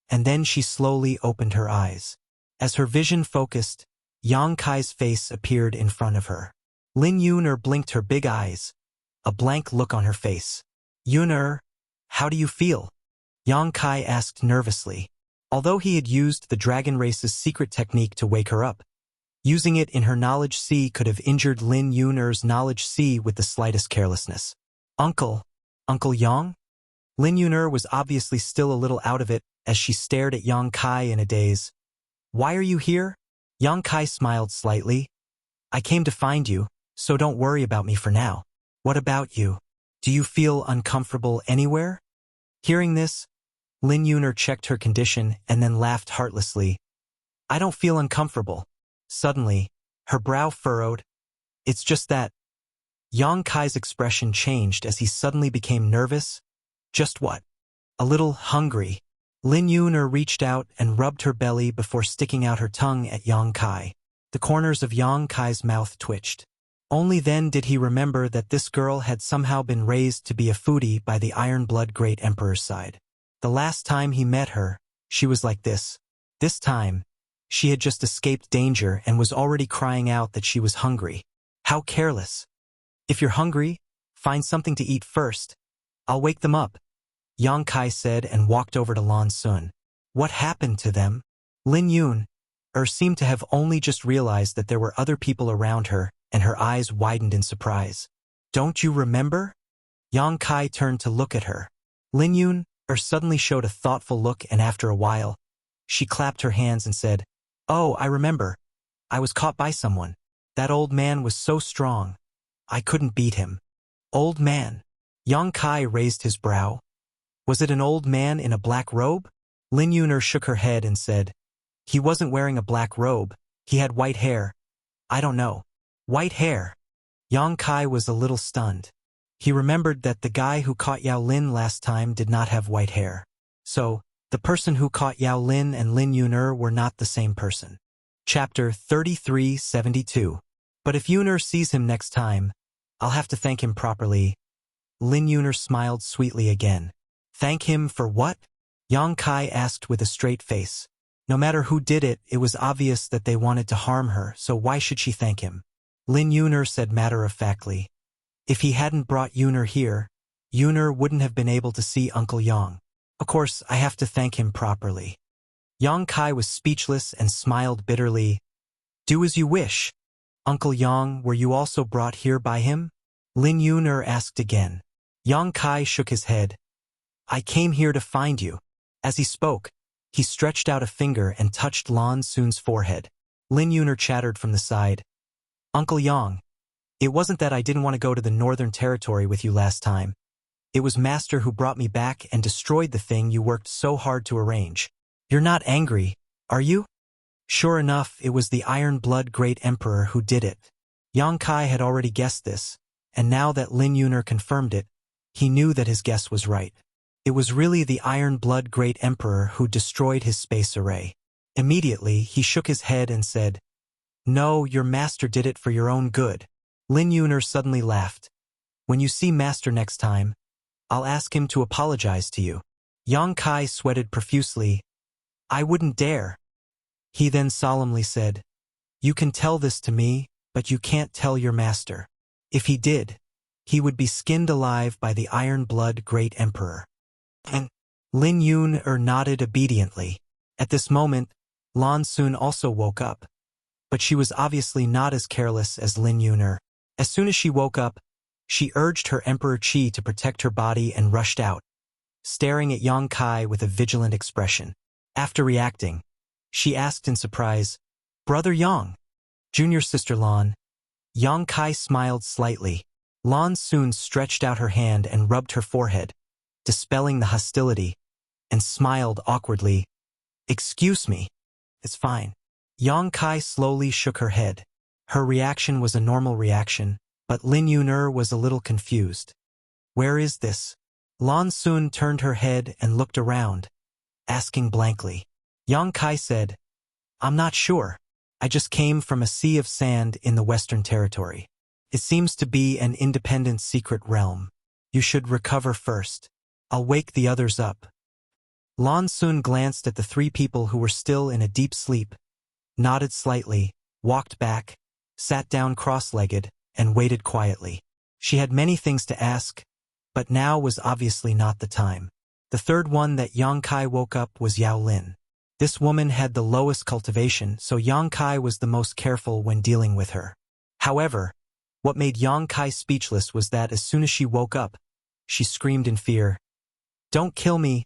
and then she slowly opened her eyes. As her vision focused, Yang Kai's face appeared in front of her. Lin Yun-er blinked her big eyes, a blank look on her face. "Yun-er, how do you feel?" Yang Kai asked nervously. Although he had used the dragon race's secret technique to wake her up, using it in her knowledge sea could have injured Lin Yun-er's knowledge sea with the slightest carelessness. Uncle Yang?" Lin Yun-er was obviously still a little out of it as she stared at Yang Kai in a daze. "Why are you here?" Yang Kai smiled slightly. "I came to find you, so don't worry about me for now. What about you? Do you feel uncomfortable anywhere?" Hearing this, Lin Yun-er checked her condition and then laughed heartlessly. "I don't feel uncomfortable." Suddenly, her brow furrowed. "It's just that." Yang Kai's expression changed as he suddenly became nervous. "Just what?" "A little hungry." Lin Yun-er reached out and rubbed her belly before sticking out her tongue at Yang Kai. The corners of Yang Kai's mouth twitched. Only then did he remember that this girl had somehow been raised to be a foodie by the Iron Blood Great Emperor's side. The last time he met her, she was like this. This time, she had just escaped danger and was already crying out that she was hungry. How careless. "If you're hungry, find something to eat first. I'll wake them up," Yang Kai said and walked over to Lan Sun. What happened to them? Lin Yun-er seemed to have only just realized that there were other people around her, and her eyes widened in surprise. "Don't you remember?" Yang Kai turned to look at her. Lin Yun-er suddenly showed a thoughtful look, and after a while, she clapped her hands and said, "Oh, I remember. I was caught by someone. That old man was so strong. I couldn't beat him." "Old man?" Yang Kai raised his brow. Was it an old man in a black robe? Lin Yuner shook her head and said, he wasn't wearing a black robe, he had white hair. I don't know. White hair. Yang Kai was a little stunned. He remembered that the guy who caught Yao Lin last time did not have white hair. So, the person who caught Yao Lin and Lin Yuner were not the same person. Chapter 3372. But if Yuner sees him next time, I'll have to thank him properly. Lin Yuner smiled sweetly again. Thank him for what? Yang Kai asked with a straight face. No matter who did it, it was obvious that they wanted to harm her, so why should she thank him? Lin Yuner said matter-of-factly. If he hadn't brought Yuner here, Yuner wouldn't have been able to see Uncle Yang. Of course, I have to thank him properly. Yang Kai was speechless and smiled bitterly. Do as you wish. Uncle Yang, were you also brought here by him? Lin Yuner asked again. Yang Kai shook his head. I came here to find you. As he spoke, he stretched out a finger and touched Lan Sun's forehead. Lin Yuner chattered from the side. Uncle Yang, it wasn't that I didn't want to go to the Northern Territory with you last time. It was Master who brought me back and destroyed the thing you worked so hard to arrange. You're not angry, are you? Sure enough, it was the Iron Blood Great Emperor who did it. Yang Kai had already guessed this, and now that Lin Yuner confirmed it, he knew that his guess was right. It was really the Iron Blood Great Emperor who destroyed his space array. Immediately, he shook his head and said, No, your master did it for your own good. Lin Yuner suddenly laughed. When you see Master next time, I'll ask him to apologize to you. Yang Kai sweated profusely. I wouldn't dare. He then solemnly said, You can tell this to me, but you can't tell your master. If he did, he would be skinned alive by the Iron Blood Great Emperor. And Lin Yuner nodded obediently. At this moment, Lan Sun also woke up. But she was obviously not as careless as Lin Yuner. As soon as she woke up, she urged her Emperor Qi to protect her body and rushed out, staring at Yang Kai with a vigilant expression. After reacting, she asked in surprise, Brother Yang, junior sister Lan. Yang Kai smiled slightly. Lan Sun stretched out her hand and rubbed her forehead, dispelling the hostility, and smiled awkwardly. Excuse me. It's fine. Yang Kai slowly shook her head. Her reaction was a normal reaction, but Lin Yuner was a little confused. Where is this? Lan Sun turned her head and looked around, asking blankly. Yang Kai said, I'm not sure. I just came from a sea of sand in the Western Territory. It seems to be an independent secret realm. You should recover first. I'll wake the others up. Lan Sun glanced at the three people who were still in a deep sleep, nodded slightly, walked back, sat down cross-legged, and waited quietly. She had many things to ask, but now was obviously not the time. The third one that Yang Kai woke up was Yao Lin. This woman had the lowest cultivation, so Yang Kai was the most careful when dealing with her. However, what made Yang Kai speechless was that as soon as she woke up, she screamed in fear, Don't kill me!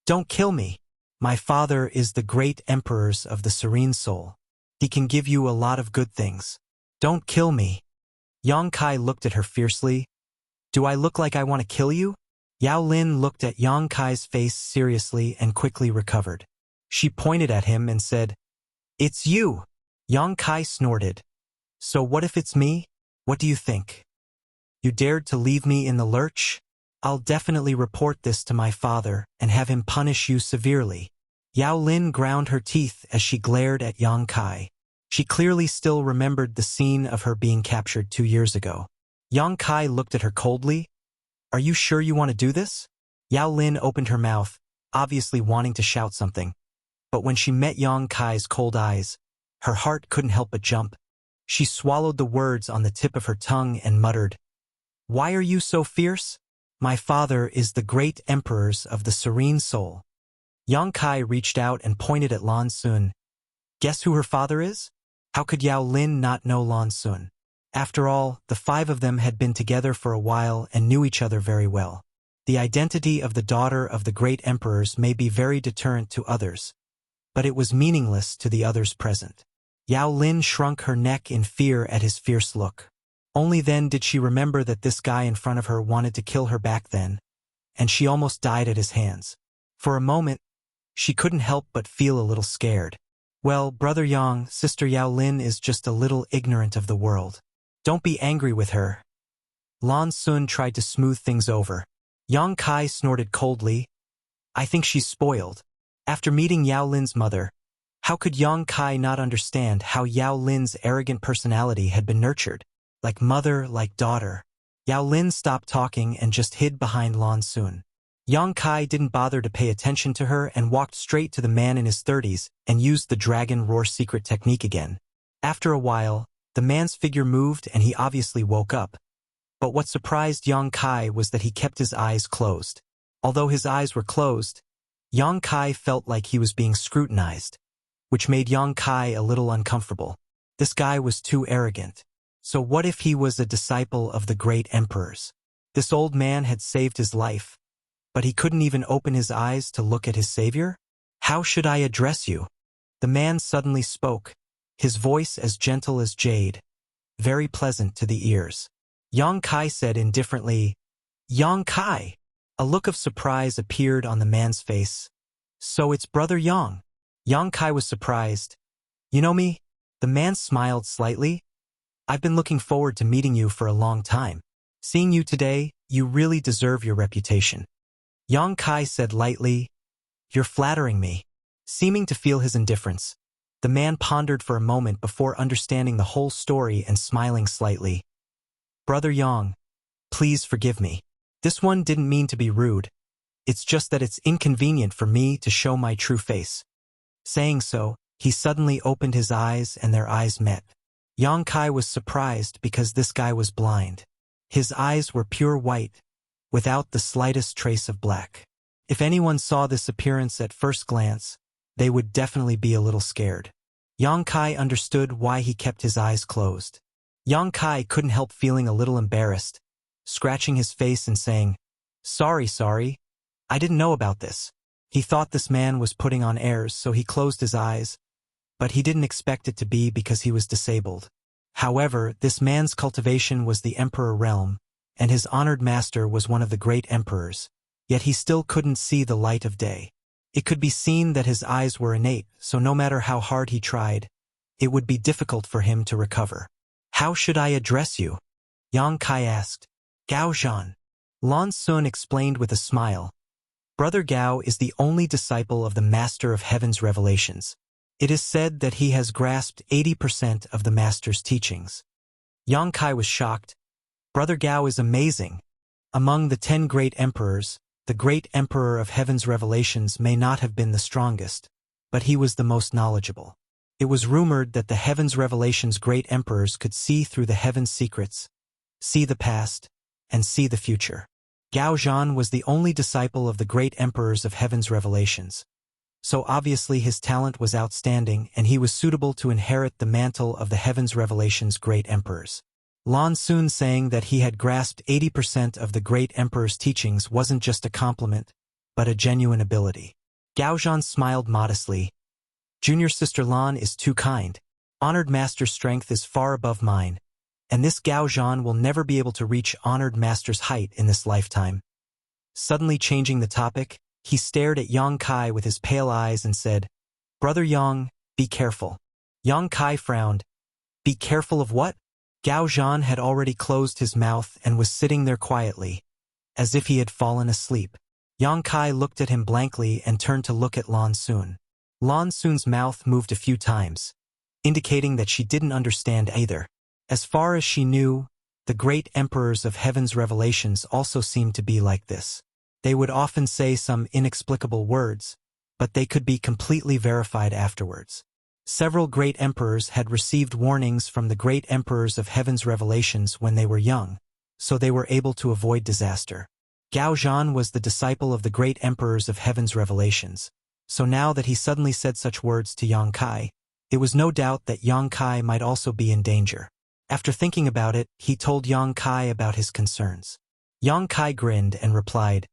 Don't kill me! My father is the great emperors of the Serene Soul. He can give you a lot of good things. Don't kill me! Yang Kai looked at her fiercely. Do I look like I want to kill you? Yao Lin looked at Yang Kai's face seriously and quickly recovered. She pointed at him and said, It's you! Yang Kai snorted. So what if it's me? What do you think? You dared to leave me in the lurch? I'll definitely report this to my father and have him punish you severely. Yao Lin ground her teeth as she glared at Yang Kai. She clearly still remembered the scene of her being captured 2 years ago. Yang Kai looked at her coldly. Are you sure you want to do this? Yao Lin opened her mouth, obviously wanting to shout something. But when she met Yang Kai's cold eyes, her heart couldn't help but jump. She swallowed the words on the tip of her tongue and muttered, Why are you so fierce? My father is the great emperors of the Serene Soul. Yang Kai reached out and pointed at Lan Sun. Guess who her father is? How could Yao Lin not know Lan Sun? After all, the 5 of them had been together for a while and knew each other very well. The identity of the daughter of the great emperors may be very deterrent to others, but it was meaningless to the others present. Yao Lin shrunk her neck in fear at his fierce look. Only then did she remember that this guy in front of her wanted to kill her back then, and she almost died at his hands. For a moment, she couldn't help but feel a little scared. Well, Brother Yang, Sister Yao Lin is just a little ignorant of the world. Don't be angry with her. Lan Sun tried to smooth things over. Yang Kai snorted coldly. I think she's spoiled. After meeting Yao Lin's mother, how could Yang Kai not understand how Yao Lin's arrogant personality had been nurtured? Like mother, like daughter. Yao Lin stopped talking and just hid behind Lan Sun. Yang Kai didn't bother to pay attention to her and walked straight to the man in his 30s and used the dragon roar secret technique again. After a while, the man's figure moved and he obviously woke up. But what surprised Yang Kai was that he kept his eyes closed. Although his eyes were closed, Yang Kai felt like he was being scrutinized, which made Yang Kai a little uncomfortable. This guy was too arrogant. So what if he was a disciple of the great emperors? This old man had saved his life, but he couldn't even open his eyes to look at his savior? How should I address you? The man suddenly spoke, his voice as gentle as jade, very pleasant to the ears. Yang Kai said indifferently, Yang Kai. A look of surprise appeared on the man's face. So it's Brother Yang. Yang Kai was surprised. You know me? The man smiled slightly. I've been looking forward to meeting you for a long time. Seeing you today, you really deserve your reputation. Yang Kai said lightly, You're flattering me. Seeming to feel his indifference, the man pondered for a moment before understanding the whole story and smiling slightly. Brother Yang, please forgive me. This one didn't mean to be rude. It's just that it's inconvenient for me to show my true face. Saying so, he suddenly opened his eyes and their eyes met. Yang Kai was surprised because this guy was blind. His eyes were pure white, without the slightest trace of black. If anyone saw this appearance at first glance, they would definitely be a little scared. Yang Kai understood why he kept his eyes closed. Yang Kai couldn't help feeling a little embarrassed, scratching his face and saying, Sorry, I didn't know about this. He thought this man was putting on airs, so he closed his eyes, but he didn't expect it to be because he was disabled. However, this man's cultivation was the emperor realm, and his honored master was one of the great emperors, yet he still couldn't see the light of day. It could be seen that his eyes were innate, so no matter how hard he tried, it would be difficult for him to recover. How should I address you? Yang Kai asked. Gao Zhan. Lan Sun explained with a smile. Brother Gao is the only disciple of the Master of Heaven's revelations. It is said that he has grasped 80% of the Master's teachings. Yang Kai was shocked. Brother Gao is amazing. Among the 10 great emperors, the great emperor of Heaven's revelations may not have been the strongest, but he was the most knowledgeable. It was rumored that the Heaven's revelations great emperors could see through the Heaven's secrets, see the past, and see the future. Gao Zhan was the only disciple of the great emperors of Heaven's revelations. So obviously his talent was outstanding and he was suitable to inherit the mantle of the Heaven's revelations great emperors. Lan Sun saying that he had grasped 80% of the great emperor's teachings wasn't just a compliment, but a genuine ability. Gao Zhan smiled modestly. Junior sister Lan is too kind. Honored master's strength is far above mine, and this Gao Zhan will never be able to reach honored master's height in this lifetime. Suddenly changing the topic, he stared at Yang Kai with his pale eyes and said, Brother Yang, be careful. Yang Kai frowned. Be careful of what? Gao Zhan had already closed his mouth and was sitting there quietly, as if he had fallen asleep. Yang Kai looked at him blankly and turned to look at Lan Sun. Lan Sun's mouth moved a few times, indicating that she didn't understand either. As far as she knew, the great emperors of Heaven's revelations also seemed to be like this. They would often say some inexplicable words, but they could be completely verified afterwards. Several great emperors had received warnings from the great emperors of Heaven's revelations when they were young, so they were able to avoid disaster. Gao Zhan was the disciple of the great emperors of Heaven's revelations, so now that he suddenly said such words to Yang Kai, it was no doubt that Yang Kai might also be in danger. After thinking about it, he told Yang Kai about his concerns. Yang Kai grinned and replied,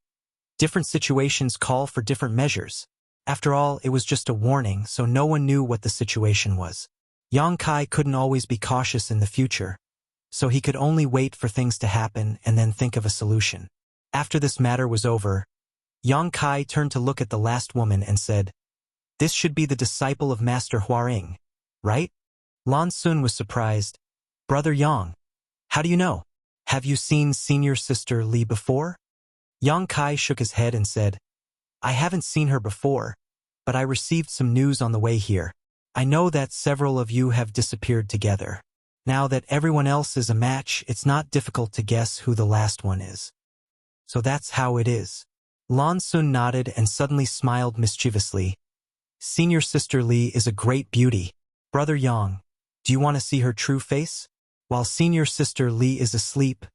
Different situations call for different measures. After all, it was just a warning, so no one knew what the situation was. Yang Kai couldn't always be cautious in the future, so he could only wait for things to happen and then think of a solution. After this matter was over, Yang Kai turned to look at the last woman and said, "This should be the disciple of Master Huaring, right?" Lan Sun was surprised. "Brother Yang, how do you know? Have you seen senior sister Li before?" Yang Kai shook his head and said, "I haven't seen her before, but I received some news on the way here. I know that several of you have disappeared together. Now that everyone else is a match, it's not difficult to guess who the last one is. So that's how it is." Lan Sun nodded and suddenly smiled mischievously. "Senior sister Li is a great beauty. Brother Yang, do you want to see her true face? While senior sister Li is asleep,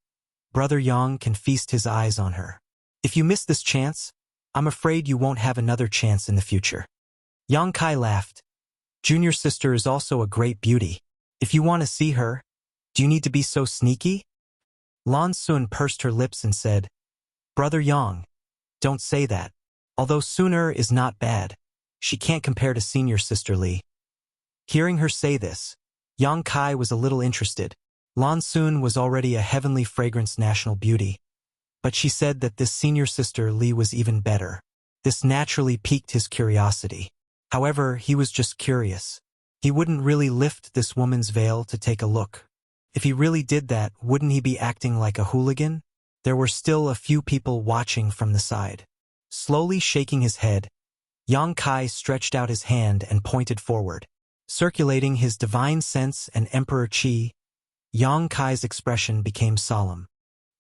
Brother Yang can feast his eyes on her. If you miss this chance, I'm afraid you won't have another chance in the future." Yang Kai laughed. "Junior sister is also a great beauty. If you want to see her, do you need to be so sneaky?" Lan Sun pursed her lips and said, "Brother Yang, don't say that. Although sooner is not bad, she can't compare to senior sister Li." Hearing her say this, Yang Kai was a little interested. Lan Sun was already a heavenly fragrance national beauty, but she said that this senior sister Li was even better. This naturally piqued his curiosity. However, he was just curious. He wouldn't really lift this woman's veil to take a look. If he really did that, wouldn't he be acting like a hooligan? There were still a few people watching from the side. Slowly shaking his head, Yang Kai stretched out his hand and pointed forward. Circulating his divine sense and emperor chi, Yang Kai's expression became solemn.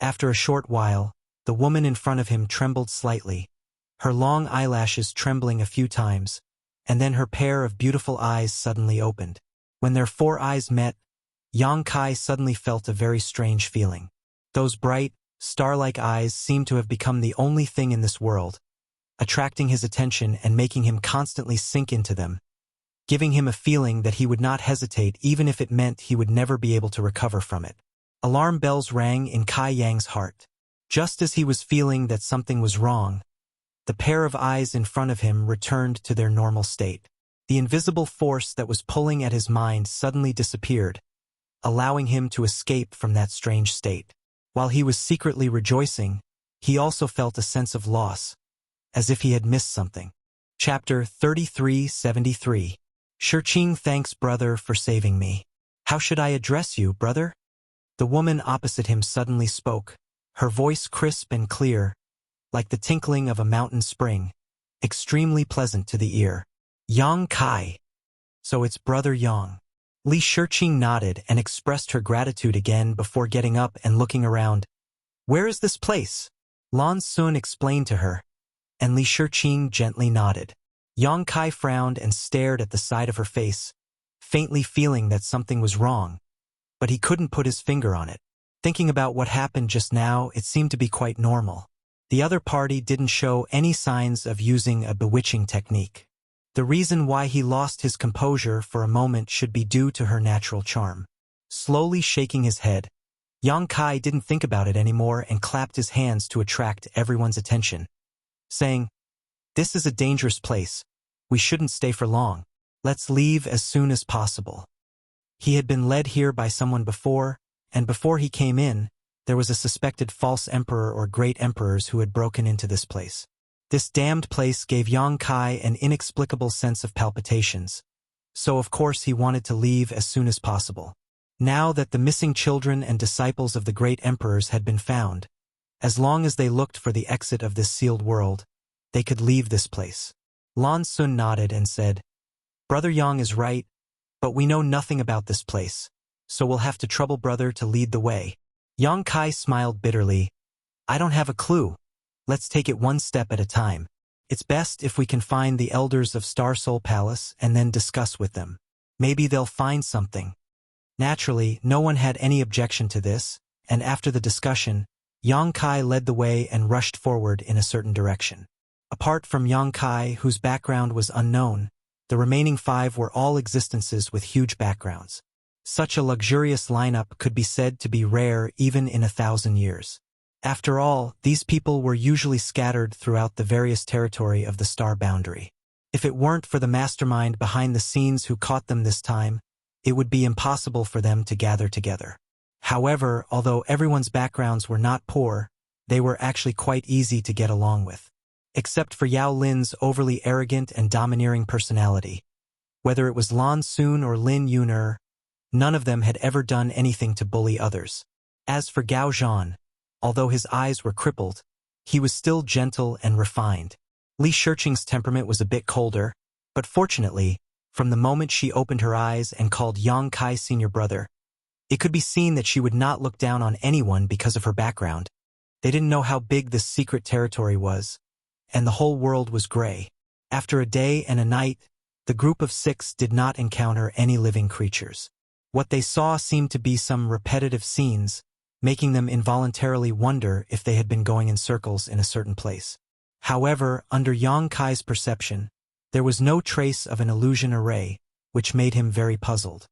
After a short while, the woman in front of him trembled slightly, her long eyelashes trembling a few times, and then her pair of beautiful eyes suddenly opened. When their four eyes met, Yang Kai suddenly felt a very strange feeling. Those bright, star-like eyes seemed to have become the only thing in this world, attracting his attention and making him constantly sink into them, giving him a feeling that he would not hesitate even if it meant he would never be able to recover from it. Alarm bells rang in Kai Yang's heart. Just as he was feeling that something was wrong, the pair of eyes in front of him returned to their normal state. The invisible force that was pulling at his mind suddenly disappeared, allowing him to escape from that strange state. While he was secretly rejoicing, he also felt a sense of loss, as if he had missed something. Chapter 3373. Shiqing thanks brother for saving me. How should I address you, brother? The woman opposite him suddenly spoke, her voice crisp and clear, like the tinkling of a mountain spring, extremely pleasant to the ear. Yang Kai. So it's brother Yang. Li Shiqing nodded and expressed her gratitude again before getting up and looking around. Where is this place? Lan Sun explained to her, and Li Shiqing gently nodded. Yang Kai frowned and stared at the side of her face, faintly feeling that something was wrong, but he couldn't put his finger on it. Thinking about what happened just now, it seemed to be quite normal. The other party didn't show any signs of using a bewitching technique. The reason why he lost his composure for a moment should be due to her natural charm. Slowly shaking his head, Yang Kai didn't think about it anymore and clapped his hands to attract everyone's attention, saying, "This is a dangerous place. We shouldn't stay for long. Let's leave as soon as possible." He had been led here by someone before, and before he came in, there was a suspected false emperor or great emperors who had broken into this place. This damned place gave Yang Kai an inexplicable sense of palpitations, so of course he wanted to leave as soon as possible. Now that the missing children and disciples of the great emperors had been found, as long as they looked for the exit of this sealed world, they could leave this place. Lan Sun nodded and said, "Brother Yang is right, but we know nothing about this place, so we'll have to trouble brother to lead the way." Yang Kai smiled bitterly. "I don't have a clue. Let's take it one step at a time. It's best if we can find the elders of Star Soul Palace and then discuss with them. Maybe they'll find something." Naturally, no one had any objection to this, and after the discussion, Yang Kai led the way and rushed forward in a certain direction. Apart from Yang Kai, whose background was unknown, the remaining 5 were all existences with huge backgrounds. Such a luxurious lineup could be said to be rare even in 1,000 years. After all, these people were usually scattered throughout the various territory of the star boundary. If it weren't for the mastermind behind the scenes who caught them this time, it would be impossible for them to gather together. However, although everyone's backgrounds were not poor, they were actually quite easy to get along with. Except for Yao Lin's overly arrogant and domineering personality. Whether it was Lan Xun or Lin Yuner, none of them had ever done anything to bully others. As for Gao Zhan, although his eyes were crippled, he was still gentle and refined. Li Shiqing's temperament was a bit colder, but fortunately, from the moment she opened her eyes and called Yang Kai senior brother, it could be seen that she would not look down on anyone because of her background. They didn't know how big this secret territory was, and the whole world was gray. After a day and a night, the group of 6 did not encounter any living creatures. What they saw seemed to be some repetitive scenes, making them involuntarily wonder if they had been going in circles in a certain place. However, under Yang Kai's perception, there was no trace of an illusion array, which made him very puzzled.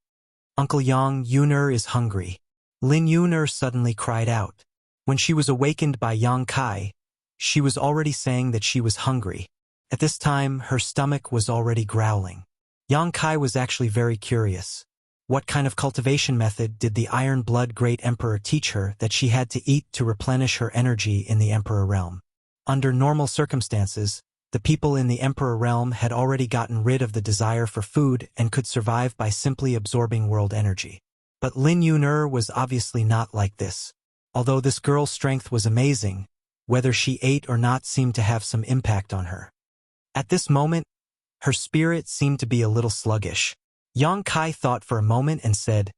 Uncle Yang Yuner is hungry. Lin Yuner suddenly cried out. When she was awakened by Yang Kai, she was already saying that she was hungry. At this time, her stomach was already growling. Yang Kai was actually very curious. What kind of cultivation method did the Iron Blood Great Emperor teach her that she had to eat to replenish her energy in the Emperor realm? Under normal circumstances, the people in the Emperor realm had already gotten rid of the desire for food and could survive by simply absorbing world energy. But Lin Yuner was obviously not like this. Although this girl's strength was amazing, whether she ate or not seemed to have some impact on her. At this moment, her spirit seemed to be a little sluggish. Yang Kai thought for a moment and said,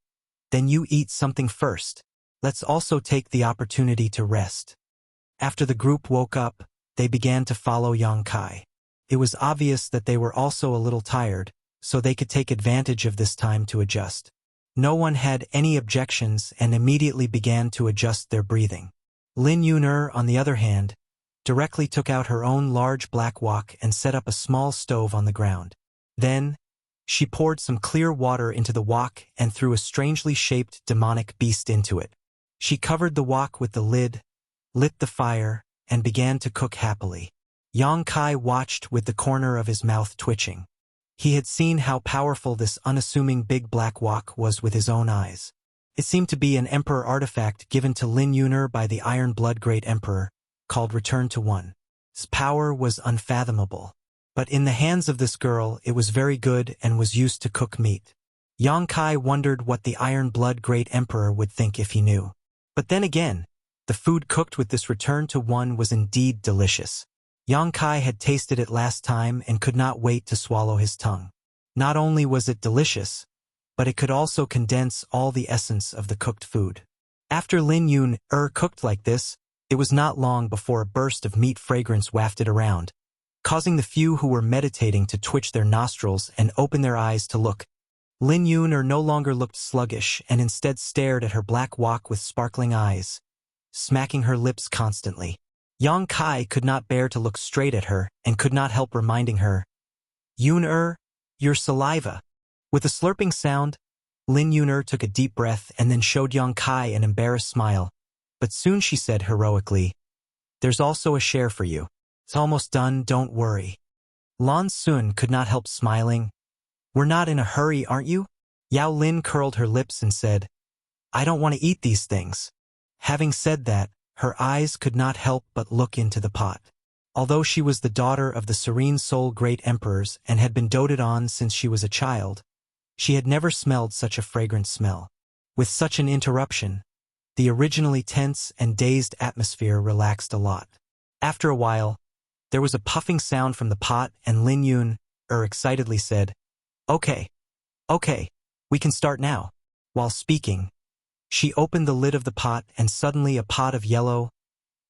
"Then you eat something first. Let's also take the opportunity to rest." After the group woke up, they began to follow Yang Kai. It was obvious that they were also a little tired, so they could take advantage of this time to adjust. No one had any objections and immediately began to adjust their breathing. Lin Yuner, on the other hand, directly took out her own large black wok and set up a small stove on the ground. Then, she poured some clear water into the wok and threw a strangely shaped demonic beast into it. She covered the wok with the lid, lit the fire, and began to cook happily. Yang Kai watched with the corner of his mouth twitching. He had seen how powerful this unassuming big black wok was with his own eyes. It seemed to be an emperor artifact given to Lin Yuner by the Iron Blood Great Emperor, called Return to One. Its power was unfathomable. But in the hands of this girl, it was very good and was used to cook meat. Yang Kai wondered what the Iron Blood Great Emperor would think if he knew. But then again, the food cooked with this Return to One was indeed delicious. Yang Kai had tasted it last time and could not wait to swallow his tongue. Not only was it delicious, but it could also condense all the essence of the cooked food. After Lin Yuner cooked like this, it was not long before a burst of meat fragrance wafted around, causing the few who were meditating to twitch their nostrils and open their eyes to look. Lin Yuner no longer looked sluggish and instead stared at her black wok with sparkling eyes, smacking her lips constantly. Yang Kai could not bear to look straight at her and could not help reminding her, "Yuner, your saliva." With a slurping sound, Lin Yuner took a deep breath and then showed Yang Kai an embarrassed smile. But soon she said heroically, "There's also a share for you. It's almost done, don't worry." Lan Xun could not help smiling. "We're not in a hurry, aren't you?" Yao Lin curled her lips and said, "I don't want to eat these things." Having said that, her eyes could not help but look into the pot. Although she was the daughter of the Serene Soul Great Emperors and had been doted on since she was a child, she had never smelled such a fragrant smell. With such an interruption, the originally tense and dazed atmosphere relaxed a lot. After a while, there was a puffing sound from the pot and Lin Yuner excitedly said, Okay, we can start now." While speaking, she opened the lid of the pot and suddenly a pot of yellow,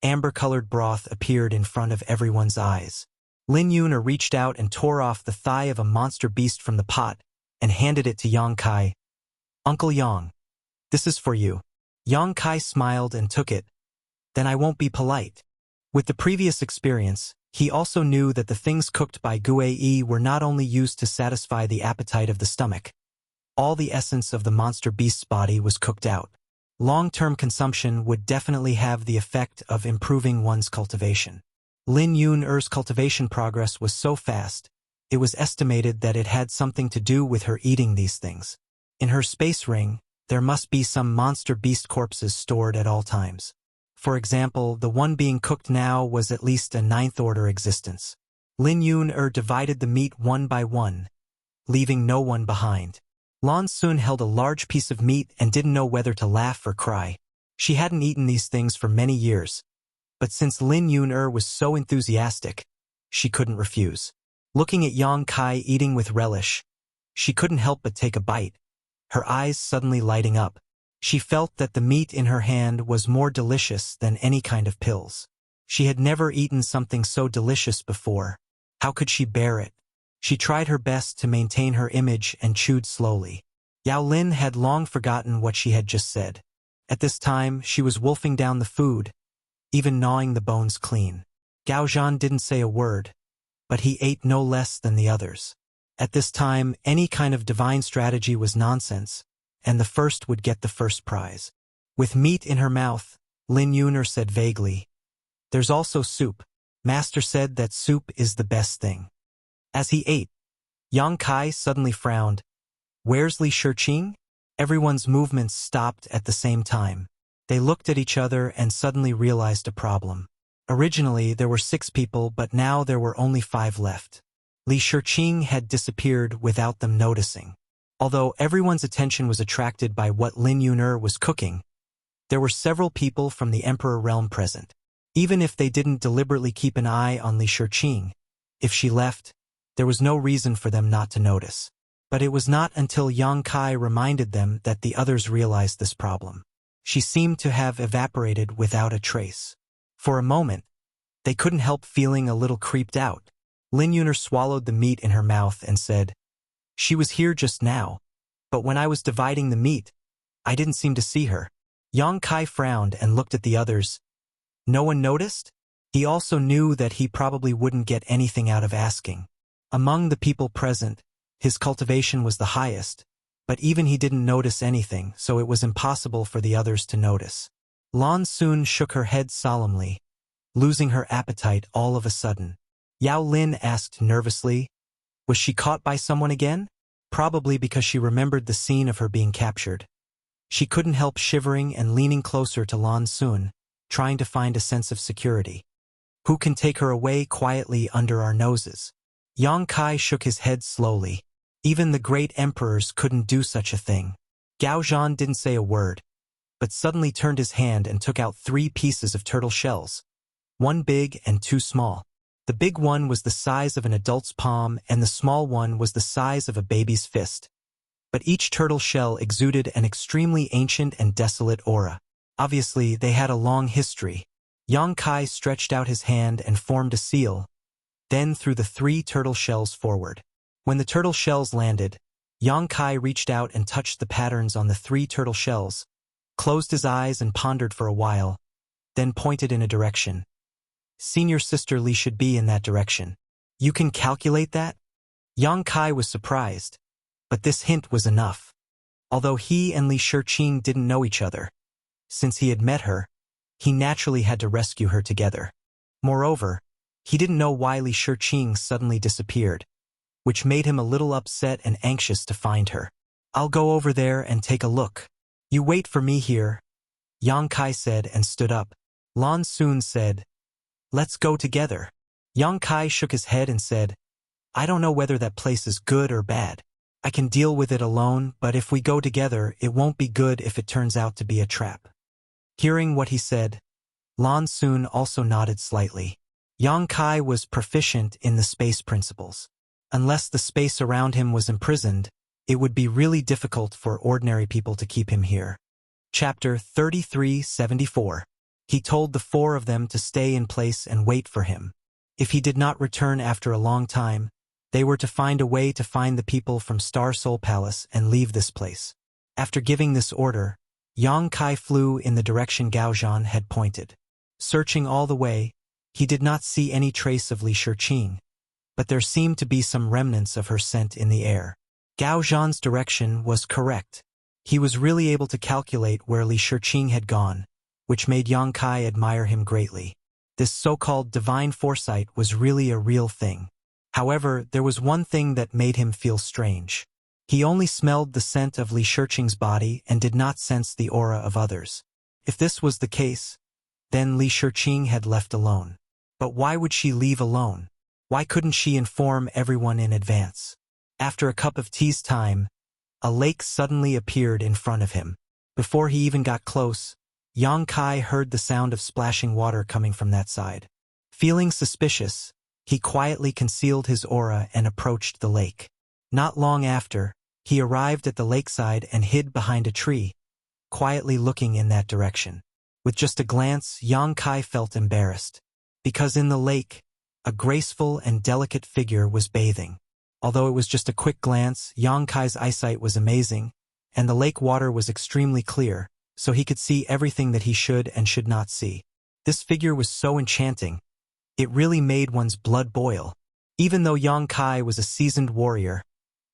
amber-colored broth appeared in front of everyone's eyes. Lin Yuner reached out and tore off the thigh of a monster beast from the pot and handed it to Yang Kai. "Uncle Yang, this is for you." Yang Kai smiled and took it. "Then I won't be polite." With the previous experience, he also knew that the things cooked by Guei were not only used to satisfy the appetite of the stomach. All the essence of the monster beast's body was cooked out. Long-term consumption would definitely have the effect of improving one's cultivation. Lin Yuner's cultivation progress was so fast, it was estimated that it had something to do with her eating these things. In her space ring, there must be some monster beast corpses stored at all times. For example, the one being cooked now was at least a ninth-order existence. Lin Yun-er divided the meat one by one, leaving no one behind. Lan Sun held a large piece of meat and didn't know whether to laugh or cry. She hadn't eaten these things for many years, but since Lin Yun-er was so enthusiastic, she couldn't refuse. Looking at Yang Kai eating with relish, she couldn't help but take a bite, her eyes suddenly lighting up. She felt that the meat in her hand was more delicious than any kind of pills. She had never eaten something so delicious before. How could she bear it? She tried her best to maintain her image and chewed slowly. Yao Lin had long forgotten what she had just said. At this time, she was wolfing down the food, even gnawing the bones clean. Gao Zhan didn't say a word, but he ate no less than the others. At this time, any kind of divine strategy was nonsense, and the first would get the first prize. With meat in her mouth, Lin Yun-er said vaguely, "There's also soup. Master said that soup is the best thing." As he ate, Yang Kai suddenly frowned. "Where's Li Shiqing?" Everyone's movements stopped at the same time. They looked at each other and suddenly realized a problem. Originally, there were 6 people, but now there were only 5 left. Li Shiqing had disappeared without them noticing. Although everyone's attention was attracted by what Lin Yun-er was cooking, there were several people from the Emperor realm present. Even if they didn't deliberately keep an eye on Li Shiqing, if she left, there was no reason for them not to notice. But it was not until Yang Kai reminded them that the others realized this problem. She seemed to have evaporated without a trace. For a moment, they couldn't help feeling a little creeped out. Lin Yun-er swallowed the meat in her mouth and said, "She was here just now, but when I was dividing the meat, I didn't seem to see her." Yang Kai frowned and looked at the others. No one noticed? He also knew that he probably wouldn't get anything out of asking. Among the people present, his cultivation was the highest, but even he didn't notice anything, so it was impossible for the others to notice. Lan Sun shook her head solemnly, losing her appetite all of a sudden. Yao Lin asked nervously, was she caught by someone again? Probably because she remembered the scene of her being captured. She couldn't help shivering and leaning closer to Lan Sun, trying to find a sense of security. Who can take her away quietly under our noses? Yang Kai shook his head slowly. Even the great emperors couldn't do such a thing. Gao Zhan didn't say a word, but suddenly turned his hand and took out 3 pieces of turtle shells, 1 big and 2 small. The big one was the size of an adult's palm and the small one was the size of a baby's fist. But each turtle shell exuded an extremely ancient and desolate aura. Obviously, they had a long history. Yang Kai stretched out his hand and formed a seal, then threw the 3 turtle shells forward. When the turtle shells landed, Yang Kai reached out and touched the patterns on the 3 turtle shells, closed his eyes and pondered for a while, then pointed in a direction. Senior sister Li should be in that direction. You can calculate that? Yang Kai was surprised, but this hint was enough. Although he and Li Shiqing didn't know each other, since he had met her, he naturally had to rescue her together. Moreover, he didn't know why Li Shiqing suddenly disappeared, which made him a little upset and anxious to find her. I'll go over there and take a look. You wait for me here, Yang Kai said and stood up. Lan Sun said, let's go together. Yang Kai shook his head and said, I don't know whether that place is good or bad. I can deal with it alone, but if we go together, it won't be good if it turns out to be a trap. Hearing what he said, Lan Sun also nodded slightly. Yang Kai was proficient in the space principles. Unless the space around him was imprisoned, it would be really difficult for ordinary people to keep him here. Chapter 3374. He told the 4 of them to stay in place and wait for him. If he did not return after a long time, they were to find a way to find the people from Star Soul Palace and leave this place. After giving this order, Yang Kai flew in the direction Gao Zhan had pointed. Searching all the way, he did not see any trace of Li Shiqing, but there seemed to be some remnants of her scent in the air. Gao Zhan's direction was correct. He was really able to calculate where Li Shiqing had gone, which made Yang Kai admire him greatly. This so-called divine foresight was really a real thing. However, there was one thing that made him feel strange. He only smelled the scent of Li Shiqing's body and did not sense the aura of others. If this was the case, Then Li Shiqing had left alone. But why would she leave alone? Why couldn't she inform everyone in advance? After a cup of tea's time, a lake suddenly appeared in front of him. Before he even got close, Yang Kai heard the sound of splashing water coming from that side. Feeling suspicious, he quietly concealed his aura and approached the lake. Not long after, he arrived at the lakeside and hid behind a tree, quietly looking in that direction. With just a glance, Yang Kai felt embarrassed, because in the lake, a graceful and delicate figure was bathing. Although it was just a quick glance, Yang Kai's eyesight was amazing, and the lake water was extremely clear, so he could see everything that he should and should not see. This figure was so enchanting. It really made one's blood boil. Even though Yang Kai was a seasoned warrior,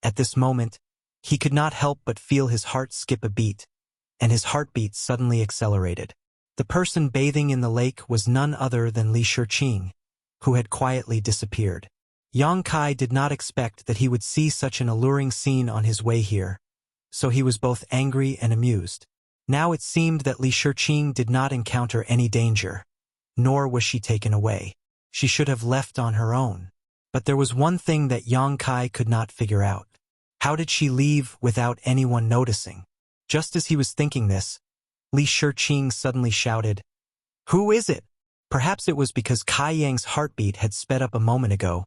at this moment, he could not help but feel his heart skip a beat, and his heartbeat suddenly accelerated. The person bathing in the lake was none other than Li Shiqing, who had quietly disappeared. Yang Kai did not expect that he would see such an alluring scene on his way here, so he was both angry and amused. Now it seemed that Li Shiqing did not encounter any danger, nor was she taken away. She should have left on her own. But there was one thing that Yang Kai could not figure out. How did she leave without anyone noticing? Just as he was thinking this, Li Shiqing suddenly shouted, "Who is it?" Perhaps it was because Kai Yang's heartbeat had sped up a moment ago,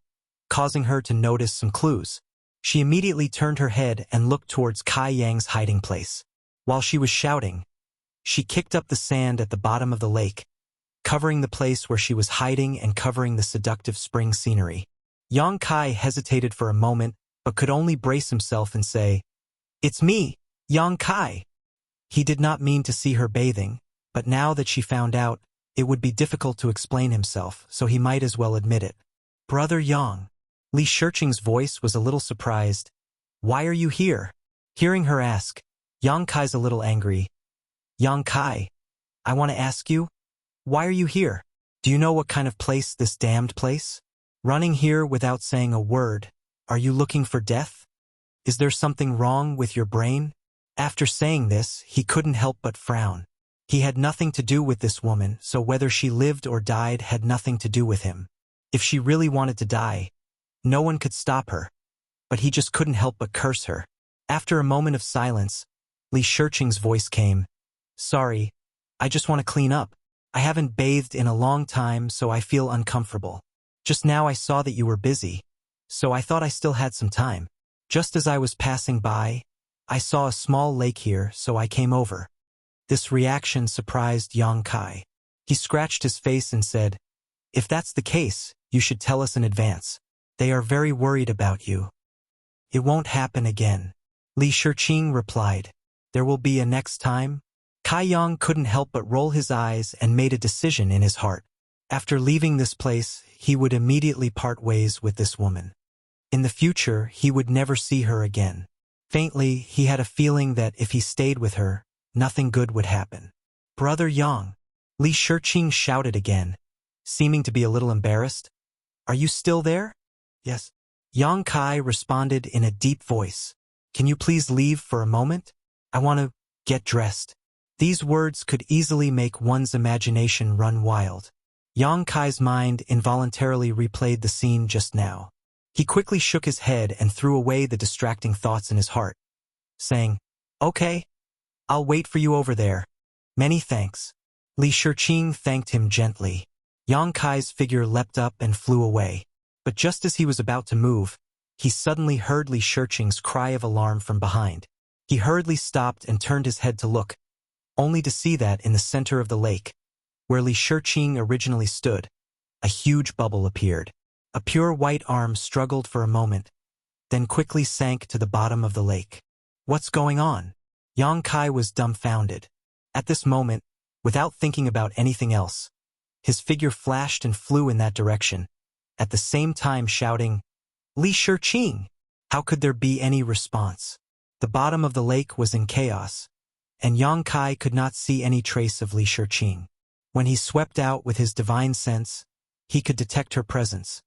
causing her to notice some clues. She immediately turned her head and looked towards Kai Yang's hiding place. While she was shouting, she kicked up the sand at the bottom of the lake, covering the place where she was hiding and covering the seductive spring scenery. Yang Kai hesitated for a moment, but could only brace himself and say, "It's me, Yang Kai." He did not mean to see her bathing, but now that she found out, it would be difficult to explain himself, so he might as well admit it. "Brother Yang." Li Shiqing's voice was a little surprised. "Why are you here?" Hearing her ask, Yang Kai's a little angry. "Yang Kai, I want to ask you, why are you here? Do you know what kind of place this damned place? Running here without saying a word, are you looking for death? Is there something wrong with your brain?" After saying this, he couldn't help but frown. He had nothing to do with this woman, so whether she lived or died had nothing to do with him. If she really wanted to die, no one could stop her, but he just couldn't help but curse her. After a moment of silence, Li Shiqing's voice came. "Sorry, I just want to clean up. I haven't bathed in a long time, so I feel uncomfortable. Just now I saw that you were busy, so I thought I still had some time. Just as I was passing by, I saw a small lake here, so I came over." This reaction surprised Yang Kai. He scratched his face and said, "If that's the case, you should tell us in advance. They are very worried about you." "It won't happen again," Li Shiqing replied. "There will be a next time." Kai Yang couldn't help but roll his eyes and made a decision in his heart. After leaving this place, he would immediately part ways with this woman. In the future, he would never see her again. Faintly, he had a feeling that if he stayed with her, nothing good would happen. "Brother Yang," Li Shiqing shouted again, seeming to be a little embarrassed. "Are you still there?" "Yes." Yang Kai responded in a deep voice. "Can you please leave for a moment? I want to get dressed." These words could easily make one's imagination run wild. Yang Kai's mind involuntarily replayed the scene just now. He quickly shook his head and threw away the distracting thoughts in his heart, saying, "Okay, I'll wait for you over there. Many thanks." Li Shiqing thanked him gently. Yang Kai's figure leapt up and flew away. But just as he was about to move, he suddenly heard Li Shiqing's cry of alarm from behind. He hurriedly stopped and turned his head to look, only to see that in the center of the lake, where Li Shiqing originally stood, a huge bubble appeared. A pure white arm struggled for a moment, then quickly sank to the bottom of the lake. "What's going on?" Yang Kai was dumbfounded. At this moment, without thinking about anything else, his figure flashed and flew in that direction, at the same time shouting, "Li Shiqing!" How could there be any response? The bottom of the lake was in chaos, and Yang Kai could not see any trace of Li Shiqing. When he swept out with his divine sense, he could detect her presence,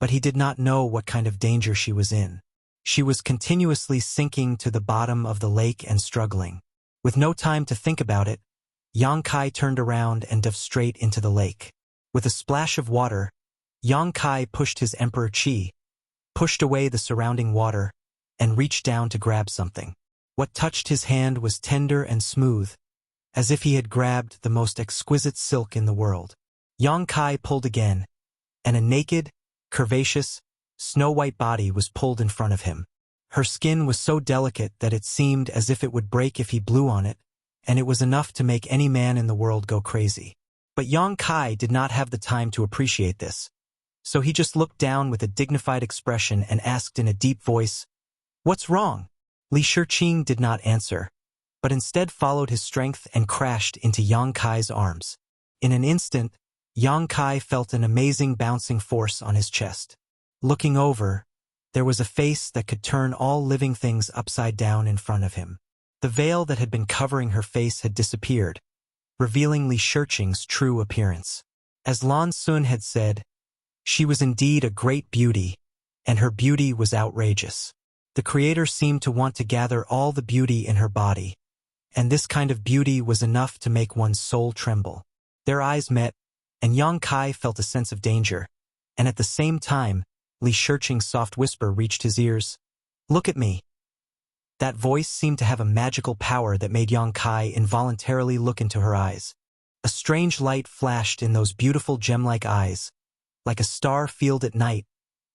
but he did not know what kind of danger she was in. She was continuously sinking to the bottom of the lake and struggling. With no time to think about it, Yang Kai turned around and dove straight into the lake. With a splash of water, Yang Kai pushed his Emperor Qi, pushed away the surrounding water, and reached down to grab something. What touched his hand was tender and smooth, as if he had grabbed the most exquisite silk in the world. Yang Kai pulled again, and a naked, curvaceous, snow-white body was pulled in front of him. Her skin was so delicate that it seemed as if it would break if he blew on it, and it was enough to make any man in the world go crazy. But Yang Kai did not have the time to appreciate this, so he just looked down with a dignified expression and asked in a deep voice, "What's wrong?" Li Shiqing did not answer, but instead followed his strength and crashed into Yang Kai's arms. In an instant, Yang Kai felt an amazing bouncing force on his chest. Looking over, there was a face that could turn all living things upside down in front of him. The veil that had been covering her face had disappeared, revealing Li Shiqing's true appearance. As Lan Sun had said, she was indeed a great beauty, and her beauty was outrageous. The Creator seemed to want to gather all the beauty in her body, and this kind of beauty was enough to make one's soul tremble. Their eyes met, and Yang Kai felt a sense of danger, and at the same time, Li Shiqing's soft whisper reached his ears. "Look at me." That voice seemed to have a magical power that made Yang Kai involuntarily look into her eyes. A strange light flashed in those beautiful gem-like eyes, like a star field at night,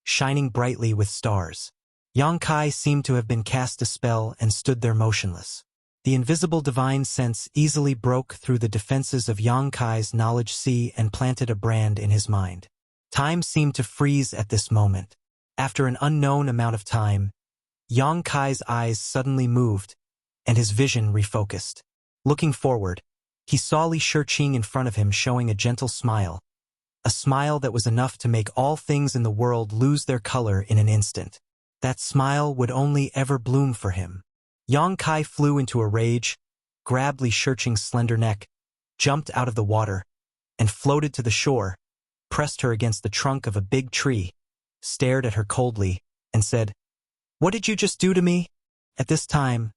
shining brightly with stars. Yang Kai seemed to have been cast a spell and stood there motionless. The invisible divine sense easily broke through the defenses of Yang Kai's knowledge sea and planted a brand in his mind. Time seemed to freeze at this moment. After an unknown amount of time, Yang Kai's eyes suddenly moved, and his vision refocused. Looking forward, he saw Li Shiqing in front of him showing a gentle smile, a smile that was enough to make all things in the world lose their color in an instant. That smile would only ever bloom for him. Yang Kai flew into a rage, grabbed Li Shiqing's slender neck, jumped out of the water, and floated to the shore, pressed her against the trunk of a big tree, stared at her coldly, and said, "What did you just do to me?" At this time,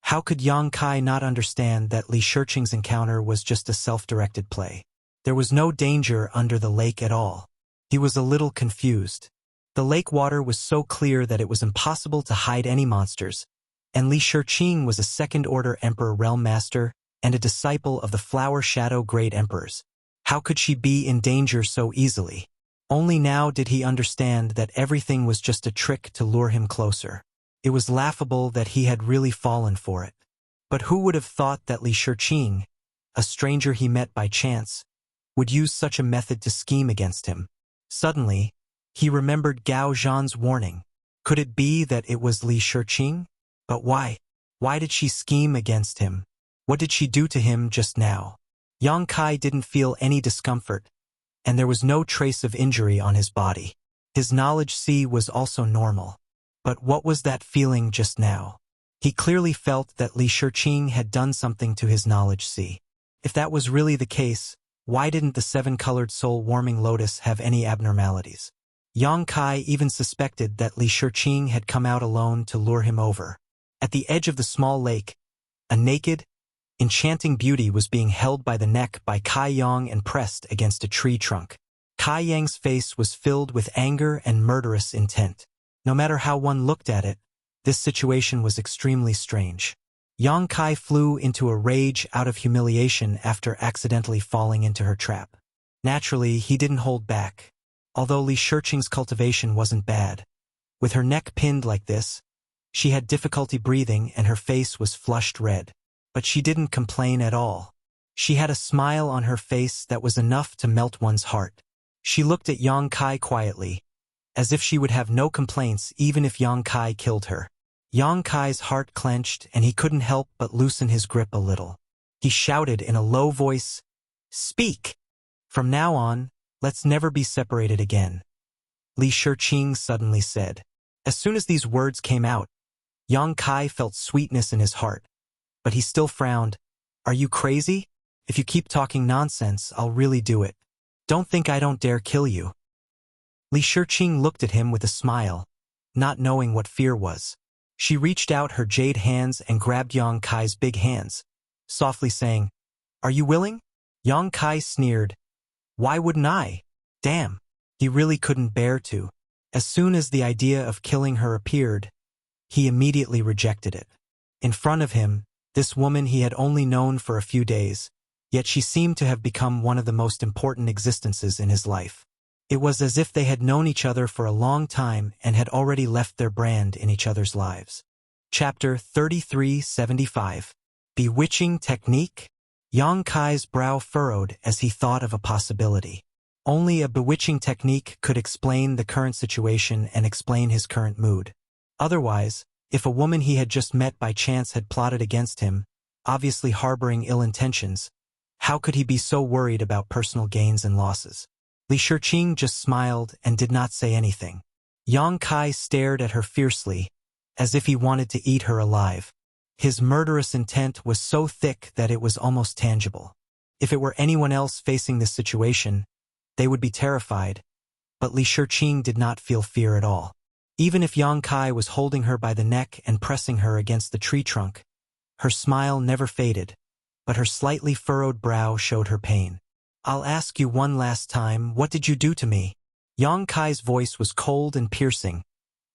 how could Yang Kai not understand that Li Shiqing's encounter was just a self-directed play? There was no danger under the lake at all. He was a little confused. The lake water was so clear that it was impossible to hide any monsters, and Li Shiqing was a second-order Emperor Realm Master and a disciple of the Flower Shadow Great Emperors. How could she be in danger so easily? Only now did he understand that everything was just a trick to lure him closer. It was laughable that he had really fallen for it. But who would have thought that Li Shiqing, a stranger he met by chance, would use such a method to scheme against him? Suddenly, he remembered Gao Zhan's warning. Could it be that it was Li Shiqing? But why? Why did she scheme against him? What did she do to him just now? Yang Kai didn't feel any discomfort, and there was no trace of injury on his body. His knowledge sea was also normal. But what was that feeling just now? He clearly felt that Li Shiqing had done something to his knowledge sea. If that was really the case, why didn't the seven-colored soul-warming lotus have any abnormalities? Yang Kai even suspected that Li Shiqing had come out alone to lure him over. At the edge of the small lake, a naked, enchanting beauty was being held by the neck by Kai Yang and pressed against a tree trunk. Kai Yang's face was filled with anger and murderous intent. No matter how one looked at it, this situation was extremely strange. Yang Kai flew into a rage out of humiliation after accidentally falling into her trap. Naturally, he didn't hold back. Although Li Shiqing's cultivation wasn't bad, with her neck pinned like this, she had difficulty breathing and her face was flushed red. But she didn't complain at all. She had a smile on her face that was enough to melt one's heart. She looked at Yang Kai quietly, as if she would have no complaints even if Yang Kai killed her. Yang Kai's heart clenched and he couldn't help but loosen his grip a little. He shouted in a low voice, "Speak! From now on, let's never be separated again," Li Shiqing suddenly said. As soon as these words came out, Yang Kai felt sweetness in his heart. But he still frowned. "Are you crazy? If you keep talking nonsense, I'll really do it. Don't think I don't dare kill you." Li Shiqing looked at him with a smile, not knowing what fear was. She reached out her jade hands and grabbed Yang Kai's big hands, softly saying, Are you willing? Yang Kai sneered. Why wouldn't I? Damn. He really couldn't bear to. As soon as the idea of killing her appeared, he immediately rejected it. In front of him, this woman he had only known for a few days, yet she seemed to have become one of the most important existences in his life. It was as if they had known each other for a long time and had already left their brand in each other's lives. Chapter 3375. Bewitching Technique? Yang Kai's brow furrowed as he thought of a possibility. Only a bewitching technique could explain the current situation and explain his current mood. Otherwise, if a woman he had just met by chance had plotted against him, obviously harboring ill intentions, how could he be so worried about personal gains and losses? Li Shiqing just smiled and did not say anything. Yang Kai stared at her fiercely, as if he wanted to eat her alive. His murderous intent was so thick that it was almost tangible. If it were anyone else facing this situation, they would be terrified, but Li Shiqing did not feel fear at all. Even if Yang Kai was holding her by the neck and pressing her against the tree trunk, her smile never faded, but her slightly furrowed brow showed her pain. I'll ask you one last time, what did you do to me? Yang Kai's voice was cold and piercing,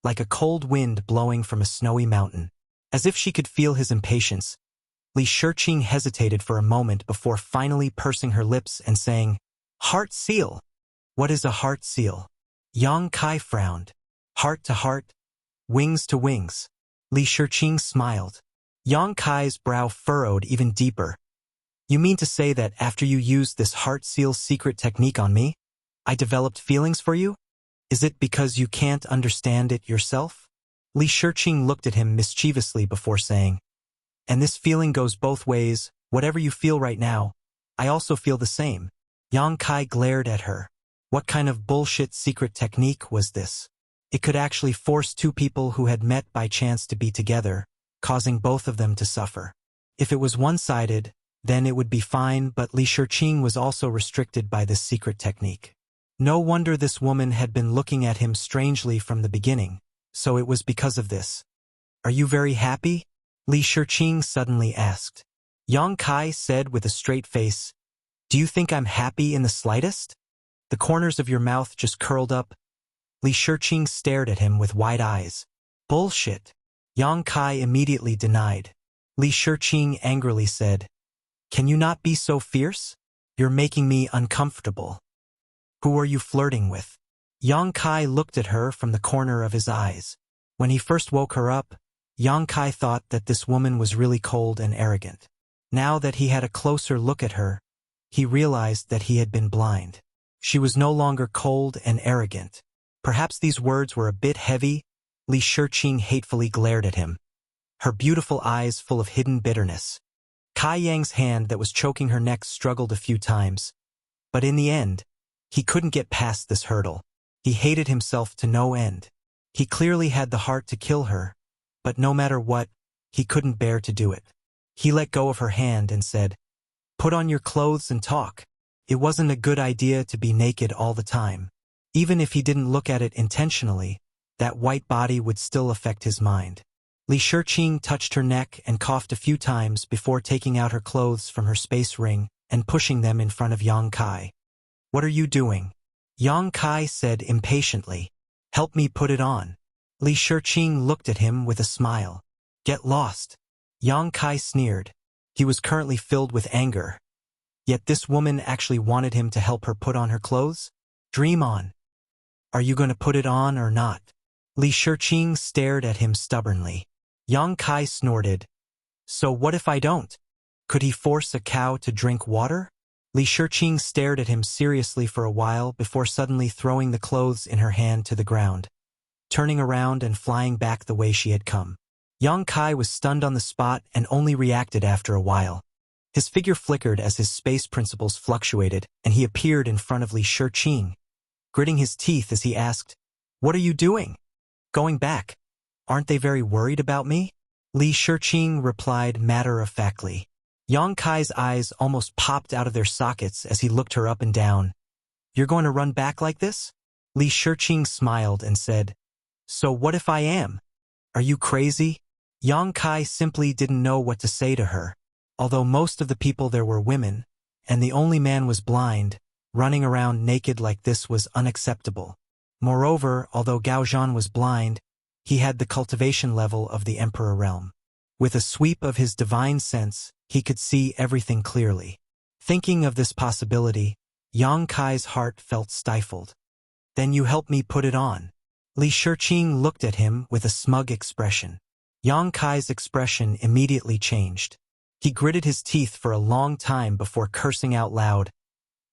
like a cold wind blowing from a snowy mountain. As if she could feel his impatience, Li Shiqing hesitated for a moment before finally pursing her lips and saying, Heart seal. What is a heart seal? Yang Kai frowned. Heart to heart, wings to wings. Li Shiqing smiled. Yang Kai's brow furrowed even deeper. You mean to say that after you used this heart seal secret technique on me, I developed feelings for you? Is it because you can't understand it yourself? Li Shiqing looked at him mischievously before saying, And this feeling goes both ways. Whatever you feel right now, I also feel the same. Yang Kai glared at her. What kind of bullshit secret technique was this? It could actually force two people who had met by chance to be together, causing both of them to suffer. If it was one-sided, then it would be fine, but Li Shiqing was also restricted by this secret technique. No wonder this woman had been looking at him strangely from the beginning, so it was because of this. Are you very happy? Li Shiqing suddenly asked. Yang Kai said with a straight face, Do you think I'm happy in the slightest? The corners of your mouth just curled up. Li Shiqing stared at him with wide eyes. Bullshit. Yang Kai immediately denied. Li Shiqing angrily said, Can you not be so fierce? You're making me uncomfortable. Who are you flirting with? Yang Kai looked at her from the corner of his eyes. When he first woke her up, Yang Kai thought that this woman was really cold and arrogant. Now that he had a closer look at her, he realized that he had been blind. She was no longer cold and arrogant. Perhaps these words were a bit heavy. Li Shiqing hatefully glared at him, her beautiful eyes full of hidden bitterness. Kai Yang's hand that was choking her neck struggled a few times, but in the end, he couldn't get past this hurdle. He hated himself to no end. He clearly had the heart to kill her, but no matter what, he couldn't bear to do it. He let go of her hand and said, Put on your clothes and talk. It wasn't a good idea to be naked all the time. Even if he didn't look at it intentionally, that white body would still affect his mind. Li Shiqing touched her neck and coughed a few times before taking out her clothes from her space ring and pushing them in front of Yang Kai. What are you doing? Yang Kai said impatiently. Help me put it on. Li Shiqing looked at him with a smile. Get lost. Yang Kai sneered. He was currently filled with anger. Yet this woman actually wanted him to help her put on her clothes? Dream on. Are you going to put it on or not? Li Shiqing stared at him stubbornly. Yang Kai snorted. So what if I don't? Could he force a cow to drink water? Li Shiqing stared at him seriously for a while before suddenly throwing the clothes in her hand to the ground, turning around and flying back the way she had come. Yang Kai was stunned on the spot and only reacted after a while. His figure flickered as his space principles fluctuated, and he appeared in front of Li Shiqing, gritting his teeth as he asked, What are you doing? Going back. Aren't they very worried about me? Li Shiqing replied matter-of-factly. Yang Kai's eyes almost popped out of their sockets as he looked her up and down. You're going to run back like this? Li Shiqing smiled and said, So what if I am? Are you crazy? Yang Kai simply didn't know what to say to her. Although most of the people there were women, and the only man was blind, running around naked like this was unacceptable. Moreover, although Gao Zhan was blind, he had the cultivation level of the emperor realm. With a sweep of his divine sense, he could see everything clearly. Thinking of this possibility, Yang Kai's heart felt stifled. Then you help me put it on. Li Shiqing looked at him with a smug expression. Yang Kai's expression immediately changed. He gritted his teeth for a long time before cursing out loud,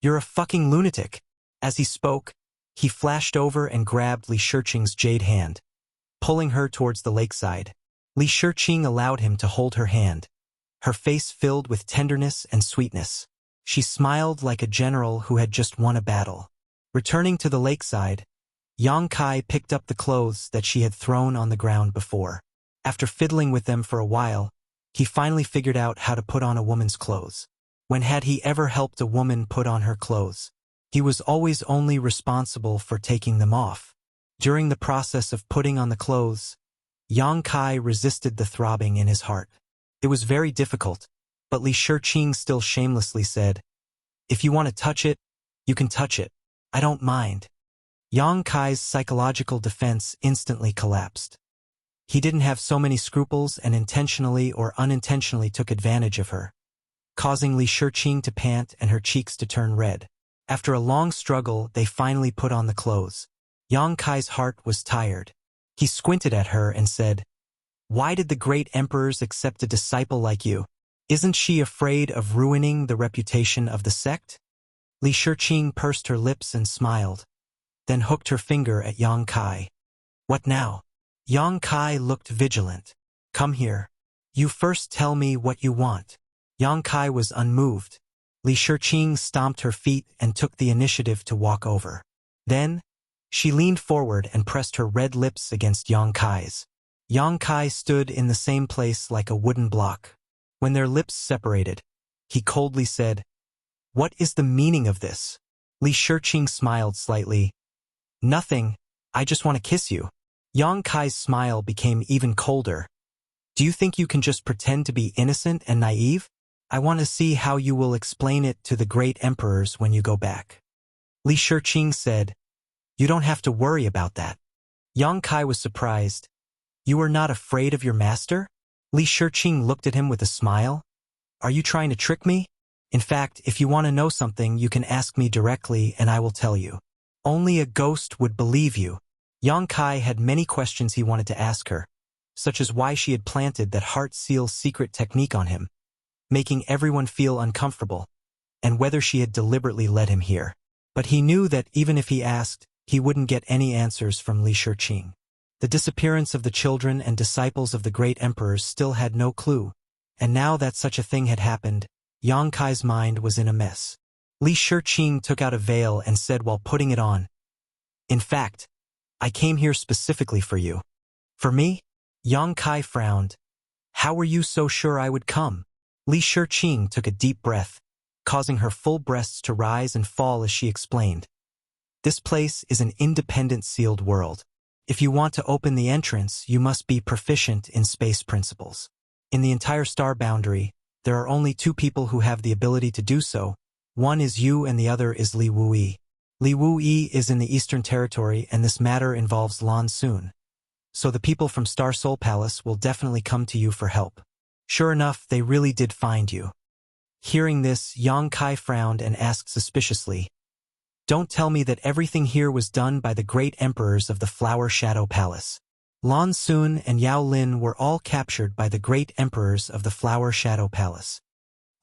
"You're a fucking lunatic." As he spoke, he flashed over and grabbed Li Shiqing's jade hand, pulling her towards the lakeside. Li Shiqing allowed him to hold her hand, her face filled with tenderness and sweetness. She smiled like a general who had just won a battle. Returning to the lakeside, Yang Kai picked up the clothes that she had thrown on the ground before. After fiddling with them for a while, he finally figured out how to put on a woman's clothes. When had he ever helped a woman put on her clothes? He was always only responsible for taking them off. During the process of putting on the clothes, Yang Kai resisted the throbbing in his heart. It was very difficult, but Li Shiqing still shamelessly said, "If you want to touch it, you can touch it. I don't mind." Yang Kai's psychological defense instantly collapsed. He didn't have so many scruples and intentionally or unintentionally took advantage of her, causing Li Shiqing to pant and her cheeks to turn red. After a long struggle, they finally put on the clothes. Yang Kai's heart was tired. He squinted at her and said, "Why did the great emperors accept a disciple like you? Isn't she afraid of ruining the reputation of the sect?" Li Shiqing pursed her lips and smiled, then hooked her finger at Yang Kai. "What now?" Yang Kai looked vigilant. "Come here. You first tell me what you want." Yang Kai was unmoved. Li Shiqing stomped her feet and took the initiative to walk over. Then, she leaned forward and pressed her red lips against Yang Kai's. Yang Kai stood in the same place like a wooden block. When their lips separated, he coldly said, "What is the meaning of this?" Li Shiqing smiled slightly. "Nothing. I just want to kiss you." Yang Kai's smile became even colder. "Do you think you can just pretend to be innocent and naive? I want to see how you will explain it to the great emperors when you go back." Li Shiqing said, "You don't have to worry about that." Yang Kai was surprised. "You are not afraid of your master?" Li Shiqing looked at him with a smile. "Are you trying to trick me? In fact, if you want to know something, you can ask me directly and I will tell you. Only a ghost would believe you." Yang Kai had many questions he wanted to ask her, such as why she had planted that heart seal secret technique on him, making everyone feel uncomfortable, and whether she had deliberately led him here. But he knew that even if he asked, he wouldn't get any answers from Li Shiqing. The disappearance of the children and disciples of the great emperors still had no clue, and now that such a thing had happened, Yang Kai's mind was in a mess. Li Shiqing took out a veil and said while putting it on, "In fact, I came here specifically for you." "For me?" Yang Kai frowned. "How were you so sure I would come?" Li Shiqing took a deep breath, causing her full breasts to rise and fall as she explained. "This place is an independent sealed world. If you want to open the entrance, you must be proficient in space principles. In the entire star boundary, there are only two people who have the ability to do so. One is you and the other is Li Wuyi. Li Wuyi is in the Eastern Territory and this matter involves Lan Xun. So the people from Star Soul Palace will definitely come to you for help." Sure enough, they really did find you. Hearing this, Yang Kai frowned and asked suspiciously, "Don't tell me that everything here was done by the great emperors of the Flower Shadow Palace." Lan Xun and Yao Lin were all captured by the great emperors of the Flower Shadow Palace.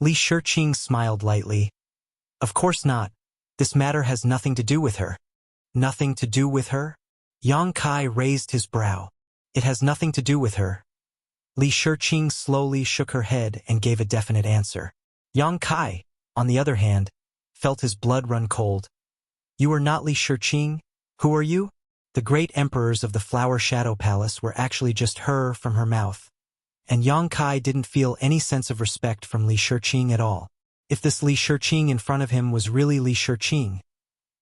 Li Shiqing smiled lightly. "Of course not. This matter has nothing to do with her." "Nothing to do with her?" Yang Kai raised his brow. "It has nothing to do with her." Li Shiqing slowly shook her head and gave a definite answer. Yang Kai, on the other hand, felt his blood run cold. "You are not Li Shiqing? Who are you?" The great emperors of the Flower Shadow Palace were actually just her from her mouth, and Yang Kai didn't feel any sense of respect from Li Shiqing at all. If this Li Shiqing in front of him was really Li Shiqing,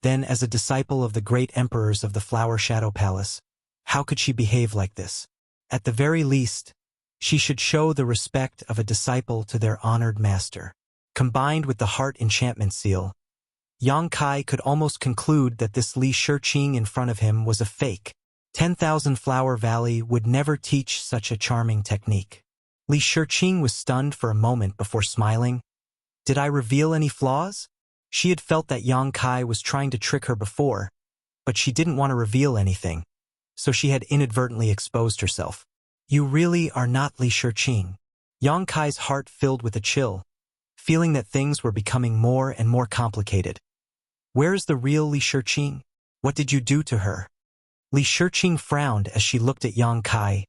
then as a disciple of the great emperors of the Flower Shadow Palace, how could she behave like this? At the very least, She should show the respect of a disciple to their honored master. Combined with the heart enchantment seal, Yang Kai could almost conclude that this Li Shiqing in front of him was a fake. 10,000 Flower Valley would never teach such a charming technique. Li Shiqing was stunned for a moment before smiling. Did I reveal any flaws? She had felt that Yang Kai was trying to trick her before, but she didn't want to reveal anything, so she had inadvertently exposed herself. You really are not Li Shiqing. Yang Kai's heart filled with a chill, feeling that things were becoming more and more complicated. Where's the real Li Shiqing? What did you do to her? Li Shiqing frowned as she looked at Yang Kai.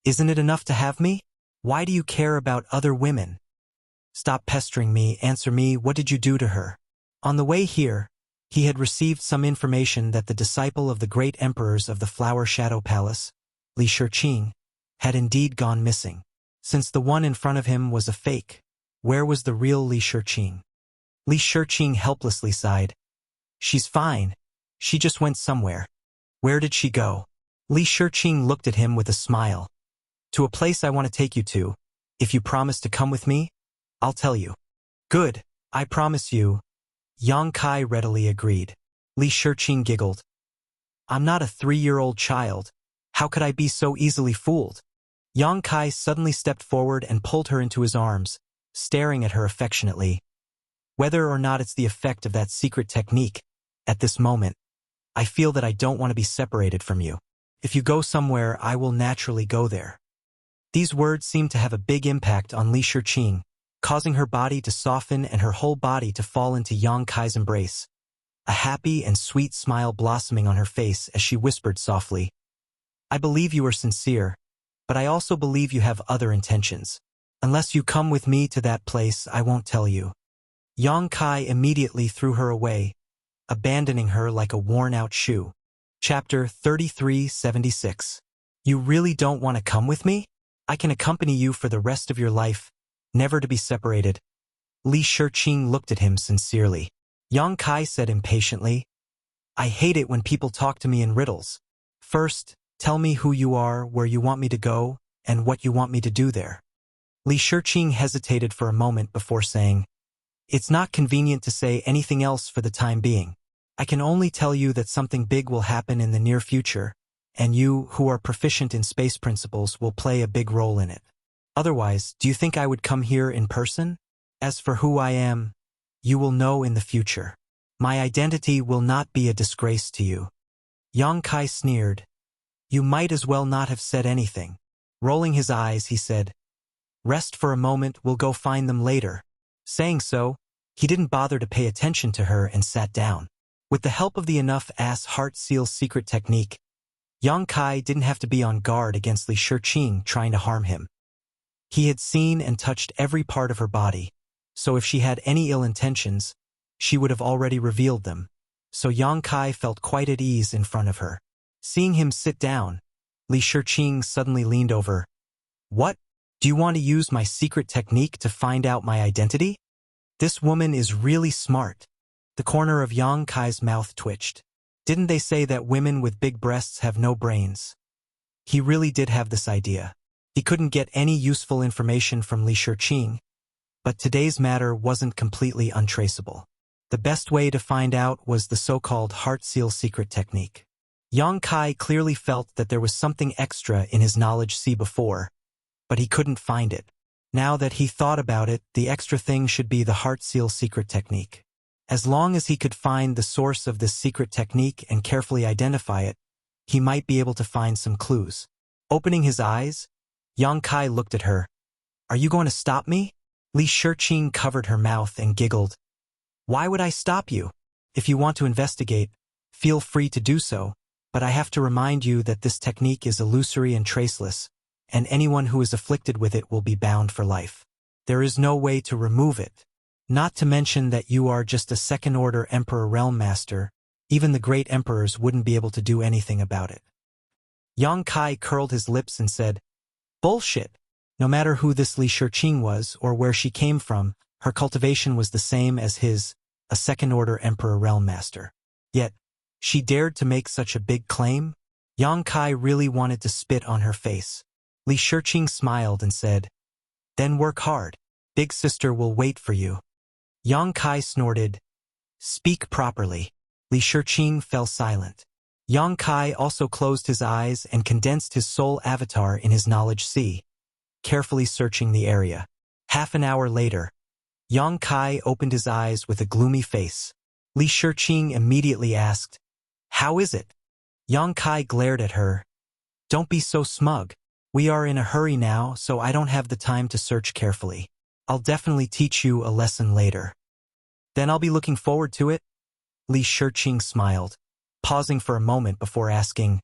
Isn't it enough to have me? Why do you care about other women? Stop pestering me, answer me, what did you do to her? On the way here, he had received some information that the disciple of the great emperors of the Flower Shadow Palace, Li Shiqing, had indeed gone missing. Since the one in front of him was a fake, where was the real Li Shiqing? Li Shiqing helplessly sighed. She's fine. She just went somewhere. Where did she go? Li Shiqing looked at him with a smile. To a place I want to take you to. If you promise to come with me, I'll tell you. Good, I promise you. Yang Kai readily agreed. Li Shiqing giggled. I'm not a 3-year-old child. How could I be so easily fooled? Yang Kai suddenly stepped forward and pulled her into his arms, staring at her affectionately. Whether or not it's the effect of that secret technique, at this moment, I feel that I don't want to be separated from you. If you go somewhere, I will naturally go there. These words seemed to have a big impact on Li Shiqing, causing her body to soften and her whole body to fall into Yang Kai's embrace, a happy and sweet smile blossoming on her face as she whispered softly, I believe you are sincere, but I also believe you have other intentions. Unless you come with me to that place, I won't tell you. Yang Kai immediately threw her away, abandoning her like a worn-out shoe. Chapter 3376. You really don't want to come with me? I can accompany you for the rest of your life, never to be separated. Li Shiqing looked at him sincerely. Yang Kai said impatiently, I hate it when people talk to me in riddles. First, tell me who you are, where you want me to go, and what you want me to do there. Li Shiqing hesitated for a moment before saying, It's not convenient to say anything else for the time being. I can only tell you that something big will happen in the near future, and you, who are proficient in space principles, will play a big role in it. Otherwise, do you think I would come here in person? As for who I am, you will know in the future. My identity will not be a disgrace to you. Yang Kai sneered. You might as well not have said anything. Rolling his eyes, he said, Rest for a moment, we'll go find them later. Saying so, he didn't bother to pay attention to her and sat down. With the help of the enough-ass heart seal secret technique, Yang Kai didn't have to be on guard against Li Shiqing trying to harm him. He had seen and touched every part of her body, so if she had any ill intentions, she would have already revealed them. So Yang Kai felt quite at ease in front of her. Seeing him sit down, Li Shiqing suddenly leaned over. What? Do you want to use my secret technique to find out my identity? This woman is really smart. The corner of Yang Kai's mouth twitched. Didn't they say that women with big breasts have no brains? He really did have this idea. He couldn't get any useful information from Li Shiqing, but today's matter wasn't completely untraceable. The best way to find out was the so-called heart seal secret technique. Yang Kai clearly felt that there was something extra in his knowledge see before, but he couldn't find it. Now that he thought about it, the extra thing should be the heart seal secret technique. As long as he could find the source of this secret technique and carefully identify it, he might be able to find some clues. Opening his eyes, Yang Kai looked at her. Are you going to stop me? Li Shiqing covered her mouth and giggled. Why would I stop you? If you want to investigate, feel free to do so, but I have to remind you that this technique is illusory and traceless, and anyone who is afflicted with it will be bound for life. There is no way to remove it. Not to mention that you are just a second-order Emperor Realm Master. Even the great emperors wouldn't be able to do anything about it. Yang Kai curled his lips and said, Bullshit! No matter who this Li Shiqing was or where she came from, her cultivation was the same as his, a second-order Emperor Realm Master. Yet, she dared to make such a big claim? Yang Kai really wanted to spit on her face. Li Shiqing smiled and said, "Then work hard. Big sister will wait for you." Yang Kai snorted, "Speak properly." Li Shiqing fell silent. Yang Kai also closed his eyes and condensed his soul avatar in his knowledge sea, carefully searching the area. Half an hour later, Yang Kai opened his eyes with a gloomy face. Li Shiqing immediately asked, "How is it?" Yang Kai glared at her. "Don't be so smug. We are in a hurry now, so I don't have the time to search carefully. I'll definitely teach you a lesson later." "Then I'll be looking forward to it." Li Shiqing smiled, pausing for a moment before asking,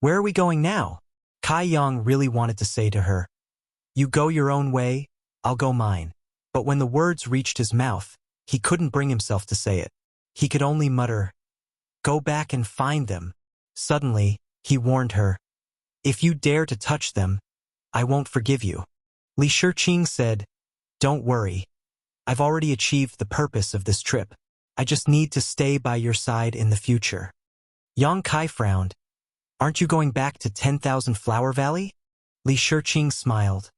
"Where are we going now?" Kai Yang really wanted to say to her, "You go your own way, I'll go mine." But when the words reached his mouth, he couldn't bring himself to say it. He could only mutter, "Go back and find them." Suddenly, he warned her, "If you dare to touch them, I won't forgive you." Li Shiqing said, "Don't worry. I've already achieved the purpose of this trip. I just need to stay by your side in the future." Yang Kai frowned. "Aren't you going back to 10,000 Flower Valley?" Li Shiqing smiled.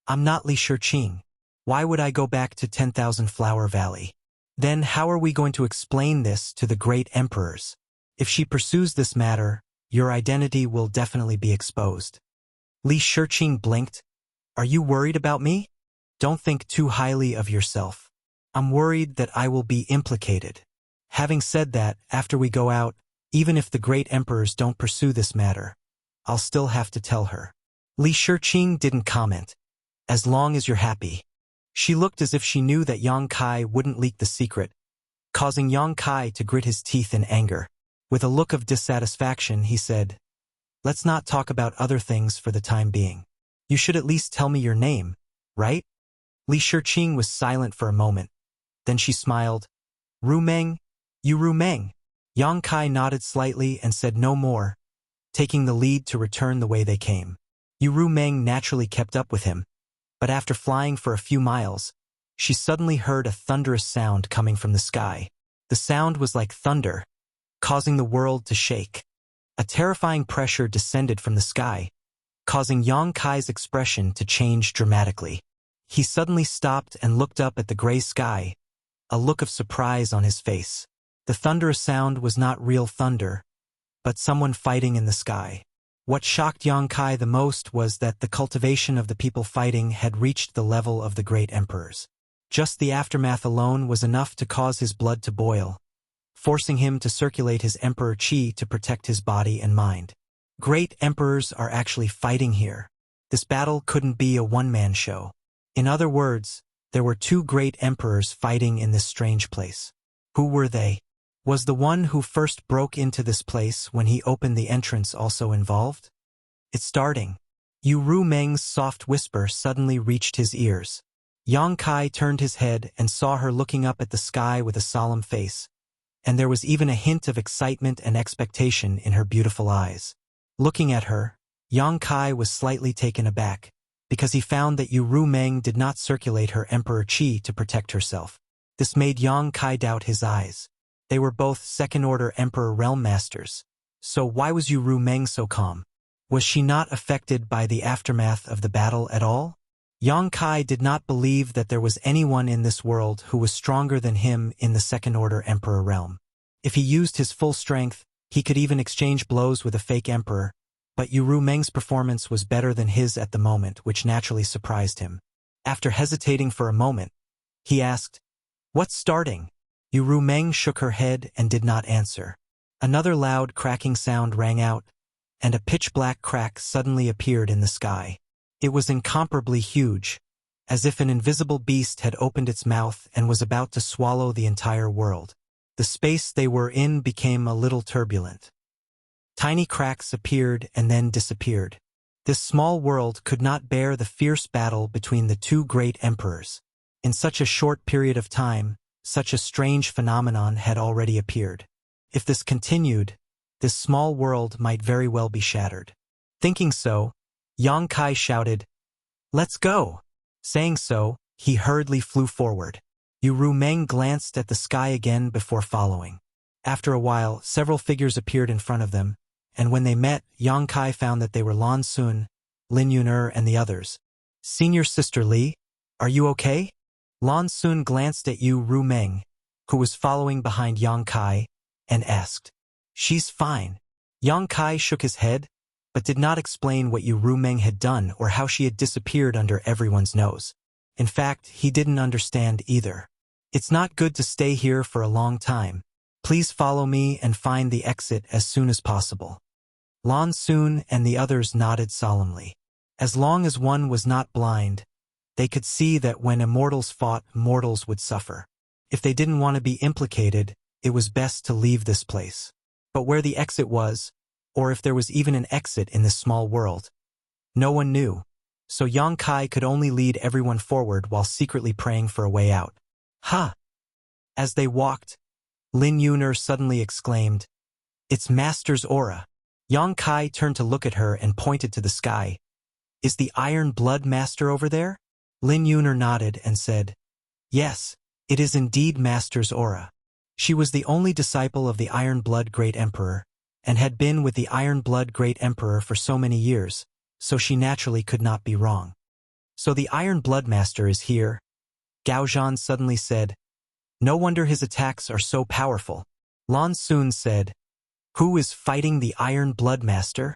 "I'm not Li Shiqing. Why would I go back to 10,000 Flower Valley? Then how are we going to explain this to the great emperors? If she pursues this matter, your identity will definitely be exposed." Li Shiqing blinked. "Are you worried about me? Don't think too highly of yourself. I'm worried that I will be implicated. Having said that, after we go out, even if the great emperors don't pursue this matter, I'll still have to tell her." Li Shiqing didn't comment. "As long as you're happy." She looked as if she knew that Yang Kai wouldn't leak the secret, causing Yang Kai to grit his teeth in anger. With a look of dissatisfaction, he said, "Let's not talk about other things for the time being. You should at least tell me your name, right?" Li Shiqing was silent for a moment. Then she smiled. "Rumeng, you Rumeng." Yang Kai nodded slightly and said no more, taking the lead to return the way they came. Yu Rumeng naturally kept up with him, but after flying for a few miles, she suddenly heard a thunderous sound coming from the sky. The sound was like thunder, causing the world to shake. A terrifying pressure descended from the sky, causing Yang Kai's expression to change dramatically. He suddenly stopped and looked up at the gray sky, a look of surprise on his face. The thunderous sound was not real thunder, but someone fighting in the sky. What shocked Yang Kai the most was that the cultivation of the people fighting had reached the level of the great emperors. Just the aftermath alone was enough to cause his blood to boil, forcing him to circulate his emperor chi to protect his body and mind. Great emperors are actually fighting here. This battle couldn't be a one-man show. In other words, there were two great emperors fighting in this strange place. Who were they? Was the one who first broke into this place when he opened the entrance also involved? It's starting. Yu Rumeng's soft whisper suddenly reached his ears. Yang Kai turned his head and saw her looking up at the sky with a solemn face, and there was even a hint of excitement and expectation in her beautiful eyes. Looking at her, Yang Kai was slightly taken aback, because he found that Yu Rumeng did not circulate her emperor chi to protect herself. This made Yang Kai doubt his eyes. They were both second-order Emperor Realm Masters. So why was Yu Rumeng so calm? Was she not affected by the aftermath of the battle at all? Yang Kai did not believe that there was anyone in this world who was stronger than him in the second-order Emperor realm. If he used his full strength, he could even exchange blows with a fake emperor, but Yu Rumeng's performance was better than his at the moment, which naturally surprised him. After hesitating for a moment, he asked, "What's starting?" Yu Rumeng shook her head and did not answer. Another loud cracking sound rang out, and a pitch-black crack suddenly appeared in the sky. It was incomparably huge, as if an invisible beast had opened its mouth and was about to swallow the entire world. The space they were in became a little turbulent. Tiny cracks appeared and then disappeared. This small world could not bear the fierce battle between the two great emperors. In such a short period of time, such a strange phenomenon had already appeared. If this continued, this small world might very well be shattered. Thinking so, Yang Kai shouted, "Let's go!" Saying so, he hurriedly flew forward. Yu Rumeng glanced at the sky again before following. After a while, several figures appeared in front of them, and when they met, Yang Kai found that they were Lan Sun, Lin Yun'er and the others. Senior Sister Li, are you okay? Lan Xun glanced at Yu Rumeng, who was following behind Yang Kai, and asked. She's fine. Yang Kai shook his head, but did not explain what Yu Rumeng had done or how she had disappeared under everyone's nose. In fact, he didn't understand either. It's not good to stay here for a long time. Please follow me and find the exit as soon as possible. Lan Xun and the others nodded solemnly. As long as one was not blind, they could see that when immortals fought, mortals would suffer. If they didn't want to be implicated, it was best to leave this place. But where the exit was, or if there was even an exit in this small world, no one knew. So Yang Kai could only lead everyone forward while secretly praying for a way out. Ha! As they walked, Lin Yun'er suddenly exclaimed, It's Master's aura. Yang Kai turned to look at her and pointed to the sky. Is the Iron Blood Master over there? Lin Yun'er nodded and said, Yes, it is indeed Master's aura. She was the only disciple of the Iron Blood Great Emperor, and had been with the Iron Blood Great Emperor for so many years, so she naturally could not be wrong. So the Iron Blood Master is here, Gao Zhan suddenly said. No wonder his attacks are so powerful. Lan Xun said, Who is fighting the Iron Blood Master?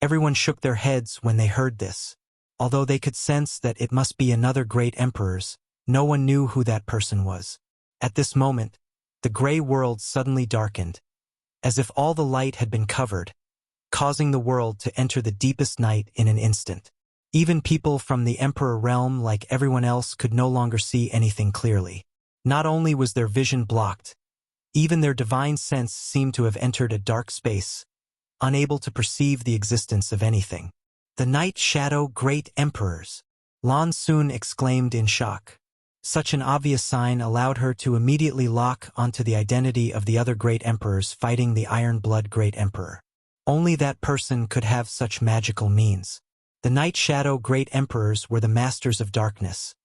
Everyone shook their heads when they heard this. Although they could sense that it must be another great emperor's, no one knew who that person was. At this moment, the gray world suddenly darkened, as if all the light had been covered, causing the world to enter the deepest night in an instant. Even people from the Emperor realm, like everyone else, could no longer see anything clearly. Not only was their vision blocked, even their divine sense seemed to have entered a dark space, unable to perceive the existence of anything. The Night Shadow Great Emperors! Lan Xun exclaimed in shock. Such an obvious sign allowed her to immediately lock onto the identity of the other great emperors fighting the Iron Blood Great Emperor. Only that person could have such magical means. The Night Shadow Great Emperors were the masters of darkness,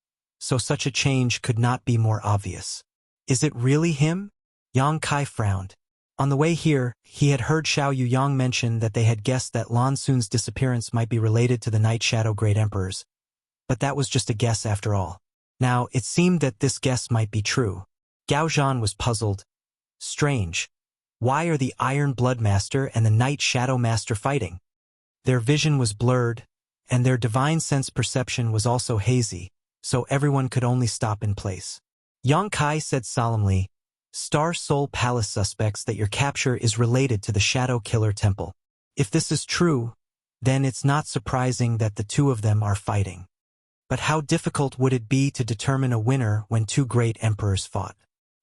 so such a change could not be more obvious. Is it really him? Yang Kai frowned. On the way here, he had heard Xiao Yuyang mention that they had guessed that Lan Xun's disappearance might be related to the Night Shadow Great Emperors, but that was just a guess after all. Now, it seemed that this guess might be true. Gao Zhan was puzzled. Strange. Why are the Iron Blood Master and the Night Shadow Master fighting? Their vision was blurred, and their divine sense perception was also hazy, so everyone could only stop in place. Yang Kai said solemnly, Star Soul Palace suspects that your capture is related to the Shadow Killer Temple. If this is true, then it's not surprising that the two of them are fighting. But how difficult would it be to determine a winner when two great emperors fought?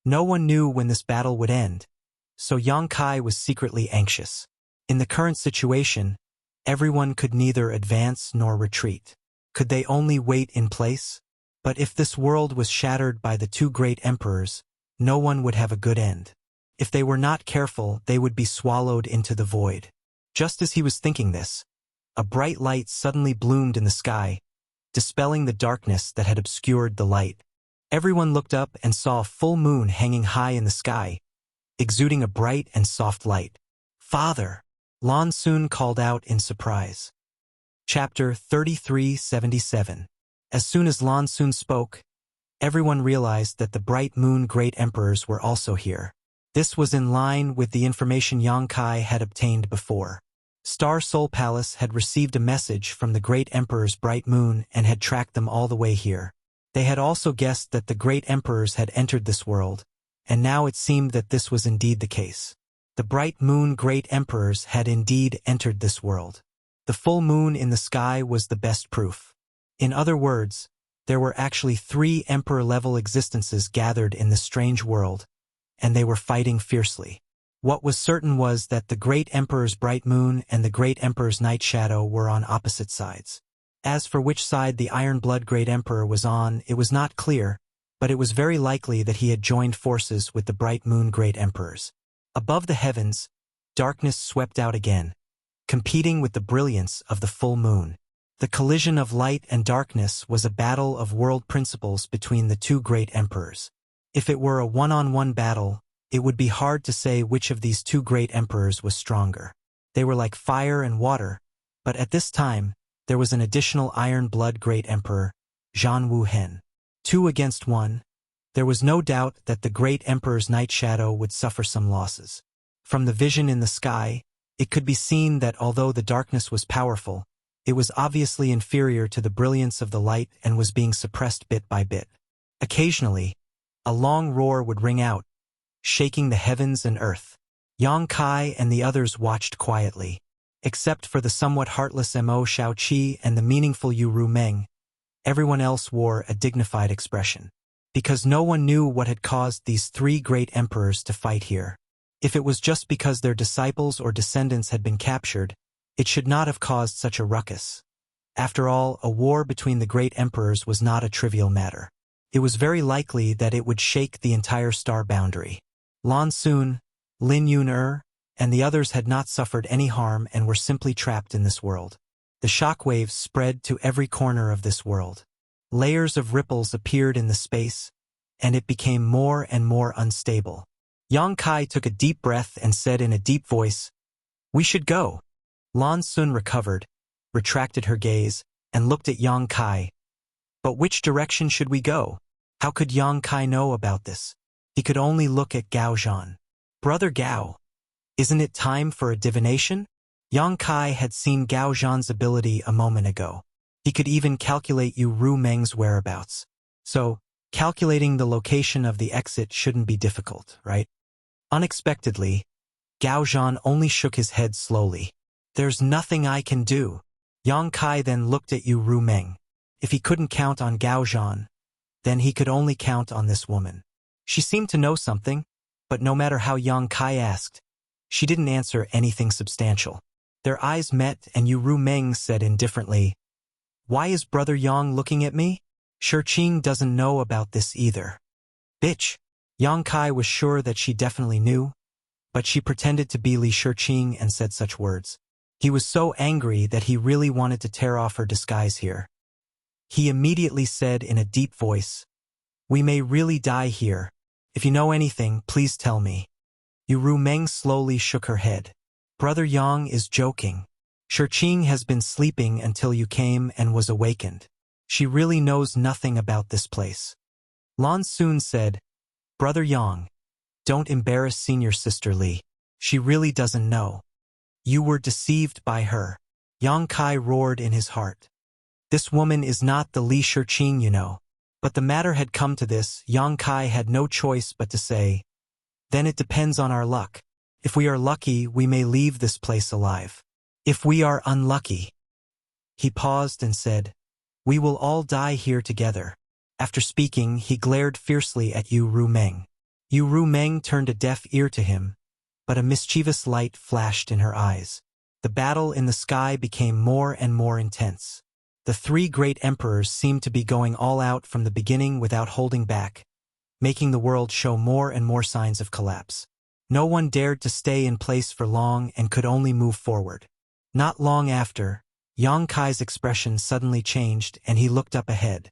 No one knew when this battle would end, so Yang Kai was secretly anxious. In the current situation, everyone could neither advance nor retreat. Could they only wait in place? But if this world was shattered by the two great emperors, no one would have a good end. If they were not careful, they would be swallowed into the void. Just as he was thinking this, a bright light suddenly bloomed in the sky, dispelling the darkness that had obscured the light. Everyone looked up and saw a full moon hanging high in the sky, exuding a bright and soft light. Father! Lan Xun called out in surprise. Chapter 3377. As soon as Lan Xun spoke, everyone realized that the bright moon great emperors were also here. This was in line with the information Yang Kai had obtained before. Star Soul Palace had received a message from the great emperor's bright moon and had tracked them all the way here. They had also guessed that the great emperors had entered this world, and now it seemed that this was indeed the case. The bright moon great emperors had indeed entered this world. The full moon in the sky was the best proof. In other words, there were actually 3 emperor-level existences gathered in this strange world, and they were fighting fiercely. What was certain was that the great emperor's bright moon and the great emperor's night shadow were on opposite sides. As for which side the Iron Blood Great Emperor was on, it was not clear, but it was very likely that he had joined forces with the bright moon great emperors. Above the heavens, darkness swept out again, competing with the brilliance of the full moon. The collision of light and darkness was a battle of world principles between the two great emperors. If it were a one-on-one battle, it would be hard to say which of these two great emperors was stronger. They were like fire and water, but at this time, there was an additional Iron Blood Great Emperor, Zhan Wu Hen. 2 against 1. There was no doubt that the Great Emperor's Night Shadow would suffer some losses. From the vision in the sky, it could be seen that although the darkness was powerful, it was obviously inferior to the brilliance of the light and was being suppressed bit by bit. Occasionally, a long roar would ring out, shaking the heavens and earth. Yang Kai and the others watched quietly. Except for the somewhat heartless Mo Shaoqi and the meaningful Yu Rumeng, everyone else wore a dignified expression. Because no one knew what had caused these 3 great emperors to fight here. If it was just because their disciples or descendants had been captured, it should not have caused such a ruckus. After all, a war between the great emperors was not a trivial matter. It was very likely that it would shake the entire star boundary. Lan Xun, Lin Yun and the others had not suffered any harm and were simply trapped in this world. The shockwaves spread to every corner of this world. Layers of ripples appeared in the space, and it became more and more unstable. Yang Kai took a deep breath and said in a deep voice, "We should go." Lan Xun recovered, retracted her gaze, and looked at Yang Kai. But which direction should we go? How could Yang Kai know about this? He could only look at Gao Zhan. Brother Gao, isn't it time for a divination? Yang Kai had seen Gao Zhan's ability a moment ago. He could even calculate Yu Rumeng's whereabouts. So, calculating the location of the exit shouldn't be difficult, right? Unexpectedly, Gao Zhan only shook his head slowly. "There's nothing I can do." Yang Kai then looked at Yu Rumeng. If he couldn't count on Gao Zhan, then he could only count on this woman. She seemed to know something, but no matter how Yang Kai asked, she didn't answer anything substantial. Their eyes met and Yu Rumeng said indifferently, "Why is Brother Yang looking at me? Shiqing doesn't know about this either." "Bitch." Yang Kai was sure that she definitely knew, but she pretended to be Li Shiqing and said such words. He was so angry that he really wanted to tear off her disguise here. He immediately said in a deep voice, "We may really die here. If you know anything, please tell me." Yu Rumeng slowly shook her head. "Brother Yang is joking. Shiqing has been sleeping until you came and was awakened. She really knows nothing about this place." Lan Xun said, "Brother Yang, don't embarrass senior sister Li. She really doesn't know. You were deceived by her." Yang Kai roared in his heart. "This woman is not the Li Shiqing you know." But the matter had come to this, Yang Kai had no choice but to say, "Then it depends on our luck. If we are lucky, we may leave this place alive. If we are unlucky." He paused and said, "We will all die here together." After speaking, he glared fiercely at Yu Rumeng. Yu Rumeng turned a deaf ear to him, but a mischievous light flashed in her eyes. The battle in the sky became more and more intense. The 3 great emperors seemed to be going all out from the beginning without holding back, making the world show more and more signs of collapse. No one dared to stay in place for long and could only move forward. Not long after, Yang Kai's expression suddenly changed and he looked up ahead.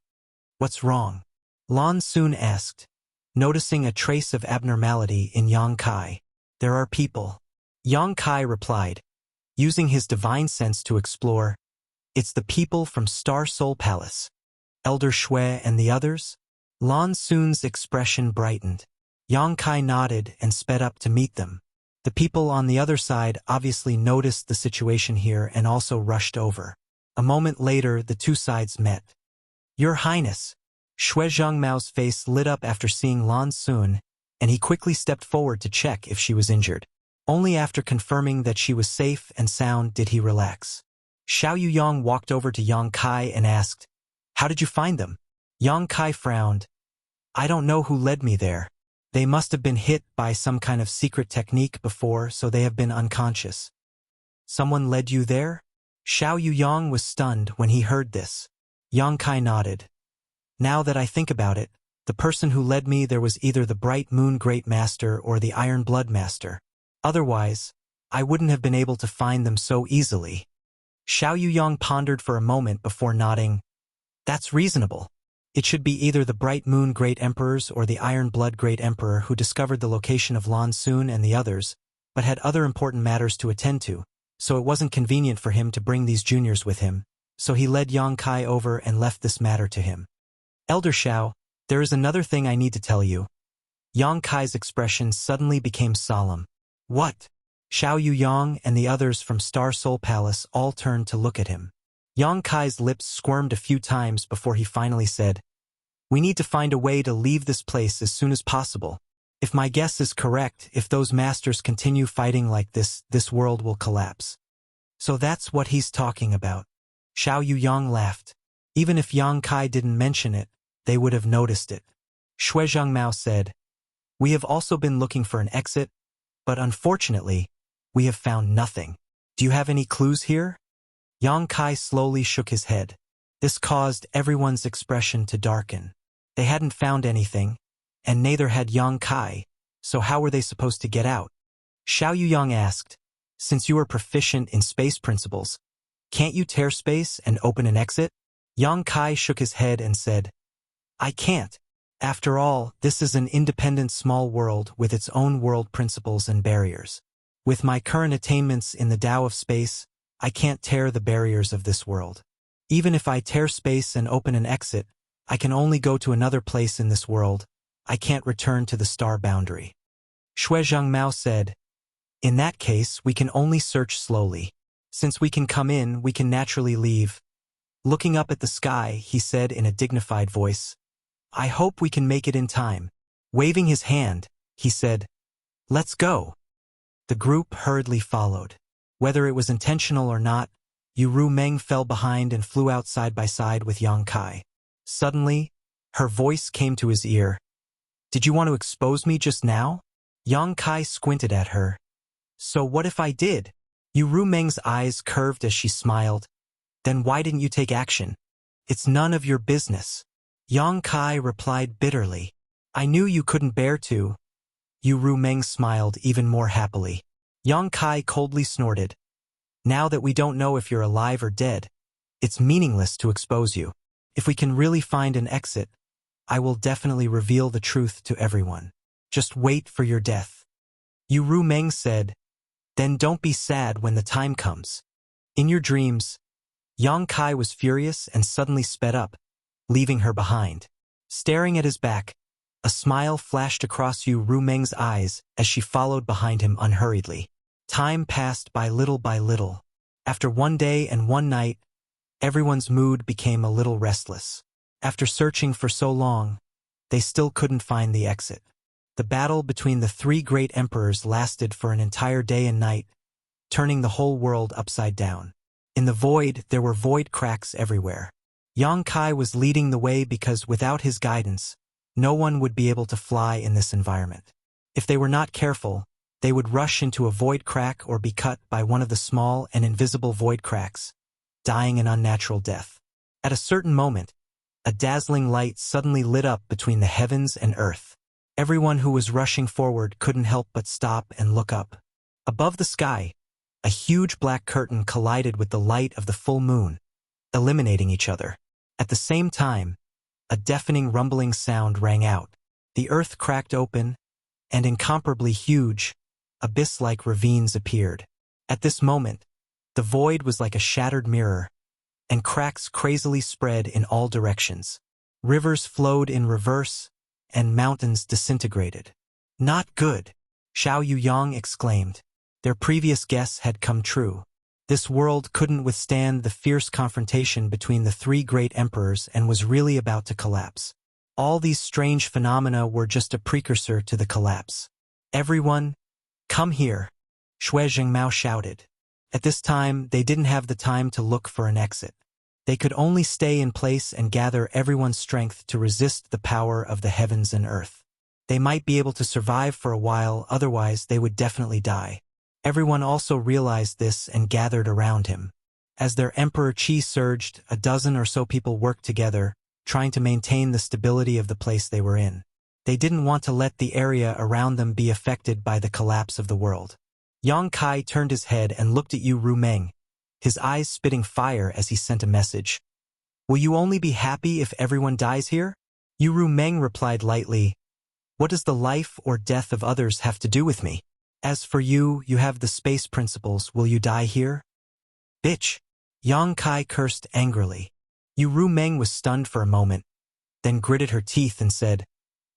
"What's wrong?" Lan Xun asked, noticing a trace of abnormality in Yang Kai. "There are people." Yang Kai replied, using his divine sense to explore, "It's the people from Star Soul Palace." "Elder Shui and the others?" Lan Xun's expression brightened. Yang Kai nodded and sped up to meet them. The people on the other side obviously noticed the situation here and also rushed over. A moment later, the 2 sides met. "Your Highness." Shui Zhangmao's face lit up after seeing Lan Xun, and he quickly stepped forward to check if she was injured. Only after confirming that she was safe and sound did he relax. Xiao Yuyang walked over to Yang Kai and asked, "How did you find them?" Yang Kai frowned. "I don't know who led me there. They must have been hit by some kind of secret technique before, so they have been unconscious." "Someone led you there?" Xiao Yuyang was stunned when he heard this. Yang Kai nodded. "Now that I think about it, the person who led me there was either the Bright Moon Great Master or the Iron Blood Master. Otherwise, I wouldn't have been able to find them so easily." Xiao Yuyang pondered for a moment before nodding. "That's reasonable. It should be either the Bright Moon Great Emperors or the Iron Blood Great Emperor who discovered the location of Lan Xun and the others, but had other important matters to attend to, so it wasn't convenient for him to bring these juniors with him, so he led Yang Kai over and left this matter to him. Elder Xiao, there is another thing I need to tell you. Yang Kai's expression suddenly became solemn. What? Xiao Yuyang and the others from Star Soul Palace all turned to look at him. Yang Kai's lips squirmed a few times before he finally said, We need to find a way to leave this place as soon as possible. If my guess is correct, if those masters continue fighting like this, this world will collapse. So that's what he's talking about. Xiao Yuyang laughed. Even if Yang Kai didn't mention it, they would have noticed it. Shui Zhengmao said, We have also been looking for an exit, but unfortunately, we have found nothing. Do you have any clues here? Yang Kai slowly shook his head. This caused everyone's expression to darken. They hadn't found anything, and neither had Yang Kai, so how were they supposed to get out? Xiao Yuyang asked, Since you are proficient in space principles, can't you tear space and open an exit? Yang Kai shook his head and said, I can't. After all, this is an independent small world with its own world principles and barriers. With my current attainments in the Tao of space, I can't tear the barriers of this world. Even if I tear space and open an exit, I can only go to another place in this world. I can't return to the star boundary. Shui Zhengmao said, In that case, we can only search slowly. Since we can come in, we can naturally leave. Looking up at the sky, he said in a dignified voice, I hope we can make it in time. Waving his hand, he said, Let's go. The group hurriedly followed. Whether it was intentional or not, Yu Rumeng fell behind and flew out side by side with Yang Kai. Suddenly, her voice came to his ear. Did you want to expose me just now? Yang Kai squinted at her. So what if I did? Yu Rumeng's eyes curved as she smiled. Then why didn't you take action? It's none of your business. Yang Kai replied bitterly. I knew you couldn't bear to. Yu Rumeng smiled even more happily. Yang Kai coldly snorted. Now that we don't know if you're alive or dead, it's meaningless to expose you. If we can really find an exit, I will definitely reveal the truth to everyone. Just wait for your death. Yu Rumeng said, Then don't be sad when the time comes. In your dreams, Yang Kai was furious and suddenly sped up, leaving her behind. Staring at his back, a smile flashed across Yu Rumeng's eyes as she followed behind him unhurriedly. Time passed by little by little. After one day and one night, everyone's mood became a little restless. After searching for so long, they still couldn't find the exit. The battle between the three great emperors lasted for an entire day and night, turning the whole world upside down. In the void, there were void cracks everywhere. Yang Kai was leading the way because without his guidance, no one would be able to fly in this environment. If they were not careful, they would rush into a void crack or be cut by one of the small and invisible void cracks, dying an unnatural death. At a certain moment, a dazzling light suddenly lit up between the heavens and earth. Everyone who was rushing forward couldn't help but stop and look up. Above the sky, a huge black curtain collided with the light of the full moon, eliminating each other. At the same time, a deafening rumbling sound rang out. The earth cracked open, and incomparably huge, abyss-like ravines appeared. At this moment, the void was like a shattered mirror, and cracks crazily spread in all directions. Rivers flowed in reverse, and mountains disintegrated. Not good, Xiao Yuyang exclaimed. Their previous guess had come true. This world couldn't withstand the fierce confrontation between the three great emperors and was really about to collapse. All these strange phenomena were just a precursor to the collapse. Everyone, come here, Shui Zhengmao shouted. At this time, they didn't have the time to look for an exit. They could only stay in place and gather everyone's strength to resist the power of the heavens and earth. They might be able to survive for a while, otherwise they would definitely die. Everyone also realized this and gathered around him. As their Emperor Qi surged, a dozen or so people worked together, trying to maintain the stability of the place they were in. They didn't want to let the area around them be affected by the collapse of the world. Yang Kai turned his head and looked at Yu Rumeng, his eyes spitting fire as he sent a message. Will you only be happy if everyone dies here? Yu Rumeng replied lightly, What does the life or death of others have to do with me? As for you, you have the space principles. Will you die here? Bitch! Yang Kai cursed angrily. Yu Rumeng was stunned for a moment, then gritted her teeth and said,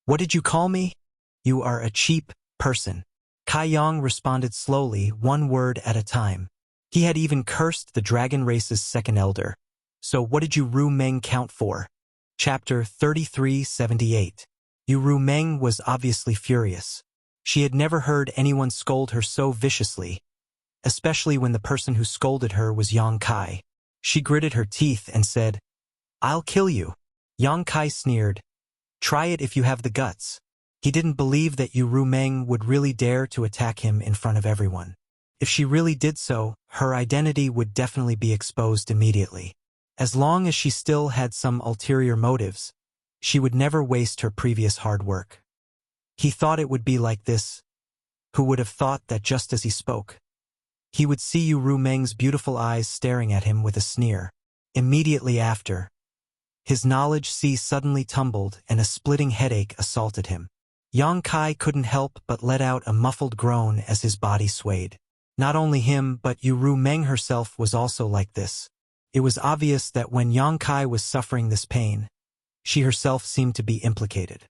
"What did you call me? You are a cheap person." Kai Yang responded slowly, one word at a time. He had even cursed the dragon race's second elder. "So what did Yu Rumeng count for?" Chapter 3378. Yu Rumeng was obviously furious. She had never heard anyone scold her so viciously, especially when the person who scolded her was Yang Kai. She gritted her teeth and said, "I'll kill you." Yang Kai sneered, "Try it if you have the guts." He didn't believe that Yu Rumeng would really dare to attack him in front of everyone. If she really did so, her identity would definitely be exposed immediately. As long as she still had some ulterior motives, she would never waste her previous hard work. He thought it would be like this. Who would have thought that just as he spoke, he would see Yu Rumeng's beautiful eyes staring at him with a sneer. Immediately after, his knowledge sea suddenly tumbled and a splitting headache assaulted him. Yang Kai couldn't help but let out a muffled groan as his body swayed. Not only him, but Yu Rumeng herself was also like this. It was obvious that when Yang Kai was suffering this pain, she herself seemed to be implicated.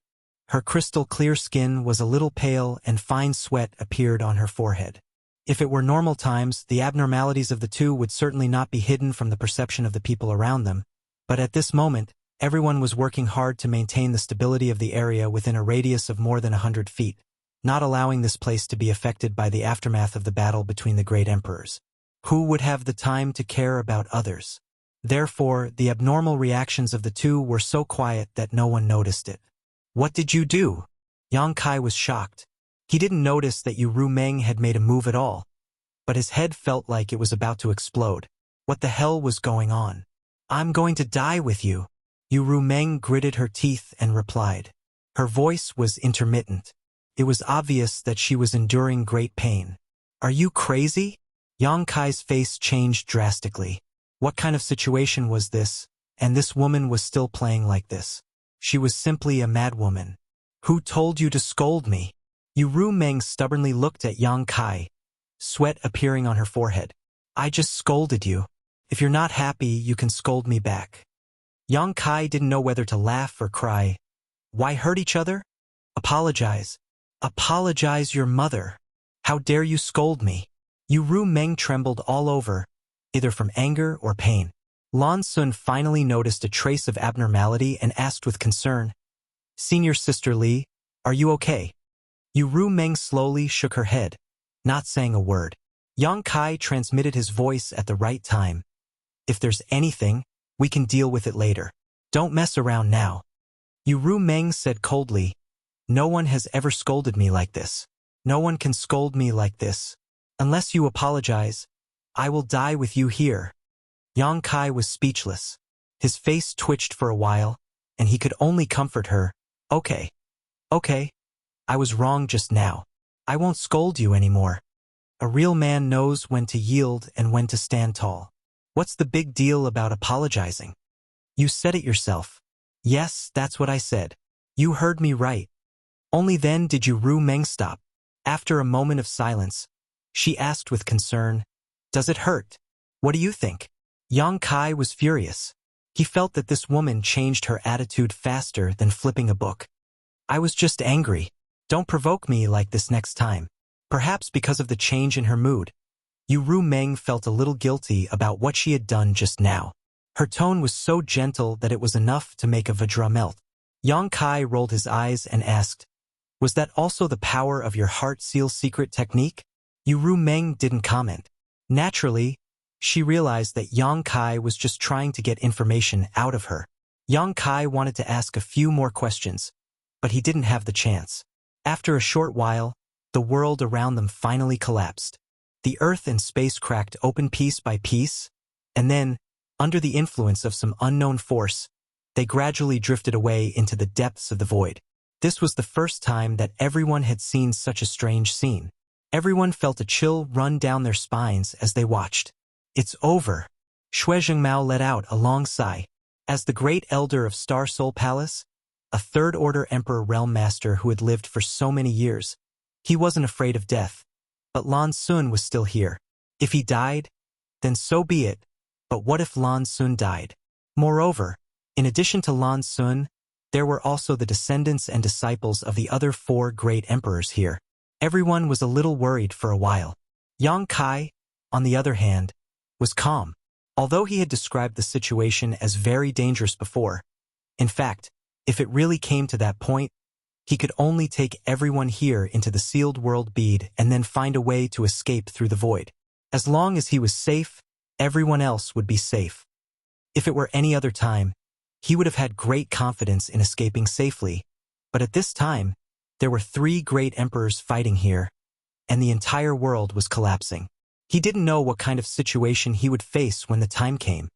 Her crystal-clear skin was a little pale and fine sweat appeared on her forehead. If it were normal times, the abnormalities of the two would certainly not be hidden from the perception of the people around them, but at this moment, everyone was working hard to maintain the stability of the area within a radius of more than 100 feet, not allowing this place to be affected by the aftermath of the battle between the great emperors. Who would have the time to care about others? Therefore, the abnormal reactions of the two were so quiet that no one noticed it. "What did you do?" Yang Kai was shocked. He didn't notice that Yu Rumeng had made a move at all, but his head felt like it was about to explode. What the hell was going on? "I'm going to die with you." Yu Rumeng gritted her teeth and replied. Her voice was intermittent. It was obvious that she was enduring great pain. "Are you crazy?" Yang Kai's face changed drastically. What kind of situation was this? And this woman was still playing like this. She was simply a madwoman. "Who told you to scold me?" Yu Rumeng stubbornly looked at Yang Kai, sweat appearing on her forehead. "I just scolded you. If you're not happy, you can scold me back." Yang Kai didn't know whether to laugh or cry. "Why hurt each other? Apologize. Apologize your mother. How dare you scold me?" Yu Rumeng trembled all over, either from anger or pain. Lan Sun finally noticed a trace of abnormality and asked with concern, "Senior Sister Li, are you okay?" Yu Rumeng slowly shook her head, not saying a word. Yang Kai transmitted his voice at the right time. "If there's anything, we can deal with it later. Don't mess around now." Yu Rumeng said coldly, "No one has ever scolded me like this. No one can scold me like this. Unless you apologize, I will die with you here." Yang Kai was speechless. His face twitched for a while, and he could only comfort her. Okay. I was wrong just now. I won't scold you anymore. A real man knows when to yield and when to stand tall. What's the big deal about apologizing? You said it yourself." "Yes, that's what I said. You heard me right." Only then did Yu Rumeng stop. After a moment of silence, she asked with concern, "Does it hurt? What do you think?" Yang Kai was furious. He felt that this woman changed her attitude faster than flipping a book. "I was just angry. Don't provoke me like this next time." Perhaps because of the change in her mood, Yu Rumeng felt a little guilty about what she had done just now. Her tone was so gentle that it was enough to make a Vajra melt. Yang Kai rolled his eyes and asked, "Was that also the power of your heart seal secret technique?" Yu Rumeng didn't comment. Naturally, she realized that Yang Kai was just trying to get information out of her. Yang Kai wanted to ask a few more questions, but he didn't have the chance. After a short while, the world around them finally collapsed. The earth and space cracked open piece by piece, and then, under the influence of some unknown force, they gradually drifted away into the depths of the void. This was the first time that everyone had seen such a strange scene. Everyone felt a chill run down their spines as they watched. "It's over." Shui Zhengmao let out a long sigh. As the great elder of Star Soul Palace, a third-order emperor realm master who had lived for so many years, he wasn't afraid of death. But Lan Sun was still here. If he died, then so be it. But what if Lan Sun died? Moreover, in addition to Lan Sun, there were also the descendants and disciples of the other 4 great emperors here. Everyone was a little worried for a while. Yang Kai, on the other hand, was calm. Although he had described the situation as very dangerous before, in fact, if it really came to that point, he could only take everyone here into the sealed world bead and then find a way to escape through the void. As long as he was safe, everyone else would be safe. If it were any other time, he would have had great confidence in escaping safely, but at this time, there were 3 great emperors fighting here, and the entire world was collapsing. He didn't know what kind of situation he would face when the time came,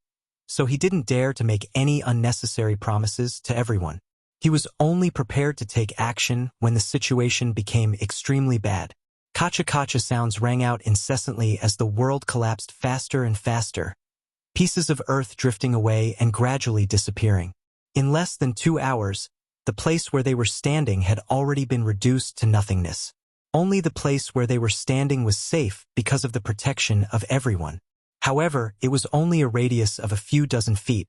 so he didn't dare to make any unnecessary promises to everyone. He was only prepared to take action when the situation became extremely bad. Kacha-kacha sounds rang out incessantly as the world collapsed faster and faster, pieces of earth drifting away and gradually disappearing. In less than 2 hours, the place where they were standing had already been reduced to nothingness. Only the place where they were standing was safe because of the protection of everyone. However, it was only a radius of a few dozen feet,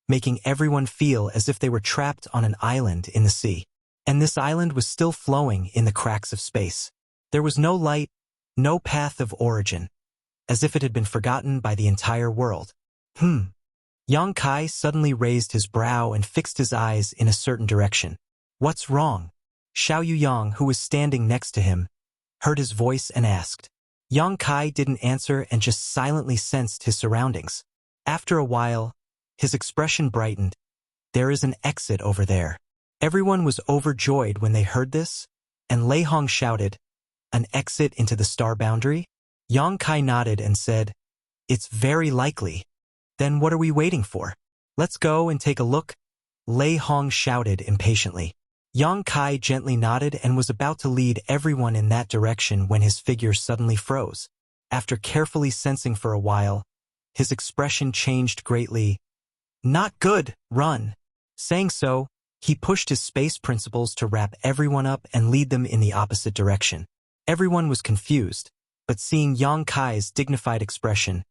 making everyone feel as if they were trapped on an island in the sea. And this island was still flowing in the cracks of space. There was no light, no path of origin, as if it had been forgotten by the entire world. Yang Kai suddenly raised his brow and fixed his eyes in a certain direction. What's wrong? Xiao Yuyang, who was standing next to him, heard his voice and asked. Yang Kai didn't answer and just silently sensed his surroundings. After a while, his expression brightened. There is an exit over there. Everyone was overjoyed when they heard this, and Lei Hong shouted, an exit into the star boundary? Yang Kai nodded and said, it's very likely. Then what are we waiting for? Let's go and take a look. Lei Hong shouted impatiently. Yang Kai gently nodded and was about to lead everyone in that direction when his figure suddenly froze. After carefully sensing for a while, his expression changed greatly. Not good, run. Saying so, he pushed his space principles to wrap everyone up and lead them in the opposite direction. Everyone was confused, but seeing Yang Kai's dignified expression,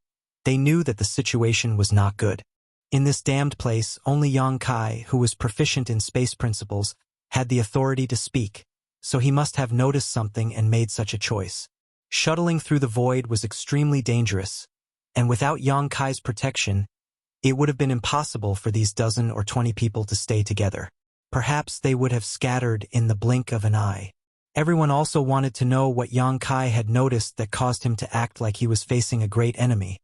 they knew that the situation was not good. In this damned place, only Yang Kai, who was proficient in space principles, had the authority to speak, so he must have noticed something and made such a choice. Shuttling through the void was extremely dangerous, and without Yang Kai's protection, it would have been impossible for these 12 or 20 people to stay together. Perhaps they would have scattered in the blink of an eye. Everyone also wanted to know what Yang Kai had noticed that caused him to act like he was facing a great enemy,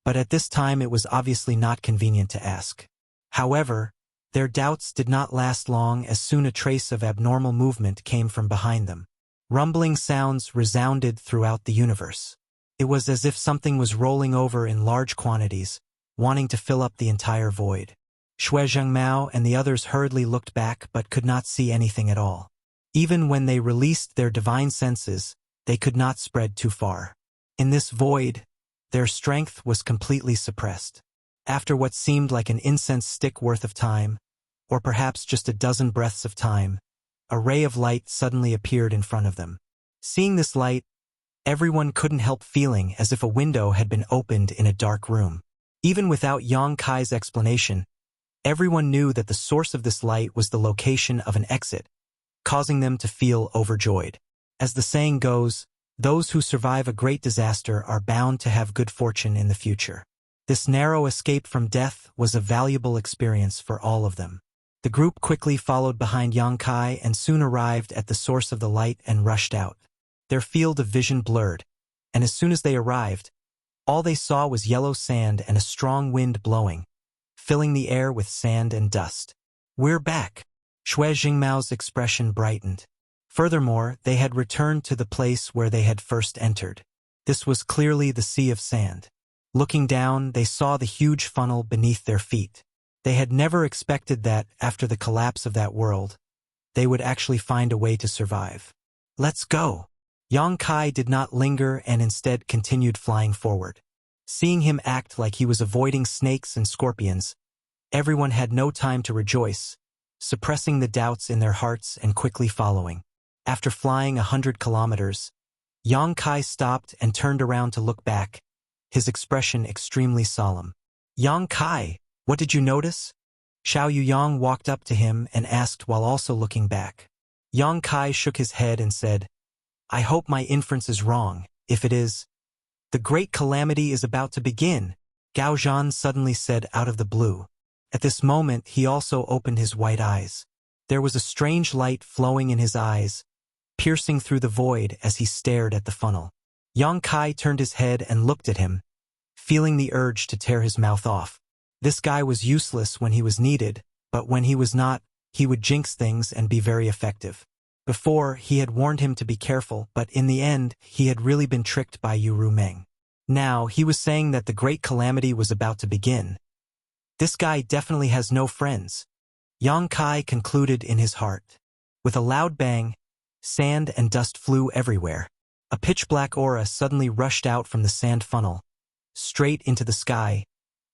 but at this time it was obviously not convenient to ask. However, their doubts did not last long as soon a trace of abnormal movement came from behind them. Rumbling sounds resounded throughout the universe. It was as if something was rolling over in large quantities, wanting to fill up the entire void. Xue Zhengmao and the others hurriedly looked back but could not see anything at all. Even when they released their divine senses, they could not spread too far. In this void, their strength was completely suppressed. After what seemed like an incense stick worth of time, or perhaps just a dozen breaths of time, a ray of light suddenly appeared in front of them. Seeing this light, everyone couldn't help feeling as if a window had been opened in a dark room. Even without Yang Kai's explanation, everyone knew that the source of this light was the location of an exit, causing them to feel overjoyed. As the saying goes, those who survive a great disaster are bound to have good fortune in the future. This narrow escape from death was a valuable experience for all of them. The group quickly followed behind Yang Kai and soon arrived at the source of the light and rushed out. Their field of vision blurred, and as soon as they arrived, all they saw was yellow sand and a strong wind blowing, filling the air with sand and dust. We're back. Xue Jingmao's expression brightened. Furthermore, they had returned to the place where they had first entered. This was clearly the sea of sand. Looking down, they saw the huge funnel beneath their feet. They had never expected that, after the collapse of that world, they would actually find a way to survive. Let's go. Yang Kai did not linger and instead continued flying forward. Seeing him act like he was avoiding snakes and scorpions, everyone had no time to rejoice, suppressing the doubts in their hearts and quickly following. After flying 100 kilometers, Yang Kai stopped and turned around to look back, his expression extremely solemn. Yang Kai, what did you notice? Xiao Yuyang walked up to him and asked while also looking back. Yang Kai shook his head and said, I hope my inference is wrong. If it is, the great calamity is about to begin, Gao Zhan suddenly said out of the blue. At this moment he also opened his white eyes. There was a strange light flowing in his eyes, piercing through the void as he stared at the funnel. Yang Kai turned his head and looked at him, feeling the urge to tear his mouth off. This guy was useless when he was needed, but when he was not, he would jinx things and be very effective. Before, he had warned him to be careful, but in the end, he had really been tricked by Yu Rumeng. Now, he was saying that the great calamity was about to begin. This guy definitely has no friends, Yang Kai concluded in his heart. With a loud bang, sand and dust flew everywhere. A pitch-black aura suddenly rushed out from the sand funnel, straight into the sky,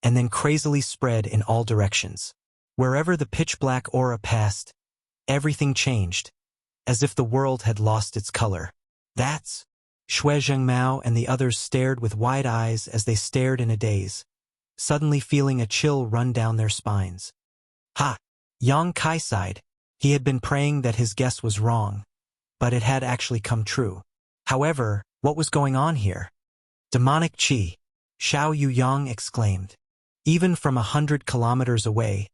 and then crazily spread in all directions. Wherever the pitch-black aura passed, everything changed, as if the world had lost its color. That's... Xue Zhengmao and the others stared with wide eyes as they stared in a daze, suddenly feeling a chill run down their spines. Ha! Yang Kai sighed. He had been praying that his guess was wrong, but it had actually come true. However, what was going on here? Demonic qi, Xiao Yuyang exclaimed. Even from 100 kilometers away,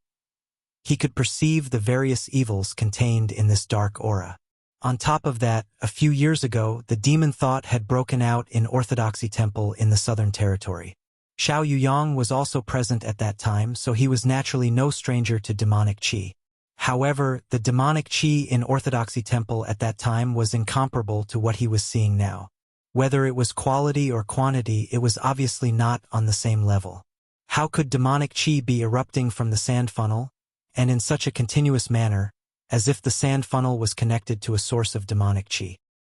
he could perceive the various evils contained in this dark aura. On top of that, a few years ago, the demon thought had broken out in Orthodoxy Temple in the Southern Territory. Xiao Yuyang was also present at that time, so he was naturally no stranger to demonic qi. However, the demonic qi in Orthodoxy Temple at that time was incomparable to what he was seeing now. Whether it was quality or quantity, it was obviously not on the same level. How could demonic qi be erupting from the sand funnel, and in such a continuous manner, as if the sand funnel was connected to a source of demonic qi?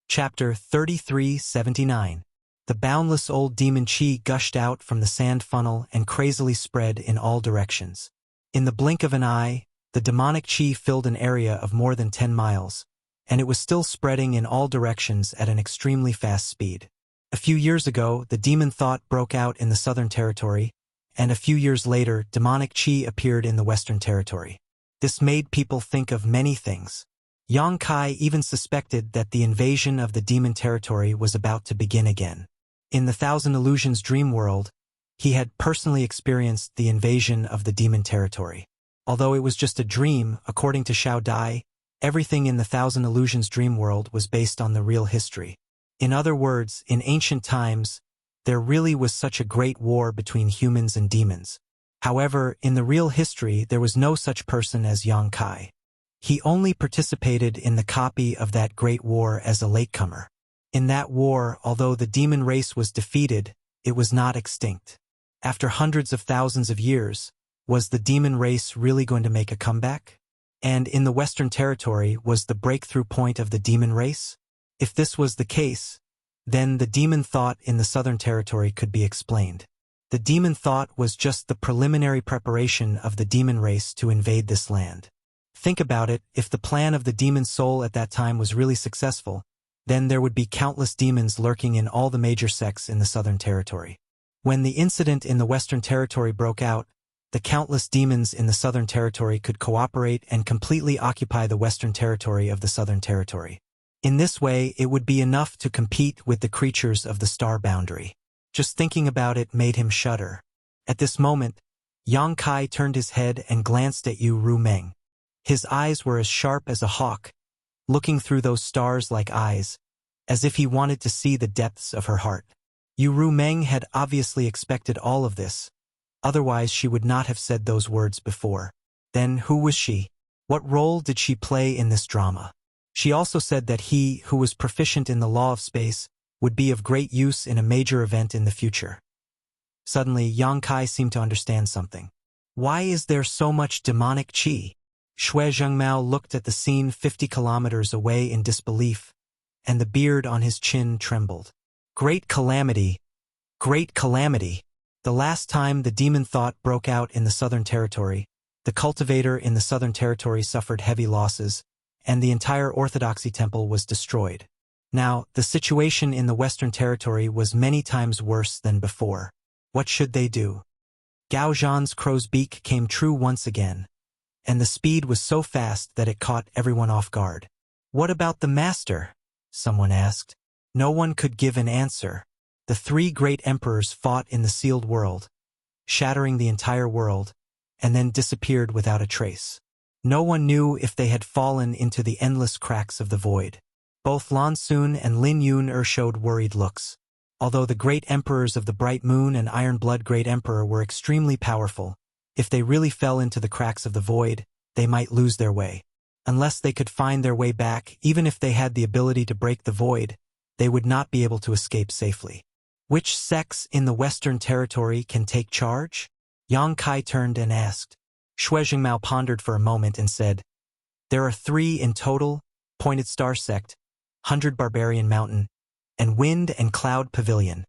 Chapter 3379. The boundless old demon qi gushed out from the sand funnel and crazily spread in all directions. In the blink of an eye, the demonic qi filled an area of more than 10 miles, and it was still spreading in all directions at an extremely fast speed. A few years ago, the demon thought broke out in the Southern Territory, and a few years later, demonic qi appeared in the Western Territory. This made people think of many things. Yang Kai even suspected that the invasion of the demon territory was about to begin again. In the Thousand Illusions dream world, he had personally experienced the invasion of the demon territory. Although it was just a dream, according to Xiao Dai, everything in the Thousand Illusions dream world was based on the real history. In other words, in ancient times, there really was such a great war between humans and demons. However, in the real history, there was no such person as Yang Kai. He only participated in the copy of that great war as a latecomer. In that war, although the demon race was defeated, it was not extinct. After hundreds of thousands of years, was the demon race really going to make a comeback? And in the Western Territory, was the breakthrough point of the demon race? If this was the case, then the demon thought in the Southern Territory could be explained. The demon thought was just the preliminary preparation of the demon race to invade this land. Think about it, if the plan of the demon soul at that time was really successful, then there would be countless demons lurking in all the major sects in the Southern Territory. When the incident in the Western Territory broke out, the countless demons in the Southern Territory could cooperate and completely occupy the Western Territory of the Southern Territory. In this way, it would be enough to compete with the creatures of the star boundary. Just thinking about it made him shudder. At this moment, Yang Kai turned his head and glanced at Yu Rumeng. His eyes were as sharp as a hawk, looking through those stars-like eyes, as if he wanted to see the depths of her heart. Yu Rumeng had obviously expected all of this, otherwise she would not have said those words before. Then who was she? What role did she play in this drama? She also said that he, who was proficient in the law of space, would be of great use in a major event in the future. Suddenly, Yang Kai seemed to understand something. Why is there so much demonic qi? Xue Zhengmao looked at the scene 50 kilometers away in disbelief, and the beard on his chin trembled. Great calamity! Great calamity! The last time the demon thought broke out in the Southern Territory, the cultivator in the Southern Territory suffered heavy losses, and the entire Orthodoxy Temple was destroyed. Now, the situation in the Western Territory was many times worse than before. What should they do? Gao Zhan's crow's beak came true once again, and the speed was so fast that it caught everyone off guard. "What about the master?" someone asked. No one could give an answer. The three great emperors fought in the sealed world, shattering the entire world, and then disappeared without a trace. No one knew if they had fallen into the endless cracks of the void. Both Lan Xun and Lin Yun showed worried looks. Although the great emperors of the Bright Moon and Iron Blood Great Emperor were extremely powerful, if they really fell into the cracks of the void, they might lose their way. Unless they could find their way back, even if they had the ability to break the void, they would not be able to escape safely. Which sects in the Western Territory can take charge? Yang Kai turned and asked. Xue Jingmao pondered for a moment and said, "There are 3 in total: Pointed Star Sect, 100 Barbarian Mountain, and Wind and Cloud Pavilion."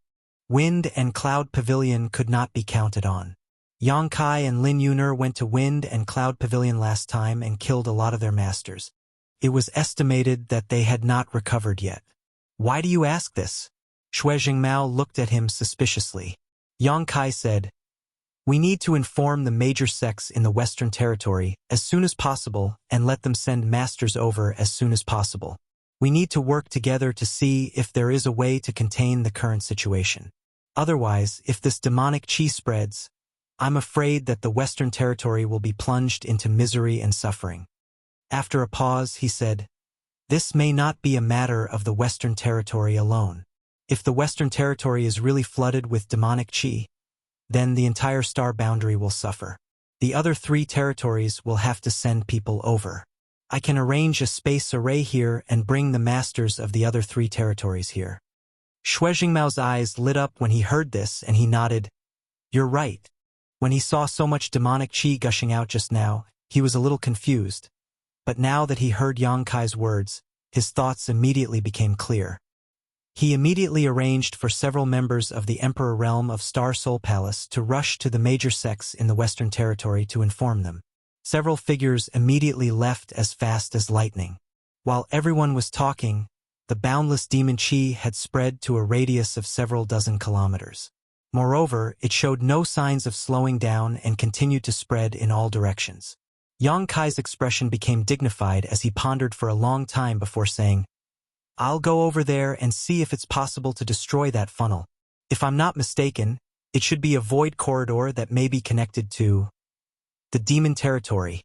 Wind and Cloud Pavilion could not be counted on. Yang Kai and Lin Yuner went to Wind and Cloud Pavilion last time and killed a lot of their masters. It was estimated that they had not recovered yet. "Why do you ask this?" Xue Jingmao looked at him suspiciously. Yang Kai said, "We need to inform the major sects in the Western Territory as soon as possible and let them send masters over as soon as possible. We need to work together to see if there is a way to contain the current situation. Otherwise, if this demonic qi spreads, I'm afraid that the Western Territory will be plunged into misery and suffering." After a pause, he said, "This may not be a matter of the Western Territory alone. If the Western Territory is really flooded with demonic qi, then the entire star boundary will suffer. The other 3 territories will have to send people over. I can arrange a space array here and bring the masters of the other 3 territories here." Xue Jingmao's eyes lit up when he heard this, and he nodded. "You're right." When he saw so much demonic qi gushing out just now, he was a little confused. But now that he heard Yang Kai's words, his thoughts immediately became clear. He immediately arranged for several members of the Emperor Realm of Star Soul Palace to rush to the major sects in the Western Territory to inform them. Several figures immediately left as fast as lightning. While everyone was talking, the boundless demon qi had spread to a radius of several dozen kilometers. Moreover, it showed no signs of slowing down and continued to spread in all directions. Yang Kai's expression became dignified as he pondered for a long time before saying, "I'll go over there and see if it's possible to destroy that funnel. If I'm not mistaken, it should be a void corridor that may be connected to the Demon Territory."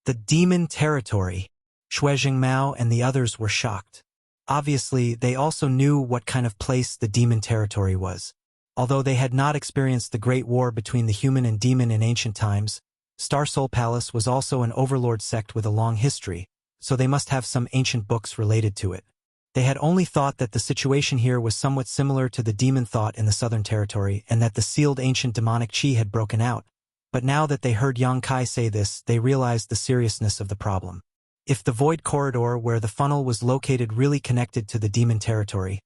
The Demon Territory. Xue Jingmao and the others were shocked. Obviously, they also knew what kind of place the Demon Territory was. Although they had not experienced the Great War between the human and demon in ancient times, Star Soul Palace was also an overlord sect with a long history, so they must have some ancient books related to it. They had only thought that the situation here was somewhat similar to the demon thought in the Southern Territory and that the sealed ancient demonic qi had broken out, but now that they heard Yang Kai say this, they realized the seriousness of the problem. If the void corridor where the funnel was located really connected to the Demon Territory,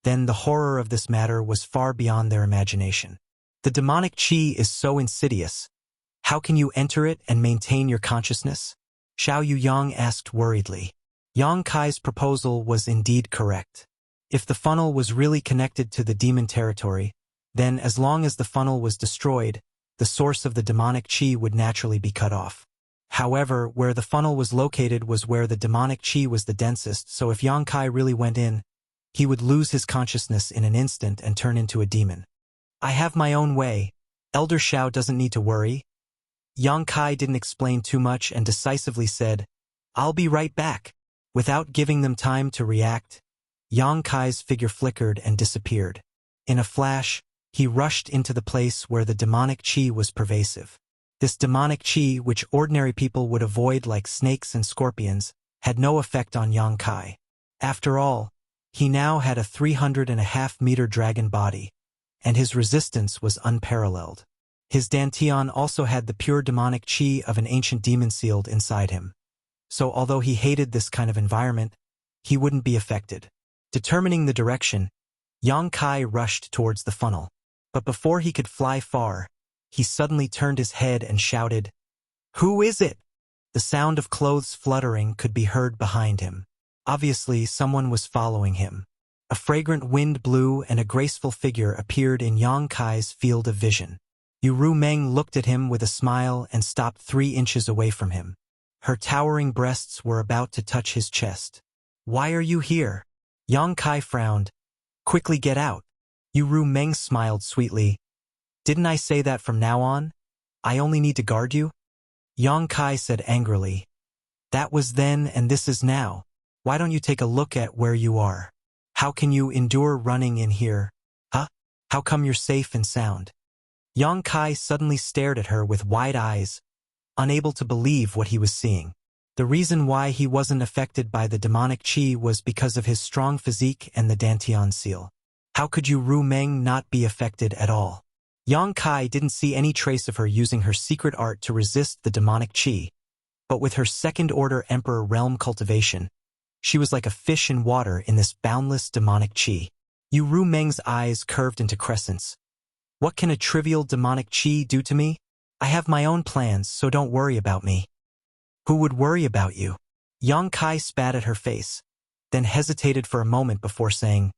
then the horror of this matter was far beyond their imagination. The demonic qi is so insidious. How can you enter it and maintain your consciousness? Xiao Yuyang asked worriedly. Yang Kai's proposal was indeed correct. If the funnel was really connected to the Demon Territory, then as long as the funnel was destroyed, the source of the demonic qi would naturally be cut off. However, where the funnel was located was where the demonic qi was the densest, so if Yang Kai really went in, he would lose his consciousness in an instant and turn into a demon. "I have my own way. Elder Xiao doesn't need to worry." Yang Kai didn't explain too much and decisively said, "I'll be right back." Without giving them time to react, Yang Kai's figure flickered and disappeared. In a flash, he rushed into the place where the demonic qi was pervasive. This demonic qi, which ordinary people would avoid like snakes and scorpions, had no effect on Yang Kai. After all, he now had a 3.5-meter dragon body, and his resistance was unparalleled. His dantian also had the pure demonic qi of an ancient demon sealed inside him. So although he hated this kind of environment, he wouldn't be affected. Determining the direction, Yang Kai rushed towards the funnel. But before he could fly far, he suddenly turned his head and shouted, "Who is it?" The sound of clothes fluttering could be heard behind him. Obviously, someone was following him. A fragrant wind blew and a graceful figure appeared in Yang Kai's field of vision. Ru Meng looked at him with a smile and stopped 3 inches away from him. Her towering breasts were about to touch his chest. "Why are you here?" Yang Kai frowned. "Quickly get out." Ru Meng smiled sweetly. "Didn't I say that from now on? I only need to guard you?" Yang Kai said angrily. "That was then and this is now. Why don't you take a look at where you are? How can you endure running in here? Huh? How come you're safe and sound?" Yang Kai suddenly stared at her with wide eyes, unable to believe what he was seeing. The reason why he wasn't affected by the demonic qi was because of his strong physique and the Dantian seal. How could Ru Meng not be affected at all? Yang Kai didn't see any trace of her using her secret art to resist the demonic qi, but with her second-order Emperor realm cultivation, she was like a fish in water in this boundless demonic qi. Ru Meng's eyes curved into crescents. "What can a trivial demonic qi do to me? I have my own plans, so don't worry about me." "Who would worry about you?" Yang Kai spat at her face, then hesitated for a moment before saying,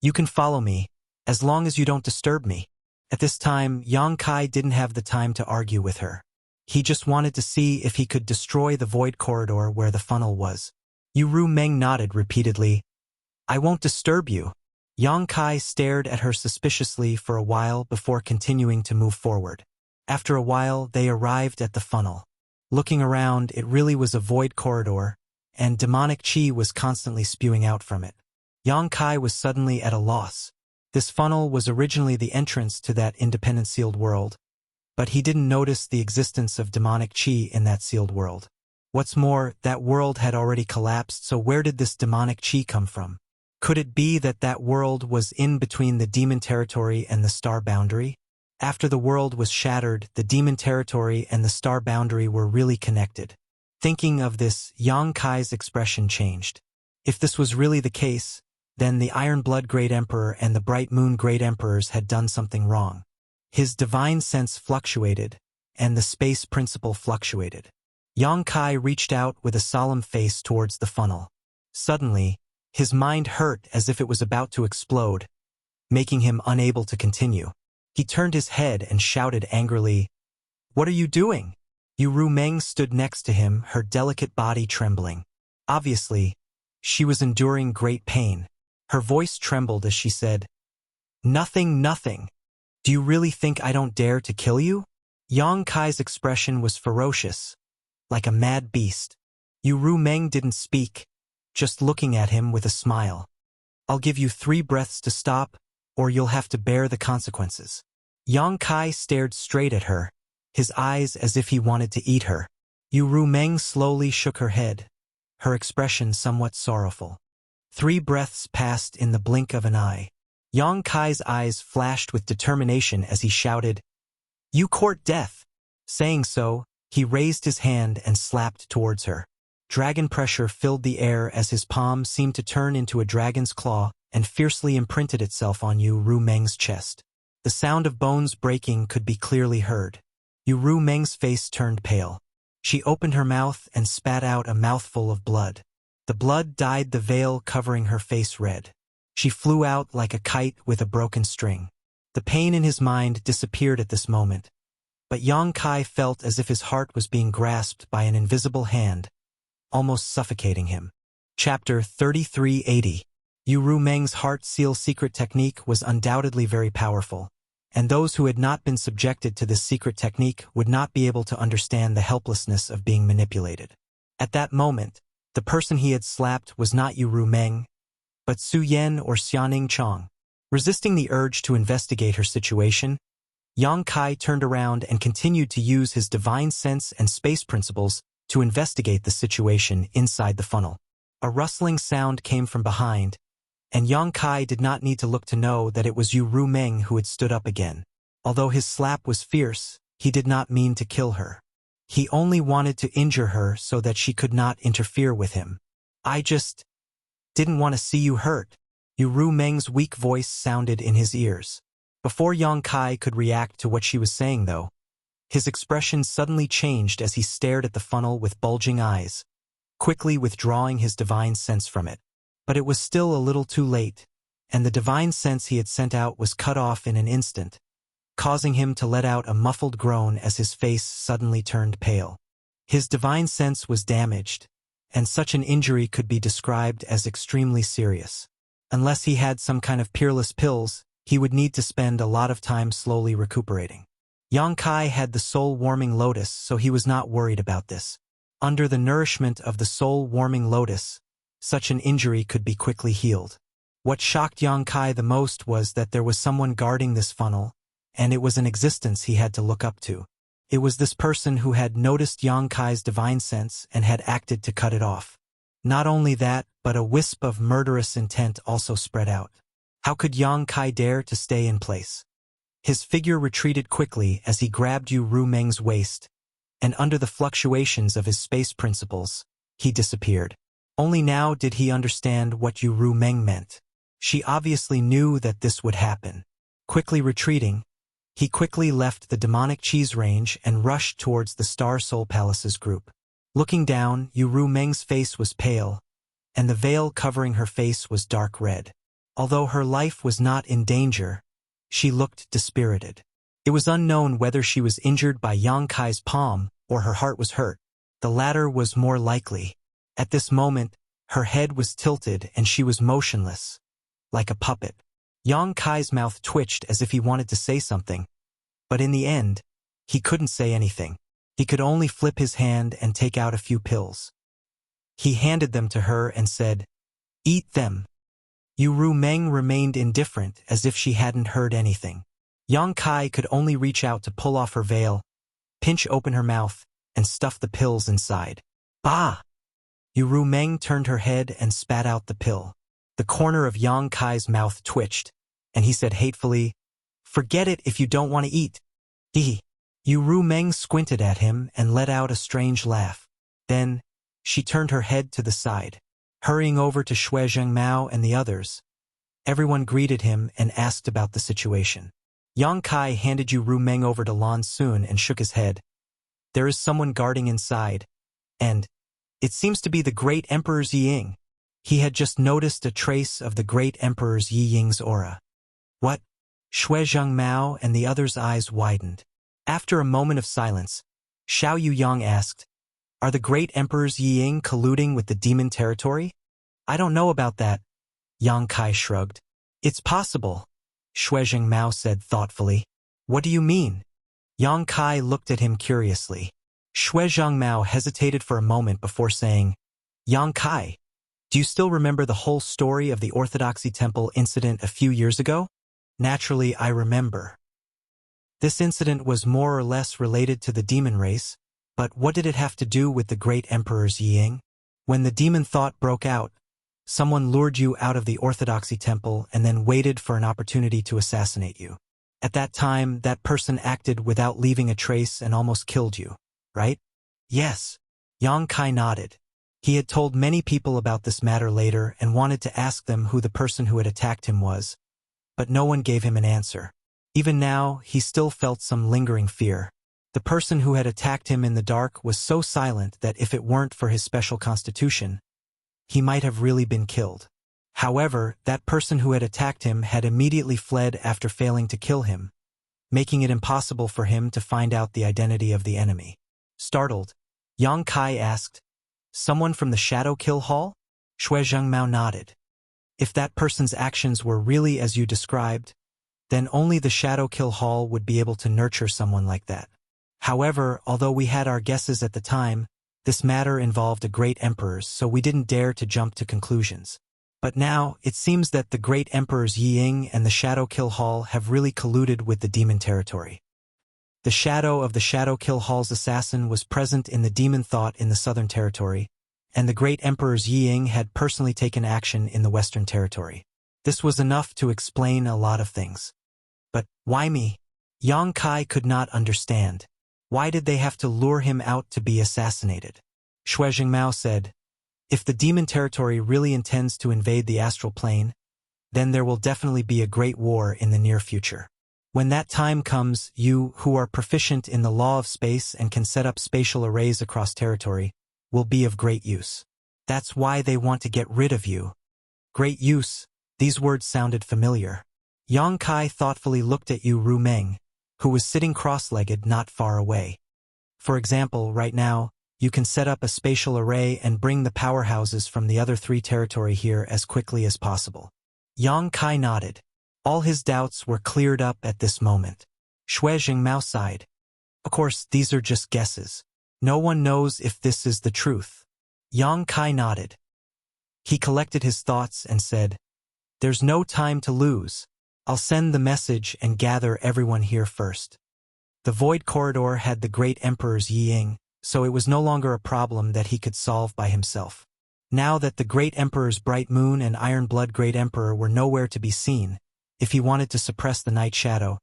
"You can follow me, as long as you don't disturb me." At this time, Yang Kai didn't have the time to argue with her. He just wanted to see if he could destroy the void corridor where the funnel was. Ru Meng nodded repeatedly. "I won't disturb you." Yang Kai stared at her suspiciously for a while before continuing to move forward. After a while, they arrived at the funnel. Looking around, it really was a void corridor, and demonic qi was constantly spewing out from it. Yang Kai was suddenly at a loss. This funnel was originally the entrance to that independent sealed world, but he didn't notice the existence of demonic qi in that sealed world. What's more, that world had already collapsed, so where did this demonic qi come from? Could it be that that world was in between the demon territory and the star boundary? After the world was shattered, the demon territory and the star boundary were really connected. Thinking of this, Yang Kai's expression changed. If this was really the case, then the Iron Blood Great Emperor and the Bright Moon Great Emperors had done something wrong. His divine sense fluctuated, and the space principle fluctuated. Yang Kai reached out with a solemn face towards the funnel. Suddenly, his mind hurt as if it was about to explode, making him unable to continue. He turned his head and shouted angrily, "What are you doing?" Ru Meng stood next to him, her delicate body trembling. Obviously, she was enduring great pain. Her voice trembled as she said, "Nothing, nothing. Do you really think I don't dare to kill you?" Yang Kai's expression was ferocious, like a mad beast. Ru Meng didn't speak, just looking at him with a smile. "I'll give you 3 breaths to stop, or you'll have to bear the consequences." Yang Kai stared straight at her, his eyes as if he wanted to eat her. Ru Meng slowly shook her head, her expression somewhat sorrowful. 3 breaths passed in the blink of an eye. Yang Kai's eyes flashed with determination as he shouted, "You court death!" Saying so, he raised his hand and slapped towards her. Dragon pressure filled the air as his palm seemed to turn into a dragon's claw and fiercely imprinted itself on Ru Meng's chest. The sound of bones breaking could be clearly heard. Ru Meng's face turned pale. She opened her mouth and spat out a mouthful of blood. The blood dyed the veil covering her face red. She flew out like a kite with a broken string. The pain in his mind disappeared at this moment, but Yang Kai felt as if his heart was being grasped by an invisible hand, almost suffocating him. Chapter 3380. Ru Meng's heart seal secret technique was undoubtedly very powerful, and those who had not been subjected to this secret technique would not be able to understand the helplessness of being manipulated. At that moment, the person he had slapped was not Ru Meng, but Su Yan or Xianing Chong. Resisting the urge to investigate her situation, Yang Kai turned around and continued to use his divine sense and space principles to investigate the situation inside the funnel. A rustling sound came from behind, and Yang Kai did not need to look to know that it was Ru Meng who had stood up again. Although his slap was fierce, he did not mean to kill her. He only wanted to injure her so that she could not interfere with him. "I just didn't want to see you hurt." Ru Meng's weak voice sounded in his ears. Before Yang Kai could react to what she was saying, though, his expression suddenly changed as he stared at the funnel with bulging eyes, quickly withdrawing his divine sense from it. But it was still a little too late, and the divine sense he had sent out was cut off in an instant, causing him to let out a muffled groan as his face suddenly turned pale. His divine sense was damaged, and such an injury could be described as extremely serious. Unless he had some kind of peerless pills, he would need to spend a lot of time slowly recuperating. Yang Kai had the soul-warming lotus, so he was not worried about this. Under the nourishment of the soul-warming lotus, such an injury could be quickly healed. What shocked Yang Kai the most was that there was someone guarding this funnel, and it was an existence he had to look up to. It was this person who had noticed Yang Kai's divine sense and had acted to cut it off. Not only that, but a wisp of murderous intent also spread out. How could Yang Kai dare to stay in place? His figure retreated quickly as he grabbed Yu Rumeng's waist, and under the fluctuations of his space principles, he disappeared. Only now did he understand what Yu Rumeng meant. She obviously knew that this would happen. Quickly retreating, he quickly left the demonic cheese range and rushed towards the Star Soul Palace's group. Looking down, Yu Rumeng's face was pale, and the veil covering her face was dark red. Although her life was not in danger, she looked dispirited. It was unknown whether she was injured by Yang Kai's palm or her heart was hurt. The latter was more likely. At this moment, her head was tilted and she was motionless, like a puppet. Yang Kai's mouth twitched as if he wanted to say something, but in the end, he couldn't say anything. He could only flip his hand and take out a few pills. He handed them to her and said, "Eat them." Yu Rumeng remained indifferent as if she hadn't heard anything. Yang Kai could only reach out to pull off her veil, pinch open her mouth, and stuff the pills inside. Bah! Yu Rumeng turned her head and spat out the pill. The corner of Yang Kai's mouth twitched, and he said hatefully, "Forget it if you don't want to eat." Hee. Yu Rumeng squinted at him and let out a strange laugh. Then, she turned her head to the side. Hurrying over to Shui Zhengmao and the others, everyone greeted him and asked about the situation. Yang Kai handed Yu Rumeng over to Lan Sun and shook his head. "There is someone guarding inside, and it seems to be the great Emperor's Yi Ying." He had just noticed a trace of the great Emperor's Yi Ying's aura. What? Shui Zhengmao and the others' eyes widened. After a moment of silence, Xiao Yuyang asked, "Are the great Emperor's Yi Ying colluding with the demon territory?" "I don't know about that," Yang Kai shrugged. "It's possible," Shui Zhengmao said thoughtfully. "What do you mean?" Yang Kai looked at him curiously. Shui Zhengmao hesitated for a moment before saying, "Yang Kai, do you still remember the whole story of the Orthodoxy Temple incident a few years ago?" "Naturally, I remember." This incident was more or less related to the demon race, but what did it have to do with the great Emperor's Yi Ying? When the demon thought broke out, someone lured you out of the Orthodoxy Temple and then waited for an opportunity to assassinate you. At that time, that person acted without leaving a trace and almost killed you, right? Yes. Yang Kai nodded. He had told many people about this matter later and wanted to ask them who the person who had attacked him was, but no one gave him an answer. Even now, he still felt some lingering fear. The person who had attacked him in the dark was so silent that if it weren't for his special constitution, he might have really been killed. However, that person who had attacked him had immediately fled after failing to kill him, making it impossible for him to find out the identity of the enemy. Startled, Yang Kai asked, "Someone from the Shadow Kill Hall?" Shui Zhengmao nodded. If that person's actions were really as you described, then only the Shadow Kill Hall would be able to nurture someone like that. However, although we had our guesses at the time, this matter involved a great emperor, so we didn't dare to jump to conclusions. But now, it seems that the great Emperor's Yi Ying and the Shadow Kill Hall have really colluded with the demon territory. The shadow of the Shadow Kill Hall's assassin was present in the demon thought in the Southern Territory, and the great Emperor's Yi Ying had personally taken action in the Western Territory. This was enough to explain a lot of things. But why me? Yang Kai could not understand. Why did they have to lure him out to be assassinated? Shui Zhengmao said, "If the demon territory really intends to invade the astral plane, then there will definitely be a great war in the near future. When that time comes, you, who are proficient in the law of space and can set up spatial arrays across territory, will be of great use. That's why they want to get rid of you." Great use. These words sounded familiar. Yang Kai thoughtfully looked at Yu Rumeng, who was sitting cross-legged not far away. For example, right now, you can set up a spatial array and bring the powerhouses from the other 3 territory here as quickly as possible. Yang Kai nodded. All his doubts were cleared up at this moment. Shui Jingmao sighed. Of course, these are just guesses. No one knows if this is the truth. Yang Kai nodded. He collected his thoughts and said, "There's no time to lose. I'll send the message and gather everyone here first." The Void Corridor had the great emperor's Yiying, so it was no longer a problem that he could solve by himself. Now that the great emperor's Bright Moon and Iron Blood Great Emperor were nowhere to be seen, if he wanted to suppress the Night Shadow,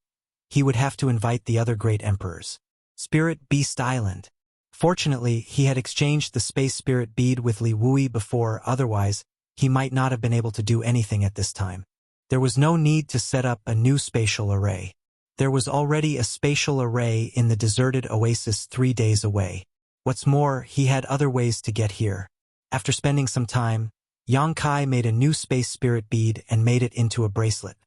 he would have to invite the other great emperors. Spirit Beast Island. Fortunately, he had exchanged the Space Spirit Bead with Li Wui before, otherwise, he might not have been able to do anything at this time. There was no need to set up a new spatial array. There was already a spatial array in the deserted oasis 3 days away. What's more, he had other ways to get here. After spending some time, Yang Kai made a new Space Spirit Bead and made it into a bracelet.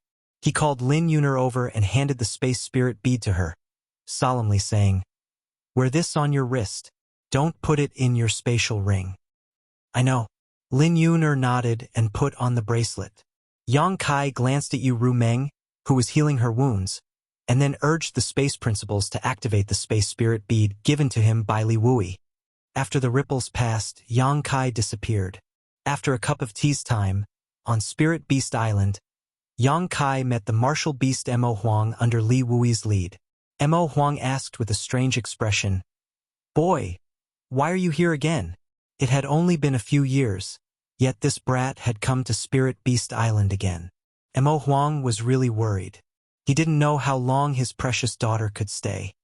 He called Lin Yuner over and handed the Space Spirit Bead to her, solemnly saying, "Wear this on your wrist. Don't put it in your spatial ring." "I know." Lin Yuner nodded and put on the bracelet. Yang Kai glanced at Yu Rumeng, who was healing her wounds, and then urged the Space Principles to activate the Space Spirit Bead given to him by Li Wui. After the ripples passed, Yang Kai disappeared. After a cup of tea's time, on Spirit Beast Island, Yang Kai met the martial beast Mo Huang under Li Wui's lead. Mo Huang asked with a strange expression, "Boy, why are you here again?" It had only been a few years, yet this brat had come to Spirit Beast Island again. Mo Huang was really worried. He didn't know how long his precious daughter could stay.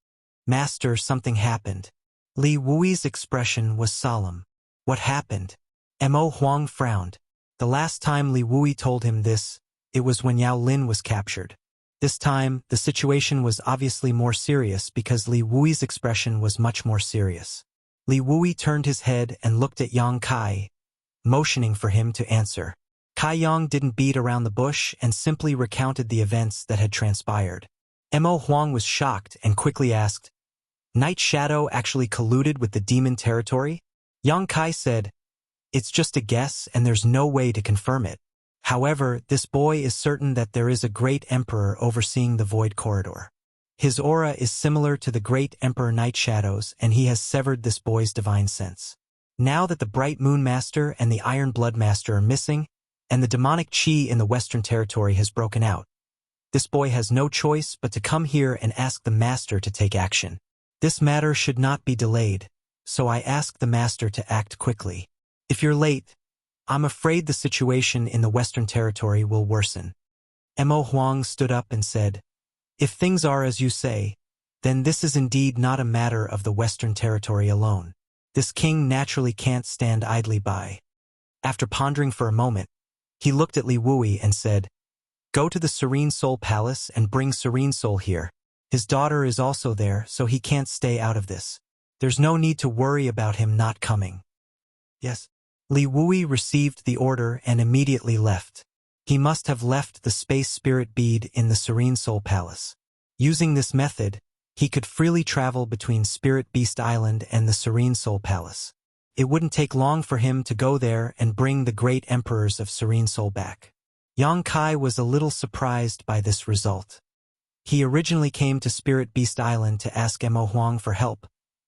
"Master, something happened." Li Wui's expression was solemn. "What happened?" Mo Huang frowned. The last time Li Wui told him this, it was when Yao Lin was captured. This time, the situation was obviously more serious because Li Wui's expression was much more serious. Li Wui turned his head and looked at Yang Kai, motioning for him to answer. Kai Yang didn't beat around the bush and simply recounted the events that had transpired. Mo Huang was shocked and quickly asked, "Night Shadow actually colluded with the demon territory?" Yang Kai said, "It's just a guess and there's no way to confirm it. However, this boy is certain that there is a great emperor overseeing the Void Corridor. His aura is similar to the great Emperor Night Shadow's, and he has severed this boy's divine sense. Now that the Bright Moon Master and the Iron Blood Master are missing, and the demonic chi in the Western Territory has broken out, this boy has no choice but to come here and ask the Master to take action. This matter should not be delayed, so I ask the Master to act quickly. If you're late, I'm afraid the situation in the Western Territory will worsen." Mo Huang stood up and said, "If things are as you say, then this is indeed not a matter of the Western Territory alone. This king naturally can't stand idly by." After pondering for a moment, he looked at Li Wui and said, "Go to the Serene Soul Palace and bring Serene Soul here. His daughter is also there, so he can't stay out of this. There's no need to worry about him not coming." "Yes." Li Wui received the order and immediately left. He must have left the Space Spirit Bead in the Serene Soul Palace. Using this method, he could freely travel between Spirit Beast Island and the Serene Soul Palace. It wouldn't take long for him to go there and bring the great emperors of Serene Soul back. Yang Kai was a little surprised by this result. He originally came to Spirit Beast Island to ask Mo Huang for help,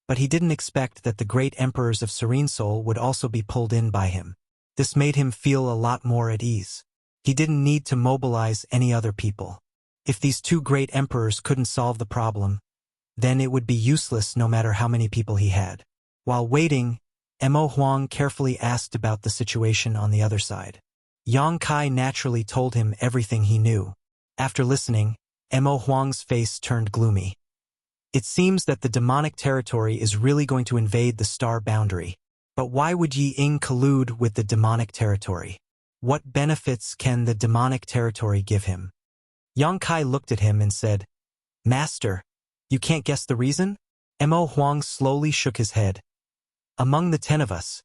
but he didn't expect that the great emperors of Serene Soul would also be pulled in by him. This made him feel a lot more at ease. He didn't need to mobilize any other people. If these 2 great emperors couldn't solve the problem, then it would be useless no matter how many people he had. While waiting, Mo Huang carefully asked about the situation on the other side. Yang Kai naturally told him everything he knew. After listening, Mo Huang's face turned gloomy. It seems that the demonic territory is really going to invade the star boundary. But why would Yi Ying collude with the demonic territory? What benefits can the demonic territory give him? Yang Kai looked at him and said, "Master, you can't guess the reason?" Mo Huang slowly shook his head. "Among the 10 of us,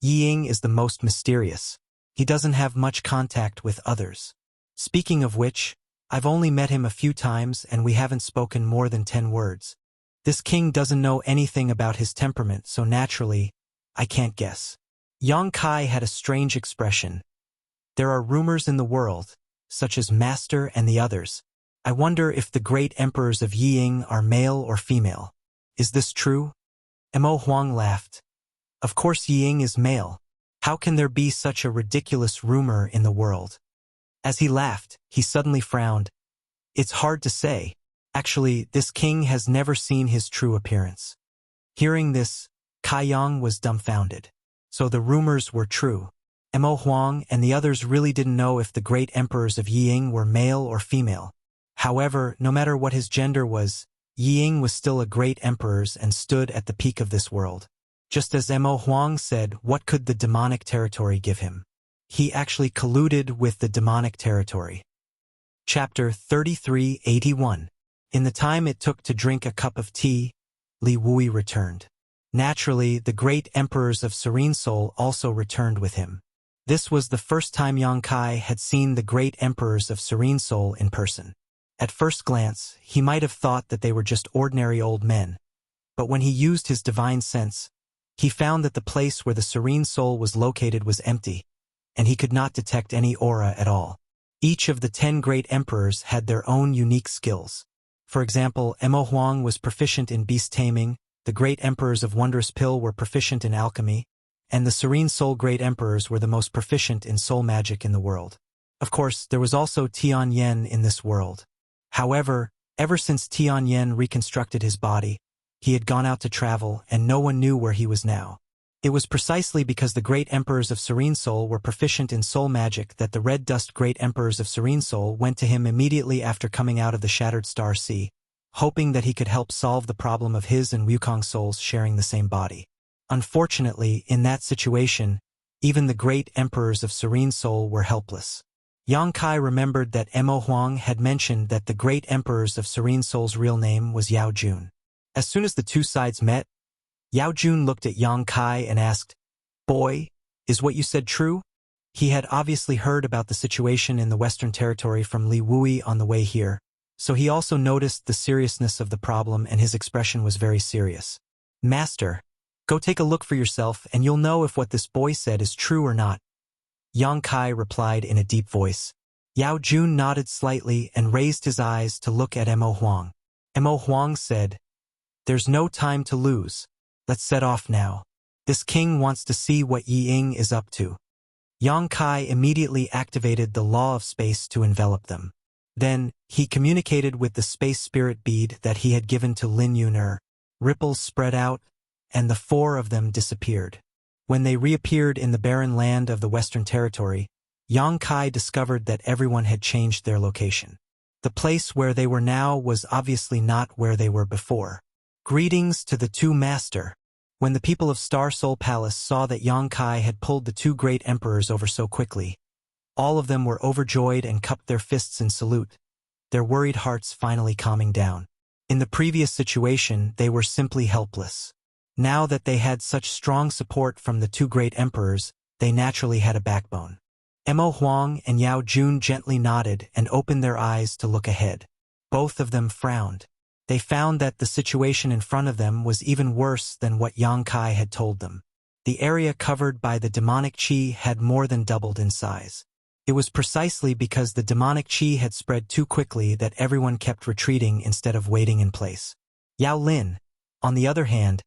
Yi Ying is the most mysterious. He doesn't have much contact with others. Speaking of which, I've only met him a few times and we haven't spoken more than 10 words. This king doesn't know anything about his temperament, so naturally, I can't guess. Yang Kai had a strange expression. There are rumors in the world, such as Master and the others. I wonder if the great emperors of Yiying are male or female. Is this true? Mo Huang laughed. Of course Yiying is male. How can there be such a ridiculous rumor in the world? As he laughed, he suddenly frowned. It's hard to say. Actually, this king has never seen his true appearance. Hearing this, Kai Yang was dumbfounded. So the rumors were true. Mo Huang and the others really didn't know if the great emperors of Yiying were male or female. However, no matter what his gender was, Yiying was still a great emperor and stood at the peak of this world. Just as Mo Huang said, what could the demonic territory give him? He actually colluded with the demonic territory. Chapter 3381. In the time it took to drink a cup of tea, Li Wui returned. Naturally, the great emperors of Serene Soul also returned with him. This was the first time Yang Kai had seen the great emperors of Serene Soul in person. At first glance, he might have thought that they were just ordinary old men. But when he used his divine sense, he found that the place where the Serene Soul was located was empty, and he could not detect any aura at all. Each of the 10 great emperors had their own unique skills. For example, Mo Huang was proficient in beast taming, the great emperors of Wondrous Pill were proficient in alchemy, and the Serene Soul great emperors were the most proficient in soul magic in the world. Of course, there was also Tian Yen in this world. However, ever since Tian Yen reconstructed his body, he had gone out to travel and no one knew where he was now. It was precisely because the great emperors of Serene Soul were proficient in soul magic that the Red Dust great emperors of Serene Soul went to him immediately after coming out of the Shattered Star Sea, hoping that he could help solve the problem of his and Wukong souls sharing the same body. Unfortunately, in that situation, even the great emperors of Serene Soul were helpless. Yang Kai remembered that Mo Huang had mentioned that the great emperors of Serene Soul's real name was Yao Jun. As soon as the two sides met, Yao Jun looked at Yang Kai and asked, "Boy, is what you said true?" He had obviously heard about the situation in the Western Territory from Li Wui on the way here, so he also noticed the seriousness of the problem and his expression was very serious. "Master, go take a look for yourself and you'll know if what this boy said is true or not." Yang Kai replied in a deep voice. Yao Jun nodded slightly and raised his eyes to look at Mo Huang. Mo Huang said, "There's no time to lose. Let's set off now. This king wants to see what Yiying is up to." Yang Kai immediately activated the law of space to envelop them. Then, he communicated with the space spirit bead that he had given to Lin Yuner. Ripples spread out, and the 4 of them disappeared. When they reappeared in the barren land of the Western Territory, Yang Kai discovered that everyone had changed their location. The place where they were now was obviously not where they were before. Greetings to the 2 master. When the people of Star Soul Palace saw that Yang Kai had pulled the 2 great emperors over so quickly, all of them were overjoyed and cupped their fists in salute, their worried hearts finally calming down. In the previous situation, they were simply helpless. Now that they had such strong support from the 2 great emperors, they naturally had a backbone. Mo Huang and Yao Jun gently nodded and opened their eyes to look ahead. Both of them frowned. They found that the situation in front of them was even worse than what Yang Kai had told them. The area covered by the demonic qi had more than doubled in size. It was precisely because the demonic qi had spread too quickly that everyone kept retreating instead of waiting in place. Yao Lin, on the other hand,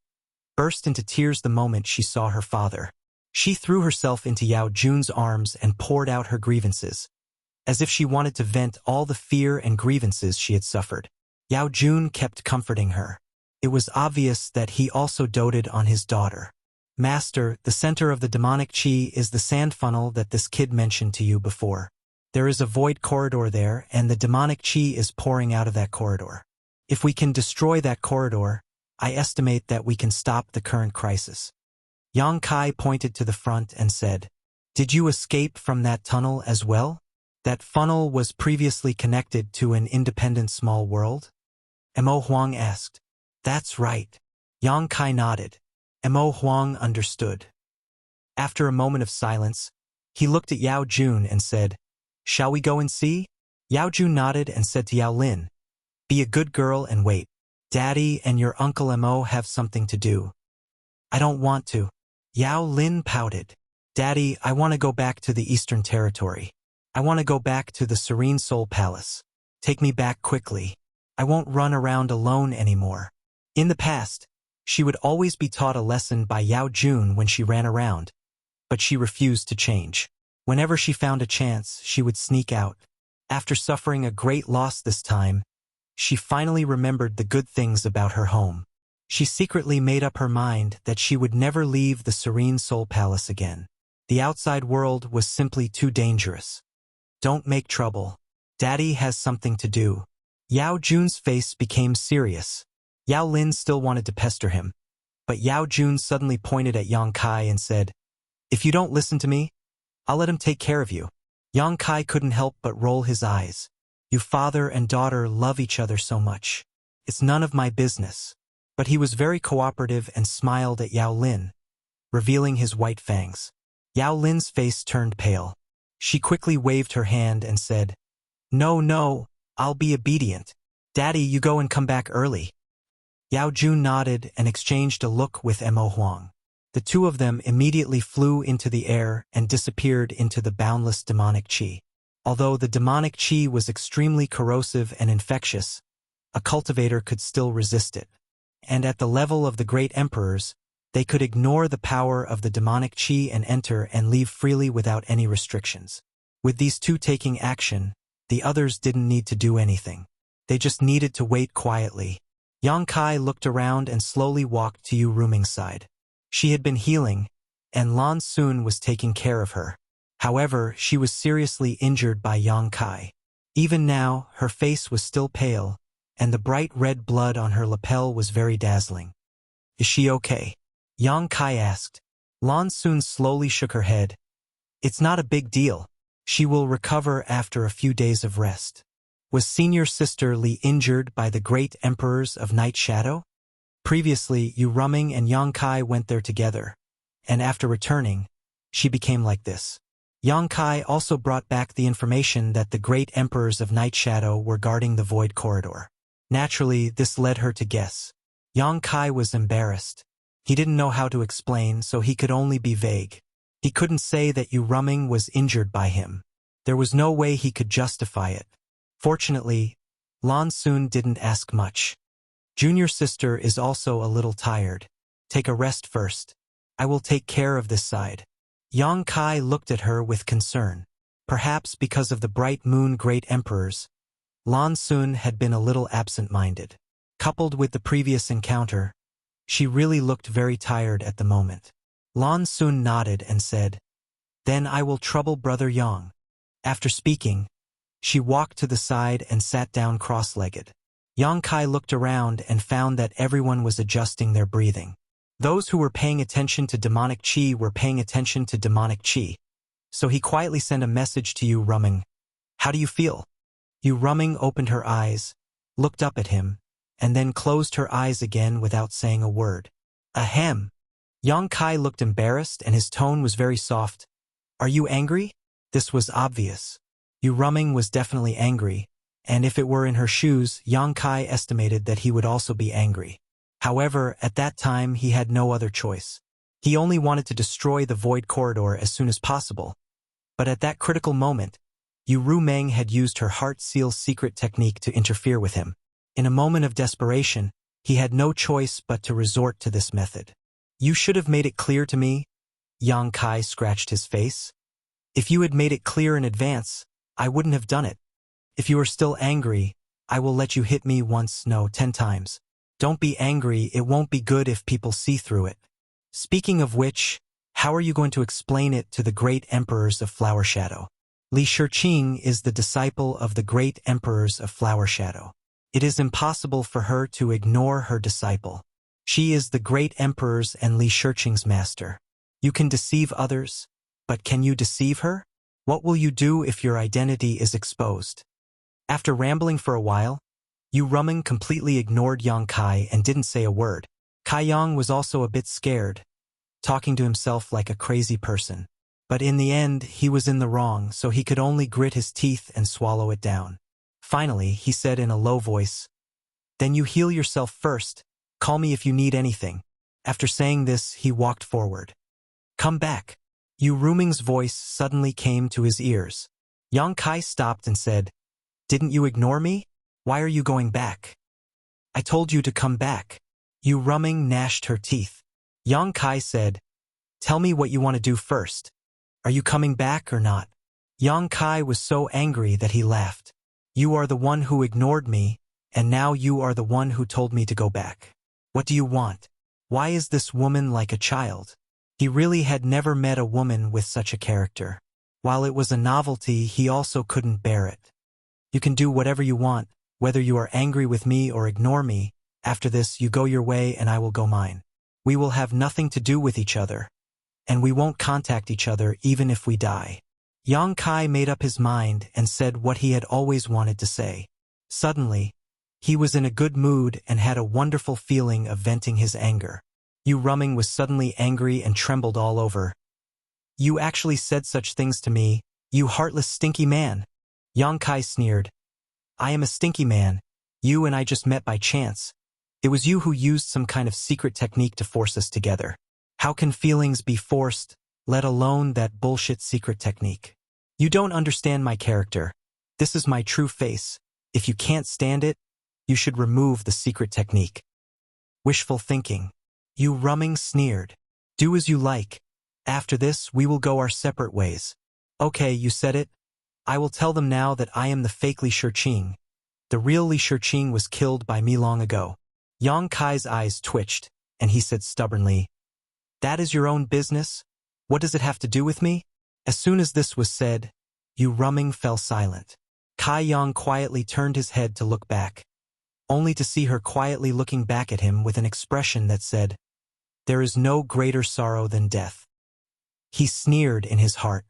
burst into tears the moment she saw her father. She threw herself into Yao Jun's arms and poured out her grievances, as if she wanted to vent all the fear and grievances she had suffered. Yao Jun kept comforting her. It was obvious that he also doted on his daughter. "Master, the center of the demonic qi is the sand funnel that this kid mentioned to you before. There is a void corridor there, and the demonic qi is pouring out of that corridor. If we can destroy that corridor, I estimate that we can stop the current crisis." Yang Kai pointed to the front and said, "Did you escape from that tunnel as well? That funnel was previously connected to an independent small world?" Mo Huang asked. "That's right." Yang Kai nodded. Mo Huang understood. After a moment of silence, he looked at Yao Jun and said, "Shall we go and see?" Yao Jun nodded and said to Yao Lin, "Be a good girl and wait. Daddy and your Uncle Mo have something to do." "I don't want to." Yao Lin pouted. "Daddy, I want to go back to the Eastern Territory. I want to go back to the Serene Soul Palace. Take me back quickly. I won't run around alone anymore." In the past, she would always be taught a lesson by Yao Jun when she ran around, but she refused to change. Whenever she found a chance, she would sneak out. After suffering a great loss this time, she finally remembered the good things about her home. She secretly made up her mind that she would never leave the Serene Soul Palace again. The outside world was simply too dangerous. "Don't make trouble. Daddy has something to do." Yao Jun's face became serious. Yao Lin still wanted to pester him, but Yao Jun suddenly pointed at Yang Kai and said, "If you don't listen to me, I'll let him take care of you." Yang Kai couldn't help but roll his eyes. "You father and daughter love each other so much. It's none of my business." But he was very cooperative and smiled at Yao Lin, revealing his white fangs. Yao Lin's face turned pale. She quickly waved her hand and said, "No, no, I'll be obedient. Daddy, you go and come back early." Yao Jun nodded and exchanged a look with Mo Huang. The two of them immediately flew into the air and disappeared into the boundless demonic qi. Although the demonic qi was extremely corrosive and infectious, a cultivator could still resist it. And at the level of the great emperors, they could ignore the power of the demonic qi and enter and leave freely without any restrictions. With these two taking action, the others didn't need to do anything. They just needed to wait quietly. Yang Kai looked around and slowly walked to Yu Ruming's side. She had been healing, and Lan Sun was taking care of her. However, she was seriously injured by Yang Kai. Even now, her face was still pale, and the bright red blood on her lapel was very dazzling. "Is she okay?" Yang Kai asked. Lan Sun slowly shook her head. "It's not a big deal. She will recover after a few days of rest." Was senior sister Li injured by the great emperors of Night Shadow? Previously, Yu Ruming and Yang Kai went there together, and after returning, she became like this. Yang Kai also brought back the information that the great emperors of Night Shadow were guarding the Void Corridor. Naturally, this led her to guess. Yang Kai was embarrassed. He didn't know how to explain, so he could only be vague. He couldn't say that Yu Ruming was injured by him. There was no way he could justify it. Fortunately, Lan Sun didn't ask much. "Junior sister is also a little tired. Take a rest first. I will take care of this side." Yang Kai looked at her with concern. Perhaps because of the bright moon great emperors, Lan Sun had been a little absent-minded. Coupled with the previous encounter, she really looked very tired at the moment. Lan Sun nodded and said, "Then I will trouble Brother Yang." After speaking, she walked to the side and sat down cross-legged. Yang Kai looked around and found that everyone was adjusting their breathing. Those who were paying attention to demonic qi were paying attention to demonic qi. So he quietly sent a message to Yu Ruming. "How do you feel?" Yu Ruming opened her eyes, looked up at him, and then closed her eyes again without saying a word. "Ahem." Yang Kai looked embarrassed and his tone was very soft. "Are you angry?" This was obvious. Yu Ruming was definitely angry, and if it were in her shoes, Yang Kai estimated that he would also be angry. However, at that time he had no other choice. He only wanted to destroy the Void Corridor as soon as possible. But at that critical moment, Yu Ruming had used her Heart Seal secret technique to interfere with him. In a moment of desperation, he had no choice but to resort to this method. "You should have made it clear to me." Yang Kai scratched his face. "If you had made it clear in advance, I wouldn't have done it. If you are still angry, I will let you hit me once, no, 10 times. Don't be angry, it won't be good if people see through it. Speaking of which, how are you going to explain it to the great emperors of Flower Shadow?" Li Shiqing is the disciple of the great emperors of Flower Shadow. It is impossible for her to ignore her disciple. She is the great emperor's and Li Shiqing's master. You can deceive others, but can you deceive her? What will you do if your identity is exposed? After rambling for a while, Yu Ruming completely ignored Yang Kai and didn't say a word. Kai Yang was also a bit scared, talking to himself like a crazy person. But in the end, he was in the wrong, so he could only grit his teeth and swallow it down. Finally, he said in a low voice, "Then you heal yourself first. Call me if you need anything." After saying this, he walked forward. "Come back." Yu Ruming's voice suddenly came to his ears. Yang Kai stopped and said, "Didn't you ignore me? Why are you going back?" "I told you to come back." Yu Ruming gnashed her teeth. Yang Kai said, "Tell me what you want to do first. Are you coming back or not?" Yang Kai was so angry that he laughed. "You are the one who ignored me, and now you are the one who told me to go back. What do you want? Why is this woman like a child?" He really had never met a woman with such a character. While it was a novelty, he also couldn't bear it. "You can do whatever you want, whether you are angry with me or ignore me. After this, you go your way and I will go mine. We will have nothing to do with each other, and we won't contact each other even if we die." Yang Kai made up his mind and said what he had always wanted to say. Suddenly, he was in a good mood and had a wonderful feeling of venting his anger. Yu Ruming was suddenly angry and trembled all over. "You actually said such things to me, you heartless stinky man." Yang Kai sneered. "I am a stinky man. You and I just met by chance. It was you who used some kind of secret technique to force us together. How can feelings be forced, let alone that bullshit secret technique? You don't understand my character. This is my true face. If you can't stand it, you should remove the secret technique." Wishful thinking. Yu Ruming sneered. "Do as you like. After this, we will go our separate ways." "Okay, you said it. I will tell them now that I am the fake Li Shiqing. The real Li Shiqing was killed by me long ago." Yang Kai's eyes twitched, and he said stubbornly, "That is your own business? What does it have to do with me?" As soon as this was said, Yu Ruming fell silent. Kai Yang quietly turned his head to look back, only to see her quietly looking back at him with an expression that said, "There is no greater sorrow than death." He sneered in his heart.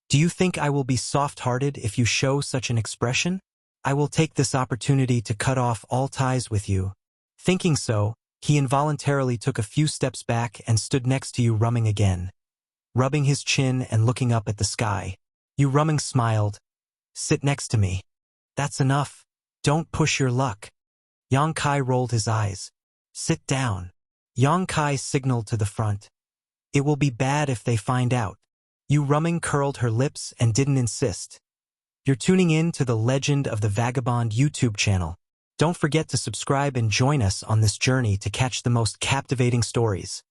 "Do you think I will be soft-hearted if you show such an expression? I will take this opportunity to cut off all ties with you." Thinking so, he involuntarily took a few steps back and stood next to Yu Ruming again, rubbing his chin and looking up at the sky. Yu Ruming smiled. "Sit next to me. That's enough. Don't push your luck." Yang Kai rolled his eyes. "Sit down." Yang Kai signaled to the front. "It will be bad if they find out." Yu Ruming curled her lips and didn't insist. You're tuning in to the Legend of the Vagabond YouTube channel. Don't forget to subscribe and join us on this journey to catch the most captivating stories.